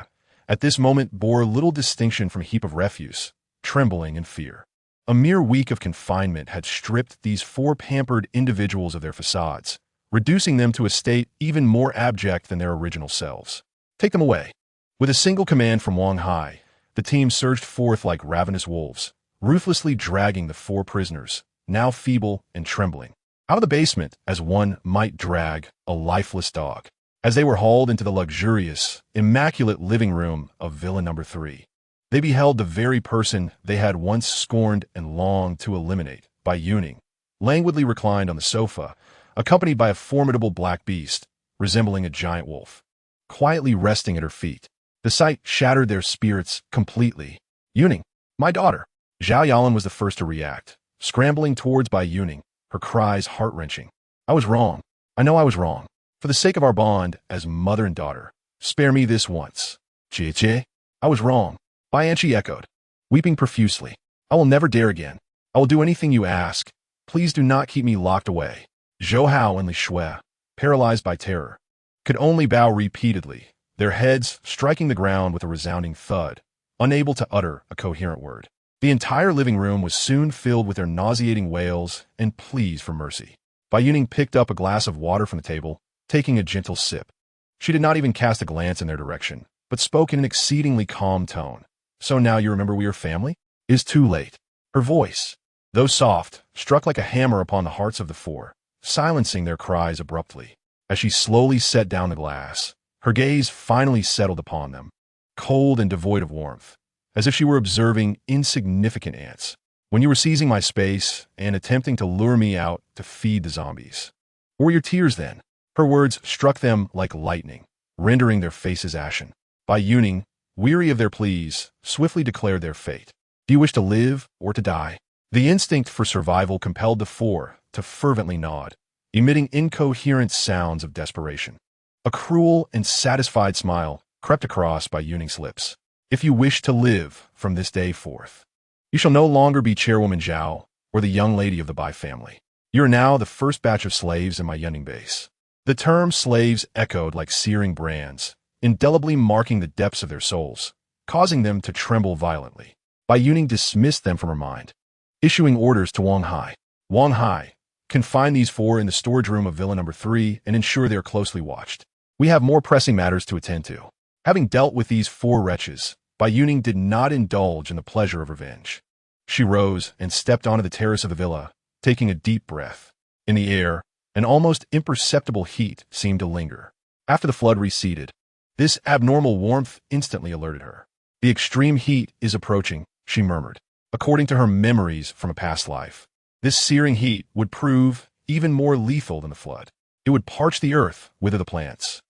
at this moment bore little distinction from a heap of refuse, trembling in fear. A mere week of confinement had stripped these 4 pampered individuals of their facades, reducing them to a state even more abject than their original selves. "Take them away." With a single command from Wang Hai, the team surged forth like ravenous wolves, ruthlessly dragging the 4 prisoners, now feeble and trembling, out of the basement as one might drag a lifeless dog, as they were hauled into the luxurious, immaculate living room of Villa Number 3. They beheld the very person they had once scorned and longed to eliminate, Bai Youning, languidly reclined on the sofa, accompanied by a formidable black beast, resembling a giant wolf, quietly resting at her feet. The sight shattered their spirits completely. Youning, my daughter. Zhao Yalan was the first to react, scrambling towards Bai Youning, her cries heart-wrenching. I was wrong. I know I was wrong. For the sake of our bond as mother and daughter, spare me this once. Jie, I was wrong. Bai Yanchi echoed, weeping profusely. I will never dare again. I will do anything you ask. Please do not keep me locked away. Zhou Hao and Li Shui, paralyzed by terror, could only bow repeatedly, their heads striking the ground with a resounding thud, unable to utter a coherent word. The entire living room was soon filled with their nauseating wails and pleas for mercy. Bai Youning picked up a glass of water from the table, taking a gentle sip. She did not even cast a glance in their direction, but spoke in an exceedingly calm tone. So now you remember we are family? It is too late. Her voice, though soft, struck like a hammer upon the hearts of the four, silencing their cries abruptly. As she slowly set down the glass, her gaze finally settled upon them, cold and devoid of warmth, as if she were observing insignificant ants. When you were seizing my space and attempting to lure me out to feed the zombies. Where were your tears then? Her words struck them like lightning, rendering their faces ashen. Bai Youning, weary of their pleas, swiftly declared their fate. Do you wish to live or to die? The instinct for survival compelled the four to fervently nod, emitting incoherent sounds of desperation. A cruel and satisfied smile crept across Bai Youning's lips. If you wish to live from this day forth, you shall no longer be Chairwoman Zhao or the young lady of the Bai family. You are now the first batch of slaves in my Youning base. The term slaves echoed like searing brands, indelibly marking the depths of their souls, causing them to tremble violently. Bai Youning dismissed them from her mind, issuing orders to Wang Hai. Wang Hai, confine these four in the storage room of Villa Number 3 and ensure they are closely watched. We have more pressing matters to attend to. Having dealt with these four wretches, Bai Youning did not indulge in the pleasure of revenge. She rose and stepped onto the terrace of the villa, taking a deep breath. In the air, an almost imperceptible heat seemed to linger. After the flood receded, this abnormal warmth instantly alerted her. The extreme heat is approaching, she murmured. According to her memories from a past life, this searing heat would prove even more lethal than the flood. It would parch the earth, wither the plants,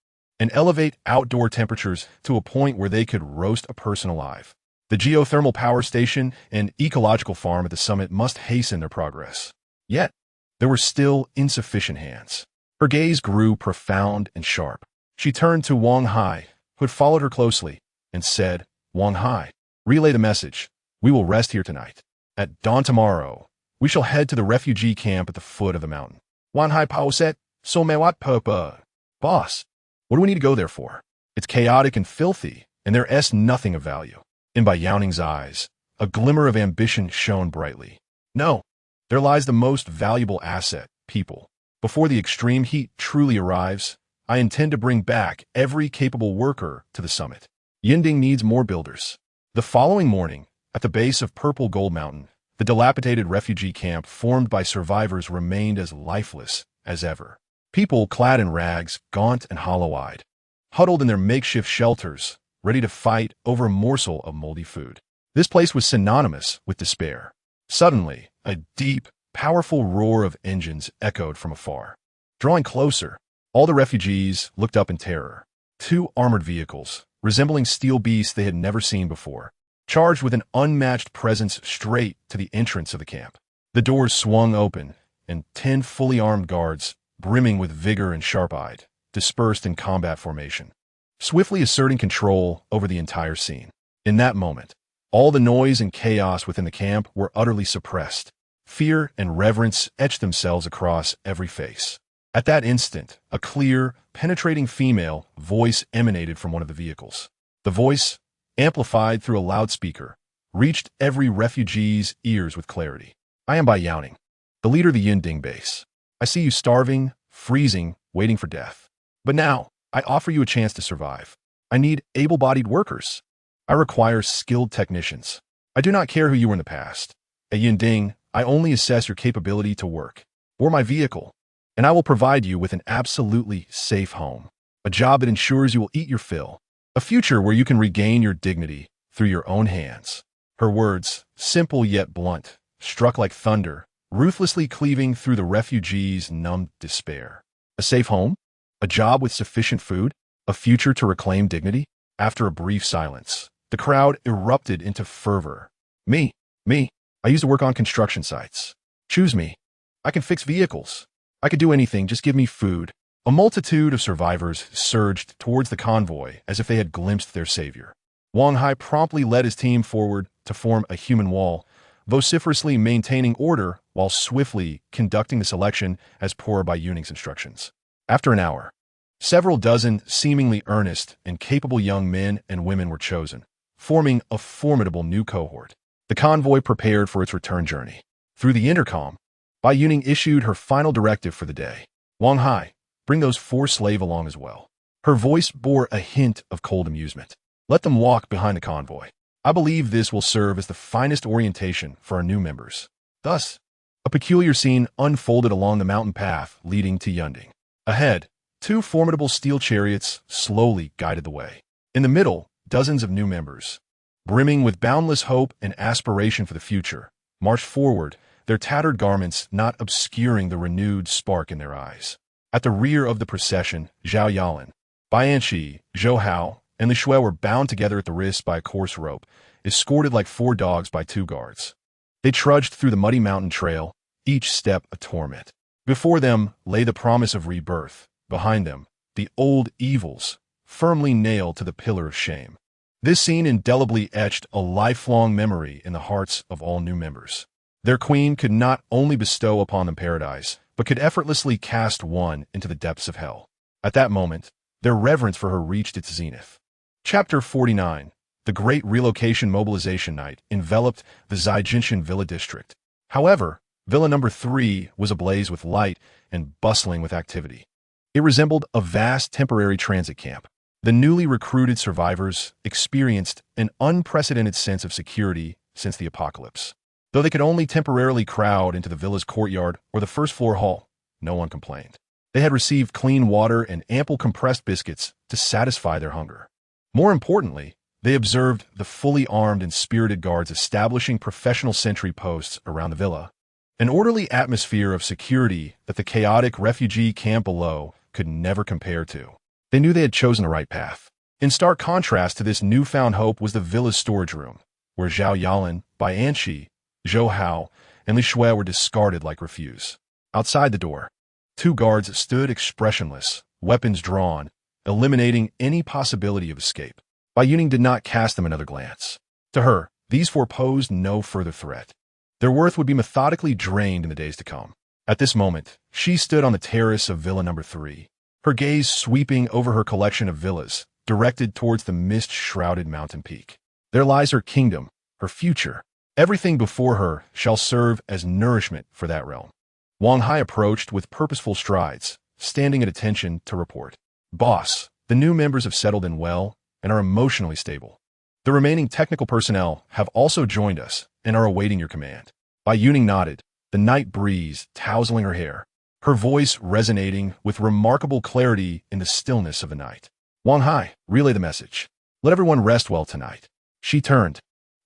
and elevate outdoor temperatures to a point where they could roast a person alive. The geothermal power station and ecological farm at the summit must hasten their progress. Yet, there were still insufficient hands. Her gaze grew profound and sharp. She turned to Wang Hai, who had followed her closely, and said, Wang Hai, relay the message. We will rest here tonight. At dawn tomorrow, we shall head to the refugee camp at the foot of the mountain. Wang Hai Pao said, So me what purpose? Boss, what do we need to go there for? It's chaotic and filthy, and there is nothing of value. In Bai Youning's eyes, a glimmer of ambition shone brightly. No, there lies the most valuable asset, people. Before the extreme heat truly arrives, I intend to bring back every capable worker to the summit. Yinding needs more builders. The following morning, at the base of Purple Gold Mountain, the dilapidated refugee camp formed by survivors remained as lifeless as ever. People clad in rags, gaunt and hollow-eyed, huddled in their makeshift shelters, ready to fight over a morsel of moldy food. This place was synonymous with despair. Suddenly, a deep, powerful roar of engines echoed from afar. Drawing closer, all the refugees looked up in terror. Two armored vehicles, resembling steel beasts they had never seen before, charged with an unmatched presence straight to the entrance of the camp. The doors swung open, and 10 fully armed guards, brimming with vigor and sharp-eyed, dispersed in combat formation, swiftly asserting control over the entire scene. In that moment, all the noise and chaos within the camp were utterly suppressed. Fear and reverence etched themselves across every face. At that instant, a clear, penetrating female voice emanated from one of the vehicles. The voice, amplified through a loudspeaker, reached every refugee's ears with clarity. I am Bai Youning, the leader of the Yinding base. I see you starving, freezing, waiting for death. But now, I offer you a chance to survive. I need able-bodied workers. I require skilled technicians. I do not care who you were in the past. At Yinding, I only assess your capability to work. or my vehicle, and I will provide you with an absolutely safe home, a job that ensures you will eat your fill, a future where you can regain your dignity through your own hands." Her words, simple yet blunt, struck like thunder, ruthlessly cleaving through the refugees' numbed despair. A safe home? A job with sufficient food? A future to reclaim dignity? After a brief silence, the crowd erupted into fervor. Me. I used to work on construction sites. Choose me. I can fix vehicles. I could do anything, just give me food. A multitude of survivors surged towards the convoy as if they had glimpsed their savior. Wang Hai promptly led his team forward to form a human wall, vociferously maintaining order while swiftly conducting the selection as per Bai Youning's instructions. After an hour, several dozen seemingly earnest and capable young men and women were chosen, forming a formidable new cohort. The convoy prepared for its return journey. Through the intercom, Bai Youning issued her final directive for the day. "Wang Hai, bring those 4 slaves along as well." Her voice bore a hint of cold amusement. "Let them walk behind the convoy. I believe this will serve as the finest orientation for our new members." Thus, a peculiar scene unfolded along the mountain path leading to Yunding. Ahead, 2 formidable steel chariots slowly guided the way. In the middle, dozens of new members, brimming with boundless hope and aspiration for the future, marched forward, their tattered garments not obscuring the renewed spark in their eyes. At the rear of the procession, Zhao Yalan, Bai Anshi, Zhou Hao, and Li Shui were bound together at the wrists by a coarse rope, escorted like 4 dogs by 2 guards. They trudged through the muddy mountain trail, each step a torment. Before them lay the promise of rebirth. Behind them, the old evils, firmly nailed to the pillar of shame. This scene indelibly etched a lifelong memory in the hearts of all new members. Their queen could not only bestow upon them paradise, but could effortlessly cast one into the depths of hell. At that moment, their reverence for her reached its zenith. Chapter 49. The Great Relocation Mobilization Night enveloped the Zaijinshan Villa district. However, Villa number 3 was ablaze with light and bustling with activity. It resembled a vast temporary transit camp. The newly recruited survivors experienced an unprecedented sense of security since the apocalypse. Though they could only temporarily crowd into the villa's courtyard or the first-floor hall, no one complained. They had received clean water and ample compressed biscuits to satisfy their hunger. More importantly, they observed the fully armed and spirited guards establishing professional sentry posts around the villa, an orderly atmosphere of security that the chaotic refugee camp below could never compare to. They knew they had chosen the right path. In stark contrast to this newfound hope was the villa's storage room, where Zhao Yalan, Bai Anshi, Zhou Hao, and Li Shui were discarded like refuse. Outside the door, 2 guards stood expressionless, weapons drawn, eliminating any possibility of escape. Bai Youning did not cast them another glance. To her, these 4 posed no further threat. Their worth would be methodically drained in the days to come. At this moment, she stood on the terrace of Villa number 3, her gaze sweeping over her collection of villas, directed towards the mist-shrouded mountain peak. There lies her kingdom, her future. Everything before her shall serve as nourishment for that realm. Wang Hai approached with purposeful strides, standing at attention to report. "Boss, the new members have settled in well and are emotionally stable. The remaining technical personnel have also joined us and are awaiting your command." Bai Youning nodded, the night breeze tousling her hair, her voice resonating with remarkable clarity in the stillness of the night. "Wang Hai, relay the message. Let everyone rest well tonight." She turned,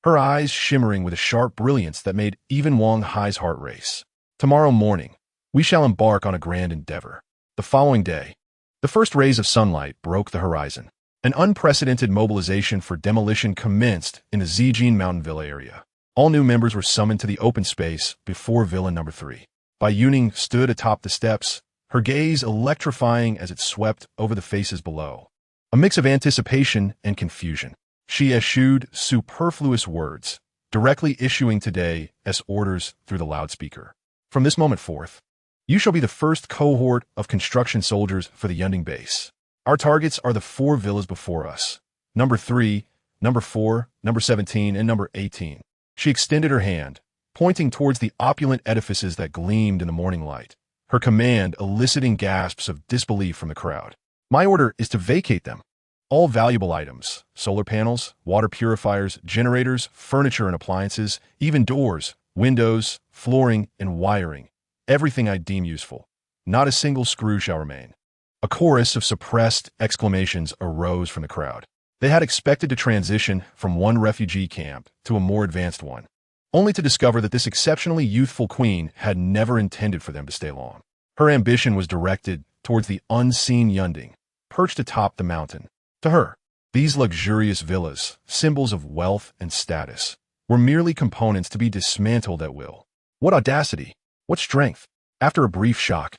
her eyes shimmering with a sharp brilliance that made even Wang Hai's heart race. "Tomorrow morning, we shall embark on a grand endeavor." The following day, the first rays of sunlight broke the horizon. An unprecedented mobilization for demolition commenced in the Zijin Mountain Villa area. All new members were summoned to the open space before Villa number 3. Bai Youning stood atop the steps, her gaze electrifying as it swept over the faces below. A mix of anticipation and confusion. She eschewed superfluous words, directly issuing today as orders through the loudspeaker. "From this moment forth, you shall be the first cohort of construction soldiers for the Yunding base. Our targets are the 4 villas before us. Number 3, number 4, number 17, and number 18. She extended her hand, pointing towards the opulent edifices that gleamed in the morning light, her command eliciting gasps of disbelief from the crowd. "My order is to vacate them. All valuable items, solar panels, water purifiers, generators, furniture and appliances, even doors, windows, flooring, and wiring, everything I deem useful. Not a single screw shall remain." A chorus of suppressed exclamations arose from the crowd. They had expected to transition from one refugee camp to a more advanced one, only to discover that this exceptionally youthful queen had never intended for them to stay long. Her ambition was directed towards the unseen Yunding, perched atop the mountain. To her, these luxurious villas, symbols of wealth and status, were merely components to be dismantled at will. What audacity! What strength! After a brief shock,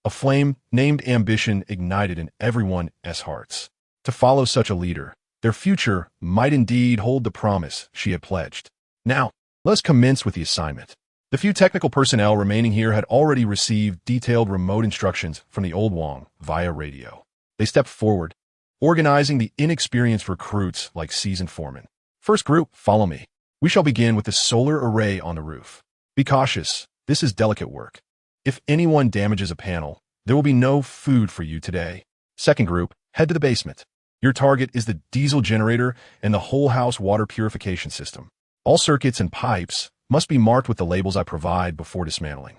a flame named ambition ignited in everyone's hearts. To follow such a leader, their future might indeed hold the promise she had pledged. Now, let's commence with the assignment. The few technical personnel remaining here had already received detailed remote instructions from the Old Wong via radio. They stepped forward, organizing the inexperienced recruits like seasoned foremen. "First group, follow me. We shall begin with the solar array on the roof. Be cautious, this is delicate work. If anyone damages a panel, there will be no food for you today. Second group, head to the basement. Your target is the diesel generator and the whole house water purification system. All circuits and pipes must be marked with the labels I provide before dismantling.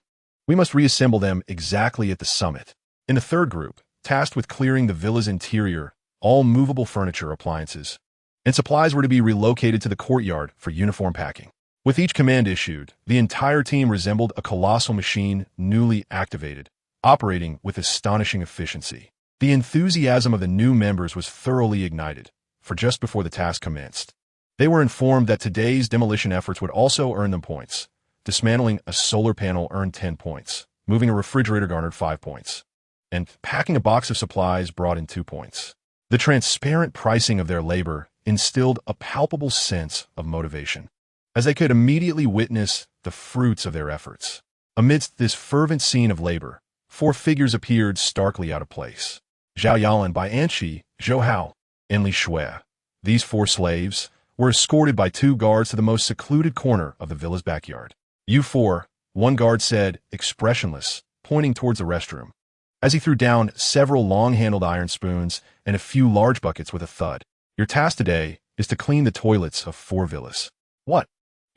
We must reassemble them exactly at the summit. In the third group, tasked with clearing the villa's interior, all movable furniture, appliances, and supplies were to be relocated to the courtyard for uniform packing. With each command issued, the entire team resembled a colossal machine newly activated, operating with astonishing efficiency. The enthusiasm of the new members was thoroughly ignited, for just before the task commenced, they were informed that today's demolition efforts would also earn them points. Dismantling a solar panel earned 10 points, moving a refrigerator garnered 5 points, and packing a box of supplies brought in 2 points. The transparent pricing of their labor instilled a palpable sense of motivation, as they could immediately witness the fruits of their efforts. Amidst this fervent scene of labor, 4 figures appeared starkly out of place. Zhao Yalan, Bai Anshi, Zhou Hao, and Li Shui. These 4 slaves were escorted by 2 guards to the most secluded corner of the villa's backyard. "You 4, one guard said, expressionless, pointing towards the restroom, as he threw down several long-handled iron spoons and a few large buckets with a thud. "Your task today is to clean the toilets of 4 villas." "What?"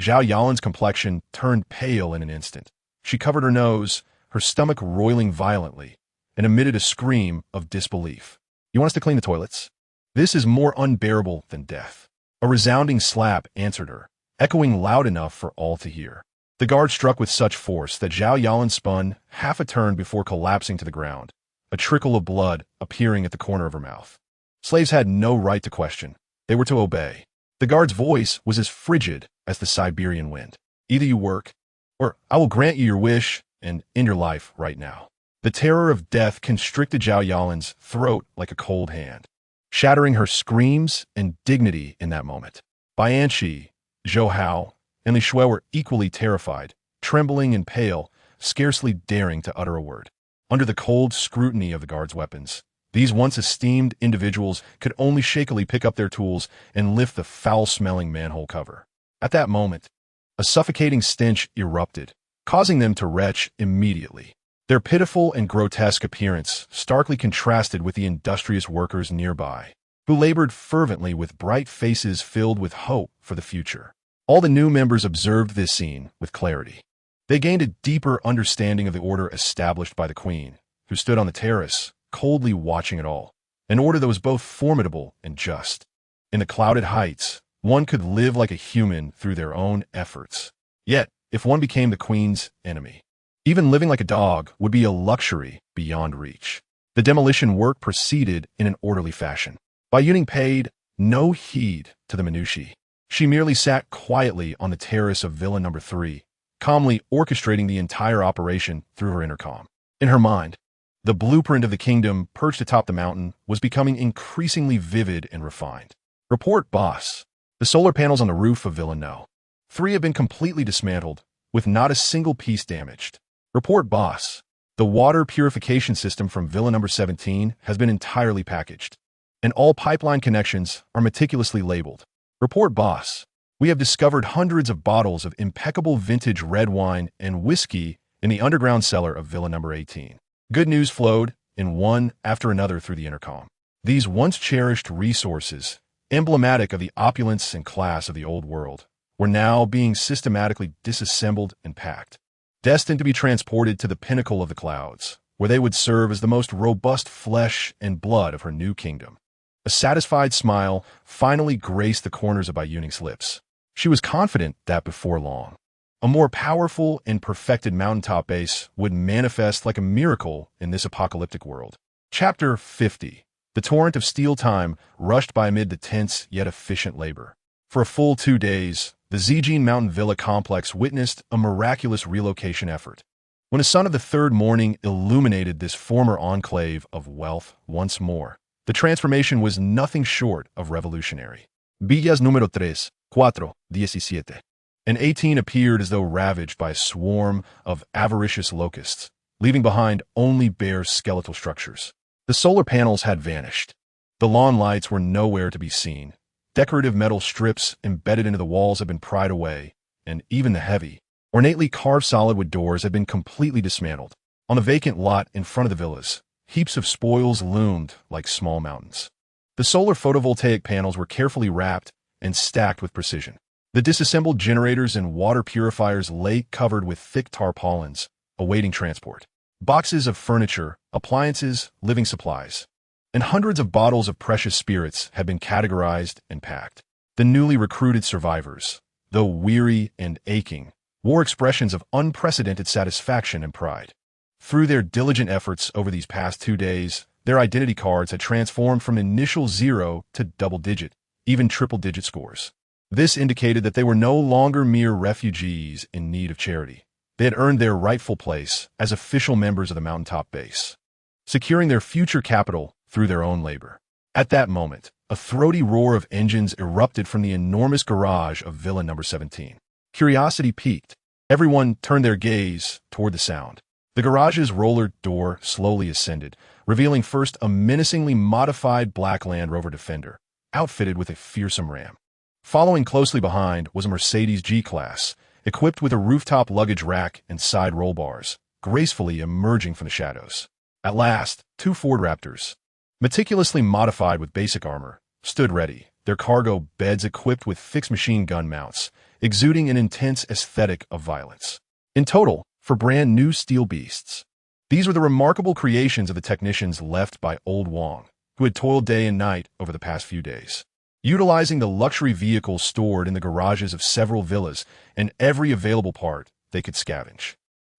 Zhao Yalan's complexion turned pale in an instant. She covered her nose, her stomach roiling violently, and emitted a scream of disbelief. "You want us to clean the toilets? This is more unbearable than death." A resounding slap answered her, echoing loud enough for all to hear. The guard struck with such force that Zhao Yalan spun half a turn before collapsing to the ground, a trickle of blood appearing at the corner of her mouth. Slaves had no right to question. They were to obey. The guard's voice was as frigid as the Siberian wind. "Either you work, or I will grant you your wish and end your life right now." The terror of death constricted Zhao Yalan's throat like a cold hand, shattering her screams and dignity in that moment. Bai Anshi, Zhou Hao, and Li Shui were equally terrified, trembling and pale, scarcely daring to utter a word. Under the cold scrutiny of the guards' weapons, these once esteemed individuals could only shakily pick up their tools and lift the foul-smelling manhole cover. At that moment, a suffocating stench erupted, causing them to retch immediately. Their pitiful and grotesque appearance starkly contrasted with the industrious workers nearby, who labored fervently with bright faces filled with hope for the future. All the new members observed this scene with clarity. They gained a deeper understanding of the order established by the queen, who stood on the terrace, coldly watching it all, an order that was both formidable and just. In the clouded heights, one could live like a human through their own efforts. Yet, if one became the queen's enemy, even living like a dog would be a luxury beyond reach. The demolition work proceeded in an orderly fashion. Bai Youning paid no heed to the minutiae. She merely sat quietly on the terrace of Villa Number 3, calmly orchestrating the entire operation through her intercom. In her mind, the blueprint of the kingdom perched atop the mountain was becoming increasingly vivid and refined. "Report, boss. The solar panels on the roof of Villa No. 3 have been completely dismantled, with not a single piece damaged. Report, boss. The water purification system from Villa Number 17 has been entirely packaged, and all pipeline connections are meticulously labeled. Report, boss. We have discovered hundreds of bottles of impeccable vintage red wine and whiskey in the underground cellar of Villa Number 18. Good news flowed in one after another through the intercom. These once cherished resources, emblematic of the opulence and class of the old world, were now being systematically disassembled and packed. destined to be transported to the pinnacle of the clouds, where they would serve as the most robust flesh and blood of her new kingdom. A satisfied smile finally graced the corners of Bai Youning's lips. She was confident that before long, a more powerful and perfected mountaintop base would manifest like a miracle in this apocalyptic world. Chapter 50. The torrent of steel time rushed by amid the tense yet efficient labor. For a full 2 days, the Zijin Mountain Villa complex witnessed a miraculous relocation effort. When the sun of the third morning illuminated this former enclave of wealth once more, the transformation was nothing short of revolutionary. Villas número 3, 4, 17. And 18 appeared as though ravaged by a swarm of avaricious locusts, leaving behind only bare skeletal structures. The solar panels had vanished. The lawn lights were nowhere to be seen. Decorative metal strips embedded into the walls had been pried away, and even the heavy, ornately carved solid-wood doors had been completely dismantled. On the vacant lot in front of the villas, heaps of spoils loomed like small mountains. The solar photovoltaic panels were carefully wrapped and stacked with precision. The disassembled generators and water purifiers lay covered with thick tarpaulins, awaiting transport. Boxes of furniture, appliances, living supplies, and hundreds of bottles of precious spirits had been categorized and packed. The newly recruited survivors, though weary and aching, wore expressions of unprecedented satisfaction and pride. Through their diligent efforts over these past 2 days, their identity cards had transformed from initial 0 to double-digit, even triple-digit scores. This indicated that they were no longer mere refugees in need of charity. They had earned their rightful place as official members of the mountaintop base, securing their future capital through their own labor. At that moment, a throaty roar of engines erupted from the enormous garage of Villa number 17. Curiosity piqued. Everyone turned their gaze toward the sound. The garage's roller door slowly ascended, revealing first a menacingly modified black Land Rover Defender, outfitted with a fearsome ram. Following closely behind was a Mercedes G-Class, equipped with a rooftop luggage rack and side roll bars, gracefully emerging from the shadows. At last, 2 Ford Raptors, meticulously modified with basic armor, stood ready, their cargo beds equipped with fixed machine gun mounts, exuding an intense aesthetic of violence. In total, for brand new steel beasts. These were the remarkable creations of the technicians left by Old Wong, who had toiled day and night over the past few days, utilizing the luxury vehicles stored in the garages of several villas and every available part they could scavenge.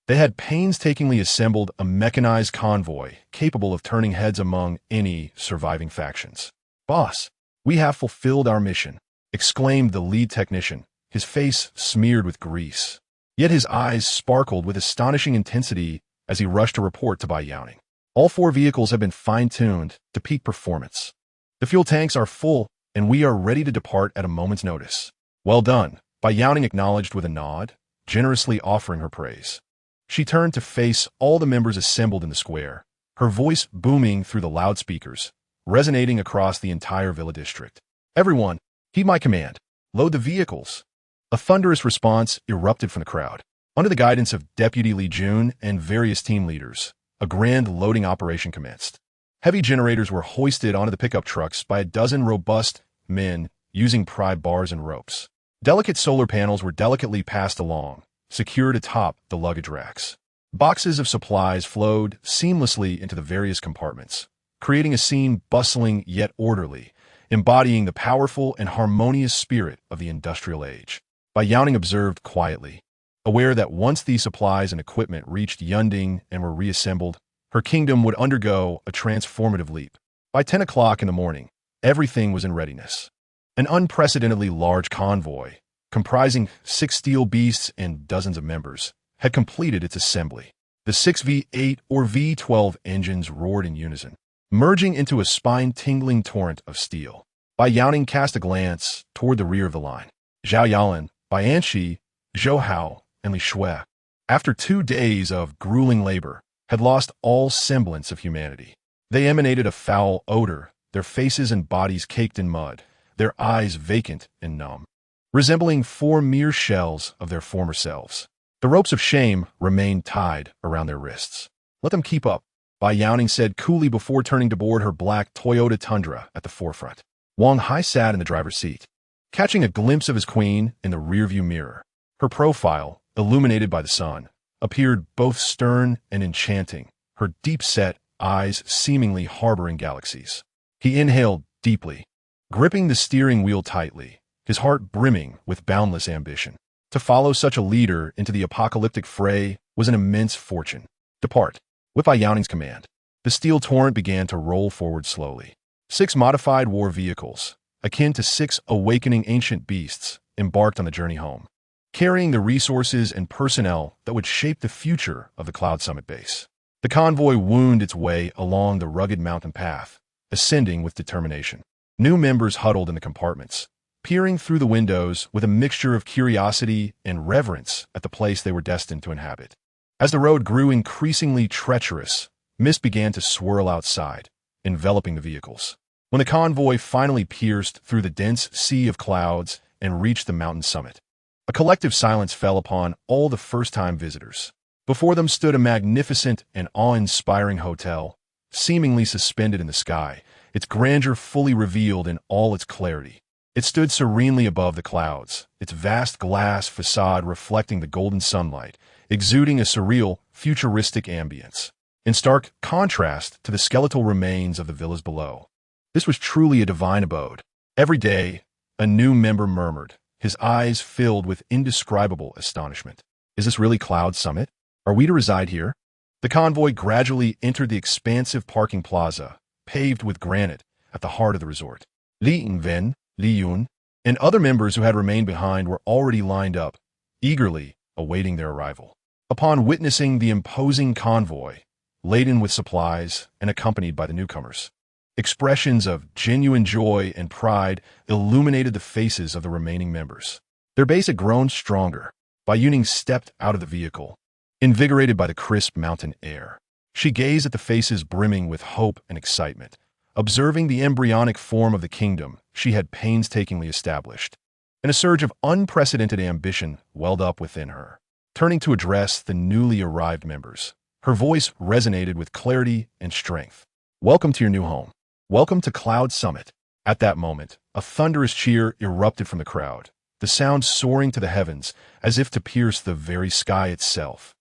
They had painstakingly assembled a mechanized convoy capable of turning heads among any surviving factions. "Boss, we have fulfilled our mission," exclaimed the lead technician, his face smeared with grease. Yet his eyes sparkled with astonishing intensity as he rushed to report to Bai Youning. All 4 vehicles have been fine-tuned to peak performance. The fuel tanks are full, and we are ready to depart at a moment's notice. "Well done," Bai Youning acknowledged with a nod, generously offering her praise. She turned to face all the members assembled in the square, her voice booming through the loudspeakers, resonating across the entire villa district. "Everyone, heed my command. Load the vehicles." A thunderous response erupted from the crowd. Under the guidance of Deputy Li Jun and various team leaders, a grand loading operation commenced. Heavy generators were hoisted onto the pickup trucks by a dozen robust men using pry bars and ropes. Delicate solar panels were delicately passed along, secured atop the luggage racks. Boxes of supplies flowed seamlessly into the various compartments, creating a scene bustling yet orderly, embodying the powerful and harmonious spirit of the industrial age. Bai Youning observed quietly, aware that once these supplies and equipment reached Yunding and were reassembled, her kingdom would undergo a transformative leap. By 10 o'clock in the morning, everything was in readiness. An unprecedentedly large convoy, comprising 6 steel beasts and dozens of members, had completed its assembly. The 6 V8 or V12 engines roared in unison, merging into a spine-tingling torrent of steel. Bai Youning cast a glance toward the rear of the line. Zhao Yalan, Bai Anshi, Zhou Hao, and Li Shui, after 2 days of grueling labor, had lost all semblance of humanity. They emanated a foul odor, their faces and bodies caked in mud, their eyes vacant and numb, resembling 4 mere shells of their former selves. The ropes of shame remained tied around their wrists. "Let them keep up," Bai Youning said coolly before turning to board her black Toyota Tundra at the forefront. Wang Hai sat in the driver's seat, catching a glimpse of his queen in the rearview mirror. Her profile, illuminated by the sun, appeared both stern and enchanting, her deep-set eyes seemingly harboring galaxies. He inhaled deeply, gripping the steering wheel tightly, his heart brimming with boundless ambition. To follow such a leader into the apocalyptic fray was an immense fortune. Depart. With Bai Youning's command, the steel torrent began to roll forward slowly. 6 modified war vehicles, akin to 6 awakening ancient beasts, embarked on the journey home, carrying the resources and personnel that would shape the future of the Cloud Summit base. The convoy wound its way along the rugged mountain path, ascending with determination. New members huddled in the compartments, peering through the windows with a mixture of curiosity and reverence at the place they were destined to inhabit. As the road grew increasingly treacherous, mist began to swirl outside, enveloping the vehicles. When the convoy finally pierced through the dense sea of clouds and reached the mountain summit, a collective silence fell upon all the first-time visitors. Before them stood a magnificent and awe-inspiring hotel, seemingly suspended in the sky, its grandeur fully revealed in all its clarity. It stood serenely above the clouds, its vast glass facade reflecting the golden sunlight, exuding a surreal, futuristic ambience, in stark contrast to the skeletal remains of the villas below. This was truly a divine abode. Every day, a new member murmured, his eyes filled with indescribable astonishment. Is this really Cloud Summit? Are we to reside here? The convoy gradually entered the expansive parking plaza, paved with granite, at the heart of the resort. Li Yingwen, Li Yun, and other members who had remained behind were already lined up, eagerly awaiting their arrival. Upon witnessing the imposing convoy, laden with supplies and accompanied by the newcomers, expressions of genuine joy and pride illuminated the faces of the remaining members. Their base had grown stronger. Bai Youning stepped out of the vehicle, invigorated by the crisp mountain air. She gazed at the faces brimming with hope and excitement, observing the embryonic form of the kingdom she had painstakingly established, and a surge of unprecedented ambition welled up within her. Turning to address the newly arrived members, her voice resonated with clarity and strength. Welcome to your new home. Welcome to Cloud Summit. At that moment, a thunderous cheer erupted from the crowd, the sound soaring to the heavens as if to pierce the very sky itself.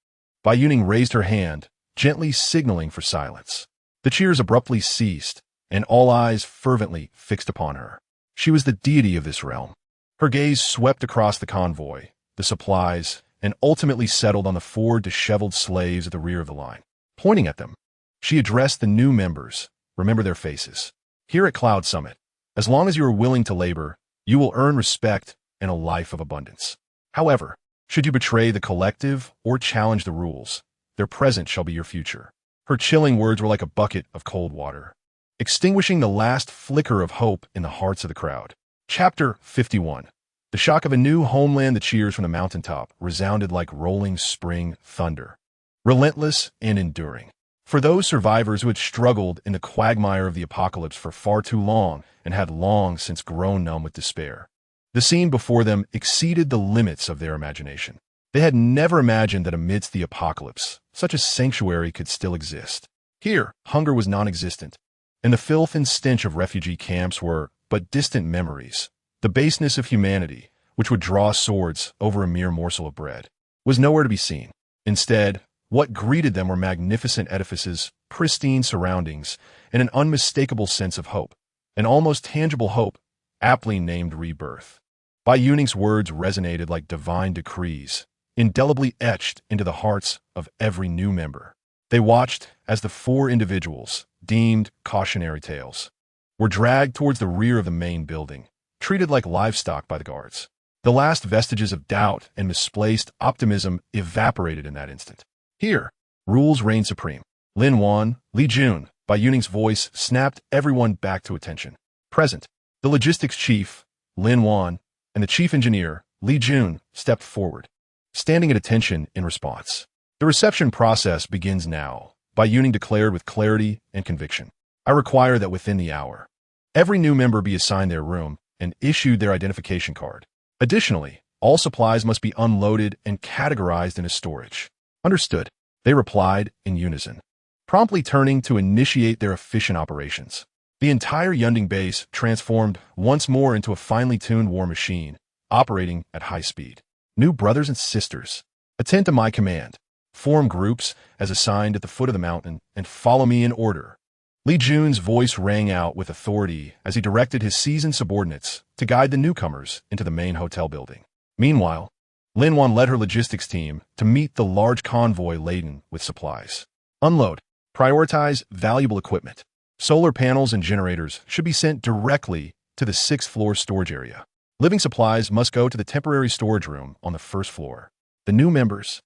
Bai Youning raised her hand, gently signaling for silence. The cheers abruptly ceased, and all eyes fervently fixed upon her. She was the deity of this realm. Her gaze swept across the convoy, the supplies, and ultimately settled on the 4 disheveled slaves at the rear of the line. Pointing at them, she addressed the new members. Remember their faces. Here at Cloud Summit, as long as you are willing to labor, you will earn respect and a life of abundance. However, should you betray the collective or challenge the rules, their present shall be your future. Her chilling words were like a bucket of cold water, extinguishing the last flicker of hope in the hearts of the crowd. Chapter 51. The shock of a new homeland. The cheers from the mountaintop resounded like rolling spring thunder, relentless and enduring. For those survivors who had struggled in the quagmire of the apocalypse for far too long and had long since grown numb with despair, the scene before them exceeded the limits of their imagination. They had never imagined that amidst the apocalypse, such a sanctuary could still exist. Here, hunger was non-existent, and the filth and stench of refugee camps were but distant memories. The baseness of humanity, which would draw swords over a mere morsel of bread, was nowhere to be seen. Instead, what greeted them were magnificent edifices, pristine surroundings, and an unmistakable sense of hope, an almost tangible hope, aptly named rebirth. Bai Youning's words resonated like divine decrees, indelibly etched into the hearts of every new member. They watched as the 4 individuals, deemed cautionary tales, were dragged towards the rear of the main building, treated like livestock by the guards. The last vestiges of doubt and misplaced optimism evaporated in that instant. Here, rules reigned supreme. Lin Wan, Li Jun, Bai Youning's voice snapped everyone back to attention. Present, the logistics chief, Lin Wan, and the chief engineer, Li Jun, stepped forward, standing at attention in response. The reception process begins now, Bai Youning declared with clarity and conviction. I require that within the hour, every new member be assigned their room and issued their identification card. Additionally, all supplies must be unloaded and categorized into storage. Understood, they replied in unison, promptly turning to initiate their efficient operations. The entire Yunding base transformed once more into a finely tuned war machine, operating at high speed. New brothers and sisters, attend to my command. Form groups, as assigned at the foot of the mountain, and follow me in order. Li Jun's voice rang out with authority as he directed his seasoned subordinates to guide the newcomers into the main hotel building. Meanwhile, Lin Wan led her logistics team to meet the large convoy laden with supplies. Unload. Prioritize valuable equipment. Solar panels and generators should be sent directly to the 6th-floor storage area. Living supplies must go to the temporary storage room on the 1st floor. The new members,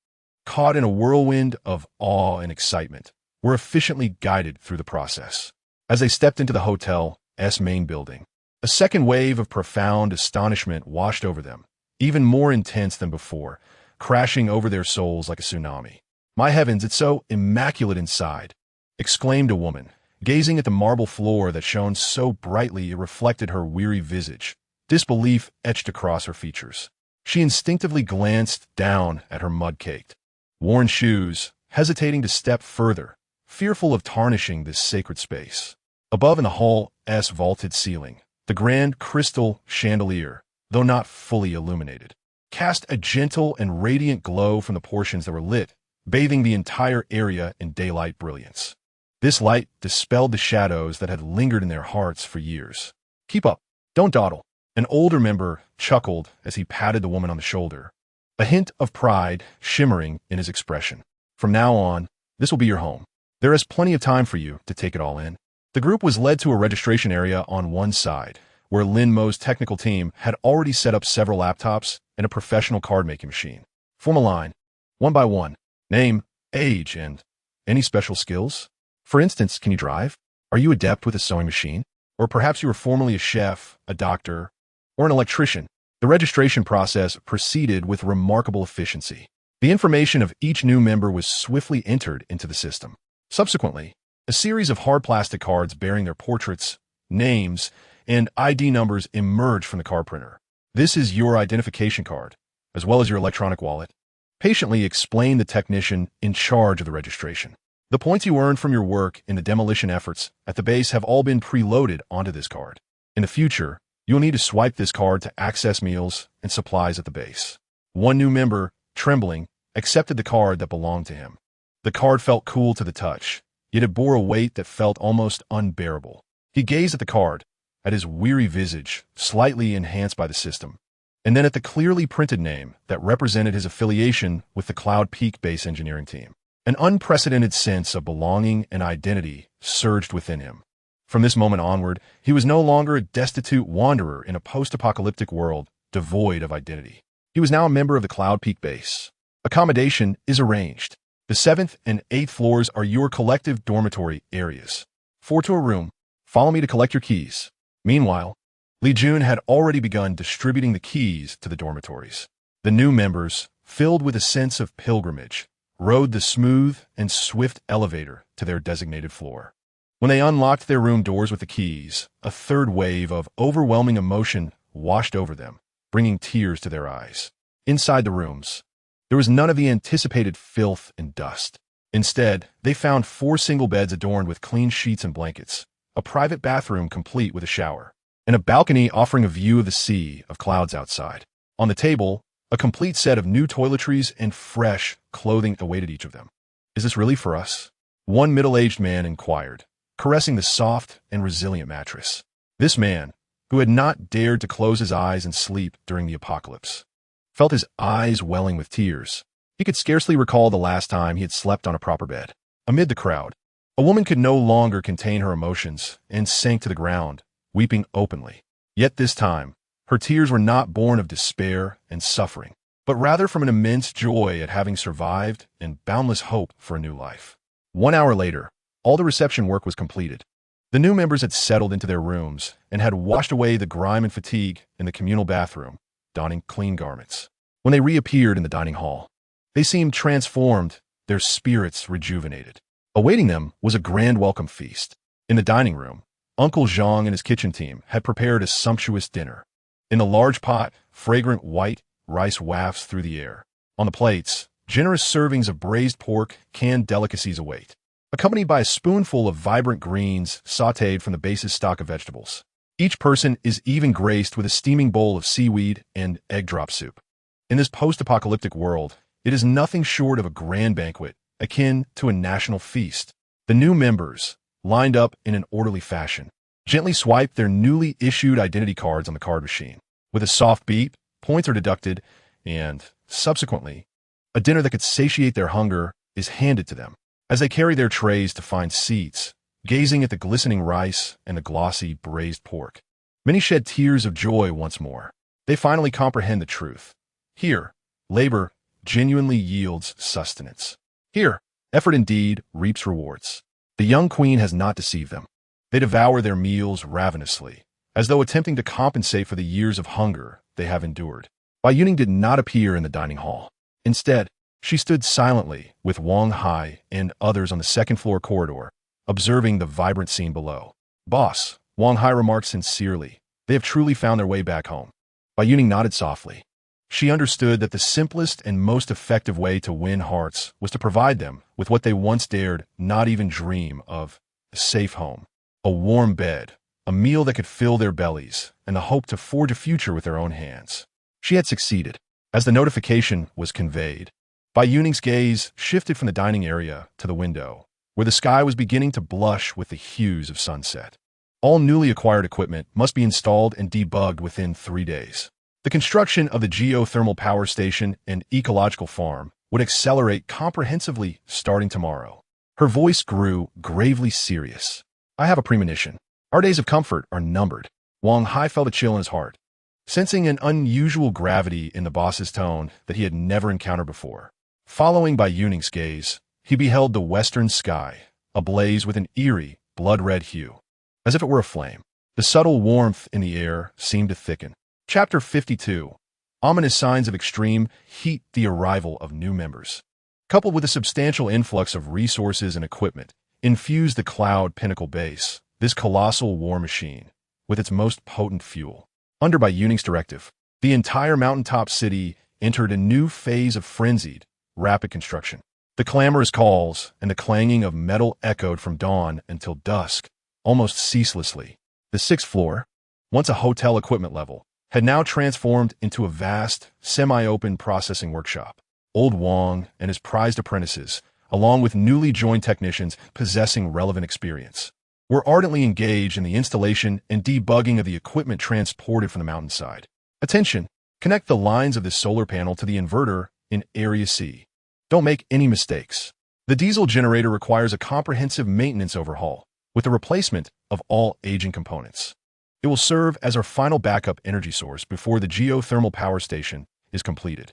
caught in a whirlwind of awe and excitement, were efficiently guided through the process. As they stepped into the hotel's main building, a second wave of profound astonishment washed over them, even more intense than before, crashing over their souls like a tsunami. "My heavens, it's so immaculate inside," exclaimed a woman, gazing at the marble floor that shone so brightly it reflected her weary visage, disbelief etched across her features. She instinctively glanced down at her mud-caked, worn shoes, hesitating to step further, fearful of tarnishing this sacred space. Above in the hall's vaulted ceiling, the grand crystal chandelier, though not fully illuminated, cast a gentle and radiant glow from the portions that were lit, bathing the entire area in daylight brilliance. This light dispelled the shadows that had lingered in their hearts for years. "Keep up. Don't dawdle." An older member chuckled as he patted the woman on the shoulder, a hint of pride shimmering in his expression. "From now on, this will be your home. There is plenty of time for you to take it all in." The group was led to a registration area on one side, where Lin Mo's technical team had already set up several laptops and a professional card-making machine. Form a line, one by one, name, age, and any special skills. For instance, can you drive? Are you adept with a sewing machine? Or perhaps you were formerly a chef, a doctor, or an electrician. The registration process proceeded with remarkable efficiency. The information of each new member was swiftly entered into the system. Subsequently, a series of hard plastic cards bearing their portraits, names, and ID numbers emerged from the card printer. "This is your identification card, as well as your electronic wallet," patiently explained the technician in charge of the registration. "The points you earned from your work in the demolition efforts at the base have all been preloaded onto this card. In the future, you'll need to swipe this card to access meals and supplies at the base." One new member, trembling, accepted the card that belonged to him. The card felt cool to the touch, yet it bore a weight that felt almost unbearable. He gazed at the card, at his weary visage, slightly enhanced by the system, and then at the clearly printed name that represented his affiliation with the Cloud Peak base engineering team. An unprecedented sense of belonging and identity surged within him. From this moment onward, he was no longer a destitute wanderer in a post-apocalyptic world devoid of identity. He was now a member of the Cloud Peak base. Accommodation is arranged. The 7th and 8th floors are your collective dormitory areas. 4 to a room. Follow me to collect your keys. Meanwhile, Li Jun had already begun distributing the keys to the dormitories. The new members, filled with a sense of pilgrimage, rode the smooth and swift elevator to their designated floor. When they unlocked their room doors with the keys, a third wave of overwhelming emotion washed over them, bringing tears to their eyes. Inside the rooms, there was none of the anticipated filth and dust. Instead, they found 4 single beds adorned with clean sheets and blankets, a private bathroom complete with a shower, and a balcony offering a view of the sea of clouds outside. On the table, a complete set of new toiletries and fresh clothing awaited each of them. "Is this really for us?" one middle-aged man inquired, caressing the soft and resilient mattress. This man, who had not dared to close his eyes and sleep during the apocalypse, felt his eyes welling with tears. He could scarcely recall the last time he had slept on a proper bed. Amid the crowd, a woman could no longer contain her emotions and sank to the ground, weeping openly. Yet this time, her tears were not born of despair and suffering, but rather from an immense joy at having survived and boundless hope for a new life. 1 hour later, all the reception work was completed. The new members had settled into their rooms and had washed away the grime and fatigue in the communal bathroom, donning clean garments. When they reappeared in the dining hall, they seemed transformed, their spirits rejuvenated. Awaiting them was a grand welcome feast. In the dining room, Uncle Zhang and his kitchen team had prepared a sumptuous dinner. In the large pot, fragrant white rice wafts through the air. On the plates, generous servings of braised pork, canned delicacies await, accompanied by a spoonful of vibrant greens sautéed from the base's stock of vegetables. Each person is even graced with a steaming bowl of seaweed and egg drop soup. In this post-apocalyptic world, It is nothing short of a grand banquet, akin to a national feast. The new members, lined up in an orderly fashion, gently swipe their newly issued identity cards on the card machine. With a soft beep, points are deducted, and, subsequently, a dinner that could satiate their hunger is handed to them. As they carry their trays to find seats, gazing at the glistening rice and the glossy braised pork, many shed tears of joy once more. They finally comprehend the truth. Here, labor genuinely yields sustenance. Here, effort indeed reaps rewards. The young queen has not deceived them. They devour their meals ravenously, as though attempting to compensate for the years of hunger they have endured. Bai Youning did not appear in the dining hall. Instead, she stood silently with Wang Hai and others on the second-floor corridor, observing the vibrant scene below. "Boss," Wang Hai remarked sincerely, "they have truly found their way back home." Bai Youning nodded softly. She understood that the simplest and most effective way to win hearts was to provide them with what they once dared not even dream of: a safe home, a warm bed, a meal that could fill their bellies, and the hope to forge a future with their own hands. She had succeeded. As the notification was conveyed, Bai Youning's gaze shifted from the dining area to the window, where the sky was beginning to blush with the hues of sunset. All newly acquired equipment must be installed and debugged within 3 days. The construction of the geothermal power station and ecological farm would accelerate comprehensively starting tomorrow. Her voice grew gravely serious. "I have a premonition. Our days of comfort are numbered." Wang Hai felt a chill in his heart, sensing an unusual gravity in the boss's tone that he had never encountered before. Following Bai Youning's gaze, he beheld the western sky, ablaze with an eerie, blood-red hue, as if it were aflame. The subtle warmth in the air seemed to thicken. Chapter 52. Ominous signs of extreme heat. The arrival of new members, coupled with a substantial influx of resources and equipment, infused the Cloud Pinnacle base, this colossal war machine, with its most potent fuel. Under Bai Youning's directive, the entire mountaintop city entered a new phase of frenzied, rapid construction. The clamorous calls and the clanging of metal echoed from dawn until dusk, almost ceaselessly. The 6th floor, once a hotel equipment level, had now transformed into a vast, semi-open processing workshop. Old Wang and his prized apprentices, along with newly joined technicians possessing relevant experience, were ardently engaged in the installation and debugging of the equipment transported from the mountainside. Attention! Connect the lines of this solar panel to the inverter in Area C. Don't make any mistakes. The diesel generator requires a comprehensive maintenance overhaul, with the replacement of all aging components. It will serve as our final backup energy source before the geothermal power station is completed.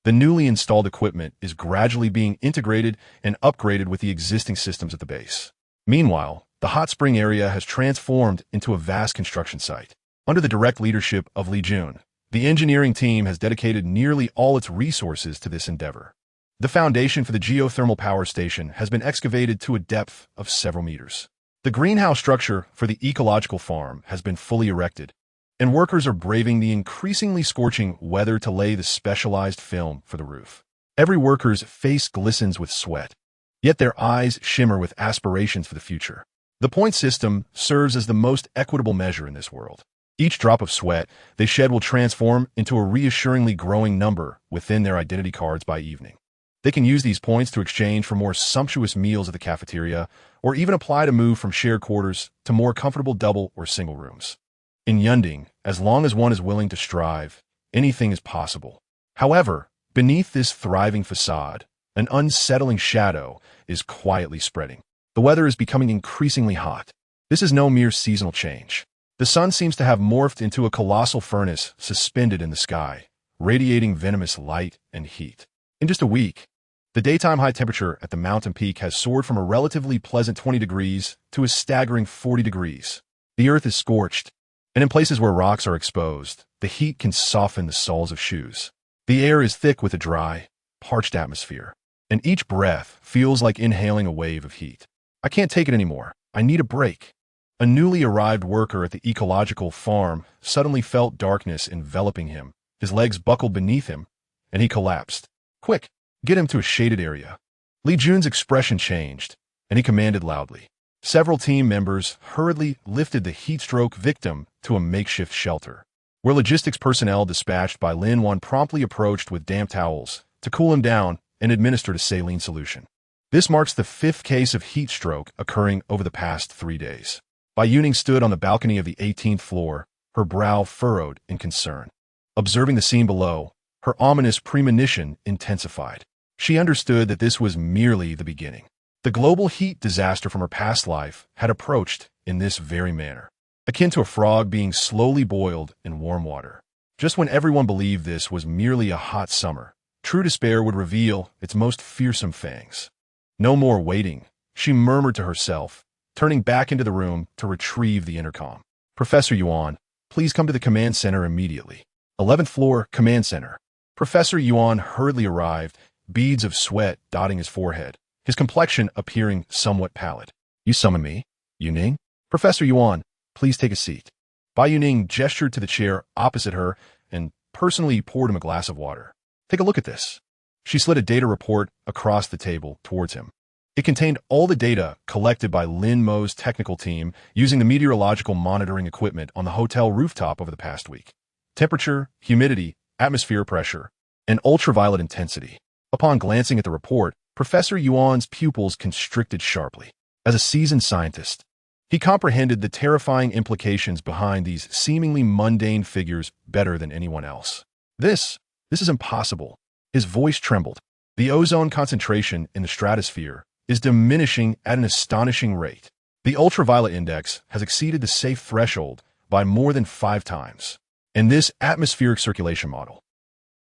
The newly installed equipment is gradually being integrated and upgraded with the existing systems at the base. Meanwhile, the hot spring area has transformed into a vast construction site. Under the direct leadership of Li Jun, the engineering team has dedicated nearly all its resources to this endeavor. The foundation for the geothermal power station has been excavated to a depth of several meters. The greenhouse structure for the ecological farm has been fully erected, and workers are braving the increasingly scorching weather to lay the specialized film for the roof. Every worker's face glistens with sweat, yet their eyes shimmer with aspirations for the future. The point system serves as the most equitable measure in this world. Each drop of sweat they shed will transform into a reassuringly growing number within their identity cards by evening. They can use these points to exchange for more sumptuous meals at the cafeteria, or even apply to move from shared quarters to more comfortable double or single rooms. In Yunding, as long as one is willing to strive, anything is possible. However, beneath this thriving facade, an unsettling shadow is quietly spreading. The weather is becoming increasingly hot. This is no mere seasonal change. The sun seems to have morphed into a colossal furnace suspended in the sky, radiating venomous light and heat. In just a week, the daytime high temperature at the mountain peak has soared from a relatively pleasant 20 degrees to a staggering 40 degrees. The earth is scorched, and in places where rocks are exposed, the heat can soften the soles of shoes. The air is thick with a dry, parched atmosphere, and each breath feels like inhaling a wave of heat. "I can't take it anymore. I need a break." A newly arrived worker at the ecological farm suddenly felt darkness enveloping him. His legs buckled beneath him, and he collapsed. "Quick, get him to a shaded area." Li Jun's expression changed, and he commanded loudly. Several team members hurriedly lifted the heat-stroke victim to a makeshift shelter, where logistics personnel dispatched by Lin Wan promptly approached with damp towels to cool him down and administered a saline solution. This marks the 5th case of heat stroke occurring over the past 3 days. Bai Youning stood on the balcony of the 18th floor, her brow furrowed in concern. Observing the scene below, her ominous premonition intensified. She understood that this was merely the beginning. The global heat disaster from her past life had approached in this very manner, akin to a frog being slowly boiled in warm water. Just when everyone believed this was merely a hot summer, true despair would reveal its most fearsome fangs. No more waiting, she murmured to herself, turning back into the room to retrieve the intercom. Professor Yuan, please come to the command center immediately. 11th floor, command center. Professor Yuan hurriedly arrived, beads of sweat dotting his forehead, his complexion appearing somewhat pallid. You summon me, Youning? Professor Yuan, please take a seat. Bai Youning gestured to the chair opposite her and personally poured him a glass of water. Take a look at this. She slid a data report across the table towards him. It contained all the data collected by Lin Mo's technical team using the meteorological monitoring equipment on the hotel rooftop over the past week. Temperature, humidity, atmosphere pressure, and ultraviolet intensity. Upon glancing at the report, Professor Yuan's pupils constricted sharply. As a seasoned scientist, he comprehended the terrifying implications behind these seemingly mundane figures better than anyone else. This is impossible. His voice trembled. The ozone concentration in the stratosphere is diminishing at an astonishing rate. The ultraviolet index has exceeded the safe threshold by more than 5 times. In this atmospheric circulation model,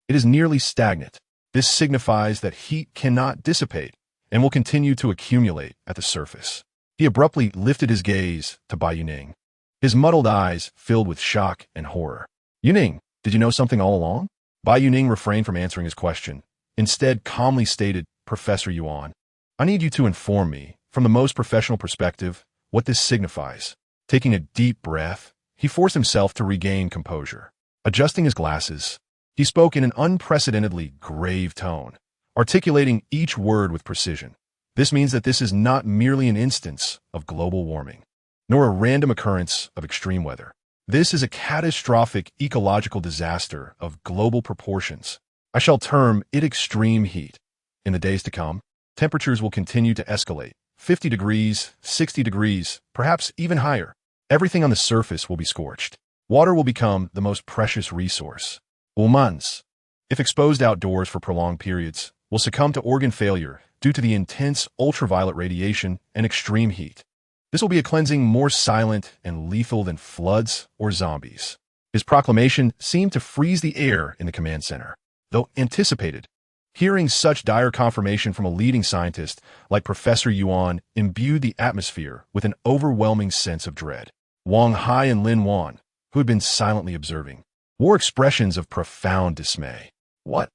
it is nearly stagnant. This signifies that heat cannot dissipate and will continue to accumulate at the surface. He abruptly lifted his gaze to Bai Youning, his muddled eyes filled with shock and horror. Youning, did you know something all along? Bai Youning refrained from answering his question, instead calmly stated, Professor Yuan, I need you to inform me, from the most professional perspective, what this signifies. Taking a deep breath, he forced himself to regain composure. Adjusting his glasses, he spoke in an unprecedentedly grave tone, articulating each word with precision. This means that this is not merely an instance of global warming, nor a random occurrence of extreme weather. This is a catastrophic ecological disaster of global proportions. I shall term it extreme heat. In the days to come, temperatures will continue to escalate. 50 degrees, 60 degrees, perhaps even higher. Everything on the surface will be scorched. Water will become the most precious resource. Humans, if exposed outdoors for prolonged periods, will succumb to organ failure due to the intense ultraviolet radiation and extreme heat. This will be a cleansing more silent and lethal than floods or zombies. His proclamation seemed to freeze the air in the command center, though anticipated. Hearing such dire confirmation from a leading scientist like Professor Yuan imbued the atmosphere with an overwhelming sense of dread. Wang Hai and Lin Wan, who had been silently observing, wore expressions of profound dismay. What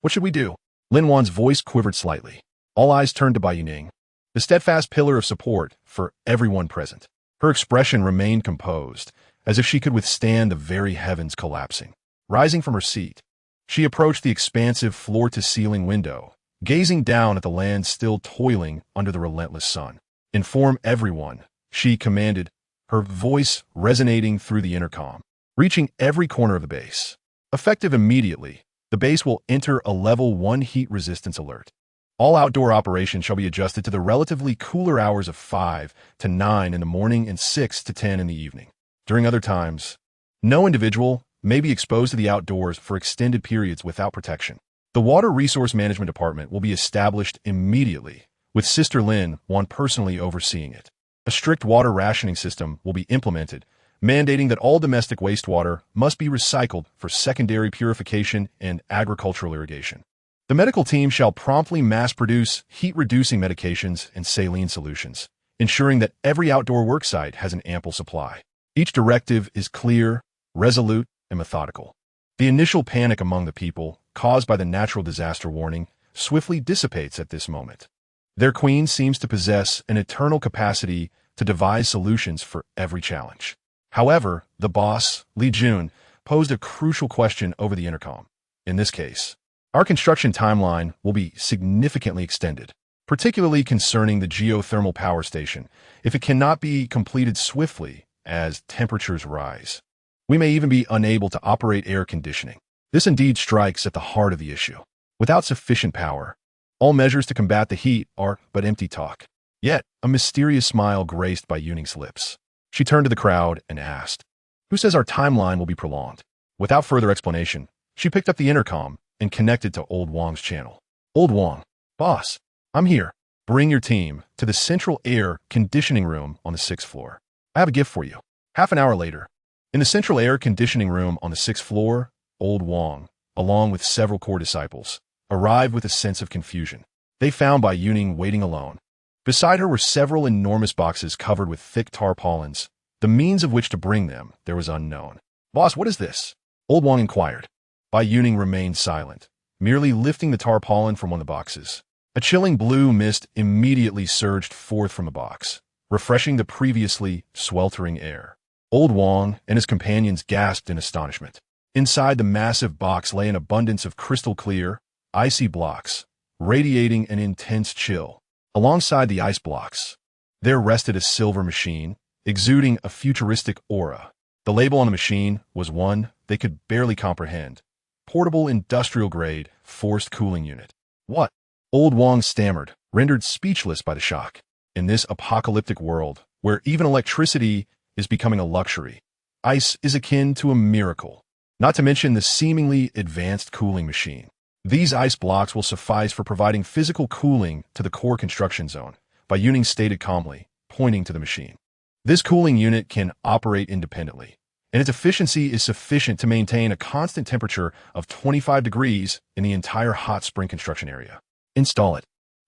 should we do? Lin Wan's voice quivered slightly. All eyes turned to Bai Youning, the steadfast pillar of support for everyone present. Her expression remained composed, as if she could withstand the very heavens collapsing. Rising from her seat, she approached the expansive floor-to-ceiling window, gazing down at the land still toiling under the relentless sun. Inform everyone, she commanded, her voice resonating through the intercom, reaching every corner of the base. Effective immediately, the base will enter a level 1 heat resistance alert. All outdoor operations shall be adjusted to the relatively cooler hours of 5 to 9 in the morning and 6 to 10 in the evening. During other times, no individual may be exposed to the outdoors for extended periods without protection. The Water Resource Management Department will be established immediately, with Sister Lin Wan personally overseeing it. A strict water rationing system will be implemented, mandating that all domestic wastewater must be recycled for secondary purification and agricultural irrigation. The medical team shall promptly mass-produce heat-reducing medications and saline solutions, ensuring that every outdoor worksite has an ample supply. Each directive is clear, resolute, and methodical. The initial panic among the people, caused by the natural disaster warning, swiftly dissipates at this moment. Their queen seems to possess an eternal capacity to devise solutions for every challenge. However, the boss, Li Jun, posed a crucial question over the intercom. In this case, our construction timeline will be significantly extended, particularly concerning the geothermal power station, if it cannot be completed swiftly as temperatures rise. We may even be unable to operate air conditioning. This indeed strikes at the heart of the issue. without sufficient power. All measures to combat the heat are but empty talk. Yet, a mysterious smile graced Bai Youning's lips. She turned to the crowd and asked, "Who says our timeline will be prolonged?" Without further explanation, she picked up the intercom and connected to Old Wong's channel. "Old Wong, boss, I'm here. Bring your team to the central air conditioning room on the 6th floor. I have a gift for you." Half an hour later, in the central air conditioning room on the 6th floor, Old Wong, along with several core disciples, arrived with a sense of confusion. They found Bai Youning waiting alone. Beside her were several enormous boxes covered with thick tarpaulins. The means of which to bring them there was unknown. "Boss, what is this?" Old Wong inquired. Bai Youning remained silent, merely lifting the tarpaulin from one of the boxes. A chilling blue mist immediately surged forth from the box, refreshing the previously sweltering air. Old Wong and his companions gasped in astonishment. Inside the massive box lay an abundance of crystal-clear, icy blocks, radiating an intense chill. Alongside the ice blocks, there rested a silver machine, exuding a futuristic aura. The label on the machine was one they could barely comprehend. Portable industrial-grade forced cooling unit. "What?" Old Wong stammered, rendered speechless by the shock. In this apocalyptic world, where even electricity is becoming a luxury, ice is akin to a miracle, not to mention the seemingly advanced cooling machine. These ice blocks will suffice for providing physical cooling to the core construction zone, Bai Youning stated calmly, pointing to the machine. This cooling unit can operate independently, and its efficiency is sufficient to maintain a constant temperature of 25 degrees in the entire hot spring construction area. Install it.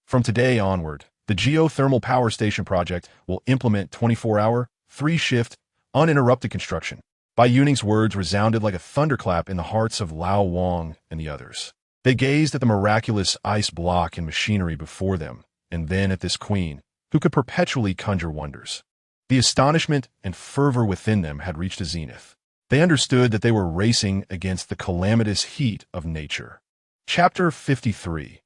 From today onward, the geothermal power station project will implement 24-hour, 3-shift, uninterrupted construction. Bai Youning's words resounded like a thunderclap in the hearts of Lao Wang and the others. They gazed at the miraculous ice block and machinery before them, and then at this queen, who could perpetually conjure wonders. The astonishment and fervor within them had reached a zenith. They understood that they were racing against the calamitous heat of nature. Chapter 53.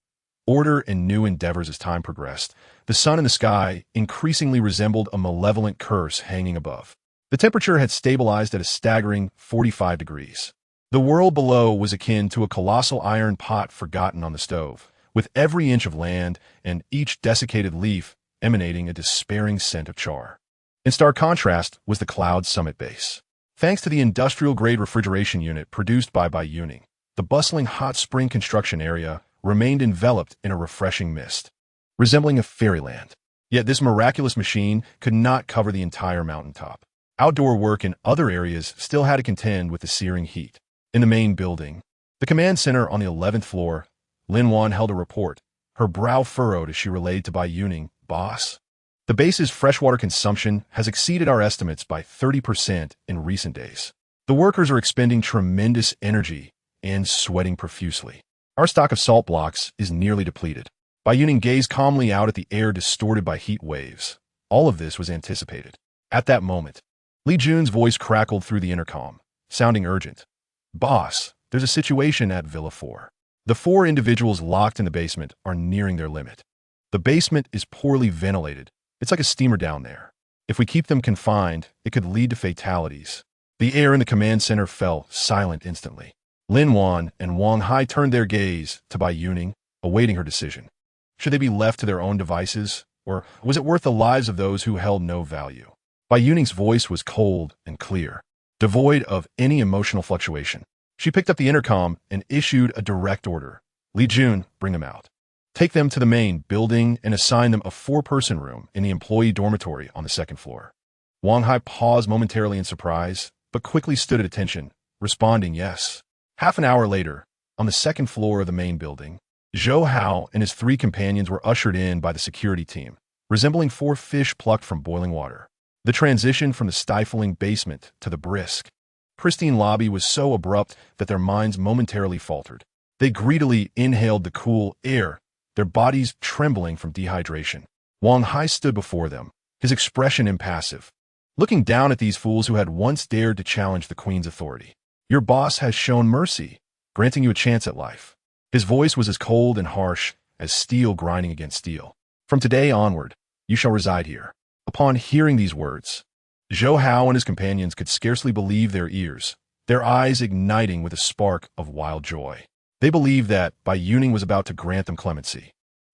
Order and new endeavors. As time progressed, the sun in the sky increasingly resembled a malevolent curse hanging above. The temperature had stabilized at a staggering 45 degrees. The world below was akin to a colossal iron pot forgotten on the stove, with every inch of land and each desiccated leaf emanating a despairing scent of char. In stark contrast was the cloud summit base. Thanks to the industrial-grade refrigeration unit produced by Bai Youning, the bustling hot spring construction area remained enveloped in a refreshing mist, resembling a fairyland. Yet this miraculous machine could not cover the entire mountaintop. Outdoor work in other areas still had to contend with the searing heat. In the main building, the command center on the 11th floor, Lin Wan held a report, her brow furrowed as she relayed to Bai Youning, "Boss, the base's freshwater consumption has exceeded our estimates by 30% in recent days. The workers are expending tremendous energy and sweating profusely. Our stock of salt blocks is nearly depleted." Bai Youning gazed calmly out at the air distorted by heat waves. All of this was anticipated. At that moment, Li Jun's voice crackled through the intercom, sounding urgent. "Boss, there's a situation at Villa 4. The 4 individuals locked in the basement are nearing their limit. The basement is poorly ventilated. It's like a steamer down there. If we keep them confined, it could lead to fatalities." The air in the command center fell silent instantly. Lin Wan and Wang Hai turned their gaze to Bai Youning, awaiting her decision. Should they be left to their own devices, or was it worth the lives of those who held no value? Bai Youning's voice was cold and clear, devoid of any emotional fluctuation. She picked up the intercom and issued a direct order. "Li Jun, bring them out. Take them to the main building and assign them a 4-person room in the employee dormitory on the 2nd floor." Wang Hai paused momentarily in surprise, but quickly stood at attention, responding yes. Half an hour later, on the 2nd floor of the main building, Zhou Hao and his 3 companions were ushered in by the security team, resembling 4 fish plucked from boiling water. The transition from the stifling basement to the brisk, pristine lobby was so abrupt that their minds momentarily faltered. They greedily inhaled the cool air, their bodies trembling from dehydration. Wang Hai stood before them, his expression impassive, looking down at these fools who had once dared to challenge the Queen's authority. "Your boss has shown mercy, granting you a chance at life." His voice was as cold and harsh as steel grinding against steel. "From today onward, you shall reside here." Upon hearing these words, Zhou Hao and his companions could scarcely believe their ears, their eyes igniting with a spark of wild joy. They believed that Bai Youning was about to grant them clemency.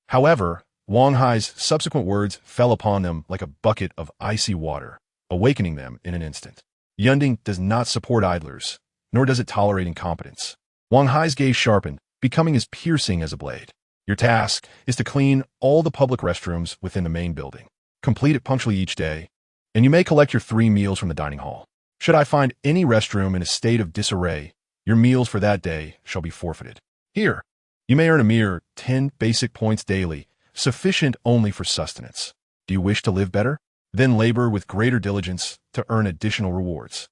However, Wang Hai's subsequent words fell upon them like a bucket of icy water, awakening them in an instant. Yunding does not support idlers, nor does it tolerate incompetence. Wang Hai's gaze sharpened, becoming as piercing as a blade. Your task is to clean all the public restrooms within the main building. Complete it punctually each day, and you may collect your 3 meals from the dining hall. Should I find any restroom in a state of disarray, your meals for that day shall be forfeited. Here, you may earn a mere 10 basic points daily, sufficient only for sustenance. Do you wish to live better? Then labor with greater diligence to earn additional rewards.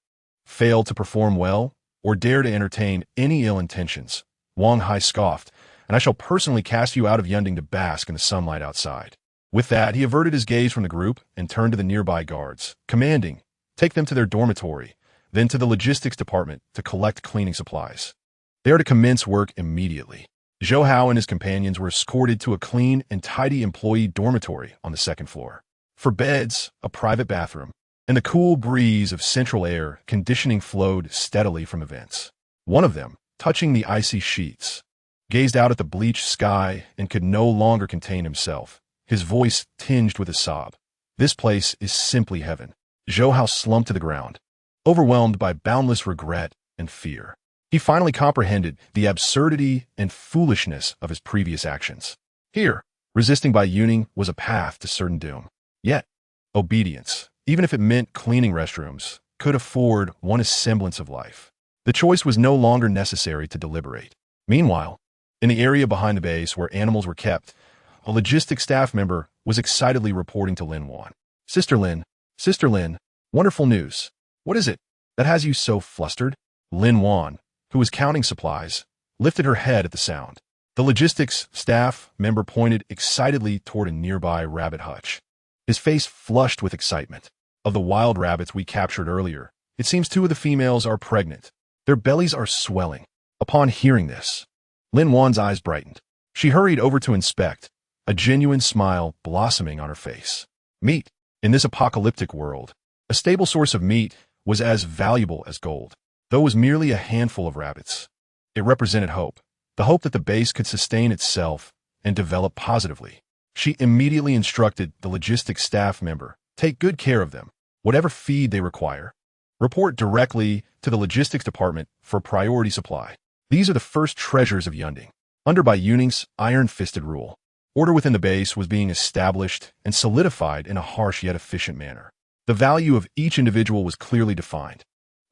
Fail to perform well, or dare to entertain any ill intentions, Wang Hai scoffed, and I shall personally cast you out of Yunding to bask in the sunlight outside. With that, he averted his gaze from the group and turned to the nearby guards, commanding, take them to their dormitory, then to the logistics department to collect cleaning supplies. They are to commence work immediately. Zhou Hao and his companions were escorted to a clean and tidy employee dormitory on the 2nd floor. For beds, a private bathroom, and the cool breeze of central air conditioning flowed steadily from the vents. One of them, touching the icy sheets, gazed out at the bleached sky and could no longer contain himself, his voice tinged with a sob. This place is simply heaven. Zhou Hao slumped to the ground, overwhelmed by boundless regret and fear. He finally comprehended the absurdity and foolishness of his previous actions. Here, resisting Bai Youning was a path to certain doom. Yet, obedience, even if it meant cleaning restrooms, could afford one a semblance of life. The choice was no longer necessary to deliberate. Meanwhile, in the area behind the base where animals were kept, a logistics staff member was excitedly reporting to Lin Wan. Sister Lin, wonderful news. What is it that has you so flustered? Lin Wan, who was counting supplies, lifted her head at the sound. The logistics staff member pointed excitedly toward a nearby rabbit hutch. His face flushed with excitement. Of the wild rabbits we captured earlier, it seems 2 of the females are pregnant. Their bellies are swelling. Upon hearing this, Lin Wan's eyes brightened. She hurried over to inspect, a genuine smile blossoming on her face. Meat. In this apocalyptic world, a stable source of meat was as valuable as gold. Though it was merely a handful of rabbits, it represented hope, the hope that the base could sustain itself and develop positively. She immediately instructed the logistics staff member, take good care of them, whatever feed they require. Report directly to the logistics department for priority supply. These are the first treasures of Yunding. Under Bai Youning's iron-fisted rule, order within the base was being established and solidified in a harsh yet efficient manner. The value of each individual was clearly defined.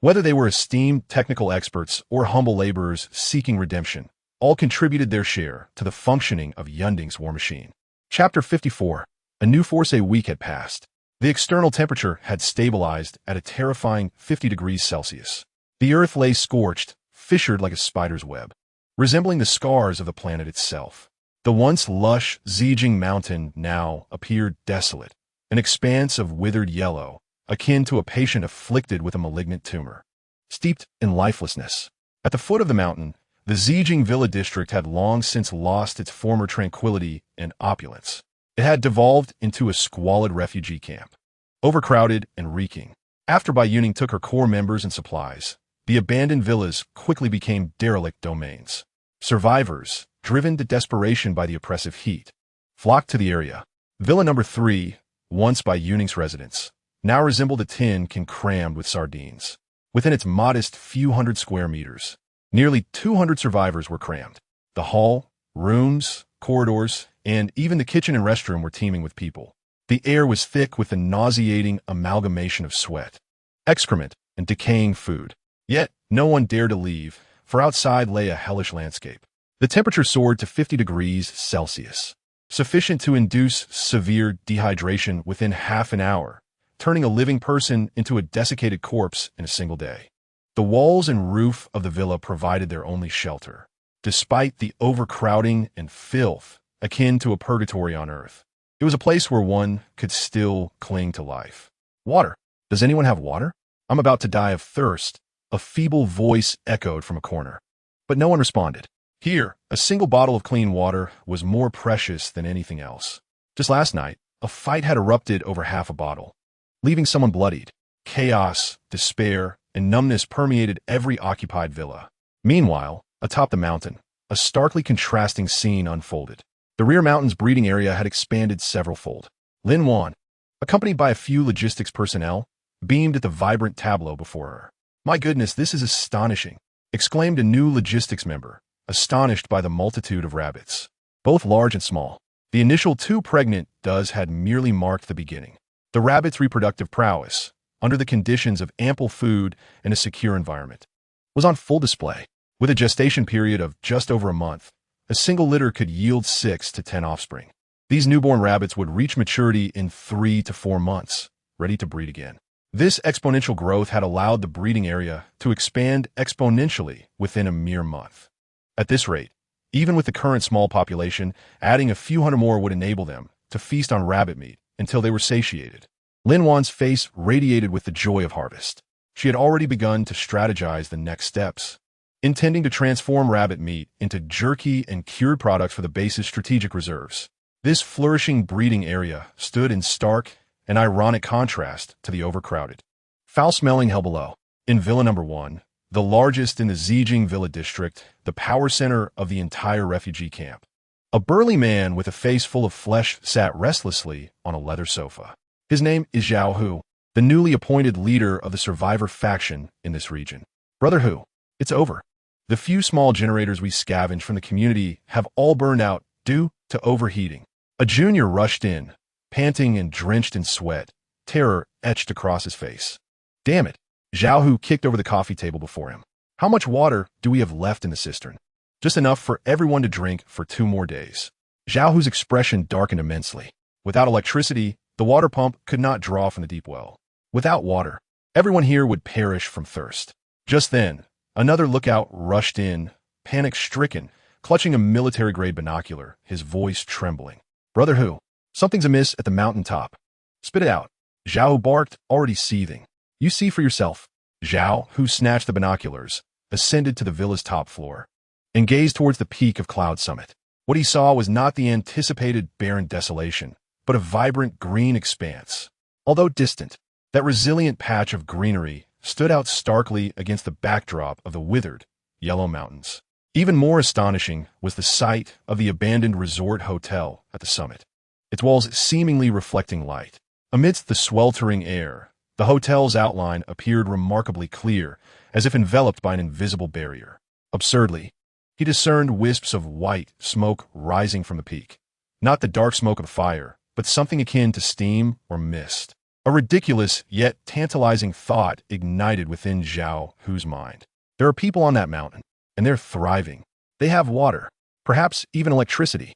Whether they were esteemed technical experts or humble laborers seeking redemption, all contributed their share to the functioning of Yunding's war machine. Chapter 54. A new force a week had passed. The external temperature had stabilized at a terrifying 50 degrees Celsius. The earth lay scorched, fissured like a spider's web, resembling the scars of the planet itself. The once lush Zijing mountain now appeared desolate, an expanse of withered yellow, akin to a patient afflicted with a malignant tumor, steeped in lifelessness. At the foot of the mountain, the Zijing Villa district had long since lost its former tranquility and opulence. It had devolved into a squalid refugee camp, overcrowded and reeking. After Bai Youning took her core members and supplies, the abandoned villas quickly became derelict domains. Survivors, driven to desperation by the oppressive heat, flocked to the area. Villa number 3, once Bai Youning's residence, now resembled a tin can crammed with sardines. Within its modest few hundred square meters, nearly 200 survivors were crammed. The hall, rooms, corridors, and even the kitchen and restroom were teeming with people. The air was thick with the nauseating amalgamation of sweat, excrement, and decaying food. Yet, no one dared to leave, for outside lay a hellish landscape. The temperature soared to 50 degrees Celsius, sufficient to induce severe dehydration within half an hour, turning a living person into a desiccated corpse in a single day. The walls and roof of the villa provided their only shelter, despite the overcrowding and filth akin to a purgatory on earth. It was a place where one could still cling to life. Water. Does anyone have water? I'm about to die of thirst, a feeble voice echoed from a corner. But no one responded. Here, a single bottle of clean water was more precious than anything else. Just last night, a fight had erupted over half a bottle, leaving someone bloodied. Chaos, despair, and numbness permeated every occupied villa. Meanwhile, atop the mountain, a starkly contrasting scene unfolded. The rear mountain's breeding area had expanded several-fold. Lin Wan, accompanied by a few logistics personnel, beamed at the vibrant tableau before her. "My goodness, this is astonishing," exclaimed a new logistics member, astonished by the multitude of rabbits, both large and small. The initial 2 pregnant does had merely marked the beginning. The rabbit's reproductive prowess, under the conditions of ample food and a secure environment, was on full display. With a gestation period of just over a month, a single litter could yield 6 to 10 offspring. These newborn rabbits would reach maturity in 3 to 4 months, ready to breed again. This exponential growth had allowed the breeding area to expand exponentially within a mere month. At this rate, even with the current small population, adding a few hundred more would enable them to feast on rabbit meat until they were satiated. Lin Wan's face radiated with the joy of harvest. She had already begun to strategize the next steps, intending to transform rabbit meat into jerky and cured products for the base's strategic reserves. This flourishing breeding area stood in stark and ironic contrast to the overcrowded, foul-smelling hell below. In Villa Number 1, the largest in the Zijing Villa district, the power center of the entire refugee camp, a burly man with a face full of flesh sat restlessly on a leather sofa. His name is Zhao Hu, the newly appointed leader of the survivor faction in this region. "Brother Hu, it's over. The few small generators we scavenged from the community have all burned out due to overheating." A junior rushed in, panting and drenched in sweat, terror etched across his face. "Damn it!" Zhao Hu kicked over the coffee table before him. "How much water do we have left in the cistern?" "Just enough for everyone to drink for 2 more days." Zhao Hu's expression darkened immensely. Without electricity, the water pump could not draw from the deep well. Without water, everyone here would perish from thirst. Just then, another lookout rushed in, panic-stricken, clutching a military-grade binocular, his voice trembling. "Brother Hu, something's amiss at the mountain top. Spit it out." Zhao Hu barked, already seething. "You see for yourself." Zhao Hu snatched the binoculars, ascended to the villa's top floor, and gazed towards the peak of Cloud Summit. What he saw was not the anticipated barren desolation, but a vibrant green expanse. Although distant, that resilient patch of greenery stood out starkly against the backdrop of the withered, yellow mountains. Even more astonishing was the sight of the abandoned resort hotel at the summit, its walls seemingly reflecting light. Amidst the sweltering air, the hotel's outline appeared remarkably clear, as if enveloped by an invisible barrier. Absurdly, he discerned wisps of white smoke rising from the peak. Not the dark smoke of fire, but something akin to steam or mist. A ridiculous yet tantalizing thought ignited within Zhao Hu's mind. There are people on that mountain, and they're thriving. They have water, perhaps even electricity.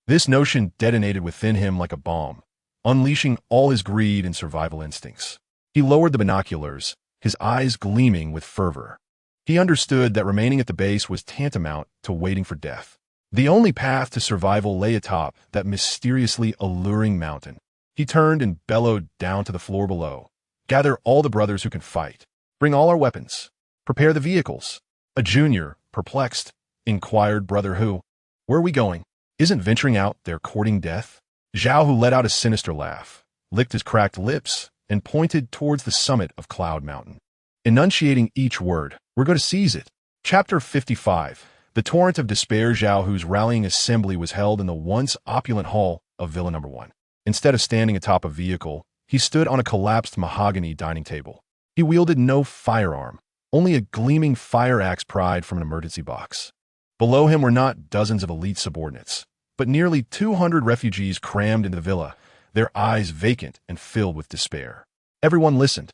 This notion detonated within him like a bomb, unleashing all his greed and survival instincts. He lowered the binoculars, his eyes gleaming with fervor. He understood that remaining at the base was tantamount to waiting for death. The only path to survival lay atop that mysteriously alluring mountain. He turned and bellowed down to the floor below. "Gather all the brothers who can fight. Bring all our weapons. Prepare the vehicles." A junior, perplexed, inquired Brother Hu, "Where are we going? Isn't venturing out there courting death?" Zhao Hu let out a sinister laugh, licked his cracked lips, and pointed towards the summit of Cloud Mountain, enunciating each word. "We're going to seize it." Chapter 55. The torrent of despair. Zhao Hu's rallying assembly was held in the once opulent hall of Villa Number 1. Instead of standing atop a vehicle, he stood on a collapsed mahogany dining table. He wielded no firearm, only a gleaming fire axe pried from an emergency box. Below him were not dozens of elite subordinates, but nearly 200 refugees crammed into the villa, their eyes vacant and filled with despair. Everyone listened.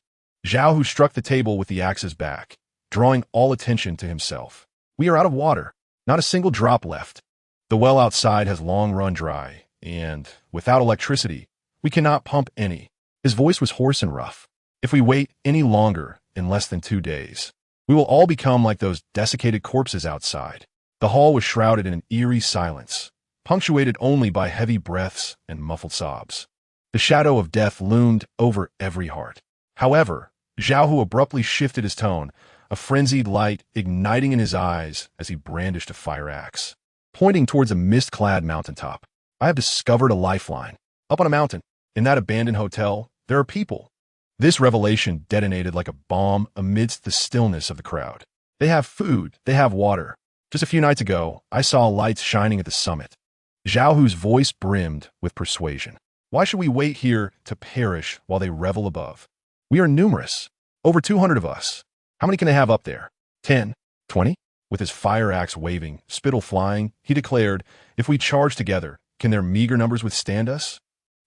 Zhao Hu struck the table with the axe's back, drawing all attention to himself. "We are out of water, not a single drop left. The well outside has long run dry, and, without electricity, we cannot pump any." His voice was hoarse and rough. "If we wait any longer, in less than 2 days, we will all become like those desiccated corpses outside." The hall was shrouded in an eerie silence, punctuated only by heavy breaths and muffled sobs. The shadow of death loomed over every heart. However, Zhao Hu abruptly shifted his tone, a frenzied light igniting in his eyes as he brandished a fire axe, pointing towards a mist-clad mountaintop. "I have discovered a lifeline. Up on a mountain, in that abandoned hotel, there are people." This revelation detonated like a bomb amidst the stillness of the crowd. "They have food, they have water. Just a few nights ago, I saw lights shining at the summit. Zhao Hu's voice brimmed with persuasion. Why should we wait here to perish while they revel above? We are numerous. Over 200 of us. How many can they have up there? 10? 20? With his fire axe waving, spittle flying, he declared, if we charge together, can their meager numbers withstand us?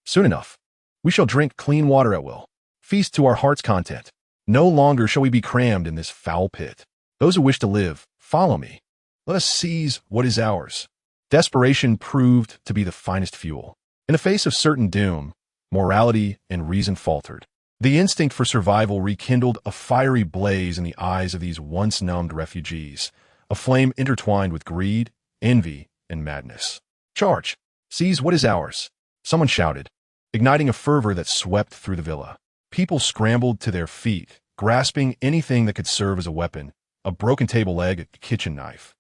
Soon enough. We shall drink clean water at will. Feast to our heart's content. No longer shall we be crammed in this foul pit. Those who wish to live, follow me. Let us seize what is ours. Desperation proved to be the finest fuel. In the face of certain doom, morality and reason faltered. The instinct for survival rekindled a fiery blaze in the eyes of these once-numbed refugees, a flame intertwined with greed, envy, and madness. Charge! Seize what is ours! Someone shouted, igniting a fervor that swept through the villa. People scrambled to their feet, grasping anything that could serve as a weapon, a broken table leg, a kitchen knife.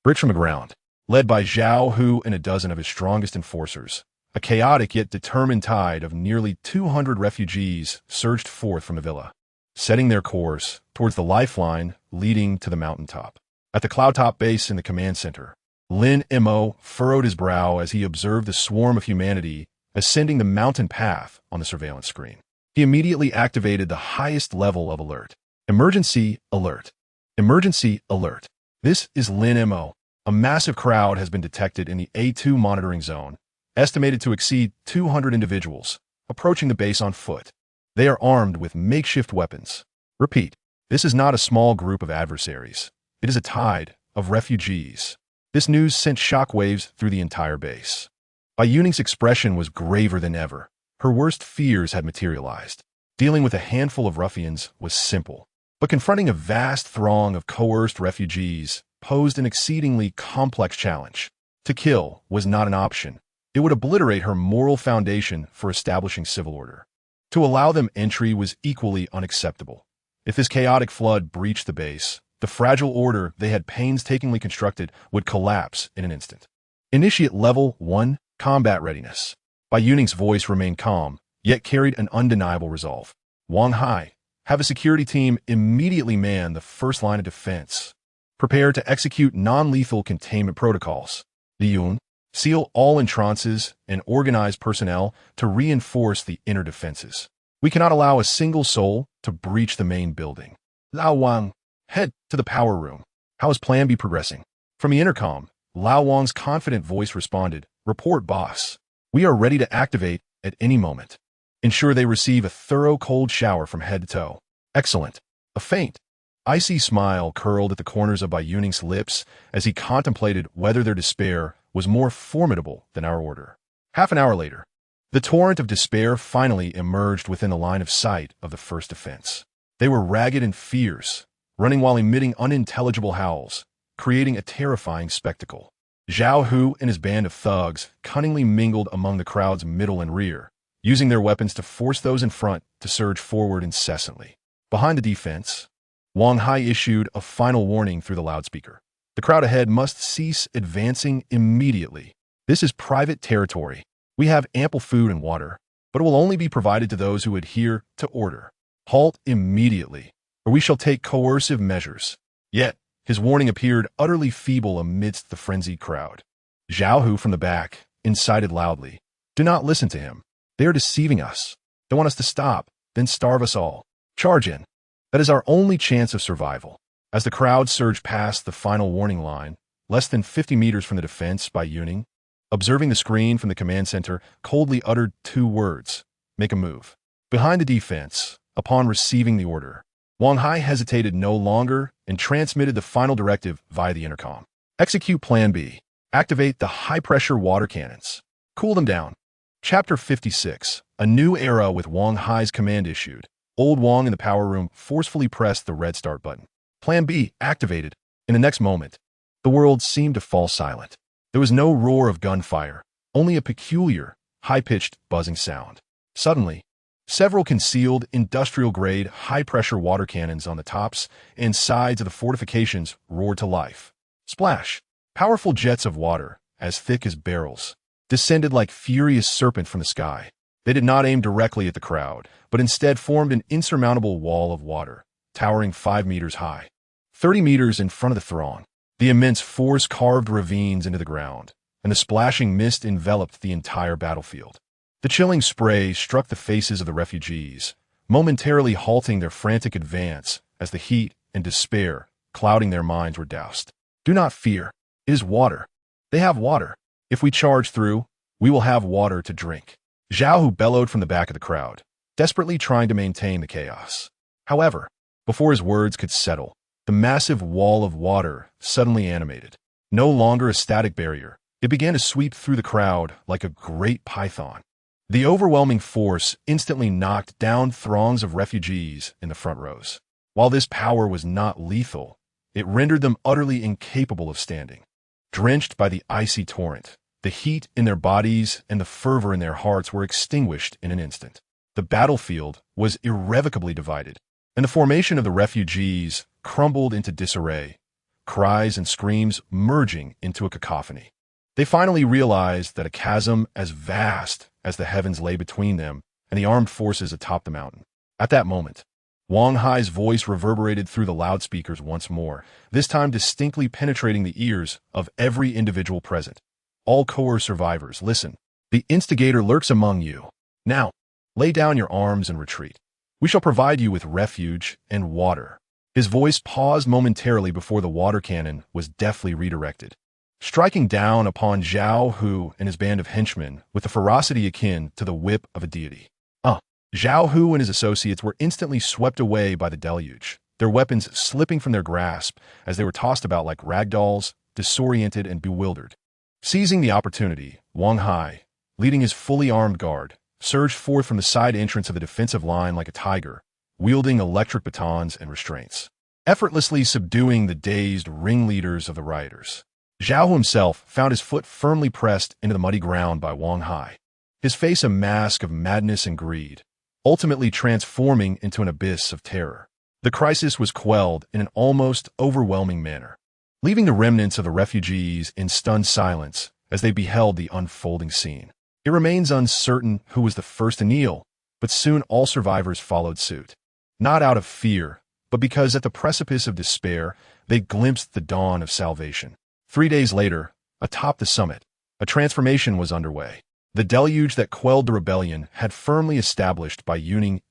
Bricks from the ground, led by Zhao Hu and a dozen of his strongest enforcers. A chaotic yet determined tide of nearly 200 refugees surged forth from the villa, setting their course towards the lifeline leading to the mountaintop. At the cloud-top base in the command center, Lin Mo furrowed his brow as he observed the swarm of humanity ascending the mountain path on the surveillance screen. He immediately activated the highest level of alert. Emergency alert. Emergency alert. This is Lin Mo. A massive crowd has been detected in the A2 monitoring zone, estimated to exceed 200 individuals, approaching the base on foot. They are armed with makeshift weapons. Repeat, this is not a small group of adversaries. It is a tide of refugees. This news sent shockwaves through the entire base. Bai Youning's expression was graver than ever. Her worst fears had materialized. Dealing with a handful of ruffians was simple, but confronting a vast throng of coerced refugees posed an exceedingly complex challenge. To kill was not an option. It would obliterate her moral foundation for establishing civil order. To allow them entry was equally unacceptable. If this chaotic flood breached the base, the fragile order they had painstakingly constructed would collapse in an instant. Initiate Level 1, Combat Readiness. Bai Youning's voice remained calm, yet carried an undeniable resolve. Wang Hai, have a security team immediately man the first line of defense. Prepare to execute non-lethal containment protocols. Li Yun, seal all entrances and organize personnel to reinforce the inner defenses. We cannot allow a single soul to breach the main building. Lao Wang, head to the power room. How is Plan B progressing? From the intercom, Lao Wang's confident voice responded, report, boss. We are ready to activate at any moment. Ensure they receive a thorough cold shower from head to toe. Excellent. A faint, icy smile curled at the corners of Bai Youning's lips as he contemplated whether their despair was more formidable than our order. Half an hour later, the torrent of despair finally emerged within the line of sight of the first defense. They were ragged and fierce, running while emitting unintelligible howls, creating a terrifying spectacle. Zhao Hu and his band of thugs cunningly mingled among the crowd's middle and rear, using their weapons to force those in front to surge forward incessantly. Behind the defense, Wang Hai issued a final warning through the loudspeaker. The crowd ahead must cease advancing immediately. This is private territory. We have ample food and water, but it will only be provided to those who adhere to order. Halt immediately, or we shall take coercive measures. Yet, his warning appeared utterly feeble amidst the frenzied crowd. Zhao Hu from the back incited loudly. Do not listen to him. They are deceiving us. They want us to stop, then starve us all. Charge in. That is our only chance of survival. As the crowd surged past the final warning line, less than 50 meters from the defense, Bai Youning, observing the screen from the command center, coldly uttered 2 words, make a move. Behind the defense, upon receiving the order, Wang Hai hesitated no longer and transmitted the final directive via the intercom. Execute Plan B. Activate the high-pressure water cannons. Cool them down. Chapter 56. A new era with Wang Hai's command issued. Old Wang in the power room forcefully pressed the red start button. Plan B activated. In the next moment, the world seemed to fall silent. There was no roar of gunfire, only a peculiar, high-pitched buzzing sound. Suddenly, several concealed, industrial-grade, high-pressure water cannons on the tops and sides of the fortifications roared to life. Splash! Powerful jets of water, as thick as barrels, descended like furious serpent from the sky. They did not aim directly at the crowd, but instead formed an insurmountable wall of water, towering 5 meters high. 30 meters in front of the throng. The immense force carved ravines into the ground, and the splashing mist enveloped the entire battlefield. The chilling spray struck the faces of the refugees, momentarily halting their frantic advance as the heat and despair clouding their minds were doused. Do not fear. It is water. They have water. If we charge through, we will have water to drink. Zhao Hu bellowed from the back of the crowd, desperately trying to maintain the chaos. However, before his words could settle, the massive wall of water suddenly animated. No longer a static barrier, it began to sweep through the crowd like a great python. The overwhelming force instantly knocked down throngs of refugees in the front rows. While this power was not lethal, it rendered them utterly incapable of standing. Drenched by the icy torrent, the heat in their bodies and the fervor in their hearts were extinguished in an instant. The battlefield was irrevocably divided, and the formation of the refugees crumbled into disarray, cries and screams merging into a cacophony. They finally realized that a chasm as vast as the heavens lay between them and the armed forces atop the mountain. At that moment, Wang Hai's voice reverberated through the loudspeakers once more, this time distinctly penetrating the ears of every individual present. All coerced survivors, listen. The instigator lurks among you. Now, lay down your arms and retreat. We shall provide you with refuge and water. His voice paused momentarily before the water cannon was deftly redirected, striking down upon Zhao Hu and his band of henchmen with a ferocity akin to the whip of a deity. Zhao Hu and his associates were instantly swept away by the deluge, their weapons slipping from their grasp as they were tossed about like ragdolls, disoriented and bewildered. Seizing the opportunity, Wang Hai, leading his fully armed guard, surged forth from the side entrance of the defensive line like a tiger, wielding electric batons and restraints, effortlessly subduing the dazed ringleaders of the rioters. Zhao Hu himself found his foot firmly pressed into the muddy ground by Wang Hai, his face a mask of madness and greed, ultimately transforming into an abyss of terror. The crisis was quelled in an almost overwhelming manner, leaving the remnants of the refugees in stunned silence as they beheld the unfolding scene. It remains uncertain who was the first to kneel, but soon all survivors followed suit. Not out of fear, but because at the precipice of despair, they glimpsed the dawn of salvation. 3 days later, atop the summit, a transformation was underway. The deluge that quelled the rebellion had firmly established Bai Youning's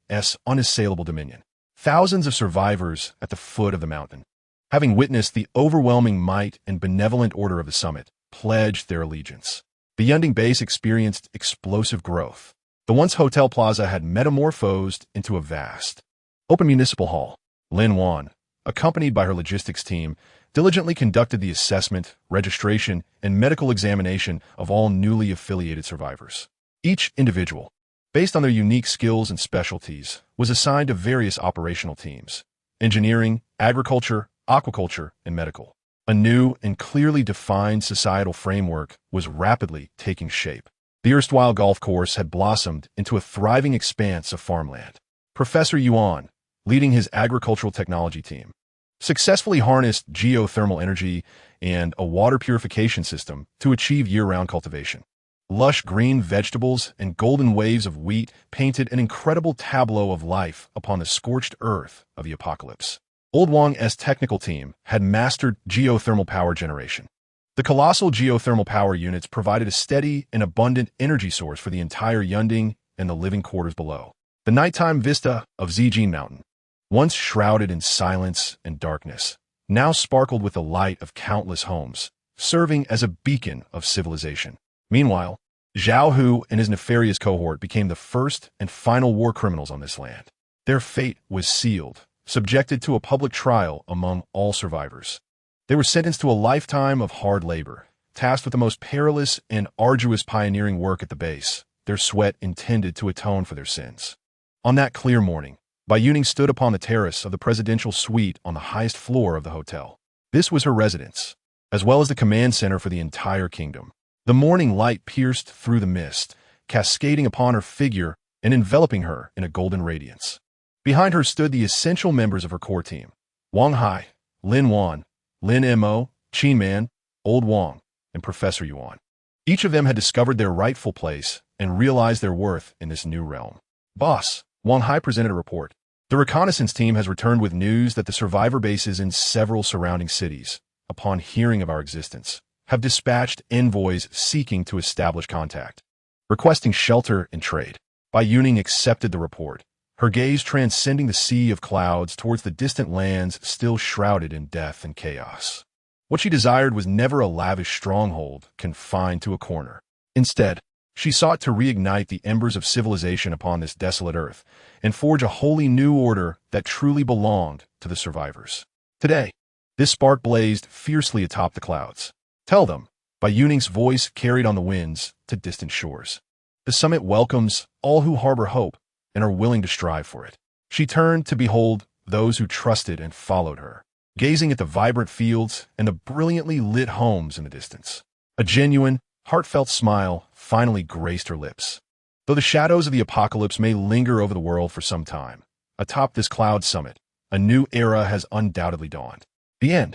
unassailable dominion. Thousands of survivors at the foot of the mountain, having witnessed the overwhelming might and benevolent order of the summit, pledged their allegiance. The Yunding base experienced explosive growth. The once hotel plaza had metamorphosed into a vast, open municipal hall. Lin Wan, accompanied by her logistics team, diligently conducted the assessment, registration, and medical examination of all newly affiliated survivors. Each individual, based on their unique skills and specialties, was assigned to various operational teams: engineering, agriculture, aquaculture, and medical. A new and clearly defined societal framework was rapidly taking shape. The erstwhile golf course had blossomed into a thriving expanse of farmland. Professor Yuan, leading his agricultural technology team, successfully harnessed geothermal energy and a water purification system to achieve year-round cultivation. Lush green vegetables and golden waves of wheat painted an incredible tableau of life upon the scorched earth of the apocalypse. Old Wang's technical team had mastered geothermal power generation. The colossal geothermal power units provided a steady and abundant energy source for the entire Yunding and the living quarters below. The nighttime vista of Zijin Mountain, once shrouded in silence and darkness, now sparkled with the light of countless homes, serving as a beacon of civilization. Meanwhile, Zhao Hu and his nefarious cohort became the first and final war criminals on this land. Their fate was sealed, subjected to a public trial among all survivors. They were sentenced to a lifetime of hard labor, tasked with the most perilous and arduous pioneering work at the base, their sweat intended to atone for their sins. On that clear morning, Bai Youning stood upon the terrace of the presidential suite on the highest floor of the hotel. This was her residence, as well as the command center for the entire kingdom. The morning light pierced through the mist, cascading upon her figure and enveloping her in a golden radiance. Behind her stood the essential members of her core team: Wang Hai, Lin Wan, Lin Mo, Qin Man, Old Wang, and Professor Yuan. Each of them had discovered their rightful place and realized their worth in this new realm. Boss, Wang Hai presented a report. The reconnaissance team has returned with news that the survivor bases in several surrounding cities, upon hearing of our existence, have dispatched envoys seeking to establish contact, requesting shelter and trade. Bai Youning accepted the report, her gaze transcending the sea of clouds towards the distant lands still shrouded in death and chaos. What she desired was never a lavish stronghold confined to a corner. Instead, she sought to reignite the embers of civilization upon this desolate earth and forge a wholly new order that truly belonged to the survivors. Today, this spark blazed fiercely atop the clouds. Tell them, Bai Youning's voice carried on the winds to distant shores. The summit welcomes all who harbor hope and are willing to strive for it. She turned to behold those who trusted and followed her, gazing at the vibrant fields and the brilliantly lit homes in the distance. A genuine, heartfelt smile finally graced her lips. Though the shadows of the apocalypse may linger over the world for some time, atop this cloud summit, a new era has undoubtedly dawned. The end.